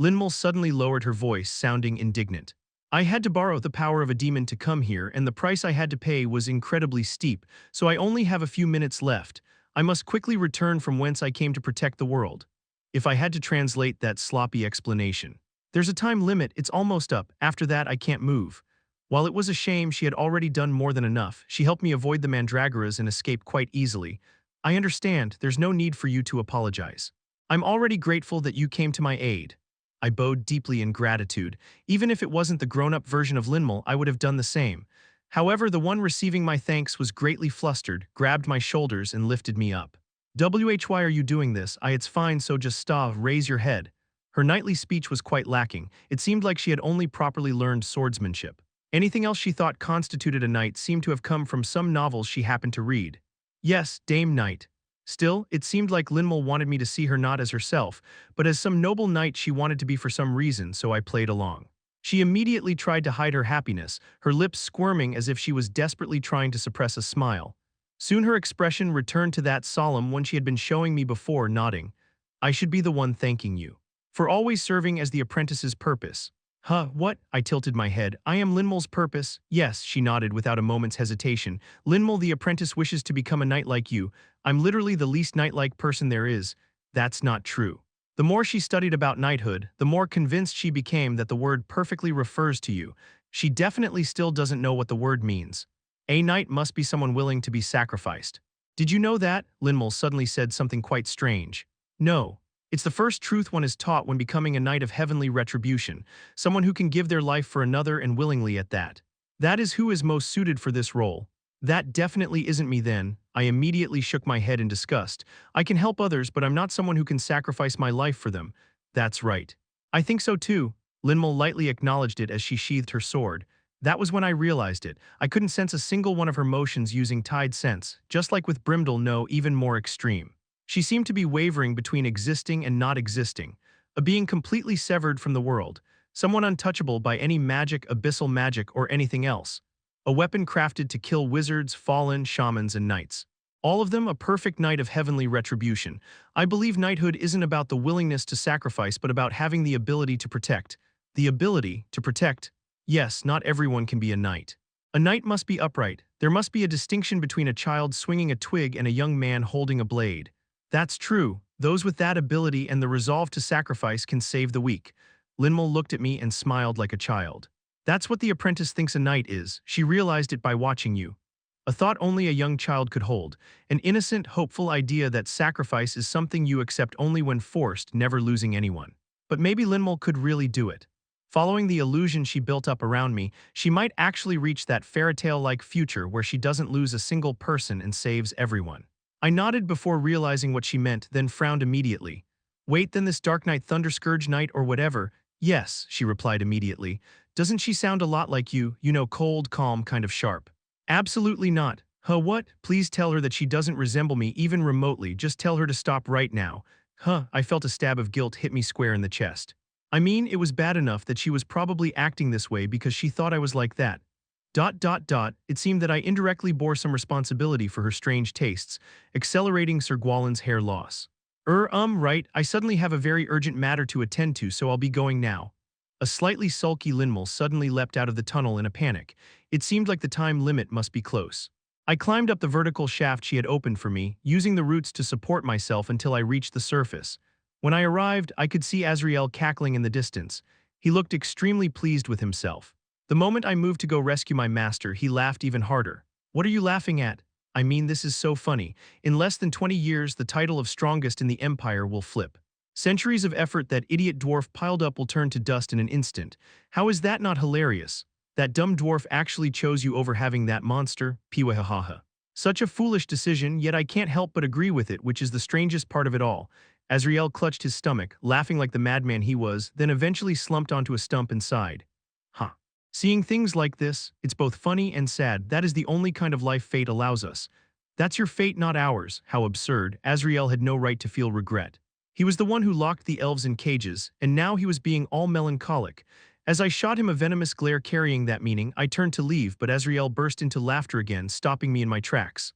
Linmul suddenly lowered her voice, sounding indignant. I had to borrow the power of a demon to come here, and the price I had to pay was incredibly steep, so I only have a few minutes left. I must quickly return from whence I came to protect the world. If I had to translate that sloppy explanation. There's a time limit, it's almost up, after that I can't move. While it was a shame she had already done more than enough, she helped me avoid the mandragoras and escape quite easily. I understand, there's no need for you to apologize. I'm already grateful that you came to my aid. I bowed deeply in gratitude. Even if it wasn't the grown-up version of Linmul, I would have done the same. However, the one receiving my thanks was greatly flustered, grabbed my shoulders and lifted me up. Why are you doing this? It's fine, so just raise your head. Her knightly speech was quite lacking. It seemed like she had only properly learned swordsmanship. Anything else she thought constituted a knight seemed to have come from some novels she happened to read. Yes, Dame Knight. Still, it seemed like Linmul wanted me to see her not as herself, but as some noble knight she wanted to be for some reason, so I played along. She immediately tried to hide her happiness, her lips squirming as if she was desperately trying to suppress a smile. Soon her expression returned to that solemn one she had been showing me before, nodding. I should be the one thanking you. For always serving as the apprentice's purpose. Huh, what? I tilted my head. I am Linmul's purpose? Yes, she nodded without a moment's hesitation. Linmul the apprentice wishes to become a knight like you. I'm literally the least knight-like person there is. That's not true. The more she studied about knighthood, the more convinced she became that the word perfectly refers to you. She definitely still doesn't know what the word means. A knight must be someone willing to be sacrificed. Did you know that? Linmul suddenly said something quite strange. No. It's the first truth one is taught when becoming a knight of heavenly retribution, someone who can give their life for another and willingly at that. That is who is most suited for this role. That definitely isn't me then. I immediately shook my head in disgust. I can help others, but I'm not someone who can sacrifice my life for them. That's right. I think so too. Linmul lightly acknowledged it as she sheathed her sword. That was when I realized it. I couldn't sense a single one of her motions using Tide sense, just like with Brimdal, no, even more extreme. She seemed to be wavering between existing and not existing, a being completely severed from the world, someone untouchable by any magic, abyssal magic, or anything else. A weapon crafted to kill wizards, fallen, shamans, and knights. All of them a perfect knight of heavenly retribution. I believe knighthood isn't about the willingness to sacrifice but about having the ability to protect. The ability to protect. Yes, not everyone can be a knight. A knight must be upright. There must be a distinction between a child swinging a twig and a young man holding a blade. That's true. Those with that ability and the resolve to sacrifice can save the weak. Linmul looked at me and smiled like a child. That's what the apprentice thinks a knight is. She realized it by watching you. A thought only a young child could hold. An innocent, hopeful idea that sacrifice is something you accept only when forced, never losing anyone. But maybe Linmul could really do it. Following the illusion she built up around me, she might actually reach that fairytale-like future where she doesn't lose a single person and saves everyone. I nodded before realizing what she meant, then frowned immediately. Wait, then this Dark Knight, Thunderscourge Knight or whatever? Yes, she replied immediately. Doesn't she sound a lot like you, cold, calm, kind of sharp? Absolutely not. Huh, what? Please tell her that she doesn't resemble me even remotely, just tell her to stop right now. Huh, I felt a stab of guilt hit me square in the chest. I mean, it was bad enough that she was probably acting this way because she thought I was like that. It seemed that I indirectly bore some responsibility for her strange tastes, accelerating Sir Gwalyn's hair loss. Right, I suddenly have a very urgent matter to attend to, so I'll be going now. A slightly sulky Linmul suddenly leapt out of the tunnel in a panic. It seemed like the time limit must be close. I climbed up the vertical shaft she had opened for me, using the roots to support myself until I reached the surface. When I arrived, I could see Azrael cackling in the distance. He looked extremely pleased with himself. The moment I moved to go rescue my master, he laughed even harder. What are you laughing at? I mean, this is so funny. In less than 20 years, the title of strongest in the Empire will flip. Centuries of effort that idiot dwarf piled up will turn to dust in an instant. How is that not hilarious? That dumb dwarf actually chose you over having that monster, piwahaha. Such a foolish decision, yet I can't help but agree with it, which is the strangest part of it all. Azrael clutched his stomach, laughing like the madman he was, then eventually slumped onto a stump and sighed. Huh. Seeing things like this, it's both funny and sad. That is the only kind of life fate allows us. That's your fate, not ours. How absurd. Azrael had no right to feel regret. He was the one who locked the elves in cages, and now he was being all melancholic. As I shot him a venomous glare carrying that meaning, I turned to leave, but Azrael burst into laughter again, stopping me in my tracks.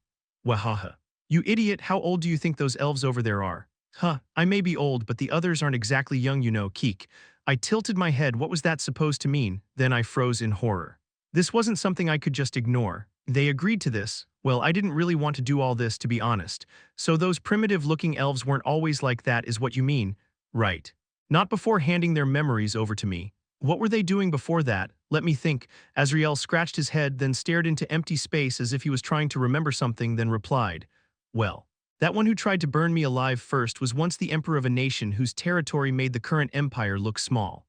Wahaha. You idiot, how old do you think those elves over there are? Huh, I may be old, but the others aren't exactly young, you know, Keek. I tilted my head. What was that supposed to mean? Then I froze in horror. This wasn't something I could just ignore. They agreed to this. Well, I didn't really want to do all this, to be honest. So those primitive-looking elves weren't always like that, is what you mean? Right. Not before handing their memories over to me. What were they doing before that? Let me think. Azrael scratched his head, then stared into empty space as if he was trying to remember something, then replied, well, that one who tried to burn me alive first was once the emperor of a nation whose territory made the current empire look small.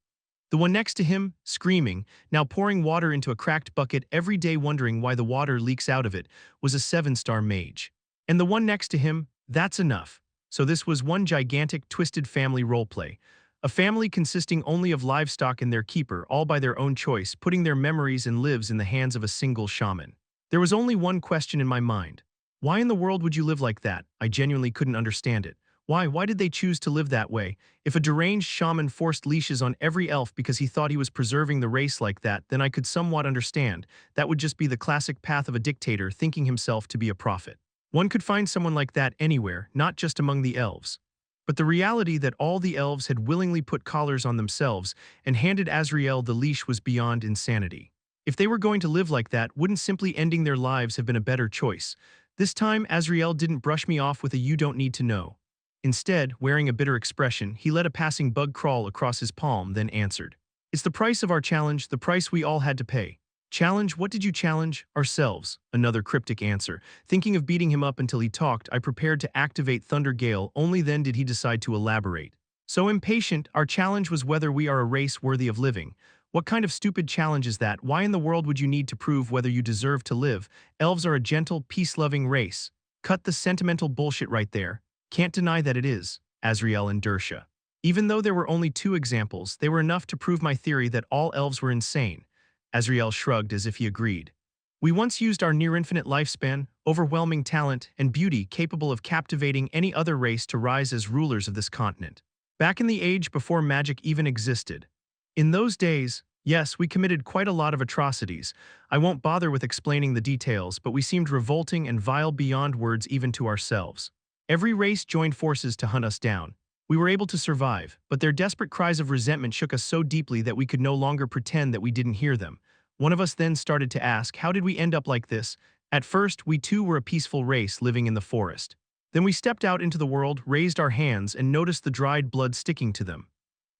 The one next to him, screaming, now pouring water into a cracked bucket every day wondering why the water leaks out of it, was a 7-star mage. And the one next to him, that's enough. So this was one gigantic, twisted family roleplay. A family consisting only of livestock and their keeper, all by their own choice, putting their memories and lives in the hands of a single shaman. There was only one question in my mind. Why in the world would you live like that? I genuinely couldn't understand it. Why did they choose to live that way? If a deranged shaman forced leashes on every elf because he thought he was preserving the race like that, then I could somewhat understand. That would just be the classic path of a dictator thinking himself to be a prophet. One could find someone like that anywhere, not just among the elves. But the reality that all the elves had willingly put collars on themselves and handed Azrael the leash was beyond insanity. If they were going to live like that, wouldn't simply ending their lives have been a better choice? This time, Azrael didn't brush me off with a "you don't need to know." Instead, wearing a bitter expression, he let a passing bug crawl across his palm, then answered. It's the price of our challenge, the price we all had to pay. Challenge? What did you challenge? Ourselves. Another cryptic answer. Thinking of beating him up until he talked, I prepared to activate Thunder Gale, only then did he decide to elaborate. So impatient, our challenge was whether we are a race worthy of living. What kind of stupid challenge is that? Why in the world would you need to prove whether you deserve to live? Elves are a gentle, peace-loving race. Cut the sentimental bullshit right there. Can't deny that it is, Azrael and Dersha. Even though there were only 2 examples, they were enough to prove my theory that all elves were insane. Azrael shrugged as if he agreed. We once used our near-infinite lifespan, overwhelming talent, and beauty capable of captivating any other race to rise as rulers of this continent. Back in the age before magic even existed. In those days, yes, we committed quite a lot of atrocities. I won't bother with explaining the details, but we seemed revolting and vile beyond words even to ourselves. Every race joined forces to hunt us down. We were able to survive, but their desperate cries of resentment shook us so deeply that we could no longer pretend that we didn't hear them. One of us then started to ask, how did we end up like this? At first, we too were a peaceful race living in the forest. Then we stepped out into the world, raised our hands, and noticed the dried blood sticking to them.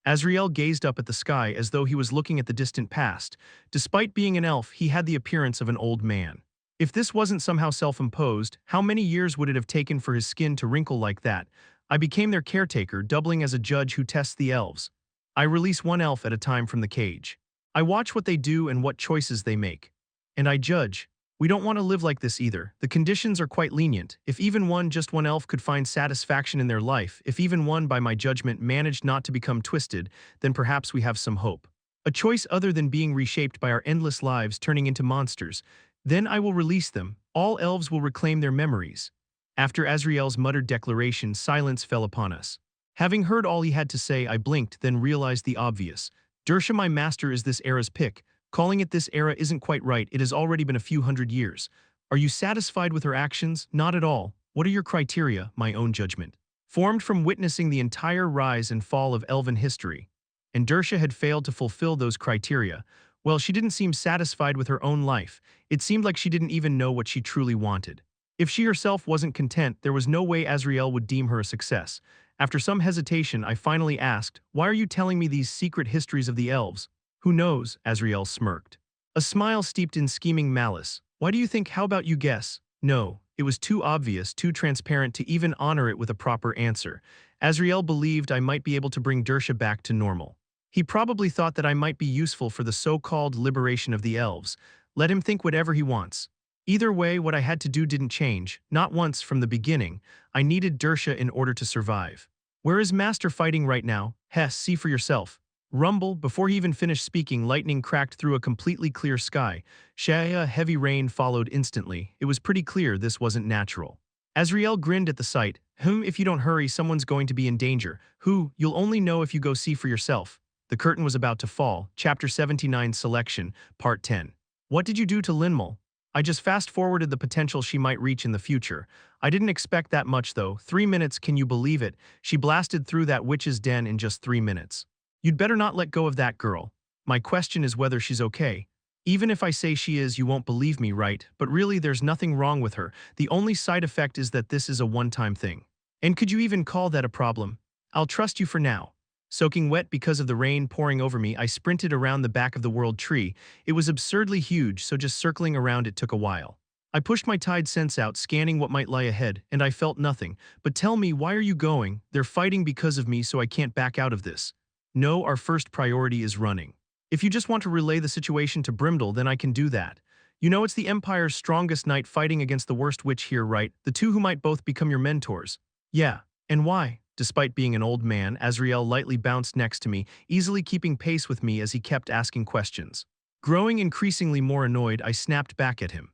Azrael gazed up at the sky as though he was looking at the distant past. Despite being an elf, he had the appearance of an old man. If this wasn't somehow self-imposed, how many years would it have taken for his skin to wrinkle like that? I became their caretaker, doubling as a judge who tests the elves. I release one elf at a time from the cage. I watch what they do and what choices they make. And I judge. We don't want to live like this either. The conditions are quite lenient. If even just one elf could find satisfaction in their life, if even one by my judgment managed not to become twisted, then perhaps we have some hope. A choice other than being reshaped by our endless lives turning into monsters. Then I will release them. All elves will reclaim their memories. After Azrael's muttered declaration, silence fell upon us. Having heard all he had to say, I blinked, then realized the obvious. Dersha, my master, is this era's pick. Calling it this era isn't quite right. It has already been a few hundred years. Are you satisfied with her actions? Not at all. What are your criteria? My own judgment. Formed from witnessing the entire rise and fall of elven history. And Dersha had failed to fulfill those criteria. Well, she didn't seem satisfied with her own life. It seemed like she didn't even know what she truly wanted. If she herself wasn't content, there was no way Azrael would deem her a success. After some hesitation, I finally asked, why are you telling me these secret histories of the elves? Who knows? Azrael smirked. A smile steeped in scheming malice. Why do you think? How about you guess? No, it was too obvious, too transparent to even honor it with a proper answer. Azrael believed I might be able to bring Dersha back to normal. He probably thought that I might be useful for the so-called liberation of the elves. Let him think whatever he wants. Either way, what I had to do didn't change, not once from the beginning. I needed Dersha in order to survive. Where is Master fighting right now? Hess, see for yourself. Rumble, before he even finished speaking, lightning cracked through a completely clear sky. Shaya, heavy rain followed instantly. It was pretty clear this wasn't natural. Azrael grinned at the sight. If you don't hurry, someone's going to be in danger. You'll only know if you go see for yourself. The curtain was about to fall. Chapter 79 Selection, Part 10. What did you do to Linmal? I just fast-forwarded the potential she might reach in the future. I didn't expect that much though. 3 minutes, can you believe it? She blasted through that witch's den in just 3 minutes. You'd better not let go of that girl. My question is whether she's okay. Even if I say she is, you won't believe me, right? But really, there's nothing wrong with her. The only side effect is that this is a one-time thing. And could you even call that a problem? I'll trust you for now. Soaking wet because of the rain pouring over me, I sprinted around the back of the world tree. It was absurdly huge, so just circling around it took a while. I pushed my tide sense out, scanning what might lie ahead, and I felt nothing. But tell me, why are you going? They're fighting because of me, so I can't back out of this. No, our first priority is running. If you just want to relay the situation to Brimdel, then I can do that. You know it's the Empire's strongest knight fighting against the worst witch here, right? The two who might both become your mentors. Yeah, and why? Despite being an old man, Azrael lightly bounced next to me, easily keeping pace with me as he kept asking questions. Growing increasingly more annoyed, I snapped back at him.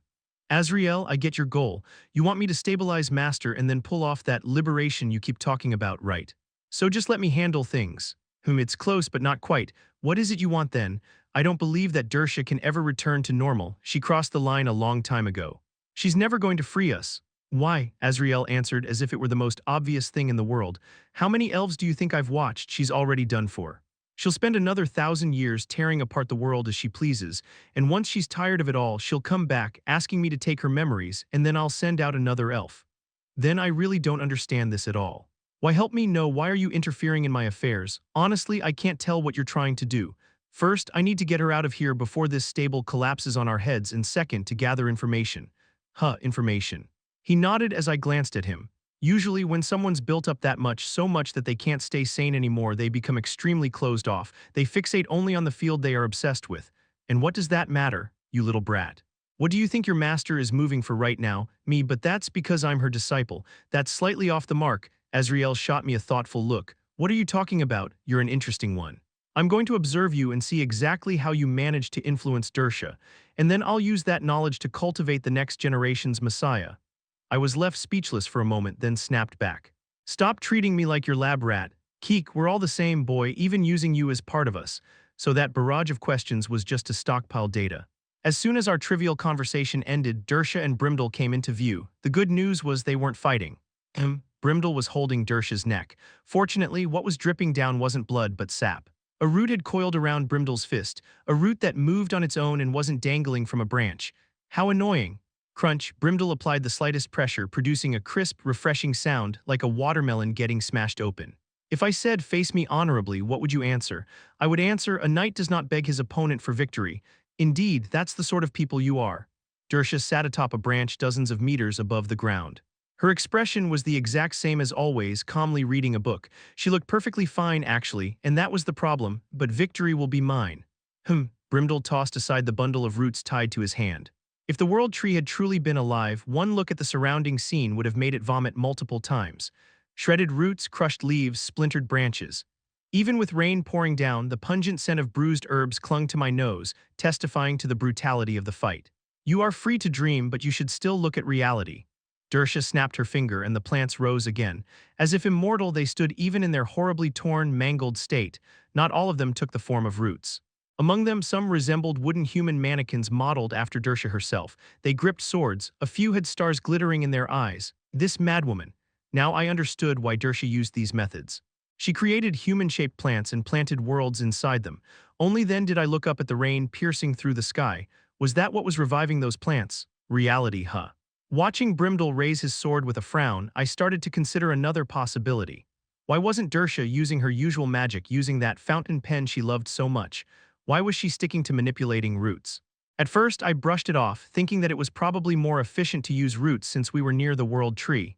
Azrael, I get your goal. You want me to stabilize Master and then pull off that liberation you keep talking about, right? So just let me handle things. It's close but not quite. What is it you want then? I don't believe that Dersha can ever return to normal. She crossed the line a long time ago. She's never going to free us. Why? Azrael answered as if it were the most obvious thing in the world. How many elves do you think I've watched she's already done for? She'll spend another 1,000 years tearing apart the world as she pleases, and once she's tired of it all, she'll come back, asking me to take her memories, and then I'll send out another elf. Then I really don't understand this at all. Why, help me know, why are you interfering in my affairs? Honestly, I can't tell what you're trying to do. First, I need to get her out of here before this stable collapses on our heads, and second, to gather information. Information. He nodded as I glanced at him. Usually, when someone's built up that much, so much that they can't stay sane anymore, they become extremely closed off. They fixate only on the field they are obsessed with. And what does that matter, you little brat? What do you think your master is moving for right now? Me, but that's because I'm her disciple. That's slightly off the mark. Azrael shot me a thoughtful look. What are you talking about? You're an interesting one. I'm going to observe you and see exactly how you manage to influence Dersha, and then I'll use that knowledge to cultivate the next generation's messiah. I was left speechless for a moment, then snapped back. Stop treating me like your lab rat. Keek, we're all the same, boy, even using you as part of us. So that barrage of questions was just to stockpile data. As soon as our trivial conversation ended, Dersha and Brimdel came into view. The good news was they weren't fighting. Brimdel was holding Dersha's neck. Fortunately, what was dripping down wasn't blood but sap. A root had coiled around Brimdel's fist, a root that moved on its own and wasn't dangling from a branch. How annoying. Crunch, Brimdel applied the slightest pressure, producing a crisp, refreshing sound like a watermelon getting smashed open. If I said, face me honorably, what would you answer? I would answer, a knight does not beg his opponent for victory. Indeed, that's the sort of people you are. Dersha sat atop a branch dozens of meters above the ground. Her expression was the exact same as always, calmly reading a book. She looked perfectly fine, actually, and that was the problem, but victory will be mine. Brimdel tossed aside the bundle of roots tied to his hand. If the world tree had truly been alive, one look at the surrounding scene would have made it vomit multiple times. Shredded roots, crushed leaves, splintered branches. Even with rain pouring down, the pungent scent of bruised herbs clung to my nose, testifying to the brutality of the fight. You are free to dream, but you should still look at reality. Dersha snapped her finger and the plants rose again. As if immortal, they stood even in their horribly torn, mangled state. Not all of them took the form of roots. Among them, some resembled wooden human mannequins modeled after Dersha herself. They gripped swords. A few had stars glittering in their eyes. This madwoman. Now I understood why Dersha used these methods. She created human-shaped plants and planted worlds inside them. Only then did I look up at the rain piercing through the sky. Was that what was reviving those plants? Reality, Watching Brimdel raise his sword with a frown, I started to consider another possibility. Why wasn't Dersha using her usual magic, using that fountain pen she loved so much? Why was she sticking to manipulating roots? At first, I brushed it off, thinking that it was probably more efficient to use roots since we were near the world tree.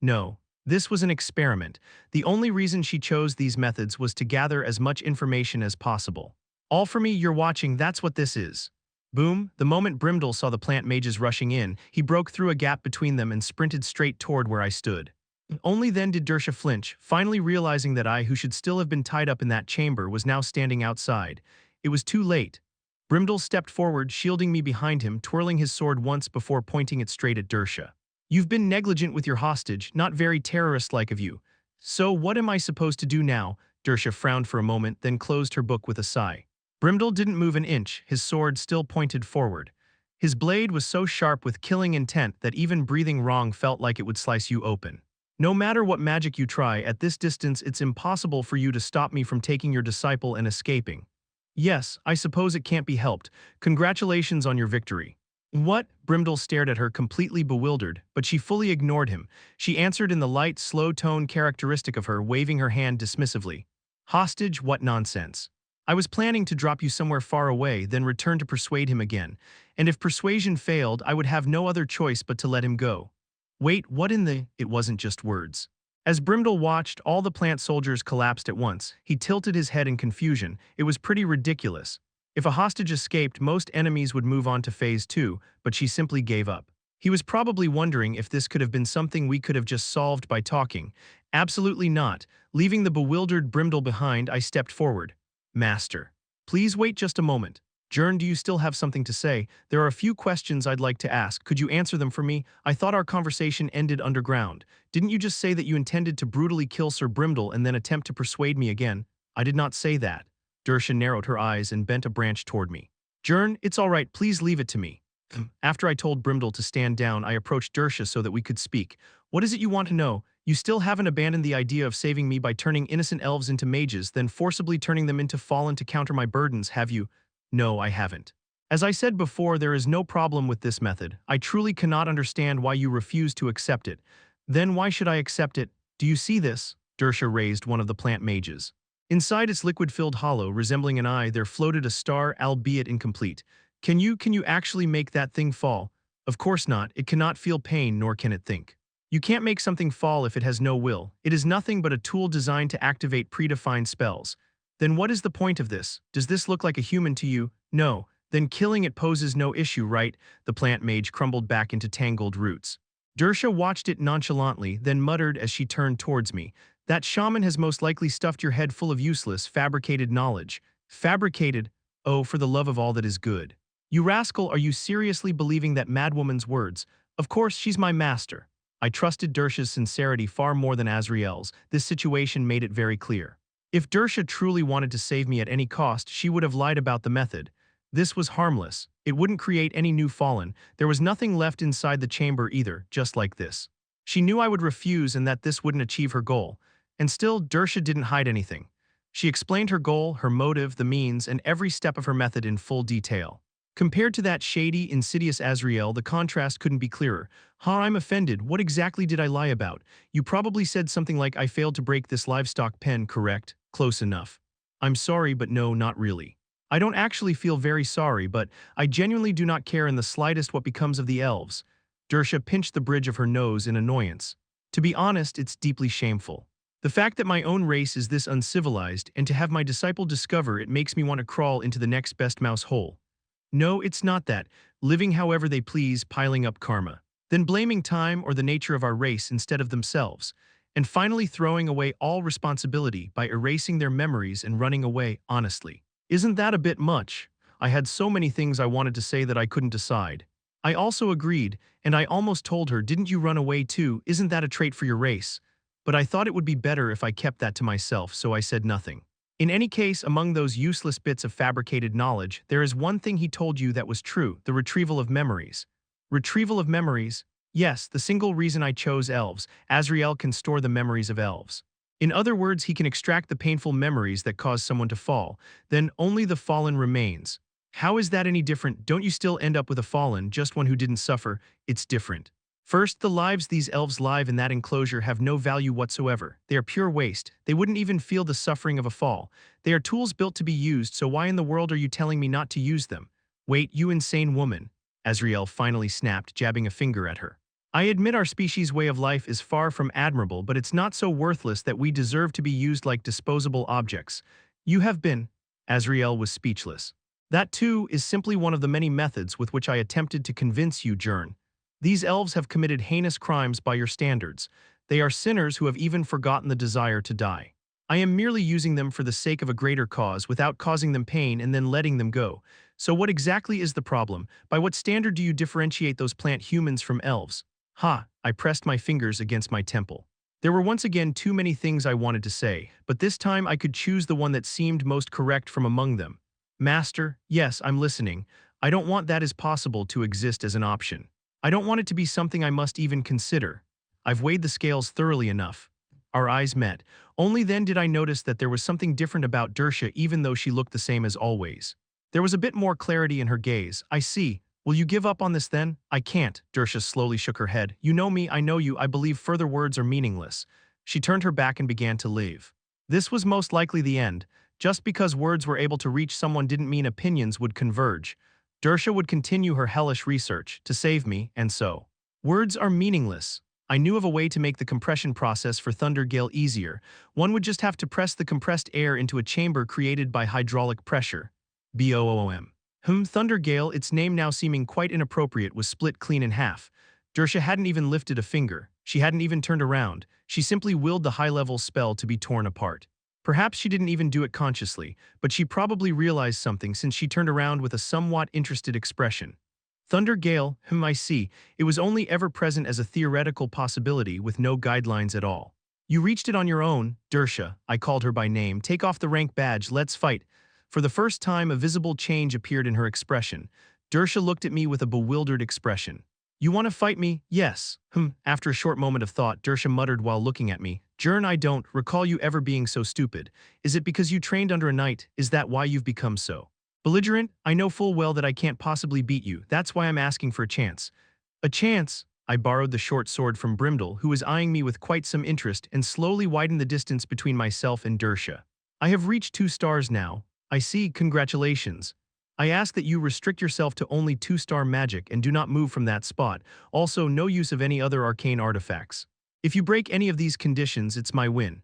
No, this was an experiment. The only reason she chose these methods was to gather as much information as possible. All for me, you're watching, that's what this is. Boom, the moment Brimdel saw the plant mages rushing in, he broke through a gap between them and sprinted straight toward where I stood. Only then did Dersha flinch, finally realizing that I, who should still have been tied up in that chamber, was now standing outside. It was too late. Brimdel stepped forward, shielding me behind him, twirling his sword once before pointing it straight at Dersha. You've been negligent with your hostage, not very terrorist-like of you. So what am I supposed to do now? Dersha frowned for a moment, then closed her book with a sigh. Brimdel didn't move an inch, his sword still pointed forward. His blade was so sharp with killing intent that even breathing wrong felt like it would slice you open. No matter what magic you try, at this distance it's impossible for you to stop me from taking your disciple and escaping. Yes, I suppose it can't be helped. Congratulations on your victory. What? Brimdel stared at her completely bewildered, but she fully ignored him. She answered in the light, slow tone characteristic of her, waving her hand dismissively. Hostage? What nonsense. I was planning to drop you somewhere far away, then return to persuade him again. And if persuasion failed, I would have no other choice but to let him go. Wait, what in the— It wasn't just words. As Brimdel watched all the plant soldiers collapsed at once, he tilted his head in confusion. It was pretty ridiculous. If a hostage escaped, most enemies would move on to phase 2, but she simply gave up. He was probably wondering if this could have been something we could have just solved by talking. Absolutely not. Leaving the bewildered Brimdel behind, I stepped forward. Master. Please wait just a moment. Jern, do you still have something to say? There are a few questions I'd like to ask. Could you answer them for me? I thought our conversation ended underground. Didn't you just say that you intended to brutally kill Sir Brimdel and then attempt to persuade me again? I did not say that. Dersha narrowed her eyes and bent a branch toward me. Jern, it's all right, please leave it to me. After I told Brimdel to stand down, I approached Dersha so that we could speak. What is it you want to know? You still haven't abandoned the idea of saving me by turning innocent elves into mages, then forcibly turning them into fallen to counter my burdens, have you? No, I haven't. As I said before, there is no problem with this method. I truly cannot understand why you refuse to accept it. Then why should I accept it? Do you see this? Dersha raised one of the plant mages. Inside its liquid-filled hollow, resembling an eye, there floated a star, albeit incomplete. Can you actually make that thing fall? Of course not. It cannot feel pain, nor can it think. You can't make something fall if it has no will. It is nothing but a tool designed to activate predefined spells. Then what is the point of this? Does this look like a human to you? No. Then killing it poses no issue, right? The plant mage crumbled back into tangled roots. Dersha watched it nonchalantly, then muttered as she turned towards me. That shaman has most likely stuffed your head full of useless, fabricated knowledge. Fabricated? Oh, for the love of all that is good. You rascal, are you seriously believing that madwoman's words? Of course, she's my master. I trusted Dersha's sincerity far more than Azrael's. This situation made it very clear. If Dersha truly wanted to save me at any cost, she would have lied about the method. This was harmless. It wouldn't create any new fallen. There was nothing left inside the chamber either, just like this. She knew I would refuse and that this wouldn't achieve her goal. And still, Dersha didn't hide anything. She explained her goal, her motive, the means, and every step of her method in full detail. Compared to that shady, insidious Azrael, the contrast couldn't be clearer. I'm offended. What exactly did I lie about? You probably said something like I failed to break this livestock pen, correct? Close enough. I'm sorry, but no, not really. I don't actually feel very sorry, but I genuinely do not care in the slightest what becomes of the elves. Dersha pinched the bridge of her nose in annoyance. To be honest, it's deeply shameful. The fact that my own race is this uncivilized, and to have my disciple discover it makes me want to crawl into the next best mouse hole. No, it's not that. Living however they please, piling up karma. Then blaming time or the nature of our race instead of themselves. And finally throwing away all responsibility by erasing their memories and running away honestly. Isn't that a bit much? I had so many things I wanted to say that I couldn't decide. I also agreed, and I almost told her, didn't you run away too? Isn't that a trait for your race? But I thought it would be better if I kept that to myself, so I said nothing. In any case, among those useless bits of fabricated knowledge, there is one thing he told you that was true, the retrieval of memories. Retrieval of memories? Yes, the single reason I chose elves. Azrael can store the memories of elves. In other words, he can extract the painful memories that cause someone to fall. Then only the fallen remains. How is that any different? Don't you still end up with a fallen, just one who didn't suffer? It's different. First, the lives these elves live in that enclosure have no value whatsoever. They are pure waste. They wouldn't even feel the suffering of a fall. They are tools built to be used, so why in the world are you telling me not to use them? Wait, you insane woman. Azrael finally snapped, jabbing a finger at her. I admit our species' way of life is far from admirable, but it's not so worthless that we deserve to be used like disposable objects. You have been. Azrael was speechless. That too is simply one of the many methods with which I attempted to convince you, Jern. These elves have committed heinous crimes by your standards. They are sinners who have even forgotten the desire to die. I am merely using them for the sake of a greater cause without causing them pain and then letting them go. So what exactly is the problem? By what standard do you differentiate those plant humans from elves? I pressed my fingers against my temple. There were once again too many things I wanted to say, but this time I could choose the one that seemed most correct from among them. Master, yes, I'm listening. I don't want that as possible to exist as an option. I don't want it to be something I must even consider. I've weighed the scales thoroughly enough. Our eyes met. Only then did I notice that there was something different about Dersha even though she looked the same as always. There was a bit more clarity in her gaze. I see. Will you give up on this then? I can't. Dersha slowly shook her head. You know me, I know you, I believe further words are meaningless. She turned her back and began to leave. This was most likely the end. Just because words were able to reach someone didn't mean opinions would converge. Dersha would continue her hellish research to save me, and so. Words are meaningless. I knew of a way to make the compression process for Thunder Gale easier. One would just have to press the compressed air into a chamber created by hydraulic pressure. BOOM. Thunder Gale, its name now seeming quite inappropriate, was split clean in half. Dersha hadn't even lifted a finger. She hadn't even turned around. She simply willed the high-level spell to be torn apart. Perhaps she didn't even do it consciously, but she probably realized something since she turned around with a somewhat interested expression. Thunder Gale, I see, it was only ever present as a theoretical possibility with no guidelines at all. You reached it on your own, Dersha, I called her by name. Take off the rank badge, let's fight. For the first time, a visible change appeared in her expression. Dersha looked at me with a bewildered expression. You want to fight me? Yes. After a short moment of thought, Dersha muttered while looking at me. Jern, I don't recall you ever being so stupid. Is it because you trained under a knight? Is that why you've become so belligerent? I know full well that I can't possibly beat you. That's why I'm asking for a chance. A chance? I borrowed the short sword from Brimdel, who was eyeing me with quite some interest, and slowly widened the distance between myself and Dersha. I have reached 2 stars now. I see, congratulations. I ask that you restrict yourself to only 2-star magic and do not move from that spot. Also, no use of any other arcane artifacts. If you break any of these conditions, it's my win.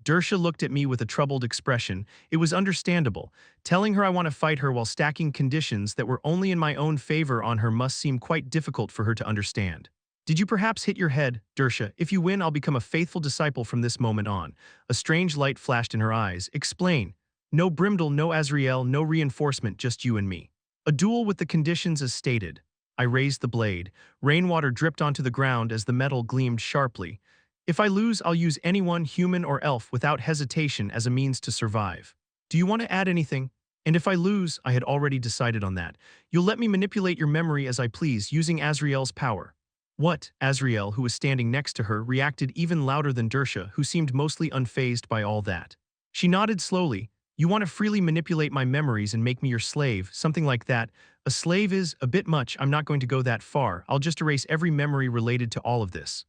Dersha looked at me with a troubled expression. It was understandable. Telling her I want to fight her while stacking conditions that were only in my own favor on her must seem quite difficult for her to understand. Did you perhaps hit your head, Dersha? If you win, I'll become a faithful disciple from this moment on. A strange light flashed in her eyes. Explain. No Brimdel, no Azrael, no reinforcement, just you and me. A duel with the conditions as stated. I raised the blade. Rainwater dripped onto the ground as the metal gleamed sharply. If I lose, I'll use anyone, human or elf, without hesitation as a means to survive. Do you want to add anything? And if I lose, I had already decided on that. You'll let me manipulate your memory as I please, using Azrael's power. What? Azrael, who was standing next to her, reacted even louder than Dersha, who seemed mostly unfazed by all that. She nodded slowly. You want to freely manipulate my memories and make me your slave, something like that. A slave is a bit much. I'm not going to go that far. I'll just erase every memory related to all of this.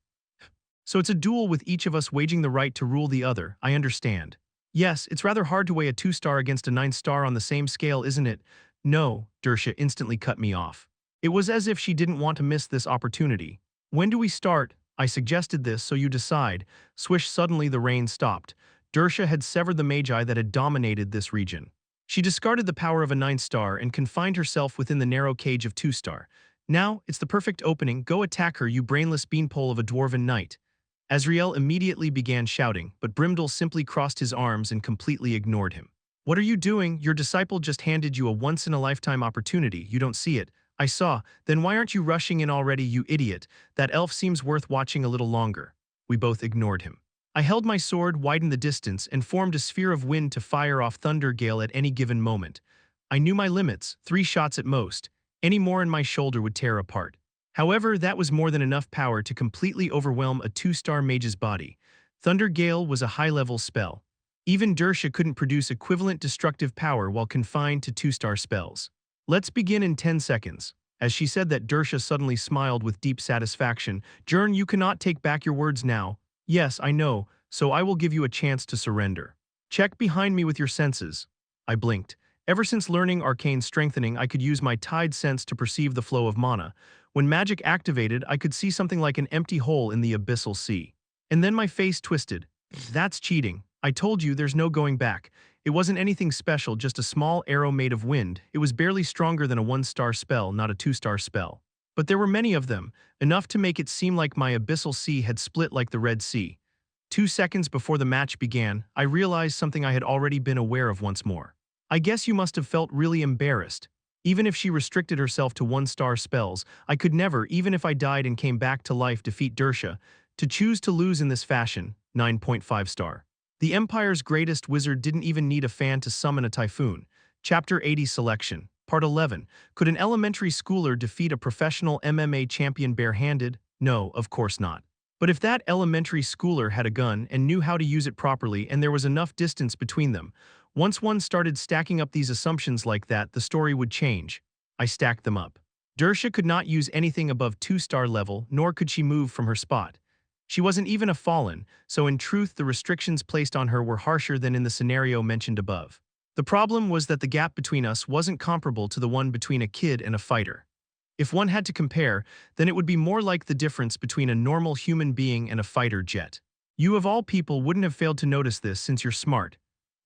So it's a duel with each of us waging the right to rule the other, I understand. Yes, it's rather hard to weigh a 2-star against a 9-star on the same scale, isn't it? No, Dersha instantly cut me off. It was as if she didn't want to miss this opportunity. When do we start? I suggested this, so you decide. Swish, suddenly the rain stopped. Dersha had severed the magi that had dominated this region. She discarded the power of a 9-star and confined herself within the narrow cage of 2-star. Now, it's the perfect opening. Go attack her, you brainless beanpole of a dwarven knight. Azrael immediately began shouting, but Brimdel simply crossed his arms and completely ignored him. What are you doing? Your disciple just handed you a once-in-a-lifetime opportunity. You don't see it. I saw. Then why aren't you rushing in already, you idiot? That elf seems worth watching a little longer. We both ignored him. I held my sword, widened the distance, and formed a sphere of wind to fire off Thunder Gale at any given moment. I knew my limits, 3 shots at most. Any more and my shoulder would tear apart. However, that was more than enough power to completely overwhelm a 2-star mage's body. Thunder Gale was a high-level spell. Even Dersha couldn't produce equivalent destructive power while confined to 2-star spells. Let's begin in 10 seconds. As she said that, Dersha suddenly smiled with deep satisfaction. Jern, you cannot take back your words now. Yes, I know, so I will give you a chance to surrender. Check behind me with your senses. I blinked. Ever since learning arcane strengthening, I could use my tide sense to perceive the flow of mana. When magic activated, I could see something like an empty hole in the abyssal sea. And then my face twisted. That's cheating. I told you there's no going back. It wasn't anything special, just a small arrow made of wind. It was barely stronger than a 1-star spell, not a 2-star spell. But there were many of them, enough to make it seem like my abyssal sea had split like the Red Sea. 2 seconds before the match began, I realized something I had already been aware of once more. I guess you must have felt really embarrassed. Even if she restricted herself to 1-star spells, I could never, even if I died and came back to life, defeat Dersha. To choose to lose in this fashion, 9.5 star. The Empire's greatest wizard didn't even need a fan to summon a typhoon. Chapter 80 Selection. Part 11. Could an elementary schooler defeat a professional MMA champion barehanded? No, of course not. But if that elementary schooler had a gun and knew how to use it properly and there was enough distance between them, once one started stacking up these assumptions like that, the story would change. I stacked them up. Dersha could not use anything above 2-star level, nor could she move from her spot. She wasn't even a fallen, so in truth the restrictions placed on her were harsher than in the scenario mentioned above. The problem was that the gap between us wasn't comparable to the one between a kid and a fighter. If one had to compare, then it would be more like the difference between a normal human being and a fighter jet. You of all people wouldn't have failed to notice this since you're smart.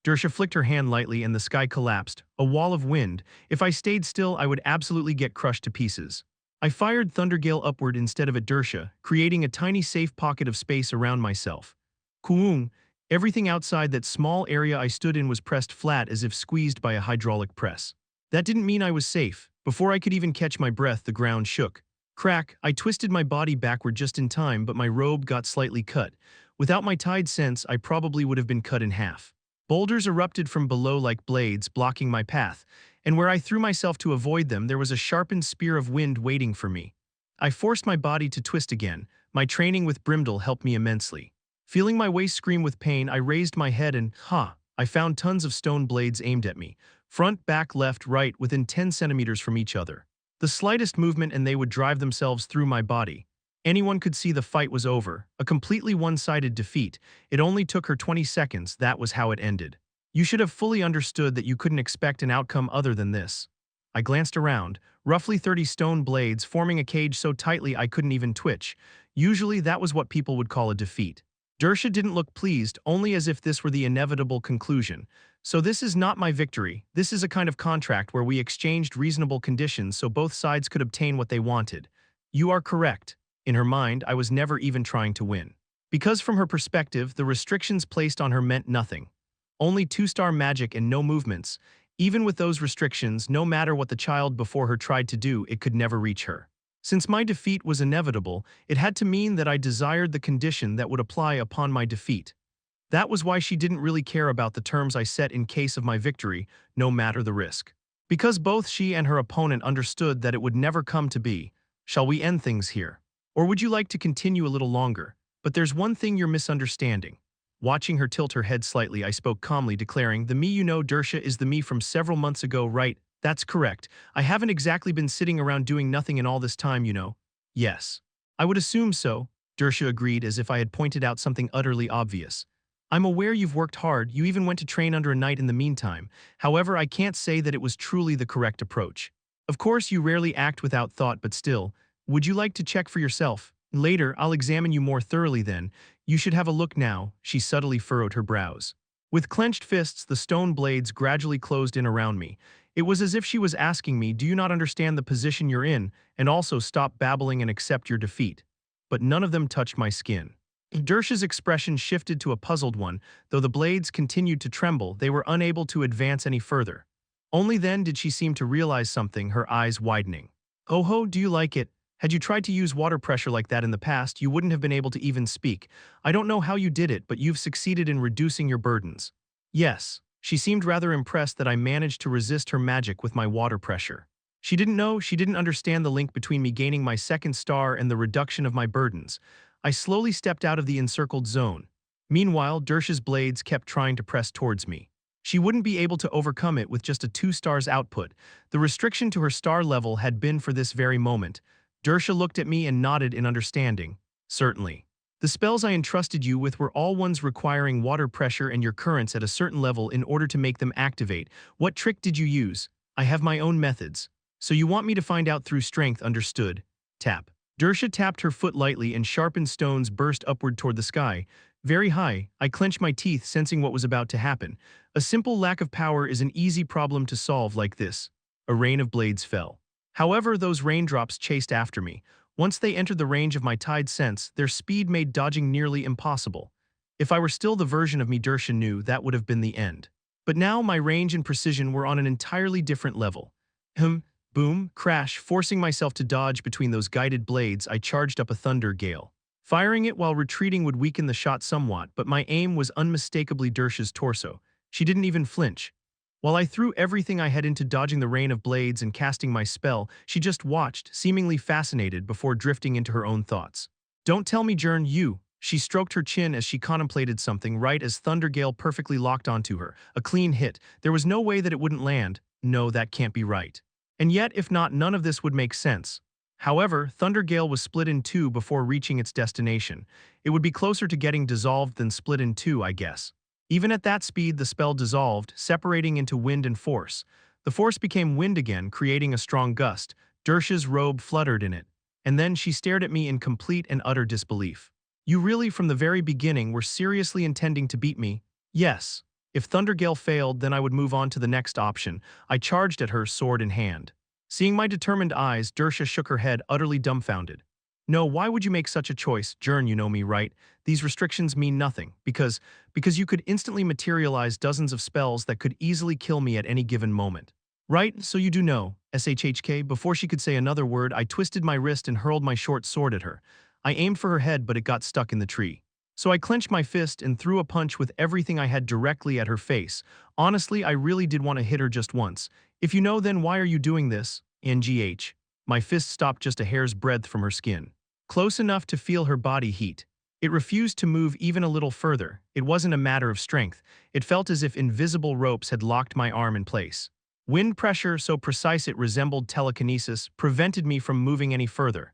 Dersha flicked her hand lightly and the sky collapsed, a wall of wind. If I stayed still, I would absolutely get crushed to pieces. I fired Thundergale upward instead of at Dersha, creating a tiny safe pocket of space around myself. Kuung, everything outside that small area I stood in was pressed flat as if squeezed by a hydraulic press. That didn't mean I was safe. Before I could even catch my breath, the ground shook. Crack, I twisted my body backward just in time, but my robe got slightly cut. Without my tide sense, I probably would have been cut in half. Boulders erupted from below like blades, blocking my path, and where I threw myself to avoid them, there was a sharpened spear of wind waiting for me. I forced my body to twist again. My training with Brimdal helped me immensely. Feeling my waist scream with pain, I raised my head and, I found tons of stone blades aimed at me. Front, back, left, right, within 10 centimeters from each other. The slightest movement and they would drive themselves through my body. Anyone could see the fight was over, a completely one-sided defeat. It only took her 20 seconds, that was how it ended. You should have fully understood that you couldn't expect an outcome other than this. I glanced around, roughly 30 stone blades forming a cage so tightly I couldn't even twitch. Usually that was what people would call a defeat. Dersha didn't look pleased, only as if this were the inevitable conclusion. So this is not my victory, this is a kind of contract where we exchanged reasonable conditions so both sides could obtain what they wanted. You are correct. In her mind, I was never even trying to win. Because from her perspective, the restrictions placed on her meant nothing. Only 2-star magic and no movements. Even with those restrictions, no matter what the child before her tried to do, it could never reach her. Since my defeat was inevitable, it had to mean that I desired the condition that would apply upon my defeat. That was why she didn't really care about the terms I set in case of my victory, no matter the risk. Because both she and her opponent understood that it would never come to be. Shall we end things here? Or would you like to continue a little longer? But there's one thing you're misunderstanding. Watching her tilt her head slightly, I spoke calmly, declaring, the me you know, Dersha, is the me from several months ago, right? That's correct. I haven't exactly been sitting around doing nothing in all this time, you know. Yes. I would assume so, Dersha agreed as if I had pointed out something utterly obvious. I'm aware you've worked hard, you even went to train under a knight in the meantime. However, I can't say that it was truly the correct approach. Of course, you rarely act without thought, but still, would you like to check for yourself? Later, I'll examine you more thoroughly then. You should have a look now, she subtly furrowed her brows. With clenched fists, the stone blades gradually closed in around me. It was as if she was asking me, do you not understand the position you're in, and also stop babbling and accept your defeat? But none of them touched my skin. Dersha's expression shifted to a puzzled one. Though the blades continued to tremble, they were unable to advance any further. Only then did she seem to realize something, her eyes widening. Oh ho, do you like it? Had you tried to use water pressure like that in the past, you wouldn't have been able to even speak. I don't know how you did it, but you've succeeded in reducing your burdens. Yes, she seemed rather impressed that I managed to resist her magic with my water pressure. She didn't understand the link between me gaining my 2nd star and the reduction of my burdens. I slowly stepped out of the encircled zone. Meanwhile, Dersha's blades kept trying to press towards me. She wouldn't be able to overcome it with just a 2 stars output. The restriction to her star level had been for this very moment. Dersha looked at me and nodded in understanding. Certainly. The spells I entrusted you with were all ones requiring water pressure and your currents at a certain level in order to make them activate. What trick did you use? I have my own methods. So you want me to find out through strength, understood? Tap. Dersha tapped her foot lightly and sharpened stones burst upward toward the sky. Very high, I clenched my teeth, sensing what was about to happen. A simple lack of power is an easy problem to solve like this. A rain of blades fell. However, those raindrops chased after me. Once they entered the range of my tide sense, their speed made dodging nearly impossible. If I were still the version of me Dersha knew, that would have been the end. But now my range and precision were on an entirely different level. Boom, crash, forcing myself to dodge between those guided blades, I charged up a thunder gale. Firing it while retreating would weaken the shot somewhat, but my aim was unmistakably Dersha's torso. She didn't even flinch. While I threw everything I had into dodging the rain of blades and casting my spell, she just watched, seemingly fascinated before drifting into her own thoughts. Don't tell me, Jern, you. She stroked her chin as she contemplated something right as Thundergale perfectly locked onto her. A clean hit. There was no way that it wouldn't land. No, that can't be right. And yet, if not, none of this would make sense. However, Thundergale was split in two before reaching its destination. It would be closer to getting dissolved than split in two, I guess. Even at that speed, the spell dissolved, separating into wind and force. The force became wind again, creating a strong gust. Dersha's robe fluttered in it. And then she stared at me in complete and utter disbelief. You really, from the very beginning, were seriously intending to beat me? Yes. If Thundergale failed, then I would move on to the next option. I charged at her, sword in hand. Seeing my determined eyes, Dersha shook her head, utterly dumbfounded. No, why would you make such a choice? Jern, you know me, right? These restrictions mean nothing, because you could instantly materialize dozens of spells that could easily kill me at any given moment. Right, so you do know. SHHK, before she could say another word, I twisted my wrist and hurled my short sword at her. I aimed for her head, but it got stuck in the tree. So I clenched my fist and threw a punch with everything I had directly at her face. Honestly, I really did want to hit her just once. If you know, then why are you doing this? NGH. My fist stopped just a hair's breadth from her skin. Close enough to feel her body heat. It refused to move even a little further. It wasn't a matter of strength. It felt as if invisible ropes had locked my arm in place. Wind pressure, so precise it resembled telekinesis, prevented me from moving any further.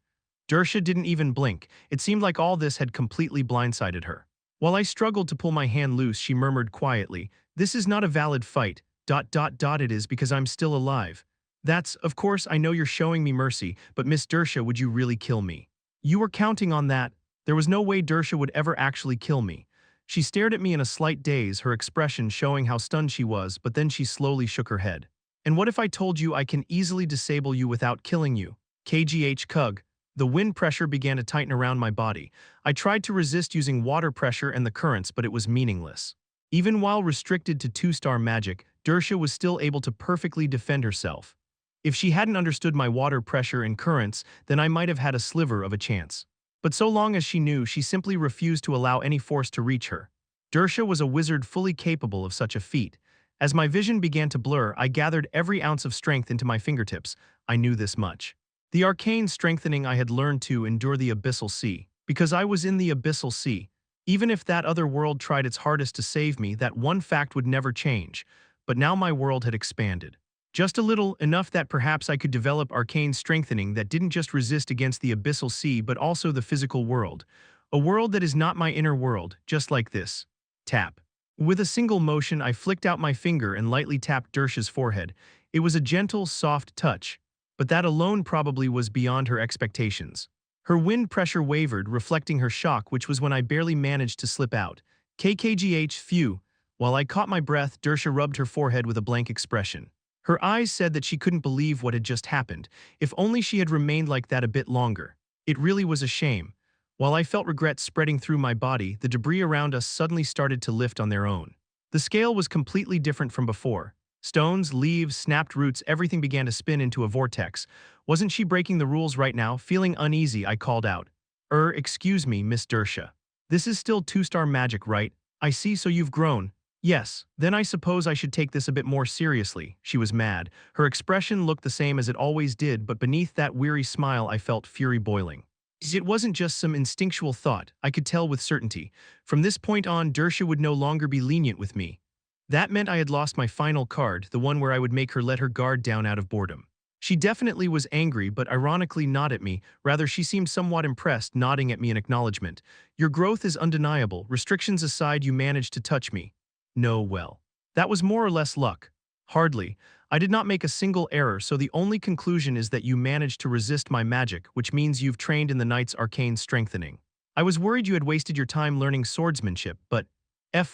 Dersha didn't even blink. It seemed like all this had completely blindsided her. While I struggled to pull my hand loose, she murmured quietly, "This is not a valid fight. ... It is because I'm still alive. That's, of course, I know you're showing me mercy, but Miss Dersha, would you really kill me? You were counting on that. There was no way Dersha would ever actually kill me." She stared at me in a slight daze, her expression showing how stunned she was, but then she slowly shook her head. "And what if I told you I can easily disable you without killing you?" KGH Kug. The wind pressure began to tighten around my body. I tried to resist using water pressure and the currents, but it was meaningless. Even while restricted to 2-star magic, Dersha was still able to perfectly defend herself. If she hadn't understood my water pressure and currents, then I might have had a sliver of a chance. But so long as she knew, she simply refused to allow any force to reach her. Dersha was a wizard fully capable of such a feat. As my vision began to blur, I gathered every ounce of strength into my fingertips. I knew this much. The arcane strengthening I had learned to endure the abyssal sea. Because I was in the abyssal sea. Even if that other world tried its hardest to save me, that one fact would never change. But now my world had expanded. Just a little, enough that perhaps I could develop arcane strengthening that didn't just resist against the abyssal sea but also the physical world. A world that is not my inner world, just like this. Tap. With a single motion, I flicked out my finger and lightly tapped Dersha's forehead. It was a gentle, soft touch. But that alone probably was beyond her expectations. Her wind pressure wavered, reflecting her shock, which was when I barely managed to slip out. KKGH, phew. While I caught my breath, Dersha rubbed her forehead with a blank expression. Her eyes said that she couldn't believe what had just happened. If only she had remained like that a bit longer. It really was a shame. While I felt regret spreading through my body, the debris around us suddenly started to lift on their own. The scale was completely different from before. Stones, leaves, snapped roots, everything began to spin into a vortex. Wasn't she breaking the rules right now? Feeling uneasy, I called out. Excuse me, Miss Dersha. This is still 2-star magic, right? I see, so you've grown. Yes, then I suppose I should take this a bit more seriously. She was mad. Her expression looked the same as it always did, but beneath that weary smile I felt fury boiling. It wasn't just some instinctual thought, I could tell with certainty. From this point on, Dersha would no longer be lenient with me. That meant I had lost my final card, the one where I would make her let her guard down out of boredom. She definitely was angry, but ironically not at me. Rather, she seemed somewhat impressed, nodding at me in acknowledgement. Your growth is undeniable. Restrictions aside, you managed to touch me. No, well. That was more or less luck. Hardly. I did not make a single error, so the only conclusion is that you managed to resist my magic, which means you've trained in the knight's arcane strengthening. I was worried you had wasted your time learning swordsmanship, but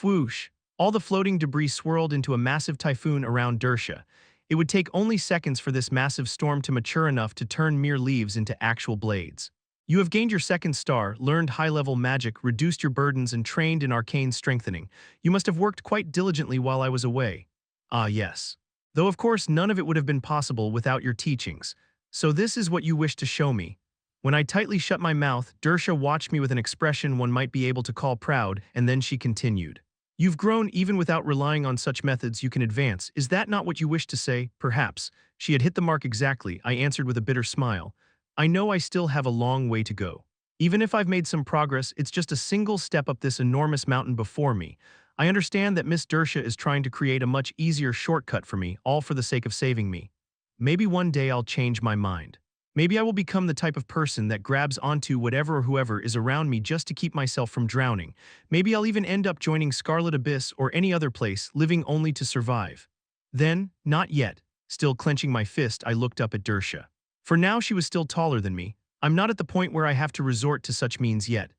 whoosh. All the floating debris swirled into a massive typhoon around Dersha. It would take only seconds for this massive storm to mature enough to turn mere leaves into actual blades. You have gained your 2nd star, learned high-level magic, reduced your burdens, and trained in arcane strengthening. You must have worked quite diligently while I was away. Ah, yes. Though of course none of it would have been possible without your teachings. So this is what you wish to show me. When I tightly shut my mouth, Dersha watched me with an expression one might be able to call proud, and then she continued. You've grown even without relying on such methods you can advance. Is that not what you wish to say? Perhaps. She had hit the mark exactly, I answered with a bitter smile. I know I still have a long way to go. Even if I've made some progress, it's just a single step up this enormous mountain before me. I understand that Miss Dersha is trying to create a much easier shortcut for me, all for the sake of saving me. Maybe one day I'll change my mind. Maybe I will become the type of person that grabs onto whatever or whoever is around me just to keep myself from drowning. Maybe I'll even end up joining Scarlet Abyss or any other place, living only to survive. Then, not yet. Still clenching my fist, I looked up at Dersha. For now, she was still taller than me. I'm not at the point where I have to resort to such means yet.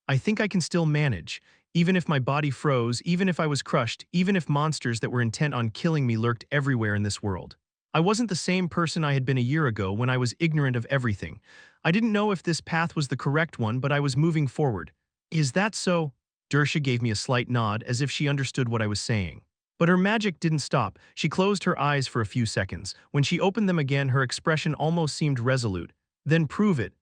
I think I can still manage, even if my body froze, even if I was crushed, even if monsters that were intent on killing me lurked everywhere in this world. I wasn't the same person I had been a year ago when I was ignorant of everything. I didn't know if this path was the correct one, but I was moving forward. Is that so? Dersha gave me a slight nod as if she understood what I was saying. But her magic didn't stop. She closed her eyes for a few seconds. When she opened them again, her expression almost seemed resolute. Then prove it.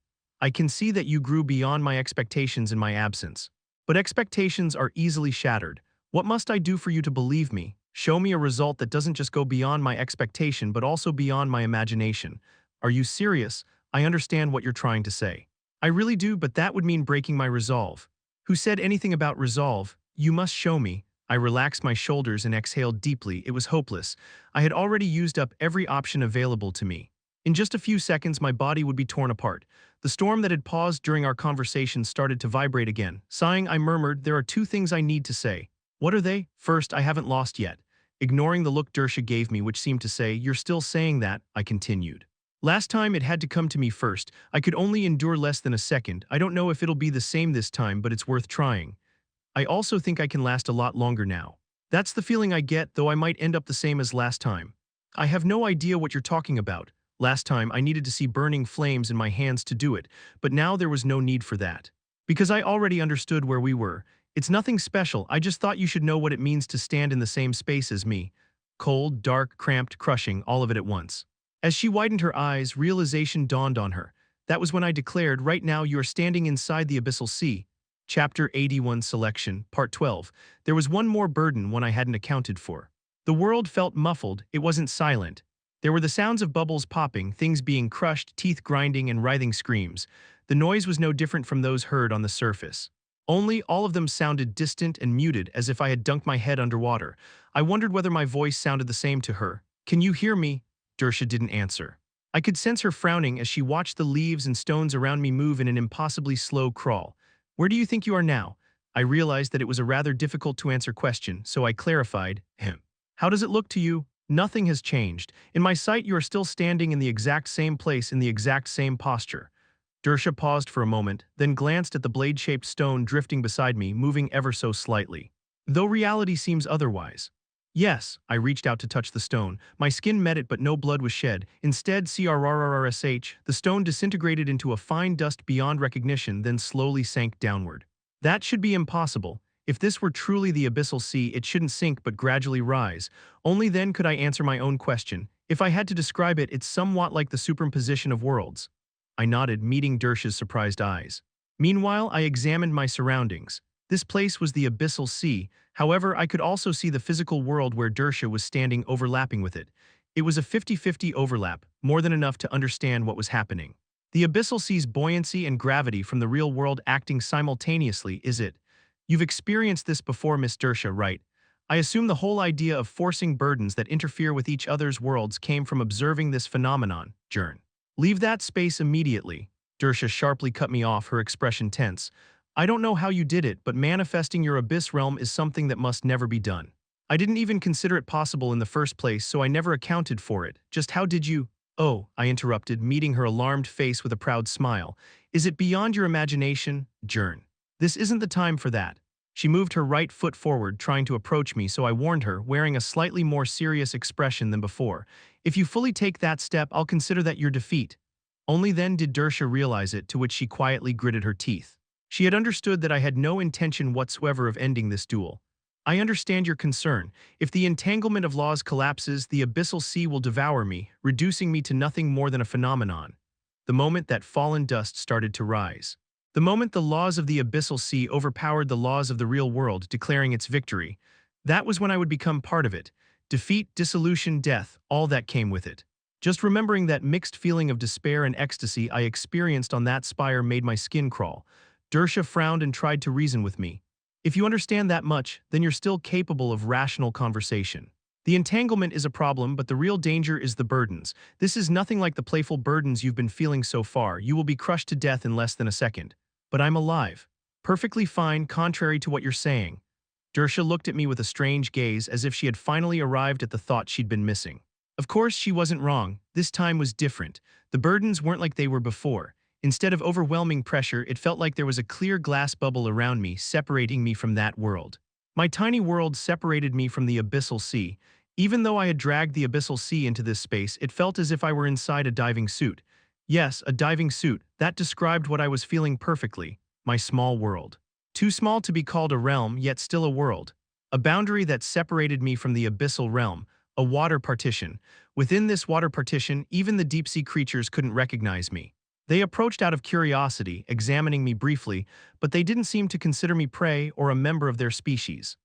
I can see that you grew beyond my expectations in my absence. But expectations are easily shattered. What must I do for you to believe me? Show me a result that doesn't just go beyond my expectation but also beyond my imagination. Are you serious? I understand what you're trying to say. I really do, but that would mean breaking my resolve. Who said anything about resolve? You must show me. I relaxed my shoulders and exhaled deeply. It was hopeless. I had already used up every option available to me. In just a few seconds, my body would be torn apart. The storm that had paused during our conversation started to vibrate again. Sighing, I murmured, there are two things I need to say. What are they? First, I haven't lost yet. Ignoring the look Dersha gave me, which seemed to say, you're still saying that, I continued. Last time it had to come to me first. I could only endure less than a second. I don't know if it'll be the same this time, but it's worth trying. I also think I can last a lot longer now. That's the feeling I get, though I might end up the same as last time. I have no idea what you're talking about. Last time I needed to see burning flames in my hands to do it, but now there was no need for that. Because I already understood where we were. It's nothing special, I just thought you should know what it means to stand in the same space as me. Cold, dark, cramped, crushing, all of it at once. As she widened her eyes, realization dawned on her. That was when I declared, right now you are standing inside the abyssal sea. Chapter 81 Selection, Part 12. There was one more burden, one I hadn't accounted for. The world felt muffled, it wasn't silent. There were the sounds of bubbles popping, things being crushed, teeth grinding, and writhing screams. The noise was no different from those heard on the surface. Only all of them sounded distant and muted, as if I had dunked my head underwater. I wondered whether my voice sounded the same to her. Can you hear me? Dersha didn't answer. I could sense her frowning as she watched the leaves and stones around me move in an impossibly slow crawl. Where do you think you are now? I realized that it was a rather difficult to answer question, so I clarified, How does it look to you? Nothing has changed. In my sight, you are still standing in the exact same place in the exact same posture. Dersha paused for a moment, then glanced at the blade-shaped stone drifting beside me, moving ever so slightly. Though reality seems otherwise. Yes, I reached out to touch the stone. My skin met it, but no blood was shed. Instead, CRRRSH, the stone disintegrated into a fine dust beyond recognition, then slowly sank downward. That should be impossible. If this were truly the abyssal sea, it shouldn't sink but gradually rise. Only then could I answer my own question. If I had to describe it, it's somewhat like the superimposition of worlds. I nodded, meeting Dersha's surprised eyes. Meanwhile, I examined my surroundings. This place was the abyssal sea. However, I could also see the physical world where Dersha was standing overlapping with it. It was a 50-50 overlap, more than enough to understand what was happening. The abyssal sea's buoyancy and gravity from the real world acting simultaneously, is it? You've experienced this before, Miss Dersha, right? I assume the whole idea of forcing burdens that interfere with each other's worlds came from observing this phenomenon, Jern. Leave that space immediately. Dersha sharply cut me off, her expression tense. I don't know how you did it, but manifesting your abyss realm is something that must never be done. I didn't even consider it possible in the first place, so I never accounted for it. Just how did you— Oh, I interrupted, meeting her alarmed face with a proud smile. Is it beyond your imagination, Jern? This isn't the time for that. She moved her right foot forward, trying to approach me, so I warned her, wearing a slightly more serious expression than before. If you fully take that step, I'll consider that your defeat. Only then did Dersha realize it, to which she quietly gritted her teeth. She had understood that I had no intention whatsoever of ending this duel. I understand your concern. If the entanglement of laws collapses, the abyssal sea will devour me, reducing me to nothing more than a phenomenon. The moment that fallen dust started to rise. The moment the laws of the abyssal sea overpowered the laws of the real world, declaring its victory, that was when I would become part of it. Defeat, dissolution, death, all that came with it. Just remembering that mixed feeling of despair and ecstasy I experienced on that spire made my skin crawl. Dersha frowned and tried to reason with me. If you understand that much, then you're still capable of rational conversation. The entanglement is a problem, but the real danger is the burdens. This is nothing like the playful burdens you've been feeling so far. You will be crushed to death in less than a second. But I'm alive. Perfectly fine, contrary to what you're saying. Dersha looked at me with a strange gaze, as if she had finally arrived at the thought she'd been missing. Of course, she wasn't wrong. This time was different. The burdens weren't like they were before. Instead of overwhelming pressure, it felt like there was a clear glass bubble around me, separating me from that world. My tiny world separated me from the abyssal sea. Even though I had dragged the abyssal sea into this space, it felt as if I were inside a diving suit. Yes, a diving suit. That described what I was feeling perfectly. My small world. Too small to be called a realm, yet still a world. A boundary that separated me from the abyssal realm. A water partition. Within this water partition, even the deep-sea creatures couldn't recognize me. They approached out of curiosity, examining me briefly, but they didn't seem to consider me prey or a member of their species.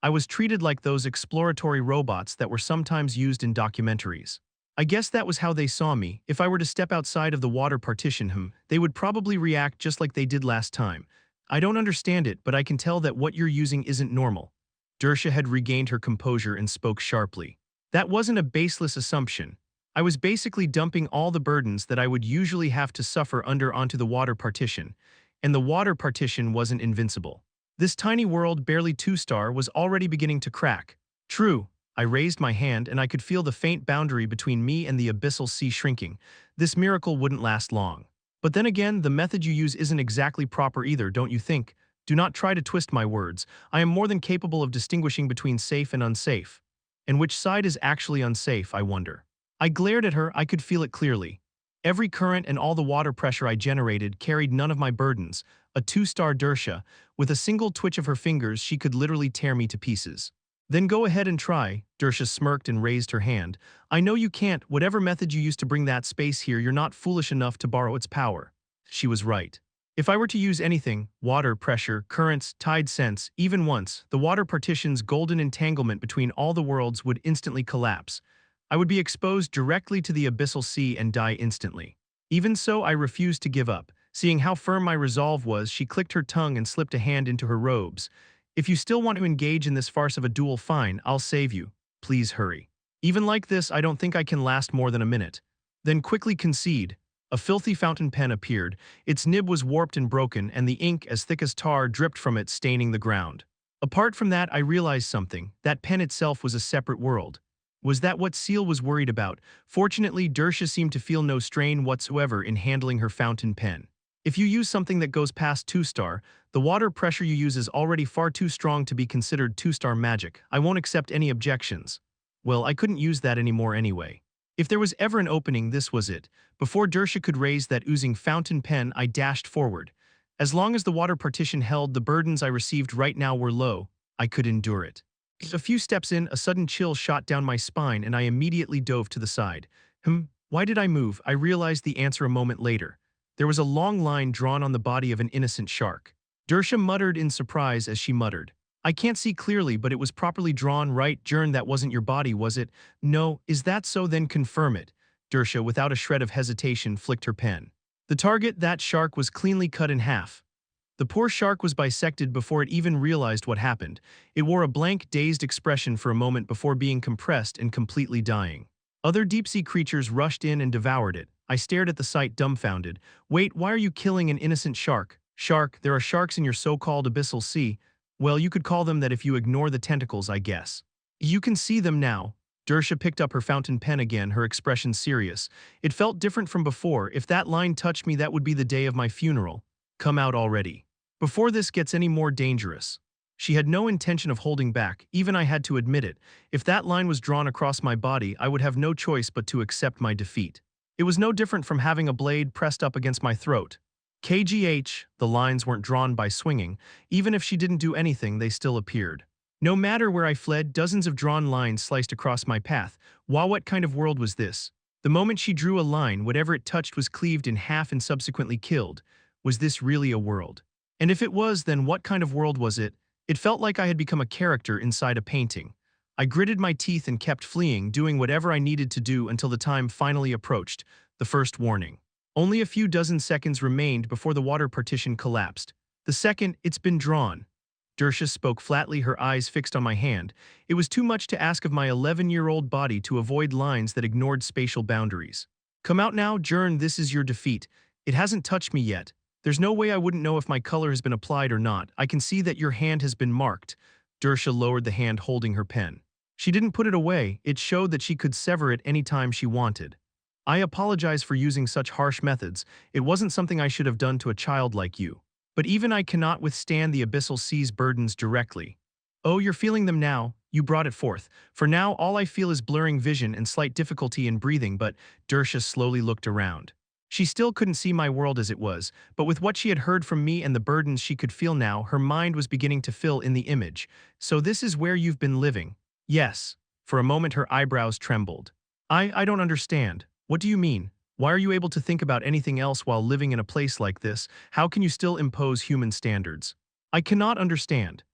I was treated like those exploratory robots that were sometimes used in documentaries. I guess that was how they saw me. If I were to step outside of the water partition, they would probably react just like they did last time. I don't understand it, but I can tell that what you're using isn't normal. Dersha had regained her composure and spoke sharply. That wasn't a baseless assumption. I was basically dumping all the burdens that I would usually have to suffer under onto the water partition, and the water partition wasn't invincible. This tiny world, barely 2-star, was already beginning to crack. True, I raised my hand and I could feel the faint boundary between me and the abyssal sea shrinking. This miracle wouldn't last long. But then again, the method you use isn't exactly proper either, don't you think? Do not try to twist my words. I am more than capable of distinguishing between safe and unsafe. And which side is actually unsafe, I wonder. I glared at her. I could feel it clearly. Every current and all the water pressure I generated carried none of my burdens. A 2-star Dersha, with a single twitch of her fingers, she could literally tear me to pieces. Then go ahead and try. Dersha smirked and raised her hand. I know you can't. Whatever method you used to bring that space here, you're not foolish enough to borrow its power. She was right. If I were to use anything, water, pressure, currents, tide sense, even once, the water partition's golden entanglement between all the worlds would instantly collapse. I would be exposed directly to the abyssal sea and die instantly. Even so, I refused to give up. Seeing how firm my resolve was, she clicked her tongue and slipped a hand into her robes. If you still want to engage in this farce of a duel, fine, I'll save you. Please hurry. Even like this, I don't think I can last more than a minute. Then quickly concede. A filthy fountain pen appeared. Its nib was warped and broken, and the ink, as thick as tar, dripped from it, staining the ground. Apart from that, I realized something. That pen itself was a separate world. Was that what Seal was worried about? Fortunately, Dersha seemed to feel no strain whatsoever in handling her fountain pen. If you use something that goes past 2-star, the water pressure you use is already far too strong to be considered 2-star magic. I won't accept any objections. Well, I couldn't use that anymore anyway. If there was ever an opening, this was it. Before Dersha could raise that oozing fountain pen, I dashed forward. As long as the water partition held, the burdens I received right now were low. I could endure it. A few steps in, a sudden chill shot down my spine and I immediately dove to the side. Why did I move? I realized the answer a moment later. There was a long line drawn on the body of an innocent shark. Dersha muttered in surprise as she muttered. I can't see clearly, but it was properly drawn, right? Jern, that wasn't your body, was it? No, is that so? Then confirm it. Dersha, without a shred of hesitation, flicked her pen. The target, that shark, was cleanly cut in half. The poor shark was bisected before it even realized what happened. It wore a blank, dazed expression for a moment before being compressed and completely dying. Other deep-sea creatures rushed in and devoured it. I stared at the sight dumbfounded. Wait, why are you killing an innocent shark? Shark, there are sharks in your so-called abyssal sea. Well, you could call them that if you ignore the tentacles, I guess. You can see them now. Dersha picked up her fountain pen again, her expression serious. It felt different from before. If that line touched me, that would be the day of my funeral. Come out already. Before this gets any more dangerous. She had no intention of holding back, even I had to admit it. If that line was drawn across my body, I would have no choice but to accept my defeat. It was no different from having a blade pressed up against my throat. KGH, the lines weren't drawn by swinging. Even if she didn't do anything, they still appeared. No matter where I fled, dozens of drawn lines sliced across my path. Wow, what kind of world was this? The moment she drew a line, whatever it touched was cleaved in half and subsequently killed. Was this really a world? And if it was, then what kind of world was it? It felt like I had become a character inside a painting. I gritted my teeth and kept fleeing, doing whatever I needed to do until the time finally approached, the first warning. Only a few dozen seconds remained before the water partition collapsed. The second, "It's been drawn." Dersha spoke flatly, her eyes fixed on my hand. It was too much to ask of my 11-year-old body to avoid lines that ignored spatial boundaries. "Come out now, Jern, this is your defeat. It hasn't touched me yet. There's no way I wouldn't know if my color has been applied or not. I can see that your hand has been marked." Dersha lowered the hand holding her pen. She didn't put it away, it showed that she could sever it any time she wanted. "I apologize for using such harsh methods. It wasn't something I should have done to a child like you. But even I cannot withstand the abyssal sea's burdens directly." "Oh, you're feeling them now. You brought it forth. For now, all I feel is blurring vision and slight difficulty in breathing," but Dersha slowly looked around. She still couldn't see my world as it was, but with what she had heard from me and the burdens she could feel now, her mind was beginning to fill in the image. "So this is where you've been living?" "Yes." For a moment her eyebrows trembled. I don't understand. What do you mean? Why are you able to think about anything else while living in a place like this? How can you still impose human standards?" "I cannot understand.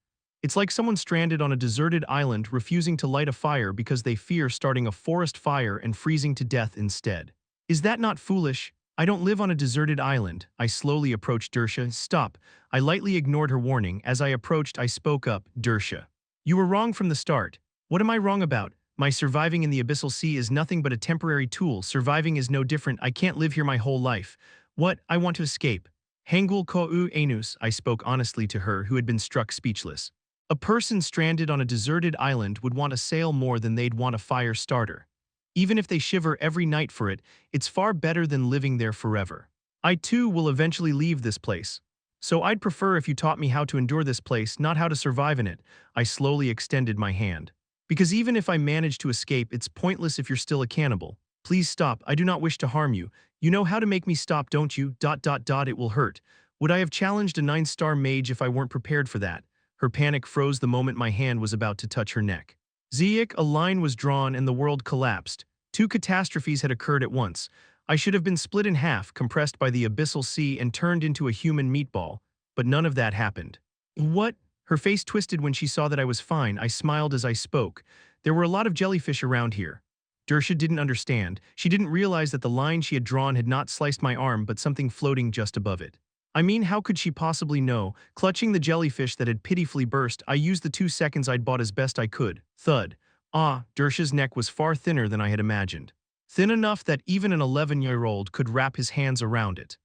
It's like someone stranded on a deserted island refusing to light a fire because they fear starting a forest fire and freezing to death instead. Is that not foolish? I don't live on a deserted island." I slowly approached Dersha. "Stop." I lightly ignored her warning. As I approached, I spoke up. "Dersha, you were wrong from the start." "What am I wrong about? My surviving in the abyssal sea is nothing but a temporary tool. Surviving is no different. I can't live here my whole life." "What? I want to escape." "Hangul ko u anus," I spoke honestly to her, who had been struck speechless. "A person stranded on a deserted island would want a sail more than they'd want a fire starter. Even if they shiver every night for it, it's far better than living there forever. I too will eventually leave this place. So I'd prefer if you taught me how to endure this place, not how to survive in it." I slowly extended my hand. "Because even if I manage to escape, it's pointless if you're still a cannibal. Please stop, I do not wish to harm you. You know how to make me stop, don't you? ... It will hurt." Would I have challenged a 9-star mage if I weren't prepared for that? Her panic froze the moment my hand was about to touch her neck. Zeek, a line was drawn and the world collapsed. Two catastrophes had occurred at once. I should have been split in half, compressed by the abyssal sea and turned into a human meatball, but none of that happened. "What?" Her face twisted when she saw that I was fine. I smiled as I spoke. "There were a lot of jellyfish around here." Dersha didn't understand. She didn't realize that the line she had drawn had not sliced my arm but something floating just above it. I mean, how could she possibly know? Clutching the jellyfish that had pitifully burst, I used the 2 seconds I'd bought as best I could. Thud. Dersha's neck was far thinner than I had imagined. Thin enough that even an 11-year-old could wrap his hands around it.